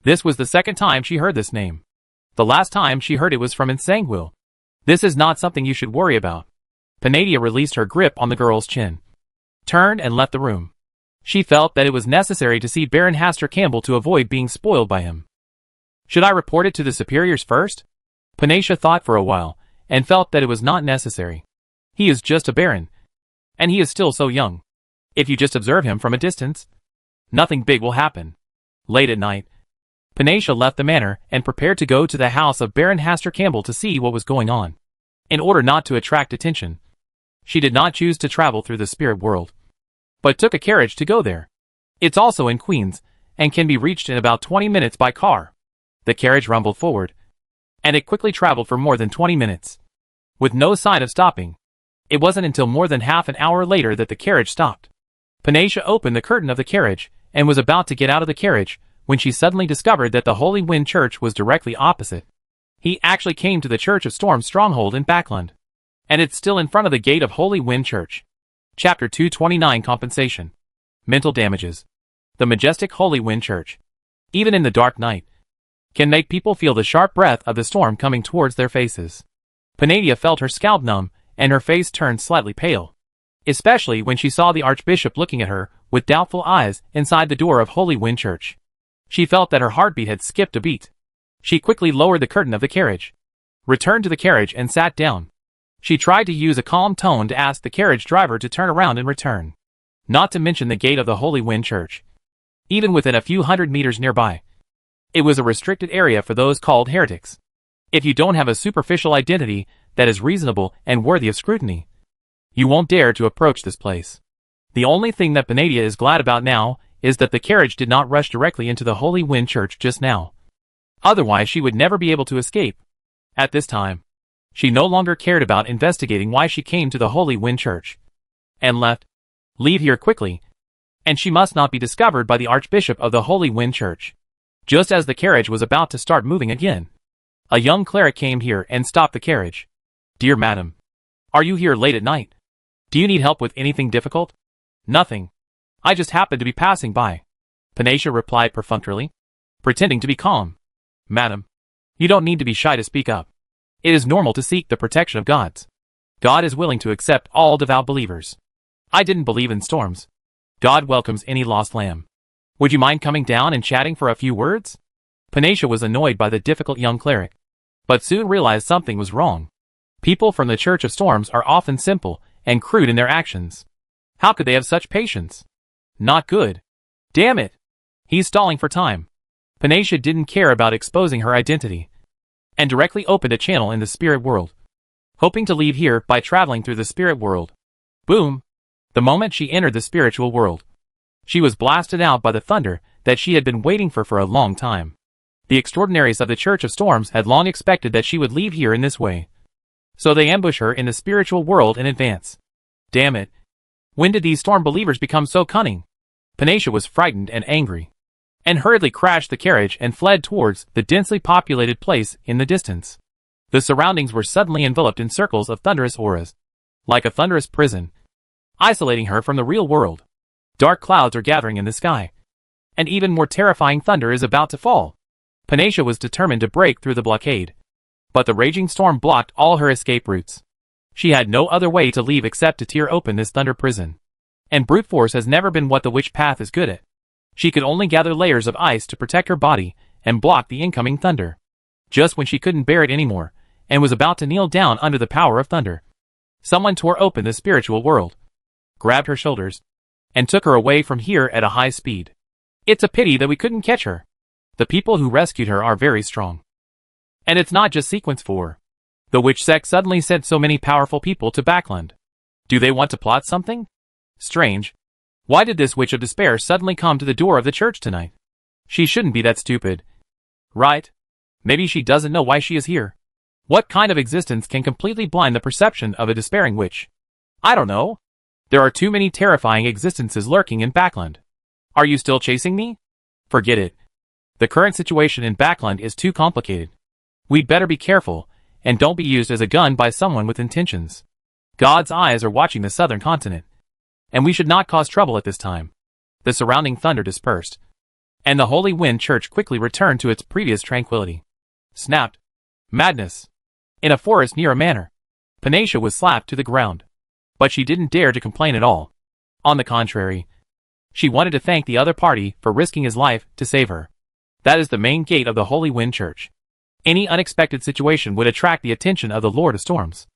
This was the second time she heard this name. The last time she heard it was from Ensanguil. "This is not something you should worry about." Panacea released her grip on the girl's chin, turned and left the room. She felt that it was necessary to see Baron Hastur Campbell to avoid being spoiled by him. Should I report it to the superiors first? Panacea thought for a while, and felt that it was not necessary. He is just a baron, and he is still so young. If you just observe him from a distance, nothing big will happen. Late at night, Panacea left the manor and prepared to go to the house of Baron Hastur Campbell to see what was going on. In order not to attract attention, she did not choose to travel through the spirit world, but took a carriage to go there. It's also in Queens, and can be reached in about 20 minutes by car. The carriage rumbled forward, and it quickly traveled for more than 20 minutes, with no sign of stopping. It wasn't until more than half an hour later that the carriage stopped. Panacea opened the curtain of the carriage, and was about to get out of the carriage, when she suddenly discovered that the Holy Wind Church was directly opposite. He actually came to the Church of Storm's stronghold in Backland, and it's still in front of the gate of Holy Wind Church. Chapter 229 Compensation. Mental Damages. The majestic Holy Wind Church, even in the dark night, can make people feel the sharp breath of the storm coming towards their faces. Panacea felt her scalp numb, and her face turned slightly pale, especially when she saw the Archbishop looking at her with doubtful eyes inside the door of Holy Wind Church. She felt that her heartbeat had skipped a beat. She quickly lowered the curtain of the carriage, returned to the carriage and sat down. She tried to use a calm tone to ask the carriage driver to turn around and return, not to mention the gate of the Holy Wind Church, even within a few hundred meters nearby. It was a restricted area for those called heretics. If you don't have a superficial identity that is reasonable and worthy of scrutiny, you won't dare to approach this place. The only thing that Panacea is glad about now is that the carriage did not rush directly into the Holy Wind Church just now. Otherwise she would never be able to escape. At this time, she no longer cared about investigating why she came to the Holy Wind Church, and left. Leave here quickly, and she must not be discovered by the Archbishop of the Holy Wind Church. Just as the carriage was about to start moving again, a young cleric came here and stopped the carriage. "Dear madam, are you here late at night? Do you need help with anything difficult?" "Nothing. I just happened to be passing by," Panacea replied perfunctorily, pretending to be calm. "Madam, you don't need to be shy to speak up. It is normal to seek the protection of gods. God is willing to accept all devout believers. I didn't believe in storms. God welcomes any lost lamb. Would you mind coming down and chatting for a few words?" Panacea was annoyed by the difficult young cleric, but soon realized something was wrong. People from the Church of Storms are often simple and crude in their actions. How could they have such patience? Not good. Damn it! He's stalling for time. Panacea didn't care about exposing her identity, and directly opened a channel in the spirit world, hoping to leave here by traveling through the spirit world. Boom! The moment she entered the spiritual world, she was blasted out by the thunder that she had been waiting for a long time. The extraordinaries of the Church of Storms had long expected that she would leave here in this way, so they ambush her in the spiritual world in advance. Damn it! When did these storm believers become so cunning? Panacea was frightened and angry, and hurriedly crashed the carriage and fled towards the densely populated place in the distance. The surroundings were suddenly enveloped in circles of thunderous auras, like a thunderous prison, isolating her from the real world. Dark clouds are gathering in the sky. And even more terrifying thunder is about to fall. Panacea was determined to break through the blockade. But the raging storm blocked all her escape routes. She had no other way to leave except to tear open this thunder prison. And brute force has never been what the witch path is good at. She could only gather layers of ice to protect her body and block the incoming thunder. Just when she couldn't bear it anymore, and was about to kneel down under the power of thunder, someone tore open the spiritual world, grabbed her shoulders, and took her away from here at a high speed. It's a pity that we couldn't catch her. The people who rescued her are very strong. And it's not just sequence 4. The witch sect suddenly sent so many powerful people to Backland. Do they want to plot something? Strange. Why did this witch of despair suddenly come to the door of the church tonight? She shouldn't be that stupid. Right? Maybe she doesn't know why she is here. What kind of existence can completely blind the perception of a despairing witch? I don't know. There are too many terrifying existences lurking in Backland. Are you still chasing me? Forget it. The current situation in Backland is too complicated. We'd better be careful, and don't be used as a gun by someone with intentions. God's eyes are watching the southern continent, and we should not cause trouble at this time. The surrounding thunder dispersed, and the Holy Wind Church quickly returned to its previous tranquility. Snapped. Madness. In a forest near a manor, Panacea was slapped to the ground. But she didn't dare to complain at all. On the contrary, she wanted to thank the other party for risking his life to save her. That is the main gate of the Holy Wind Church. Any unexpected situation would attract the attention of the Lord of Storms.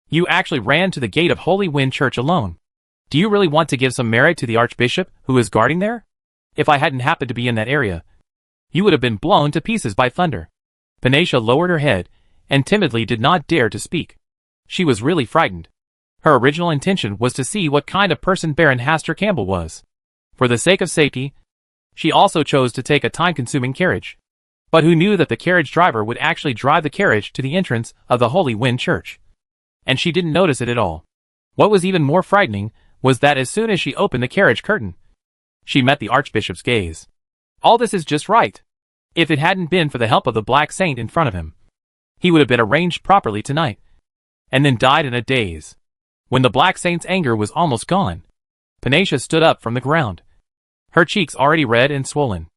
You actually ran to the gate of Holy Wind Church alone. Do you really want to give some merit to the Archbishop who is guarding there? If I hadn't happened to be in that area, you would have been blown to pieces by thunder. Panacea lowered her head and timidly did not dare to speak. She was really frightened. Her original intention was to see what kind of person Baron Hastur Campbell was. For the sake of safety, she also chose to take a time-consuming carriage. But who knew that the carriage driver would actually drive the carriage to the entrance of the Holy Wind Church? And she didn't notice it at all. What was even more frightening was that as soon as she opened the carriage curtain, she met the Archbishop's gaze. All this is just right. If it hadn't been for the help of the Black Saint in front of him, he would have been arranged properly tonight, and then died in a daze. When the Black Saint's anger was almost gone, Panacea stood up from the ground, her cheeks already red and swollen.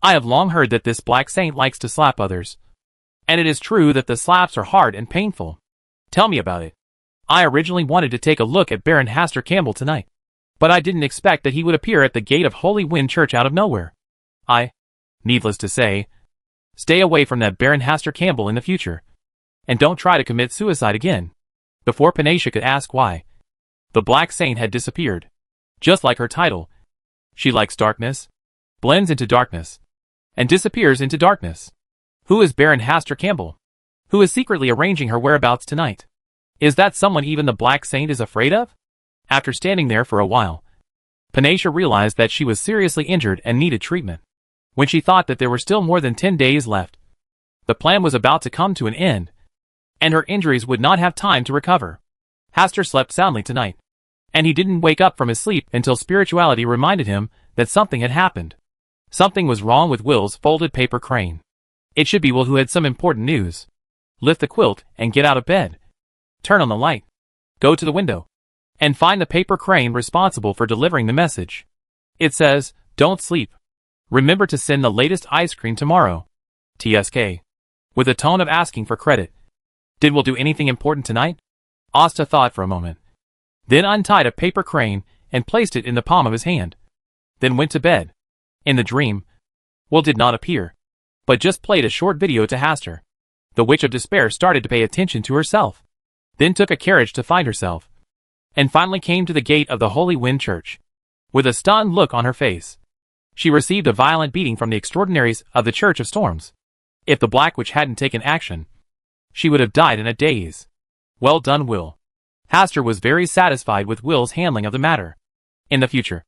I have long heard that this Black Saint likes to slap others. And it is true that the slaps are hard and painful. Tell me about it. I originally wanted to take a look at Baron Hastur Campbell tonight, but I didn't expect that he would appear at the gate of Holy Wind Church out of nowhere. Needless to say, stay away from that Baron Hastur Campbell in the future, and don't try to commit suicide again. Before Panacea could ask why, the Black Saint had disappeared. Just like her title, she likes darkness, blends into darkness, and disappears into darkness. Who is Baron Hastur Campbell? Who is secretly arranging her whereabouts tonight? Is that someone even the Black Saint is afraid of? After standing there for a while, Panacea realized that she was seriously injured and needed treatment. When she thought that there were still more than 10 days left, the plan was about to come to an end, and her injuries would not have time to recover. Hastur slept soundly tonight, and he didn't wake up from his sleep until spirituality reminded him that something had happened. Something was wrong with Will's folded paper crane. It should be Will who had some important news. Lift the quilt and get out of bed. Turn on the light. Go to the window. And find the paper crane responsible for delivering the message. It says, "Don't sleep. Remember to send the latest ice cream tomorrow. TSK." With a tone of asking for credit. Did Will do anything important tonight? Asta thought for a moment. Then untied a paper crane and placed it in the palm of his hand. Then went to bed. In the dream, Will did not appear, but just played a short video to Hastur. The Witch of Despair started to pay attention to herself, then took a carriage to find herself, and finally came to the gate of the Holy Wind Church. With a stunned look on her face, she received a violent beating from the extraordinaries of the Church of Storms. If the Black Witch hadn't taken action, she would have died in a daze. Well done, Will. Hastur was very satisfied with Will's handling of the matter. In the future,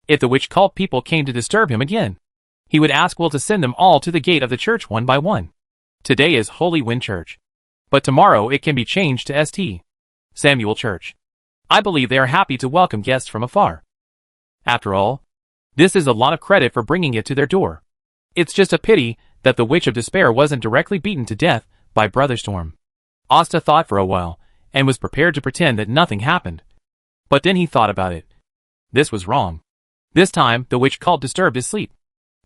if the witch cult people came to disturb him again, he would ask Will to send them all to the gate of the church one by one. Today is Holy Wind Church, but tomorrow it can be changed to St. Samuel Church. I believe they are happy to welcome guests from afar. After all, this is a lot of credit for bringing it to their door. It's just a pity that the Witch of Despair wasn't directly beaten to death by Brother Storm. Asta thought for a while, and was prepared to pretend that nothing happened. But then he thought about it. This was wrong. This time, the witch cult disturbed his sleep.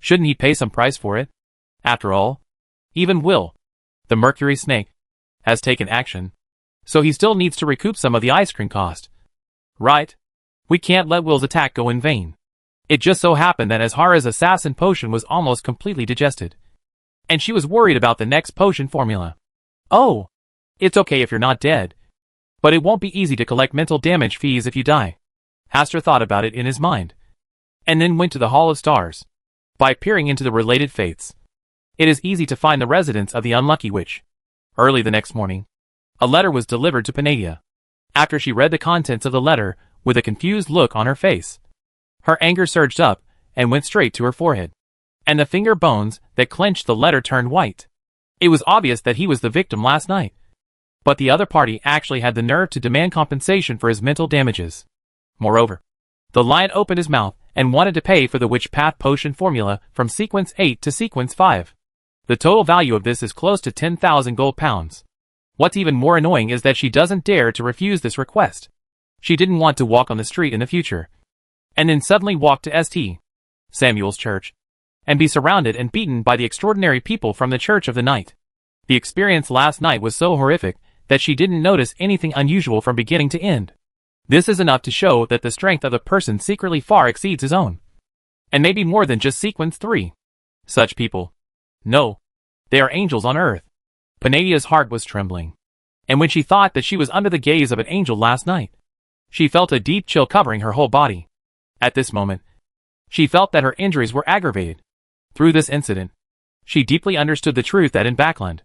Shouldn't he pay some price for it? After all, even Will, the mercury snake, has taken action. So he still needs to recoup some of the ice cream cost. Right? We can't let Will's attack go in vain. It just so happened that Azhara's assassin potion was almost completely digested. And she was worried about the next potion formula. Oh, it's okay if you're not dead. But it won't be easy to collect mental damage fees if you die. Hastur thought about it in his mind. And then went to the Hall of Stars. By peering into the related fates, it is easy to find the residence of the unlucky witch. Early the next morning, a letter was delivered to Panadia. After she read the contents of the letter, with a confused look on her face, her anger surged up and went straight to her forehead. And the finger bones that clenched the letter turned white. It was obvious that he was the victim last night. But the other party actually had the nerve to demand compensation for his mental damages. Moreover, the lion opened his mouth and wanted to pay for the witch path potion formula from sequence 8 to sequence 5. The total value of this is close to 10,000 gold pounds. What's even more annoying is that she doesn't dare to refuse this request. She didn't want to walk on the street in the future. And then suddenly walk to St. Samuel's church. And be surrounded and beaten by the extraordinary people from the Church of the Night. The experience last night was so horrific that she didn't notice anything unusual from beginning to end. This is enough to show that the strength of the person secretly far exceeds his own. And maybe more than just sequence 3. Such people. No. They are angels on earth. Panadia's heart was trembling. And when she thought that she was under the gaze of an angel last night, she felt a deep chill covering her whole body. At this moment, she felt that her injuries were aggravated. Through this incident, she deeply understood the truth that in Backland,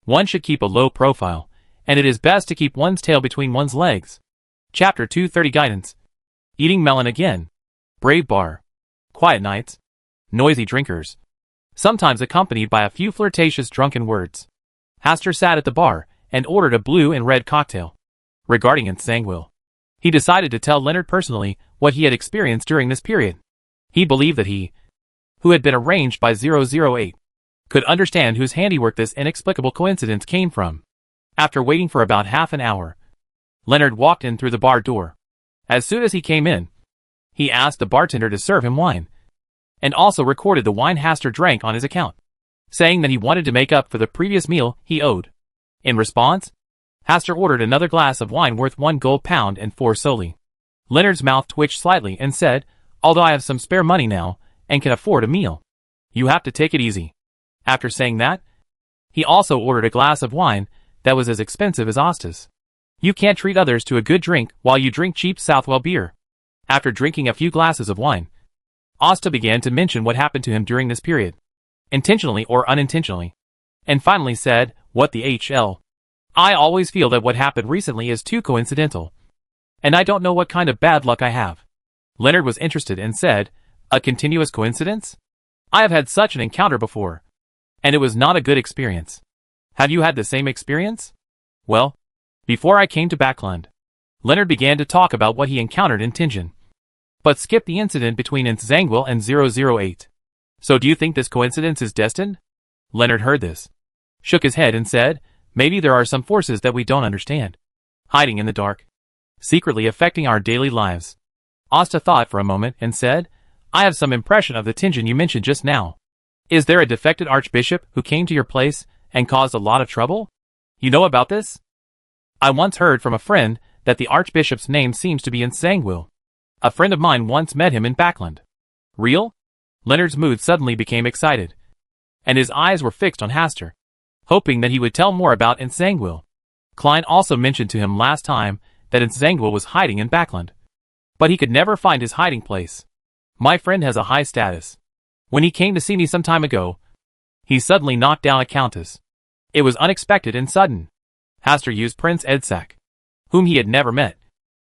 one should keep a low profile, and it is best to keep one's tail between one's legs. Chapter 230 Guidance. Eating melon again. Brave bar. Quiet nights. Noisy drinkers. Sometimes accompanied by a few flirtatious drunken words. Hastur sat at the bar and ordered a blue and red cocktail. Regarding Nsangwil, he decided to tell Leonard personally what he had experienced during this period. He believed that he, who had been arranged by 008, could understand whose handiwork this inexplicable coincidence came from. After waiting for about half an hour, Leonard walked in through the bar door. As soon as he came in, he asked the bartender to serve him wine, and also recorded the wine Hastur drank on his account, saying that he wanted to make up for the previous meal he owed. In response, Hastur ordered another glass of wine worth 1 gold pound and 4 soli. Leonard's mouth twitched slightly and said, "Although I have some spare money now, and can afford a meal, you have to take it easy." After saying that, he also ordered a glass of wine that was as expensive as Osta's. You can't treat others to a good drink while you drink cheap Southwell beer. After drinking a few glasses of wine, Osta began to mention what happened to him during this period, intentionally or unintentionally, and finally said, "What the HL? I always feel that what happened recently is too coincidental, and I don't know what kind of bad luck I have." Leonard was interested and said, "A continuous coincidence? I have had such an encounter before, and it was not a good experience. Have you had the same experience?" "Well, before I came to Backland," Leonard began to talk about what he encountered in Tingen, but skipped the incident between Nsangwil and 008. "So do you think this coincidence is destined?" Leonard heard this, shook his head and said, "Maybe there are some forces that we don't understand, hiding in the dark, secretly affecting our daily lives." Osta thought for a moment and said, "I have some impression of the Tingen you mentioned just now. Is there a defected archbishop who came to your place and caused a lot of trouble? You know about this?" "I once heard from a friend that the archbishop's name seems to be Nsangwil. A friend of mine once met him in Backland." "Real?" Leonard's mood suddenly became excited, and his eyes were fixed on Hastur, hoping that he would tell more about Nsangwil. Klein also mentioned to him last time that Nsangwil was hiding in Backland, but he could never find his hiding place. "My friend has a high status. When he came to see me some time ago, he suddenly knocked down a countess. It was unexpected and sudden." Hastur used Prince Edsak, whom he had never met,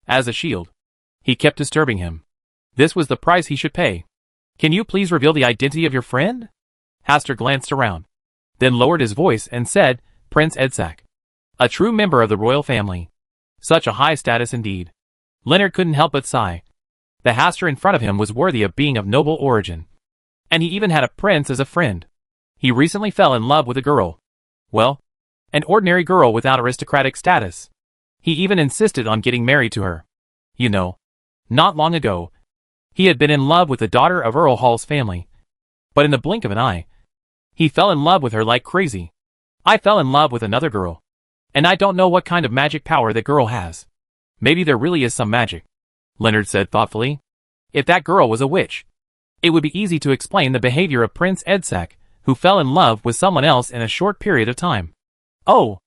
as a shield. He kept disturbing him. This was the price he should pay. "Can you please reveal the identity of your friend?" Hastur glanced around, then lowered his voice and said, "Prince Edsak. A true member of the royal family. Such a high status indeed." Leonard couldn't help but sigh. The Hastur in front of him was worthy of being of noble origin. And he even had a prince as a friend. He recently fell in love with a girl. Well, an ordinary girl without aristocratic status. He even insisted on getting married to her. You know, not long ago, He had been in love with the daughter of Earl Hall's family. But in the blink of an eye, he fell in love with her like crazy. I fell in love with another girl. And I don't know what kind of magic power that girl has. Maybe there really is some magic, Leonard said thoughtfully. If that girl was a witch, it would be easy to explain the behavior of Prince Edsac, who fell in love with someone else in a short period of time. Oh,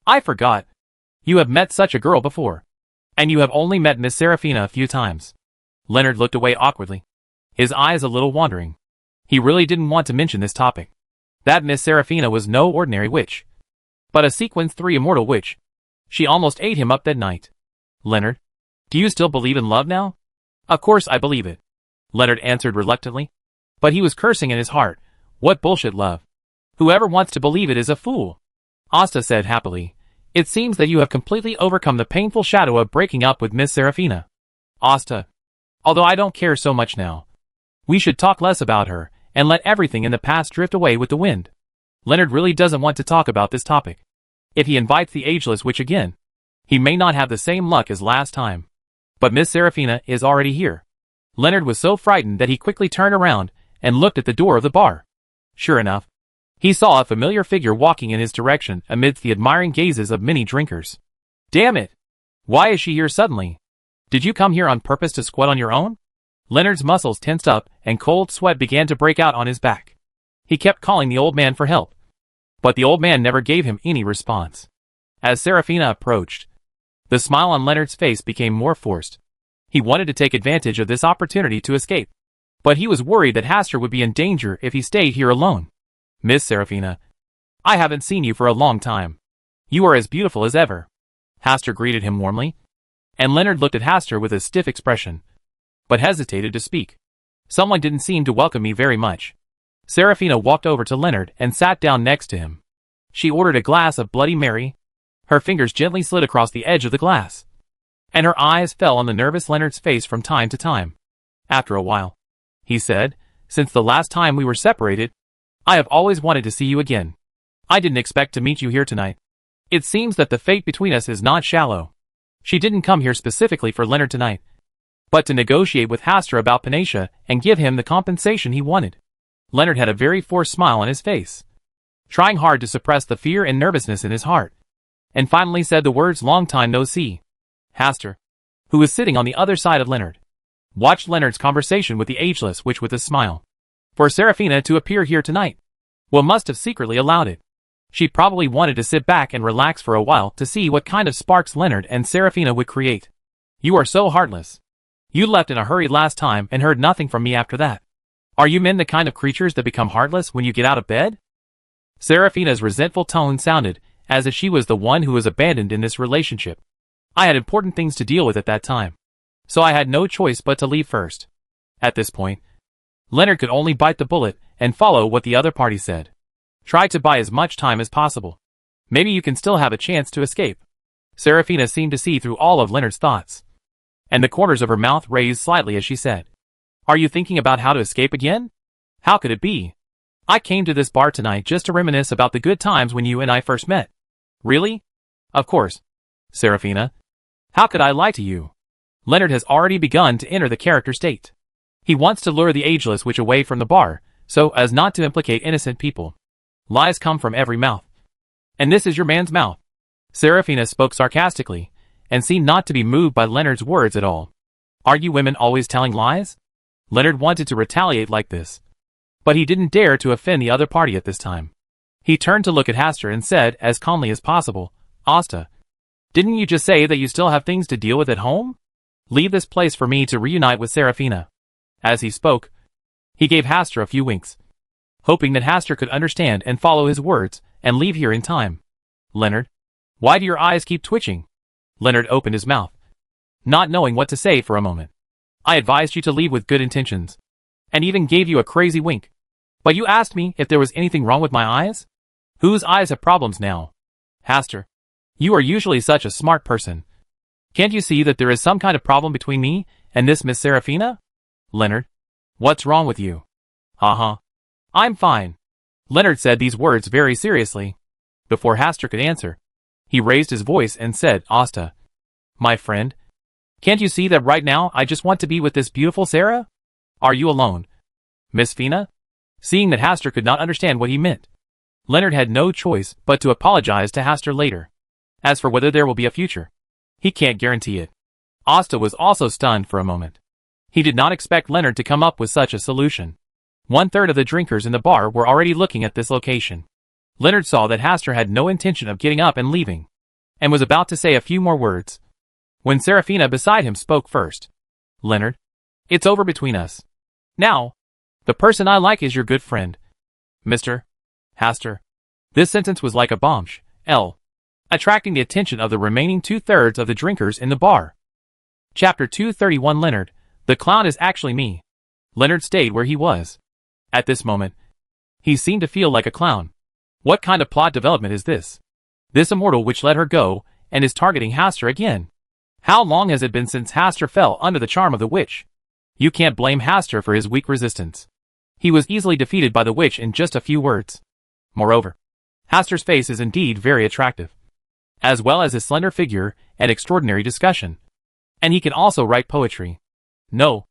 I forgot. You have met such a girl before. And you have only met Miss Seraphina a few times. Leonard looked away awkwardly, his eyes a little wandering. He really didn't want to mention this topic. That Miss Seraphina was no ordinary witch, but a Sequence 3 immortal witch. She almost ate him up that night. Leonard, do you still believe in love now? Of course I believe it, Leonard answered reluctantly. But he was cursing in his heart. What bullshit love. Whoever wants to believe it is a fool. Asta said happily. It seems that you have completely overcome the painful shadow of breaking up with Miss Seraphina. Asta, although I don't care so much now. We should talk less about her, and let everything in the past drift away with the wind. Leonard really doesn't want to talk about this topic. If he invites the ageless witch again, he may not have the same luck as last time. But Miss Seraphina is already here. Leonard was so frightened that he quickly turned around and looked at the door of the bar. Sure enough, he saw a familiar figure walking in his direction amidst the admiring gazes of many drinkers. Damn it! Why is she here suddenly? Did you come here on purpose to squat on your own? Leonard's muscles tensed up and cold sweat began to break out on his back. He kept calling the old man for help, but the old man never gave him any response. As Seraphina approached, the smile on Leonard's face became more forced. He wanted to take advantage of this opportunity to escape, but he was worried that Hastur would be in danger if he stayed here alone. Miss Seraphina, I haven't seen you for a long time. You are as beautiful as ever. Hastur greeted him warmly, and Leonard looked at Hastur with a stiff expression, but hesitated to speak. Someone didn't seem to welcome me very much. Seraphina walked over to Leonard and sat down next to him. She ordered a glass of Bloody Mary. Her fingers gently slid across the edge of the glass, and her eyes fell on the nervous Leonard's face from time to time. After a while, he said, since the last time we were separated, I have always wanted to see you again. I didn't expect to meet you here tonight. It seems that the fate between us is not shallow. She didn't come here specifically for Leonard tonight, but to negotiate with Hastur about Panacea and give him the compensation he wanted. Leonard had a very forced smile on his face, trying hard to suppress the fear and nervousness in his heart, and finally said the words "long time no see." Hastur, who was sitting on the other side of Leonard, watched Leonard's conversation with the ageless witch with a smile. For Seraphina to appear here tonight, well, must have secretly allowed it. She probably wanted to sit back and relax for a while to see what kind of sparks Leonard and Seraphina would create. You are so heartless. You left in a hurry last time and heard nothing from me after that. Are you men the kind of creatures that become heartless when you get out of bed? Seraphina's resentful tone sounded as if she was the one who was abandoned in this relationship. I had important things to deal with at that time, so I had no choice but to leave first. At this point, Leonard could only bite the bullet and follow what the other party said. Try to buy as much time as possible. Maybe you can still have a chance to escape. Seraphina seemed to see through all of Leonard's thoughts, and the corners of her mouth raised slightly as she said, Are you thinking about how to escape again? How could it be? I came to this bar tonight just to reminisce about the good times when you and I first met. Really? Of course. Seraphina. How could I lie to you? Leonard has already begun to enter the character state. He wants to lure the ageless witch away from the bar, so as not to implicate innocent people. Lies come from every mouth. And this is your man's mouth. Seraphina spoke sarcastically, and seemed not to be moved by Leonard's words at all. Are you women always telling lies? Leonard wanted to retaliate like this, but he didn't dare to offend the other party at this time. He turned to look at Hastur and said as calmly as possible, Asta, didn't you just say that you still have things to deal with at home? Leave this place for me to reunite with Seraphina. As he spoke, he gave Hastur a few winks, hoping that Hastur could understand and follow his words and leave here in time. Leonard, why do your eyes keep twitching? Leonard opened his mouth, not knowing what to say for a moment. I advised you to leave with good intentions, and even gave you a crazy wink. But you asked me if there was anything wrong with my eyes? Whose eyes have problems now? Hastur, you are usually such a smart person. Can't you see that there is some kind of problem between me and this Miss Seraphina? Leonard, what's wrong with you? I'm fine. Leonard said these words very seriously. Before Hastur could answer, he raised his voice and said, Asta, my friend, can't you see that right now I just want to be with this beautiful Sarah? Are you alone, Miss Fina? Seeing that Hastur could not understand what he meant, Leonard had no choice but to apologize to Hastur later. As for whether there will be a future, he can't guarantee it. Asta was also stunned for a moment. He did not expect Leonard to come up with such a solution. 1/3 of the drinkers in the bar were already looking at this location. Leonard saw that Hastur had no intention of getting up and leaving, and was about to say a few more words, when Serafina beside him spoke first. Leonard, it's over between us. Now, the person I like is your good friend, Mr. Hastur. This sentence was like a bombshell, attracting the attention of the remaining 2/3 of the drinkers in the bar. Chapter 231. Leonard, the clown is actually me. Leonard stayed where he was. At this moment, he seemed to feel like a clown. What kind of plot development is this? This immortal which let her go, and is targeting Hastur again. How long has it been since Hastur fell under the charm of the witch? You can't blame Hastur for his weak resistance. He was easily defeated by the witch in just a few words. Moreover, Hastur's face is indeed very attractive, as well as his slender figure and extraordinary discussion. And he can also write poetry. No,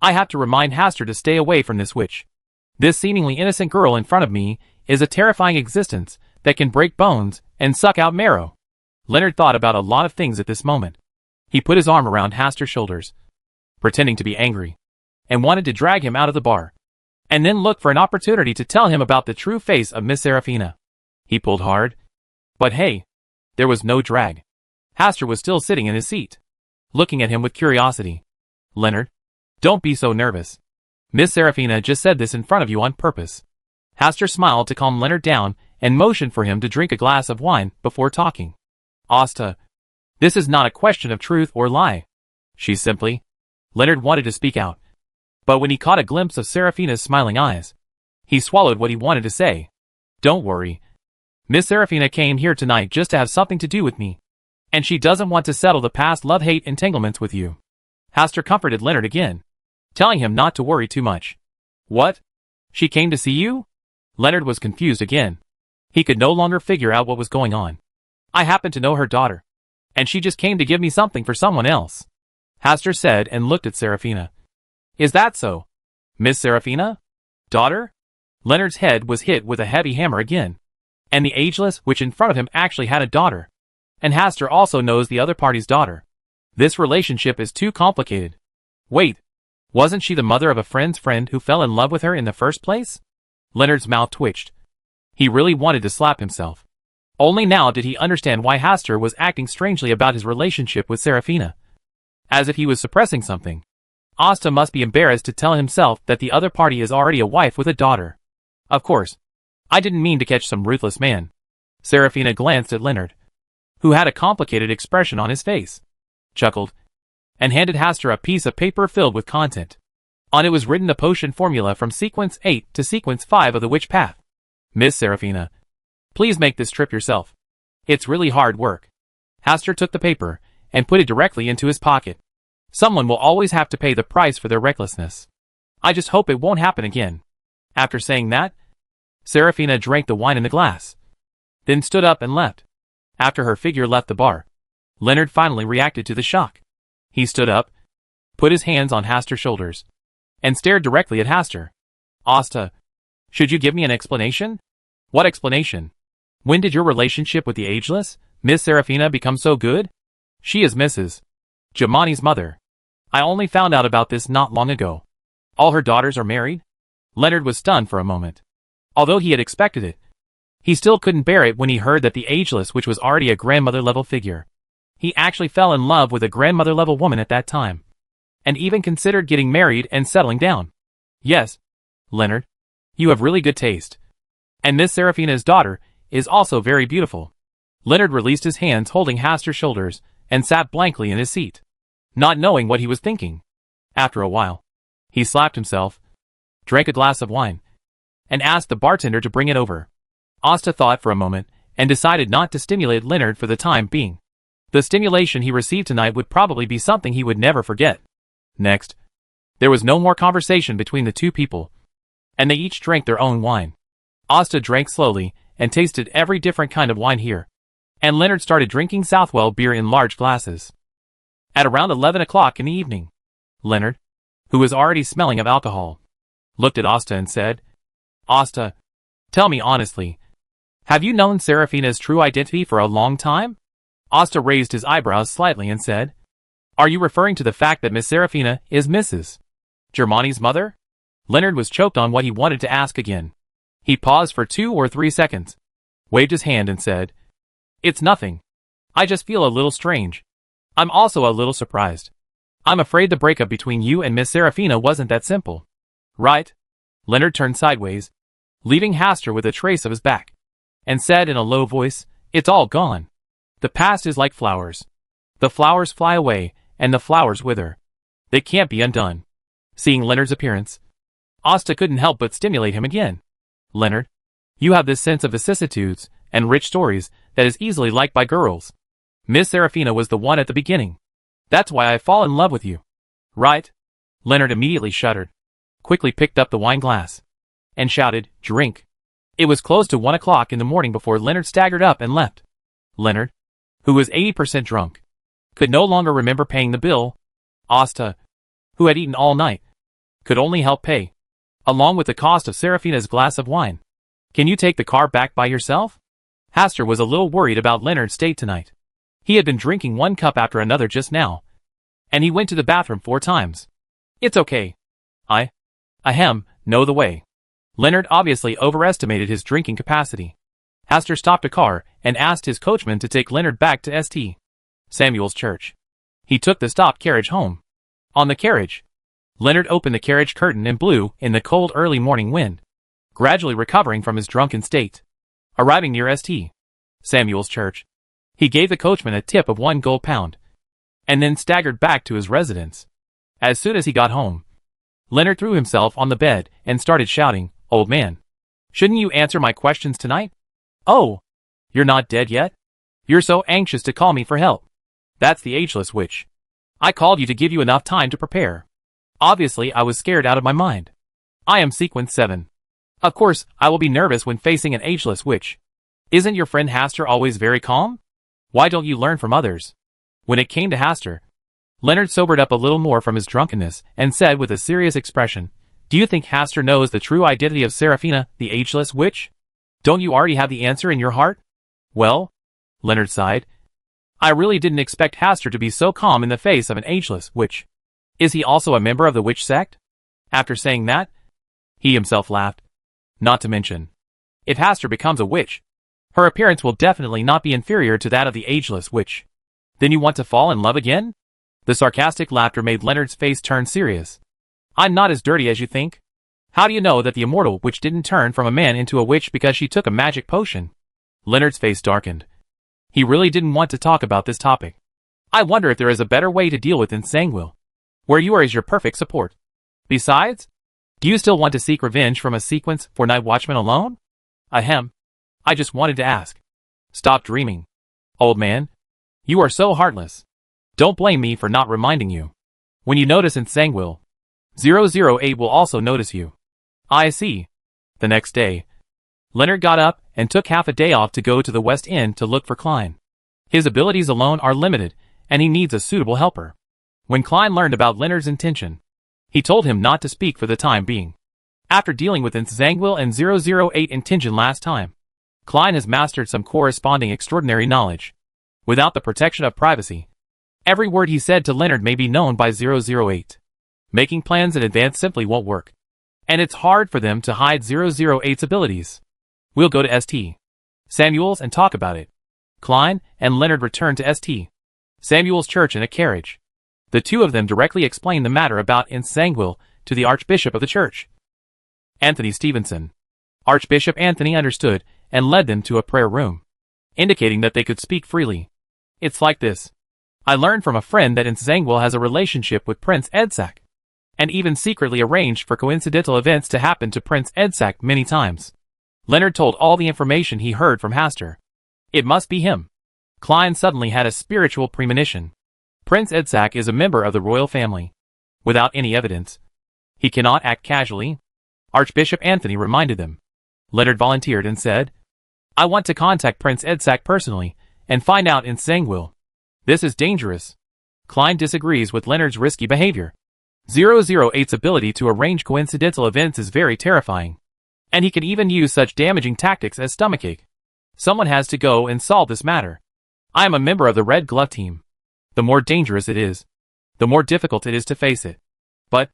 I have to remind Hastur to stay away from this witch. This seemingly innocent girl in front of me is a terrifying existence that can break bones and suck out marrow. Leonard thought about a lot of things at this moment. He put his arm around Hastur's shoulders, pretending to be angry, and wanted to drag him out of the bar, and then look for an opportunity to tell him about the true face of Miss Serafina. He pulled hard, but hey, there was no drag. Hastur was still sitting in his seat, looking at him with curiosity. Leonard, don't be so nervous. Miss Serafina just said this in front of you on purpose. Hastur smiled to calm Leonard down and motioned for him to drink a glass of wine before talking. Asta, this is not a question of truth or lie. She simply... Leonard wanted to speak out, but when he caught a glimpse of Serafina's smiling eyes, he swallowed what he wanted to say. Don't worry. Miss Serafina came here tonight just to have something to do with me, and she doesn't want to settle the past love-hate entanglements with you. Hastur comforted Leonard again, telling him not to worry too much. What? She came to see you? Leonard was confused again. He could no longer figure out what was going on. I happen to know her daughter, and she just came to give me something for someone else, Hastur said and looked at Serafina. Is that so? Miss Serafina? Daughter? Leonard's head was hit with a heavy hammer again. And the ageless witch in front of him actually had a daughter. And Hastur also knows the other party's daughter. This relationship is too complicated. Wait, wasn't she the mother of a friend's friend who fell in love with her in the first place? Leonard's mouth twitched. He really wanted to slap himself. Only now did he understand why Hastur was acting strangely about his relationship with Serafina. As if he was suppressing something. Asta must be embarrassed to tell himself that the other party is already a wife with a daughter. Of course, I didn't mean to catch some ruthless man. Serafina glanced at Leonard, who had a complicated expression on his face, chuckled, and handed Hastur a piece of paper filled with content. On it was written the potion formula from sequence 8 to sequence 5 of the witch path. Miss Serafina, please make this trip yourself. It's really hard work. Hastur took the paper and put it directly into his pocket. Someone will always have to pay the price for their recklessness. I just hope it won't happen again. After saying that, Serafina drank the wine in the glass, then stood up and left. After her figure left the bar, Leonard finally reacted to the shock. He stood up, put his hands on Hastur's shoulders, and stared directly at Hastur. Asta, should you give me an explanation? What explanation? When did your relationship with the ageless, Miss Serafina, become so good? She is Mrs. Jamani's mother. I only found out about this not long ago. All her daughters are married? Leonard was stunned for a moment. Although he had expected it, he still couldn't bear it when he heard that the ageless witch was already a grandmother-level figure. He actually fell in love with a grandmother-level woman at that time, and even considered getting married and settling down. Yes, Leonard, you have really good taste. And Miss Serafina's daughter is also very beautiful. Leonard released his hands holding Hastur's shoulders and sat blankly in his seat, not knowing what he was thinking. After a while, he slapped himself, drank a glass of wine, and asked the bartender to bring it over. Asta thought for a moment and decided not to stimulate Leonard for the time being. The stimulation he received tonight would probably be something he would never forget. Next, there was no more conversation between the two people, and they each drank their own wine. Asta drank slowly and tasted every different kind of wine here, and Leonard started drinking Southwell beer in large glasses. At around 11 o'clock in the evening, Leonard, who was already smelling of alcohol, looked at Asta and said, "Asta, tell me honestly, have you known Serafina's true identity for a long time?" Asta raised his eyebrows slightly and said, "Are you referring to the fact that Miss Serafina is Mrs. Germani's mother?" Leonard was choked on what he wanted to ask again. He paused for 2 or 3 seconds, waved his hand and said, "It's nothing. I just feel a little strange. I'm also a little surprised. I'm afraid the breakup between you and Miss Serafina wasn't that simple." "Right?" Leonard turned sideways, leaving Hastur with a trace of his back, and said in a low voice, "It's all gone. The past is like flowers. The flowers fly away, and the flowers wither. They can't be undone." Seeing Leonard's appearance, Asta couldn't help but stimulate him again. "Leonard, you have this sense of vicissitudes and rich stories that is easily liked by girls. Miss Serafina was the one at the beginning. That's why I fall in love with you." "Right?" Leonard immediately shuddered, quickly picked up the wine glass, and shouted, "Drink." It was close to 1 o'clock in the morning before Leonard staggered up and left. Leonard, who was 80% drunk, could no longer remember paying the bill. Asta, who had eaten all night, could only help pay, along with the cost of Serafina's glass of wine. "Can you take the car back by yourself?" Hastur was a little worried about Leonard's state tonight. He had been drinking one cup after another just now, and he went to the bathroom 4 times. "It's okay. I know the way." Leonard obviously overestimated his drinking capacity. Hastur stopped a car and asked his coachman to take Leonard back to St. Samuel's Church. He took the stopped carriage home. On the carriage, Leonard opened the carriage curtain and blew in the cold early morning wind, gradually recovering from his drunken state. Arriving near St. Samuel's Church, he gave the coachman a tip of 1 gold pound, and then staggered back to his residence. As soon as he got home, Leonard threw himself on the bed and started shouting, "Old man, shouldn't you answer my questions tonight? Oh, you're not dead yet? You're so anxious to call me for help. That's the ageless witch. I called you to give you enough time to prepare. Obviously I was scared out of my mind. I am sequence 7. Of course, I will be nervous when facing an ageless witch. Isn't your friend Hastur always very calm? Why don't you learn from others?" When it came to Hastur, Leonard sobered up a little more from his drunkenness and said with a serious expression, "Do you think Hastur knows the true identity of Serafina, the ageless witch? Don't you already have the answer in your heart?" "Well," Leonard sighed, "I really didn't expect Hastur to be so calm in the face of an ageless witch. Is he also a member of the witch sect?" After saying that, he himself laughed. "Not to mention, if Hastur becomes a witch, her appearance will definitely not be inferior to that of the ageless witch. Then you want to fall in love again?" The sarcastic laughter made Leonard's face turn serious. "I'm not as dirty as you think. How do you know that the immortal witch didn't turn from a man into a witch because she took a magic potion?" Leonard's face darkened. He really didn't want to talk about this topic. "I wonder if there is a better way to deal with Samuel, where you are as your perfect support. Besides, do you still want to seek revenge from a sequence for night watchman alone?" "Ahem. I just wanted to ask." "Stop dreaming. Old man. You are so heartless. Don't blame me for not reminding you. When you notice Samuel, 008 will also notice you." "I see." The next day, Leonard got up and took half a day off to go to the West End to look for Klein. His abilities alone are limited, and he needs a suitable helper. When Klein learned about Leonard's intention, he told him not to speak for the time being. After dealing with Samuel and 008 intention last time, Klein has mastered some corresponding extraordinary knowledge. Without the protection of privacy, every word he said to Leonard may be known by 008. Making plans in advance simply won't work, and it's hard for them to hide 008's abilities. "We'll go to St. Samuel's and talk about it." Klein and Leonard returned to St. Samuel's Church in a carriage. The two of them directly explained the matter about Samuel to the Archbishop of the church, Anthony Stevenson. Archbishop Anthony understood and led them to a prayer room, indicating that they could speak freely. "It's like this. I learned from a friend that Samuel has a relationship with Prince Edsac, and even secretly arranged for coincidental events to happen to Prince Edsac many times." Leonard told all the information he heard from Hastur. It must be him. Klein suddenly had a spiritual premonition. Prince Edsac is a member of the royal family. Without any evidence, he cannot act casually. Archbishop Anthony reminded them. Leonard volunteered and said, "I want to contact Prince Edsac personally and find out Samuel. This is dangerous." Klein disagrees with Leonard's risky behavior. 008's ability to arrange coincidental events is very terrifying. And he can even use such damaging tactics as stomachache. Someone has to go and solve this matter. I am a member of the Red Glove team. The more dangerous it is, the more difficult it is to face it. But,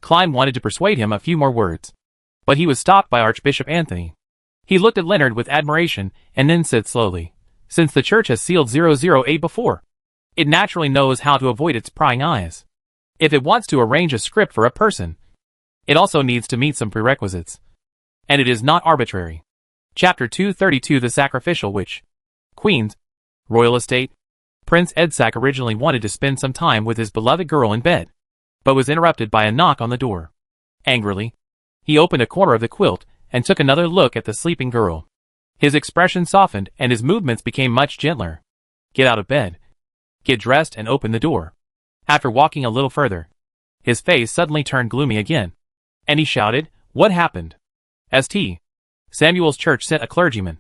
Klein wanted to persuade him a few more words. But he was stopped by Archbishop Anthony. He looked at Leonard with admiration and then said slowly, "Since the church has sealed 008 before, it naturally knows how to avoid its prying eyes. If it wants to arrange a script for a person, it also needs to meet some prerequisites. And it is not arbitrary." Chapter 232 The Sacrificial Witch. Queens. Royal Estate. Prince Edsac originally wanted to spend some time with his beloved girl in bed, but was interrupted by a knock on the door. Angrily, he opened a corner of the quilt and took another look at the sleeping girl. His expression softened and his movements became much gentler. Get out of bed. Get dressed and open the door. After walking a little further, his face suddenly turned gloomy again, and he shouted, "What happened?" St. Samuel's church sent a clergyman,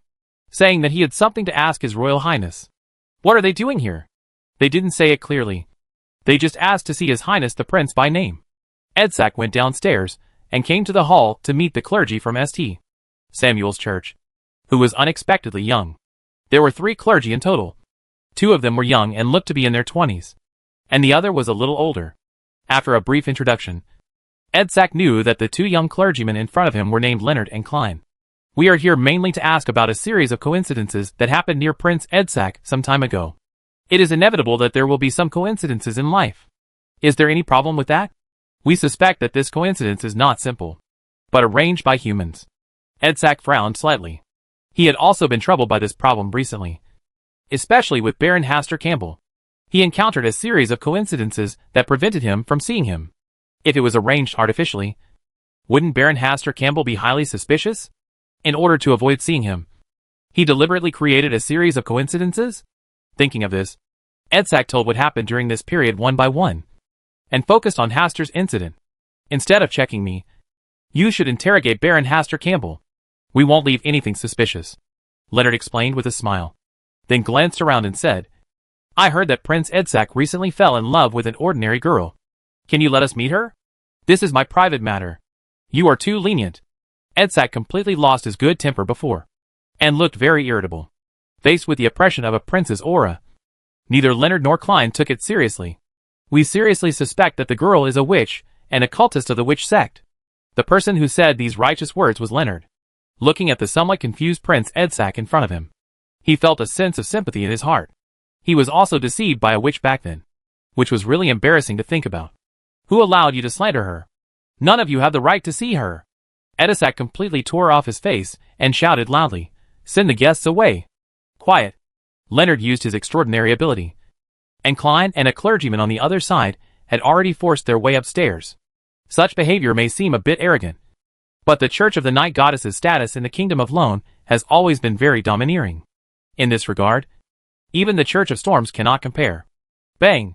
saying that he had something to ask His Royal Highness. What are they doing here? They didn't say it clearly. They just asked to see His Highness the Prince by name. Edsac went downstairs and came to the hall to meet the clergy from St. Samuel's church, who was unexpectedly young. There were 3 clergy in total. 2 of them were young and looked to be in their 20s, and the other was a little older. After a brief introduction, Edsac knew that the 2 young clergymen in front of him were named Leonard and Klein. "We are here mainly to ask about a series of coincidences that happened near Prince Edsac some time ago. It is inevitable that there will be some coincidences in life. Is there any problem with that? We suspect that this coincidence is not simple, but arranged by humans." Edsac frowned slightly. He had also been troubled by this problem recently, especially with Baron Hastur Campbell. He encountered a series of coincidences that prevented him from seeing him. If it was arranged artificially, wouldn't Baron Hastur Campbell be highly suspicious? In order to avoid seeing him, he deliberately created a series of coincidences? Thinking of this, Edsac told what happened during this period one by one, and focused on Hastur's incident. "Instead of checking me, you should interrogate Baron Hastur Campbell. We won't leave anything suspicious," Leonard explained with a smile, then glanced around and said, "I heard that Prince Edsac recently fell in love with an ordinary girl. Can you let us meet her? This is my private matter. You are too lenient." Edsac completely lost his good temper before, and looked very irritable, faced with the oppression of a prince's aura. Neither Leonard nor Klein took it seriously. "We seriously suspect that the girl is a witch, and a cultist of the witch sect." The person who said these righteous words was Leonard. Looking at the somewhat confused Prince Edsac in front of him, he felt a sense of sympathy in his heart. He was also deceived by a witch back then, which was really embarrassing to think about. "Who allowed you to slander her? None of you have the right to see her." Edsac completely tore off his face and shouted loudly, "Send the guests away." Quiet. Leonard used his extraordinary ability, and Klein and a clergyman on the other side had already forced their way upstairs. Such behavior may seem a bit arrogant, but the Church of the Night Goddess's status in the Kingdom of Lone has always been very domineering. In this regard, even the Church of Storms cannot compare. Bang!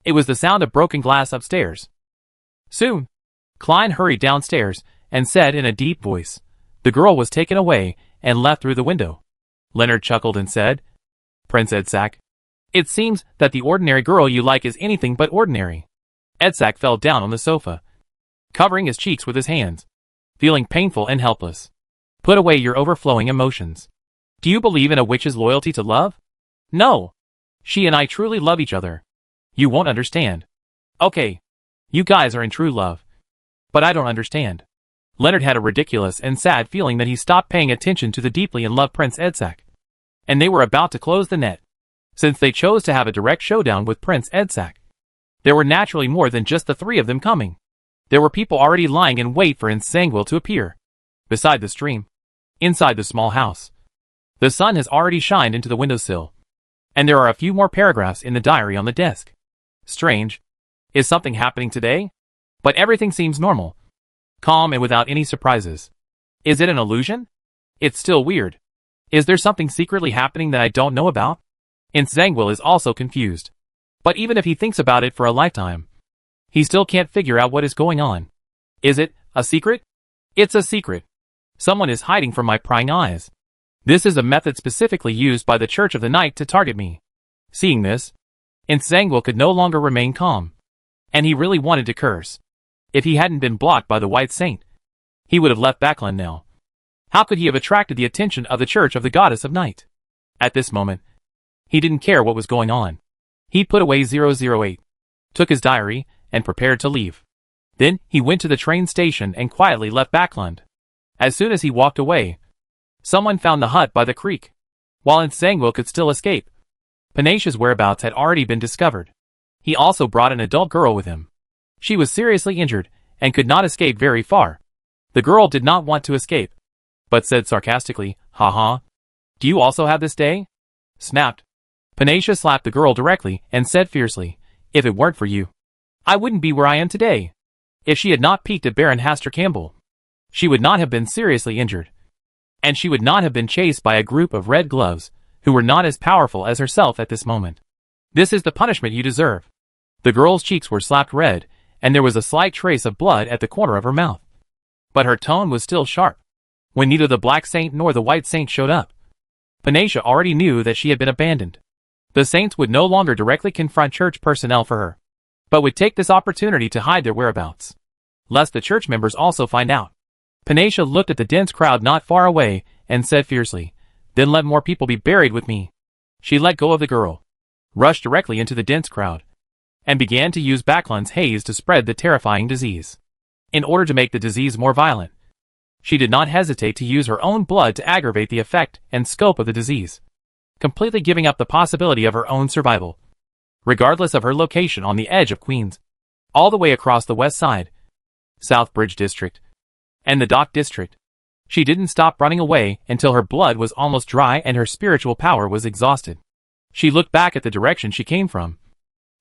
It was the sound of broken glass upstairs. Soon, Klein hurried downstairs and said in a deep voice, "The girl was taken away and left through the window." Leonard chuckled and said, "Prince Edsac, it seems that the ordinary girl you like is anything but ordinary." Edsac fell down on the sofa, covering his cheeks with his hands, feeling painful and helpless. "Put away your overflowing emotions. Do you believe in a witch's loyalty to love? No. She and I truly love each other. You won't understand. Okay. You guys are in true love. But I don't understand." Leonard had a ridiculous and sad feeling that he stopped paying attention to the deeply in love Prince Edsac, and they were about to close the net. Since they chose to have a direct showdown with Prince Edsac, there were naturally more than just the 3 of them coming. There were people already lying in wait for Nsangwil to appear. Beside the stream, inside the small house, the sun has already shined into the windowsill, and there are a few more paragraphs in the diary on the desk. Strange. Is something happening today? But everything seems normal, calm and without any surprises. Is it an illusion? It's still weird. Is there something secretly happening that I don't know about? Nsangwil is also confused. But even if he thinks about it for a lifetime, he still can't figure out what is going on. Is it a secret? It's a secret. Someone is hiding from my prying eyes. This is a method specifically used by the Church of the Night to target me. Seeing this, Nsangwil could no longer remain calm, and he really wanted to curse. If he hadn't been blocked by the White Saint, he would have left Backland now. How could he have attracted the attention of the Church of the Goddess of Night? At this moment, he didn't care what was going on. He put away 008, took his diary, and prepared to leave. Then, he went to the train station and quietly left Backland. As soon as he walked away, someone found the hut by the creek. While Nsangwil could still escape, Panasia's whereabouts had already been discovered. He also brought an adult girl with him. She was seriously injured and could not escape very far. The girl did not want to escape, but said sarcastically, "Ha. Do you also have this day?" Snapped. Panasia slapped the girl directly and said fiercely, "If it weren't for you, I wouldn't be where I am today." If she had not peeked at Baron Hastur Campbell, she would not have been seriously injured. And she would not have been chased by a group of red gloves, who were not as powerful as herself at this moment. "This is the punishment you deserve." The girl's cheeks were slapped red, and there was a slight trace of blood at the corner of her mouth. But her tone was still sharp. When neither the Black Saint nor the White Saint showed up, Panasia already knew that she had been abandoned. The Saints would no longer directly confront church personnel for her, but would take this opportunity to hide their whereabouts, lest the church members also find out. Panasia looked at the dense crowd not far away and said fiercely, "Then let more people be buried with me." She let go of the girl, rushed directly into the dense crowd, and began to use Backland's haze to spread the terrifying disease. In order to make the disease more violent, she did not hesitate to use her own blood to aggravate the effect and scope of the disease, completely giving up the possibility of her own survival. Regardless of her location on the edge of Queens, all the way across the West Side, South Bridge District, and the Dock District, she didn't stop running away until her blood was almost dry and her spiritual power was exhausted. She looked back at the direction she came from,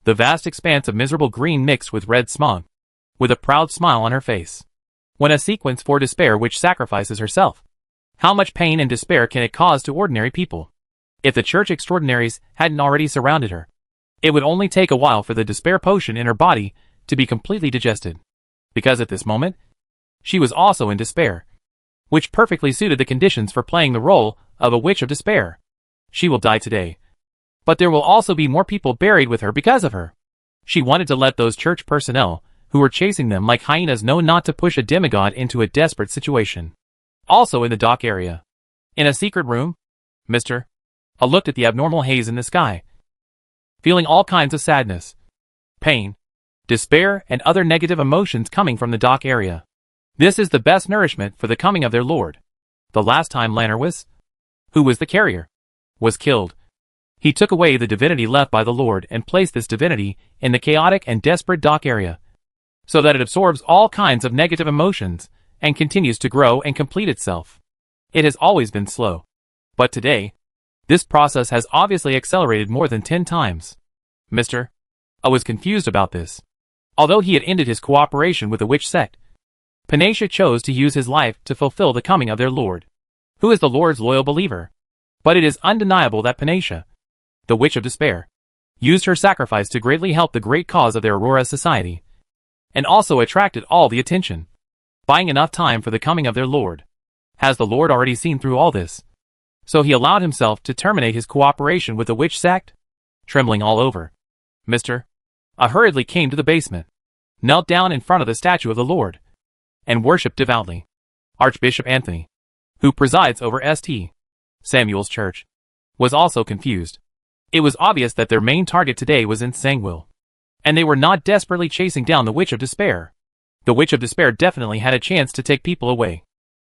the vast expanse of miserable green mixed with red smog, with a proud smile on her face. When a sequence for despair which sacrifices herself, how much pain and despair can it cause to ordinary people? If the church extraordinaries hadn't already surrounded her, it would only take a while for the despair potion in her body to be completely digested. Because at this moment, she was also in despair, which perfectly suited the conditions for playing the role of a witch of despair. She will die today, but there will also be more people buried with her because of her. She wanted to let those church personnel, who were chasing them like hyenas, know not to push a demigod into a desperate situation. Also in the dock area, in a secret room, Mr. A looked at the abnormal haze in the sky, feeling all kinds of sadness, pain, despair, and other negative emotions coming from the dock area. This is the best nourishment for the coming of their Lord. The last time Leonard, who was the carrier, was killed, he took away the divinity left by the Lord and placed this divinity in the chaotic and desperate dock area, so that it absorbs all kinds of negative emotions and continues to grow and complete itself. It has always been slow, but today, this process has obviously accelerated more than 10 times. Mr. A was confused about this. Although he had ended his cooperation with the witch sect, Panasia chose to use his life to fulfill the coming of their Lord, who is the Lord's loyal believer. But it is undeniable that Panasia, the witch of despair, used her sacrifice to greatly help the great cause of their Aurora society, and also attracted all the attention, buying enough time for the coming of their Lord. Has the Lord already seen through all this? So he allowed himself to terminate his cooperation with the witch sect? Trembling all over, Mr. A hurriedly came to the basement, knelt down in front of the statue of the Lord, and worshipped devoutly. Archbishop Anthony, who presides over St. Samuel's Church, was also confused. It was obvious that their main target today was Nsangwil, and they were not desperately chasing down the Witch of Despair. The Witch of Despair definitely had a chance to take people away,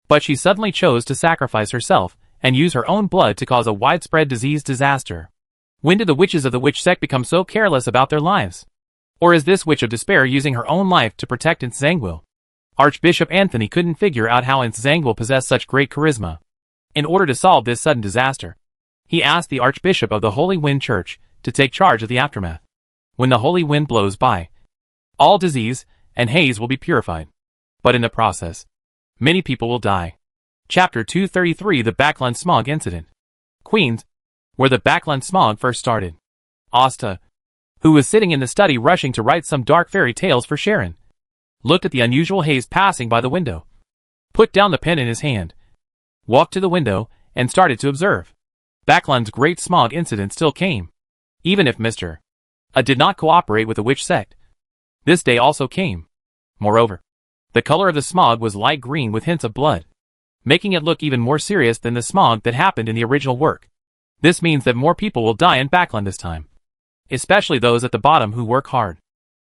but she suddenly chose to sacrifice herself and use her own blood to cause a widespread disease disaster. When did the witches of the witch sect become so careless about their lives? Or is this Witch of Despair using her own life to protect Nsangwil? Archbishop Anthony couldn't figure out how Nsangwil possessed such great charisma. In order to solve this sudden disaster, he asked the Archbishop of the Holy Wind Church to take charge of the aftermath. When the holy wind blows by, all disease and haze will be purified. But in the process, many people will die. Chapter 233: The Backland Smog Incident. Queens, where the Backland smog first started. Asta, who was sitting in the study rushing to write some dark fairy tales for Sharon, looked at the unusual haze passing by the window, put down the pen in his hand, walked to the window, and started to observe. Backland's great smog incident still came. Even if Mr. A did not cooperate with the witch sect, this day also came. Moreover, the color of the smog was light green with hints of blood, making it look even more serious than the smog that happened in the original work. This means that more people will die in Backland this time, especially those at the bottom who work hard.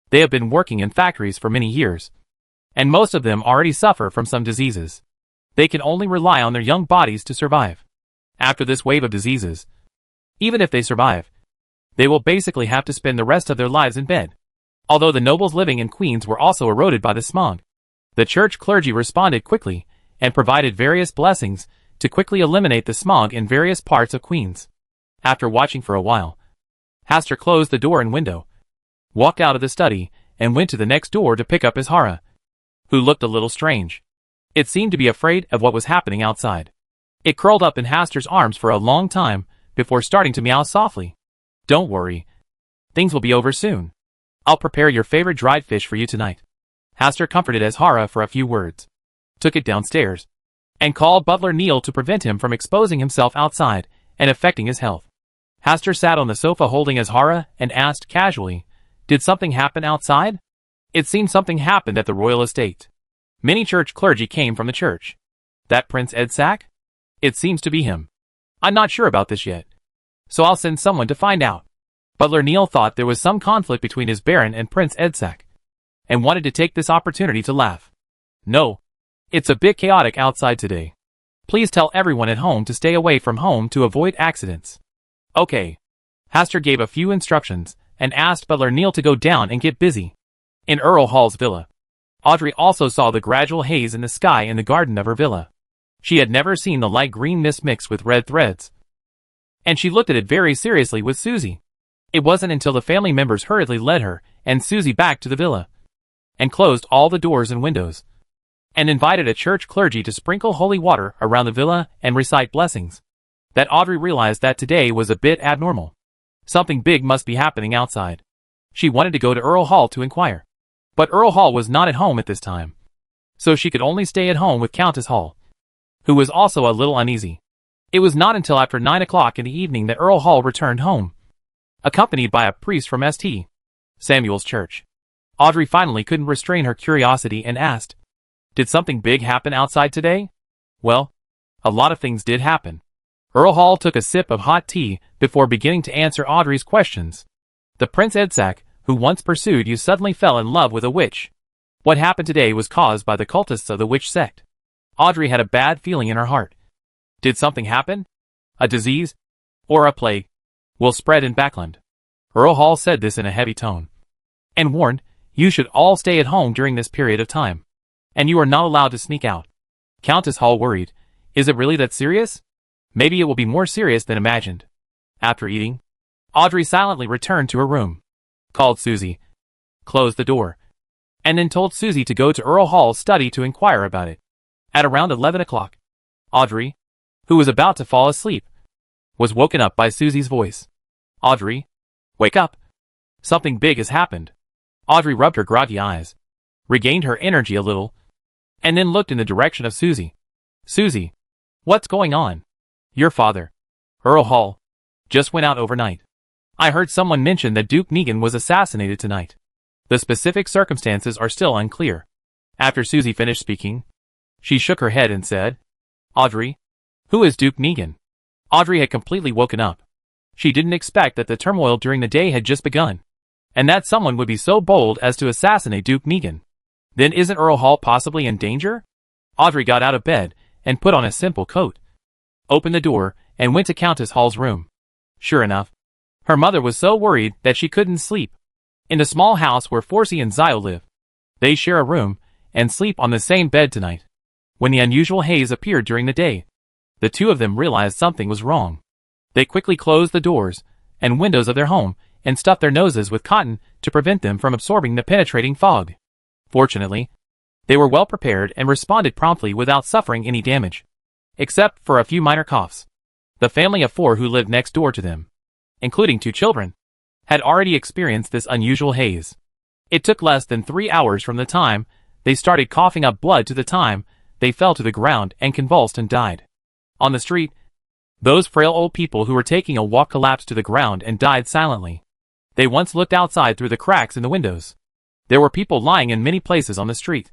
They have been working in factories for many years, and most of them already suffer from some diseases. They can only rely on their young bodies to survive. After this wave of diseases, even if they survive, they will basically have to spend the rest of their lives in bed. Although the nobles living in Queens were also eroded by the smog, the church clergy responded quickly and provided various blessings to quickly eliminate the smog in various parts of Queens. After watching for a while, Hastur closed the door and window, walked out of the study, and went to the next door to pick up his Hara, who looked a little strange. It seemed to be afraid of what was happening outside. It curled up in Hastur's arms for a long time before starting to meow softly. "Don't worry. Things will be over soon. I'll prepare your favorite dried fish for you tonight." Hastur comforted Azhara for a few words, took it downstairs, and called butler Neil to prevent him from exposing himself outside and affecting his health. Hastur sat on the sofa holding Azhara and asked casually, "Did something happen outside?" It seemed something happened at the royal estate. Many church clergy came from the church. That Prince Edsack? It seems to be him. I'm not sure about this yet, so I'll send someone to find out. Butler Neil thought there was some conflict between his baron and Prince Edsack, and wanted to take this opportunity to laugh. "No. It's a bit chaotic outside today. Please tell everyone at home to stay away from home to avoid accidents." "Okay." Hastur gave a few instructions and asked Butler Neil to go down and get busy. In Earl Hall's villa, Audrey also saw the gradual haze in the sky in the garden of her villa. She had never seen the light green mist mixed with red threads, and she looked at it very seriously with Susie. It wasn't until the family members hurriedly led her and Susie back to the villa, and closed all the doors and windows, and invited a church clergy to sprinkle holy water around the villa and recite blessings, that Audrey realized that today was a bit abnormal. Something big must be happening outside. She wanted to go to Earl Hall to inquire, but Earl Hall was not at home at this time, so she could only stay at home with Countess Hall, who was also a little uneasy. It was not until after 9 o'clock in the evening that Earl Hall returned home, accompanied by a priest from St. Samuel's Church. Audrey finally couldn't restrain her curiosity and asked, "Did something big happen outside today?" "Well, a lot of things did happen." Earl Hall took a sip of hot tea before beginning to answer Audrey's questions. "The Prince Edsack, who once pursued you, suddenly fell in love with a witch. What happened today was caused by the cultists of the witch sect." Audrey had a bad feeling in her heart. Did something happen? A disease? Or a plague? Will spread in Backland? Earl Hall said this in a heavy tone, and warned, "You should all stay at home during this period of time, and you are not allowed to sneak out." Countess Hall worried, "Is it really that serious?" "Maybe it will be more serious than imagined." After eating, Audrey silently returned to her room, called Susie, closed the door, and then told Susie to go to Earl Hall's study to inquire about it. At around 11 o'clock, Audrey, who was about to fall asleep, was woken up by Susie's voice. "Audrey, wake up. Something big has happened." Audrey rubbed her groggy eyes, regained her energy a little, and then looked in the direction of Susie. "Susie, what's going on?" "Your father, Earl Hall, just went out overnight. I heard someone mention that Duke Negan was assassinated tonight. The specific circumstances are still unclear." After Susie finished speaking, she shook her head and said, "Audrey, who is Duke Negan?" Audrey had completely woken up. She didn't expect that the turmoil during the day had just begun, and that someone would be so bold as to assassinate Duke Negan. Then isn't Earl Hall possibly in danger? Audrey got out of bed and put on a simple coat, opened the door, and went to Countess Hall's room. Sure enough, her mother was so worried that she couldn't sleep. In the small house where Forsey and Zio live, they share a room and sleep on the same bed tonight. When the unusual haze appeared during the day, the two of them realized something was wrong. They quickly closed the doors and windows of their home and stuffed their noses with cotton to prevent them from absorbing the penetrating fog. Fortunately, they were well prepared and responded promptly without suffering any damage, except for a few minor coughs. The family of 4 who lived next door to them, including 2 children, had already experienced this unusual haze. It took less than 3 hours from the time they started coughing up blood to the time they fell to the ground and convulsed and died. On the street, those frail old people who were taking a walk collapsed to the ground and died silently. They once looked outside through the cracks in the windows, There were people lying in many places on the street.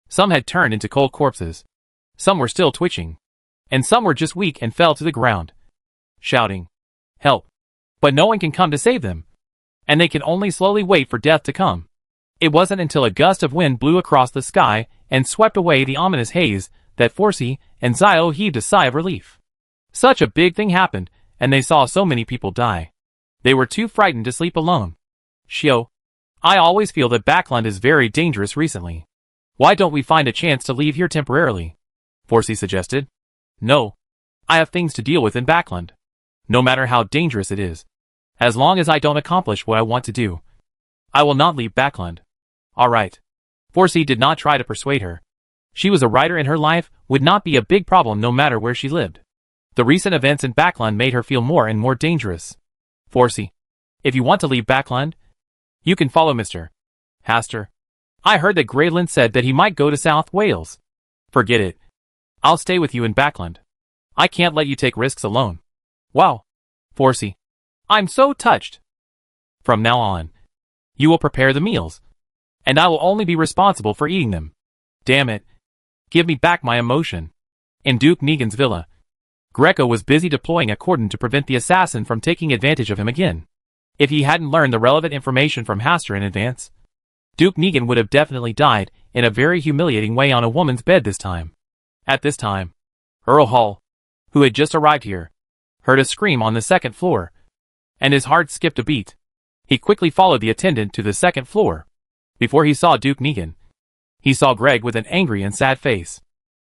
Some had turned into cold corpses. Some were still twitching. And some were just weak and fell to the ground, shouting, "Help!" But no one can come to save them. And they can only slowly wait for death to come. It wasn't until a gust of wind blew across the sky and swept away the ominous haze that Forsey and Zio heaved a sigh of relief. Such a big thing happened, and they saw so many people die. They were too frightened to sleep alone. "Shio, I always feel that Backland is very dangerous recently. Why don't we find a chance to leave here temporarily?" Forsey suggested. "No. I have things to deal with in Backland. No matter how dangerous it is. As long as I don't accomplish what I want to do, I will not leave Backland." "All right." Forsey did not try to persuade her. She was a writer and her life would not be a big problem no matter where she lived. The recent events in Backland made her feel more and more dangerous. "Forsey, if you want to leave Backland, you can follow Mr. Haster. I heard that Greyland said that he might go to South Wales." "Forget it. I'll stay with you in Backland. I can't let you take risks alone." "Wow. Forsey, I'm so touched. From now on, you will prepare the meals, and I will only be responsible for eating them. Damn it. Give me back my emotion." In Duke Negan's villa, Greco was busy deploying a cordon to prevent the assassin from taking advantage of him again. If he hadn't learned the relevant information from Haster in advance, Duke Negan would have definitely died in a very humiliating way on a woman's bed this time. At this time, Earl Hall, who had just arrived here, heard a scream on the second floor, and his heart skipped a beat. He quickly followed the attendant to the second floor. Before he saw Duke Negan, he saw Greg with an angry and sad face.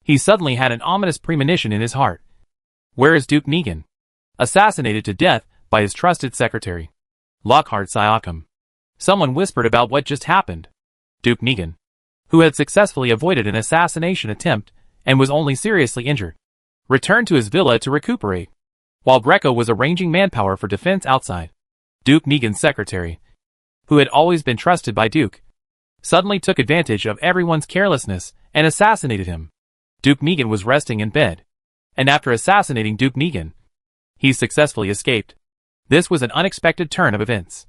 He suddenly had an ominous premonition in his heart. Where is Duke Negan? Assassinated to death by his trusted secretary, Lockhart Siakam. Someone whispered about what just happened. Duke Negan, who had successfully avoided an assassination attempt and was only seriously injured, returned to his villa to recuperate, while Greco was arranging manpower for defense outside. Duke Negan's secretary, who had always been trusted by Duke, suddenly took advantage of everyone's carelessness and assassinated him. Duke Negan was resting in bed, and after assassinating Duke Negan, he successfully escaped. This was an unexpected turn of events.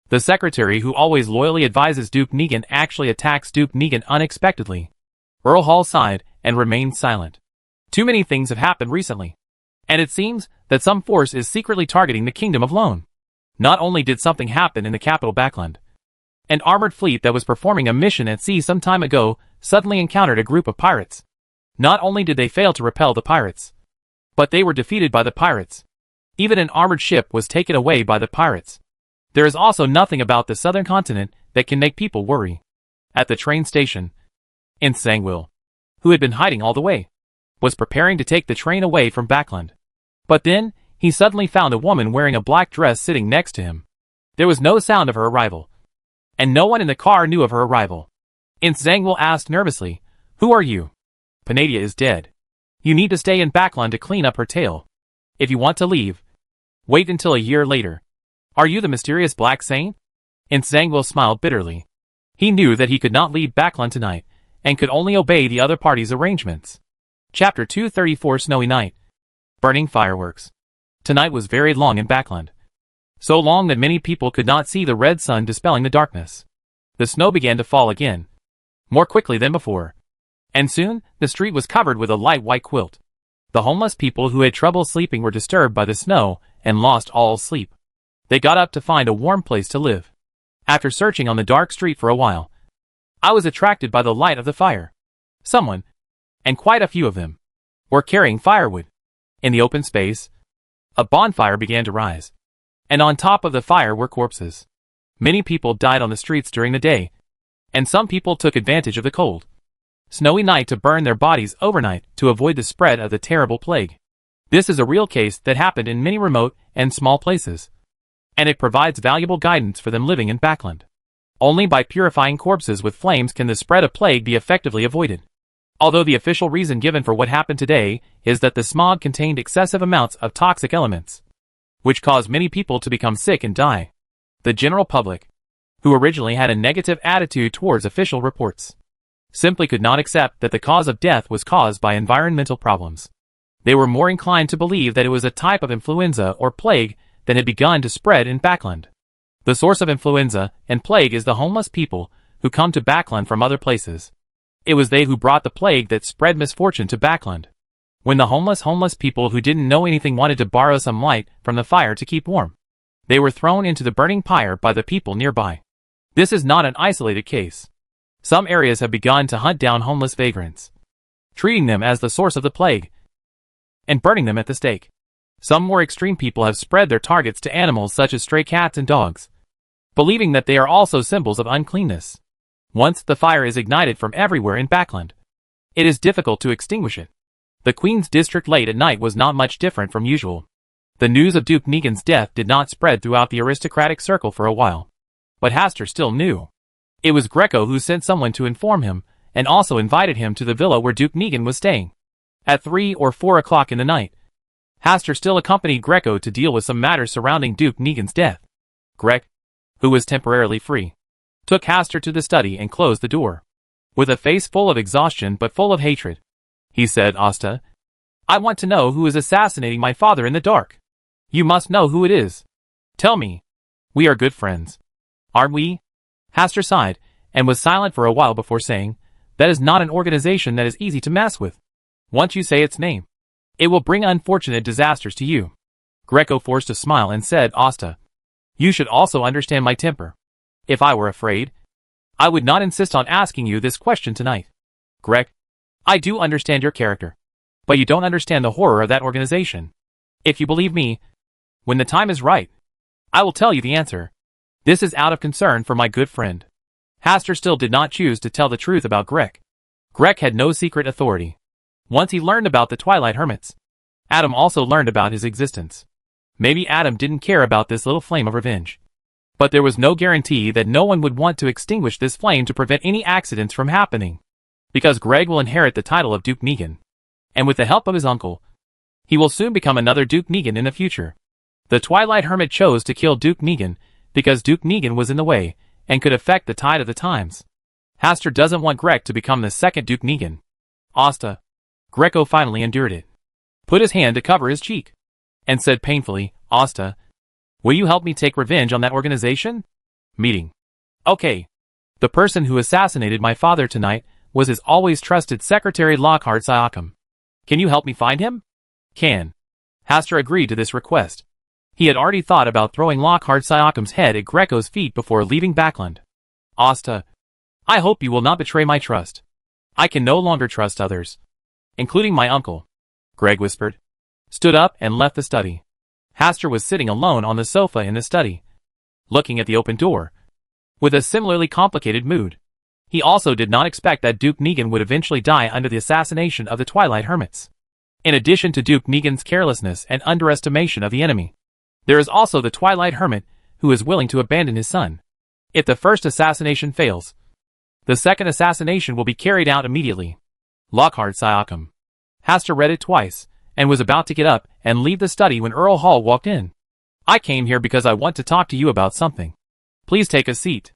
The secretary who always loyally advises Duke Negan actually attacks Duke Negan unexpectedly. Earl Hall sighed and remained silent. Too many things have happened recently, and it seems that some force is secretly targeting the Kingdom of Lone. Not only did something happen in the capital Backland, an armored fleet that was performing a mission at sea some time ago suddenly encountered a group of pirates. Not only did they fail to repel the pirates, but they were defeated by the pirates. Even an armored ship was taken away by the pirates. There is also nothing about the southern continent that can make people worry. At the train station, Sangwil, who had been hiding all the way, was preparing to take the train away from Backland. But then, he suddenly found a woman wearing a black dress sitting next to him. There was no sound of her arrival, and no one in the car knew of her arrival. Zangwil asked nervously, "Who are you?" "Panadia is dead. You need to stay in Backland to clean up her tail. If you want to leave, wait until a year later." "Are you the mysterious Black Saint?" Zangwil smiled bitterly. He knew that he could not leave Backland tonight, and could only obey the other party's arrangements. Chapter 234 Snowy Night. Burning fireworks. Tonight was very long in Backland. So long that many people could not see the red sun dispelling the darkness. The snow began to fall again, more quickly than before. And soon, the street was covered with a light white quilt. The homeless people who had trouble sleeping were disturbed by the snow and lost all sleep. They got up to find a warm place to live. After searching on the dark street for a while, I was attracted by the light of the fire. Someone, and quite a few of them, were carrying firewood. In the open space, a bonfire began to rise, and on top of the fire were corpses. Many people died on the streets during the day, and some people took advantage of the cold, snowy night to burn their bodies overnight to avoid the spread of the terrible plague. This is a real case that happened in many remote and small places, and it provides valuable guidance for them living in Backland. Only by purifying corpses with flames can the spread of plague be effectively avoided. Although the official reason given for what happened today is that the smog contained excessive amounts of toxic elements, which caused many people to become sick and die. The general public, who originally had a negative attitude towards official reports, simply could not accept that the cause of death was caused by environmental problems. They were more inclined to believe that it was a type of influenza or plague that had begun to spread in Backland. The source of influenza and plague is the homeless people who come to Backland from other places. It was they who brought the plague that spread misfortune to Backland. When the homeless people who didn't know anything wanted to borrow some light from the fire to keep warm, they were thrown into the burning pyre by the people nearby. This is not an isolated case. Some areas have begun to hunt down homeless vagrants, treating them as the source of the plague, and burning them at the stake. Some more extreme people have spread their targets to animals such as stray cats and dogs, believing that they are also symbols of uncleanness. Once the fire is ignited from everywhere in Backland, it is difficult to extinguish it. The Queen's District late at night was not much different from usual. The news of Duke Negan's death did not spread throughout the aristocratic circle for a while, but Hastur still knew. It was Greco who sent someone to inform him, and also invited him to the villa where Duke Negan was staying. At 3 or 4 o'clock in the night, Hastur still accompanied Greco to deal with some matters surrounding Duke Negan's death. Greg, who was temporarily free, took Hastur to the study and closed the door. With a face full of exhaustion but full of hatred, he said, Asta, I want to know who is assassinating my father in the dark. You must know who it is. Tell me. We are good friends, aren't we? Hastur sighed, and was silent for a while before saying, that is not an organization that is easy to mess with. Once you say its name, it will bring unfortunate disasters to you. Greco forced a smile and said, Asta, you should also understand my temper. If I were afraid, I would not insist on asking you this question tonight. Greg, I do understand your character, but you don't understand the horror of that organization. If you believe me, when the time is right, I will tell you the answer. This is out of concern for my good friend. Hastur still did not choose to tell the truth about Greg. Greg had no secret authority. Once he learned about the Twilight Hermits, Adam also learned about his existence. Maybe Adam didn't care about this little flame of revenge, but there was no guarantee that no one would want to extinguish this flame to prevent any accidents from happening. Because Greg will inherit the title of Duke Negan, and with the help of his uncle, he will soon become another Duke Negan in the future. The Twilight Hermit chose to kill Duke Negan because Duke Negan was in the way and could affect the tide of the times. Hastur doesn't want Greg to become the second Duke Negan. Asta. Greco finally endured it, put his hand to cover his cheek, and said painfully, Asta, will you help me take revenge on that organization? Meeting. Okay. The person who assassinated my father tonight was his always trusted secretary Lockhart Siakam. Can you help me find him? Can. Hastur agreed to this request. He had already thought about throwing Lockhart Siakam's head at Greco's feet before leaving Backland. Asta, I hope you will not betray my trust. I can no longer trust others, including my uncle, Greg whispered, stood up and left the study. Hastur was sitting alone on the sofa in the study, looking at the open door, with a similarly complicated mood. He also did not expect that Duke Negan would eventually die under the assassination of the Twilight Hermits. In addition to Duke Negan's carelessness and underestimation of the enemy, there is also the Twilight Hermit who is willing to abandon his son. If the first assassination fails, the second assassination will be carried out immediately. Lockhart Siakam. Hastur read it twice, and was about to get up and leave the study when Earl Hall walked in. I came here because I want to talk to you about something. Please take a seat.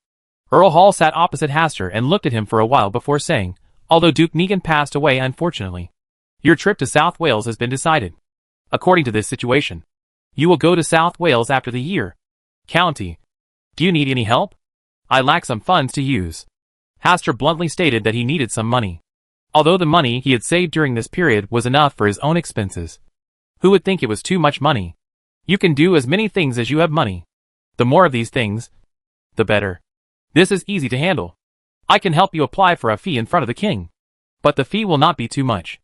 Earl Hall sat opposite Hastur and looked at him for a while before saying, although Duke Negan passed away unfortunately, your trip to South Wales has been decided. According to this situation, you will go to South Wales after the year. County. Do you need any help? I lack some funds to use. Hastur bluntly stated that he needed some money. Although the money he had saved during this period was enough for his own expenses, who would think it was too much money? You can do as many things as you have money. The more of these things, the better. This is easy to handle. I can help you apply for a fee in front of the king. But the fee will not be too much.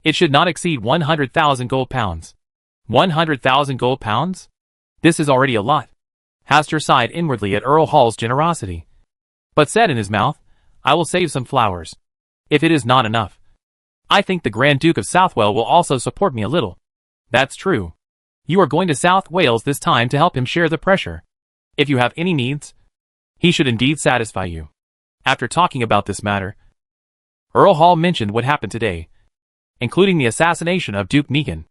It should not exceed 100,000 gold pounds. 100,000 gold pounds? This is already a lot. Hastur sighed inwardly at Earl Hall's generosity, but said in his mouth, I will save some flowers. If it is not enough, I think the Grand Duke of Southwell will also support me a little. That's true. You are going to South Wales this time to help him share the pressure. If you have any needs, he should indeed satisfy you. After talking about this matter, Earl Hall mentioned what happened today, including the assassination of Duke Negan.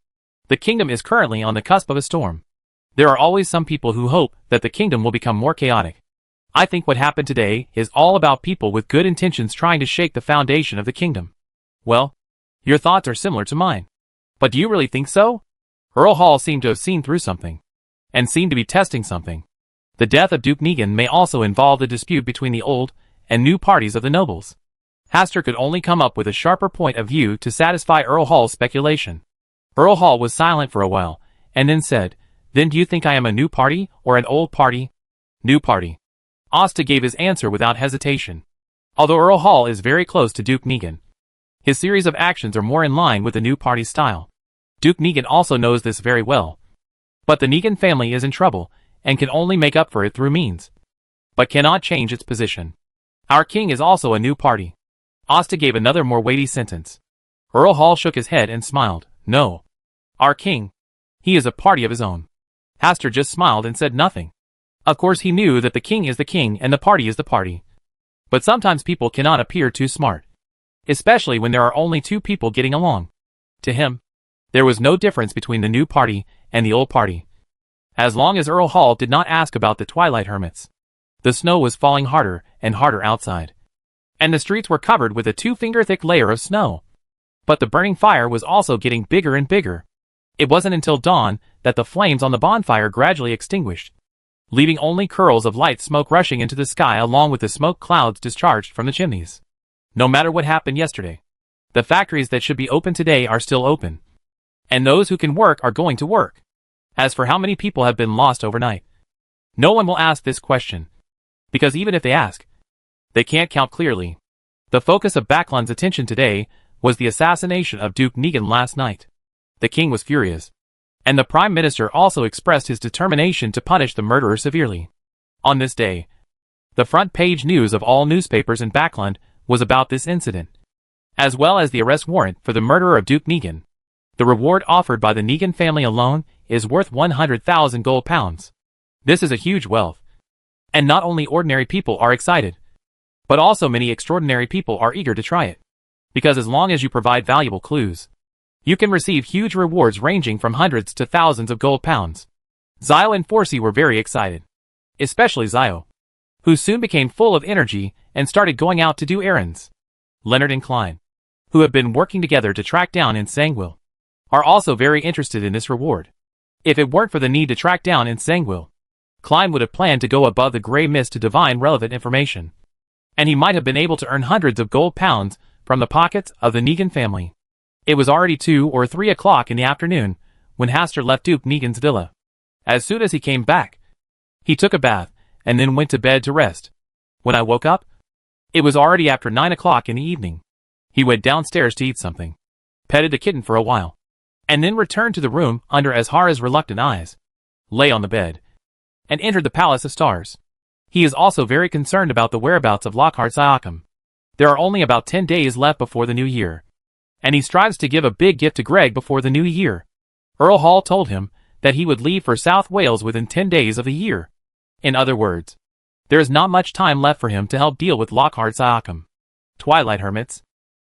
The kingdom is currently on the cusp of a storm. There are always some people who hope that the kingdom will become more chaotic. I think what happened today is all about people with good intentions trying to shake the foundation of the kingdom. Well, your thoughts are similar to mine. But do you really think so? Earl Hall seemed to have seen through something, and seemed to be testing something. The death of Duke Negan may also involve the dispute between the old and new parties of the nobles. Hastur could only come up with a sharper point of view to satisfy Earl Hall's speculation. Earl Hall was silent for a while, and then said, "Then do you think I am a new party, or an old party?" "New party." Asta gave his answer without hesitation. Although Earl Hall is very close to Duke Negan, his series of actions are more in line with the new party's style. Duke Negan also knows this very well. But the Negan family is in trouble, and can only make up for it through means, but cannot change its position. Our king is also a new party. Asta gave another more weighty sentence. Earl Hall shook his head and smiled. "No. Our king. He is a party of his own." Hastur just smiled and said nothing. Of course he knew that the king is the king and the party is the party. But sometimes people cannot appear too smart, especially when there are only two people getting along. To him, there was no difference between the new party and the old party. As long as Earl Hall did not ask about the Twilight Hermits. The snow was falling harder and harder outside, and the streets were covered with a 2-finger-thick layer of snow. But the burning fire was also getting bigger and bigger. It wasn't until dawn that the flames on the bonfire gradually extinguished, leaving only curls of light smoke rushing into the sky along with the smoke clouds discharged from the chimneys. No matter what happened yesterday, the factories that should be open today are still open, and those who can work are going to work. As for how many people have been lost overnight, no one will ask this question, because even if they ask, they can't count clearly. The focus of Backlund's attention today was the assassination of Duke Negan last night. The king was furious, and the Prime Minister also expressed his determination to punish the murderer severely. On this day, the front page news of all newspapers in Backlund was about this incident, as well as the arrest warrant for the murderer of Duke Negan. The reward offered by the Negan family alone is worth 100,000 gold pounds. This is a huge wealth, and not only ordinary people are excited, but also many extraordinary people are eager to try it, because as long as you provide valuable clues, you can receive huge rewards ranging from hundreds to thousands of gold pounds. Zio and Forsey were very excited, especially Zio, who soon became full of energy and started going out to do errands. Leonard and Klein, who have been working together to track down Nsangwil, are also very interested in this reward. If it weren't for the need to track down Nsangwil, Klein would have planned to go above the grey mist to divine relevant information, and he might have been able to earn hundreds of gold pounds from the pockets of the Negan family. It was already 2 or 3 o'clock in the afternoon when Hastur left Duke Negan's villa. As soon as he came back, he took a bath and then went to bed to rest. When I woke up, it was already after 9 o'clock in the evening. He went downstairs to eat something, petted the kitten for a while, and then returned to the room under Azhara's reluctant eyes, lay on the bed, and entered the Palace of Stars. He is also very concerned about the whereabouts of Lockhart Siakam. There are only about 10 days left before the new year, and he strives to give a big gift to Greg before the new year. Earl Hall told him that he would leave for South Wales within 10 days of the year. In other words, there is not much time left for him to help deal with Lockhart Siakam. Twilight Hermits.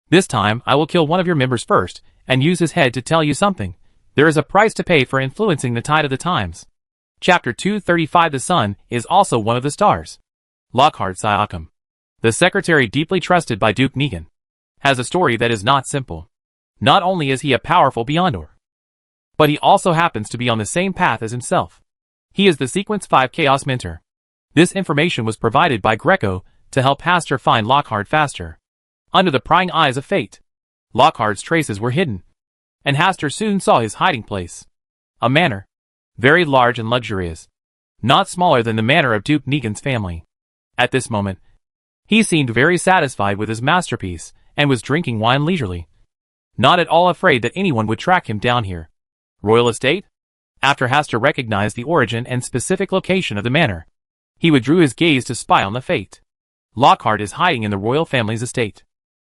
This time I will kill one of your members first, and use his head to tell you something. There is a price to pay for influencing the tide of the times. Chapter 235. The sun is also one of the stars. Lockhart Siakam, the secretary deeply trusted by Duke Negan, has a story that is not simple. Not only is he a powerful Beyondor, but he also happens to be on the same path as himself. He is the Sequence 5 Chaos Mentor. This information was provided by Greco to help Hastur find Lockhart faster. Under the prying eyes of fate, Lockhart's traces were hidden, and Hastur soon saw his hiding place. A manor, very large and luxurious, not smaller than the manor of Duke Negan's family. At this moment, he seemed very satisfied with his masterpiece, and was drinking wine leisurely, not at all afraid that anyone would track him down here. Royal estate? After Hastur recognized the origin and specific location of the manor, he withdrew his gaze to spy on the fate. Lockhart is hiding in the royal family's estate.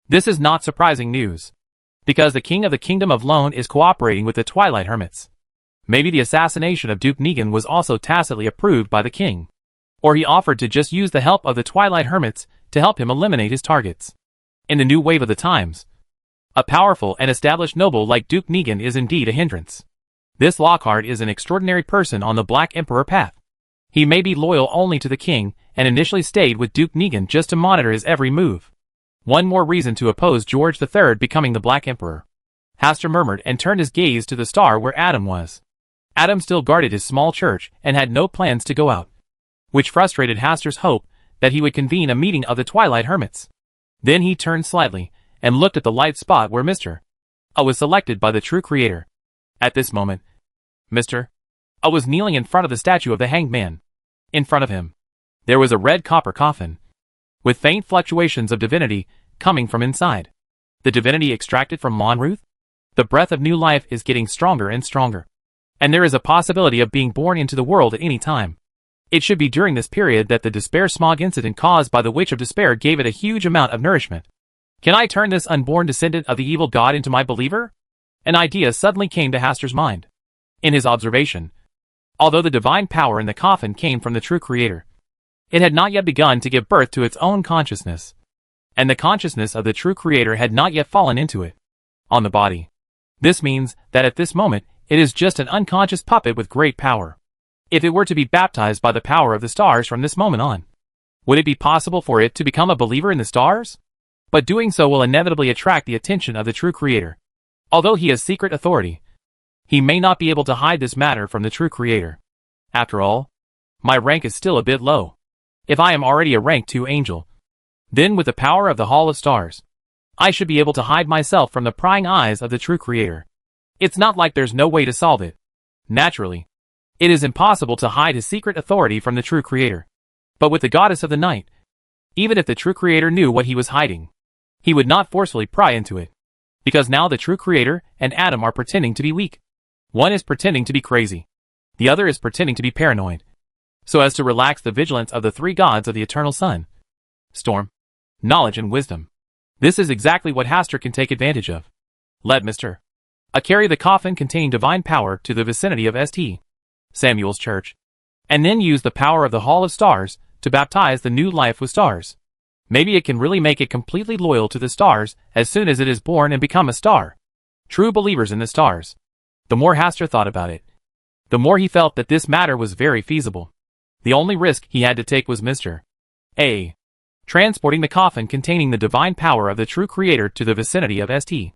This is not surprising news, because the king of the Kingdom of Lone is cooperating with the Twilight Hermits. Maybe the assassination of Duke Negan was also tacitly approved by the king, or he offered to just use the help of the Twilight Hermits to help him eliminate his targets. In the new wave of the times, a powerful and established noble like Duke Negan is indeed a hindrance. This Lockhart is an extraordinary person on the Black Emperor path. He may be loyal only to the king, and initially stayed with Duke Negan just to monitor his every move. One more reason to oppose George III becoming the Black Emperor. Hastur murmured and turned his gaze to the star where Adam was. Adam still guarded his small church and had no plans to go out, which frustrated Hastur's hope that he would convene a meeting of the Twilight Hermits. Then he turned slightly and looked at the light spot where Mr. A was selected by the true creator. At this moment, Mr. A was kneeling in front of the statue of the hanged man. In front of him, there was a red copper coffin, with faint fluctuations of divinity coming from inside. The divinity extracted from Monruth? The breath of new life is getting stronger and stronger. And there is a possibility of being born into the world at any time. It should be during this period that the despair smog incident caused by the Witch of Despair gave it a huge amount of nourishment. Can I turn this unborn descendant of the evil god into my believer? An idea suddenly came to Hastur's mind. In his observation, although the divine power in the coffin came from the true creator, it had not yet begun to give birth to its own consciousness. And the consciousness of the true creator had not yet fallen into it. On the body. This means that at this moment, it is just an unconscious puppet with great power. If it were to be baptized by the power of the stars from this moment on, would it be possible for it to become a believer in the stars? But doing so will inevitably attract the attention of the true creator. Although he has secret authority, he may not be able to hide this matter from the true creator. After all, my rank is still a bit low. If I am already a rank 2 angel, then with the power of the Hall of Stars, I should be able to hide myself from the prying eyes of the true creator. It's not like there's no way to solve it. Naturally, it is impossible to hide his secret authority from the true creator. But with the goddess of the night, even if the true creator knew what he was hiding, he would not forcefully pry into it. Because now the true creator and Adam are pretending to be weak. One is pretending to be crazy. The other is pretending to be paranoid, so as to relax the vigilance of the 3 gods of the eternal sun, storm, knowledge and wisdom. This is exactly what Hastur can take advantage of. Let Mr. A carry the coffin containing divine power to the vicinity of St. Samuel's church, and then use the power of the Hall of Stars to baptize the new life with stars. Maybe it can really make it completely loyal to the stars as soon as it is born and become a star. True believers in the stars. The more Hastur thought about it, the more he felt that this matter was very feasible. The only risk he had to take was Mr. A. transporting the coffin containing the divine power of the true creator to the vicinity of St.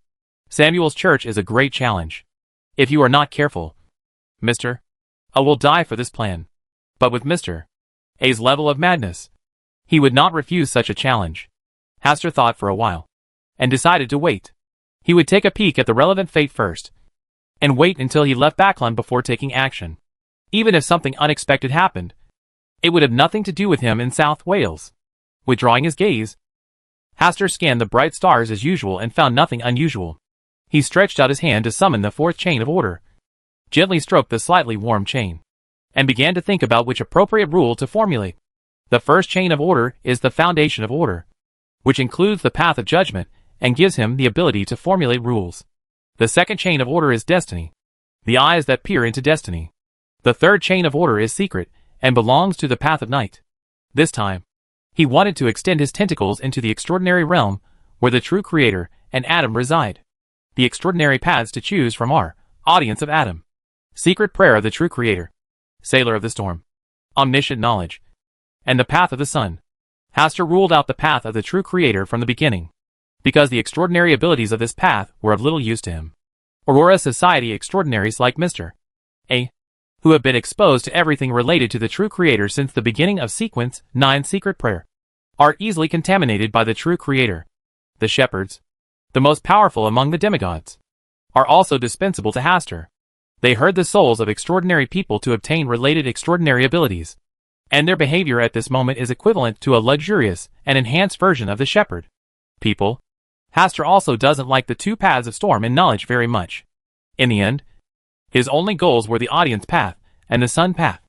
Samuel's church is a great challenge. If you are not careful, Mr. A will die for this plan. But with Mr. A's level of madness, he would not refuse such a challenge. Hastur thought for a while, and decided to wait. He would take a peek at the relevant fate first, and wait until he left Baklan before taking action. Even if something unexpected happened, it would have nothing to do with him in South Wales. Withdrawing his gaze, Hastur scanned the bright stars as usual and found nothing unusual. He stretched out his hand to summon the 4th chain of order, gently stroked the slightly warm chain, and began to think about which appropriate rule to formulate. The first chain of order is the foundation of order, which includes the path of judgment and gives him the ability to formulate rules. The second chain of order is destiny, the eyes that peer into destiny. The third chain of order is secret and belongs to the path of night. This time, he wanted to extend his tentacles into the extraordinary realm where the true creator and Adam reside. The extraordinary paths to choose from are audience of Adam, secret prayer of the true creator, sailor of the storm, omniscient knowledge, and the path of the sun. Hastur ruled out the path of the true creator from the beginning, because the extraordinary abilities of this path were of little use to him. Aurora Society extraordinaries like Mr. A, who have been exposed to everything related to the true creator since the beginning of Sequence 9 Secret Prayer, are easily contaminated by the true creator. The shepherds, the most powerful among the demigods, are also dispensable to Hastur. They herd the souls of extraordinary people to obtain related extraordinary abilities, and their behavior at this moment is equivalent to a luxurious and enhanced version of the shepherd. People. Hastur also doesn't like the 2 paths of storm and knowledge very much. In the end, his only goals were the audience path and the sun path.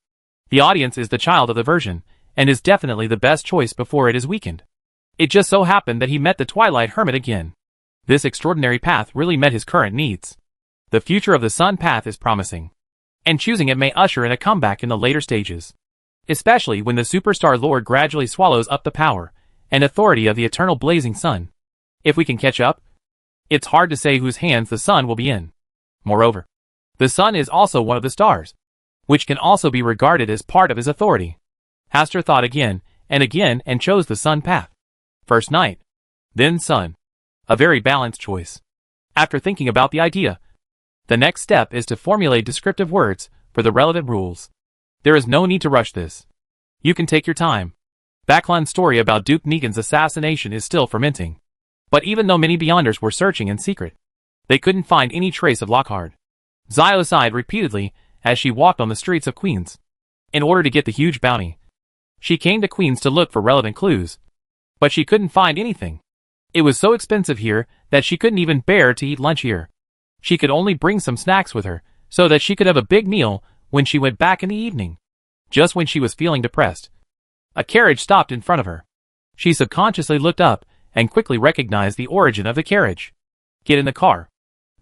The audience is the child of the version, and is definitely the best choice before it is weakened. It just so happened that he met the Twilight Hermit again. This extraordinary path really met his current needs. The future of the sun path is promising, and choosing it may usher in a comeback in the later stages, especially when the superstar lord gradually swallows up the power and authority of the eternal blazing sun. If we can catch up, it's hard to say whose hands the sun will be in. Moreover, the sun is also one of the stars, which can also be regarded as part of his authority. Hastur thought again and chose the sun path. First night, then sun. A very balanced choice. After thinking about the idea, the next step is to formulate descriptive words for the relevant rules. There is no need to rush this. You can take your time. Backlund's story about Duke Negan's assassination is still fermenting. But even though many Beyonders were searching in secret, they couldn't find any trace of Lockhart. Zio sighed repeatedly as she walked on the streets of Queens. In order to get the huge bounty, she came to Queens to look for relevant clues. But she couldn't find anything. It was so expensive here that she couldn't even bear to eat lunch here. She could only bring some snacks with her, so that she could have a big meal when she went back in the evening. Just when she was feeling depressed, a carriage stopped in front of her. She subconsciously looked up and quickly recognized the origin of the carriage. "Get in the car."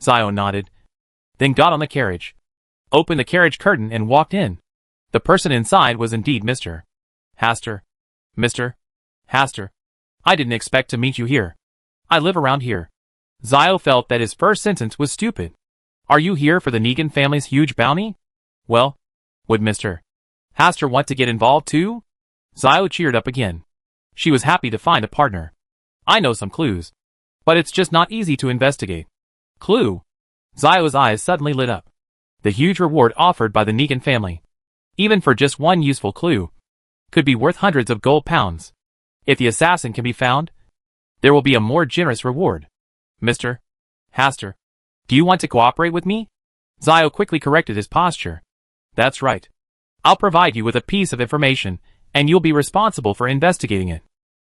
Zio nodded, then got on the carriage, opened the carriage curtain and walked in. The person inside was indeed Mr. Hastur. "Mr. Hastur, I didn't expect to meet you here. I live around here." Zio felt that his first sentence was stupid. "Are you here for the Negan family's huge bounty?" Well, would Mr. Hastur want to get involved too? Zio cheered up again. She was happy to find a partner. "I know some clues, but it's just not easy to investigate." "Clue?" Zio's eyes suddenly lit up. The huge reward offered by the Negan family, even for just one useful clue, could be worth hundreds of gold pounds. If the assassin can be found, there will be a more generous reward. "Mr. Hastur, do you want to cooperate with me?" Zio quickly corrected his posture. "That's right. I'll provide you with a piece of information, and you'll be responsible for investigating it.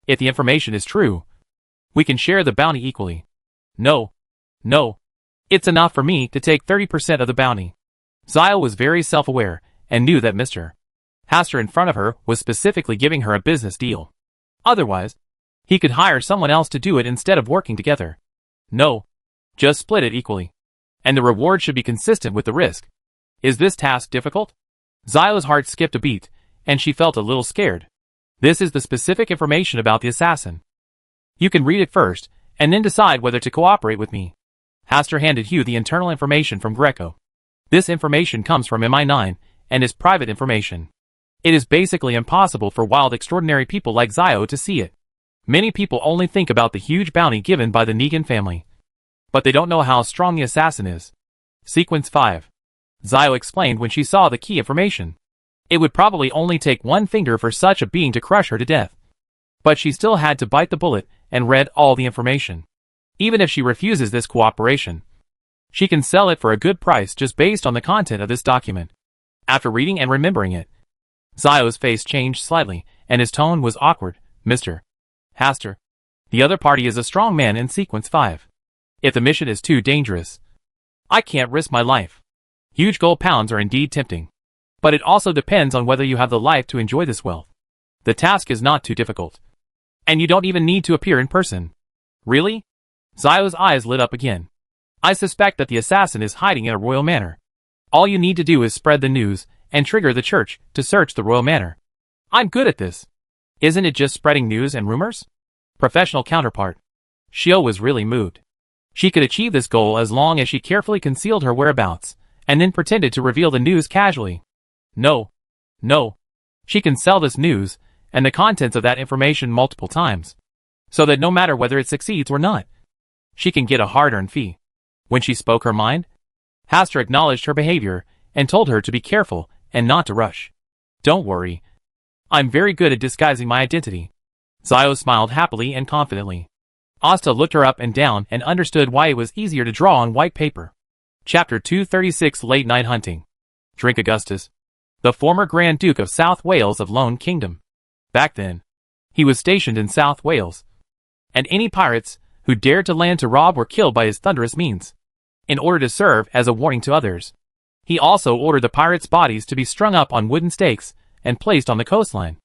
If the information is true, we can share the bounty equally." No. It's enough for me to take 30% of the bounty." Zio was very self-aware, and knew that Mr. Hastur in front of her was specifically giving her a business deal. Otherwise, he could hire someone else to do it instead of working together. "No. Just split it equally. And the reward should be consistent with the risk." "Is this task difficult?" Zio's heart skipped a beat, and she felt a little scared. "This is the specific information about the assassin. You can read it first, and then decide whether to cooperate with me." Hastur handed Hugh the internal information from Greco. This information comes from MI9, and is private information. It is basically impossible for wild extraordinary people like Zio to see it. Many people only think about the huge bounty given by the Negan family, but they don't know how strong the assassin is. Sequence 5. Zio explained when she saw the key information. It would probably only take one finger for such a being to crush her to death. But she still had to bite the bullet and read all the information. Even if she refuses this cooperation, she can sell it for a good price just based on the content of this document. After reading and remembering it, Zio's face changed slightly, and his tone was awkward. "Mr. Hastur, the other party is a strong man in Sequence 5. If the mission is too dangerous, I can't risk my life. Huge gold pounds are indeed tempting, but it also depends on whether you have the life to enjoy this wealth. The task is not too difficult, and you don't even need to appear in person." "Really?" Zio's eyes lit up again. "I suspect that the assassin is hiding in a royal manor. All you need to do is spread the news and trigger the church to search the royal manor. I'm good at this. Isn't it just spreading news and rumors?" Professional counterpart Shio was really moved. She could achieve this goal as long as she carefully concealed her whereabouts, and then pretended to reveal the news casually. No. She can sell this news, and the contents of that information multiple times, so that no matter whether it succeeds or not, she can get a hard-earned fee. When she spoke her mind, Hastur acknowledged her behavior, and told her to be careful and not to rush. "Don't worry. I'm very good at disguising my identity." Zio smiled happily and confidently. Asta looked her up and down and understood why it was easier to draw on white paper. Chapter 236 Late Night Hunting. Drink Augustus, the former Grand Duke of South Wales of Lone Kingdom. Back then, he was stationed in South Wales, and any pirates who dared to land to rob were killed by his thunderous means. In order to serve as a warning to others, he also ordered the pirates' bodies to be strung up on wooden stakes and placed on the coastline.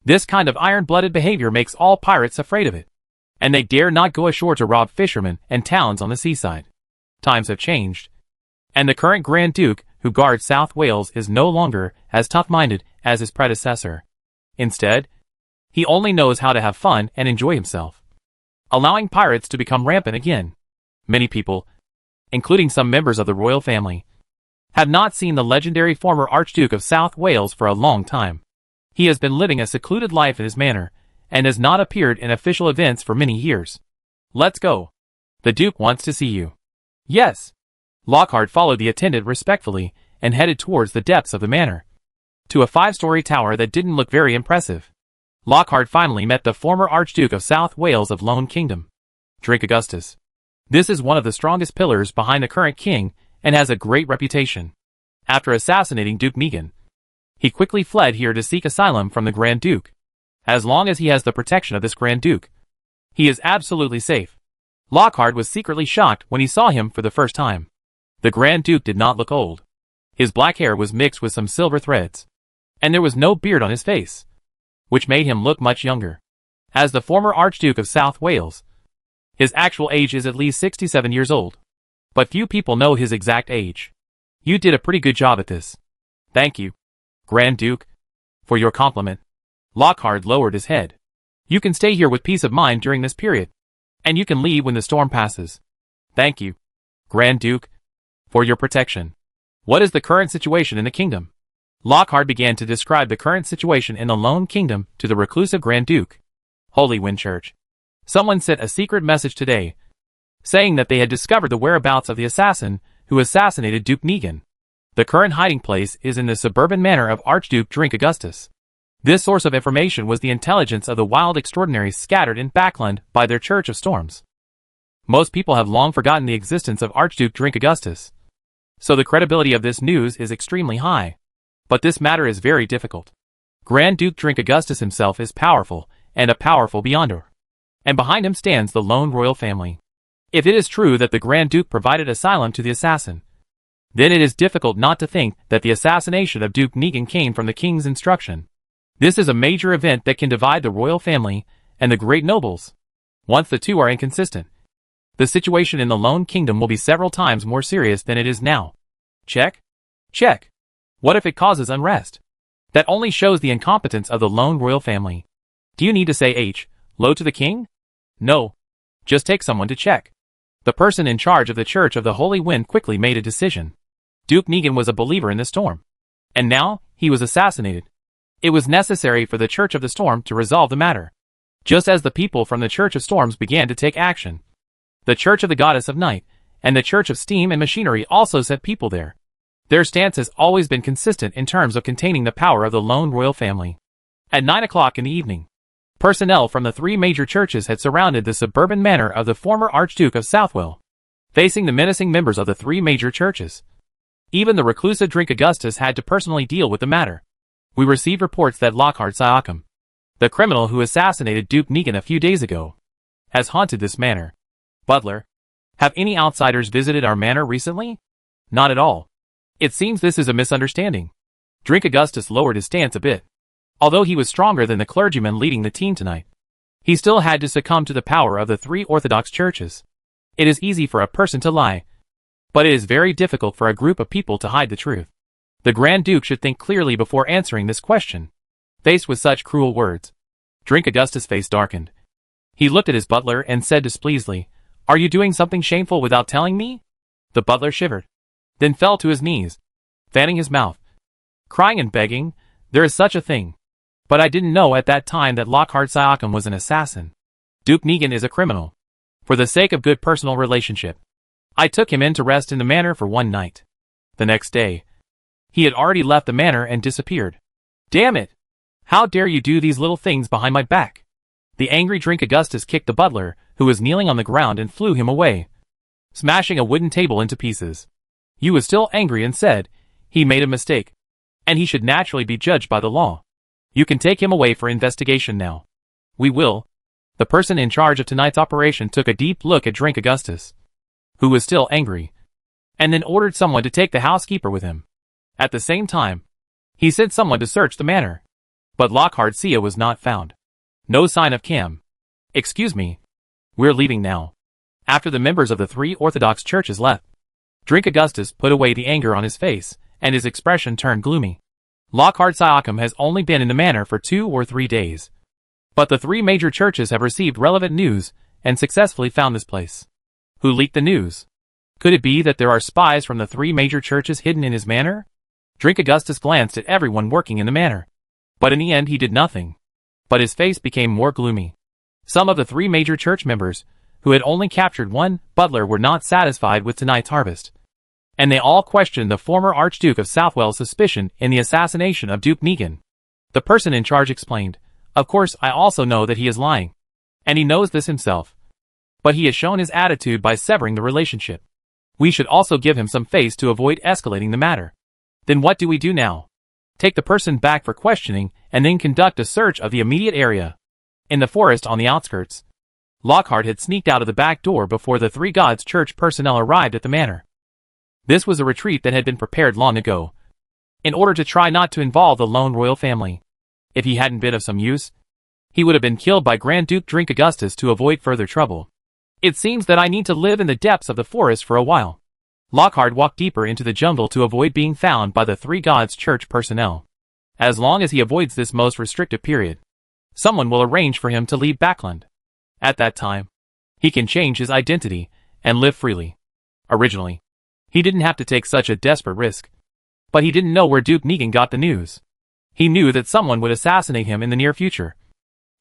This kind of iron-blooded behavior makes all pirates afraid of it, and they dare not go ashore to rob fishermen and towns on the seaside. Times have changed, and the current Grand Duke who guards South Wales is no longer as tough-minded as his predecessor. Instead, he only knows how to have fun and enjoy himself, allowing pirates to become rampant again. Many people, including some members of the royal family, have not seen the legendary former Archduke of South Wales for a long time. He has been living a secluded life in his manor, and has not appeared in official events for many years. "Let's go. The Duke wants to see you." "Yes." Lockhart followed the attendant respectfully, and headed towards the depths of the manor, to a 5-story tower that didn't look very impressive. Lockhart finally met the former Archduke of South Wales of Lone Kingdom, Drink Augustus. This is one of the strongest pillars behind the current king and has a great reputation. After assassinating Duke Megan, he quickly fled here to seek asylum from the Grand Duke. As long as he has the protection of this Grand Duke, he is absolutely safe. Lockhart was secretly shocked when he saw him for the first time. The Grand Duke did not look old. His black hair was mixed with some silver threads, and there was no beard on his face, which made him look much younger. As the former Archduke of South Wales, his actual age is at least 67 years old. But few people know his exact age. You did a pretty good job at this. Thank you, Grand Duke, for your compliment. Lockhart lowered his head. You can stay here with peace of mind during this period, and you can leave when the storm passes. Thank you, Grand Duke, for your protection. What is the current situation in the kingdom? Lockhart began to describe the current situation in the Lone Kingdom to the reclusive Grand Duke. Holy Wind Church. Someone sent a secret message today, saying that they had discovered the whereabouts of the assassin who assassinated Duke Megan. The current hiding place is in the suburban manor of Archduke Drink Augustus. This source of information was the intelligence of the wild extraordinaries scattered in Backland by their Church of Storms. Most people have long forgotten the existence of Archduke Drink Augustus, so the credibility of this news is extremely high. But this matter is very difficult. Grand Duke Drink Augustus himself is powerful, and a powerful beyonder. And behind him stands the lone royal family. If it is true that the Grand Duke provided asylum to the assassin, then it is difficult not to think that the assassination of Duke Megan came from the king's instruction. This is a major event that can divide the royal family and the great nobles. Once the two are inconsistent, the situation in the Lone Kingdom will be several times more serious than it is now. Check? Check. What if it causes unrest? That only shows the incompetence of the lone royal family. Do you need to say hello to the king? No. Just take someone to check. The person in charge of the Church of the Holy Wind quickly made a decision. Duke Megan was a believer in the storm, and now he was assassinated. It was necessary for the Church of the Storm to resolve the matter. Just as the people from the Church of Storms began to take action, the Church of the Goddess of Night and the Church of Steam and Machinery also sent people there. Their stance has always been consistent in terms of containing the power of the lone royal family. At 9 o'clock in the evening, personnel from the three major churches had surrounded the suburban manor of the former Archduke of South Wales, facing the menacing members of the three major churches. Even the reclusive Drink Augustus had to personally deal with the matter. We received reports that Lockhart Siakam, the criminal who assassinated Duke Megan a few days ago, has haunted this manor. Butler, have any outsiders visited our manor recently? Not at all. It seems this is a misunderstanding. Drink Augustus lowered his stance a bit. Although he was stronger than the clergyman leading the team tonight, he still had to succumb to the power of the three Orthodox churches. It is easy for a person to lie, but it is very difficult for a group of people to hide the truth. The Grand Duke should think clearly before answering this question. Faced with such cruel words, Drink Augustus' face darkened. He looked at his butler and said displeasedly, "Are you doing something shameful without telling me?" The butler shivered, then fell to his knees, fanning his mouth, crying and begging, "There is such a thing. But I didn't know at that time that Lockhart Siakam was an assassin. Duke Megan is a criminal. For the sake of good personal relationship, I took him in to rest in the manor for one night. The next day, he had already left the manor and disappeared. Damn it! How dare you do these little things behind my back?" The angry Drink Augustus kicked the butler, who was kneeling on the ground, and flew him away, smashing a wooden table into pieces. He was still angry and said he made a mistake, and he should naturally be judged by the law. "You can take him away for investigation now." "We will." The person in charge of tonight's operation took a deep look at Drink Augustus, who was still angry, and then ordered someone to take the housekeeper with him. At the same time, he sent someone to search the manor, but Lockhart Sia was not found. No sign of Cam. "Excuse me. We're leaving now." After the members of the three Orthodox churches left, Drink Augustus put away the anger on his face, and his expression turned gloomy. Lockhart Siakam has only been in the manor for 2 or 3 days. But the three major churches have received relevant news and successfully found this place. Who leaked the news? Could it be that there are spies from the three major churches hidden in his manor? Drink Augustus glanced at everyone working in the manor, but in the end he did nothing. But his face became more gloomy. Some of the three major church members, who had only captured one butler, were not satisfied with tonight's harvest, and they all questioned the former Archduke of South Wales' suspicion in the assassination of Duke Megan. The person in charge explained, Of course, I also know that he is lying. And he knows this himself. But he has shown his attitude by severing the relationship. We should also give him some face to avoid escalating the matter. Then what do we do now? Take the person back for questioning and then conduct a search of the immediate area. In the forest on the outskirts, Lockhart had sneaked out of the back door before the Three Gods Church personnel arrived at the manor. This was a retreat that had been prepared long ago, in order to try not to involve the lone royal family. If he hadn't been of some use, he would have been killed by Grand Duke Drink Augustus to avoid further trouble. It seems that I need to live in the depths of the forest for a while. Lockhart walked deeper into the jungle to avoid being found by the Three Gods Church personnel. As long as he avoids this most restrictive period, someone will arrange for him to leave Backland. At that time, he can change his identity and live freely. Originally, he didn't have to take such a desperate risk. But he didn't know where Duke Negan got the news. He knew that someone would assassinate him in the near future.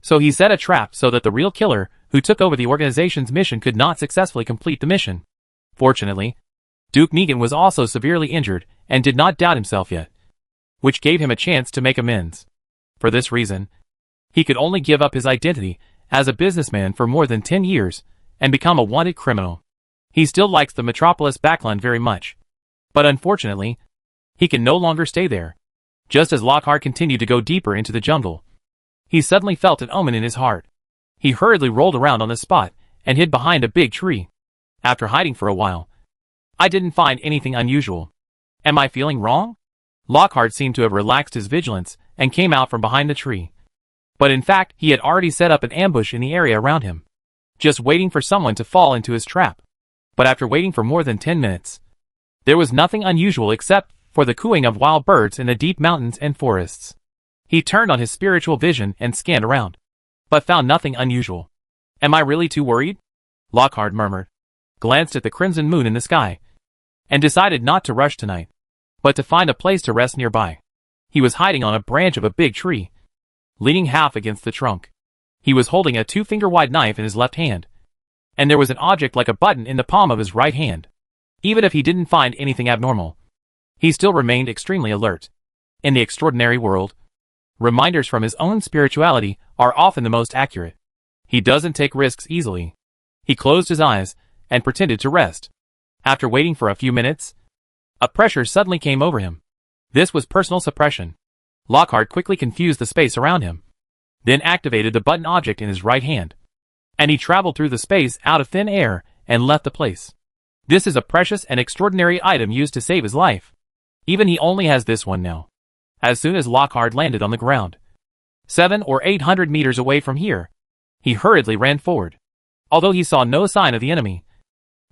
So he set a trap so that the real killer who took over the organization's mission could not successfully complete the mission. Fortunately, Duke Negan was also severely injured and did not doubt himself yet, which gave him a chance to make amends. For this reason, he could only give up his identity as a businessman for more than 10 years and become a wanted criminal. He still likes the metropolis Backland very much. But unfortunately, he can no longer stay there. Just as Lockhart continued to go deeper into the jungle, he suddenly felt an omen in his heart. He hurriedly rolled around on the spot and hid behind a big tree. After hiding for a while, I didn't find anything unusual. Am I feeling wrong? Lockhart seemed to have relaxed his vigilance and came out from behind the tree. But in fact, he had already set up an ambush in the area around him, just waiting for someone to fall into his trap. But after waiting for more than 10 minutes, there was nothing unusual except for the cooing of wild birds in the deep mountains and forests. He turned on his spiritual vision and scanned around, but found nothing unusual. Am I really too worried? Lockhart murmured, glanced at the crimson moon in the sky, and decided not to rush tonight, but to find a place to rest nearby. He was hiding on a branch of a big tree, leaning half against the trunk. He was holding a 2-finger-wide knife in his left hand, and there was an object like a button in the palm of his right hand. Even if he didn't find anything abnormal, he still remained extremely alert. In the extraordinary world, reminders from his own spirituality are often the most accurate. He doesn't take risks easily. He closed his eyes and pretended to rest. After waiting for a few minutes, a pressure suddenly came over him. This was personal suppression. Lockhart quickly confused the space around him, then activated the button object in his right hand, and he traveled through the space out of thin air and left the place. This is a precious and extraordinary item used to save his life. Even he only has this one now. As soon as Lockhart landed on the ground, 700 or 800 meters away from here, he hurriedly ran forward. Although he saw no sign of the enemy,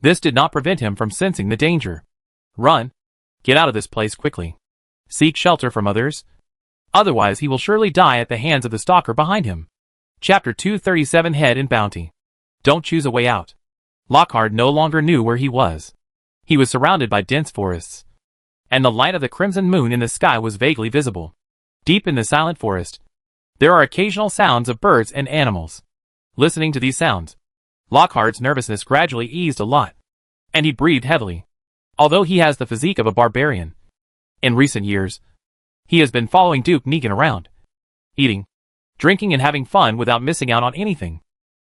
this did not prevent him from sensing the danger. Run! Get out of this place quickly. Seek shelter from others. Otherwise he will surely die at the hands of the stalker behind him. Chapter 237 Head and Bounty. Don't choose a way out. Lockhart no longer knew where he was. He was surrounded by dense forests, and the light of the crimson moon in the sky was vaguely visible. Deep in the silent forest, there are occasional sounds of birds and animals. Listening to these sounds, Lockhart's nervousness gradually eased a lot, and he breathed heavily. Although he has the physique of a barbarian, in recent years, he has been following Duke Negan around, eating, drinking and having fun without missing out on anything,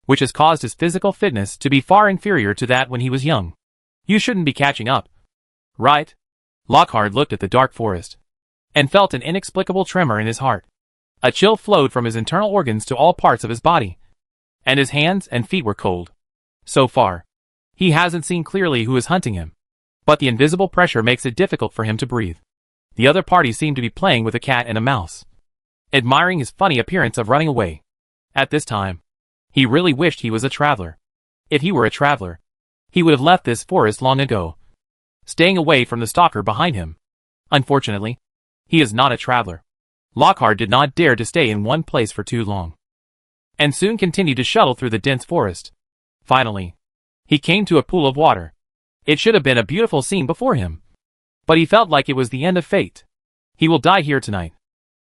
which has caused his physical fitness to be far inferior to that when he was young. You shouldn't be catching up, right? Lockhart looked at the dark forest, and felt an inexplicable tremor in his heart. A chill flowed from his internal organs to all parts of his body, and his hands and feet were cold. So far, he hasn't seen clearly who is hunting him, but the invisible pressure makes it difficult for him to breathe. The other party seemed to be playing with a cat and a mouse, admiring his funny appearance of running away. At this time, he really wished he was a traveler. If he were a traveler, he would have left this forest long ago, staying away from the stalker behind him. Unfortunately, he is not a traveler. Lockhart did not dare to stay in one place for too long, and soon continued to shuttle through the dense forest. Finally, he came to a pool of water. It should have been a beautiful scene before him, but he felt like it was the end of fate. He will die here tonight.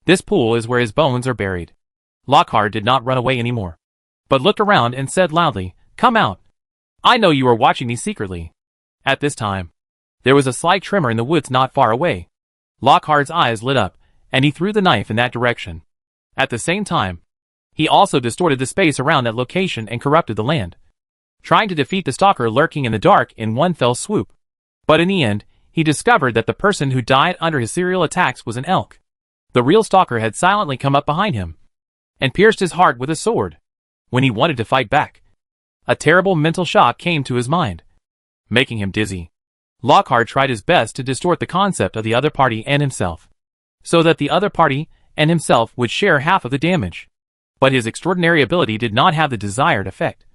This pool is where his bones are buried. Lockhart did not run away anymore, but looked around and said loudly, "Come out. I know you are watching me secretly." At this time, there was a slight tremor in the woods not far away. Lockhart's eyes lit up, and he threw the knife in that direction. At the same time, He also distorted the space around that location and corrupted the land, trying to defeat the stalker lurking in the dark in one fell swoop. But in the end, he discovered that the person who died under his serial attacks was an elk. The real stalker had silently come up behind him and pierced his heart with a sword. When he wanted to fight back, a terrible mental shock came to his mind, making him dizzy. Lockhart tried his best to distort the concept of the other party and himself, so that the other party and himself would share half of the damage. But his extraordinary ability did not have the desired effect,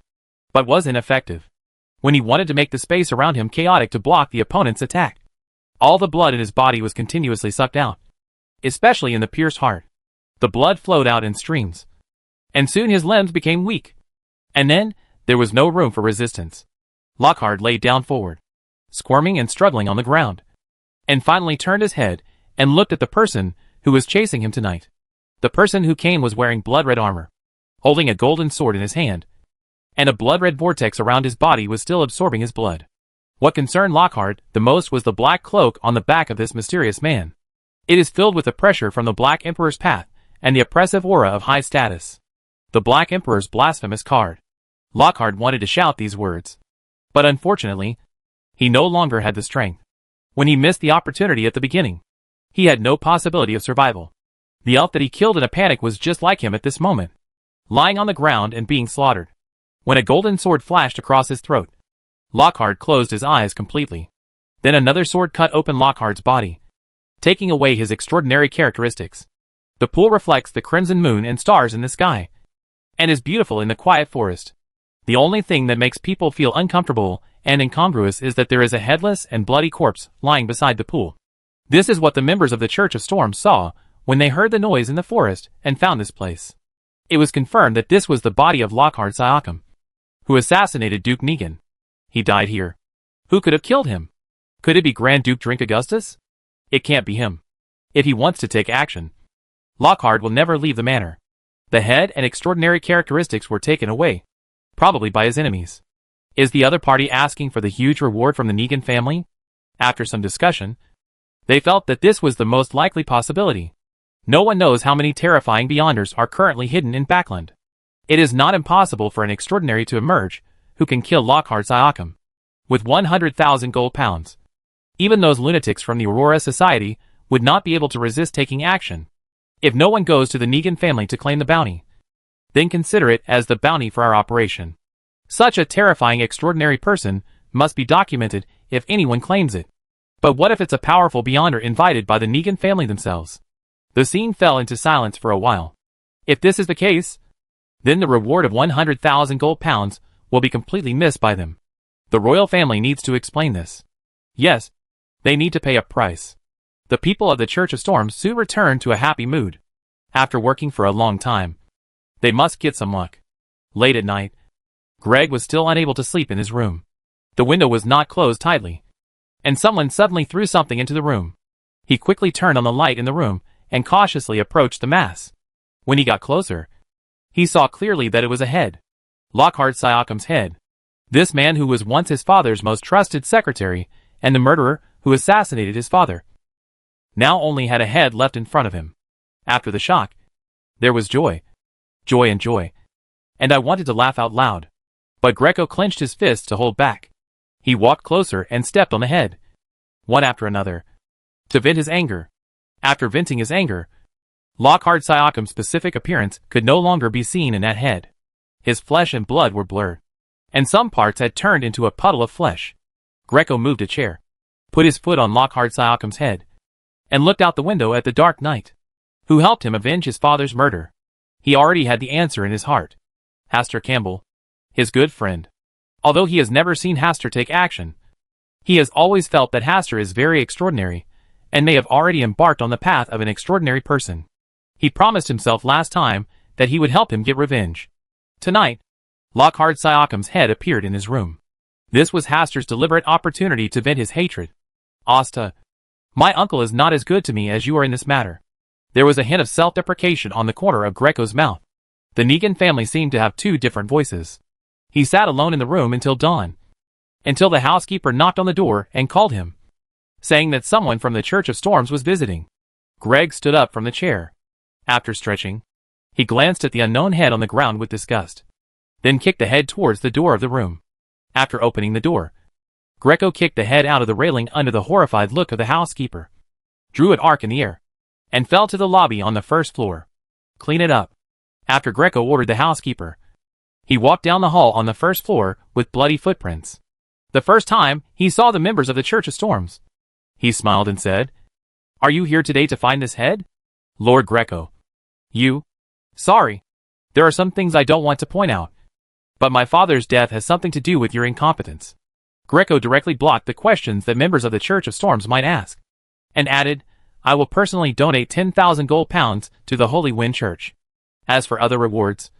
but was ineffective. When he wanted to make the space around him chaotic to block the opponent's attack, all the blood in his body was continuously sucked out, especially in the pierced heart. The blood flowed out in streams, and soon his limbs became weak. And then, there was no room for resistance. Lockhart lay down forward, squirming and struggling on the ground, and finally turned his head and looked at the person who was chasing him tonight. The person who came was wearing blood-red armor, holding a golden sword in his hand, and a blood-red vortex around his body was still absorbing his blood. What concerned Lockhart the most was the black cloak on the back of this mysterious man. It is filled with the pressure from the Black Emperor's path and the oppressive aura of high status. The Black Emperor's blasphemous card. Lockhart wanted to shout these words, but unfortunately, he no longer had the strength. When he missed the opportunity at the beginning, he had no possibility of survival. The elf that he killed in a panic was just like him at this moment, lying on the ground and being slaughtered. When a golden sword flashed across his throat, Lockhart closed his eyes completely. Then another sword cut open Lockhart's body, taking away his extraordinary characteristics. The pool reflects the crimson moon and stars in the sky, and is beautiful in the quiet forest. The only thing that makes people feel uncomfortable and incongruous is that there is a headless and bloody corpse lying beside the pool. This is what the members of the Church of Storms saw when they heard the noise in the forest and found this place. It was confirmed that this was the body of Lockhart Syocum, who assassinated Duke Negan. He died here. Who could have killed him? Could it be Grand Duke Drink Augustus? It can't be him. If he wants to take action, Lockhart will never leave the manor. The head and extraordinary characteristics were taken away, probably by his enemies. Is the other party asking for the huge reward from the Negan family? After some discussion, they felt that this was the most likely possibility. No one knows how many terrifying Beyonders are currently hidden in Backland. It is not impossible for an extraordinary to emerge who can kill Lockhart Syocum with 100,000 gold pounds. Even those lunatics from the Aurora Society would not be able to resist taking action. If no one goes to the Negan family to claim the bounty, then consider it as the bounty for our operation. Such a terrifying extraordinary person must be documented if anyone claims it. But what if it's a powerful Beyonder invited by the Negan family themselves? The scene fell into silence for a while. If this is the case, then the reward of 100,000 gold pounds will be completely missed by them. The royal family needs to explain this. Yes, they need to pay a price. The people of the Church of Storms soon return to a happy mood. After working for a long time, they must get some luck. Late at night, Greg was still unable to sleep in his room. The window was not closed tightly, and someone suddenly threw something into the room. He quickly turned on the light in the room and cautiously approached the mass. When he got closer, he saw clearly that it was a head. Lockhart Syocum's head. This man who was once his father's most trusted secretary, and the murderer who assassinated his father, now only had a head left in front of him. After the shock, there was joy. Joy and joy. And I wanted to laugh out loud. But Greco clenched his fists to hold back. He walked closer and stepped on the head, one after another, to vent his anger. After venting his anger, Lockhart Syocum's specific appearance could no longer be seen in that head. His flesh and blood were blurred, and some parts had turned into a puddle of flesh. Greco moved a chair, put his foot on Lockhart Syocum's head, and looked out the window at the dark night. Who helped him avenge his father's murder? He already had the answer in his heart. Hastur Campbell, his good friend. Although he has never seen Hastur take action, he has always felt that Hastur is very extraordinary, and may have already embarked on the path of an extraordinary person. He promised himself last time that he would help him get revenge. Tonight, Lockhart Syocum's head appeared in his room. This was Hastur's deliberate opportunity to vent his hatred. Asta, my uncle is not as good to me as you are in this matter. There was a hint of self-deprecation on the corner of Greco's mouth. The Negan family seemed to have two different voices. He sat alone in the room until dawn, until the housekeeper knocked on the door and called him, saying that someone from the Church of Storms was visiting. Greg stood up from the chair. After stretching, He glanced at the unknown head on the ground with disgust, then kicked the head towards the door of the room. After opening the door, Greco kicked the head out of the railing under the horrified look of the housekeeper, drew an arc in the air, and fell to the lobby on the first floor. Clean it up. After Greco ordered the housekeeper, he walked down the hall on the first floor with bloody footprints. The first time he saw the members of the Church of Storms, he smiled and said, "Are you here today to find this head, Lord Greco?" "You? Sorry. There are some things I don't want to point out, but my father's death has something to do with your incompetence." Greco directly blocked the questions that members of the Church of Storms might ask, and added, "I will personally donate 10,000 gold pounds to the Holy Wind Church. As for other rewards,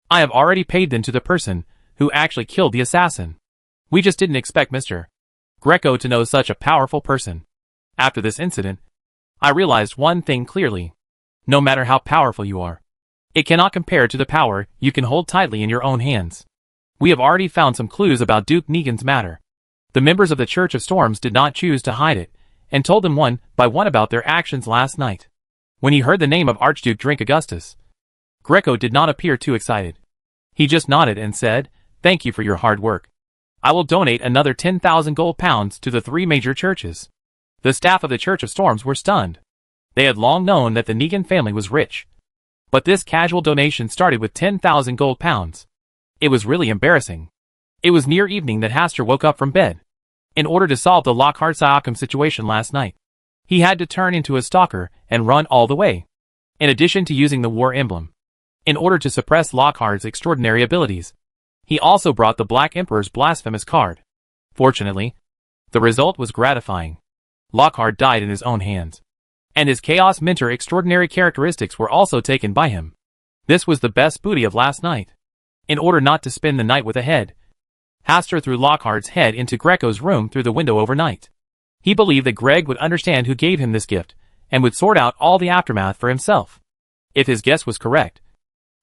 I have already paid them to the person who actually killed the assassin. We just didn't expect Mr. Greco to know such a powerful person. After this incident, I realized one thing clearly. No matter how powerful you are, it cannot compare to the power you can hold tightly in your own hands. We have already found some clues about Duke Negan's matter. The members of the Church of Storms did not choose to hide it, and told them one by one about their actions last night. When he heard the name of Archduke Drink Augustus, Greco did not appear too excited. He just nodded and said, "Thank you for your hard work. I will donate another 10,000 gold pounds to the 3 major churches." The staff of the Church of Storms were stunned. They had long known that the Negan family was rich, but this casual donation started with 10,000 gold pounds. It was really embarrassing. It was near evening that Hastur woke up from bed. In order to solve the Lockhart-Siakam situation last night, he had to turn into a stalker and run all the way, in addition to using the war emblem. In order to suppress Lockhart's extraordinary abilities, he also brought the Black Emperor's blasphemous card. Fortunately, the result was gratifying. Lockhart died in his own hands, and his Chaos Mentor extraordinary characteristics were also taken by him. This was the best booty of last night. In order not to spend the night with a head, Hastur threw Lockhart's head into Greco's room through the window overnight. He believed that Greg would understand who gave him this gift, and would sort out all the aftermath for himself. If his guess was correct,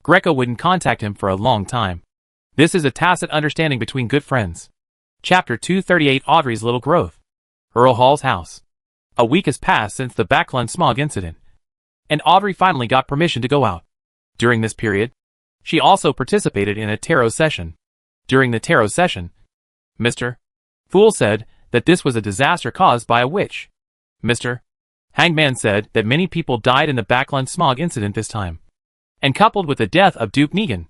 Greco wouldn't contact him for a long time. This is a tacit understanding between good friends. Chapter 238 Audrey's Little Growth. Earl Hall's house. A week has passed since the Backlund smog incident, and Audrey finally got permission to go out. During this period, she also participated in a tarot session. During the tarot session, Mr. Fool said that this was a disaster caused by a witch. Mr. Hangman said that many people died in the Backlund smog incident this time, and coupled with the death of Duke Negan,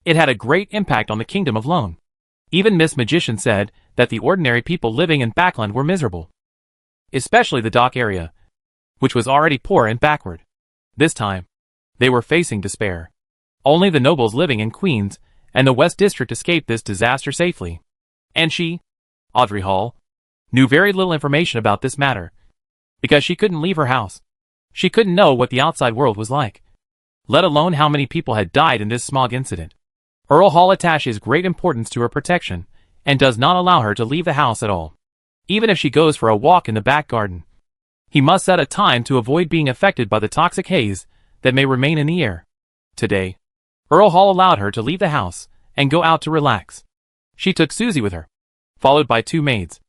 it had a great impact on the Kingdom of Lone. Even Miss Magician said that the ordinary people living in Backlund were miserable, especially the dock area, which was already poor and backward. This time, they were facing despair. Only the nobles living in Queens and the West District escaped this disaster safely. And she, Audrey Hall, knew very little information about this matter, because she couldn't leave her house. She couldn't know what the outside world was like, let alone how many people had died in this smog incident. Earl Hall attaches great importance to her protection, and does not allow her to leave the house at all. Even if she goes for a walk in the back garden, he must set a time to avoid being affected by the toxic haze that may remain in the air. Today, Earl Hall allowed her to leave the house and go out to relax. She took Susie with her, followed by 2 maids,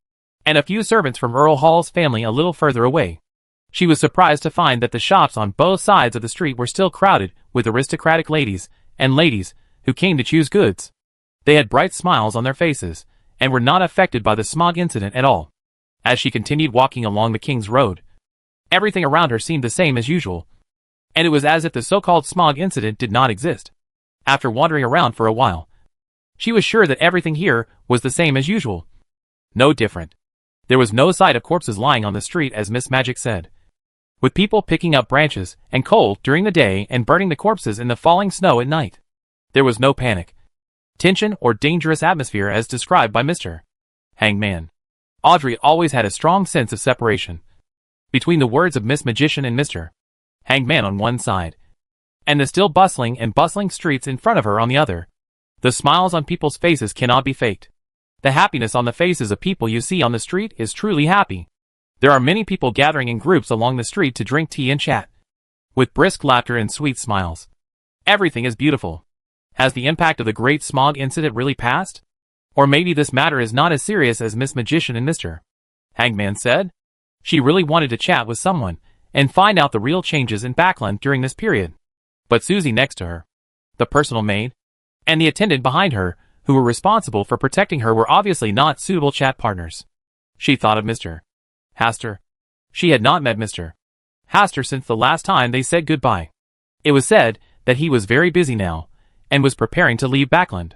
and a few servants from Earl Hall's family a little further away. She was surprised to find that the shops on both sides of the street were still crowded with aristocratic ladies and ladies who came to choose goods. They had bright smiles on their faces, and were not affected by the smog incident at all. As she continued walking along the King's Road, everything around her seemed the same as usual, and it was as if the so-called smog incident did not exist. After wandering around for a while, she was sure that everything here was the same as usual. No different. There was no sight of corpses lying on the street, as Miss Magic said, with people picking up branches and coal during the day and burning the corpses in the falling snow at night. There was no panic, tension, or dangerous atmosphere as described by Mr. Hangman. Audrey always had a strong sense of separation between the words of Miss Magician and Mr. Hangman on one side, and the still bustling and bustling streets in front of her on the other. The smiles on people's faces cannot be faked. The happiness on the faces of people you see on the street is truly happy. There are many people gathering in groups along the street to drink tea and chat, with brisk laughter and sweet smiles. Everything is beautiful. Has the impact of the Great Smog incident really passed? Or maybe this matter is not as serious as Miss Magician and Mr. Hangman said. She really wanted to chat with someone and find out the real changes in Backlund during this period. but Susie next to her, the personal maid, and the attendant behind her, who were responsible for protecting her, were obviously not suitable chat partners. She thought of Mr. Hastur. She had not met Mr. Hastur since the last time they said goodbye. It was said that he was very busy now, and was preparing to leave Backland.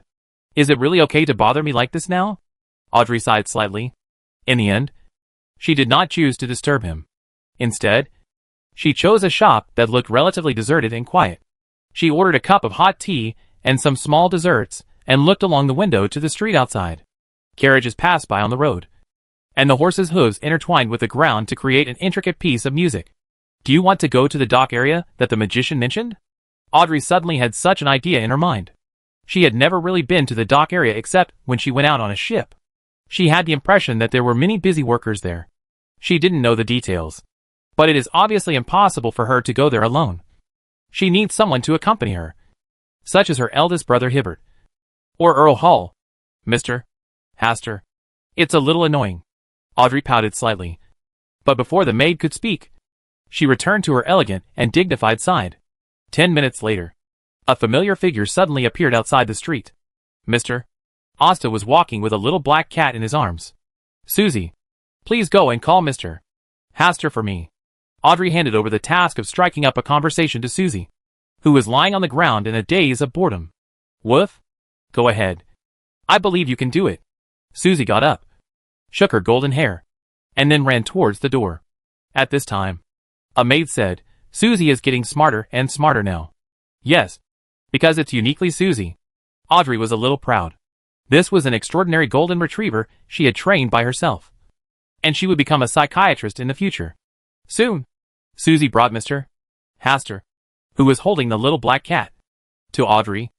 Is it really okay to bother me like this now? Audrey sighed slightly. In the end, she did not choose to disturb him. Instead, she chose a shop that looked relatively deserted and quiet. She ordered a cup of hot tea and some small desserts, and looked along the window to the street outside. Carriages passed by on the road, and the horses' hooves intertwined with the ground to create an intricate piece of music. Do you want to go to the dock area that the magician mentioned? Audrey suddenly had such an idea in her mind. She had never really been to the dock area except when she went out on a ship. She had the impression that there were many busy workers there. She didn't know the details, but it is obviously impossible for her to go there alone. She needs someone to accompany her, such as her eldest brother Hibbert, or Earl Hall. Mr. Hastur. It's a little annoying. Audrey pouted slightly, but before the maid could speak, she returned to her elegant and dignified side. 10 minutes later, a familiar figure suddenly appeared outside the street. Mr. Asta was walking with a little black cat in his arms. Susie, please go and call Mr. Hastur for me. Audrey handed over the task of striking up a conversation to Susie, who was lying on the ground in a daze of boredom. Woof? Go ahead. I believe you can do it. Susie got up, shook her golden hair, and then ran towards the door. At this time, a maid said, Susie is getting smarter and smarter now. Yes, because it's uniquely Susie. Audrey was a little proud. This was an extraordinary golden retriever she had trained by herself, and she would become a psychiatrist in the future. Soon, Susie brought Mr. Hastur, who was holding the little black cat, to Audrey,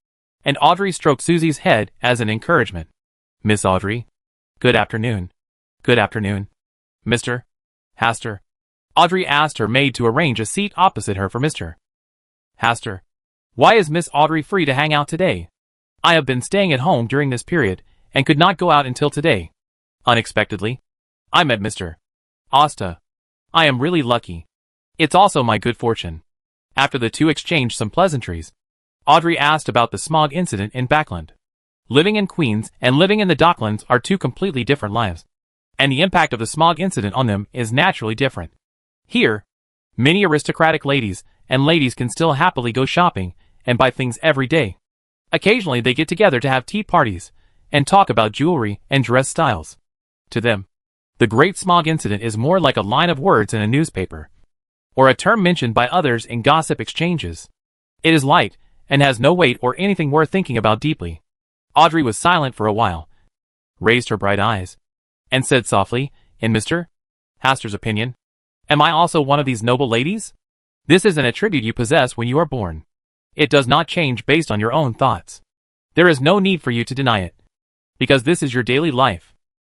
and Audrey stroked Susie's head as an encouragement. Miss Audrey. Good afternoon. Good afternoon. Mr. Hastur. Audrey asked her maid to arrange a seat opposite her for Mr. Hastur. Why is Miss Audrey free to hang out today? I have been staying at home during this period, and could not go out until today. Unexpectedly, I met Mr. Asta. I am really lucky. It's also my good fortune. After the two exchanged some pleasantries, Audrey asked about the smog incident in Backland. Living in Queens and living in the Docklands are two completely different lives, and the impact of the smog incident on them is naturally different. Here, many aristocratic ladies and ladies can still happily go shopping and buy things every day. Occasionally they get together to have tea parties and talk about jewelry and dress styles. To them, the Great Smog Incident is more like a line of words in a newspaper, or a term mentioned by others in gossip exchanges. It is light and has no weight or anything worth thinking about deeply. Audrey was silent for a while, raised her bright eyes, and said softly, in Mr. Hastur's opinion, am I also one of these noble ladies? This is an attribute you possess when you are born. It does not change based on your own thoughts. There is no need for you to deny it, because this is your daily life.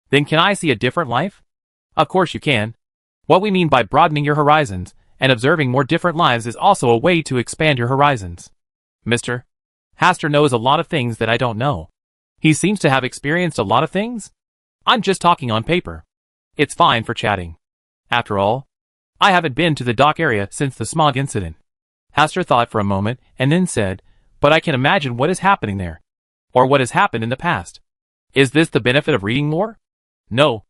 Then can I see a different life? Of course you can. What we mean by broadening your horizons and observing more different lives is also a way to expand your horizons. Mr. Hastur knows a lot of things that I don't know. He seems to have experienced a lot of things. I'm just talking on paper. It's fine for chatting. After all, I haven't been to the dock area since the smog incident. Hastur thought for a moment and then said, but I can imagine what is happening there, or what has happened in the past. Is this the benefit of reading more? No.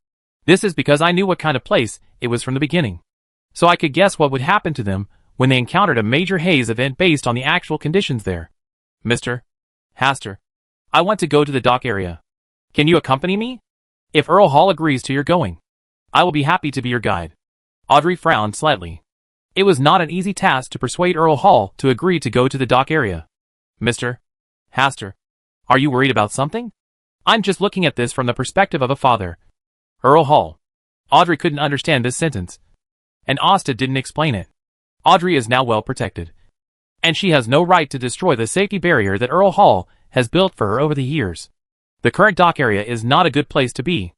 This is because I knew what kind of place it was from the beginning, so I could guess what would happen to them when they encountered a major haze event based on the actual conditions there. Mr. Hastur, I want to go to the dock area. Can you accompany me? If Earl Hall agrees to your going, I will be happy to be your guide. Audrey frowned slightly. It was not an easy task to persuade Earl Hall to agree to go to the dock area. Mr. Hastur, are you worried about something? I'm just looking at this from the perspective of a father. Earl Hall. Audrey couldn't understand this sentence, and Asta didn't explain it. Audrey is now well protected, and she has no right to destroy the safety barrier that Earl Hall has built for her over the years. The current dock area is not a good place to be,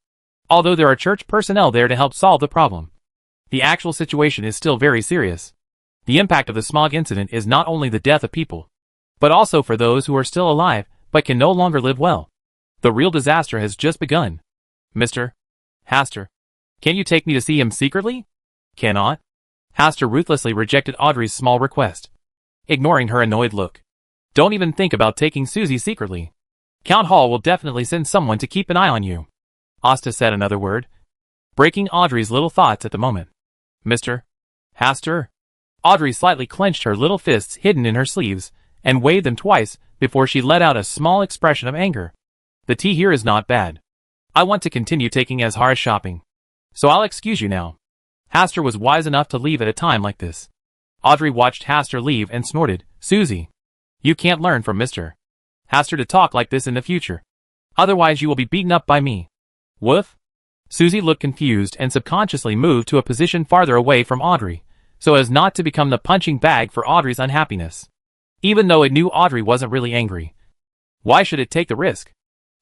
although there are church personnel there to help solve the problem. The actual situation is still very serious. The impact of the smog incident is not only the death of people, but also for those who are still alive but can no longer live well. The real disaster has just begun. Mr. Hastur, can you take me to see him secretly? Cannot. Hastur ruthlessly rejected Audrey's small request. ignoring her annoyed look. Don't even think about taking Susie secretly. Count Hall will definitely send someone to keep an eye on you. Asta said another word, breaking Audrey's little thoughts at the moment. Mr. Haster? Audrey slightly clenched her little fists hidden in her sleeves, and waved them twice before she let out a small expression of anger. The tea here is not bad. I want to continue taking Azhara shopping, so I'll excuse you now. Haster was wise enough to leave at a time like this. Audrey watched Haster leave and snorted, Susie, you can't learn from Mr. Haster to talk like this in the future. Otherwise you will be beaten up by me. Woof? Susie looked confused and subconsciously moved to a position farther away from Audrey, so as not to become the punching bag for Audrey's unhappiness. Even though it knew Audrey wasn't really angry. Why should it take the risk?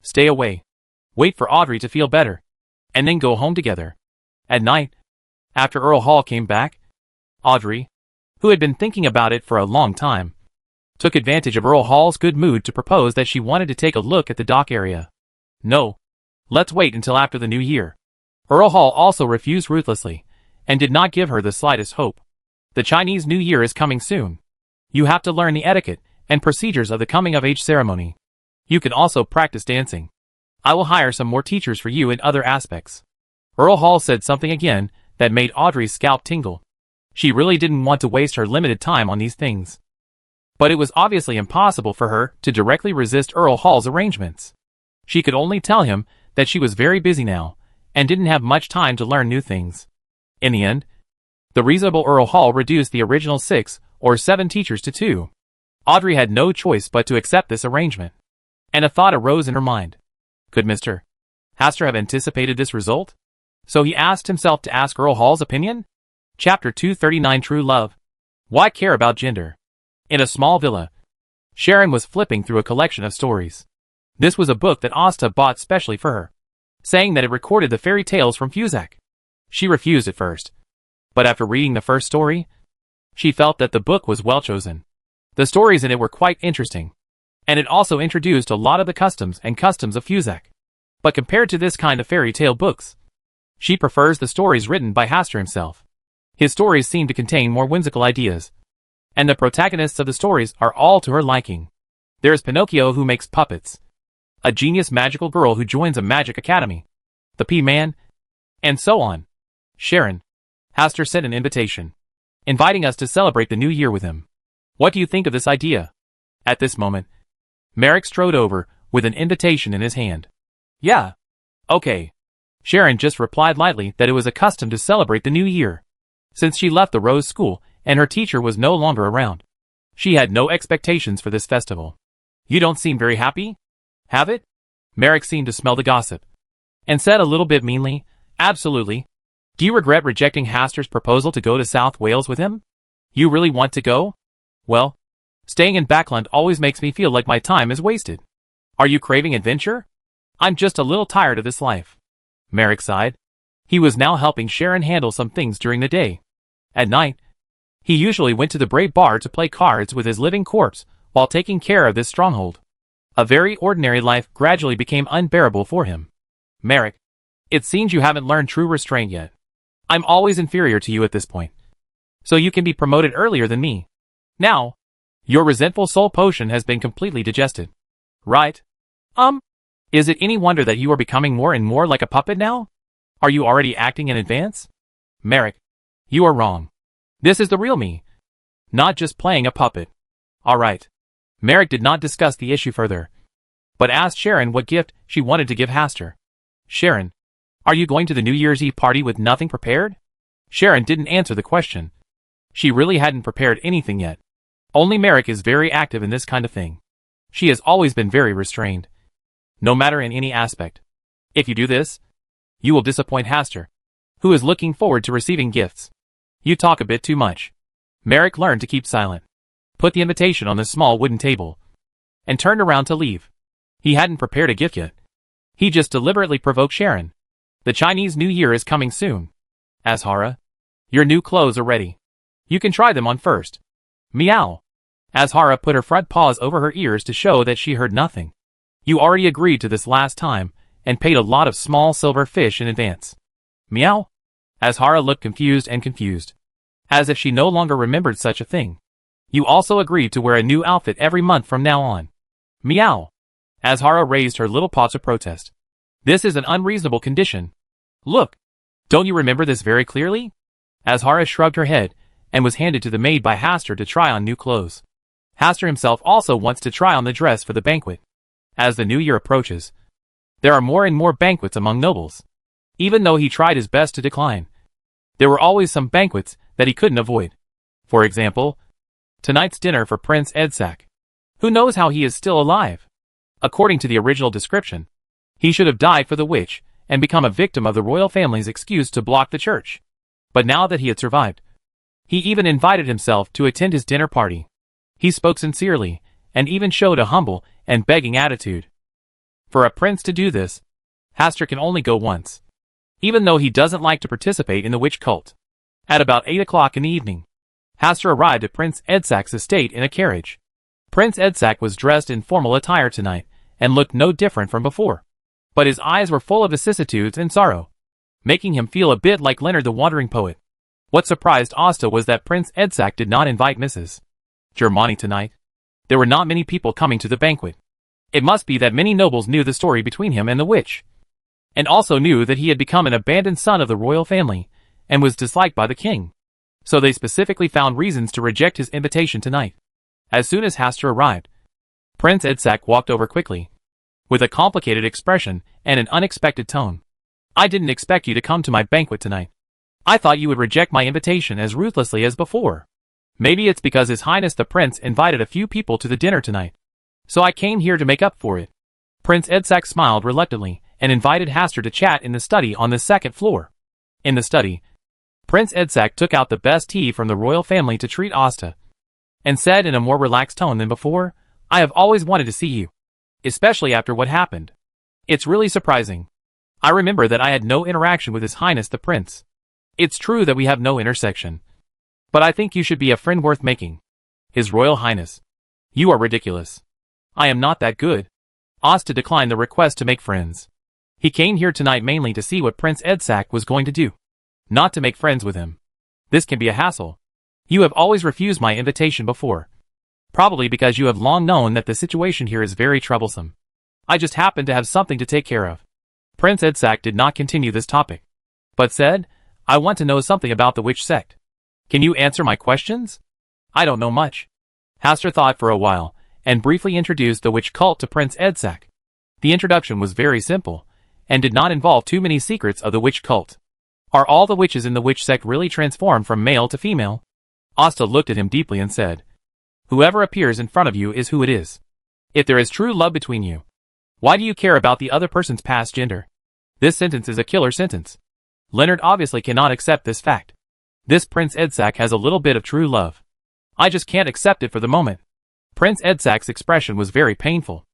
Stay away. Wait for Audrey to feel better. And then go home together. At night, after Earl Hall came back, Audrey, who had been thinking about it for a long time, took advantage of Earl Hall's good mood to propose that she wanted to take a look at the dock area. No. Let's wait until after the new year. Earl Hall also refused ruthlessly, and did not give her the slightest hope. The Chinese New Year is coming soon. You have to learn the etiquette and procedures of the coming-of-age ceremony. You can also practice dancing. I will hire some more teachers for you in other aspects. Earl Hall said something again that made Audrey's scalp tingle. She really didn't want to waste her limited time on these things. But it was obviously impossible for her to directly resist Earl Hall's arrangements. She could only tell him that she was very busy now, and didn't have much time to learn new things. In the end, the reasonable Earl Hall reduced the original 6 or 7 teachers to 2. Audrey had no choice but to accept this arrangement. And a thought arose in her mind. Could Mr. Haster have anticipated this result? So he asked himself to ask Earl Hall's opinion? Chapter 239 True Love. Why care about gender? In a small villa, Sharon was flipping through a collection of stories. This was a book that Asta bought specially for her, saying that it recorded the fairy tales from Fuzak. She refused at first, but after reading the first story, she felt that the book was well chosen. The stories in it were quite interesting, and it also introduced a lot of the customs of Fuzak. But compared to this kind of fairy tale books, she prefers the stories written by Haster himself. His stories seem to contain more whimsical ideas, and the protagonists of the stories are all to her liking. There is Pinocchio who makes puppets, a genius magical girl who joins a magic academy, the P-Man, and so on. Sharon, Haster sent an invitation, inviting us to celebrate the new year with him. What do you think of this idea? At this moment, Merrick strode over with an invitation in his hand. Yeah. Okay. Sharon just replied lightly that it was a custom to celebrate the new year, since she left the Rose School and her teacher was no longer around. She had no expectations for this festival. You don't seem very happy? Have it? Merrick seemed to smell the gossip, and said a little bit meanly, Absolutely. Do you regret rejecting Haster's proposal to go to South Wales with him? You really want to go? Well, staying in Backland always makes me feel like my time is wasted. Are you craving adventure? I'm just a little tired of this life. Merrick sighed. He was now helping Sharon handle some things during the day. At night, he usually went to the Brave Bar to play cards with his living corpse while taking care of this stronghold. A very ordinary life gradually became unbearable for him. Merrick, it seems you haven't learned true restraint yet. I'm always inferior to you at this point, so you can be promoted earlier than me. Now, your resentful soul potion has been completely digested. Right? Is it any wonder that you are becoming more and more like a puppet now? Are you already acting in advance? Merrick, you are wrong. This is the real me, not just playing a puppet. All right. Merrick did not discuss the issue further, but asked Sharon what gift she wanted to give Haster. Sharon, are you going to the New Year's Eve party with nothing prepared? Sharon didn't answer the question. She really hadn't prepared anything yet. Only Merrick is very active in this kind of thing. She has always been very restrained, no matter in any aspect. If you do this, you will disappoint Haster, who is looking forward to receiving gifts. You talk a bit too much. Merrick learned to keep silent, put the invitation on the small wooden table, and turned around to leave. He hadn't prepared a gift yet. He just deliberately provoked Sharon. The Chinese New Year is coming soon. Azhara, your new clothes are ready. You can try them on first. Meow. Azhara put her front paws over her ears to show that she heard nothing. You already agreed to this last time, and paid a lot of small silver fish in advance. Meow. Azhara looked confused, as if she no longer remembered such a thing. You also agreed to wear a new outfit every month from now on. Meow. Azhara raised her little paws to protest. This is an unreasonable condition. Look. Don't you remember this very clearly? Azhara shrugged her head, and was handed to the maid by Hastur to try on new clothes. Hastur himself also wants to try on the dress for the banquet. As the new year approaches, there are more and more banquets among nobles. Even though he tried his best to decline, there were always some banquets that he couldn't avoid. For example, tonight's dinner for Prince Edsak. Who knows how he is still alive? According to the original description, he should have died for the witch and become a victim of the royal family's excuse to block the church. But now that he had survived, he even invited himself to attend his dinner party. He spoke sincerely, and even showed a humble and begging attitude. For a prince to do this, Hastur can only go once, even though he doesn't like to participate in the witch cult. At about 8 o'clock in the evening, Hastur arrived at Prince Edsak's estate in a carriage. Prince Edsak was dressed in formal attire tonight, and looked no different from before. But his eyes were full of vicissitudes and sorrow, making him feel a bit like Leonard the wandering poet. What surprised Asta was that Prince Edsak did not invite Mrs. Germani tonight. There were not many people coming to the banquet. It must be that many nobles knew the story between him and the witch, and also knew that he had become an abandoned son of the royal family, and was disliked by the king. So they specifically found reasons to reject his invitation tonight. As soon as Hastur arrived, Prince Edsak walked over quickly, with a complicated expression and an unexpected tone. I didn't expect you to come to my banquet tonight. I thought you would reject my invitation as ruthlessly as before. Maybe it's because His Highness the Prince invited a few people to the dinner tonight, so I came here to make up for it. Prince Edsak smiled reluctantly and invited Hastur to chat in the study on the second floor. In the study, Prince Edsak took out the best tea from the royal family to treat Asta, and said in a more relaxed tone than before, I have always wanted to see you, especially after what happened. It's really surprising. I remember that I had no interaction with His Highness the Prince. It's true that we have no intersection, but I think you should be a friend worth making. His Royal Highness. You are ridiculous. I am not that good. Asta declined the request to make friends. He came here tonight mainly to see what Prince Edsak was going to do, not to make friends with him. This can be a hassle. You have always refused my invitation before, probably because you have long known that the situation here is very troublesome. I just happen to have something to take care of. Prince Edsak did not continue this topic, but said, I want to know something about the witch sect. Can you answer my questions? I don't know much. Hastur thought for a while, and briefly introduced the witch cult to Prince Edsak. The introduction was very simple, and did not involve too many secrets of the witch cult. Are all the witches in the witch sect really transformed from male to female? Asta looked at him deeply and said, Whoever appears in front of you is who it is. If there is true love between you, why do you care about the other person's past gender? This sentence is a killer sentence. Leonard obviously cannot accept this fact. This Prince Edsak has a little bit of true love. I just can't accept it for the moment. Prince Edsak's expression was very painful,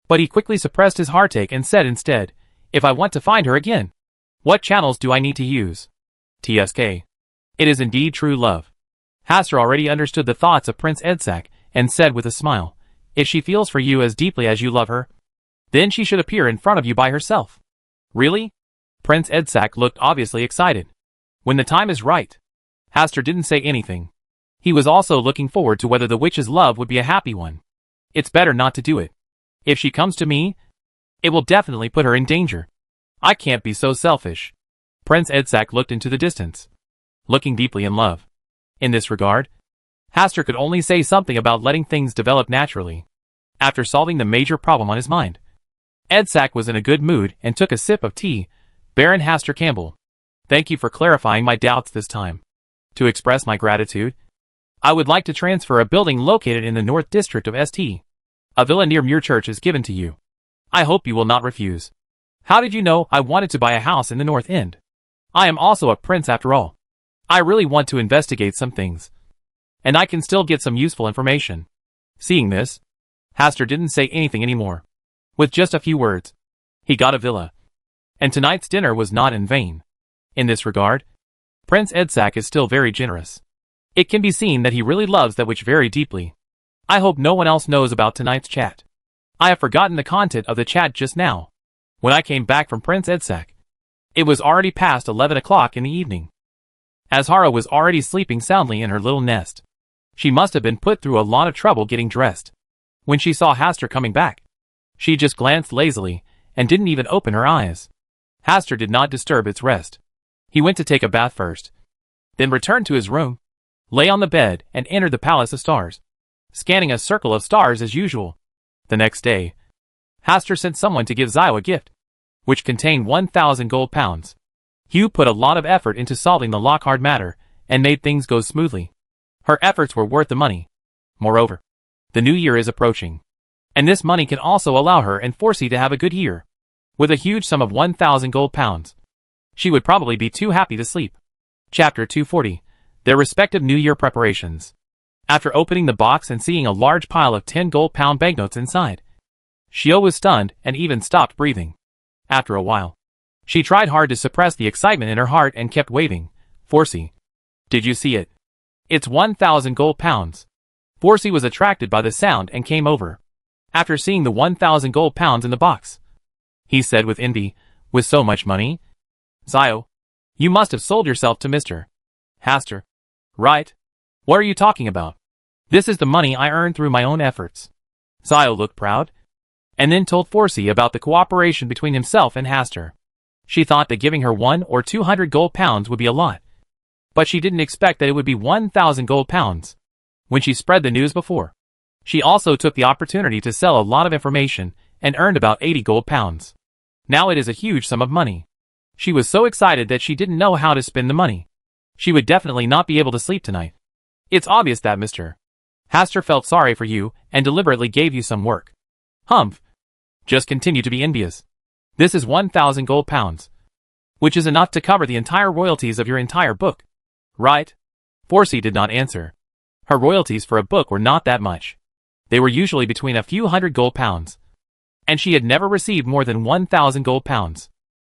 but he quickly suppressed his heartache and said instead, If I want to find her again, what channels do I need to use? TSK. It is indeed true love. Hastur already understood the thoughts of Prince Edsak, and said with a smile, If she feels for you as deeply as you love her, then she should appear in front of you by herself. Really? Prince Edsak looked obviously excited. When the time is right. Hastur didn't say anything. He was also looking forward to whether the witch's love would be a happy one. It's better not to do it. If she comes to me, it will definitely put her in danger. I can't be so selfish. Prince Edsak looked into the distance, looking deeply in love. In this regard, Hastur could only say something about letting things develop naturally. After solving the major problem on his mind, Edsak was in a good mood and took a sip of tea. Baron Hastur Campbell, thank you for clarifying my doubts this time. To express my gratitude, I would like to transfer a building located in the North District of St. A villa near Muir Church is given to you. I hope you will not refuse. How did you know I wanted to buy a house in the North End? I am also a prince after all. I really want to investigate some things, and I can still get some useful information. Seeing this, Hastur didn't say anything anymore. With just a few words, he got a villa. And tonight's dinner was not in vain. In this regard, Prince Edsak is still very generous. It can be seen that he really loves that witch very deeply. I hope no one else knows about tonight's chat. I have forgotten the content of the chat just now. When I came back from Prince Edsak, it was already past 11 o'clock in the evening. Azhara was already sleeping soundly in her little nest. She must have been put through a lot of trouble getting dressed. When she saw Hastur coming back, she just glanced lazily and didn't even open her eyes. Hastur did not disturb its rest. He went to take a bath first, then returned to his room, lay on the bed, and entered the Palace of Stars, scanning a circle of stars as usual. The next day, Hastur sent someone to give Zio a gift, which contained 1,000 gold pounds. Hugh put a lot of effort into solving the Lockhart matter and made things go smoothly. Her efforts were worth the money. Moreover, the new year is approaching, and this money can also allow her and Forsey to have a good year. With a huge sum of 1,000 gold pounds, she would probably be too happy to sleep. Chapter 240. Their respective New Year preparations. After opening the box and seeing a large pile of 10 gold pound banknotes inside, Shio was stunned and even stopped breathing. After a while, she tried hard to suppress the excitement in her heart and kept waving. Forsey, did you see it? It's 1,000 gold pounds. Forsey was attracted by the sound and came over. After seeing the 1,000 gold pounds in the box, he said with envy, with so much money? Zio, you must have sold yourself to Mr. Hastur, right? What are you talking about? This is the money I earned through my own efforts. Zio looked proud, and then told Forsey about the cooperation between himself and Hastur. She thought that giving her 100 or 200 gold pounds would be a lot, but she didn't expect that it would be 1,000 gold pounds. When she spread the news before, she also took the opportunity to sell a lot of information and earned about 80 gold pounds. Now it is a huge sum of money. She was so excited that she didn't know how to spend the money. She would definitely not be able to sleep tonight. It's obvious that Mr. Hastur felt sorry for you and deliberately gave you some work. Humph. Just continue to be envious. This is 1,000 gold pounds, which is enough to cover the entire royalties of your entire book. Right? Forsey did not answer. Her royalties for a book were not that much. They were usually between a few hundred gold pounds, and she had never received more than 1,000 gold pounds.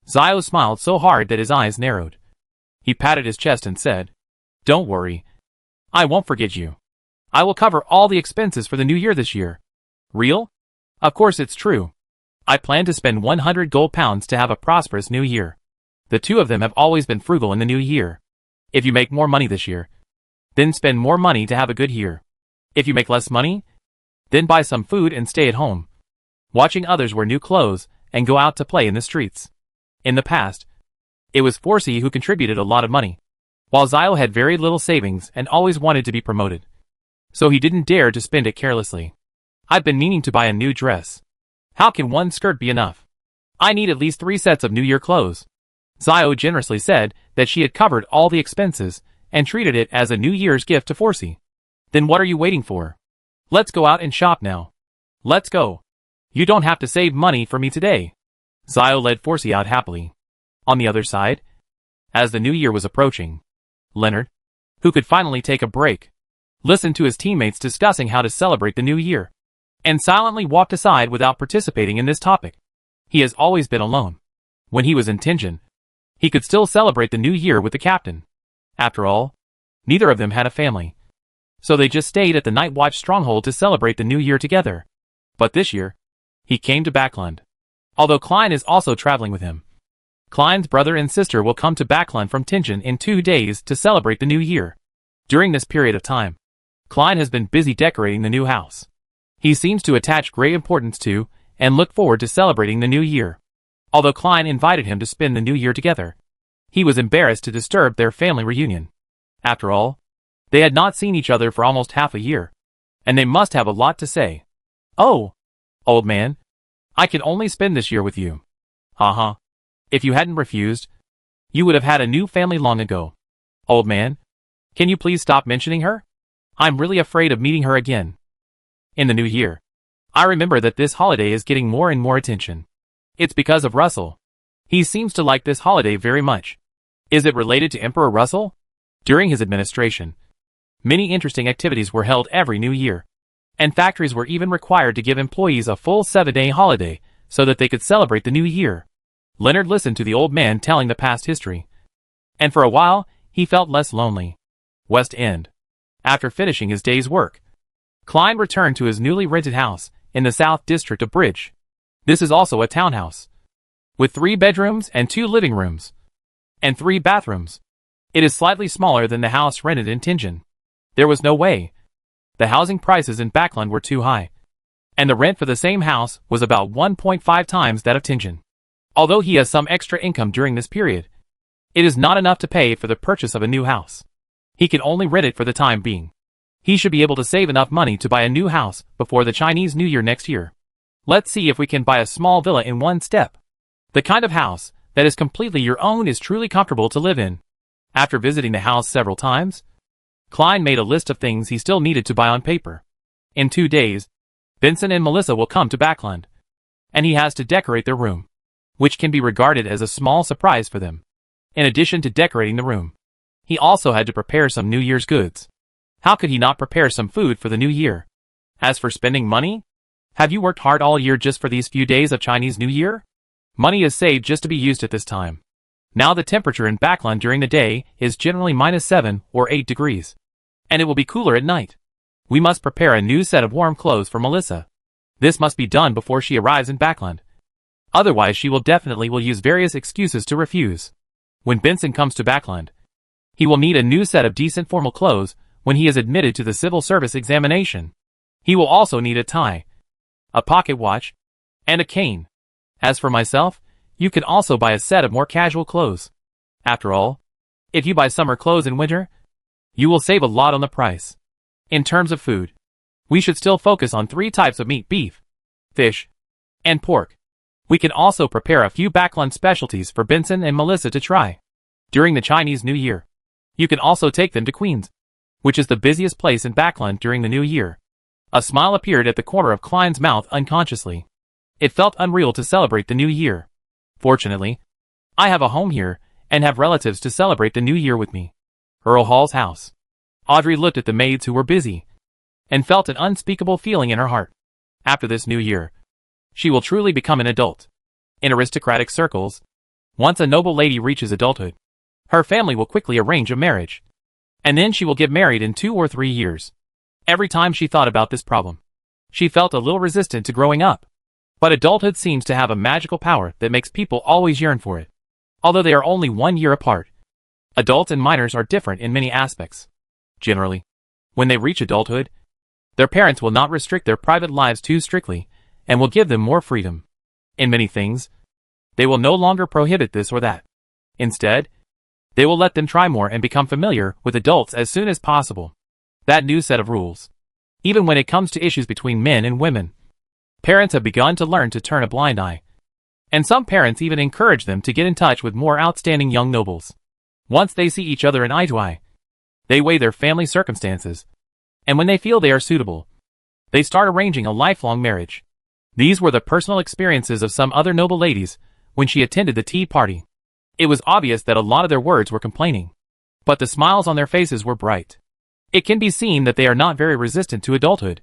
Zio smiled so hard that his eyes narrowed. He patted his chest and said, "Don't worry. I won't forget you. I will cover all the expenses for the new year this year." Real? Of course it's true. I plan to spend 100 gold pounds to have a prosperous new year. The two of them have always been frugal in the new year. If you make more money this year, then spend more money to have a good year. If you make less money, then buy some food and stay at home, watching others wear new clothes and go out to play in the streets. In the past, it was Forsey who contributed a lot of money, while Zio had very little savings and always wanted to be promoted, so he didn't dare to spend it carelessly. I've been meaning to buy a new dress. How can one skirt be enough? I need at least 3 sets of New Year clothes. Zio generously said that she had covered all the expenses and treated it as a New Year's gift to Forsey. Then what are you waiting for? Let's go out and shop now. Let's go. You don't have to save money for me today. Zio led Forsey out happily. On the other side, as the new year was approaching, Leonard, who could finally take a break, listened to his teammates discussing how to celebrate the new year, and silently walked aside without participating in this topic. He has always been alone. When he was in Tingen, he could still celebrate the new year with the captain. After all, neither of them had a family, so they just stayed at the Night Watch stronghold to celebrate the new year together. But this year, he came to Backlund, although Klein is also traveling with him. Klein's brother and sister will come to Backlund from Tingen in 2 days to celebrate the new year. During this period of time, Klein has been busy decorating the new house. He seems to attach great importance to and look forward to celebrating the new year. Although Klein invited him to spend the new year together, he was embarrassed to disturb their family reunion. After all, they had not seen each other for almost half a year, and they must have a lot to say. "Oh, old man, I can only spend this year with you." "Uh-huh. If you hadn't refused, you would have had a new family long ago." "Old man, can you please stop mentioning her? I'm really afraid of meeting her again." In the new year, I remember that this holiday is getting more and more attention. It's because of Russell. He seems to like this holiday very much. Is it related to Emperor Russell? During his administration, many interesting activities were held every new year, and factories were even required to give employees a full 7-day holiday so that they could celebrate the new year. Leonard listened to the old man telling the past history, and for a while, he felt less lonely. West End. After finishing his day's work, Klein returned to his newly rented house in the South District of Bridge. This is also a townhouse, with 3 bedrooms and 2 living rooms, and 3 bathrooms. It is slightly smaller than the house rented in Tingen. There was no way The housing prices in Backland were too high, and the rent for the same house was about 1.5 times that of Tingen. Although he has some extra income during this period, it is not enough to pay for the purchase of a new house. He can only rent it for the time being. He should be able to save enough money to buy a new house before the Chinese New Year next year. Let's see if we can buy a small villa in one step. The kind of house that is completely your own is truly comfortable to live in. After visiting the house several times, Klein made a list of things he still needed to buy on paper. In 2 days, Vincent and Melissa will come to Backland, and he has to decorate their room, which can be regarded as a small surprise for them. In addition to decorating the room, he also had to prepare some New Year's goods. How could he not prepare some food for the new year? As for spending money, have you worked hard all year just for these few days of Chinese New Year? Money is saved just to be used at this time. Now the temperature in Backland during the day is generally -7 or 8 degrees. And it will be cooler at night. We must prepare a new set of warm clothes for Melissa. This must be done before she arrives in Backland. Otherwise she will use various excuses to refuse. When Benson comes to Backland, he will need a new set of decent formal clothes when he is admitted to the civil service examination. He will also need a tie, a pocket watch, and a cane. As for myself, you can also buy a set of more casual clothes. After all, if you buy summer clothes in winter, you will save a lot on the price. In terms of food, we should still focus on 3 types of meat: beef, fish, and pork. We can also prepare a few Backland specialties for Benson and Melissa to try. During the Chinese New Year, you can also take them to Queen's, which is the busiest place in Backland during the New Year. A smile appeared at the corner of Klein's mouth unconsciously. It felt unreal to celebrate the New Year. Fortunately, I have a home here and have relatives to celebrate the New Year with me. Earl Hall's house. Audrey looked at the maids who were busy and felt an unspeakable feeling in her heart. After this New Year, she will truly become an adult. In aristocratic circles, once a noble lady reaches adulthood, her family will quickly arrange a marriage, and then she will get married in 2 or 3 years. Every time she thought about this problem, she felt a little resistant to growing up. But adulthood seems to have a magical power that makes people always yearn for it. Although they are only 1 year apart, adults and minors are different in many aspects. Generally, when they reach adulthood, their parents will not restrict their private lives too strictly and will give them more freedom. In many things, they will no longer prohibit this or that. Instead, they will let them try more and become familiar with adults as soon as possible. That new set of rules. Even when it comes to issues between men and women, parents have begun to learn to turn a blind eye. And some parents even encourage them to get in touch with more outstanding young nobles. Once they see each other in eye to eye, they weigh their family circumstances, and when they feel they are suitable, they start arranging a lifelong marriage. These were the personal experiences of some other noble ladies when she attended the tea party. It was obvious that a lot of their words were complaining, but the smiles on their faces were bright. It can be seen that they are not very resistant to adulthood,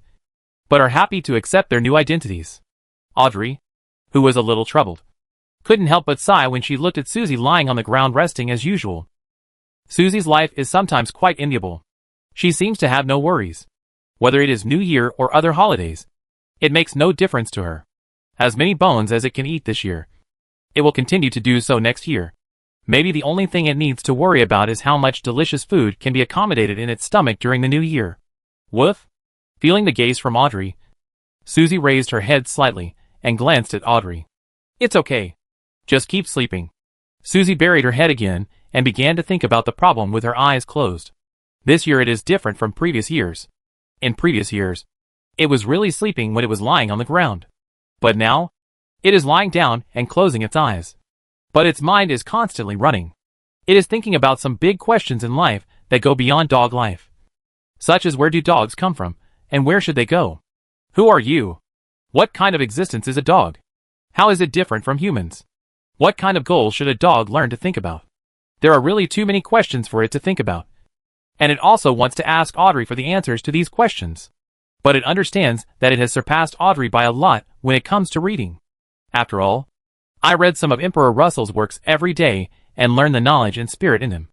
but are happy to accept their new identities. Audrey, who was a little troubled, couldn't help but sigh when she looked at Susie lying on the ground resting as usual. Susie's life is sometimes quite enviable. She seems to have no worries. Whether it is New Year or other holidays, it makes no difference to her. Has many bones as it can eat this year. It will continue to do so next year. Maybe the only thing it needs to worry about is how much delicious food can be accommodated in its stomach during the new year. Woof! Feeling the gaze from Audrey, Susie raised her head slightly and glanced at Audrey. It's okay. Just keep sleeping. Susie buried her head again and began to think about the problem with her eyes closed. This year it is different from previous years. In previous years, it was really sleeping when it was lying on the ground. But now, it is lying down and closing its eyes. But its mind is constantly running. It is thinking about some big questions in life that go beyond dog life. Such as where do dogs come from, and where should they go? Who are you? What kind of existence is a dog? How is it different from humans? What kind of goals should a dog learn to think about? There are really too many questions for it to think about. And it also wants to ask Audrey for the answers to these questions. But it understands that it has surpassed Audrey by a lot when it comes to reading. After all, I read some of Emperor Russell's works every day and learn the knowledge and spirit in them.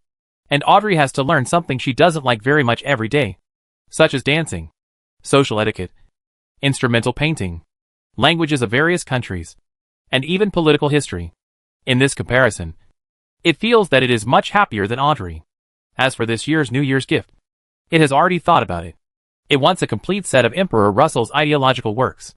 And Audrey has to learn something she doesn't like very much every day, such as dancing, social etiquette, instrumental painting, languages of various countries, and even political history. In this comparison, it feels that it is much happier than Audrey. As for this year's New Year's gift, it has already thought about it. It wants a complete set of Emperor Russell's ideological works.